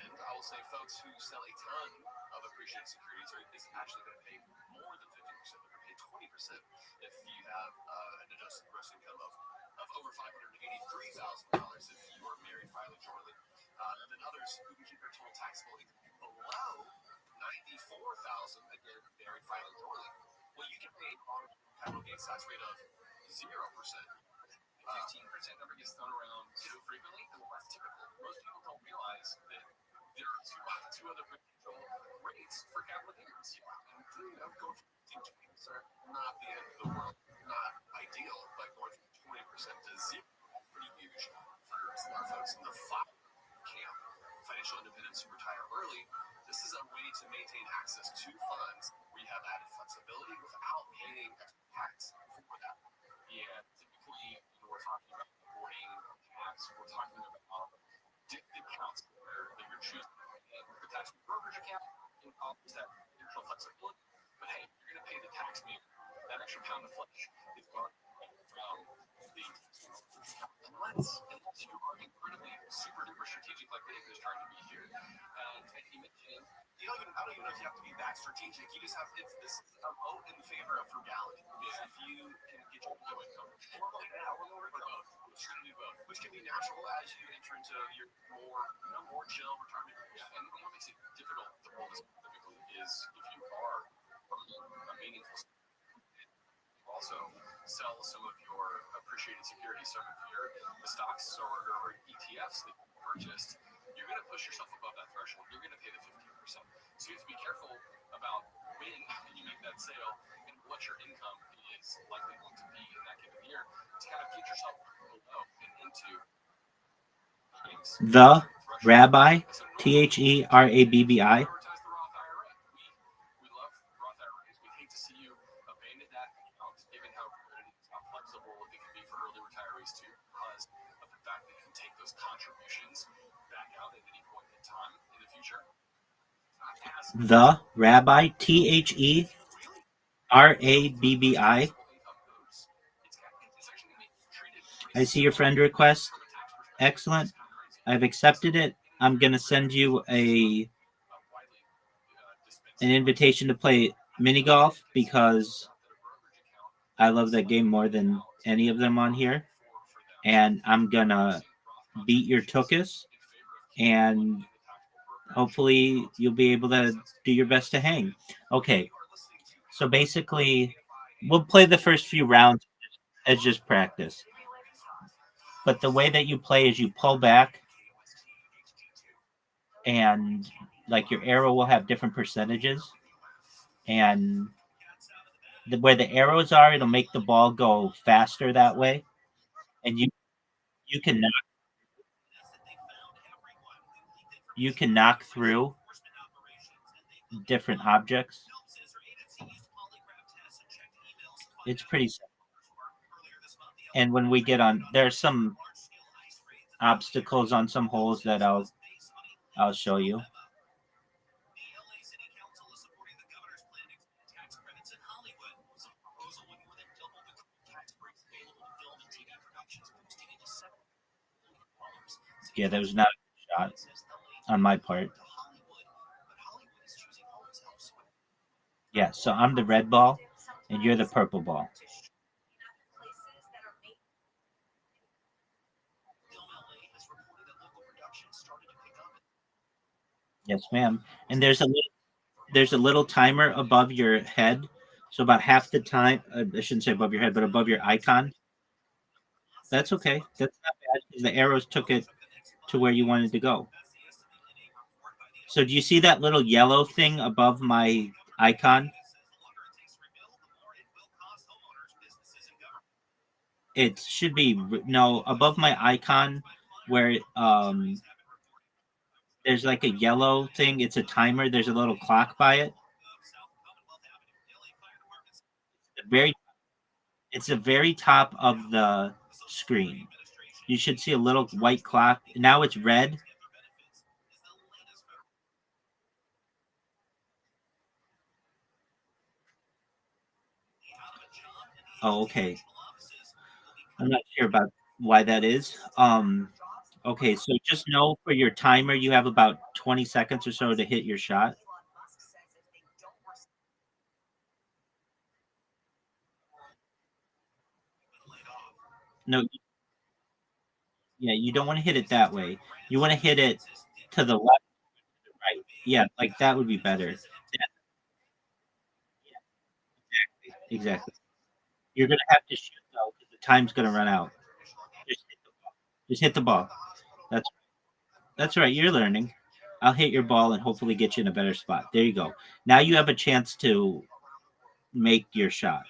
The Rabbi, TheRabbi. The Rabbi, TheRabbi. I see your friend request. Excellent. I've accepted it. I'm gonna send you an invitation to play mini golf because I love that game more than any of them on here. And I'm gonna beat your Tookus, and hopefully you'll be able to do your best to hang. Okay. So basically, we'll play the first few rounds as just practice. But the way that you play is you pull back and like your arrow will have different percentages, and where the arrows are, it'll make the ball go faster that way, and you can knock through different objects. It's pretty simple. And when we get on, there's some obstacles on some holes that I'll show you. Yeah, that was not a good shot on my part. Yeah, so I'm the red ball, and you're the purple ball. Yes, ma'am. And there's a little timer above your head. So about half the time, I shouldn't say above your head, but above your icon. That's okay. That's not bad because the arrows took it to where you wanted to go. So do you see that little yellow thing above my icon? It should be no above my icon where there's like a yellow thing. It's a timer. There's a little clock by it. Very It's the very top of the screen. You should see a little white clock. Now it's red. Oh, okay. I'm not sure about why that is. Okay, so just know for your timer, you have about 20 seconds or so to hit your shot. No, yeah, you don't want to hit it that way. You want to hit it to the left, right. Yeah, like that would be better. Yeah, exactly. You're gonna have to shoot though, because the time's gonna run out. Just hit the ball. That's right. You're learning. I'll hit your ball and hopefully get you in a better spot. There you go. Now you have a chance to make your shot.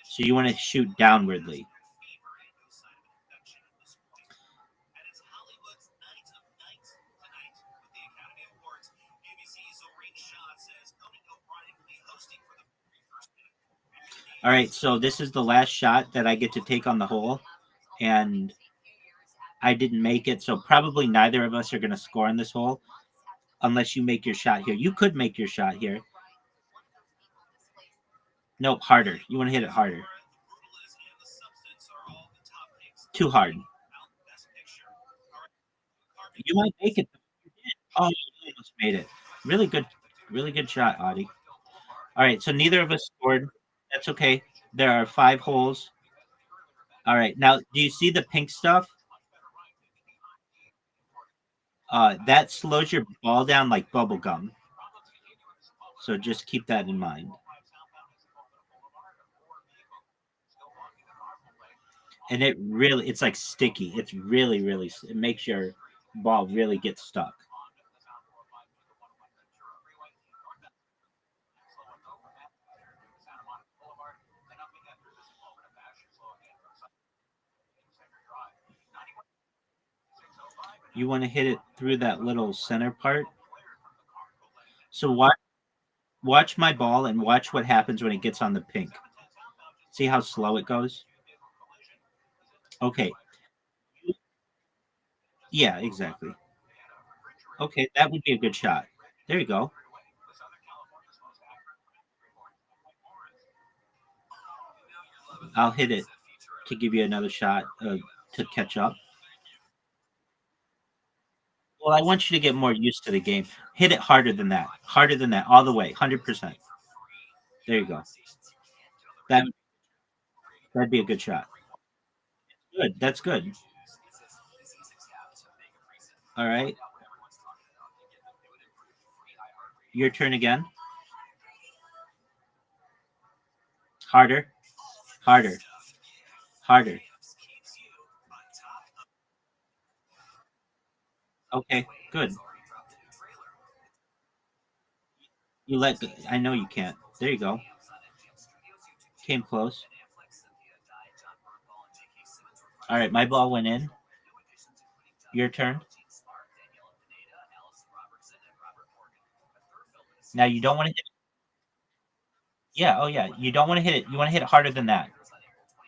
So you want to shoot downwardly. All right. So this is the last shot that I get to take on the hole. And I didn't make it. So probably neither of us are going to score on this hole unless you make your shot here. You could make your shot here. Nope, harder. You want to hit it harder. Too hard. You might make it. Oh, you almost made it. Really good shot, Audie. All right, so neither of us scored. That's okay. There are 5 holes. All right, now do you see the pink stuff? That slows your ball down like bubble gum. So just keep that in mind. And it's like sticky. It's really, it makes your ball really get stuck. You want to hit it through that little center part. So watch my ball and watch what happens when it gets on the pink. See how slow it goes? Okay. Yeah, exactly. Okay, that would be a good shot. There you go. I'll hit it to give you another shot to catch up. Well, I want you to get more used to the game. Hit it harder than that. Harder than that, all the way, 100%. There you go. That that'd be a good shot. Good. That's good. All right. Your turn again. Harder. Harder. Harder. Okay. Good. You let. I know you can't. There you go. Came close. All right, my ball went in. Your turn. Now you don't want to hit. Yeah. Oh yeah. You don't want to hit it. You want to hit it harder than that.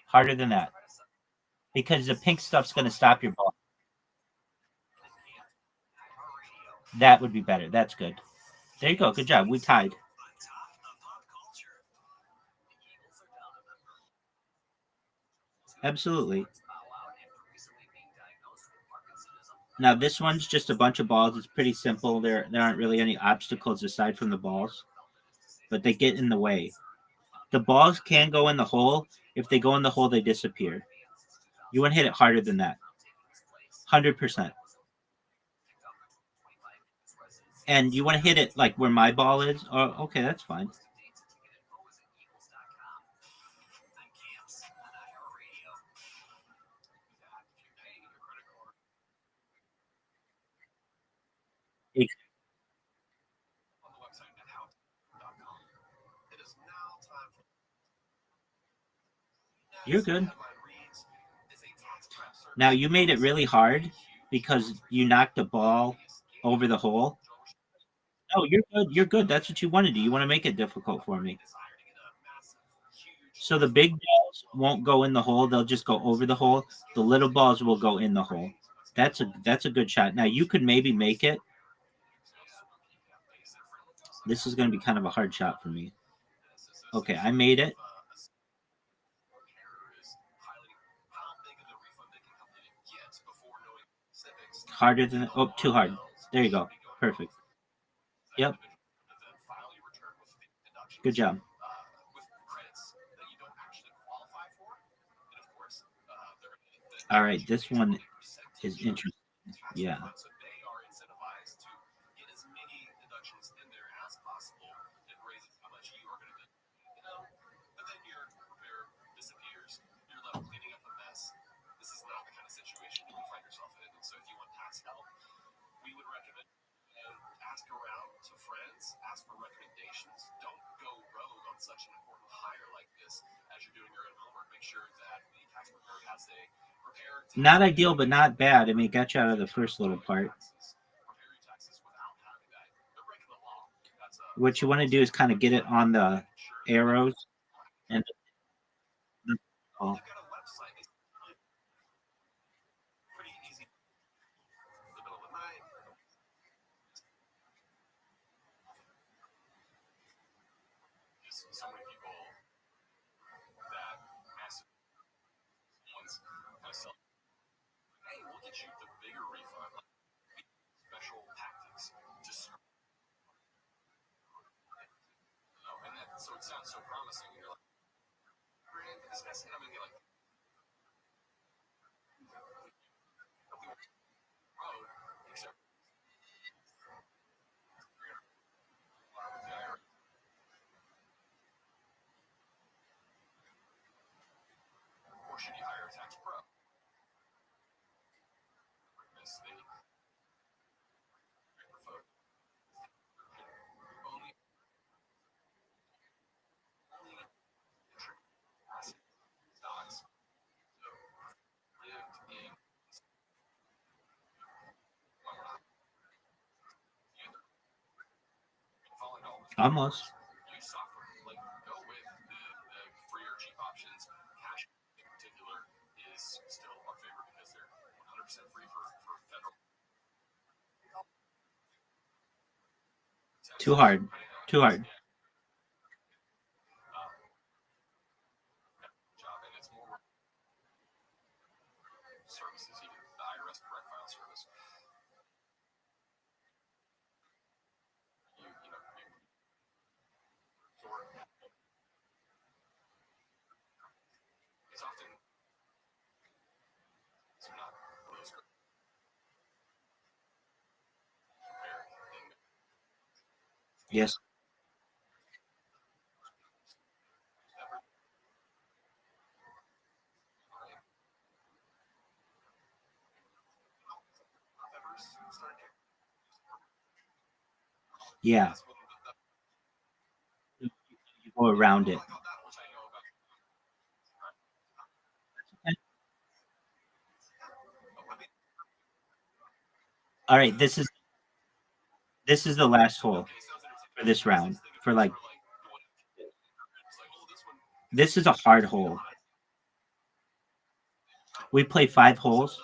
Harder than that. Because the pink stuff's going to stop your ball. That would be better. That's good. There you go. Good job. We tied. Absolutely. Now this one's just a bunch of balls. It's pretty simple. There aren't really any obstacles aside from the balls, but they get in the way. The balls can go in the hole. If they go in the hole, they disappear. You want to hit it harder than that. 100%. And you want to hit it like where my ball is? Oh, okay, that's fine. You're good. Now you made it really hard because you knocked the ball over the hole. No, you're good. You're good. That's what you want to do. You want to make it difficult for me. So the big balls won't go in the hole. They'll just go over the hole. The little balls will go in the hole. That's a good shot. Now you could maybe make it. This is going to be kind of a hard shot for me. Okay, I made it. Harder than too hard. There you go. Perfect. Yep. Good job. All right, this one is interesting. Yeah. Not ideal, but not bad. I mean, it got you out of the first little part. What you want to do is kind of get it on the arrows and oh. Almost. Too hard. Too hard. Yes. Yeah. go around it. Okay. All right, this is the last hole for this round. For like, this is a hard hole. We play 5 holes.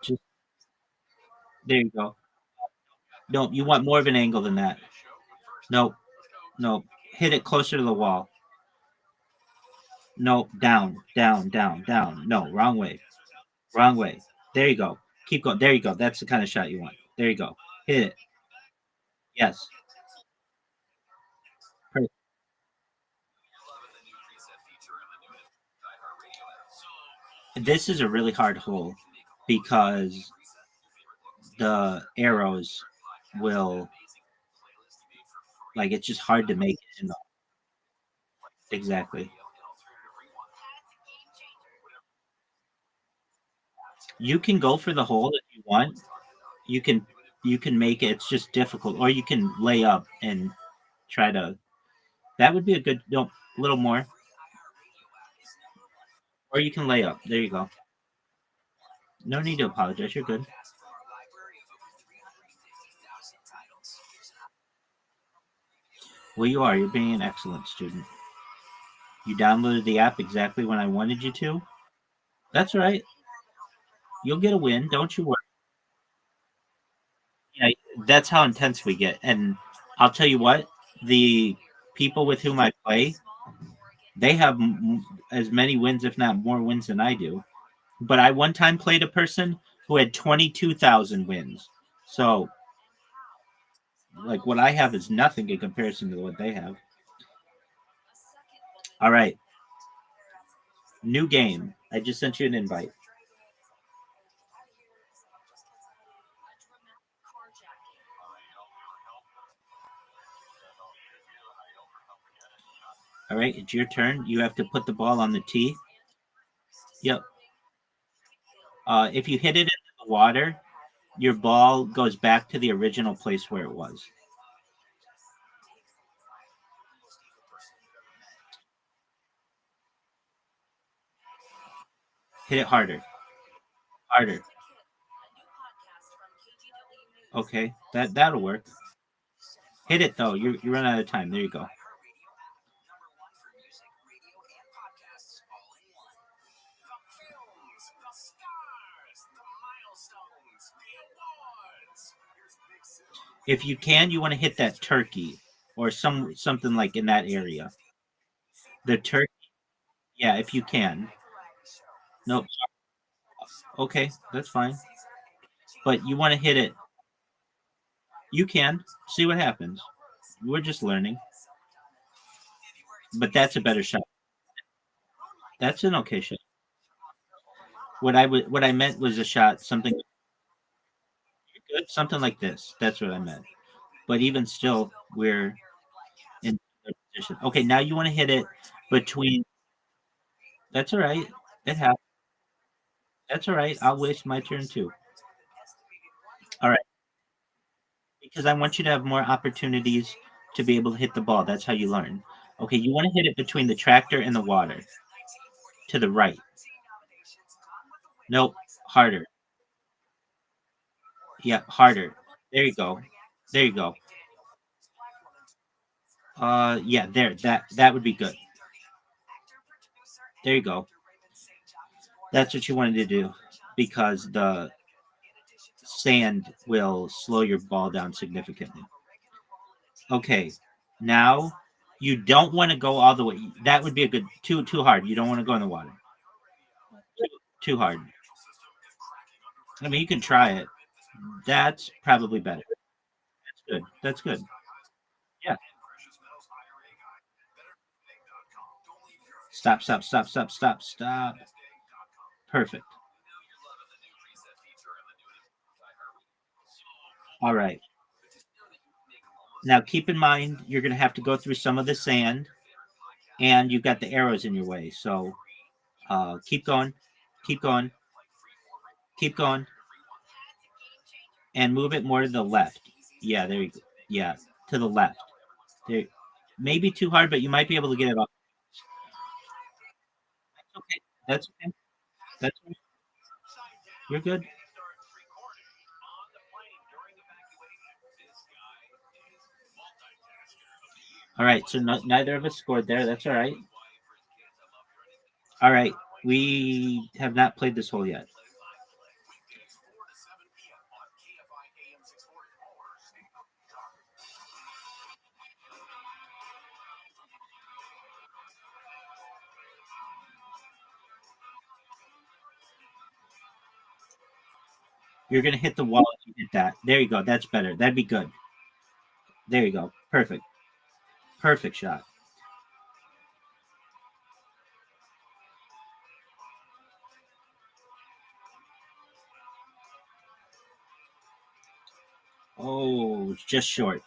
Just there you go. No, you want more of an angle than that. No, no, hit it closer to the wall. No, down, down, down, down. No, wrong way. Wrong way. There you go. Keep going. There you go. That's the kind of shot you want. There you go. Hit it. Yes. Perfect. This is a really hard hole because the arrows will, like, it's just hard to make it in the, exactly. You can go for the hole if you want. You can make it. It's just difficult, or you can lay up and try to. That would be a good. No, a little more, or you can lay up. There you go. No need to apologize. You're good. Well, you are. You're being an excellent student. You downloaded the app exactly when I wanted you to. That's right. You'll get a win. Don't you worry. Yeah, that's how intense we get. And I'll tell you what, the people with whom I play, they have as many wins, if not more wins than I do. But I one time played a person who had 22,000 wins. So, like, what I have is nothing in comparison to what they have. All right. New game. I just sent you an invite. All right. It's your turn. You have to put the ball on the tee. Yep. If you hit it into the water, your ball goes back to the original place where it was. Hit it harder. Harder. Okay. That'll work. Hit it though. You run out of time. There you go. If you can, you want to hit that turkey or something like in that area. The turkey. Yeah, if you can. Nope. Okay, that's fine. But you want to hit it. You can see what happens. We're just learning. But that's a better shot. That's an okay shot. What I meant was a shot something good, something like this. That's what I meant. But even still, we're in a position. Okay, now you want to hit it between. That's all right. It happens. That's all right. I'll waste my turn too. All right, because I want you to have more opportunities to be able to hit the ball. That's how you learn. Okay, you want to hit it between the tractor and the water. To the right. Nope, harder. Yeah, harder. There you go. There you go. Yeah, there. That would be good. There you go. That's what you wanted to do because the sand will slow your ball down significantly. Okay, now you don't want to go all the way. That would be a good too hard. You don't want to go in the water. Too hard. I mean, you can try it. That's probably better. That's good. That's good. Yeah. Stop, stop, stop, stop, stop, stop. Perfect. All right. Now keep in mind you're going to have to go through some of the sand and you've got the arrows in your way. So keep going. Keep going. Keep going. And move it more to the left. Yeah, there you go. Yeah, to the left. There. Maybe too hard, but you might be able to get it off. Okay. That's okay. That's okay. You're good. All right. So neither of us scored there. That's all right. All right. We have not played this hole yet. You're gonna hit the wall if you hit that. There you go. That's better. That'd be good. There you go. Perfect. Perfect shot. Oh, it's just short.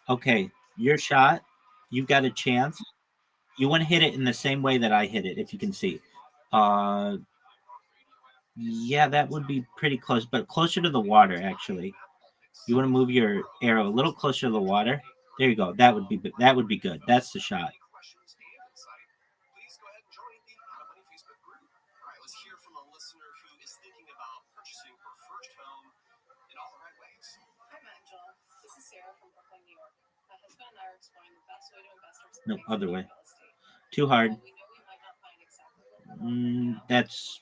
Okay, your shot. You've got a chance. You want to hit it in the same way that I hit it, if you can see. Uh, yeah, that would be pretty close, but closer to the water, actually. You want to move your arrow a little closer to the water. There you go. That would be good. That's the shot. No, other way. Too hard. That's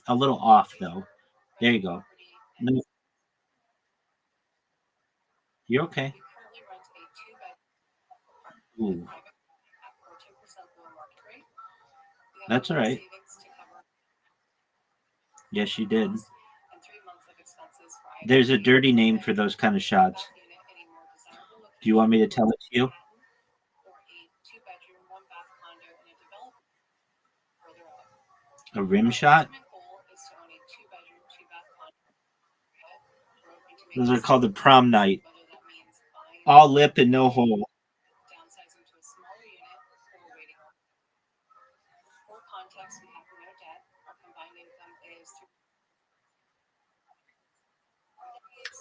a little off though. There you go. No, you're okay. Ooh, that's all right. Yes, you did. There's a dirty name for those kind of shots. Do you want me to tell it to you? A rim shot? Those are called the prom night. All lip and no hole.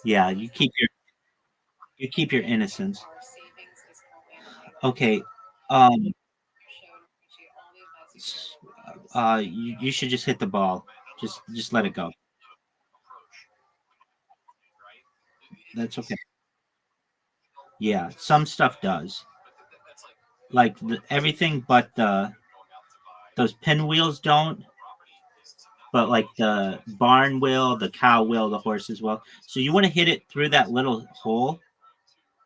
Yeah, you keep your innocence. Okay. Um you should just hit the ball. Just let it go. That's okay. Yeah, some stuff does. Like everything but those pinwheels don't, but like the barn will, the cow will, the horses will. So you want to hit it through that little hole.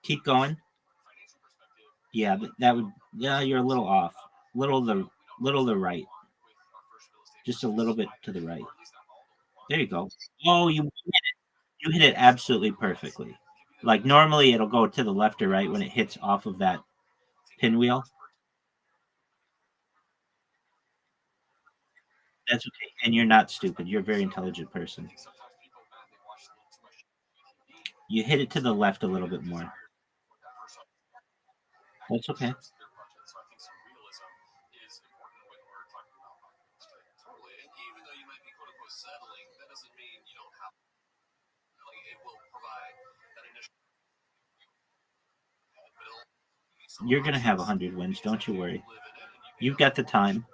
Keep going. Yeah, that would. Yeah, you're a little off. Little the right. Just a little bit to the right. There you go. Oh, you hit it absolutely perfectly. Like normally it'll go to the left or right when it hits off of that pinwheel. That's okay. And you're not stupid. You're a very intelligent person. You hit it to the left a little bit more. That's okay. You're gonna have 100 wins. Don't you worry. You've got the time.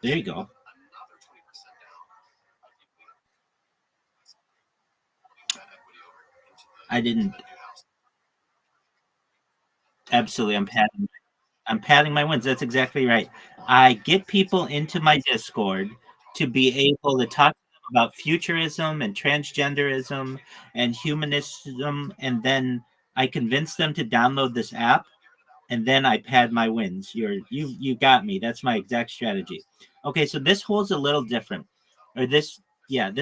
There you go. I didn't. Absolutely, I'm padding my wins. That's exactly right. I get people into my Discord to be able to talk to them about futurism and transgenderism and humanism, and then I convince them to download this app, and then I pad my wins. You got me. That's my exact strategy. Okay, so this hole's a little different, or this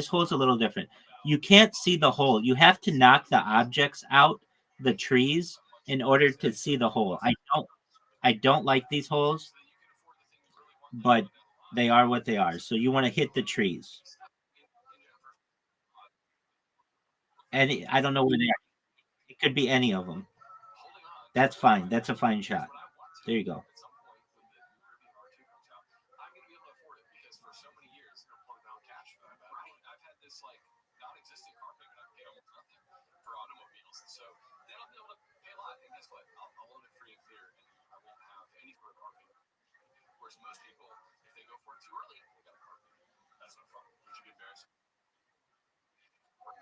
hole's a little different. You can't see the hole. You have to knock the objects out, the trees, in order to see the hole. I don't like these holes, but they are what they are. So you want to hit the trees. I don't know where they are. It could be any of them. That's fine. That's a fine shot. There you go.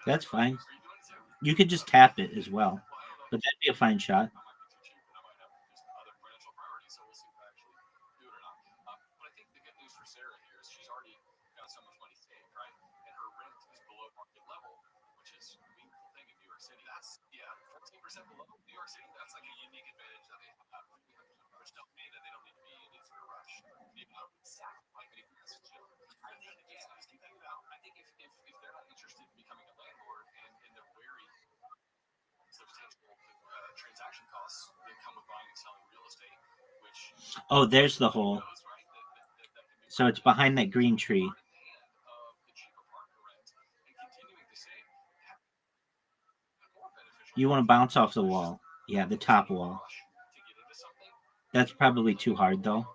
That's fine. You could just tap it as well, but that'd be a fine shot. Oh, there's the hole. So it's behind that green tree. You want to bounce off the wall. Yeah, the top wall. That's probably too hard, though.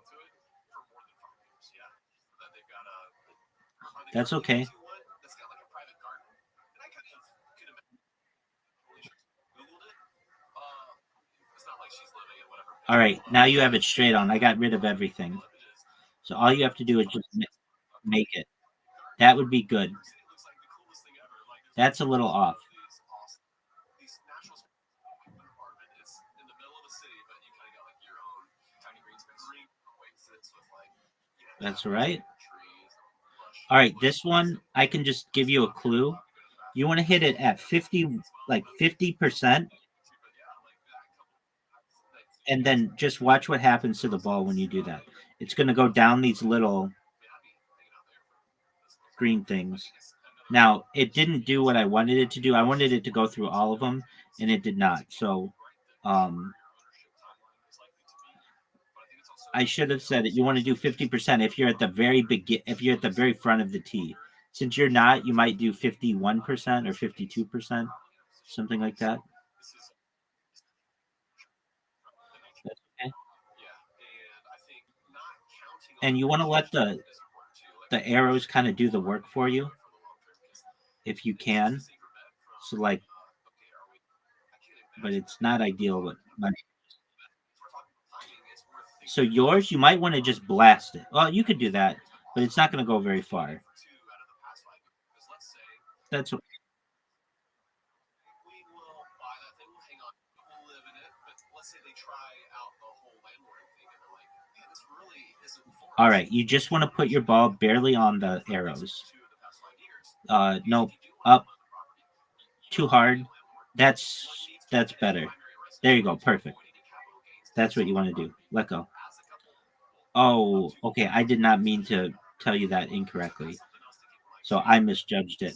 That's okay. All right, now you have it straight on. I got rid of everything. So all you have to do is just make it. That would be good. That's a little off. That's right. All right, this one I can just give you a clue. You want to hit it at 50, like 50%, and then just watch what happens to the ball when you do that. It's going to go down these little green things. Now, it didn't do what I wanted it to do. I wanted it to go through all of them, and it did not. So, I should have said that you want to do 50% if you're at the if you're at the very front of the tee. Since you're not, you might do 51% or 52%, something like that. Okay. And you want to let the arrows kind of do the work for you if you can. So like, but it's not ideal. But so yours, you might want to just blast it. Well, you could do that, but it's not going to go very far. That's okay. All right. You just want to put your ball barely on the arrows. Nope. Up. Too hard. That's better. There you go. Perfect. That's what you want to do. Let go. Oh, okay. I did not mean to tell you that incorrectly. So I misjudged it.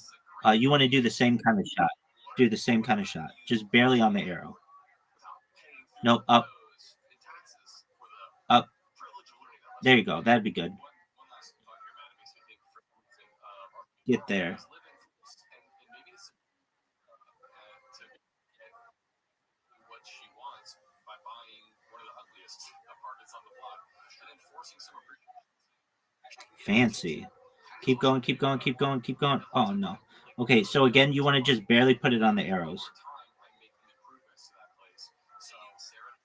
You want to do the same kind of shot. Do the same kind of shot. Just barely on the arrow. No, up. Up. There you go. That'd be good. Get there. Fancy. Keep going, keep going, keep going, keep going. Oh no. Okay, so again, you want to just barely put it on the arrows.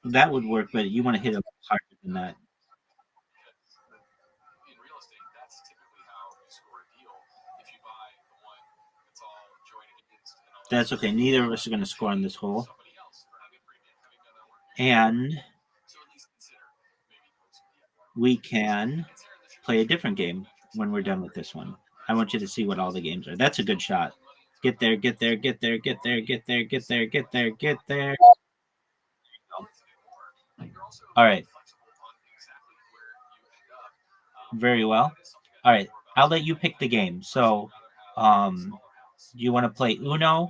That would work, but you want to hit it harder than that. That's okay. Neither of us are going to score on this hole. And we can play a different game when we're done with this one. I want you to see what all the games are. That's a good shot. Get there, get there, get there, get there, get there, get there, get there, get there. All right. Very well. All right. I'll let you pick the game. So, do you want to play Uno?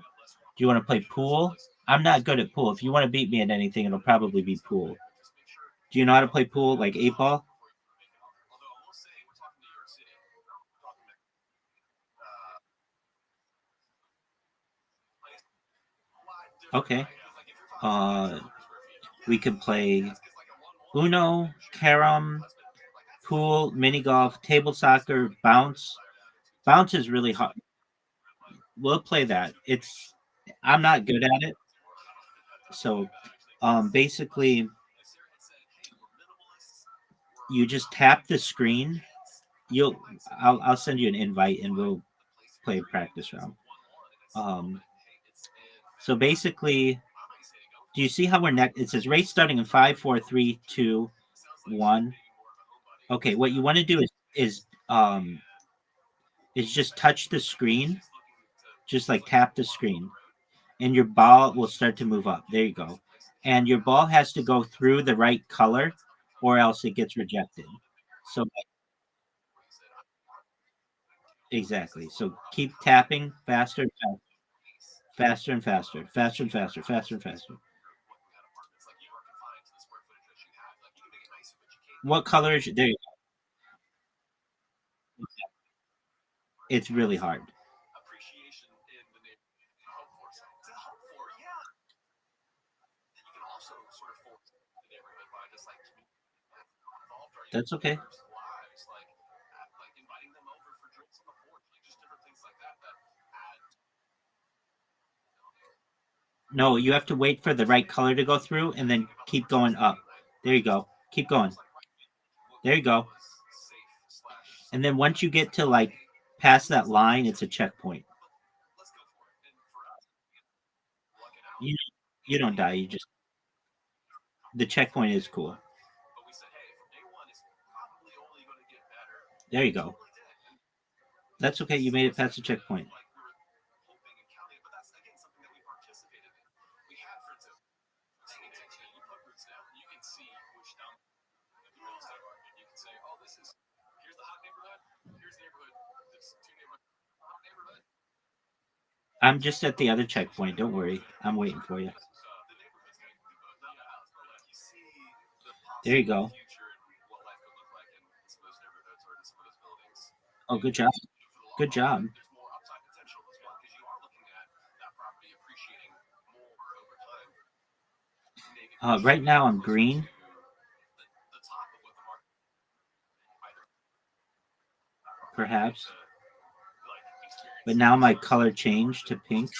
Do you want to play pool? I'm not good at pool. If you want to beat me at anything, it'll probably be pool. Do you know how to play pool, like 8 ball? Okay. We could play Uno, Carom, pool, mini golf, table soccer, bounce. Bounce is really hard. We'll play that. I'm not good at it. So basically you just tap the screen. I'll send you an invite and we'll play a practice round. So basically, do you see how we're next? It says race starting in 5, 4, 3, 2, 1. Okay, what you want to do is just touch the screen, just like tap the screen, and your ball will start to move up. There you go. And your ball has to go through the right color or else it gets rejected. So exactly. So keep tapping faster and faster, faster and faster, faster and faster, faster and faster. What color is there? You go. It's really hard. That's okay. No, you have to wait for the right color to go through and then keep going up. There you go. Keep going. There you go. And then once you get to like past that line, it's a checkpoint. You you don't die. You just the checkpoint is cool. There you go. That's okay. You made it past the checkpoint. I'm just at the other checkpoint. Don't worry. I'm waiting for you. There you go. Oh, good job. Good job. Right now I'm green. Perhaps. But now my color changed to pink.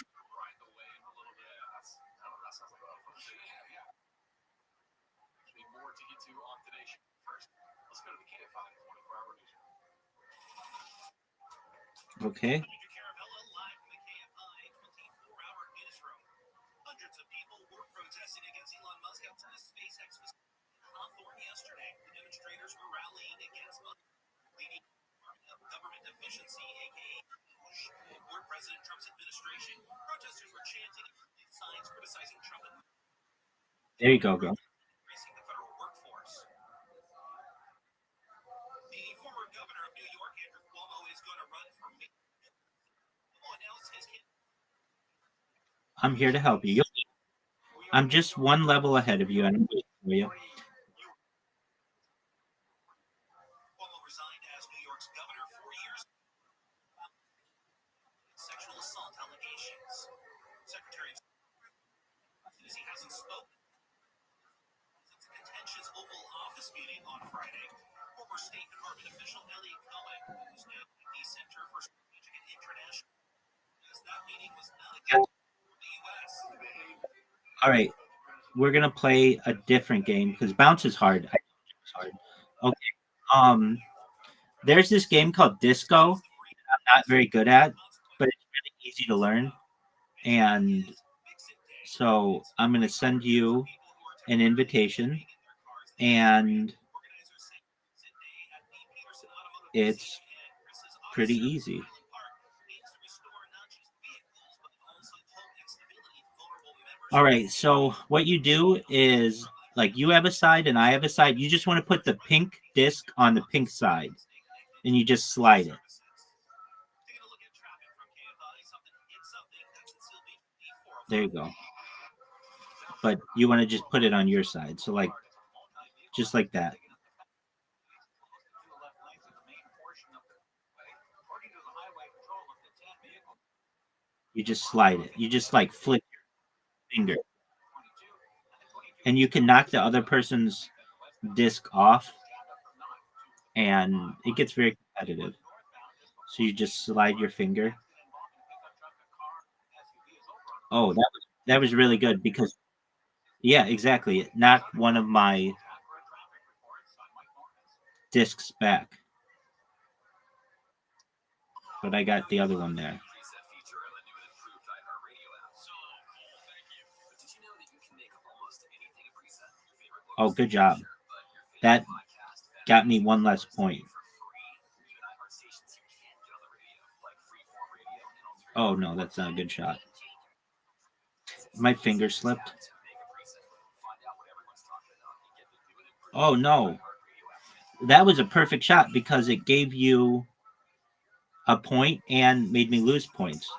Okay. There you go, girl. I'm here to help you. I'm just one level ahead of you, and I'm waiting for you. All right, we're gonna play a different game because bounce is hard. It's hard. Okay. Um, there's this game called Disco. I'm not very good at, but it's really easy to learn. And so I'm gonna send you an invitation, and it's pretty easy. All right. So what you do is like you have a side and I have a side. You just want to put the pink disc on the pink side, and you just slide it. There you go. But you want to just put it on your side. So like just like that. You just slide it. You just like flick. finger. And you can knock the other person's disc off, and it gets very competitive. So you just slide your finger. Oh, that was really good because yeah, exactly. It knocked one of my discs back, but I got the other one there. Oh, good job. That got me one less point. Oh no, that's not a good shot. My finger slipped. Oh no. That was a perfect shot because it gave you a point and made me lose points.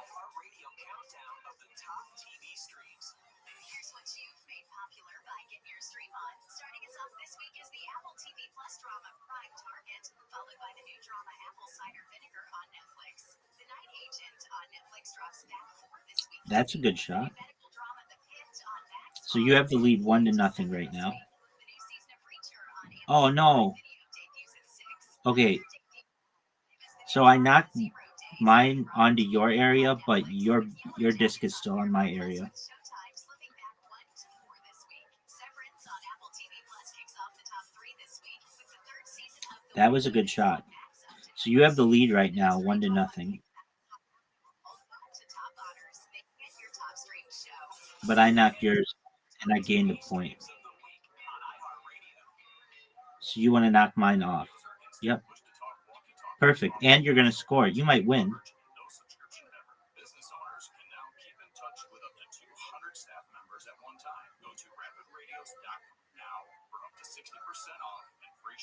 That's a good shot. So you have the lead 1-0 right now. Oh no. Okay. So I knocked mine onto your area, but your disc is still on my area. That was a good shot. So you have the lead right now, 1-0. But I knocked yours and I gained a point. So you want to knock mine off. Yep. Perfect. And you're going to score. You might win.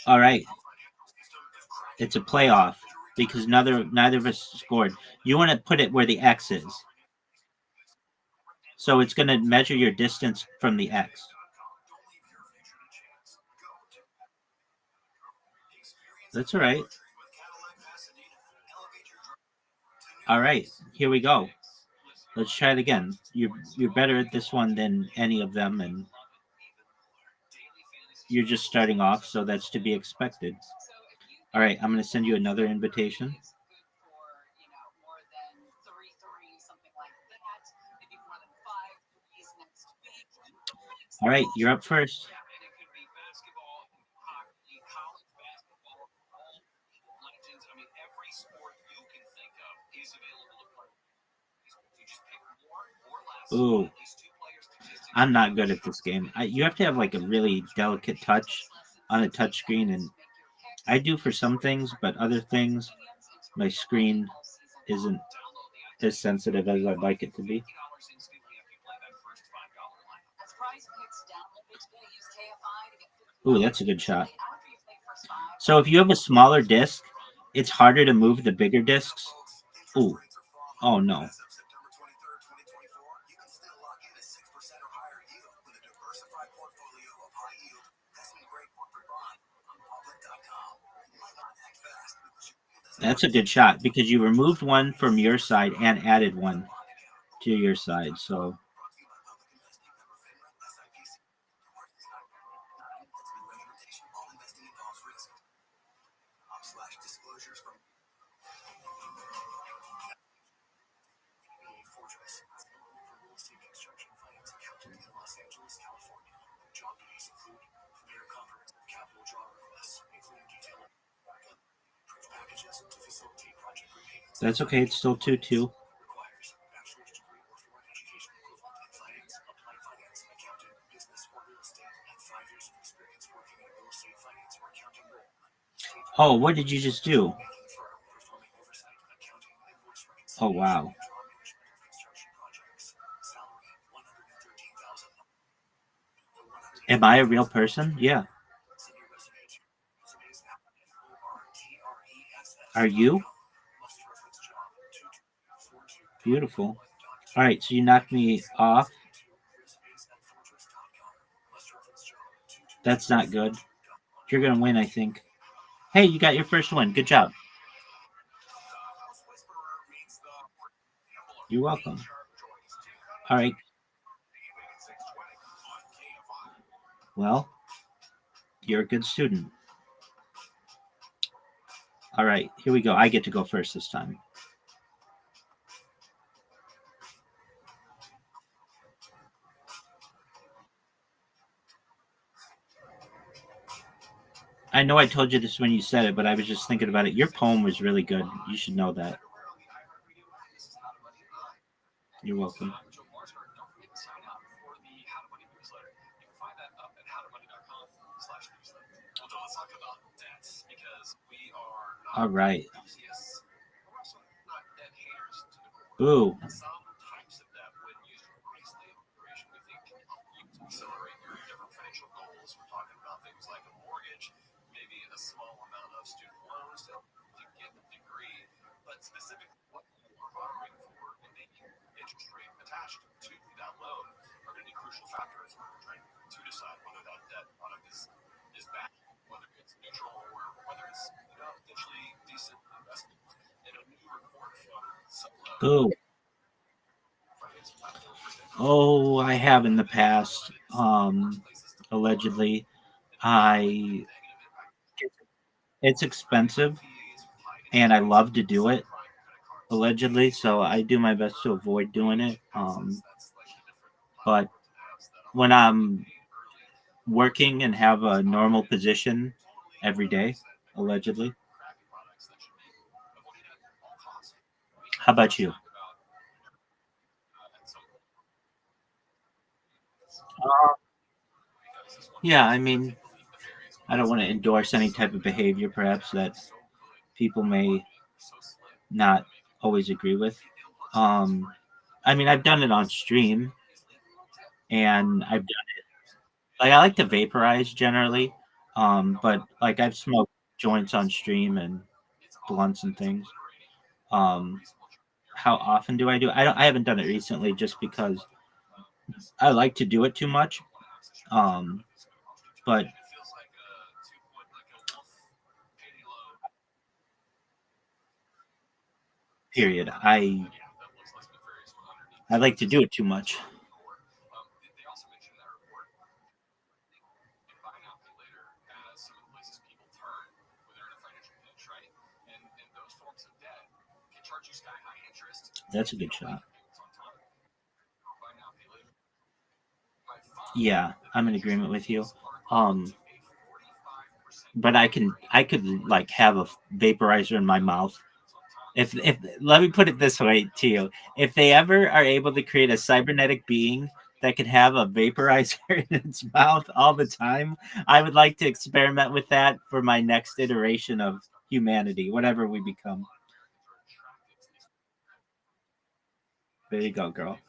All right. It's a playoff because neither of us scored. You want to put it where the X is. So it's going to measure your distance from the X. That's all right. All right. Here we go. Let's try it again. You're better at this one than any of them, and you're just starting off, so that's to be expected. All right, I'm going to send you another invitation. All right, you're up first. Ooh, I'm not good at this game. You have to have like a really delicate touch on a touch screen, and I do for some things, but other things, my screen isn't as sensitive as I'd like it to be. Ooh, that's a good shot. So if you have a smaller disc, it's harder to move the bigger discs. Ooh. Oh no. That's a good shot because you removed one from your side and added one to your side. So that's okay. It's still 2-2. Oh, what did you just do? Oh, wow. Am I a real person? Yeah. Are you? Beautiful. All right, so you knocked me off. That's not good. You're going to win, I think. Hey, you got your first win. Good job. You're welcome. All right. Well, you're a good student. All right, here we go. I get to go first this time. I know I told you this when you said it, but I was just thinking about it. Your poem was really good. You should know that. You're welcome. All right. Ooh. Ooh. Oh, I have in the past. Allegedly, I. It's expensive, and I love to do it. Allegedly, so I do my best to avoid doing it. But when I'm working and have a normal position every day, allegedly. How about you? Yeah, I mean, I don't want to endorse any type of behavior, perhaps that people may not always agree with. Um, I mean, I've done it on stream, and I've done like I like to vaporize generally, but like I've smoked joints on stream and blunts and things. Um, how often do I do it? I haven't done it recently just because I like to do it too much. Um, but period. I like to do it too much. That's a good shot. Yeah, I'm in agreement with you. Um, but I could like have a vaporizer in my mouth. If let me put it this way to you, if they ever are able to create a cybernetic being that could have a vaporizer in its mouth all the time, I would like to experiment with that for my next iteration of humanity, whatever we become. There you go, girl.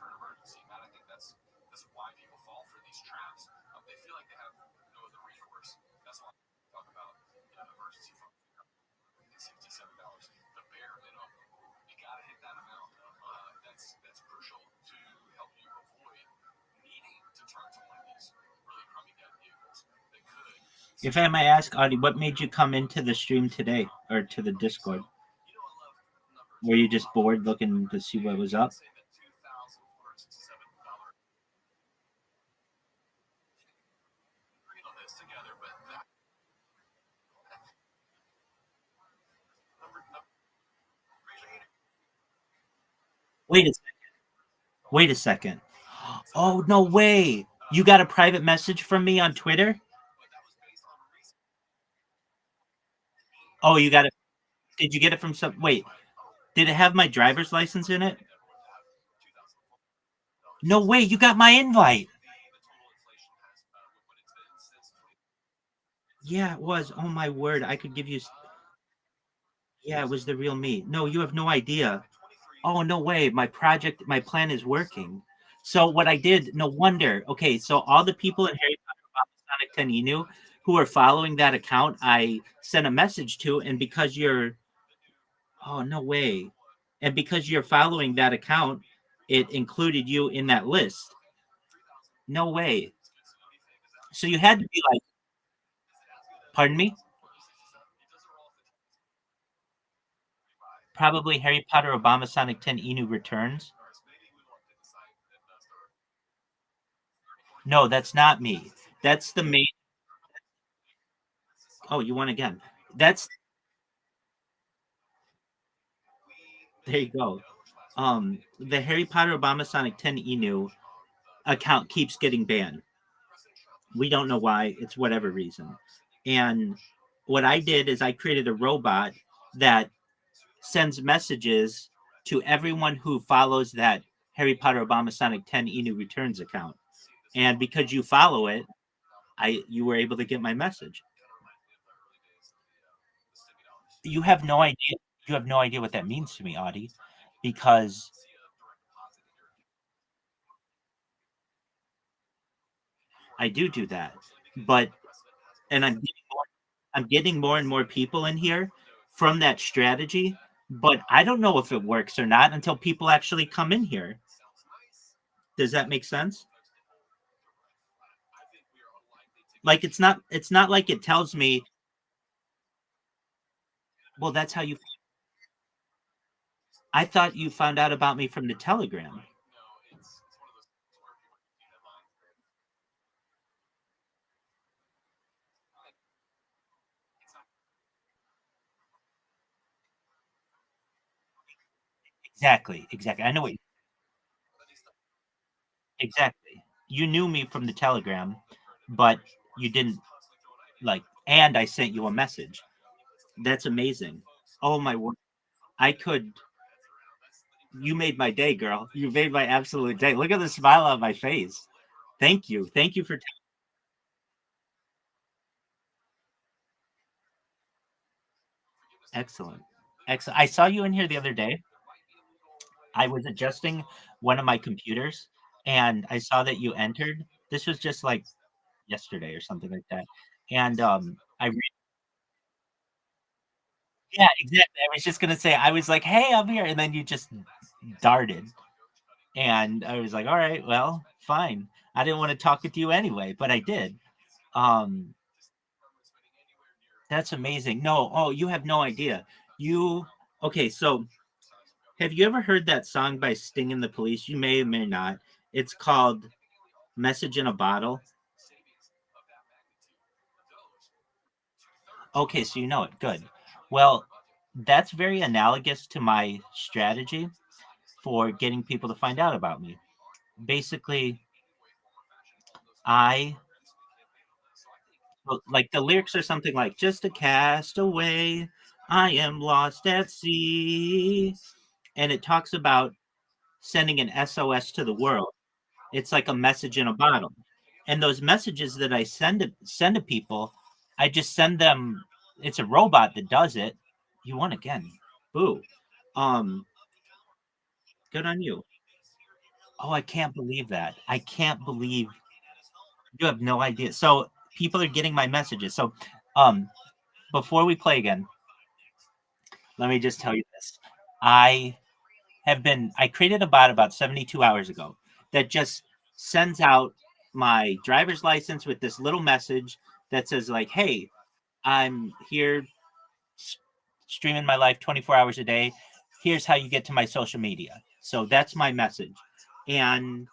If I may ask, Audie, what made you come into the stream today or to the Discord? Were you just bored looking to see what was up? Wait a second. Wait a second. Oh, no way. You got a private message from me on Twitter? Oh, you got it. Did you get it from some? Wait, did it have my driver's license in it? No way. You got my invite. Yeah, it was. Oh, my word. I could give you. Yeah, it was the real me. No, you have no idea. Oh, no way. My plan is working. So what I did, no wonder. Okay, so all the people in Harry Potter Sonic 10 Inu who are following that account, I sent a message to, and because you're, oh, no way. And because you're following that account, it included you in that list. No way. So you had to be like, pardon me? Probably Harry Potter Obama Sonic 10 Inu Returns. No, that's not me. That's the main. Oh, you won again. That's there you go. The Harry Potter Obama Sonic 10 Inu account keeps getting banned. We don't know why. It's whatever reason. And what I did is I created a robot that sends messages to everyone who follows that Harry Potter Obama Sonic 10 Inu Returns account. And because you follow it, you were able to get my message. You have no idea. You have no idea what that means to me, Audie, because I do that. But and I'm getting more and more people in here from that strategy, but I don't know if it works or not until people actually come in here. Does that make sense? Like it's not like it tells me, well, that's how you I thought you found out about me from the Telegram. Exactly. I know what exactly. You knew me from the Telegram, but you didn't like and I sent you a message. That's amazing. Oh my word. I could You made my day, girl. You made my absolute day. Look at the smile on my face. Thank you. Thank you for excellent. Excellent. I saw you in here the other day. I was adjusting one of my computers and I saw that you entered. This was just like yesterday or something like that. And yeah, exactly. I was just gonna say I was like, "Hey, I'm here," and then you just darted, and I was like, "All right, well, fine." I didn't want to talk with you anyway, but I did. Um, that's amazing. No, oh, you have no idea. You okay? So, have you ever heard that song by Sting and the Police? You may or may not. It's called "Message in a Bottle." Okay, so you know it. Good. Well, that's very analogous to my strategy for getting people to find out about me. Basically, I like the lyrics are something like just a castaway, I am lost at sea. And it talks about sending an SOS to the world. It's like a message in a bottle. And those messages that I send to people, I just send them it's a robot that does it. You won again. Boo. Um Good on you. Oh, I can't believe that. I can't believe you have no idea. So people are getting my messages. So um before we play again, let me just tell you this. I I created a bot about 72 hours ago that just sends out my driver's license with this little message that says like, "Hey, I'm here streaming my life 24 hours a day. Here's how you get to my social media." So that's my message. And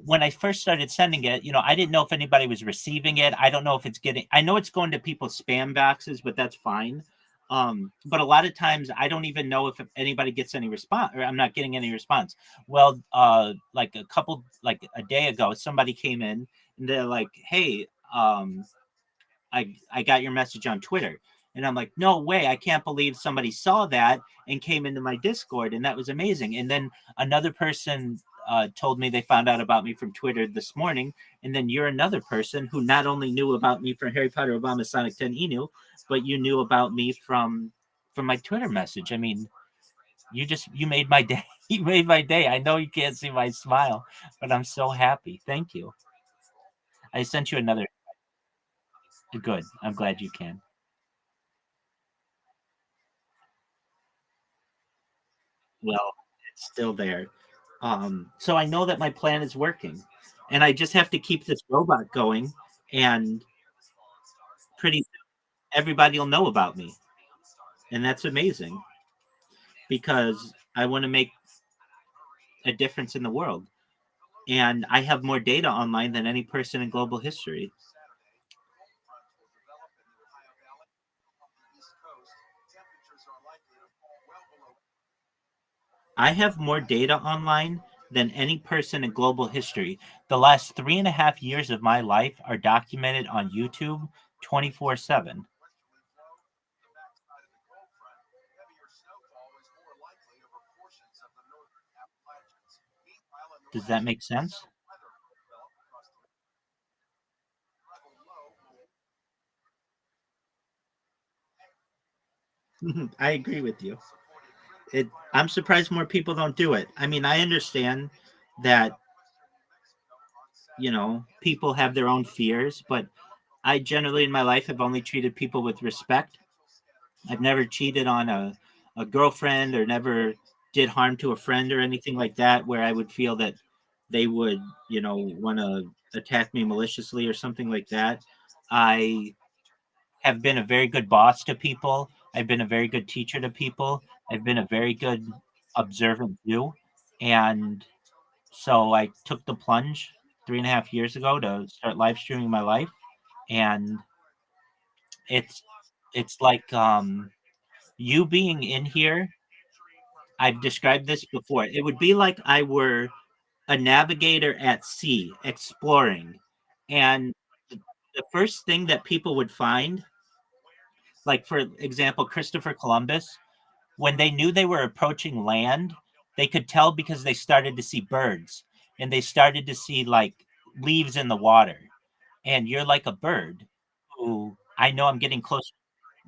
when I first started sending it, I didn't know if anybody was receiving it. I don't know if it's getting I know it's going to people's spam boxes, but that's fine. But a lot of times I don't even know if anybody gets any response or I'm not getting any response. Well, like a day ago, somebody came in and they're like, "Hey, I got your message on Twitter." And I'm like, "No way, I can't believe somebody saw that and came into my Discord." And that was amazing. And then another person told me they found out about me from Twitter this morning. And then you're another person who not only knew about me from Harry Potter Obama Sonic 10 Inu, but you knew about me from my Twitter message. I mean, you made my day. You made my day. I know you can't see my smile, but I'm so happy. Thank you. I sent you another good. I'm glad you can. Well, it's still there. So I know that my plan is working, and I just have to keep this robot going, and pretty soon everybody will know about me, and that's amazing because I want to make a difference in the world. and I have more data online than any person in global history. I have more data online than any person in global history. The last 3.5 years of my life are documented on YouTube 24/7. Does that make sense? I agree with you. I'm surprised more people don't do it. I mean, I understand that, people have their own fears, but I generally in my life have only treated people with respect. I've never cheated on a girlfriend or never did harm to a friend or anything like that where I would feel that they would, want to attack me maliciously or something like that. I have been a very good boss to people. I've been a very good teacher to people. I've been a very good observant Jew. And so I took the plunge 3.5 years ago to start live streaming my life. And it's it's like you being in here. I've described this before. It would be like I were a navigator at sea exploring. And the first thing that people would find, like for example, Christopher Columbus, when they knew they were approaching land, they could tell because they started to see birds and they started to see like leaves in the water. And you're like a bird who I know I'm getting closer.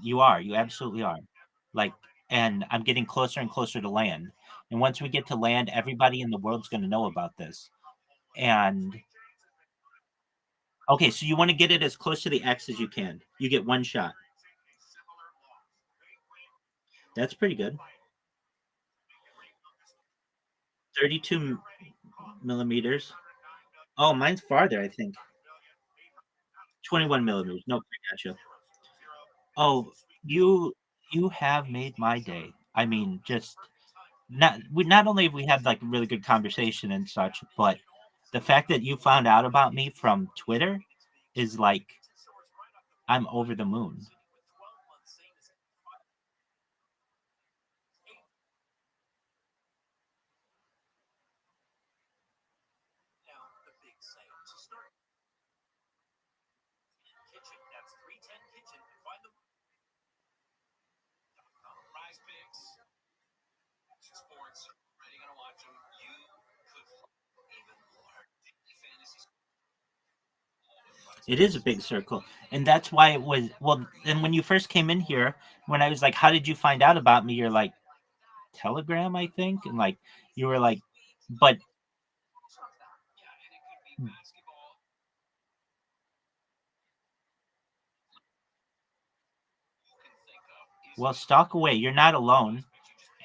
You are, you absolutely are. Like, and I'm getting closer and closer to land. And once we get to land, everybody in the world's going to know about this. And okay, so you want to get it as close to the X as you can. You get one shot. That's pretty good. 32 millimeters. Oh, mine's farther, I think. 21 millimeters. Nope, I got you. Oh, you have made my day. I mean, just not only have we had like a really good conversation and such, but the fact that you found out about me from Twitter is like I'm over the moon. It is a big circle. And that's why it was well, and when you first came in here, when I was like, how did you find out about me? You're like, Telegram, I think. And like you were like, but well, stalk away. You're not alone.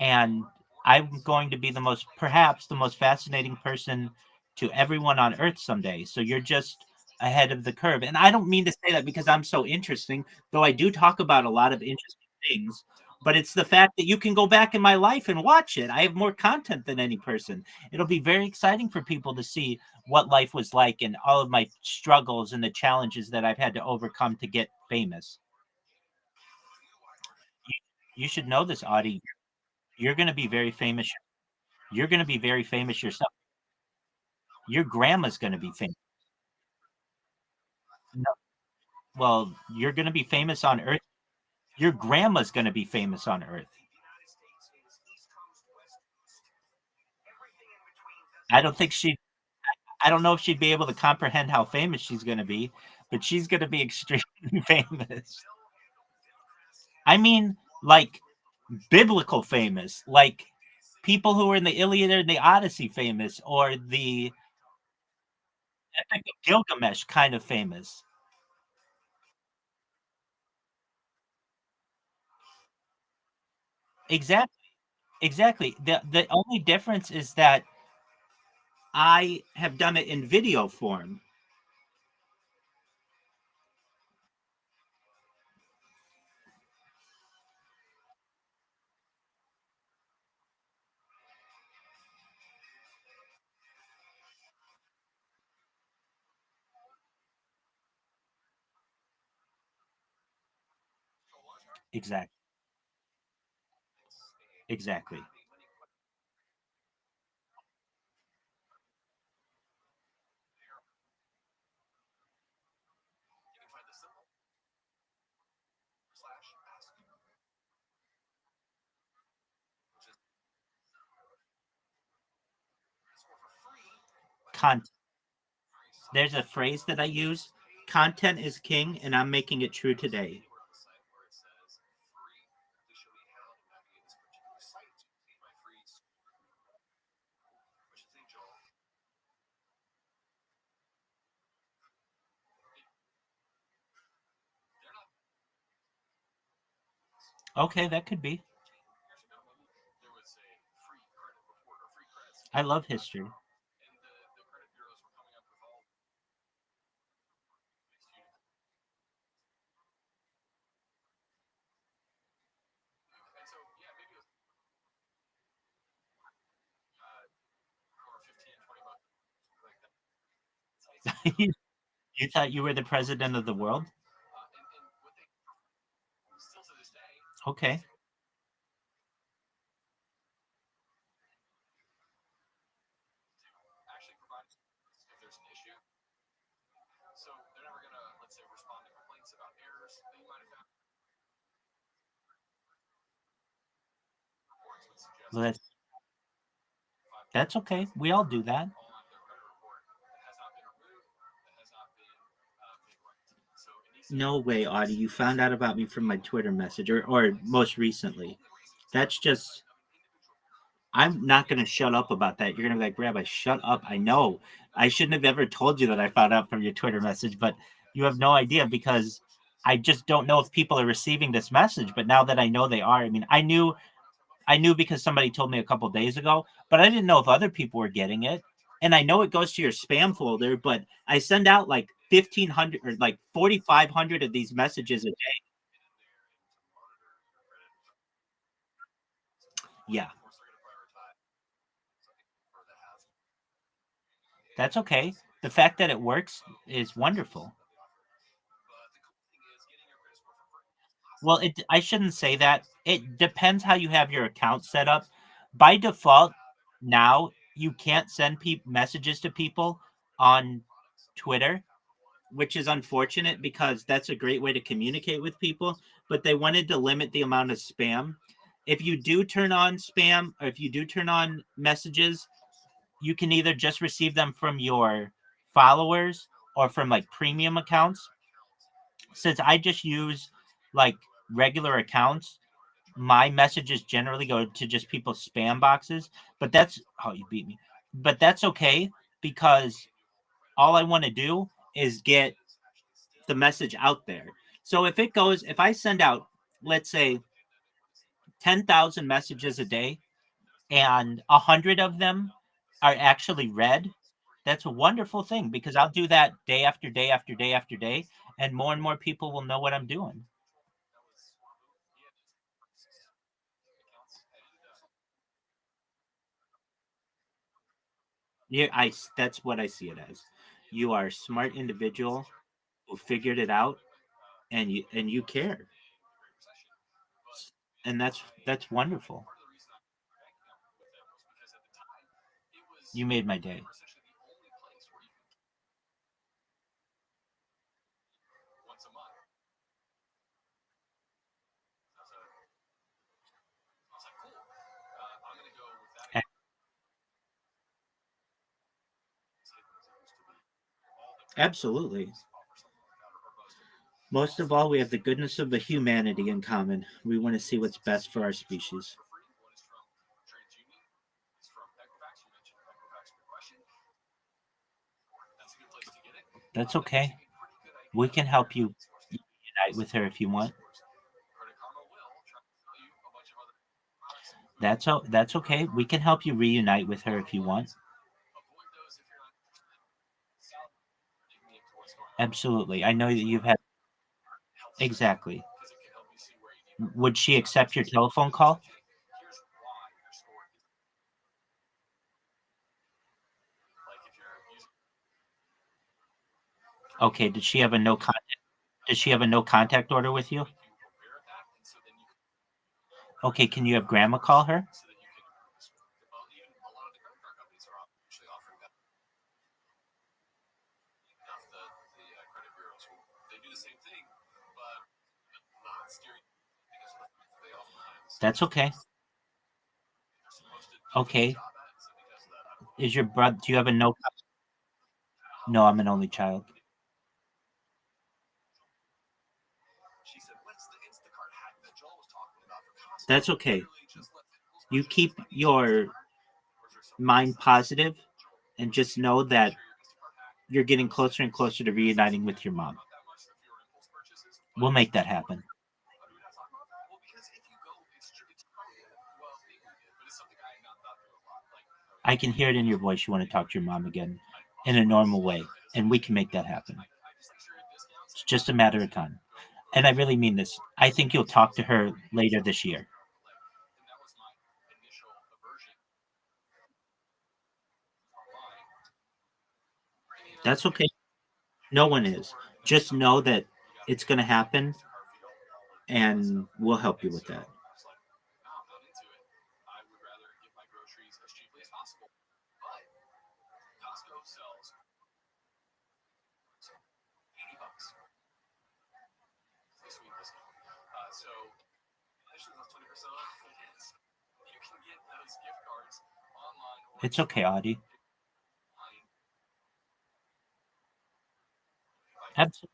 And I'm going to be perhaps the most fascinating person to everyone on Earth someday. So you're just ahead of the curve. And I don't mean to say that because I'm so interesting, though I do talk about a lot of interesting things. But it's the fact that you can go back in my life and watch it. I have more content than any person. It'll be very exciting for people to see what life was like and all of my struggles and the challenges that I've had to overcome to get famous. You should know this, Audie. You're going to be very famous. You're going to be very famous yourself. Your grandma's going to be famous. No, well, you're going to be famous on Earth. Your grandma's going to be famous on Earth. I don't think she. I don't know if she'd be able to comprehend how famous she's going to be, but she's going to be extremely famous. I mean, like biblical famous, like people who were in the Iliad or the Odyssey famous, or the Epic of Gilgamesh kind of famous. Exactly. Exactly. The only difference is that I have done it in video form. Exactly. Exactly. Con- There's a phrase that I use: content is king, and I'm making it true today. Okay, that could be. I love history. You thought you were the president of the world? Okay. Well, that's okay. We all do that. No way, Audie. You found out about me from my Twitter message, or most recently. That's just. I'm not going to shut up about that. You're going to be like, Rabbi, shut up. I know. I shouldn't have ever told you that I found out from your Twitter message, but you have no idea because I just don't know if people are receiving this message. But now that I know they are, I mean, I knew because somebody told me a couple days ago, but I didn't know if other people were getting it. And I know it goes to your spam folder, but I send out like 1,500 or like 4,500 of these messages a day. Yeah, that's okay. The fact that it works is wonderful. Well, I shouldn't say that. It depends how you have your account set up. By default, now you can't send messages to people on Twitter, which is unfortunate because that's a great way to communicate with people, but they wanted to limit the amount of spam. If you do turn on spam or if you do turn on messages, you can either just receive them from your followers or from like premium accounts. Since I just use like regular accounts, my messages generally go to just people's spam boxes, but that's oh, you beat me. But that's okay because all I want to do is get the message out there. So if I send out, let's say, 10,000 messages a day and 100 of them are actually read, that's a wonderful thing because I'll do that day after day after day after day, and more people will know what I'm doing. Yeah, that's what I see it as. You are a smart individual who figured it out and you care. And that's wonderful. You made my day. Absolutely. Most of all, we have the goodness of the humanity in common. We want to see what's best for our species. That's okay. We can help you unite with her if you want. That's okay. We can help you reunite with her if you want. Absolutely. I know that you've had exactly. Would she accept your telephone call? Okay. Did she have a no contact order with you? Okay, can you have grandma call her? That's okay. Okay. Is your brother? Do you have a no? No, I'm an only child. That's okay. You keep your mind positive and just know that you're getting closer and closer to reuniting with your mom. We'll make that happen. I can hear it in your voice. You want to talk to your mom again in a normal way, and we can make that happen. It's just a matter of time. And I really mean this. I think you'll talk to her later this year. That's okay. No one is. Just know that it's going to happen, and we'll help you with that. It's okay, Audie. Absolutely.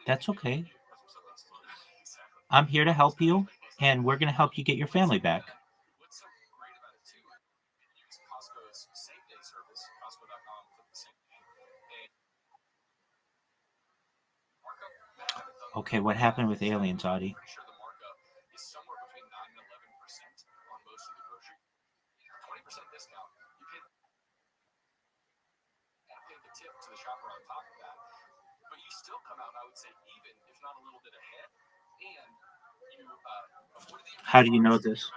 That's okay. I'm here to help you, and we're going to help you get your family back. Okay, what happened with aliens, Audie? How do you know this?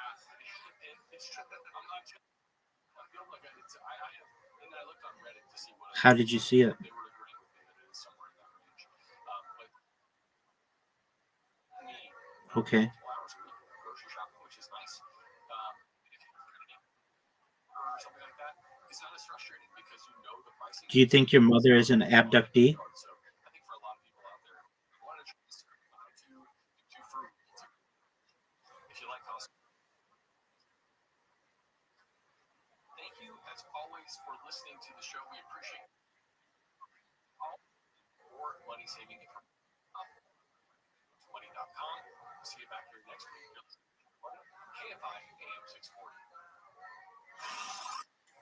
How did you see it? Okay. Do you think your mother is an abductee?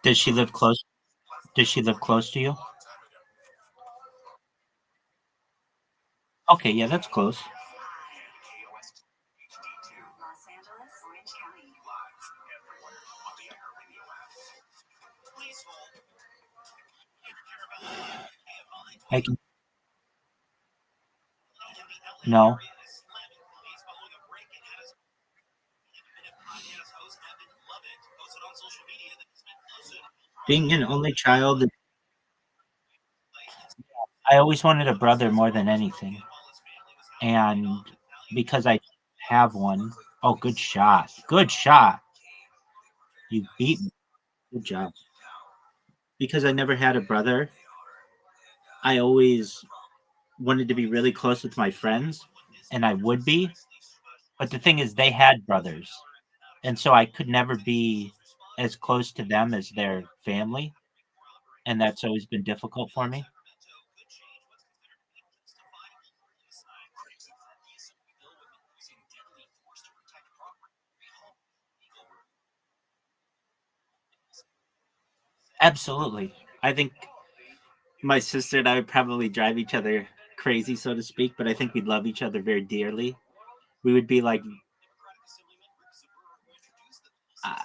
Does she live close? Does she live close to you? Okay, yeah, that's close. I can. No. Being an only child, I always wanted a brother more than anything. And because I have one, oh, good shot. Good shot. You beat me. Good job. Because I never had a brother, I always wanted to be really close with my friends, and I would be. But the thing is, they had brothers. And so I could never be as close to them as their family. And that's always been difficult for me. Absolutely. I think my sister and I would probably drive each other crazy, so to speak, but I think we'd love each other very dearly. We would be like,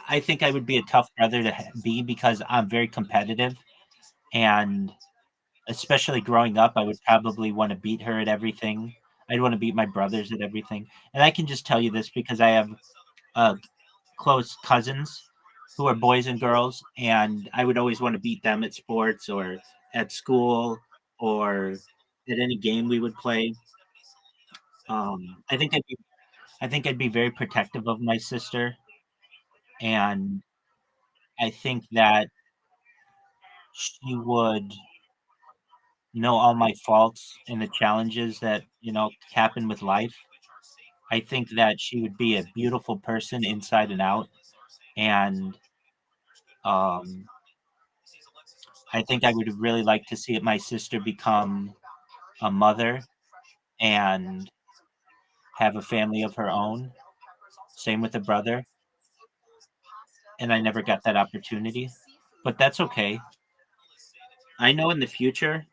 I think I would be a tough brother to be because I'm very competitive. And especially growing up, I would probably want to beat her at everything. I'd want to beat my brothers at everything. And I can just tell you this because I have close cousins who are boys and girls, and I would always want to beat them at sports or at school or at any game we would play. I think I'd be very protective of my sister, and I think that she would know all my faults and the challenges that happen with life. I think that she would be a beautiful person inside and out, and um, I think I would really like to see my sister become a mother and have a family of her own. Same with a brother, and I never got that opportunity, but that's okay. I know in the future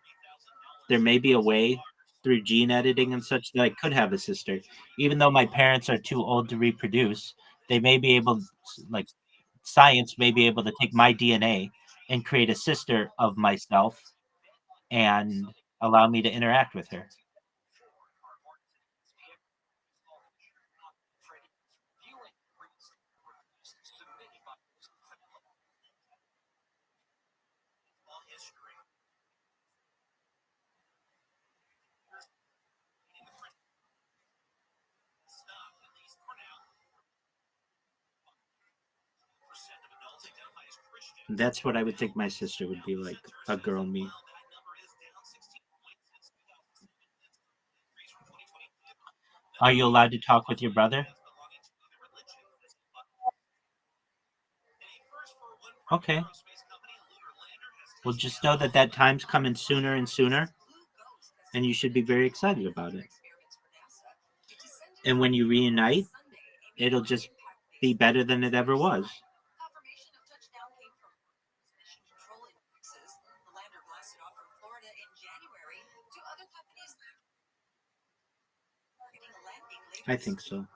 there may be a way through gene editing and such that I could have a sister, even though my parents are too old to reproduce. They may be able, like science, may be able to take my DNA and create a sister of myself and allow me to interact with her. That's what I would think my sister would be like, a girl me. Are you allowed to talk with your brother? Okay. Well, just know that that time's coming sooner and sooner, and you should be very excited about it. And when you reunite, it'll just be better than it ever was. I think so.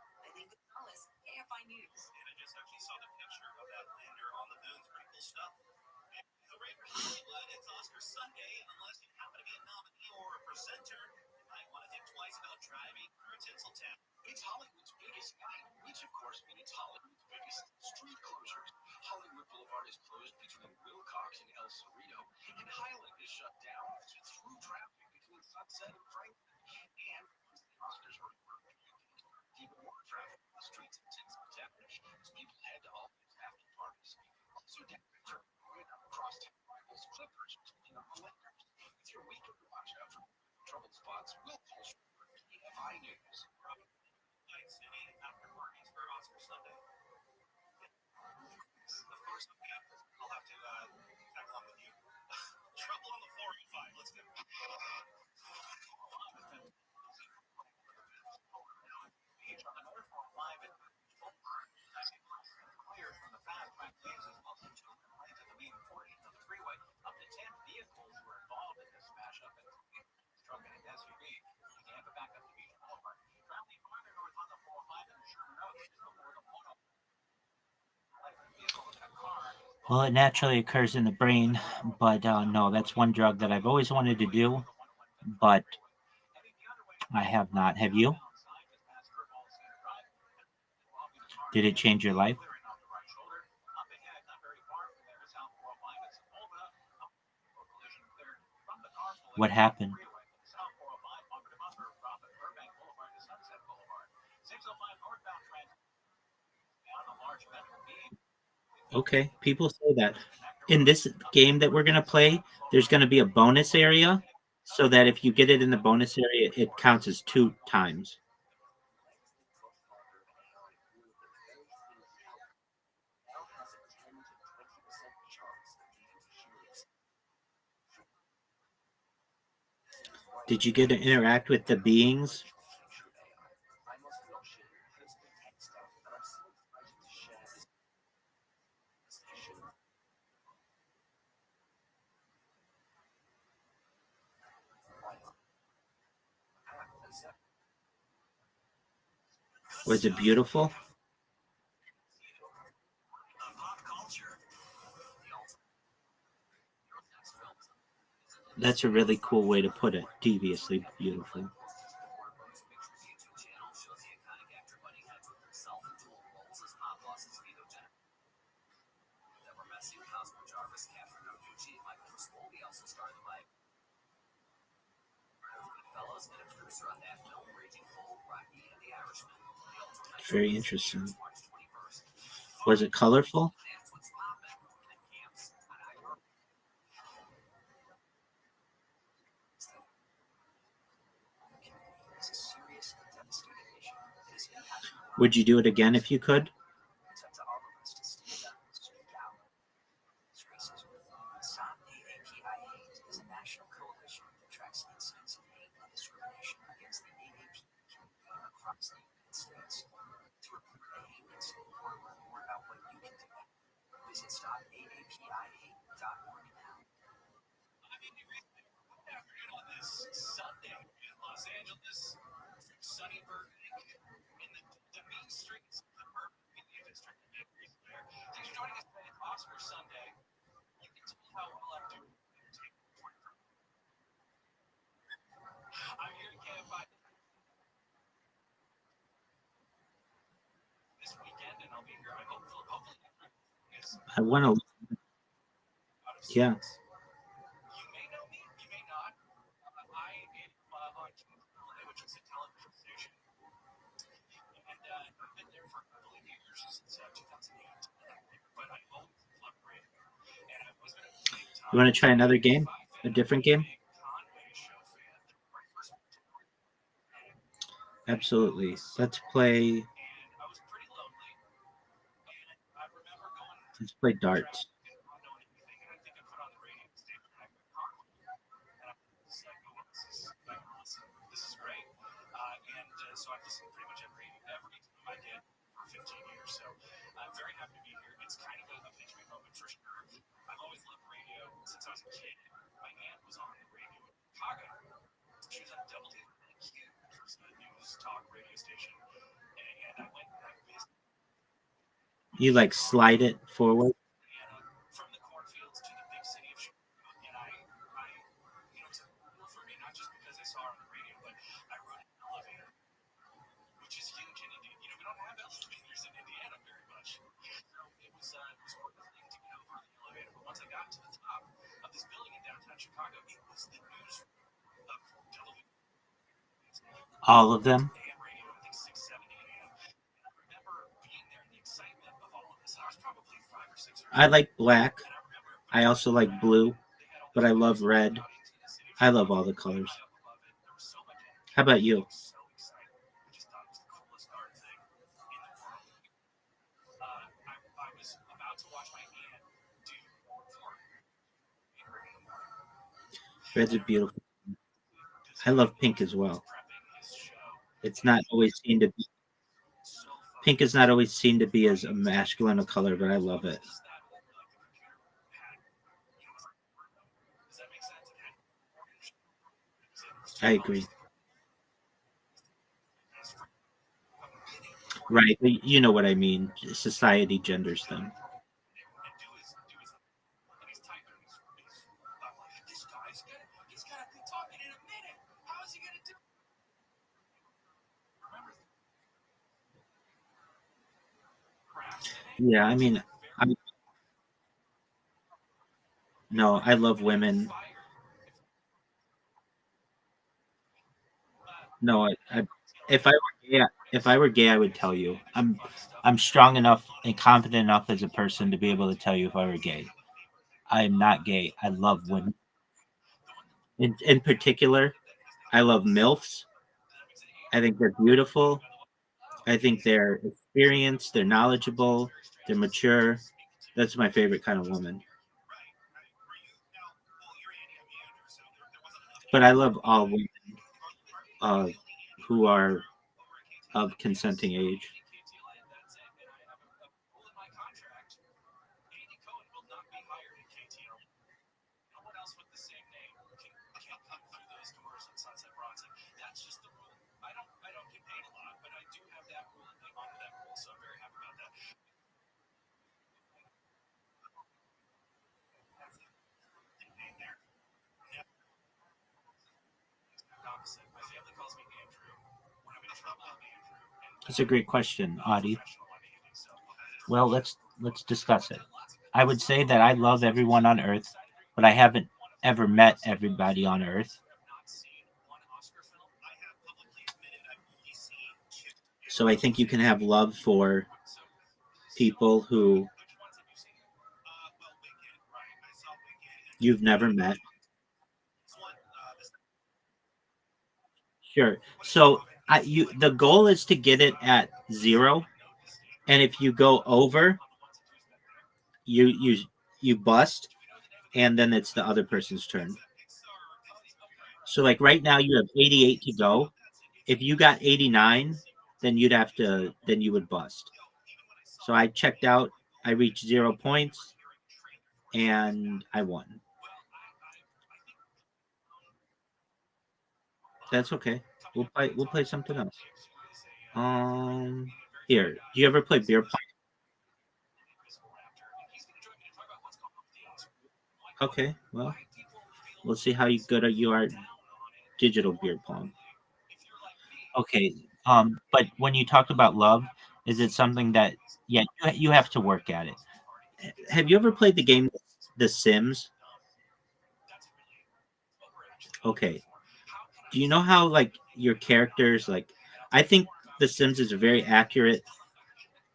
It's Hollywood's biggest night, which of course means Hollywood's biggest street closures. Hollywood Boulevard is closed between Wilcox and El Cerrito, and Highland is shut down to through traffic between Sunset and Franklin. And the Oscars are even more traffic on the streets of Tinseltown as people head to all these after parties. Also, temperature across town rivals flippers between on the lenders. With your weekend to watch out for troubled spots, we'll pull PFI News. After parties for Oscar Sunday. Of course, I'll have to tag along with you. Trouble on the 405. Let's go. Beach on the North 405 and clear from the fast track lanes as well as to the main 40 of the freeway. Up to 10 vehicles were involved in this smash up, including truck and an SUV. You can have it back up to Beach Boulevard. Traveling farther north on the 405 and Sherman Road is before the mono. Well, it naturally occurs in the brain, but no, that's one drug that I've always wanted to do, but I have not. Have you? Did it change your life? What happened? Okay, people say that. In this game that we're going to play, there's going to be a bonus area so that if you get it in the bonus area, it counts as 2 times. Did you get to interact with the beings? Was it beautiful? That's a really cool way to put it. Deviously beautiful. Very interesting. Was it colorful? Would you do it again if you could? I want to. Yeah. You want to try another game? A different game? Absolutely. Let's play. Let's play darts. You like slide it forward. All of them. I like black. I also like blue, but I love red. I love all the colors. How about you? Red's a beautiful. I love pink as well. It's not always seen to be. Pink is not always seen to be as a masculine a color, but I love it. I agree. Right. You know what I mean. Society genders them. Yeah, I mean, I no, I love women. No, if I were gay, if I were gay, I would tell you. I'm strong enough and confident enough as a person to be able to tell you if I were gay. I am not gay. I love women. In particular, I love MILFs. I think they're beautiful. I think they're experienced, they're knowledgeable, they're mature. That's my favorite kind of woman. But I love all women uh, who are of consenting age. That's a great question, Audie. Well, let's discuss it. I would say that I love everyone on Earth, but I haven't ever met everybody on Earth. So I think you can have love for people who you've never met. Sure. So the goal is to get it at 0, and if you go over, you bust, and then it's the other person's turn. So like right now you have 88 to go. If you got 89, then you would bust. So I checked out, I reached 0 points, and I won. That's okay. We'll play something else. Um Here, do you ever play beer pong? Okay, well, we'll see how good you are at digital beer pong. Okay, but when you talked about love, is it something that yeah, you have to work at it. Have you ever played the game The Sims? Okay. Do you know how like your characters like I think The Sims is a very accurate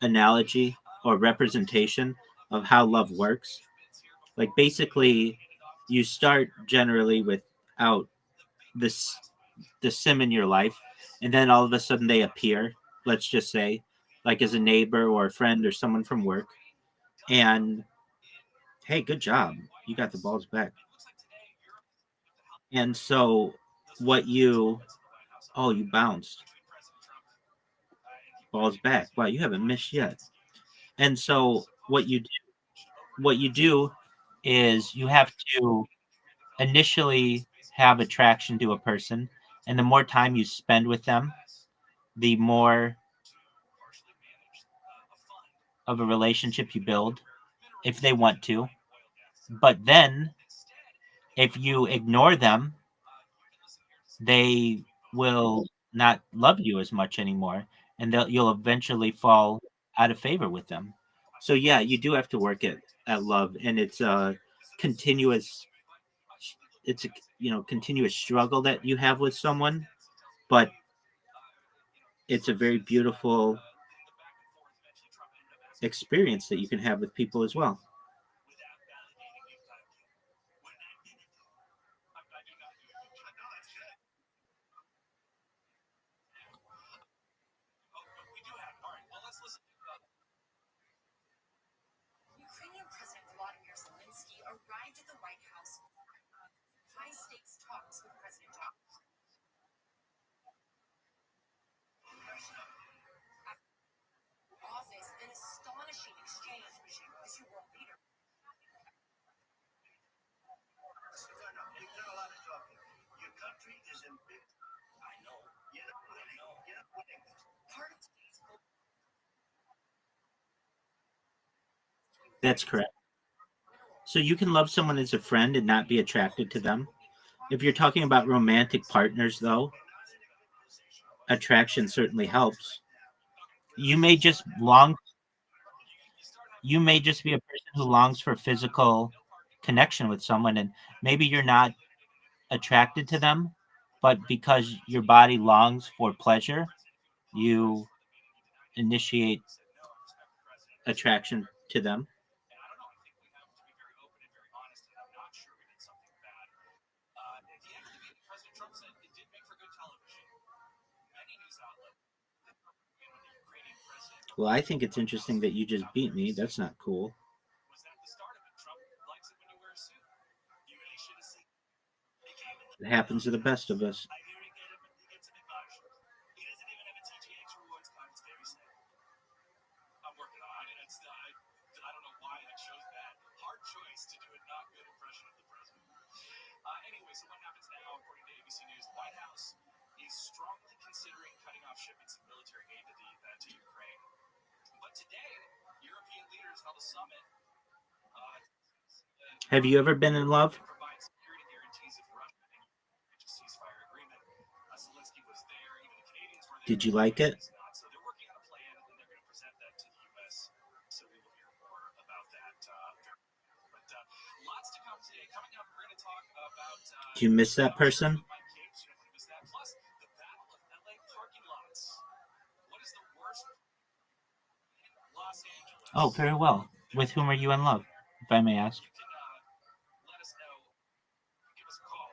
analogy or representation of how love works. Like basically you start generally without this the sim in your life, and then all of a sudden they appear, let's just say, like as a neighbor or a friend or someone from work. And hey, good job. You got the balls back. And so what you oh, you bounced. Balls back. Wow, you haven't missed yet. And so what you do is you have to initially have attraction to a person, and the more time you spend with them, the more of a relationship you build if they want to. But then if you ignore them, they will not love you as much anymore, and you'll eventually fall out of favor with them. So yeah, you do have to work at love, and it's a continuous it's a continuous struggle that you have with someone, but it's a very beautiful experience that you can have with people as well. Ukrainian President Volodymyr Zelensky arrived at the White House for high stakes talks with President Trump. Office, an astonishing exchange with your world leader. That's correct. So you can love someone as a friend and not be attracted to them. If you're talking about romantic partners, though, attraction certainly helps. You may just long you may just be a person who longs for physical connection with someone, and maybe you're not attracted to them, but because your body longs for pleasure, you initiate attraction to them. Well, I think it's interesting that you just beat me. That's not cool. It happens to the best of us. Have you ever been in love? Did you like it? Do you miss that person? Oh, very well. With whom are you in love, if I may ask?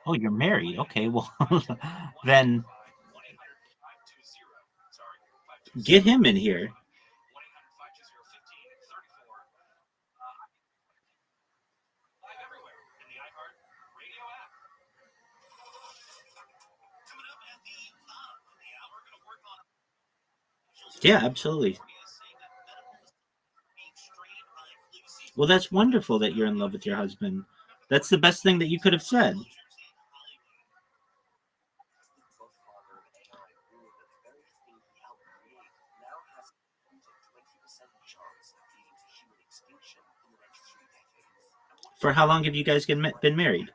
Oh, you're married. Okay, well, then get him in here. Yeah, absolutely. Well, that's wonderful that you're in love with your husband. That's the best thing that you could have said. For how long have you guys been married?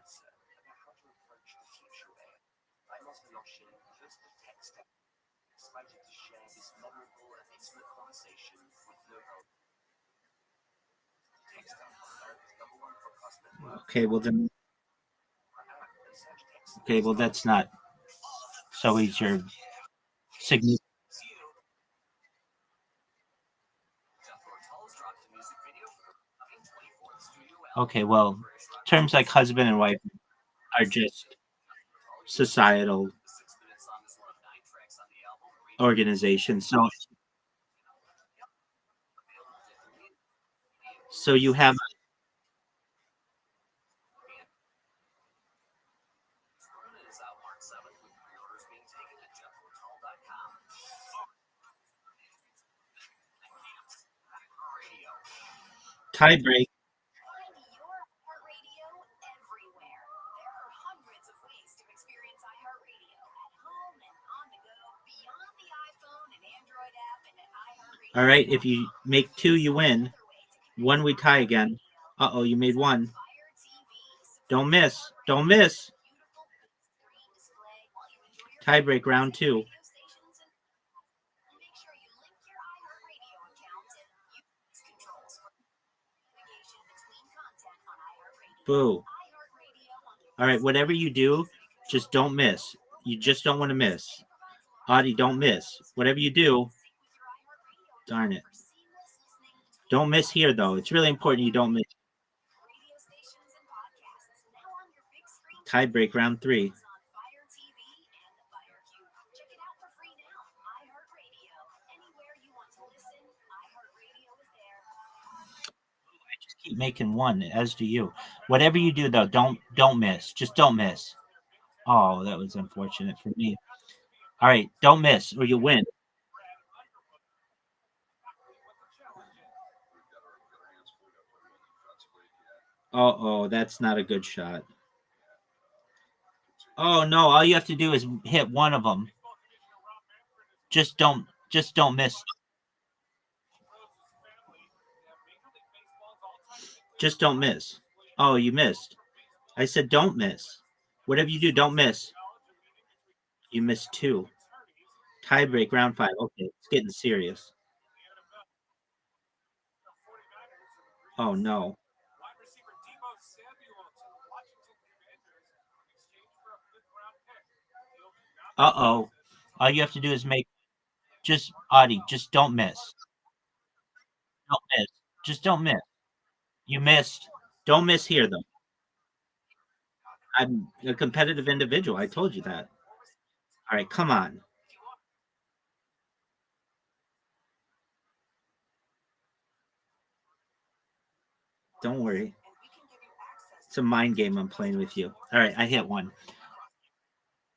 Okay, well then. Okay, well that's not. So he's your significant. Okay, well, terms like husband and wife are just societal organizations. So you have tie break. All right, if you make two, you win. One, we tie again. Uh-oh, you made one. Don't miss. Don't miss. Tie break round two. Boo. All right, whatever you do, just don't miss. You just don't want to miss. Audie, don't miss. Whatever you do, darn it. Don't miss here, though. It's really important you don't miss. Tie break round three. I just keep making one, as do you. Whatever you do, though, don't miss. Just don't miss. Oh, that was unfortunate for me. All right, don't miss or you win. Oh, that's not a good shot. Oh no, all you have to do is hit one of them. Just don't miss. Just don't miss. Oh, you missed. I said don't miss. Whatever you do, don't miss. You missed two. Tie break round five. Okay, it's getting serious. Oh no. Uh-oh. All you have to do is make just Audie, just don't miss. Don't miss. Just don't miss. You missed. Don't miss here though. I'm a competitive individual. I told you that. All right, come on. Don't worry. It's a mind game I'm playing with you. All right, I hit one.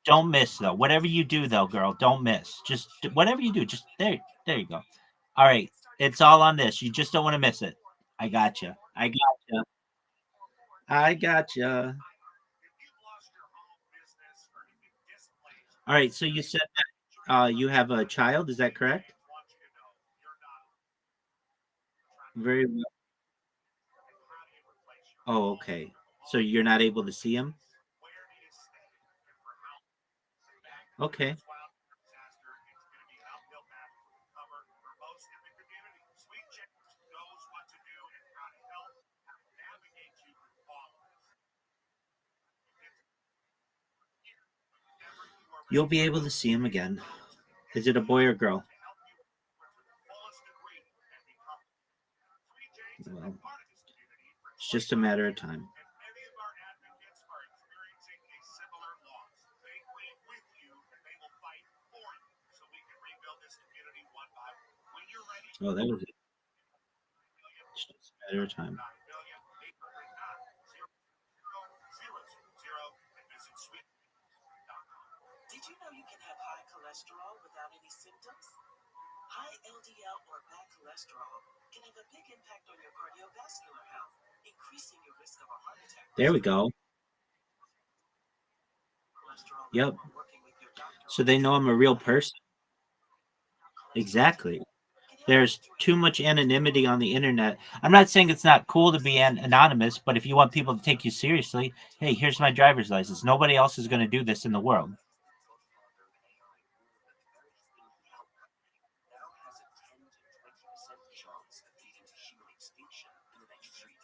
Don't miss though. Whatever you do though, girl, don't miss. Just whatever you do, just there you go. All right, it's all on this. You just don't want to miss it. I got you. I got you. I got you. All right, so you said that you have a child. Is that correct? Very well. Oh, okay. So you're not able to see him? Okay. You'll be able to see him again. Is it a boy or girl? Well, it's just a matter of time. Oh, that was it. It's just a matter of time. Did you know you can have high cholesterol without any symptoms? High LDL or bad cholesterol can have a big impact on your cardiovascular health, increasing your risk of a heart attack. There we go. Yep. So they know I'm a real person. Exactly. There's too much anonymity on the internet. I'm not saying it's not cool to be anonymous, but if you want people to take you seriously, hey, here's my driver's license. Nobody else is going to do this in the world.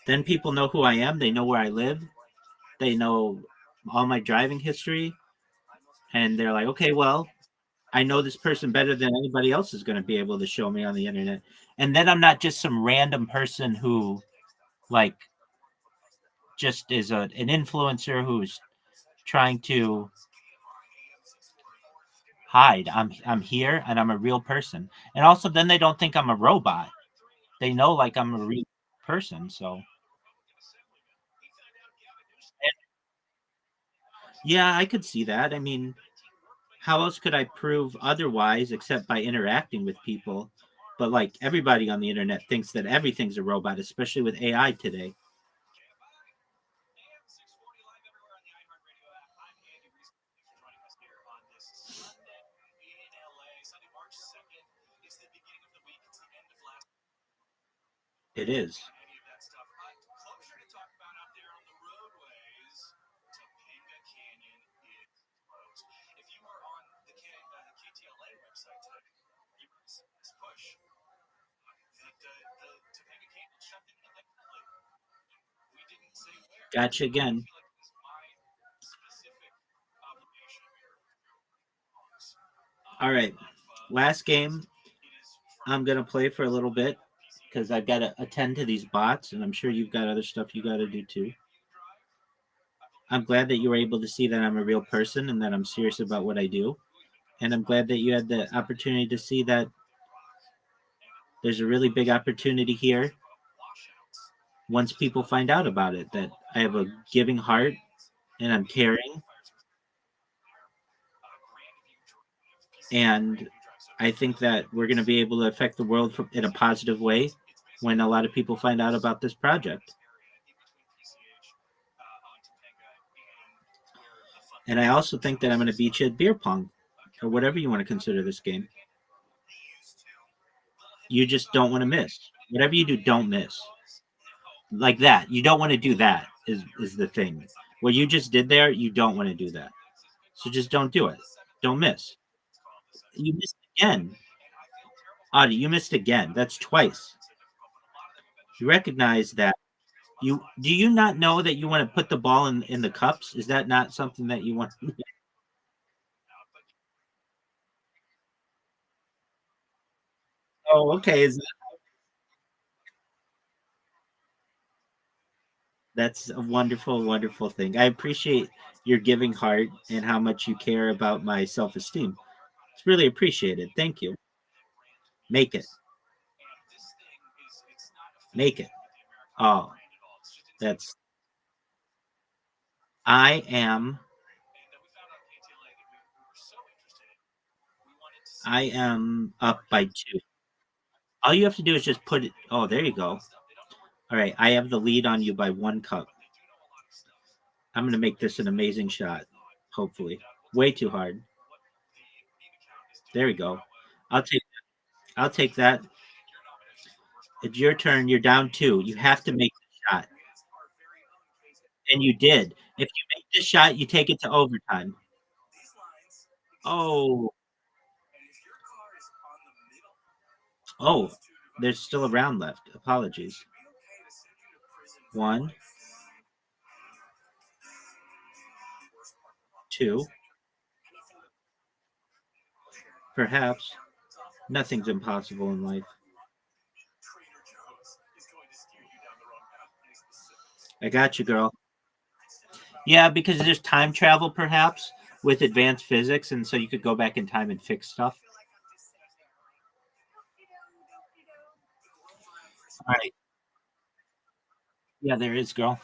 Then people know who I am. They know where I live. They know all my driving history. And they're like, okay, well, I know this person better than anybody else is going to be able to show me on the internet. And then I'm not just some random person who, like, just is an influencer who's trying to hide. I'm here and I'm a real person. And also then they don't think I'm a robot. They know like I'm a real person. So yeah, I could see that. I mean, how else could I prove otherwise except by interacting with people? But like everybody on the internet thinks that everything's a robot, especially with AI today. It is. Gotcha again. All right. Last game I'm going to play for a little bit because I've got to attend to these bots, and I'm sure you've got other stuff you got to do too. I'm glad that you were able to see that I'm a real person and that I'm serious about what I do. And I'm glad that you had the opportunity to see that there's a really big opportunity here once people find out about it, that I have a giving heart and I'm caring. And I think that we're going to be able to affect the world in a positive way when a lot of people find out about this project. And I also think that I'm going to beat you at beer pong or whatever you want to consider this game. You just don't want to miss. Whatever you do, don't miss. Like that. You don't want to do that is the thing. What you just did there, you don't want to do that. So just don't do it. Don't miss. You missed again. Audie, you missed again. That's twice. You recognize that. You do you not know that you want to put the ball in the cups? Is that not something that you want? Oh, okay. That's a wonderful, wonderful thing. I appreciate your giving heart and how much you care about my self esteem. It's really appreciated. Thank you. Make it. Make it. Oh, that's. I am. I am up by two. All you have to do is just put it. Oh, there you go. All right. I have the lead on you by one cup. I'm going to make this an amazing shot. Hopefully. Way too hard. There we go. I'll take I'll take that. It's your turn. You're down two. You have to make the shot. And you did. If you make this shot, you take it to overtime. Oh. Oh. There's still a round left. Apologies. One, two. Perhaps. Nothing's impossible in life. I got you, girl. Yeah, because there's time travel, perhaps, with advanced physics, and so you could go back in time and fix stuff. All right. Yeah, there is, girl.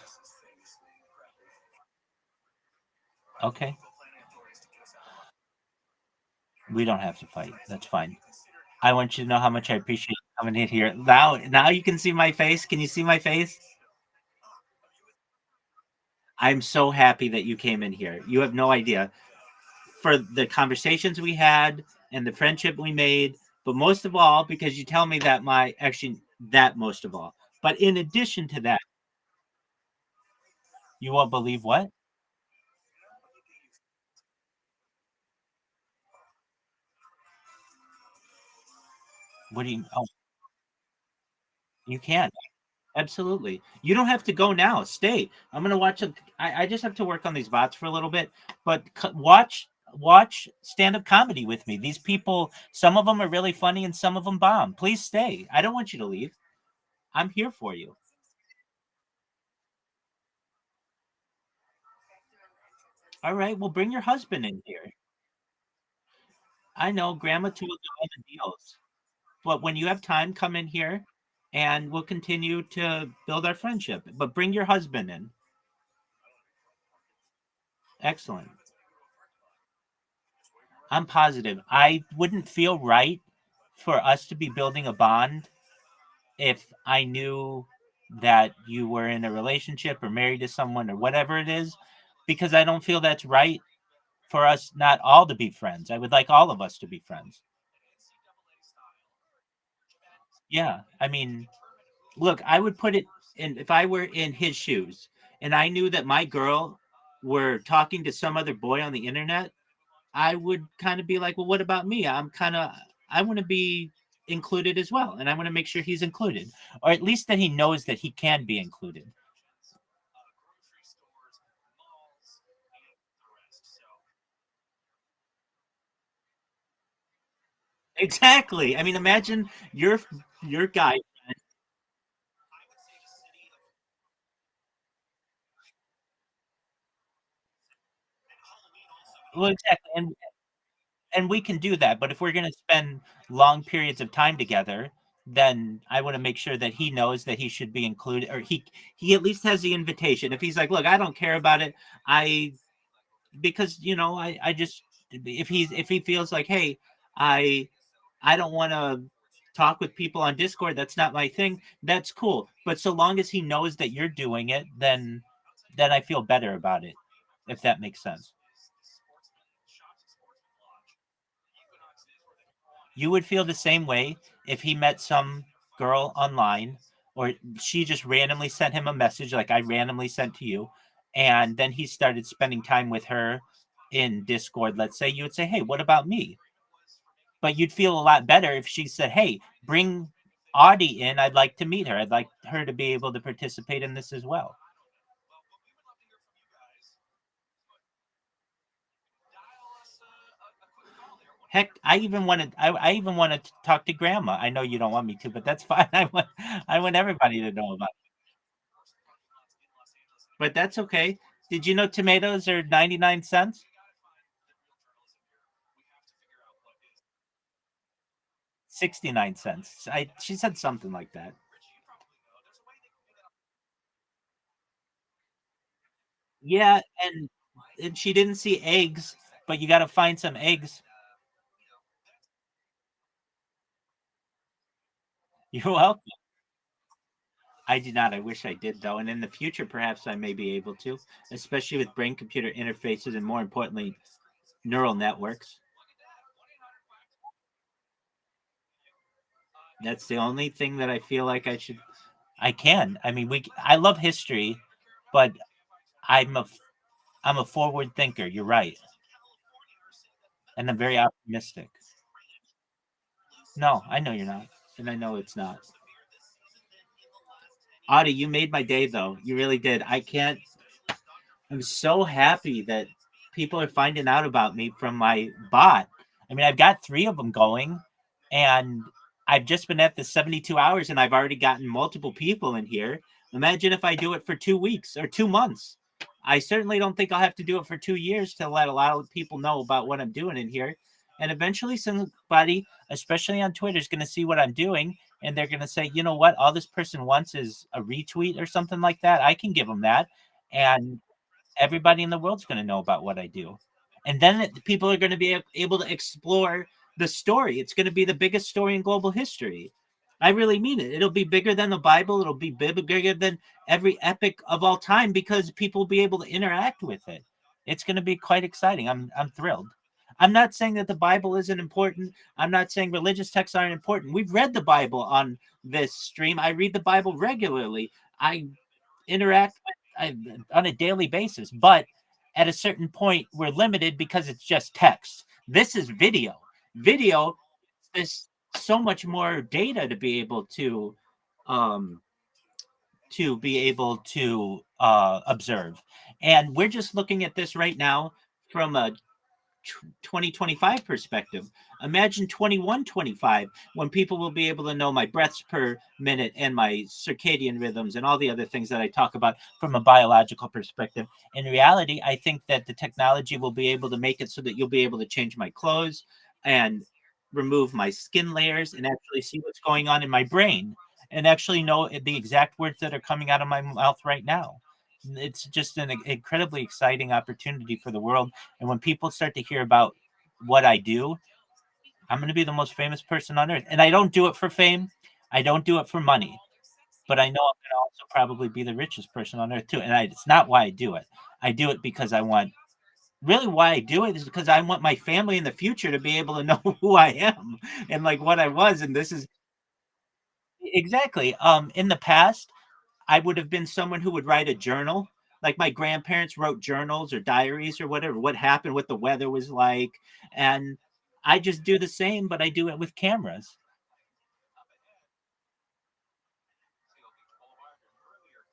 Okay. We don't have to fight. That's fine. I want you to know how much I appreciate you coming in here. Now you can see my face. Can you see my face? I'm so happy that you came in here. You have no idea for the conversations we had and the friendship we made, but most of all, because you tell me that that most of all. But in addition to that, you won't believe what? What do you? Oh, you can. Absolutely. You don't have to go now. Stay. I'm gonna watch. I just have to work on these bots for a little bit, but watch stand up comedy with me. These people, some of them are really funny and some of them bomb. Please stay. I don't want you to leave. I'm here for you. All right. Well, bring your husband in here. I know Grandma too will do all the deals, but when you have time, come in here, and we'll continue to build our friendship. But bring your husband in. Excellent. I'm positive. I wouldn't feel right for us to be building a bond if I knew that you were in a relationship or married to someone or whatever it is, because I don't feel that's right for us not all to be friends. I would like all of us to be friends. Yeah. I mean, look, I would put it in if I were in his shoes and I knew that my girl were talking to some other boy on the internet, I would kind of be like, well, what about me? I want to be included as well. And I want to make sure he's included, or at least that he knows that he can be included. Exactly. I mean, imagine your guy. Well, exactly. And we can do that. But if we're going to spend long periods of time together, then I want to make sure that he knows that he should be included, or he at least has the invitation. If he's like, look, I don't care about it, I because I just if he feels like, hey, I I don't want to talk with people on Discord, that's not my thing, that's cool. But so long as he knows that you're doing it, then I feel better about it, if that makes sense. You would feel the same way if he met some girl online, or she just randomly sent him a message like I randomly sent to you, and then he started spending time with her in Discord. Let's say you would say, hey, what about me? But you'd feel a lot better if she said, hey, bring Audie in. I'd like to meet her. I'd like her to be able to participate in this as well. Heck, I even wanted to talk to grandma. I know you don't want me to, but that's fine. I want everybody to know about it. But that's okay. Did you know tomatoes are 99 cents? 69 cents. She said something like that. Yeah, and she didn't see eggs, but you got to find some eggs. You're welcome. I do not. I wish I did, though. And in the future, perhaps I may be able to, especially with brain computer interfaces and more importantly, neural networks. That's the only thing that I feel like I can. I mean, I love history, but I'm a, I'm a forward thinker. You're right. And I'm very optimistic. No, I know you're not. And I know it's not. Audie, you made my day, though. You really did. I can't. I'm so happy that people are finding out about me from my bot. I mean, I've got 3 of them going, and I've just been at this 72 hours, and I've already gotten multiple people in here. Imagine if I do it for 2 weeks or 2 months. I certainly don't think I'll have to do it for 2 years to let a lot of people know about what I'm doing in here. And eventually somebody, especially on Twitter, is going to see what I'm doing, and they're going to say, you know what, all this person wants is a retweet or something like that. I can give them that. And everybody in the world's going to know about what I do. And then people are going to be able to explore the story. It's going to be the biggest story in global history. I really mean it. It'll be bigger than the Bible. It'll be bigger than every epic of all time because people will be able to interact with it. It's going to be quite exciting. I'm thrilled. I'm not saying that the Bible isn't important. I'm not saying religious texts aren't important. We've read the Bible on this stream. I read the Bible regularly. I interact on a daily basis, but at a certain point, we're limited because it's just text. This is video. Video is so much more data to be able to observe. And we're just looking at this right now from a 2025 perspective. Imagine 2125 when people will be able to know my breaths per minute and my circadian rhythms and all the other things that I talk about from a biological perspective. In reality, I think that the technology will be able to make it so that you'll be able to change my clothes and remove my skin layers and actually see what's going on in my brain and actually know the exact words that are coming out of my mouth right now. It's just an incredibly exciting opportunity for the world. And when people start to hear about what I do, I'm going to be the most famous person on earth. And I don't do it for fame. I don't do it for money. But I know I'm going to also probably be the richest person on earth too. And it's not why I do it. I do it because I want, really why I do it is because I want my family in the future to be able to know who I am and like what I was. And this is exactly, in the past, I would have been someone who would write a journal. Like my grandparents wrote journals or diaries or whatever, what happened, what the weather was like. And I just do the same, but I do it with cameras.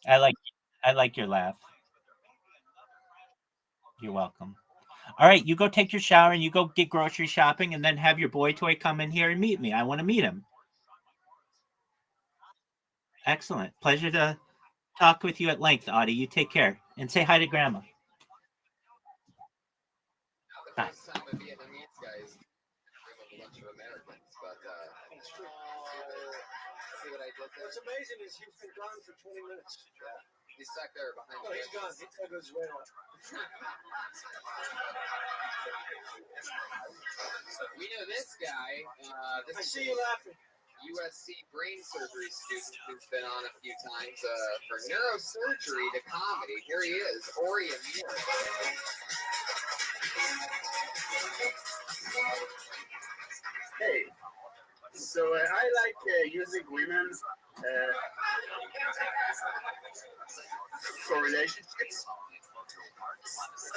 I like your laugh. You're welcome. All right, you go take your shower and you go get grocery shopping and then have your boy toy come in here and meet me. I want to meet him. Excellent. Pleasure to talk with you at length, Audie. You take care and say hi to Grandma. Bye. Vietnamese guys bring a bunch of Americans, but see what I did there? What's amazing is he's been gone for 20 minutes. Yeah. He's stuck there behind the he's gone. He took his way out. We know this guy. I see you laughing. USC brain surgery student who's been on a few times for neurosurgery to comedy. Here he is, Ori Amir. Hey, so I like using women for relationships.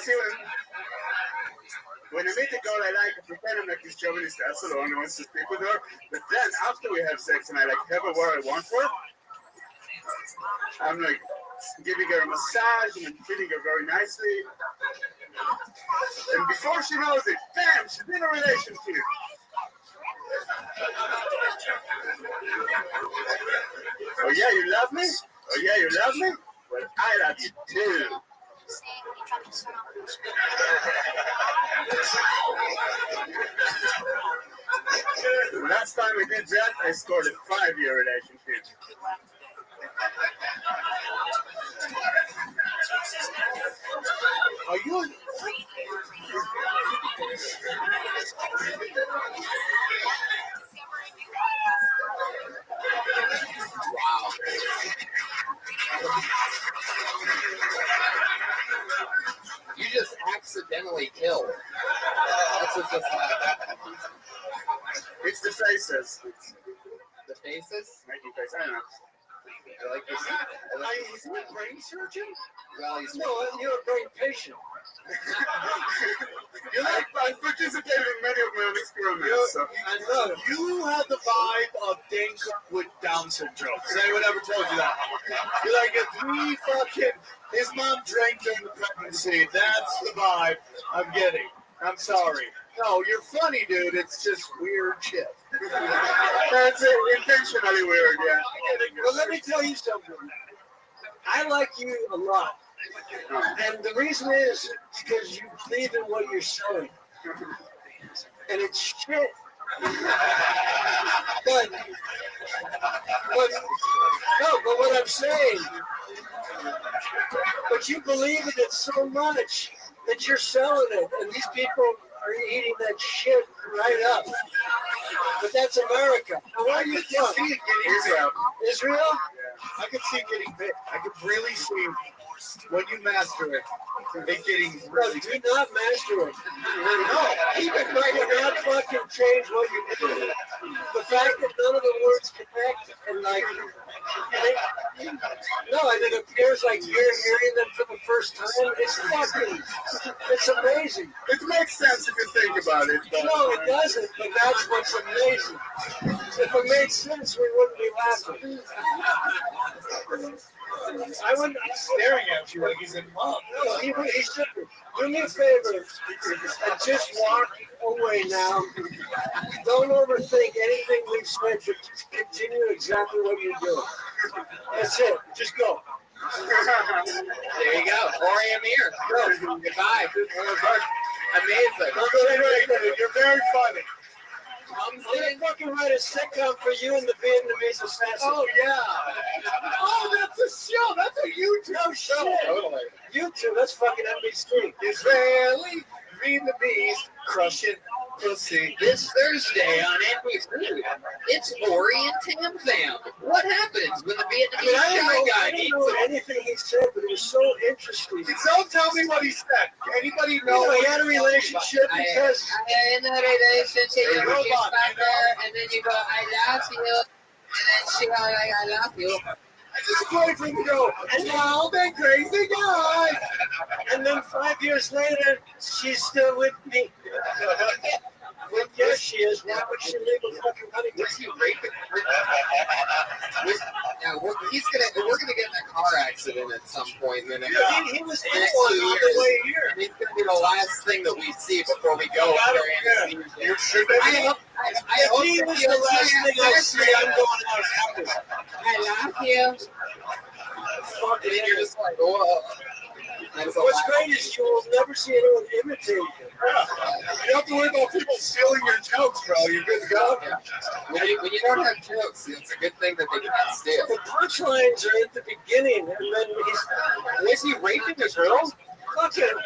See, when I meet a girl I like, I pretend I'm like this chauvinist asshole who wants to sleep with her. But then after we have sex and I like have her where I want her, I'm like giving her a massage and I'm treating her very nicely. And before she knows it, bam, she's in a relationship. Oh yeah, you love me? Oh yeah, you love me? Well, I love you too. The last time we did that, I scored a 5-year relationship. Are you? Wow. You just accidentally killed. That's what just happened. It's the faces. The faces? Making face. I don't know. I like this. He's a brain surgeon? Well, he's you're a brain patient. I participated in many of my own experiments. And look, you have the vibe of Dane Cook with Down syndrome. Has anyone ever told you that? You're like his mom drank during the pregnancy. That's the vibe I'm getting. I'm sorry. No, you're funny, dude. It's just weird shit. That's it. Intentionally weird, yeah. Well, let me tell you something. I like you a lot. And the reason is because you believe in what you're selling. And it's shit. But what I'm saying, but you believe in it so much that you're selling it, and these people are eating that shit right up. But that's America. Now, where are you from? Israel? I could see it getting big. I could really see when you master it getting really do not master it. No, Keep it right. Do not fucking change what you do. The fact that none of the words connect and like, and it appears like you're hearing them for the first time. It's amazing. It makes sense if you think about it. But no, it doesn't. But that's what's amazing. If it made sense, we wouldn't be laughing. I wouldn't be staring at you like he's in love. No, he should be. Do me a favor and just walk away now. Don't overthink anything we've said, but just continue exactly what you're doing. That's it. Just go. There you go. Ori Amir. Go. Goodbye. Amazing. You're very funny. I'm gonna fucking write a sitcom for you and the Vietnamese assassin. Oh yeah. Oh, that's a show. That's a YouTube show. Totally. YouTube. That's fucking NBC. Israeli Vietnamese crushing pussy. This Thursday on NBC, it's Ori and Tam Tam. What happens when the Vietnamese shy guy I didn't know anything he said, but it was so interesting. Don't tell me what he said. Anybody know? He had a relationship because in a relationship, you back there, and then you go, I love you, and then she go, like, I love you. I just wanted him to go, and now that crazy guy. And then 5 years later, she's still with me. Well, yes, she is. Why would she leave a fucking honey? Was he raping? Now we're gonna get in a car accident at some point in the next, He was in next one 2 on years. the way here. And it's gonna be the last thing that we see before we go. You're sure that I hope He was the last thing I see. I'm going out after. I love you. Fuck it, and you're just like, whoa. What's great is you will never see anyone imitate you. You don't have to worry about people stealing your jokes, bro. You're good to go. Yeah. When you don't have jokes, it's a good thing that they can't steal. The punchlines are at the beginning, and then is he raping a girl? Fuck him.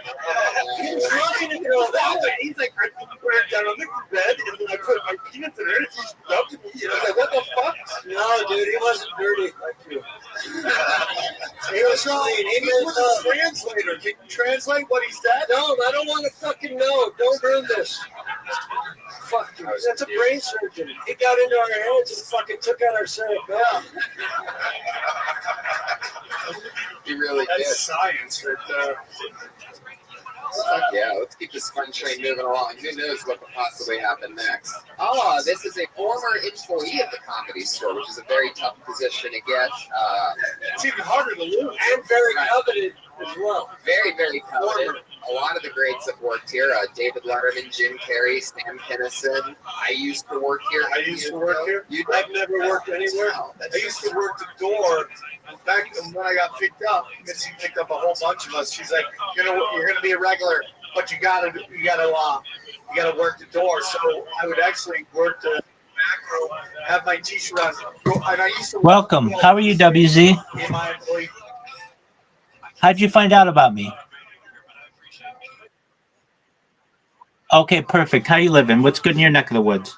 He's trying to go that way. He's like, I put her down on the bed, and then I put my penis in her, and she stubbed me. And I was like, what the fuck? No, dude, he wasn't dirty like you. He was clean. He was a translator. Can you translate what he said? No, I don't want to fucking know. Don't ruin this. Fuck you. That's a brain surgeon. He got into our heads and fucking took out our cerebellum. He really did. That's science right there. Fuck yeah, let's keep this fun train moving along. Who knows what could possibly happen next? Oh, this is a former employee of the Comedy Store, which is a very tough position to get. It's even harder to lose. And very coveted as well. Very, very coveted. A lot of the greats have worked here. David Letterman, Jim Carrey, Sam Kinison. I used to work here. I've never worked anywhere. I used to work the door. Back when I got picked up, Missy picked up a whole bunch of us. She's like, you know, you're gonna be a regular, but you gotta work the door. So I would actually work the back room, have my T-shirt on, and I used to. Welcome. How are you, WZ? How'd you find out about me? Okay, perfect. How you living? What's good in your neck of the woods?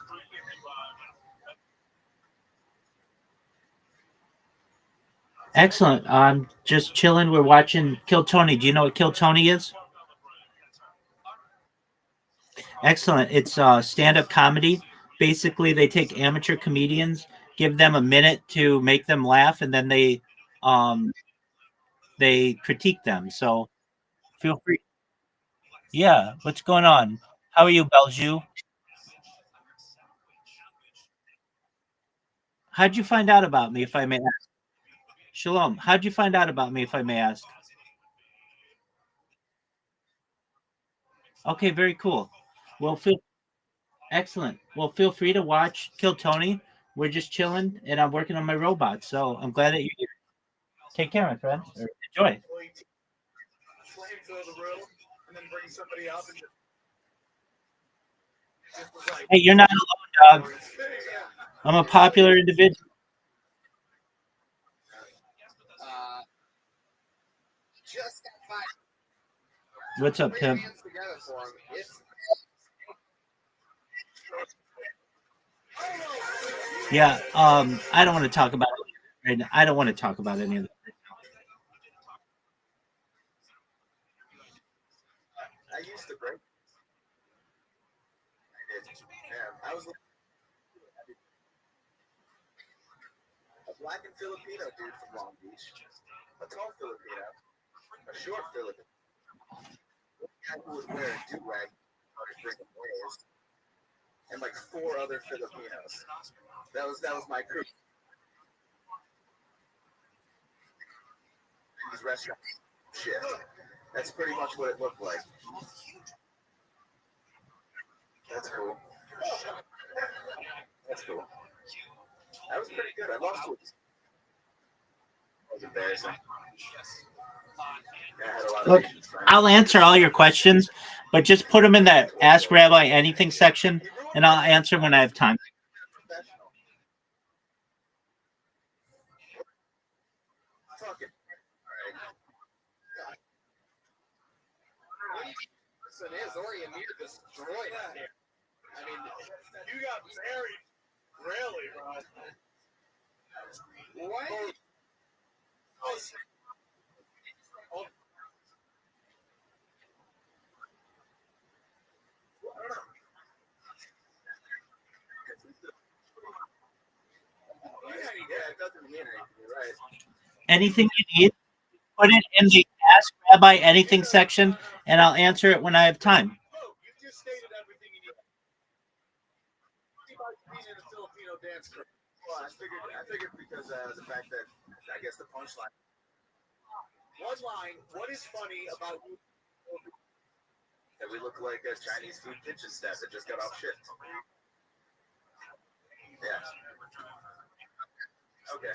Excellent. I'm just chilling. We're watching Kill Tony. Do you know what Kill Tony is? Excellent. It's stand-up comedy. Basically, they take amateur comedians, give them a minute to make them laugh, and then they critique them. So feel free. Yeah. What's going on? How are you, Belgiu? How'd you find out about me, if I may ask? Shalom. How'd you find out about me, if I may ask? Okay, very cool. Well, feel excellent. Well, feel free to watch Kill Tony. We're just chilling, and I'm working on my robot. So I'm glad that you're here. Take care, my friend. Or enjoy. Flamethrower the room, and then bring somebody up and just was like, Hey, you're not alone, dog. I'm a popular individual. Just got 5. What's up, Put your pimp? hands together for him. It's Yeah. I don't want to talk about it right now. I don't want to talk about any of it. I used to break. I did. Yeah, I was a black and Filipino dude from Long Beach, a tall Filipino, a short Filipino, a guy who would wear a do-rag, started bringing waves, and like 4 other Filipinos. That was my crew. These restaurants, shit. That's pretty much what it looked like. That's cool. That's cool. That was pretty good. I lost to it. That was embarrassing. Yeah, I had a lot of Look, Asian friends. I'll answer all your questions, but just put them in the Ask Rabbi Anything section, and I'll answer when I have time. Fucking. Listen, his Oriamir destroyed it there. I mean, you got married, really, bro. What? Yeah, it doesn't mean anything. You're right. Anything you need, put it in the Ask Rabbi Anything section, and I'll answer it when I have time. You just stated everything you need. Being in a Filipino dance group. Well, I figured because the fact that I guess the punchline. One line. What is funny about you? That we look like a Chinese food kitchen staff that just got off shift. Yeah. Okay.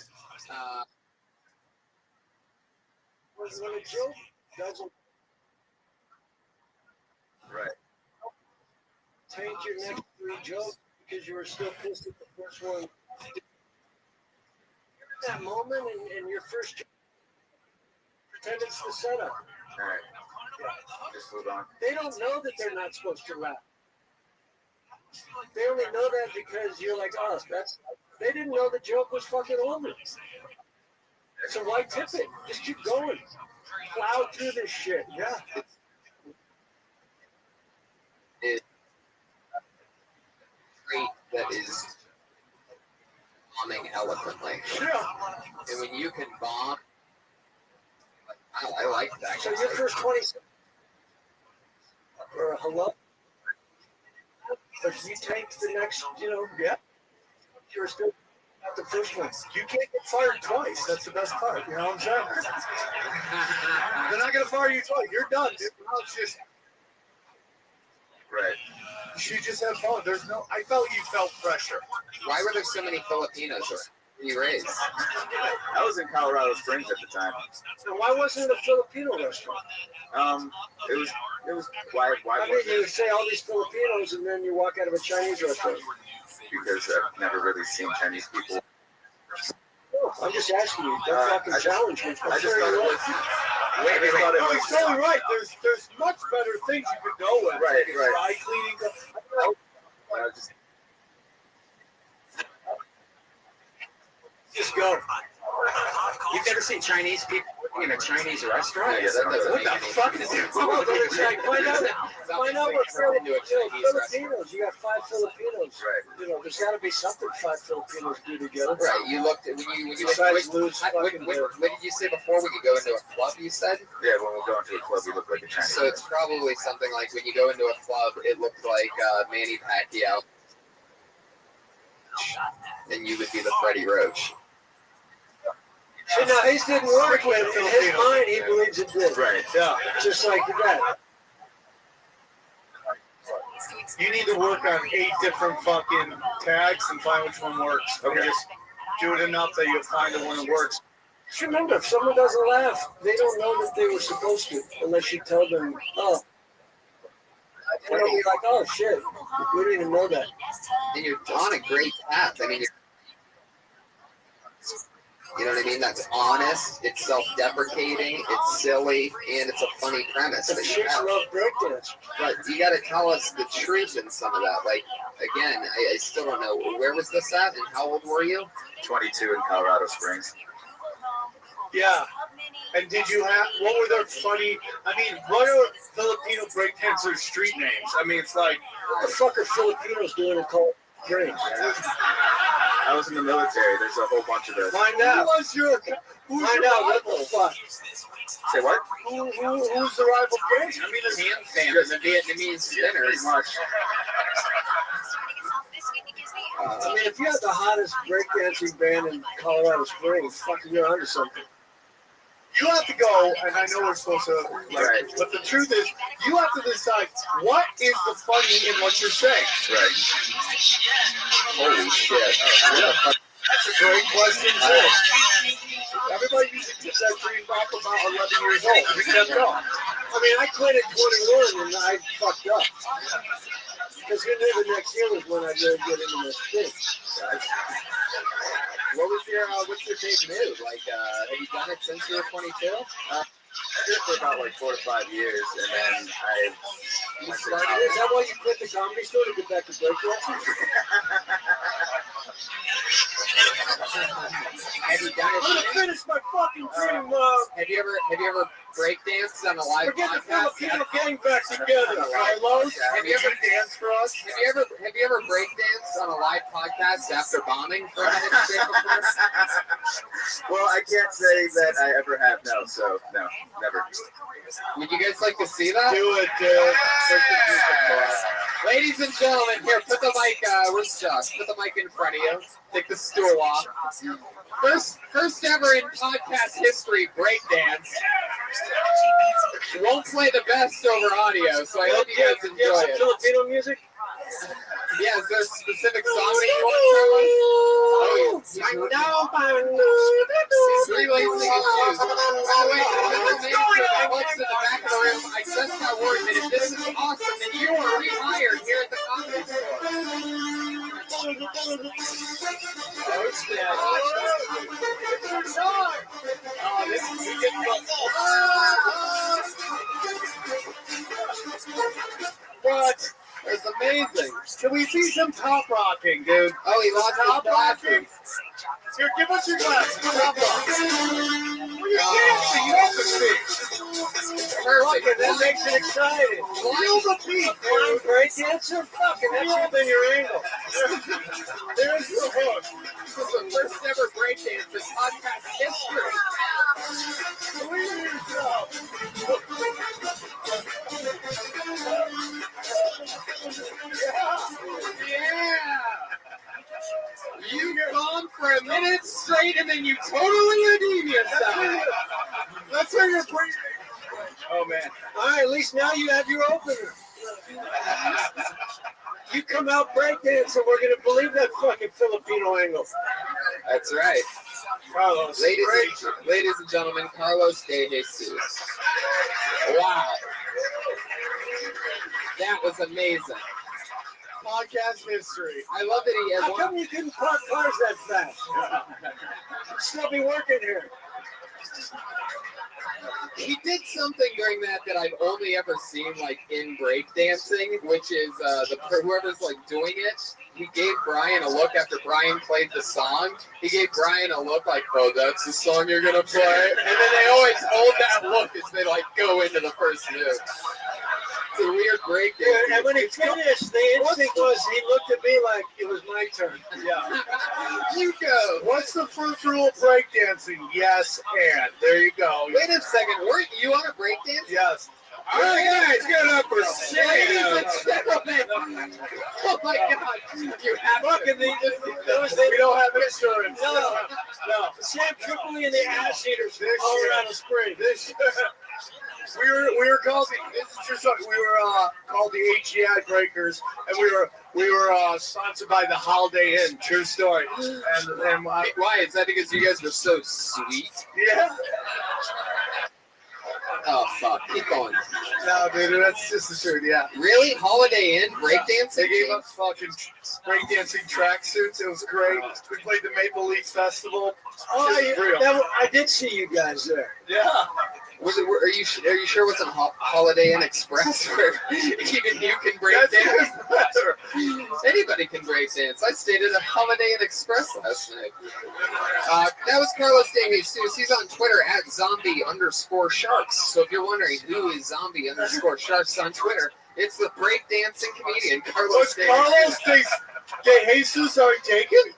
When a joke doesn't Right. taint your next 3 jokes because you were still pissed at the first one. That moment in your first joke, pretend it's the setup. All right. Just move on. They don't know that they're not supposed to laugh. They only know that because you're like, oh, that's. They didn't know the joke was fucking over. So why tip it? Just keep going. Plow through this shit. Yeah. Trait that is bombing eloquently. Yeah. And when you can bomb, I like that. So your first 20 seconds. Or a hello. But you take the next, yeah. You're still at the first one. You can't get fired twice. That's the best part. You know what I'm saying? They're not gonna fire you twice. You're done, dude. Now it's just right. You should just have fun. There's no. I felt you felt pressure. Why were there so many Filipinos you raised? I was in Colorado Springs at the time. So why wasn't it a Filipino restaurant? It was why I mean, you say all these Filipinos and then you walk out of a Chinese restaurant. Because I've never really seen Chinese people. No, I'm just asking you. Don't fucking challenge me. I just thought it was. Wait. No, he's totally right. There's much better things you could go with. Right. Dry cleaning. Just go. You've never seen Chinese people working in a Chinese restaurant? Yeah, that doesn't what the fuck is it? Find out what Filipinos. You got 5 Filipinos. Right. There's got to be something 5 Filipinos do together. Right. You looked at when you Besides lose what fucking. did you say before when you go into a club? You said. Yeah, when we go into a club, we look like a Chinese. So it's probably something like when you go into a club, it looked like Manny Pacquiao, and you would be the Freddie Roach. See, now his didn't work with in his mind. He believes it did. Right. Yeah. Just like that. You need to work on 8 different fucking tags and find which one works. Okay. And just do it enough that you'll find the one that works. Just remember, if someone doesn't laugh, they don't know that they were supposed to, unless you tell them, oh. They'll be like, oh shit, we didn't even know that. And you're on a great path. I mean, you know what I mean? That's honest, it's self-deprecating, it's silly, and it's a funny premise. The chicks love breakdance. But you got to tell us the truth in some of that. Like, again, I still don't know. Where was this at, and how old were you? 22 in Colorado Springs. Yeah. And did you have, what were their funny, I mean, what are Filipino breakdancers' street names? I mean, it's like, what the fuck are Filipinos doing in Colorado Springs? I was in the military. There's a whole bunch of those. Find out. Find out what the fuck. Say what? Who's the rival gang? I mean, there's hand fans and Vietnamese spinners. I mean, if you have the hottest breakdancing band in Colorado Springs, fucking you're onto something. You have to go, and I know we're supposed to, right. But the truth is, you have to decide what is the funny in what you're saying. Right. Holy shit. That's a great question, too. Everybody usually gets that dream back about 11 years old. We kept going. I mean, I quit at 21, and I fucked up. Because you knew the next year was when I really get into this thing. What was your what's your big move? Like, have you done it since you were 22? I did it for about like 4 or 5 years, and then You started. Is that why you quit the comedy store to get back to breakdancing? Have you done it? I'm gonna finish my fucking dream. Have you ever breakdanced on a live We're getting the podcast? Filipino gang back together. Carlos, Have you ever danced for us? Have you ever breakdanced on a live podcast after bombing for a minute straight before? well, I can't say that I ever have. No, so no, never. Would you guys like to see that? Do it, dude. Ladies and gentlemen, here, put the mic. Where's Josh? Put the mic in front of you. Take the stool off. First ever in podcast history, breakdance. Won't play the best over audio, so I hope you guys enjoy it. Filipino music? Yeah, is there a specific song that you want to start with? Oh, he's relaxing his shoes. By the way, the man that walks in the back of the room, I just got word that if this is awesome, then you are rehired here at the comedy store. What? It's amazing. Can we see some top rocking, dude? Oh, he lost top his glasses. Here, give us your glasses. Top rocking. Well, you're dancing. You have to see. Perfect. That makes it exciting. Feel the beat, One dude. break dancer? Fucking, that's within your angle. There's the hook. This is the first ever breakdance in podcast history. Yeah. You've gone for a minute straight and then you totally redeem yourself. That's where you're breathing. Oh, man. All right, at least now you have your opener. You come out breakdancing, we're going to believe that fucking Filipino angle. That's right. Carlos. Ladies and gentlemen, Carlos De Jesus. Wow. That was amazing. Podcast history. I love that he has How come you couldn't park cars that fast? You'd still be working here. He did something during that I've only ever seen like in breakdancing, which is whoever's like doing it. He gave Brian a look after Brian played the song. He gave Brian a look like, "Oh, that's the song you're gonna play," and then they always hold that look as they like go into the first move. It's a weird breakdance. And when he finished, the instinct was he looked at me like it was my turn. Yeah. You go. What's the first rule of breakdancing? Yes, and. There you go. Wait a second. Weren't you on a breakdance? Yes. All right, guys, get up for ladies and gentlemen. Oh my God, you have fucking we don't have insurance. No. Sam Tripoli and the ass eaters all around the spring. We were called this is true story. We were called the HEI Breakers, and we were sponsored by the Holiday Inn. True story. And why is that? Because you guys were so sweet. Yeah. Oh fuck! Keep going. No, dude, that's just the truth. Yeah. Really? Holiday Inn breakdancing? They gave us fucking breakdancing tracksuits. It was great. We played the Maple Leaf Festival. I did see you guys there. Yeah. Are you sure it wasn't Holiday Inn Express where even you can break dance? Anybody can break dance. I stayed at a Holiday Inn Express last night. That was Carlos De Jesus. He's on Twitter at zombie_sharks. So if you're wondering who is zombie_sharks on Twitter, it's the breakdancing comedian Carlos De Jesus. Carlos De Jesus already taken?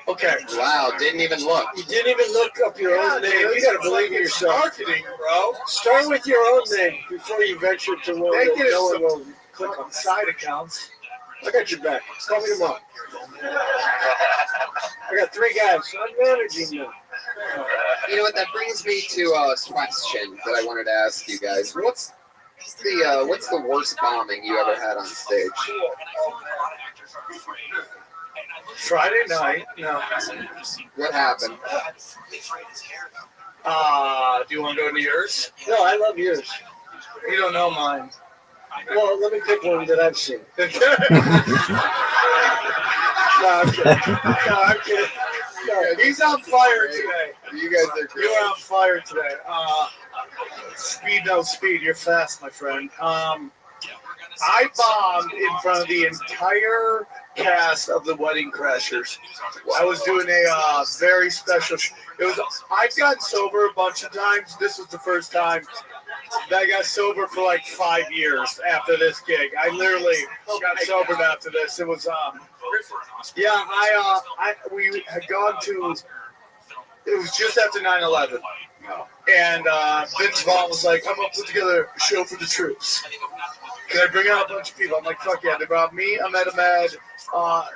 Okay. Wow, didn't even look. You didn't even look up your own name. You gotta believe in yourself. Marketing, bro. Start with your own name before you venture to one that no one will click on. Side accounts. I got your back. Call me tomorrow. I got 3 guys. So I'm managing them. You know what? That brings me to a question that I wanted to ask you guys. What's the worst bombing you ever had on stage? Friday night. No. What happened? Do you want to go into yours? No, I love yours. You don't know mine. Well, let me pick one that I've seen. No, I'm kidding. No, I'm kidding. No, he's on fire today. You guys are great. You are on fire today. Speed, no speed. You're fast, my friend. I bombed in front of the entire cast of the Wedding Crashers. I was doing a very special. I've gotten sober a bunch of times. This was the first time that I got sober for like 5 years after this gig. I literally got sobered after this. It was we had gone to. It was just after 9/11. And Vince Vaughn was like, I'm going to put together a show for the troops. Can I bring out a bunch of people? I'm like, fuck yeah. They brought me, Ahmed Ahmed,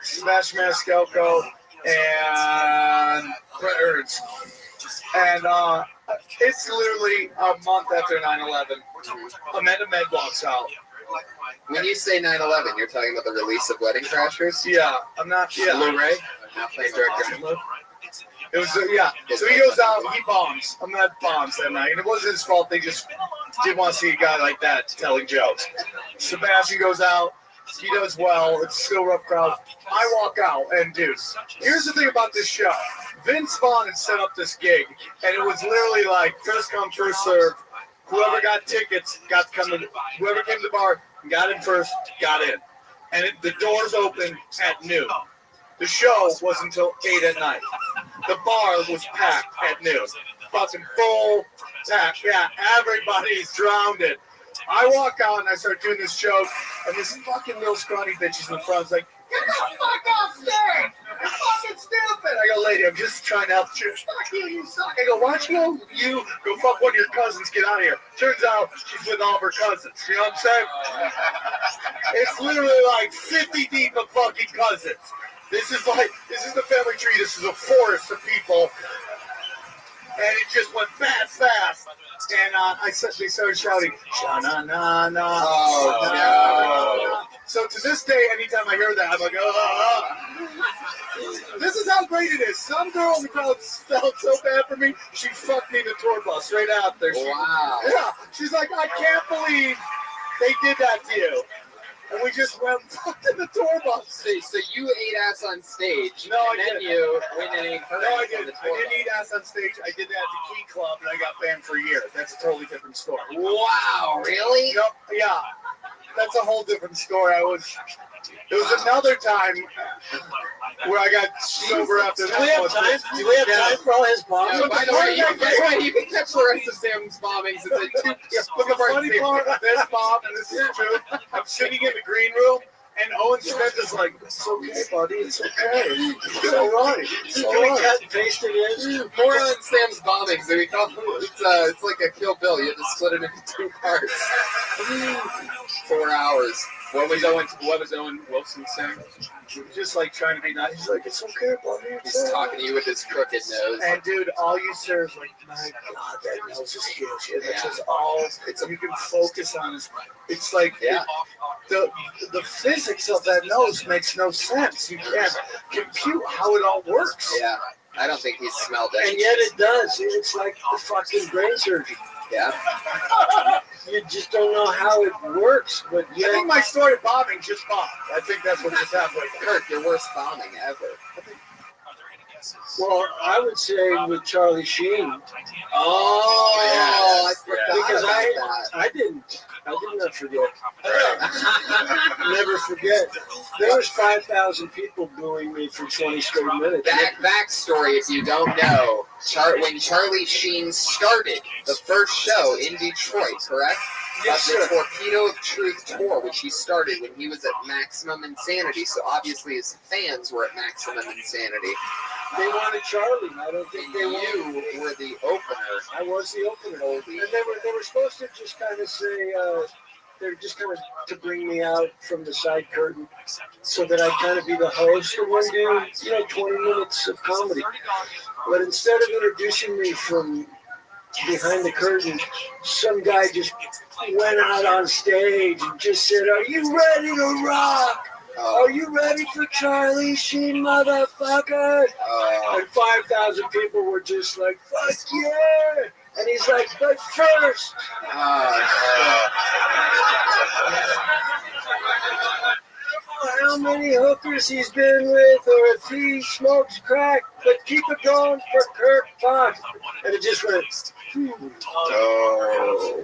Sebastian Maniscalco, and Brett Ernst. And it's literally a month after 9/11. Ahmed Ahmed walks out. When you say 9/11, you're talking about the release of Wedding Crashers? Yeah, I'm not. Yeah. Blu-ray? Not playing director. It was So he goes out, he bombs. I'm not bombs that night, and it wasn't his fault. They just didn't want to see a guy like that telling jokes. Sebastian goes out, he does well. It's still a rough crowd. I walk out, and dude, here's the thing about this show. Vince Vaughn had set up this gig, and it was literally like first come, first serve. Whoever got tickets got to come to. Whoever came to the bar, got in first, got in, and the doors open at noon. The show was until 8 at night. The bar was packed at noon. Fucking full packed. Yeah, everybody's drowned it. I walk out and I start doing this joke, and this fucking little scrawny bitch is in front. It's like, get the fuck off stage! You're fucking stupid! I go, lady, I'm just trying to help you. Fuck you, you suck. I go, why don't you go fuck one of your cousins, get out of here. Turns out she's with all of her cousins. You know what I'm saying? It's literally like 50 deep of fucking cousins. This is the family tree. This is a forest of people. And it just went fast. And they started shouting, sha-na-na-na. Oh, no. So to this day, anytime I hear that, I'm like, This is how great it is. Some girl in the crowd felt so bad for me, she fucked me in the tour bus right after. Wow. Yeah. She's like, I can't believe they did that to you. And we just went fucking the tour bus. So you ate ass on stage. No, I didn't. You went and ate I didn't eat ass on stage. I did that at the Key Club, and I got banned for a year. That's a totally different story. Wow, really? No, yeah. That's a whole different story. It was another time where I got sober after that. Do we have time for all his bombs? No, by the way, you can catch the rest of Sam's bombings. But the funny part of this bomb, and this is true, I'm sitting in the green room, and Owen Smith is like, it's okay, buddy, it's okay. It's all right. It's all right. Cut and paste it in. More on Sam's bombings. It's like a Kill Bill. You have to split it into 2 parts. 4 hours. What was Owen Wilson saying? He was just like trying to be nice. He's like, it's okay, buddy. He's talking to you with his crooked nose. And dude, all you say is like, my God, that nose is huge. And it's just all you can focus on. It's like the physics of that nose makes no sense. You can't compute how it all works. Yeah, I don't think he's smelled it. And yet it does. It's like the fucking brain surgery. Yeah. You just don't know how it works. But I think my story of bombing just bombed. I think that's what just happened. Kirk, your worst bombing ever. Well, I would say with Charlie Sheen. Oh, I forgot because about I did not forget. Never forget. There was 5,000 people booing me for 20 straight minutes. Backstory, if you don't know, when Charlie Sheen started the first show in Detroit, correct? Yes, the sir. Torpedo of Truth tour, which he started when he was at Maximum Insanity. So obviously his fans were at Maximum Insanity. They wanted Charlie. I don't think they wanted. You were the opener. I was the opener. And they were supposed to just kind of say, they're just kind of to bring me out from the side curtain so that I kind of be the host and then do, 20 minutes of comedy. But instead of introducing me from behind the curtain, some guy just went out on stage and just said, "Are you ready to rock? Are you ready for Charlie Sheen, motherfucker?" And 5,000 people were just like, "Fuck yeah!" And he's like, "But first." How many hookers he's been with, or if he smokes crack, but keep it going for Kirk Fox. And it just went.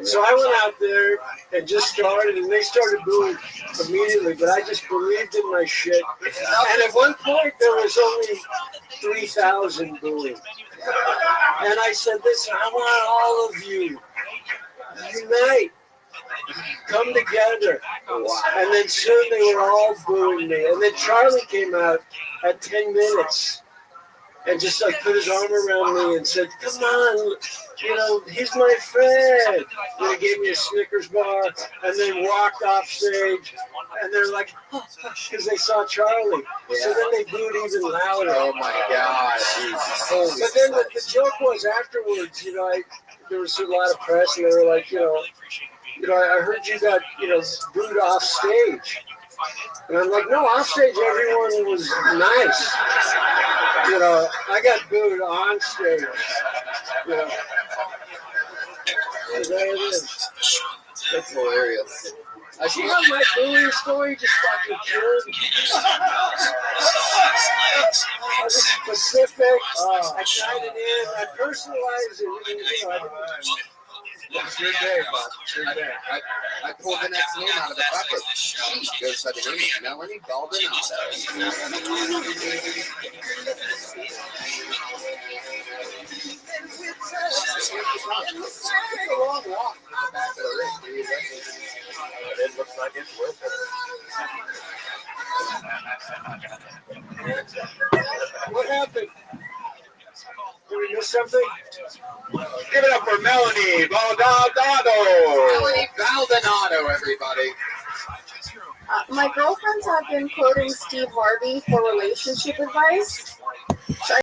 So I went out there and just started, and they started booing immediately, but I just believed in my shit. And at one point, there was only 3,000 booing. And I said, "Listen, I want all of you. Unite. Come together." And then soon they were all booing me. And then Charlie came out at 10 minutes and just like put his arm around me and said, "Come on, he's my friend." And he gave me a Snickers bar and then walked off stage. And they're like, "Oh, because they saw Charlie." So then they booed even louder. Oh my God. But then the joke was afterwards, there was a lot of press and they were like, I heard you got, booed off stage. And I'm like, no, off stage everyone was nice. I got booed on stage. And there it is. That's hilarious. See how my booing story just fucking killed me? I was specific. I tied it in. I personalized it. It's your day, bud. It's your day. I pulled the next name out of the bucket. She goes by the name of Melanie Baldonado. It's a long walk to the back of the ring, dude. It looks like it's worth it. What happened? Did we miss something? Give it up for Melanie Baldonado. Melanie Baldonado, everybody. My girlfriends have been quoting Steve Harvey for relationship advice.